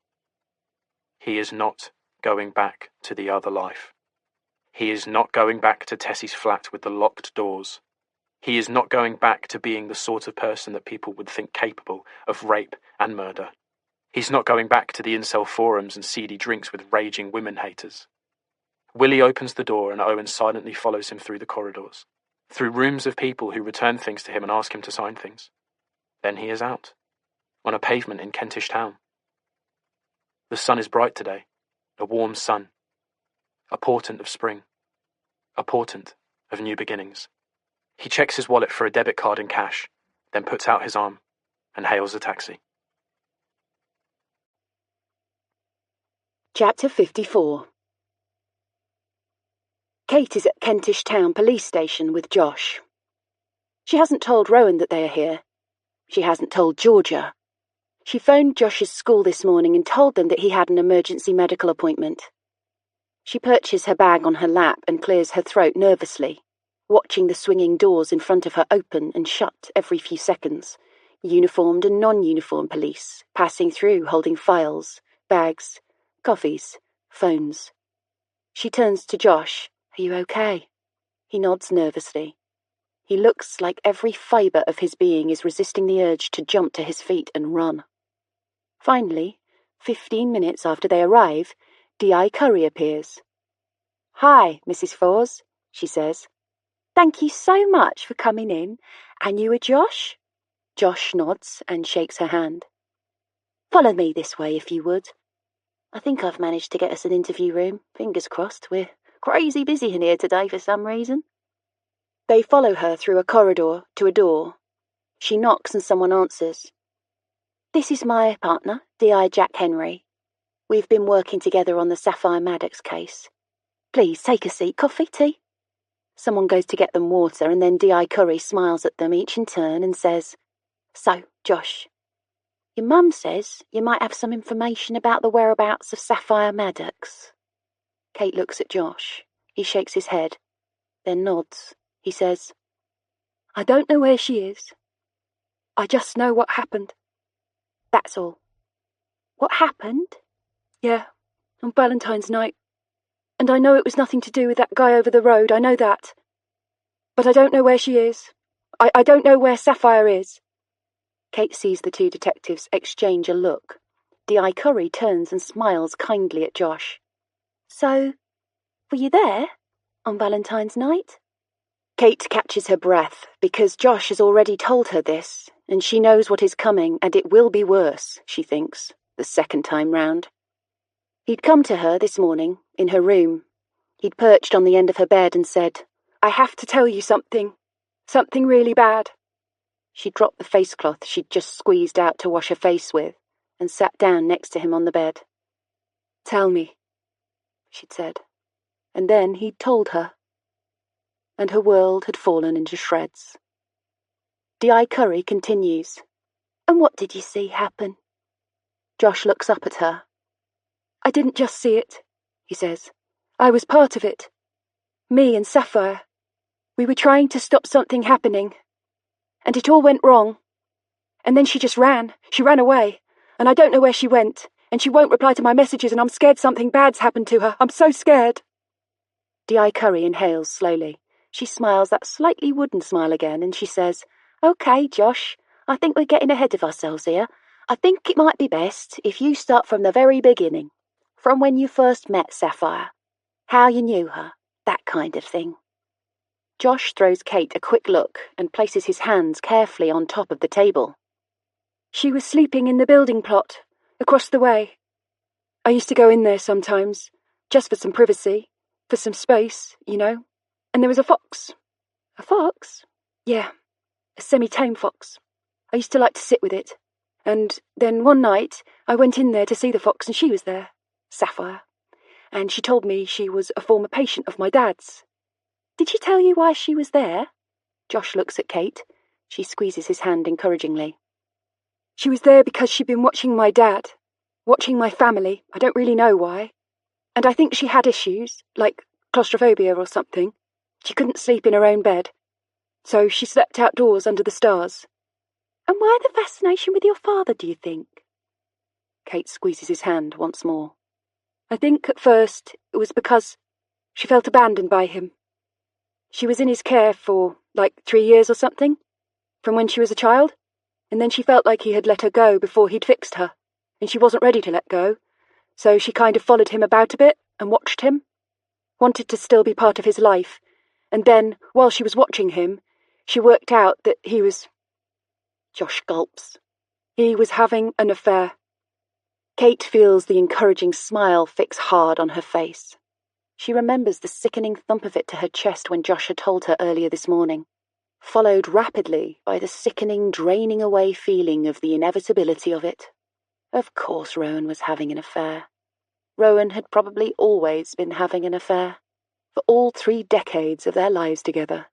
He is not going back to the other life. He is not going back to Tessie's flat with the locked doors. He is not going back to being the sort of person that people would think capable of rape and murder. He's not going back to the incel forums and seedy drinks with raging women haters. Willie opens the door and Owen silently follows him through the corridors, through rooms of people who return things to him and ask him to sign things. Then he is out, on a pavement in Kentish Town. The sun is bright today, a warm sun, a portent of spring, a portent of new beginnings. He checks his wallet for a debit card and cash, then puts out his arm and hails a taxi. Chapter 54. Kate is at Kentish Town Police Station with Josh. She hasn't told Rowan that they are here. She hasn't told Georgia. She phoned Josh's school this morning and told them that he had an emergency medical appointment. She perches her bag on her lap and clears her throat nervously, watching the swinging doors in front of her open and shut every few seconds, uniformed and non-uniformed police passing through holding files, bags, coffees, phones. She turns to Josh. "Are you okay?" He nods nervously. He looks like every fibre of his being is resisting the urge to jump to his feet and run. Finally, 15 minutes after they arrive, D.I. Curry appears. "Hi, Mrs. Fawes," she says. "Thank you so much for coming in. And you are Josh?" Josh nods and shakes her hand. Follow me this way if you would. I think I've managed to get us an interview room. Fingers crossed. We're crazy busy in here today for some reason. They follow her through a corridor to a door. She knocks and someone answers. This is my partner, D.I. Jack Henry. We've been working together on the Saffyre Maddox case. Please take a seat. Coffee, tea? Someone goes to get them water, and then D.I. Curry smiles at them each in turn and says, So, Josh, your mum says you might have some information about the whereabouts of Saffyre Maddox. Kate looks at Josh. He shakes his head, then nods. He says, I don't know where she is. I just know what happened. That's all. What happened? Yeah, on Valentine's night. And I know it was nothing to do with that guy over the road, I know that. But I don't know where she is. I don't know where Saffyre is. Kate sees the two detectives exchange a look. D.I. Curry turns and smiles kindly at Josh. So, were you there on Valentine's night? Kate catches her breath because Josh has already told her this, and she knows what is coming, and it will be worse, she thinks, the second time round. He'd come to her this morning, in her room. He'd perched on the end of her bed and said, I have to tell you something. Something really bad. She dropped the face cloth she'd just squeezed out to wash her face with and sat down next to him on the bed. Tell me, she'd said. And then he'd told her. And her world had fallen into shreds. D.I. Curry continues. And what did you see happen? Josh looks up at her. I didn't just see it, he says. I was part of it. Me and Saffyre. We were trying to stop something happening. And it all went wrong. And then she just ran. She ran away. And I don't know where she went. And she won't reply to my messages, and I'm scared something bad's happened to her. I'm so scared. D.I. Curry inhales slowly. She smiles that slightly wooden smile again, and she says, OK, Josh, I think we're getting ahead of ourselves here. I think it might be best if you start from the very beginning. From when you first met Saffyre. How you knew her. That kind of thing. Josh throws Kate a quick look and places his hands carefully on top of the table. She was sleeping in the building plot, across the way. I used to go in there sometimes, just for some privacy, for some space, you know. And there was a fox. A fox? Yeah, a semi-tame fox. I used to like to sit with it. And then one night, I went in there to see the fox, and she was there, Saffyre. And she told me she was a former patient of my dad's. Did she tell you why she was there? Josh looks at Kate. She squeezes his hand encouragingly. She was there because she'd been watching my dad, watching my family. I don't really know why. And I think she had issues, like claustrophobia or something. She couldn't sleep in her own bed. So she slept outdoors under the stars. And why the fascination with your father, do you think? Kate squeezes his hand once more. I think at first it was because she felt abandoned by him. She was in his care for, 3 years or something, from when she was a child, and then she felt like he had let her go before he'd fixed her, and she wasn't ready to let go, so she kind of followed him about a bit and watched him, wanted to still be part of his life, and then, while she was watching him, she worked out that he was... Josh gulps. He was having an affair. Kate feels the encouraging smile fix hard on her face. She remembers the sickening thump of it to her chest when Josh had told her earlier this morning, followed rapidly by the sickening, draining away feeling of the inevitability of it. Of course Rowan was having an affair. Rowan had probably always been having an affair, for all 3 decades of their lives together.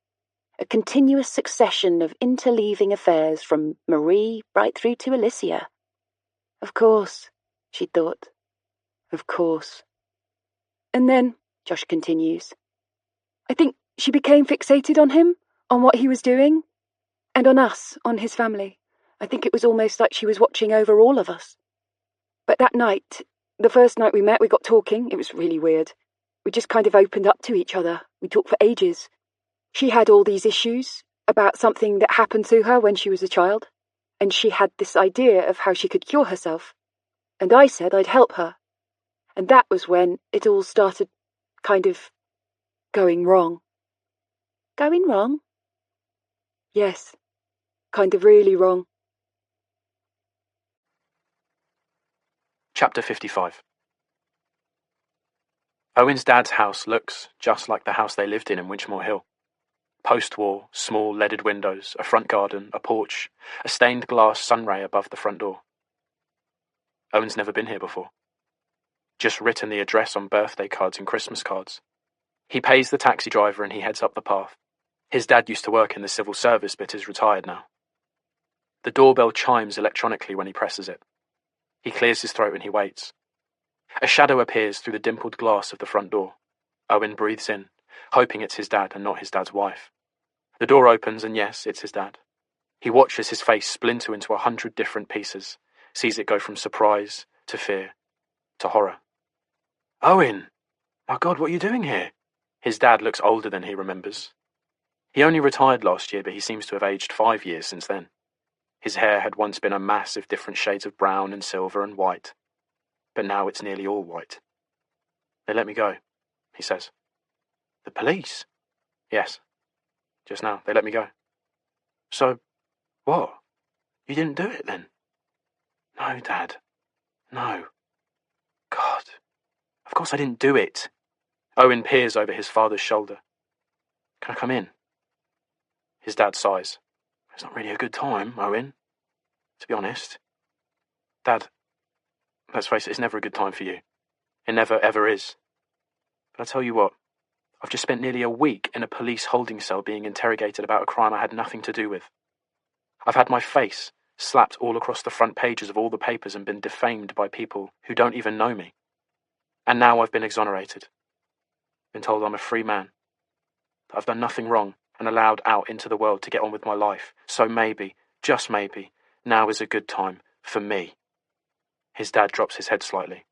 A continuous succession of interleaving affairs from Marie right through to Alicia. Of course, she'd thought. Of course. And then, Josh continues, I think she became fixated on him, on what he was doing, and on us, on his family. I think it was almost like she was watching over all of us. But that night, the first night we met, we got talking. It was really weird. We just kind of opened up to each other. We talked for ages. She had all these issues about something that happened to her when she was a child, and she had this idea of how she could cure herself. And I said I'd help her. And that was when it all started kind of going wrong. Going wrong? Yes, kind of really wrong. Chapter 55. Owen's dad's house looks just like the house they lived in Winchmore Hill. Post-war, small leaded windows, a front garden, a porch, a stained glass sunray above the front door. Owen's never been here before. Just written the address on birthday cards and Christmas cards. He pays the taxi driver and he heads up the path. His dad used to work in the civil service but is retired now. The doorbell chimes electronically when he presses it. He clears his throat and he waits. A shadow appears through the dimpled glass of the front door. Owen breathes in, hoping it's his dad and not his dad's wife. The door opens and yes, it's his dad. He watches his face splinter into 100 different pieces, sees it go from surprise to fear to horror. Owen! My God, what are you doing here? His dad looks older than he remembers. He only retired last year, but he seems to have aged 5 years since then. His hair had once been a mass of different shades of brown and silver and white, but now it's nearly all white. They let me go, he says. The police? Yes. Just now, they let me go. So, what? You didn't do it then? No, Dad. No. God. Of course I didn't do it. Owen peers over his father's shoulder. Can I come in? His dad sighs. It's not really a good time, Owen. To be honest. Dad, let's face it, it's never a good time for you. It never, ever is. But I tell you what, I've just spent nearly a week in a police holding cell being interrogated about a crime I had nothing to do with. I've had my face slapped all across the front pages of all the papers and been defamed by people who don't even know me. And now I've been exonerated. Been told I'm a free man. That I've done nothing wrong and allowed out into the world to get on with my life. So maybe, just maybe, now is a good time for me. His dad drops his head slightly.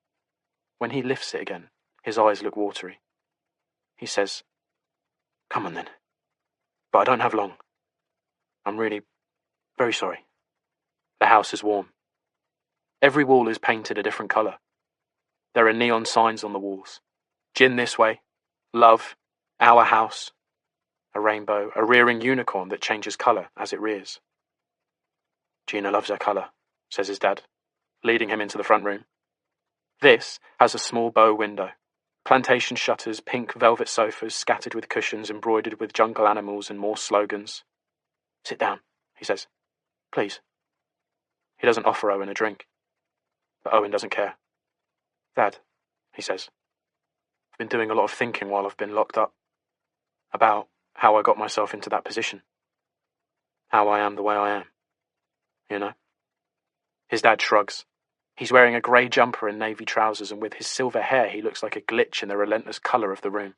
When he lifts it again, his eyes look watery. He says, Come on then. But I don't have long. I'm really very sorry. The house is warm. Every wall is painted a different colour. There are neon signs on the walls. Gin this way, love, our house, a rainbow, a rearing unicorn that changes colour as it rears. Gina loves her colour, says his dad, leading him into the front room. This has a small bow window. Plantation shutters, pink velvet sofas scattered with cushions embroidered with jungle animals and more slogans. Sit down, he says. Please. He doesn't offer Owen a drink. But Owen doesn't care. Dad, he says, I've been doing a lot of thinking while I've been locked up. About how I got myself into that position. How I am the way I am. You know? His dad shrugs. He's wearing a grey jumper and navy trousers, and with his silver hair he looks like a glitch in the relentless colour of the room.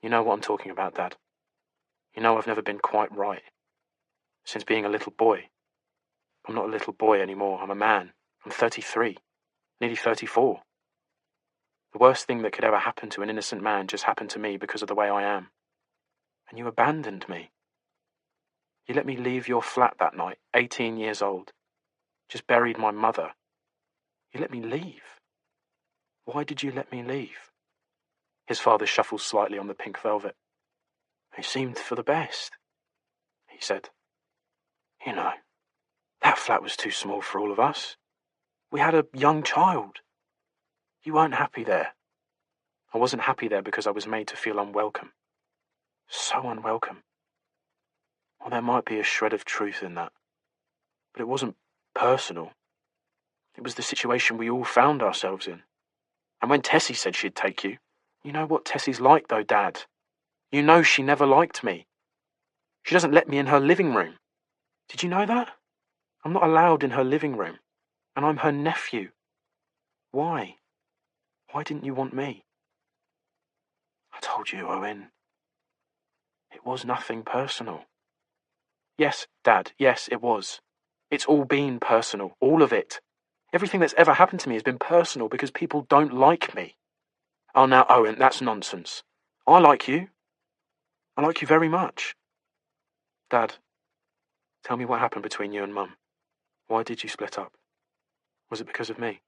You know what I'm talking about, Dad. You know I've never been quite right. Since being a little boy. I'm not a little boy anymore, I'm a man. I'm 33. Nearly 34. The worst thing that could ever happen to an innocent man just happened to me because of the way I am. And you abandoned me. You let me leave your flat that night, 18 years old. Just buried my mother. You let me leave. Why did you let me leave? His father shuffles slightly on the pink velvet. It seemed for the best, he said. You know, that flat was too small for all of us. We had a young child. You weren't happy there. I wasn't happy there because I was made to feel unwelcome. So unwelcome. Well, there might be a shred of truth in that. But it wasn't personal. It was the situation we all found ourselves in. And when Tessie said she'd take you, you know what Tessie's like though, Dad. You know she never liked me. She doesn't let me in her living room. Did you know that? I'm not allowed in her living room. And I'm her nephew. Why? Why didn't you want me? I told you, Owen. It was nothing personal. Yes, Dad, yes, it was. It's all been personal, all of it. Everything that's ever happened to me has been personal because people don't like me. Oh, now, Owen, that's nonsense. I like you. I like you very much. Dad, tell me what happened between you and Mum. Why did you split up? Was it because of me?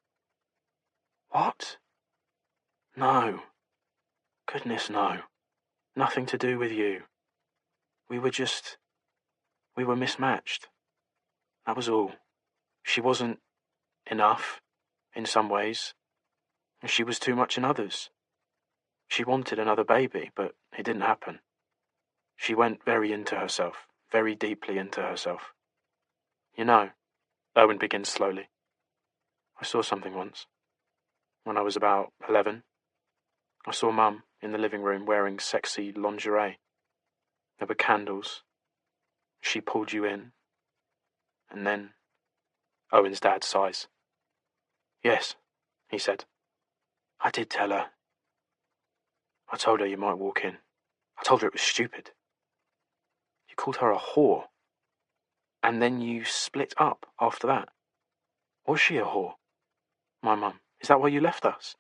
What? No. Goodness, no. Nothing to do with you. We were mismatched. That was all. She wasn't enough, in some ways, and she was too much in others. She wanted another baby, but it didn't happen. She went very into herself, very deeply into herself. You know, Owen begins slowly. I saw something once. When I was about 11, I saw Mum in the living room wearing sexy lingerie. There were candles. She pulled you in. And then Owen's dad sighs. Yes, he said. I did tell her. I told her you might walk in. I told her it was stupid. You called her a whore. And then you split up after that. Was she a whore? My mum. Is that why you left us?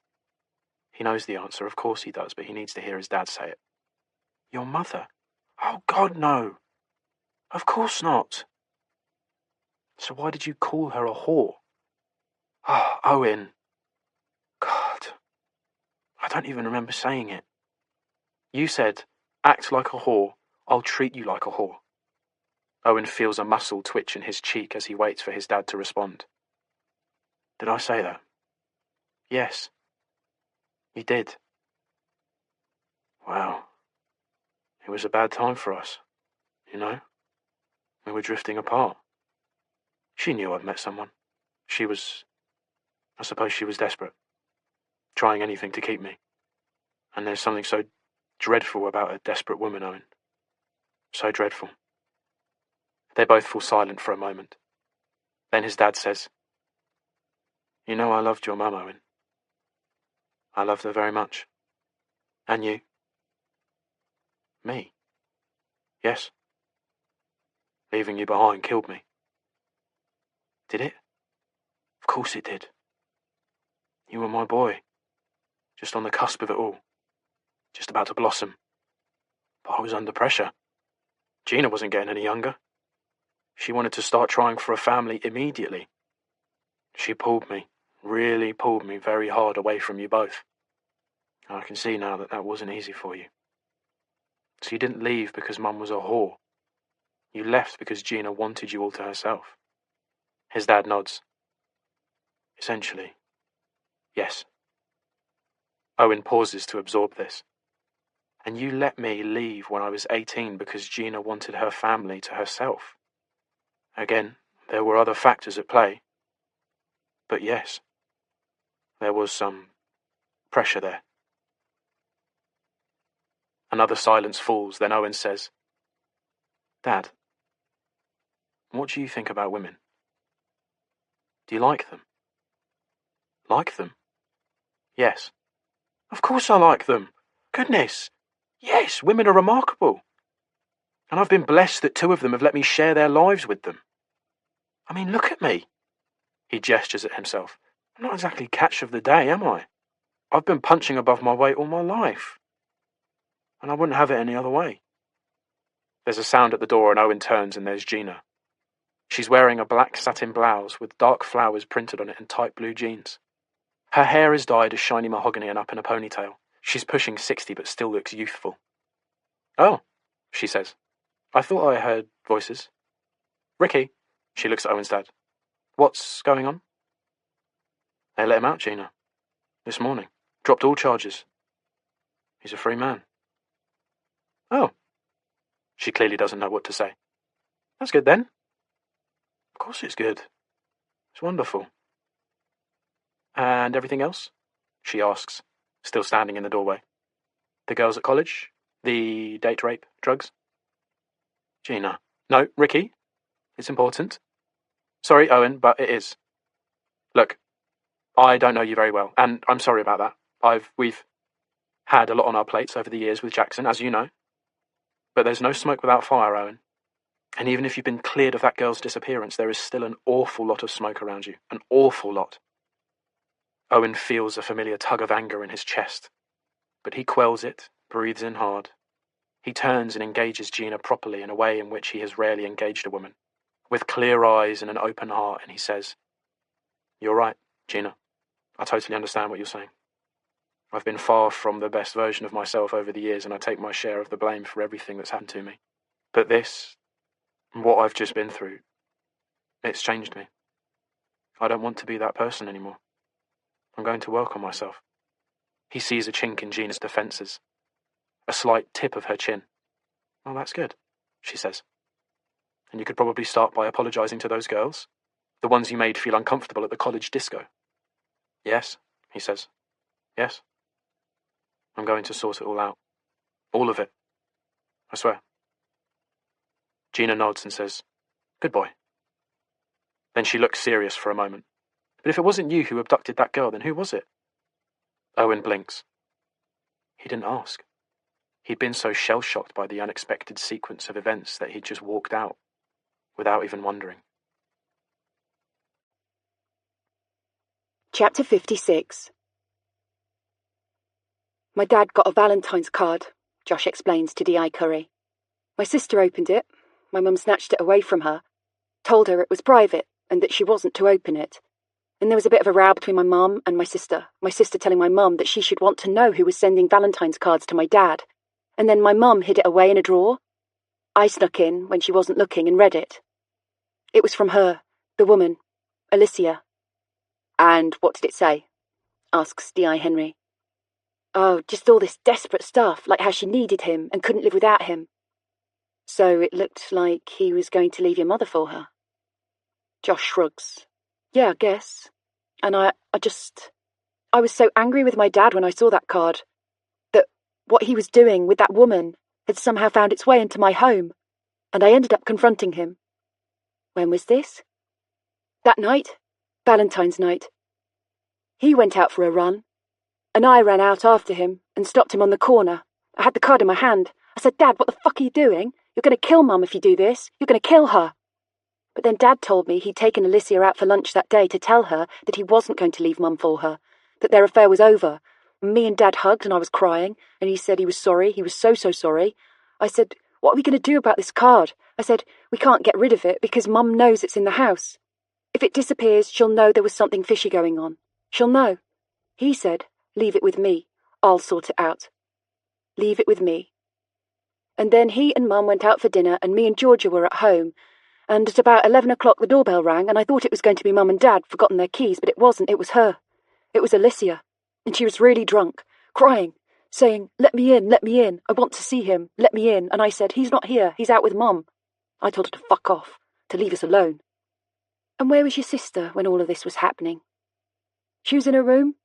He knows the answer, of course he does, but he needs to hear his dad say it. Your mother? Oh, God, no. Of course not. So why did you call her a whore? Oh, Owen. God. I don't even remember saying it. You said, act like a whore, I'll treat you like a whore. Owen feels a muscle twitch in his cheek as he waits for his dad to respond. Did I say that? Yes. You did. Wow. It was a bad time for us, you know? We were drifting apart. She knew I'd met someone. I suppose she was desperate. Trying anything to keep me. And there's something so dreadful about a desperate woman, Owen. So dreadful. They both fall silent for a moment. Then his dad says, You know I loved your mum, Owen. I loved her very much. And you? Me? Yes. Leaving you behind killed me. Did it? Of course it did. You were my boy. Just on the cusp of it all. Just about to blossom. But I was under pressure. Gina wasn't getting any younger. She wanted to start trying for a family immediately. She pulled me, really pulled me very hard away from you both. I can see now that wasn't easy for you. So you didn't leave because Mum was a whore. You left because Gina wanted you all to herself. His dad nods. Essentially, yes. Owen pauses to absorb this. And you let me leave when I was 18 because Gina wanted her family to herself. Again, there were other factors at play. But yes, there was some pressure there. Another silence falls, then Owen says, Dad, what do you think about women? Do you like them? Like them? Yes. Of course I like them. Goodness. Yes, women are remarkable. And I've been blessed that 2 of them have let me share their lives with them. I mean, look at me. He gestures at himself. I'm not exactly catch of the day, am I? I've been punching above my weight all my life. And I wouldn't have it any other way. There's a sound at the door and Owen turns and there's Gina. She's wearing a black satin blouse with dark flowers printed on it and tight blue jeans. Her hair is dyed a shiny mahogany and up in a ponytail. She's pushing 60 but still looks youthful. Oh, she says. I thought I heard voices. Ricky, she looks at Owen's dad. What's going on? They let him out, Gina. This morning. Dropped all charges. He's a free man. Oh. She clearly doesn't know what to say. That's good then. Of course it's good. It's wonderful. And everything else? She asks, still standing in the doorway. The girls at college? The date rape, drugs? Gina. No, Ricky. It's important. Sorry, Owen, but it is. Look, I don't know you very well, and I'm sorry about that. We've had a lot on our plates over the years with Jackson, as you know. But there's no smoke without fire, Owen. And even if you've been cleared of that girl's disappearance, there is still an awful lot of smoke around you. An awful lot. Owen feels a familiar tug of anger in his chest. But he quells it, breathes in hard. He turns and engages Gina properly in a way in which he has rarely engaged a woman. With clear eyes and an open heart, and he says, You're right, Gina. I totally understand what you're saying. I've been far from the best version of myself over the years, and I take my share of the blame for everything that's happened to me. But this, what I've just been through, it's changed me. I don't want to be that person anymore. I'm going to work on myself. He sees a chink in Gina's defences. A slight tip of her chin. Well, that's good, she says. And you could probably start by apologising to those girls. The ones you made feel uncomfortable at the college disco. Yes, he says. Yes. I'm going to sort it all out. All of it. I swear. Gina nods and says, Good boy. Then she looks serious for a moment. But if it wasn't you who abducted that girl, then who was it? Owen blinks. He didn't ask. He'd been so shell-shocked by the unexpected sequence of events that he'd just walked out, without even wondering. Chapter 56. My dad got a Valentine's card, Josh explains to D.I. Curry. My sister opened it. My mum snatched it away from her, told her it was private and that she wasn't to open it. And there was a bit of a row between my mum and my sister telling my mum that she should want to know who was sending Valentine's cards to my dad. And then my mum hid it away in a drawer. I snuck in when she wasn't looking and read it. It was from her, the woman, Alicia. And what did it say? Asks D.I. Henry. Oh, just all this desperate stuff, like how she needed him and couldn't live without him. So it looked like he was going to leave your mother for her. Josh shrugs. Yeah, I guess. And I was so angry with my dad when I saw that card. That what he was doing with that woman had somehow found its way into my home. And I ended up confronting him. When was this? That night. Valentine's night. He went out for a run. And I ran out after him and stopped him on the corner. I had the card in my hand. I said, Dad, what the fuck are you doing? You're going to kill Mum if you do this. You're going to kill her. But then Dad told me he'd taken Alicia out for lunch that day to tell her that he wasn't going to leave Mum for her, that their affair was over. And me and Dad hugged and I was crying, and he said he was sorry. He was so sorry. I said, what are we going to do about this card? I said, we can't get rid of it because Mum knows it's in the house. If it disappears, she'll know there was something fishy going on. She'll know. He said, leave it with me. I'll sort it out. Leave it with me. And then he and Mum went out for dinner and me and Georgia were at home. And at about 11 o'clock the doorbell rang and I thought it was going to be Mum and Dad, forgotten their keys, but it wasn't. It was her. It was Alicia. And she was really drunk, crying, saying, let me in. I want to see him. Let me in. And I said, he's not here. He's out with Mum. I told her to fuck off, to leave us alone. And where was your sister when all of this was happening? She was in her room.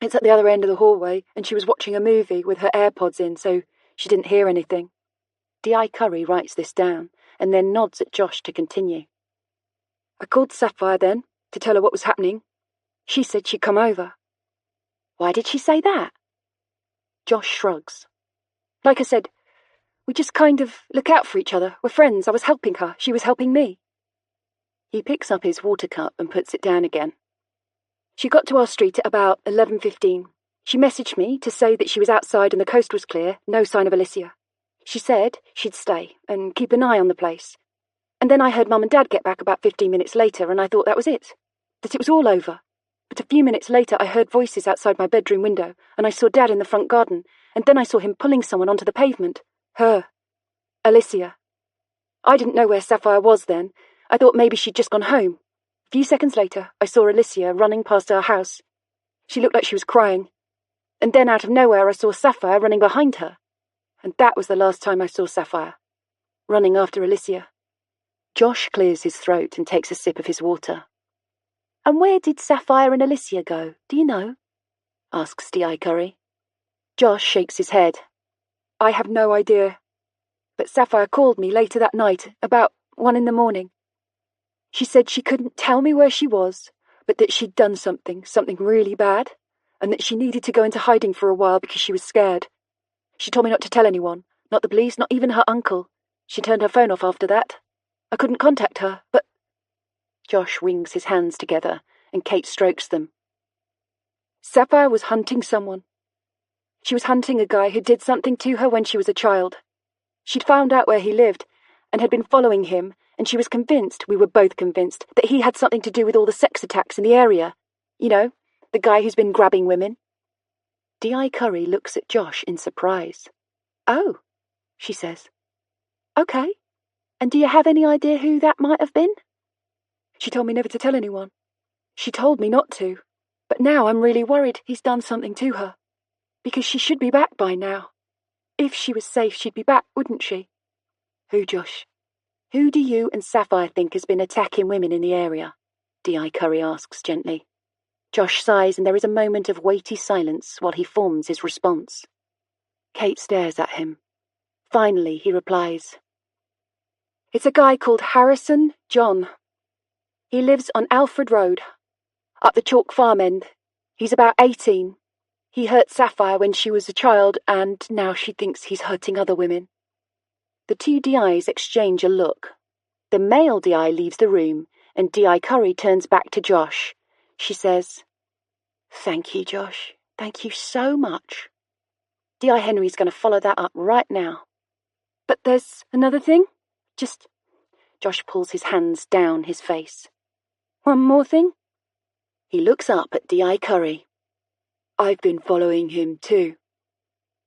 It's at the other end of the hallway, and she was watching a movie with her AirPods in, so she didn't hear anything. D.I. Curry writes this down, and then nods at Josh to continue. I called Saffyre then, to tell her what was happening. She said she'd come over. Why did she say that? Josh shrugs. Like I said, we just kind of look out for each other. We're friends. I was helping her. She was helping me. He picks up his water cup and puts it down again. She got to our street at about 11:15. She messaged me to say that she was outside and the coast was clear, no sign of Alicia. She said she'd stay and keep an eye on the place. And then I heard Mum and Dad get back about 15 minutes later and I thought that was it, that it was all over. But a few minutes later I heard voices outside my bedroom window and I saw Dad in the front garden and then I saw him pulling someone onto the pavement. Her. Alicia. I didn't know where Saffyre was then. I thought maybe she'd just gone home. A few seconds later I saw Alicia running past our house. She looked like she was crying. And then out of nowhere I saw Saffyre running behind her. And that was the last time I saw Saffyre, running after Alicia. Josh clears his throat and takes a sip of his water. And where did Saffyre and Alicia go, do you know? Asks D.I. Curry. Josh shakes his head. I have no idea. But Saffyre called me later that night, about 1 a.m. She said she couldn't tell me where she was, but that she'd done something really bad, and that she needed to go into hiding for a while because she was scared. She told me not to tell anyone, not the police, not even her uncle. She turned her phone off after that. I couldn't contact her, but... Josh wrings his hands together, and Kate strokes them. Saffyre was hunting someone. She was hunting a guy who did something to her when she was a child. She'd found out where he lived, and had been following him, and she was convinced, we were both convinced, that he had something to do with all the sex attacks in the area. You know, the guy who's been grabbing women. D.I. Curry looks at Josh in surprise. Oh, she says. Okay. And do you have any idea who that might have been? She told me never to tell anyone. She told me not to. But now I'm really worried he's done something to her. Because she should be back by now. If she was safe, she'd be back, wouldn't she? Who, Josh? Who do you and Saffyre think has been attacking women in the area? D.I. Curry asks gently. Josh sighs and there is a moment of weighty silence while he forms his response. Kate stares at him. Finally, he replies. It's a guy called Harrison John. He lives on Alfred Road, up the Chalk Farm end. He's about 18. He hurt Saffyre when she was a child, and now she thinks he's hurting other women. The two DIs exchange a look. The male DI leaves the room, and D.I. Curry turns back to Josh. She says, Thank you, Josh. Thank you so much. D.I. Henry's going to follow that up right now. But there's another thing? Josh pulls his hands down his face. One more thing? He looks up at D.I. Curry. I've been following him too.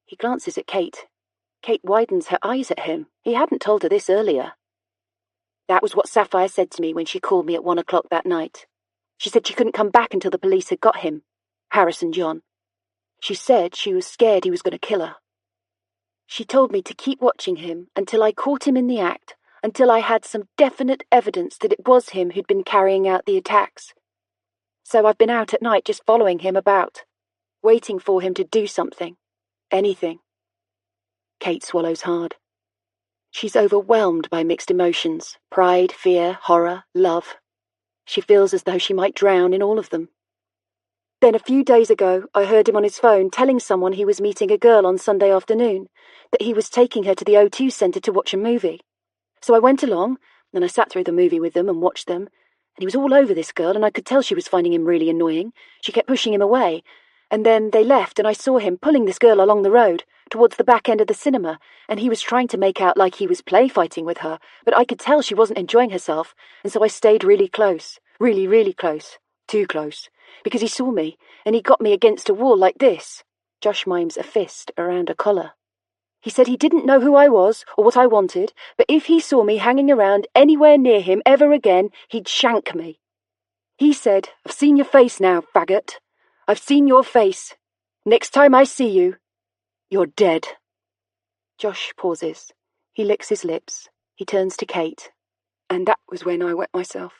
He glances at Kate. Kate widens her eyes at him. He hadn't told her this earlier. That was what Saffyre said to me when she called me at 1 o'clock that night. She said she couldn't come back until the police had got him, Harrison John. She said she was scared he was going to kill her. She told me to keep watching him until I caught him in the act, until I had some definite evidence that it was him who'd been carrying out the attacks. So I've been out at night just following him about, waiting for him to do something, anything. Kate swallows hard. She's overwhelmed by mixed emotions, pride, fear, horror, love. She feels as though she might drown in all of them. Then a few days ago, I heard him on his phone telling someone he was meeting a girl on Sunday afternoon, that he was taking her to the O2 Centre to watch a movie. So I went along, and I sat through the movie with them and watched them, and he was all over this girl, and I could tell she was finding him really annoying. She kept pushing him away, and then they left, and I saw him pulling this girl along the road, towards the back end of the cinema, and he was trying to make out like he was play fighting with her, but I could tell she wasn't enjoying herself, and so I stayed really close, really, really close, too close, because he saw me, and he got me against a wall like this. Josh mimes a fist around a collar. He said he didn't know who I was or what I wanted, but if he saw me hanging around anywhere near him ever again, he'd shank me. He said, I've seen your face now, faggot. I've seen your face. Next time I see you, you're dead. Josh pauses. He licks his lips. He turns to Kate. And that was when I wet myself.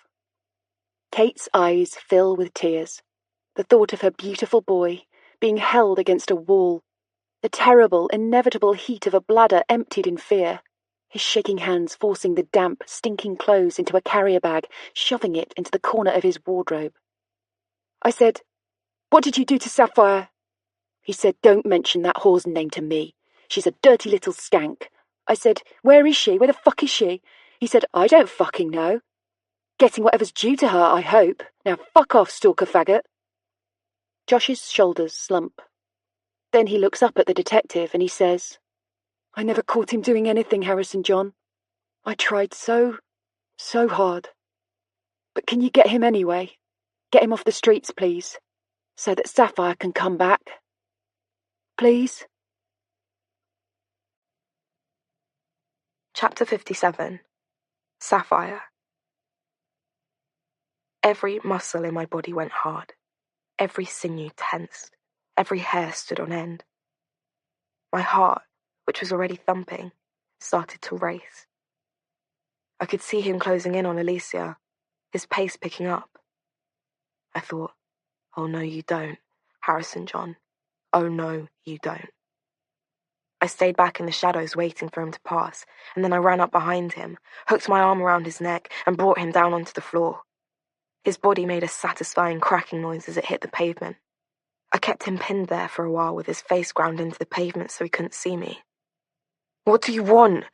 Kate's eyes fill with tears. The thought of her beautiful boy being held against a wall. The terrible, inevitable heat of a bladder emptied in fear. His shaking hands forcing the damp, stinking clothes into a carrier bag, shoving it into the corner of his wardrobe. I said, What did you do to Saffyre? He said, Don't mention that whore's name to me. She's a dirty little skank. I said, Where is she? Where the fuck is she? He said, I don't fucking know. Getting whatever's due to her, I hope. Now fuck off, stalker faggot. Josh's shoulders slump. Then he looks up at the detective and he says, I never caught him doing anything, Harrison John. I tried so hard. But can you get him anyway? Get him off the streets, please, so that Saffyre can come back. Please? Chapter 57. Saffyre. Every muscle in my body went hard. Every sinew tensed. Every hair stood on end. My heart, which was already thumping, started to race. I could see him closing in on Alicia, his pace picking up. I thought, oh no you don't, Harrison John. Oh no you don't. I stayed back in the shadows waiting for him to pass, and then I ran up behind him, hooked my arm around his neck, and brought him down onto the floor. His body made a satisfying cracking noise as it hit the pavement. I kept him pinned there for a while with his face ground into the pavement so he couldn't see me. What do you want?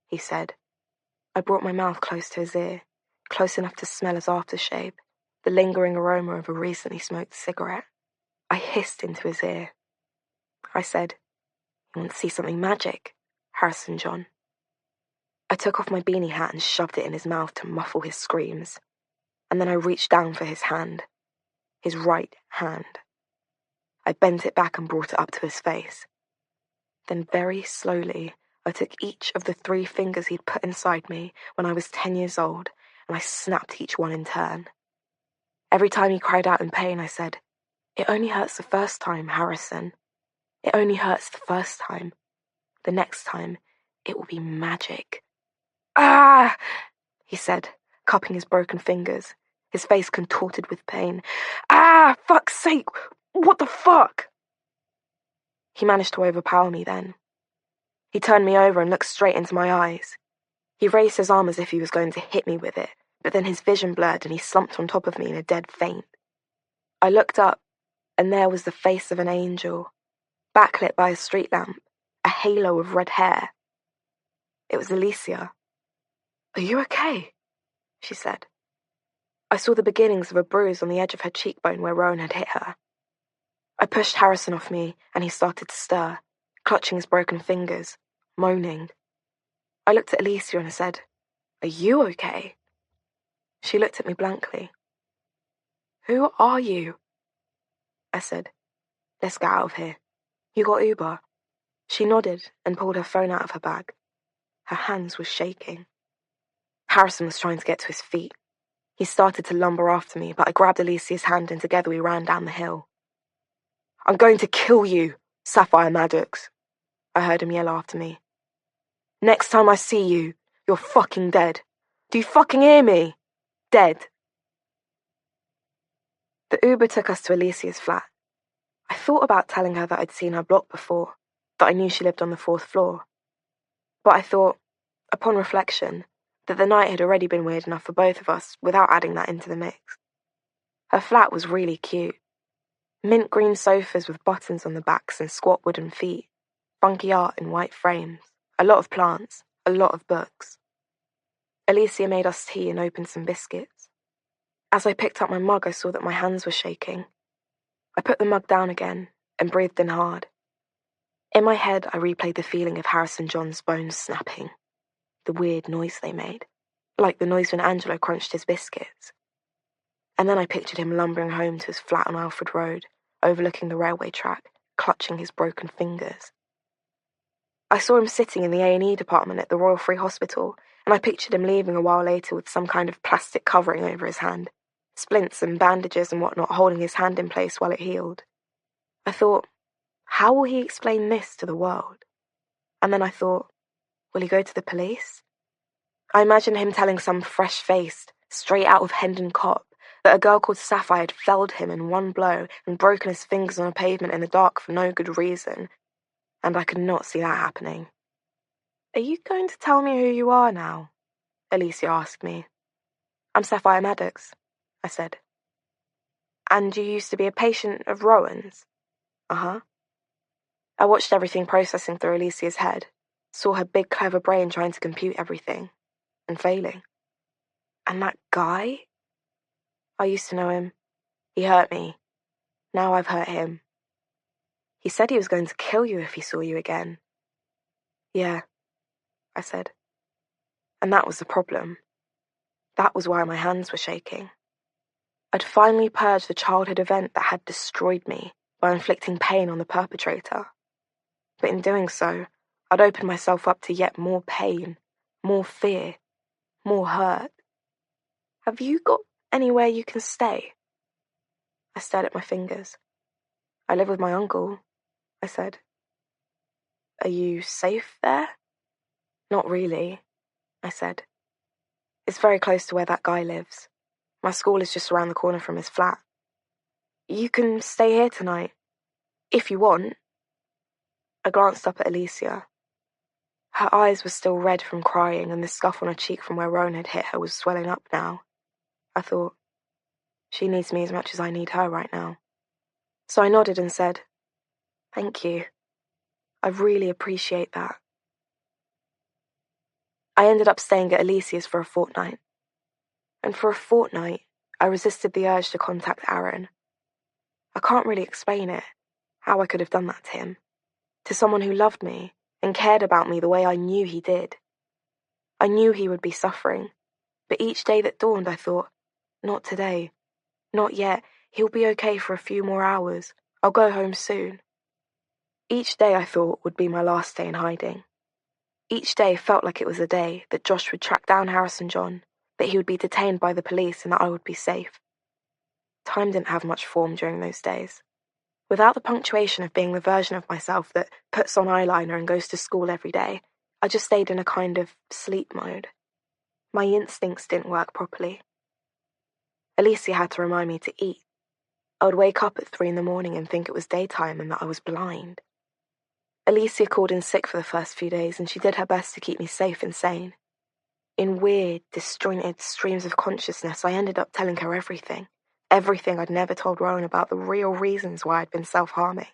He said. I brought my mouth close to his ear, close enough to smell his aftershave, the lingering aroma of a recently smoked cigarette. I hissed into his ear. I said, You want to see something magic, Harrison John? I took off my beanie hat and shoved it in his mouth to muffle his screams, and then I reached down for his hand, his right hand. I bent it back and brought it up to his face. Then very slowly, I took each of the 3 fingers he'd put inside me when I was 10 years old, and I snapped each one in turn. Every time he cried out in pain, I said, It only hurts the first time, Harrison. It only hurts the first time. The next time, it will be magic. Ah! He said, cupping his broken fingers, his face contorted with pain. Ah, fuck's sake! What the fuck? He managed to overpower me then. He turned me over and looked straight into my eyes. He raised his arm as if he was going to hit me with it, but then his vision blurred and he slumped on top of me in a dead faint. I looked up, and there was the face of an angel, backlit by a street lamp, a halo of red hair. It was Alicia. "Are you okay?" she said. I saw the beginnings of a bruise on the edge of her cheekbone where Rowan had hit her. I pushed Harrison off me, and he started to stir, clutching his broken fingers, moaning. I looked at Alicia and said, "Are you okay?" She looked at me blankly. "Who are you?" I said. "Let's get out of here. You got Uber?" She nodded and pulled her phone out of her bag. Her hands were shaking. Harrison was trying to get to his feet. He started to lumber after me, but I grabbed Alicia's hand and together we ran down the hill. "I'm going to kill you, Saffyre Maddox," I heard him yell after me. "Next time I see you, you're fucking dead. Do you fucking hear me? Dead." The Uber took us to Alicia's flat. I thought about telling her that I'd seen her block before, that I knew she lived on the 4th floor. But I thought, upon reflection, that the night had already been weird enough for both of us without adding that into the mix. Her flat was really cute. Mint green sofas with buttons on the backs and squat wooden feet, funky art in white frames, a lot of plants, a lot of books. Alicia made us tea and opened some biscuits. As I picked up my mug, I saw that my hands were shaking. I put the mug down again and breathed in hard. In my head, I replayed the feeling of Harrison John's bones snapping, the weird noise they made, like the noise when Angelo crunched his biscuits. And then I pictured him lumbering home to his flat on Alfred Road, overlooking the railway track, clutching his broken fingers. I saw him sitting in the A&E department at the Royal Free Hospital, and I pictured him leaving a while later with some kind of plastic covering over his hand, splints and bandages and whatnot holding his hand in place while it healed. I thought, how will he explain this to the world? And then I thought, will he go to the police? I imagined him telling some fresh-faced, straight out of Hendon cop that a girl called Saffyre had felled him in one blow and broken his fingers on a pavement in the dark for no good reason, and I could not see that happening. "Are you going to tell me who you are now?" Alicia asked me. "I'm Saffyre Maddox," I said. "And you used to be a patient of Rowan's?" "Uh-huh." I watched everything processing through Alicia's head, saw her big clever brain trying to compute everything, and failing. "And that guy?" "I used to know him. He hurt me. Now I've hurt him." "He said he was going to kill you if he saw you again." "Yeah," I said. And that was the problem. That was why my hands were shaking. I'd finally purged the childhood event that had destroyed me by inflicting pain on the perpetrator. But in doing so, I'd opened myself up to yet more pain, more fear, more hurt. "Have you got anywhere you can stay?" I stared at my fingers. "I live with my uncle," I said. "Are you safe there?" "Not really," I said. "It's very close to where that guy lives. My school is just around the corner from his flat. You can stay here tonight, if you want." I glanced up at Alicia. Her eyes were still red from crying, and the scuff on her cheek from where Rowan had hit her was swelling up now. I thought, she needs me as much as I need her right now. So I nodded and said, "Thank you. I really appreciate that." I ended up staying at Alicia's for a fortnight. And for a fortnight, I resisted the urge to contact Aaron. I can't really explain it, how I could have done that to him. To someone who loved me and cared about me the way I knew he did. I knew he would be suffering, but each day that dawned I thought, not today, not yet, he'll be okay for a few more hours, I'll go home soon. Each day I thought would be my last day in hiding. Each day felt like it was a day that Josh would track down Harrison John, that he would be detained by the police and that I would be safe. Time didn't have much form during those days. Without the punctuation of being the version of myself that puts on eyeliner and goes to school every day, I just stayed in a kind of sleep mode. My instincts didn't work properly. Alicia had to remind me to eat. I would wake up at 3 in the morning and think it was daytime and that I was blind. Alicia called in sick for the first few days, and she did her best to keep me safe and sane. In weird, disjointed streams of consciousness, I ended up telling her everything. Everything I'd never told Rowan about the real reasons why I'd been self-harming.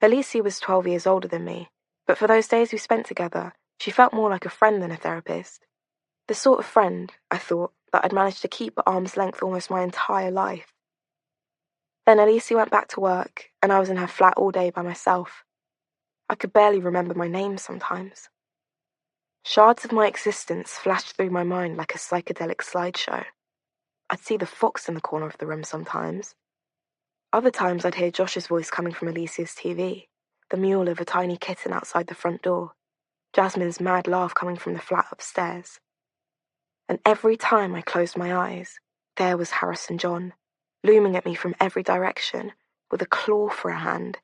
Alicia was 12 years older than me, but for those days we spent together, she felt more like a friend than a therapist. The sort of friend, I thought, that I'd managed to keep at arm's length almost my entire life. Then Alicia went back to work, and I was in her flat all day by myself. I could barely remember my name sometimes. Shards of my existence flashed through my mind like a psychedelic slideshow. I'd see the fox in the corner of the room sometimes. Other times I'd hear Josh's voice coming from Alicia's TV, the mewl of a tiny kitten outside the front door, Jasmine's mad laugh coming from the flat upstairs. And every time I closed my eyes, there was Harrison John, looming at me from every direction, with a claw for a hand,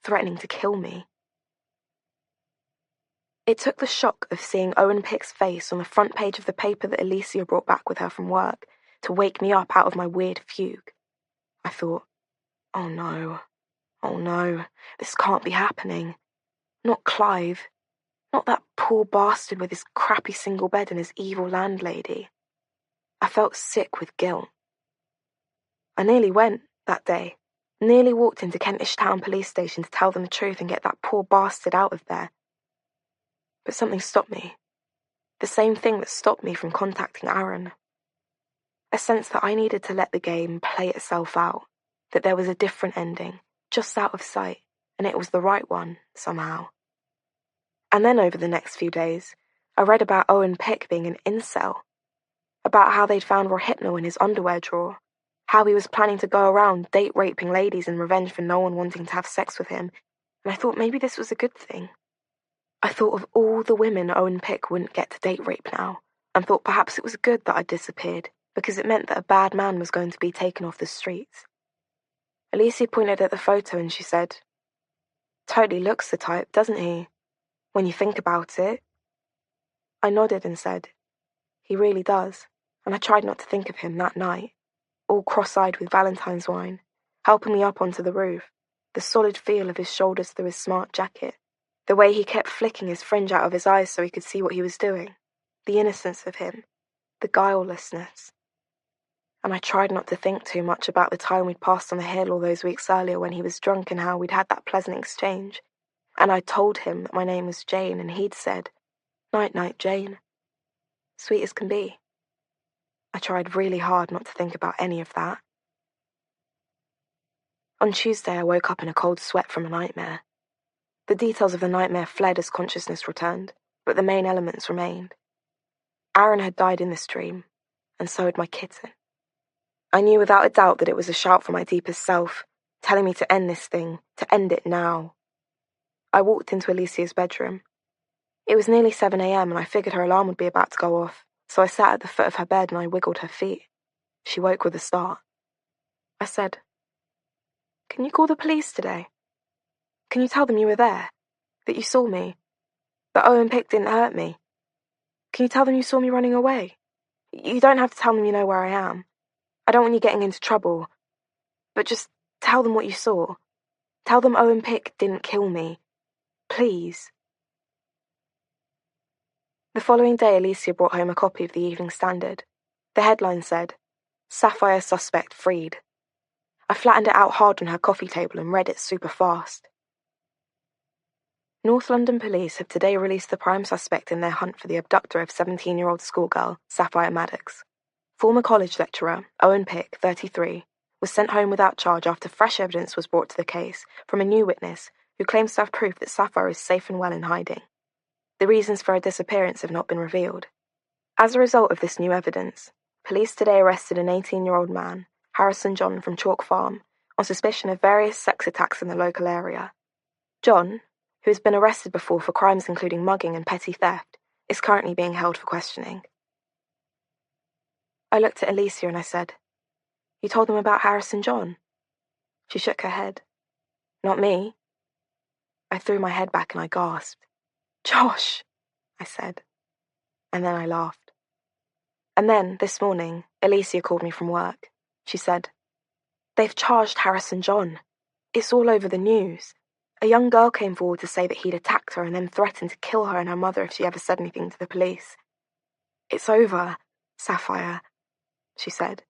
threatening to kill me. It took the shock of seeing Owen Pick's face on the front page of the paper that Alicia brought back with her from work to wake me up out of my weird fugue. I thought, oh no, this can't be happening. Not Clive. Not that poor bastard with his crappy single bed and his evil landlady. I felt sick with guilt. I nearly went, that day. Nearly walked into Kentish Town Police Station to tell them the truth and get that poor bastard out of there. But something stopped me. The same thing that stopped me from contacting Aaron. A sense that I needed to let the game play itself out, that there was a different ending, just out of sight, and it was the right one, somehow. And then over the next few days, I read about Owen Pick being an incel, about how they'd found Rohypnol in his underwear drawer, how he was planning to go around date-raping ladies in revenge for no one wanting to have sex with him, and I thought maybe this was a good thing. I thought of all the women Owen Pick wouldn't get to date rape now, and thought perhaps it was good that I'd disappeared, because it meant that a bad man was going to be taken off the streets. Alicia pointed at the photo and she said, "Totally looks the type, doesn't he? When you think about it." I nodded and said, "He really does," and I tried not to think of him that night, all cross-eyed with Valentine's wine, helping me up onto the roof, the solid feel of his shoulders through his smart jacket, the way he kept flicking his fringe out of his eyes so he could see what he was doing, the innocence of him, the guilelessness. And I tried not to think too much about the time we'd passed on the hill all those weeks earlier when he was drunk and how we'd had that pleasant exchange. And I told him that my name was Jane, and he'd said, "Night-night, Jane." Sweet as can be. I tried really hard not to think about any of that. On Tuesday, I woke up in a cold sweat from a nightmare. The details of the nightmare fled as consciousness returned, but the main elements remained. Aaron had died in this dream, and so had my kitten. I knew without a doubt that it was a shout from my deepest self, telling me to end this thing, to end it now. I walked into Alicia's bedroom. It was nearly 7 a.m. and I figured her alarm would be about to go off, so I sat at the foot of her bed and I wiggled her feet. She woke with a start. I said, "Can you call the police today? Can you tell them you were there? That you saw me? That Owen Pick didn't hurt me? Can you tell them you saw me running away? You don't have to tell them you know where I am. I don't want you getting into trouble. But just tell them what you saw. Tell them Owen Pick didn't kill me. Please." The following day, Alicia brought home a copy of the Evening Standard. The headline said, "Saffyre suspect freed." I flattened it out hard on her coffee table and read it super fast. North London police have today released the prime suspect in their hunt for the abductor of 17-year-old schoolgirl, Saffyre Maddox. Former college lecturer, Owen Pick, 33, was sent home without charge after fresh evidence was brought to the case from a new witness who claims to have proof that Saffyre is safe and well in hiding. The reasons for her disappearance have not been revealed. As a result of this new evidence, police today arrested an 18-year-old man, Harrison John from Chalk Farm, on suspicion of various sex attacks in the local area. John, who has been arrested before for crimes including mugging and petty theft, is currently being held for questioning. I looked at Alicia and I said, You told them about Harris and John? She shook her head. Not me. I threw my head back and I gasped. Josh, I said. And then I laughed. And then, this morning, Alicia called me from work. She said, "They've charged Harris and John. It's all over the news. A young girl came forward to say that he'd attacked her and then threatened to kill her and her mother if she ever said anything to the police. It's over, Saffyre," she said,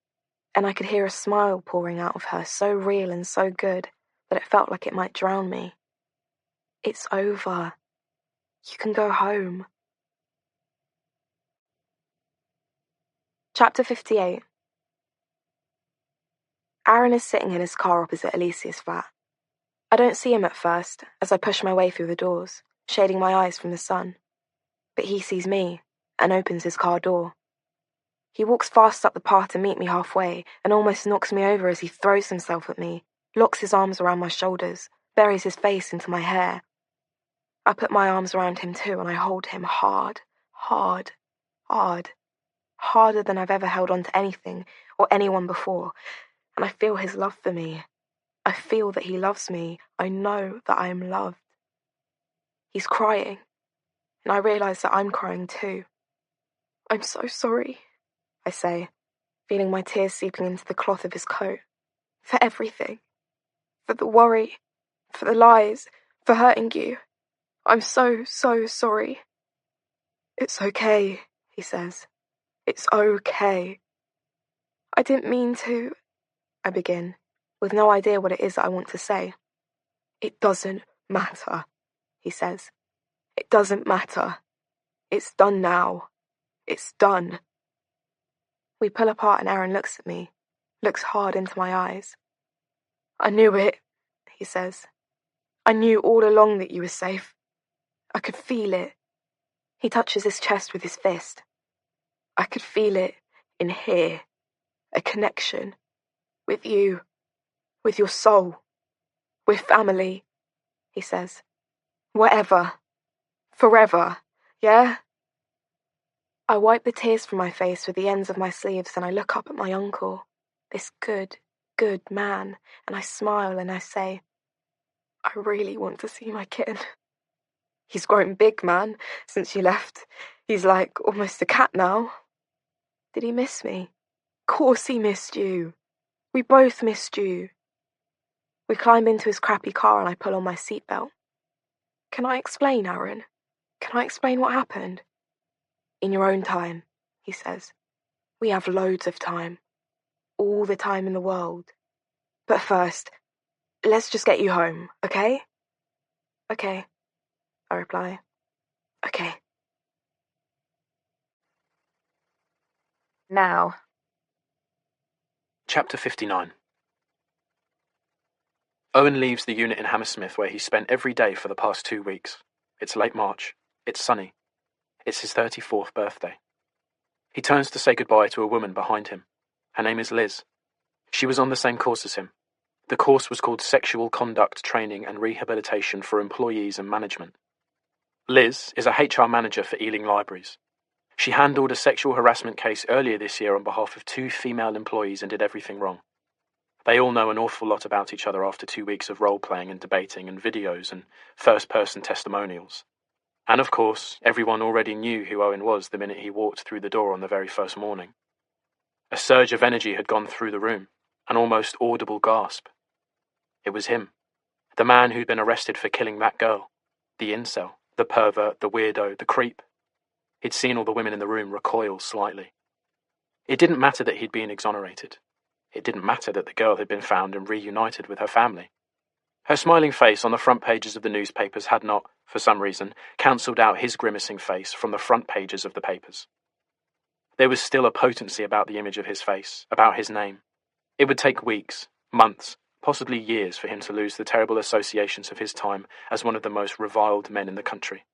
and I could hear a smile pouring out of her, so real and so good that it felt like it might drown me. It's over. You can go home. Chapter 58. Aaron is sitting in his car opposite Alicia's flat. I don't see him at first as I push my way through the doors, shading my eyes from the sun. But he sees me and opens his car door. He walks fast up the path to meet me halfway and almost knocks me over as he throws himself at me, locks his arms around my shoulders, buries his face into my hair. I put my arms around him too and I hold him hard, hard, hard, harder than I've ever held on to anything or anyone before, and I feel his love for me. I feel that he loves me. I know that I am loved. He's crying, and I realize that I'm crying too. "I'm so sorry," I say, feeling my tears seeping into the cloth of his coat. "For everything. For the worry. For the lies. For hurting you. I'm so, so sorry." "It's okay," he says. "It's okay." "I didn't mean to," I begin, with no idea what it is that I want to say. "It doesn't matter," he says. "It doesn't matter. It's done now. It's done." We pull apart and Aaron looks at me, looks hard into my eyes. "I knew it," he says. "I knew all along that you were safe. I could feel it." He touches his chest with his fist. "I could feel it in here. A connection. With you. With your soul. We're family," he says. "Whatever. Forever. Yeah?" I wipe the tears from my face with the ends of my sleeves and I look up at my uncle, this good, good man, and I smile and I say, "I really want to see my kid. He's grown big, man, since you left. He's like almost a cat now." "Did he miss me?" "Course he missed you. We both missed you." We climb into his crappy car and I pull on my seatbelt. "Can I explain, Aaron? Can I explain what happened?" "In your own time," he says. "We have loads of time. All the time in the world. But first, let's just get you home, okay?" "Okay," I reply. "Okay." Now. Chapter 59. Owen leaves the unit in Hammersmith where he's spent every day for the past 2 weeks. It's late March. It's sunny. It's his 34th birthday. He turns to say goodbye to a woman behind him. Her name is Liz. She was on the same course as him. The course was called Sexual Conduct Training and Rehabilitation for Employees and Management. Liz is a HR manager for Ealing Libraries. She handled a sexual harassment case earlier this year on behalf of 2 female employees and did everything wrong. They all know an awful lot about each other after 2 weeks of role-playing and debating and videos and first-person testimonials. And of course, everyone already knew who Owen was the minute he walked through the door on the very first morning. A surge of energy had gone through the room, an almost audible gasp. It was him, the man who'd been arrested for killing that girl, the incel, the pervert, the weirdo, the creep. He'd seen all the women in the room recoil slightly. It didn't matter that he'd been exonerated. It didn't matter that the girl had been found and reunited with her family. Her smiling face on the front pages of the newspapers had not, for some reason, cancelled out his grimacing face from the front pages of the papers. There was still a potency about the image of his face, about his name. It would take weeks, months, possibly years for him to lose the terrible associations of his time as one of the most reviled men in the country.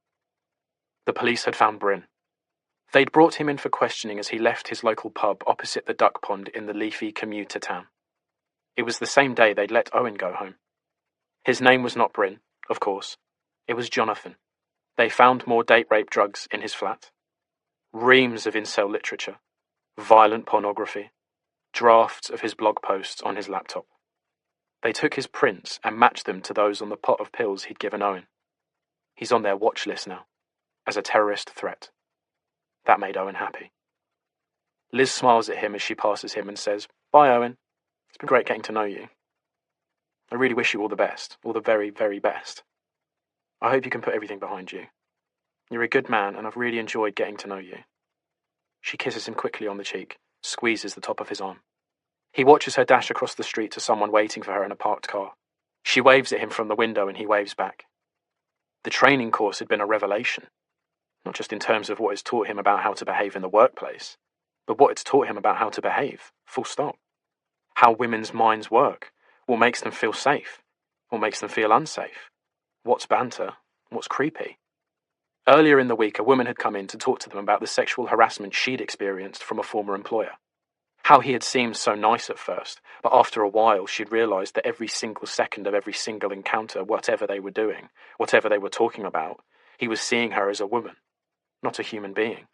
The police had found Bryn. They'd brought him in for questioning as he left his local pub opposite the duck pond in the leafy commuter town. It was the same day they'd let Owen go home. His name was not Bryn, of course. It was Jonathan. They found more date-rape drugs in his flat. Reams of incel literature. Violent pornography. drafts of his blog posts on his laptop. They took his prints and matched them to those on the pot of pills he'd given Owen. He's on their watch list now, as a terrorist threat. That made Owen happy. Liz smiles at him as she passes him and says, "Bye, Owen. It's been great getting to know you. I really wish you all the best, all the very, very best. I hope you can put everything behind you. You're a good man, and I've really enjoyed getting to know you." She kisses him quickly on the cheek, squeezes the top of his arm. He watches her dash across the street to someone waiting for her in a parked car. She waves at him from the window and he waves back. The training course had been a revelation, not just in terms of what it's taught him about how to behave in the workplace, but what it's taught him about how to behave, full stop. How women's minds work, what makes them feel safe, what makes them feel unsafe, what's banter, what's creepy. Earlier in the week, a woman had come in to talk to them about the sexual harassment she'd experienced from a former employer. How he had seemed so nice at first, but after a while she'd realised that every single second of every single encounter, whatever they were doing, whatever they were talking about, he was seeing her as a woman, not a human being.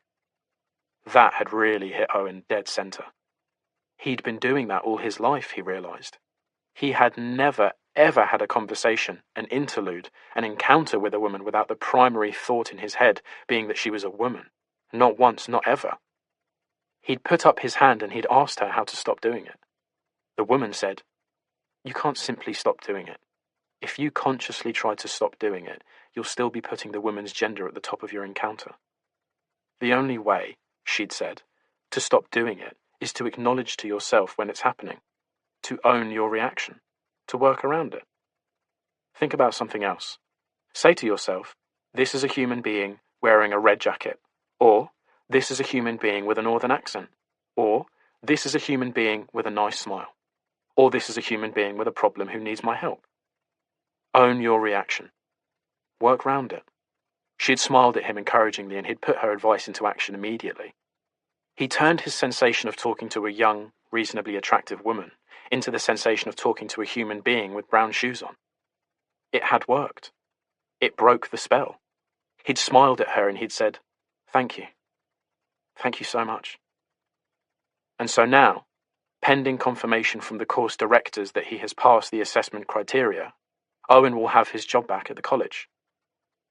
That had really hit Owen dead centre. He'd been doing that all his life, he realised. He had never, ever had a conversation, an interlude, an encounter with a woman without the primary thought in his head being that she was a woman. Not once, not ever. He'd put up his hand and he'd asked her how to stop doing it. The woman said, "You can't simply stop doing it. If you consciously try to stop doing it, you'll still be putting the woman's gender at the top of your encounter. The only way," she'd said, "to stop doing it is to acknowledge to yourself when it's happening, to own your reaction, to work around it. Think about something else. Say to yourself, this is a human being wearing a red jacket, or this is a human being with a northern accent, or this is a human being with a nice smile, or this is a human being with a problem who needs my help. Own your reaction. Work round it." She'd smiled at him encouragingly and he'd put her advice into action immediately. He turned his sensation of talking to a young, reasonably attractive woman into the sensation of talking to a human being with brown shoes on. It had worked. It broke the spell. He'd smiled at her and he'd said, "Thank you. Thank you so much." And so now, pending confirmation from the course directors that he has passed the assessment criteria, Owen will have his job back at the college.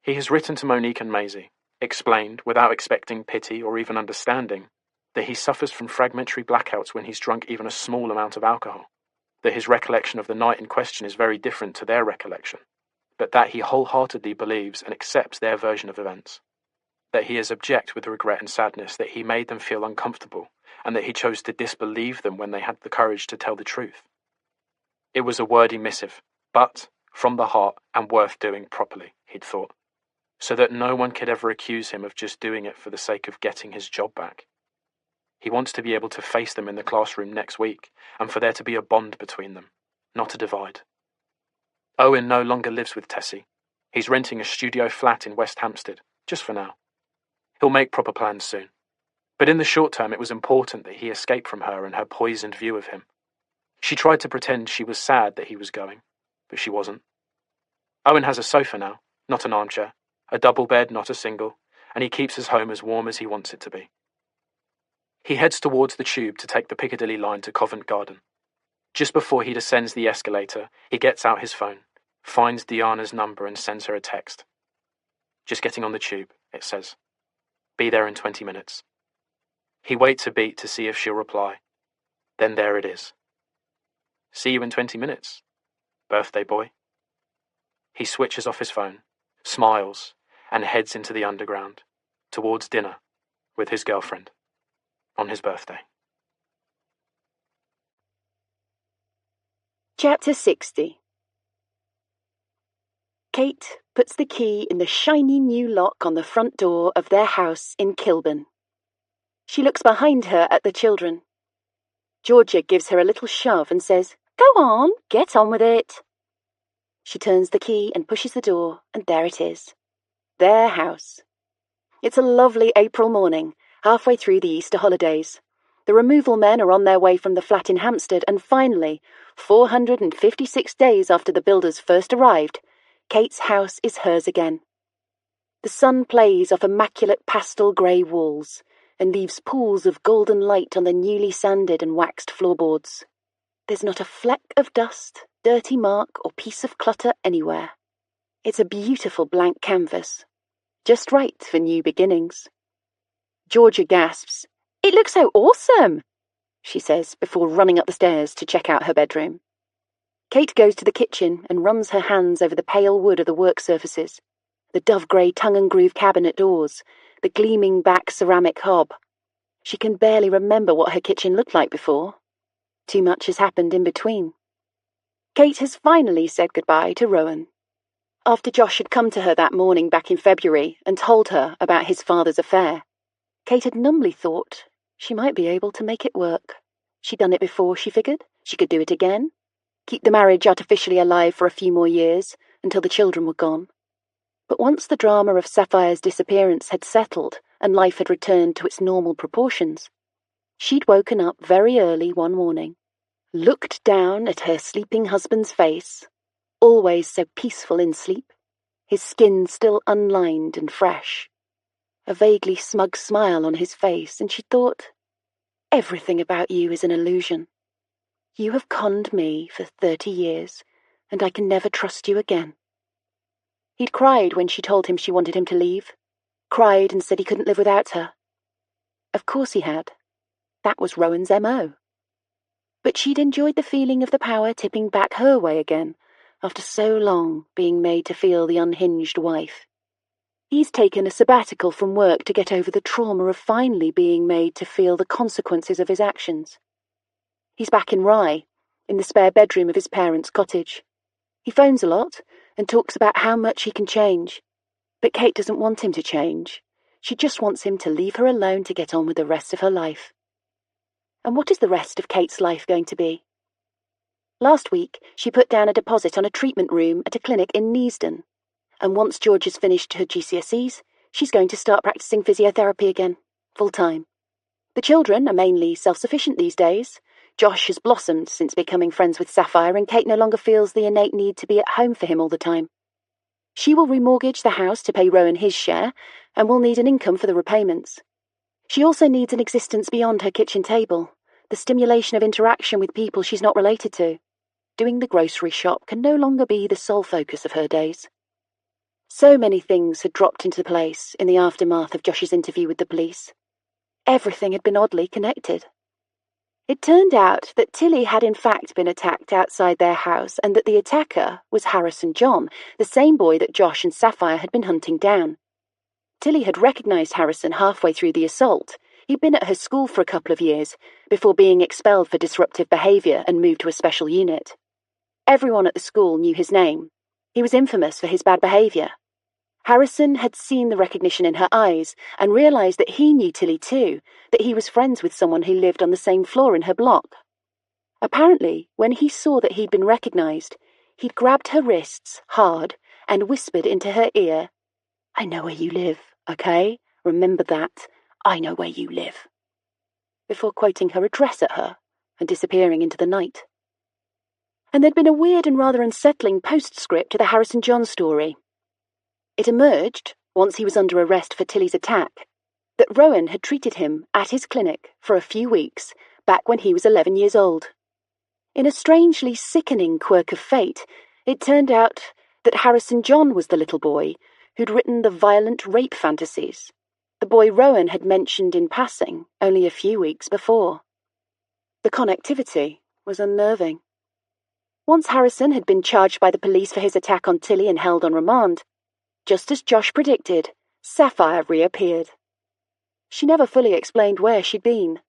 He has written to Monique and Maisie, explained, without expecting pity or even understanding, that he suffers from fragmentary blackouts when he's drunk even a small amount of alcohol, that his recollection of the night in question is very different to their recollection, but that he wholeheartedly believes and accepts their version of events, that he is abject with regret and sadness that he made them feel uncomfortable, and that he chose to disbelieve them when they had the courage to tell the truth. It was a wordy missive, but from the heart and worth doing properly, he'd thought, so that no one could ever accuse him of just doing it for the sake of getting his job back. He wants to be able to face them in the classroom next week, and for there to be a bond between them, not a divide. Owen no longer lives with Tessie. He's renting a studio flat in West Hampstead, just for now. He'll make proper plans soon. But in the short term, it was important that he escape from her and her poisoned view of him. She tried to pretend she was sad that he was going, but she wasn't. Owen has a sofa now, not an armchair, a double bed, not a single, and he keeps his home as warm as he wants it to be. He heads towards the tube to take the Piccadilly line to Covent Garden. Just before he descends the escalator, he gets out his phone, finds Diana's number and sends her a text. "Just getting on the tube," it says. "Be there in 20 minutes. He waits a beat to see if she'll reply. Then there it is. "See you in 20 minutes, birthday boy." He switches off his phone, smiles, and heads into the underground, towards dinner, with his girlfriend, on his birthday. Chapter 60. Kate puts the key in the shiny new lock on the front door of their house in Kilburn. She looks behind her at the children. Georgia gives her a little shove and says, "Go on, get on with it." She turns the key and pushes the door, and there it is. Their house. It's a lovely April morning, halfway through the Easter holidays. The removal men are on their way from the flat in Hampstead, and finally, 456 days after the builders first arrived, Kate's house is hers again. The sun plays off immaculate pastel grey walls, and leaves pools of golden light on the newly sanded and waxed floorboards. There's not a fleck of dust, dirty mark, or piece of clutter anywhere. It's a beautiful blank canvas, just right for new beginnings. Georgia gasps. "It looks so awesome," she says before running up the stairs to check out her bedroom. Kate goes to the kitchen and runs her hands over the pale wood of the work surfaces, the dove-grey tongue-and-groove cabinet doors, the gleaming back ceramic hob. She can barely remember what her kitchen looked like before. Too much has happened in between. Kate has finally said goodbye to Rowan. After Josh had come to her that morning back in February and told her about his father's affair, Kate had numbly thought she might be able to make it work. She'd done it before, she figured. She could do it again. Keep the marriage artificially alive for a few more years, until the children were gone. But once the drama of Sapphire's disappearance had settled and life had returned to its normal proportions, she'd woken up very early one morning, looked down at her sleeping husband's face, always so peaceful in sleep, his skin still unlined and fresh, a vaguely smug smile on his face, and she thought, "Everything about you is an illusion. You have conned me for 30 years, and I can never trust you again." He'd cried when she told him she wanted him to leave, cried and said he couldn't live without her. Of course he had. That was Rowan's M.O. But she'd enjoyed the feeling of the power tipping back her way again, after so long being made to feel the unhinged wife. He's taken a sabbatical from work to get over the trauma of finally being made to feel the consequences of his actions. He's back in Rye, in the spare bedroom of his parents' cottage. He phones a lot and talks about how much he can change. But Kate doesn't want him to change. She just wants him to leave her alone to get on with the rest of her life. And what is the rest of Kate's life going to be? Last week, she put down a deposit on a treatment room at a clinic in Neasden. And once George has finished her GCSEs, she's going to start practicing physiotherapy again, full-time. The children are mainly self-sufficient these days. Josh has blossomed since becoming friends with Saffyre, and Kate no longer feels the innate need to be at home for him all the time. She will remortgage the house to pay Rowan his share, and will need an income for the repayments. She also needs an existence beyond her kitchen table, the stimulation of interaction with people she's not related to. Doing the grocery shop can no longer be the sole focus of her days. So many things had dropped into place in the aftermath of Josh's interview with the police. Everything had been oddly connected. It turned out that Tilly had in fact been attacked outside their house, and that the attacker was Harrison John, the same boy that Josh and Saffyre had been hunting down. Tilly had recognised Harrison halfway through the assault. He'd been at her school for a couple of years, before being expelled for disruptive behaviour and moved to a special unit. Everyone at the school knew his name. He was infamous for his bad behaviour. Harrison had seen the recognition in her eyes and realised that he knew Tilly too, that he was friends with someone who lived on the same floor in her block. Apparently, when he saw that he'd been recognised, he'd grabbed her wrists hard and whispered into her ear, "I know where you live, okay? Remember that. I know where you live," before quoting her address at her and disappearing into the night. And there'd been a weird and rather unsettling postscript to the Harrison John story. It emerged, once he was under arrest for Tilly's attack, that Rowan had treated him at his clinic for a few weeks back when he was 11 years old. In a strangely sickening quirk of fate, it turned out that Harrison John was the little boy who'd written the violent rape fantasies, the boy Rowan had mentioned in passing only a few weeks before. The connectivity was unnerving. Once Harrison had been charged by the police for his attack on Tilly and held on remand, just as Josh predicted, Saffyre reappeared. She never fully explained where she'd been.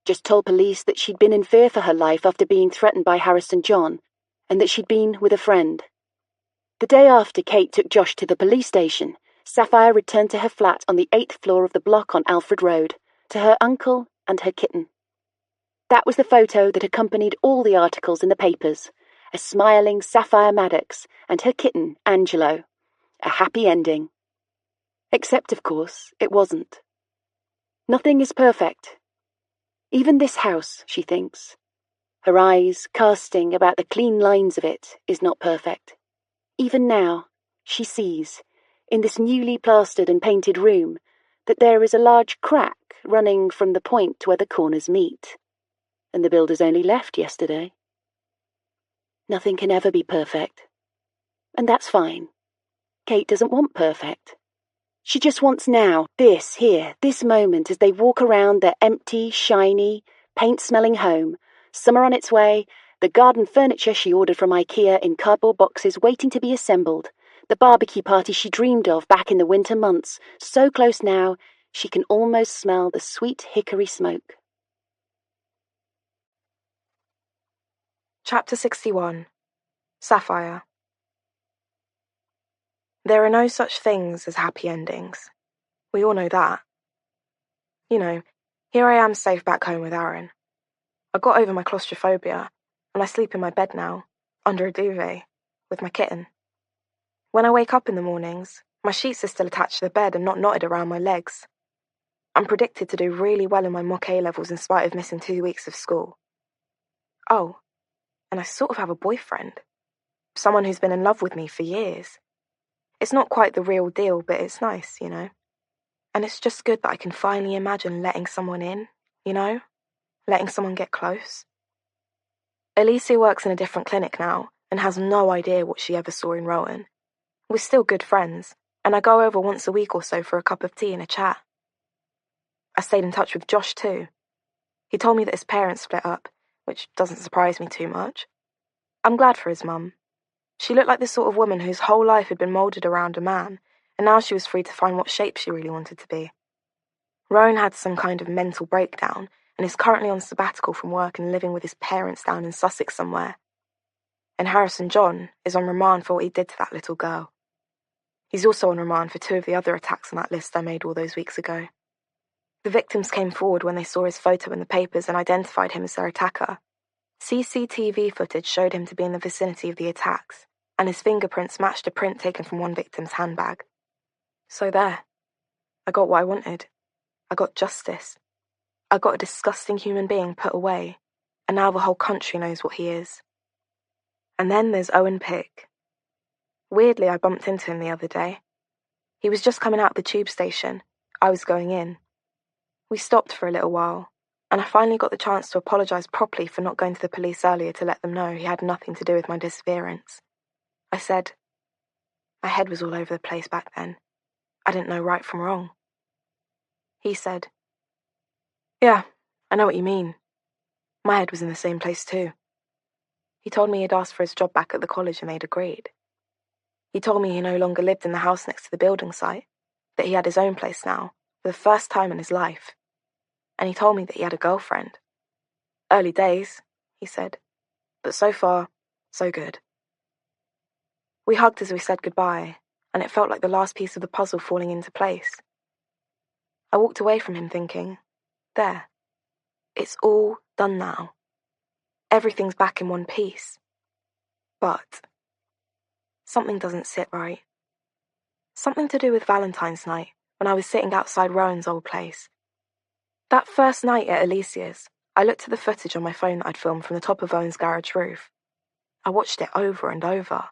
Just told police that she'd been in fear for her life after being threatened by Harrison John, and that she'd been with a friend. The day after Kate took Josh to the police station, Saffyre returned to her flat on the 8th floor of the block on Alfred Road, to her uncle and her kitten. That was the photo that accompanied all the articles in the papers, a smiling Saffyre Maddox and her kitten, Angelo. A happy ending. Except, of course, it wasn't. Nothing is perfect. Even this house, she thinks. Her eyes casting about the clean lines of it is not perfect. Even now, she sees, in this newly plastered and painted room, that there is a large crack track running from the point to where the corners meet, and the builders only left yesterday. Nothing can ever be perfect, and that's fine. Kate doesn't want perfect. She just wants now, this here, this moment as they walk around their empty, shiny, paint-smelling home, summer on its way, the garden furniture she ordered from IKEA in cardboard boxes waiting to be assembled, the barbecue party she dreamed of back in the winter months, so close now she can almost smell the sweet hickory smoke. Chapter 61. Saffyre. There are no such things as happy endings. We all know that. You know, here I am safe back home with Aaron. I got over my claustrophobia, and I sleep in my bed now, under a duvet, with my kitten. When I wake up in the mornings, my sheets are still attached to the bed and not knotted around my legs. I'm predicted to do really well in my mock A levels in spite of missing 2 weeks of school. Oh, and I sort of have a boyfriend. Someone who's been in love with me for years. It's not quite the real deal, but it's nice, you know? And it's just good that I can finally imagine letting someone in, you know? Letting someone get close. Alicia works in a different clinic now and has no idea what she ever saw in Rowan. We're still good friends, and I go over once a week or so for a cup of tea and a chat. I stayed in touch with Josh too. He told me that his parents split up, which doesn't surprise me too much. I'm glad for his mum. She looked like the sort of woman whose whole life had been moulded around a man, and now she was free to find what shape she really wanted to be. Rowan had some kind of mental breakdown and is currently on sabbatical from work and living with his parents down in Sussex somewhere. And Harrison John is on remand for what he did to that little girl. He's also on remand for 2 of the other attacks on that list I made all those weeks ago. The victims came forward when they saw his photo in the papers and identified him as their attacker. CCTV footage showed him to be in the vicinity of the attacks, and his fingerprints matched a print taken from one victim's handbag. So there. I got what I wanted. I got justice. I got a disgusting human being put away, and now the whole country knows what he is. And then there's Owen Pick. Weirdly, I bumped into him the other day. He was just coming out of the tube station. I was going in. We stopped for a little while, and I finally got the chance to apologise properly for not going to the police earlier to let them know he had nothing to do with my disappearance. I said, my head was all over the place back then. I didn't know right from wrong. He said, yeah, I know what you mean. My head was in the same place too. He told me he'd asked for his job back at the college and they'd agreed. He told me he no longer lived in the house next to the building site, that he had his own place now, for the first time in his life. And he told me that he had a girlfriend. Early days, he said, but so far, so good. We hugged as we said goodbye, and it felt like the last piece of the puzzle falling into place. I walked away from him thinking, there, it's all done now. Everything's back in one piece. But something doesn't sit right. Something to do with Valentine's night, when I was sitting outside Rowan's old place. That first night at Alicia's, I looked at the footage on my phone that I'd filmed from the top of Owen's garage roof. I watched it over and over.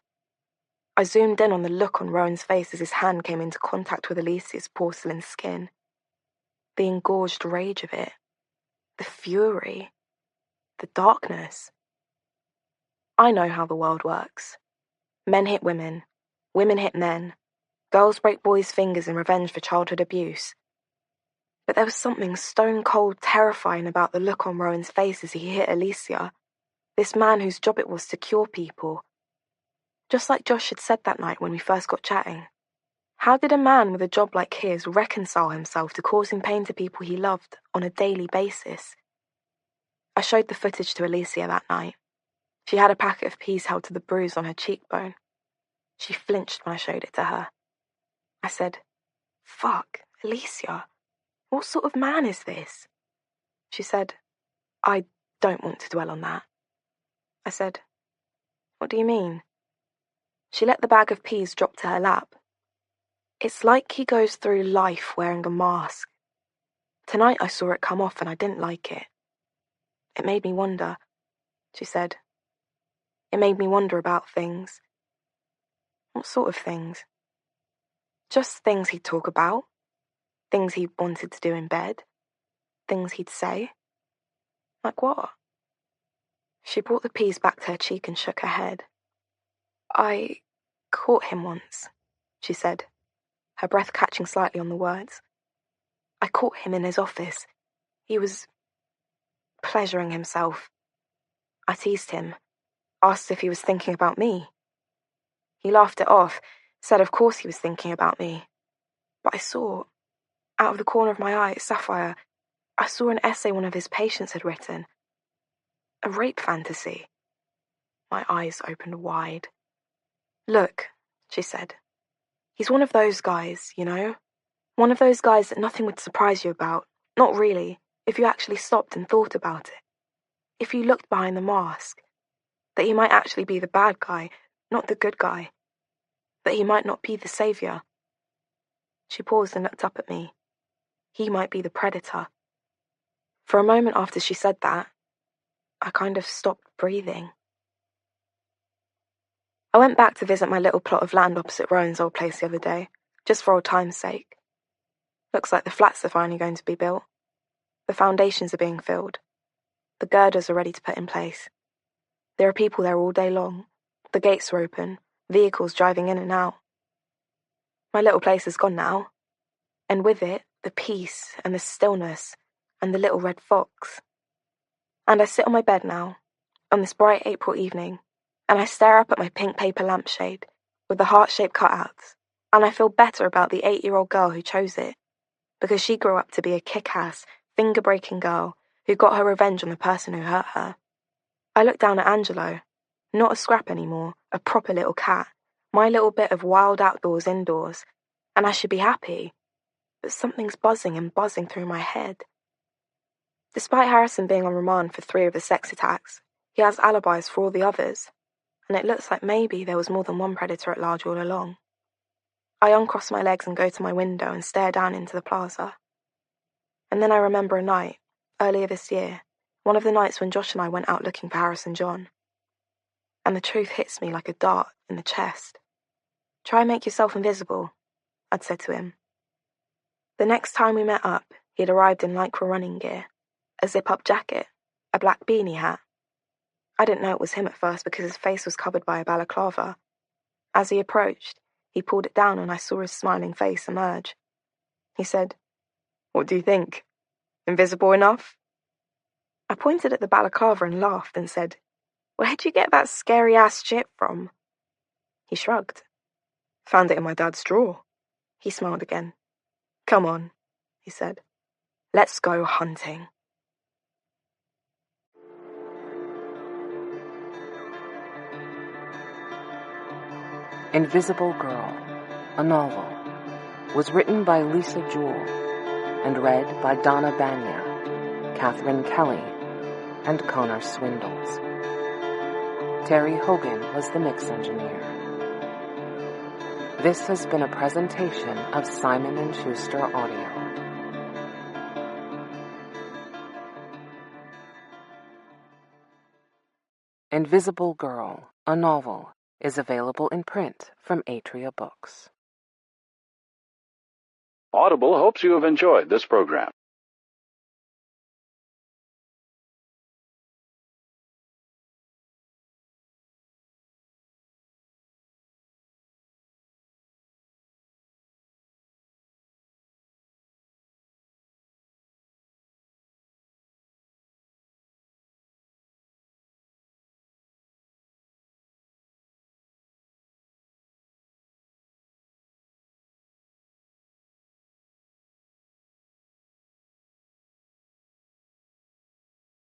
I zoomed in on the look on Rowan's face as his hand came into contact with Alicia's porcelain skin. The engorged rage of it. The fury. The darkness. I know how the world works. Men hit women. Women hit men. Girls break boys' fingers in revenge for childhood abuse. But there was something stone-cold terrifying about the look on Rowan's face as he hit Alicia. This man whose job it was to cure people. Just like Josh had said that night when we first got chatting. How did a man with a job like his reconcile himself to causing pain to people he loved on a daily basis? I showed the footage to Alicia that night. She had a packet of peas held to the bruise on her cheekbone. She flinched when I showed it to her. I said, fuck, Alicia, what sort of man is this? She said, I don't want to dwell on that. I said, what do you mean? She let the bag of peas drop to her lap. It's like he goes through life wearing a mask. Tonight I saw it come off and I didn't like it. It made me wonder, she said. It made me wonder about things. What sort of things? Just things he'd talk about. Things he wanted to do in bed. things he'd say. Like what? She brought the peas back to her cheek and shook her head. I caught him once, she said, her breath catching slightly on the words. I caught him in his office. He was pleasuring himself. I teased him, asked if he was thinking about me. He laughed it off, said of course he was thinking about me. But I saw, out of the corner of my eye, Saffyre, I saw an essay one of his patients had written. A rape fantasy. My eyes opened wide. Look, she said. He's one of those guys, you know? One of those guys that nothing would surprise you about. Not really, if you actually stopped and thought about it. If you looked behind the mask. That he might actually be the bad guy, not the good guy. That he might not be the savior. She paused and looked up at me. He might be the predator. For a moment after she said that, I kind of stopped breathing. I went back to visit my little plot of land opposite Rowan's old place the other day, just for old time's sake. Looks like the flats are finally going to be built. The foundations are being filled. The girders are ready to put in place. There are people there all day long. The gates are open, vehicles driving in and out. My little place is gone now, and with it, the peace and the stillness and the little red fox. And I sit on my bed now, on this bright April evening, and I stare up at my pink paper lampshade with the heart-shaped cutouts, and I feel better about the 8-year-old girl who chose it, because she grew up to be a kick-ass, finger-breaking girl who got her revenge on the person who hurt her. I look down at Angelo, not a scrap anymore, a proper little cat, my little bit of wild outdoors indoors, and I should be happy, but something's buzzing and buzzing through my head. Despite Harrison being on remand for 3 of the sex attacks, he has alibis for all the others, and it looks like maybe there was more than one predator at large all along. I uncross my legs and go to my window and stare down into the plaza. And then I remember a night, earlier this year, one of the nights when Josh and I went out looking for Harrison John. And the truth hits me like a dart in the chest. Try and make yourself invisible, I'd said to him. The next time we met up, he'd arrived in lycra running gear, a zip-up jacket, a black beanie hat. I didn't know it was him at first because his face was covered by a balaclava. As he approached, he pulled it down and I saw his smiling face emerge. He said, "What do you think? Invisible enough?" I pointed at the balaclava and laughed and said, "Where'd you get that scary-ass shit from?" He shrugged. "Found it in my dad's drawer." He smiled again. "Come on," he said. "Let's go hunting." Invisible Girl, a novel, was written by Lisa Jewell and read by Donna Banya, Catherine Kelly, and Connor Swindles. Terry Hogan was the mix engineer. This has been a presentation of Simon & Schuster Audio. Invisible Girl, a novel, is available in print from Atria Books. Audible hopes you have enjoyed this program.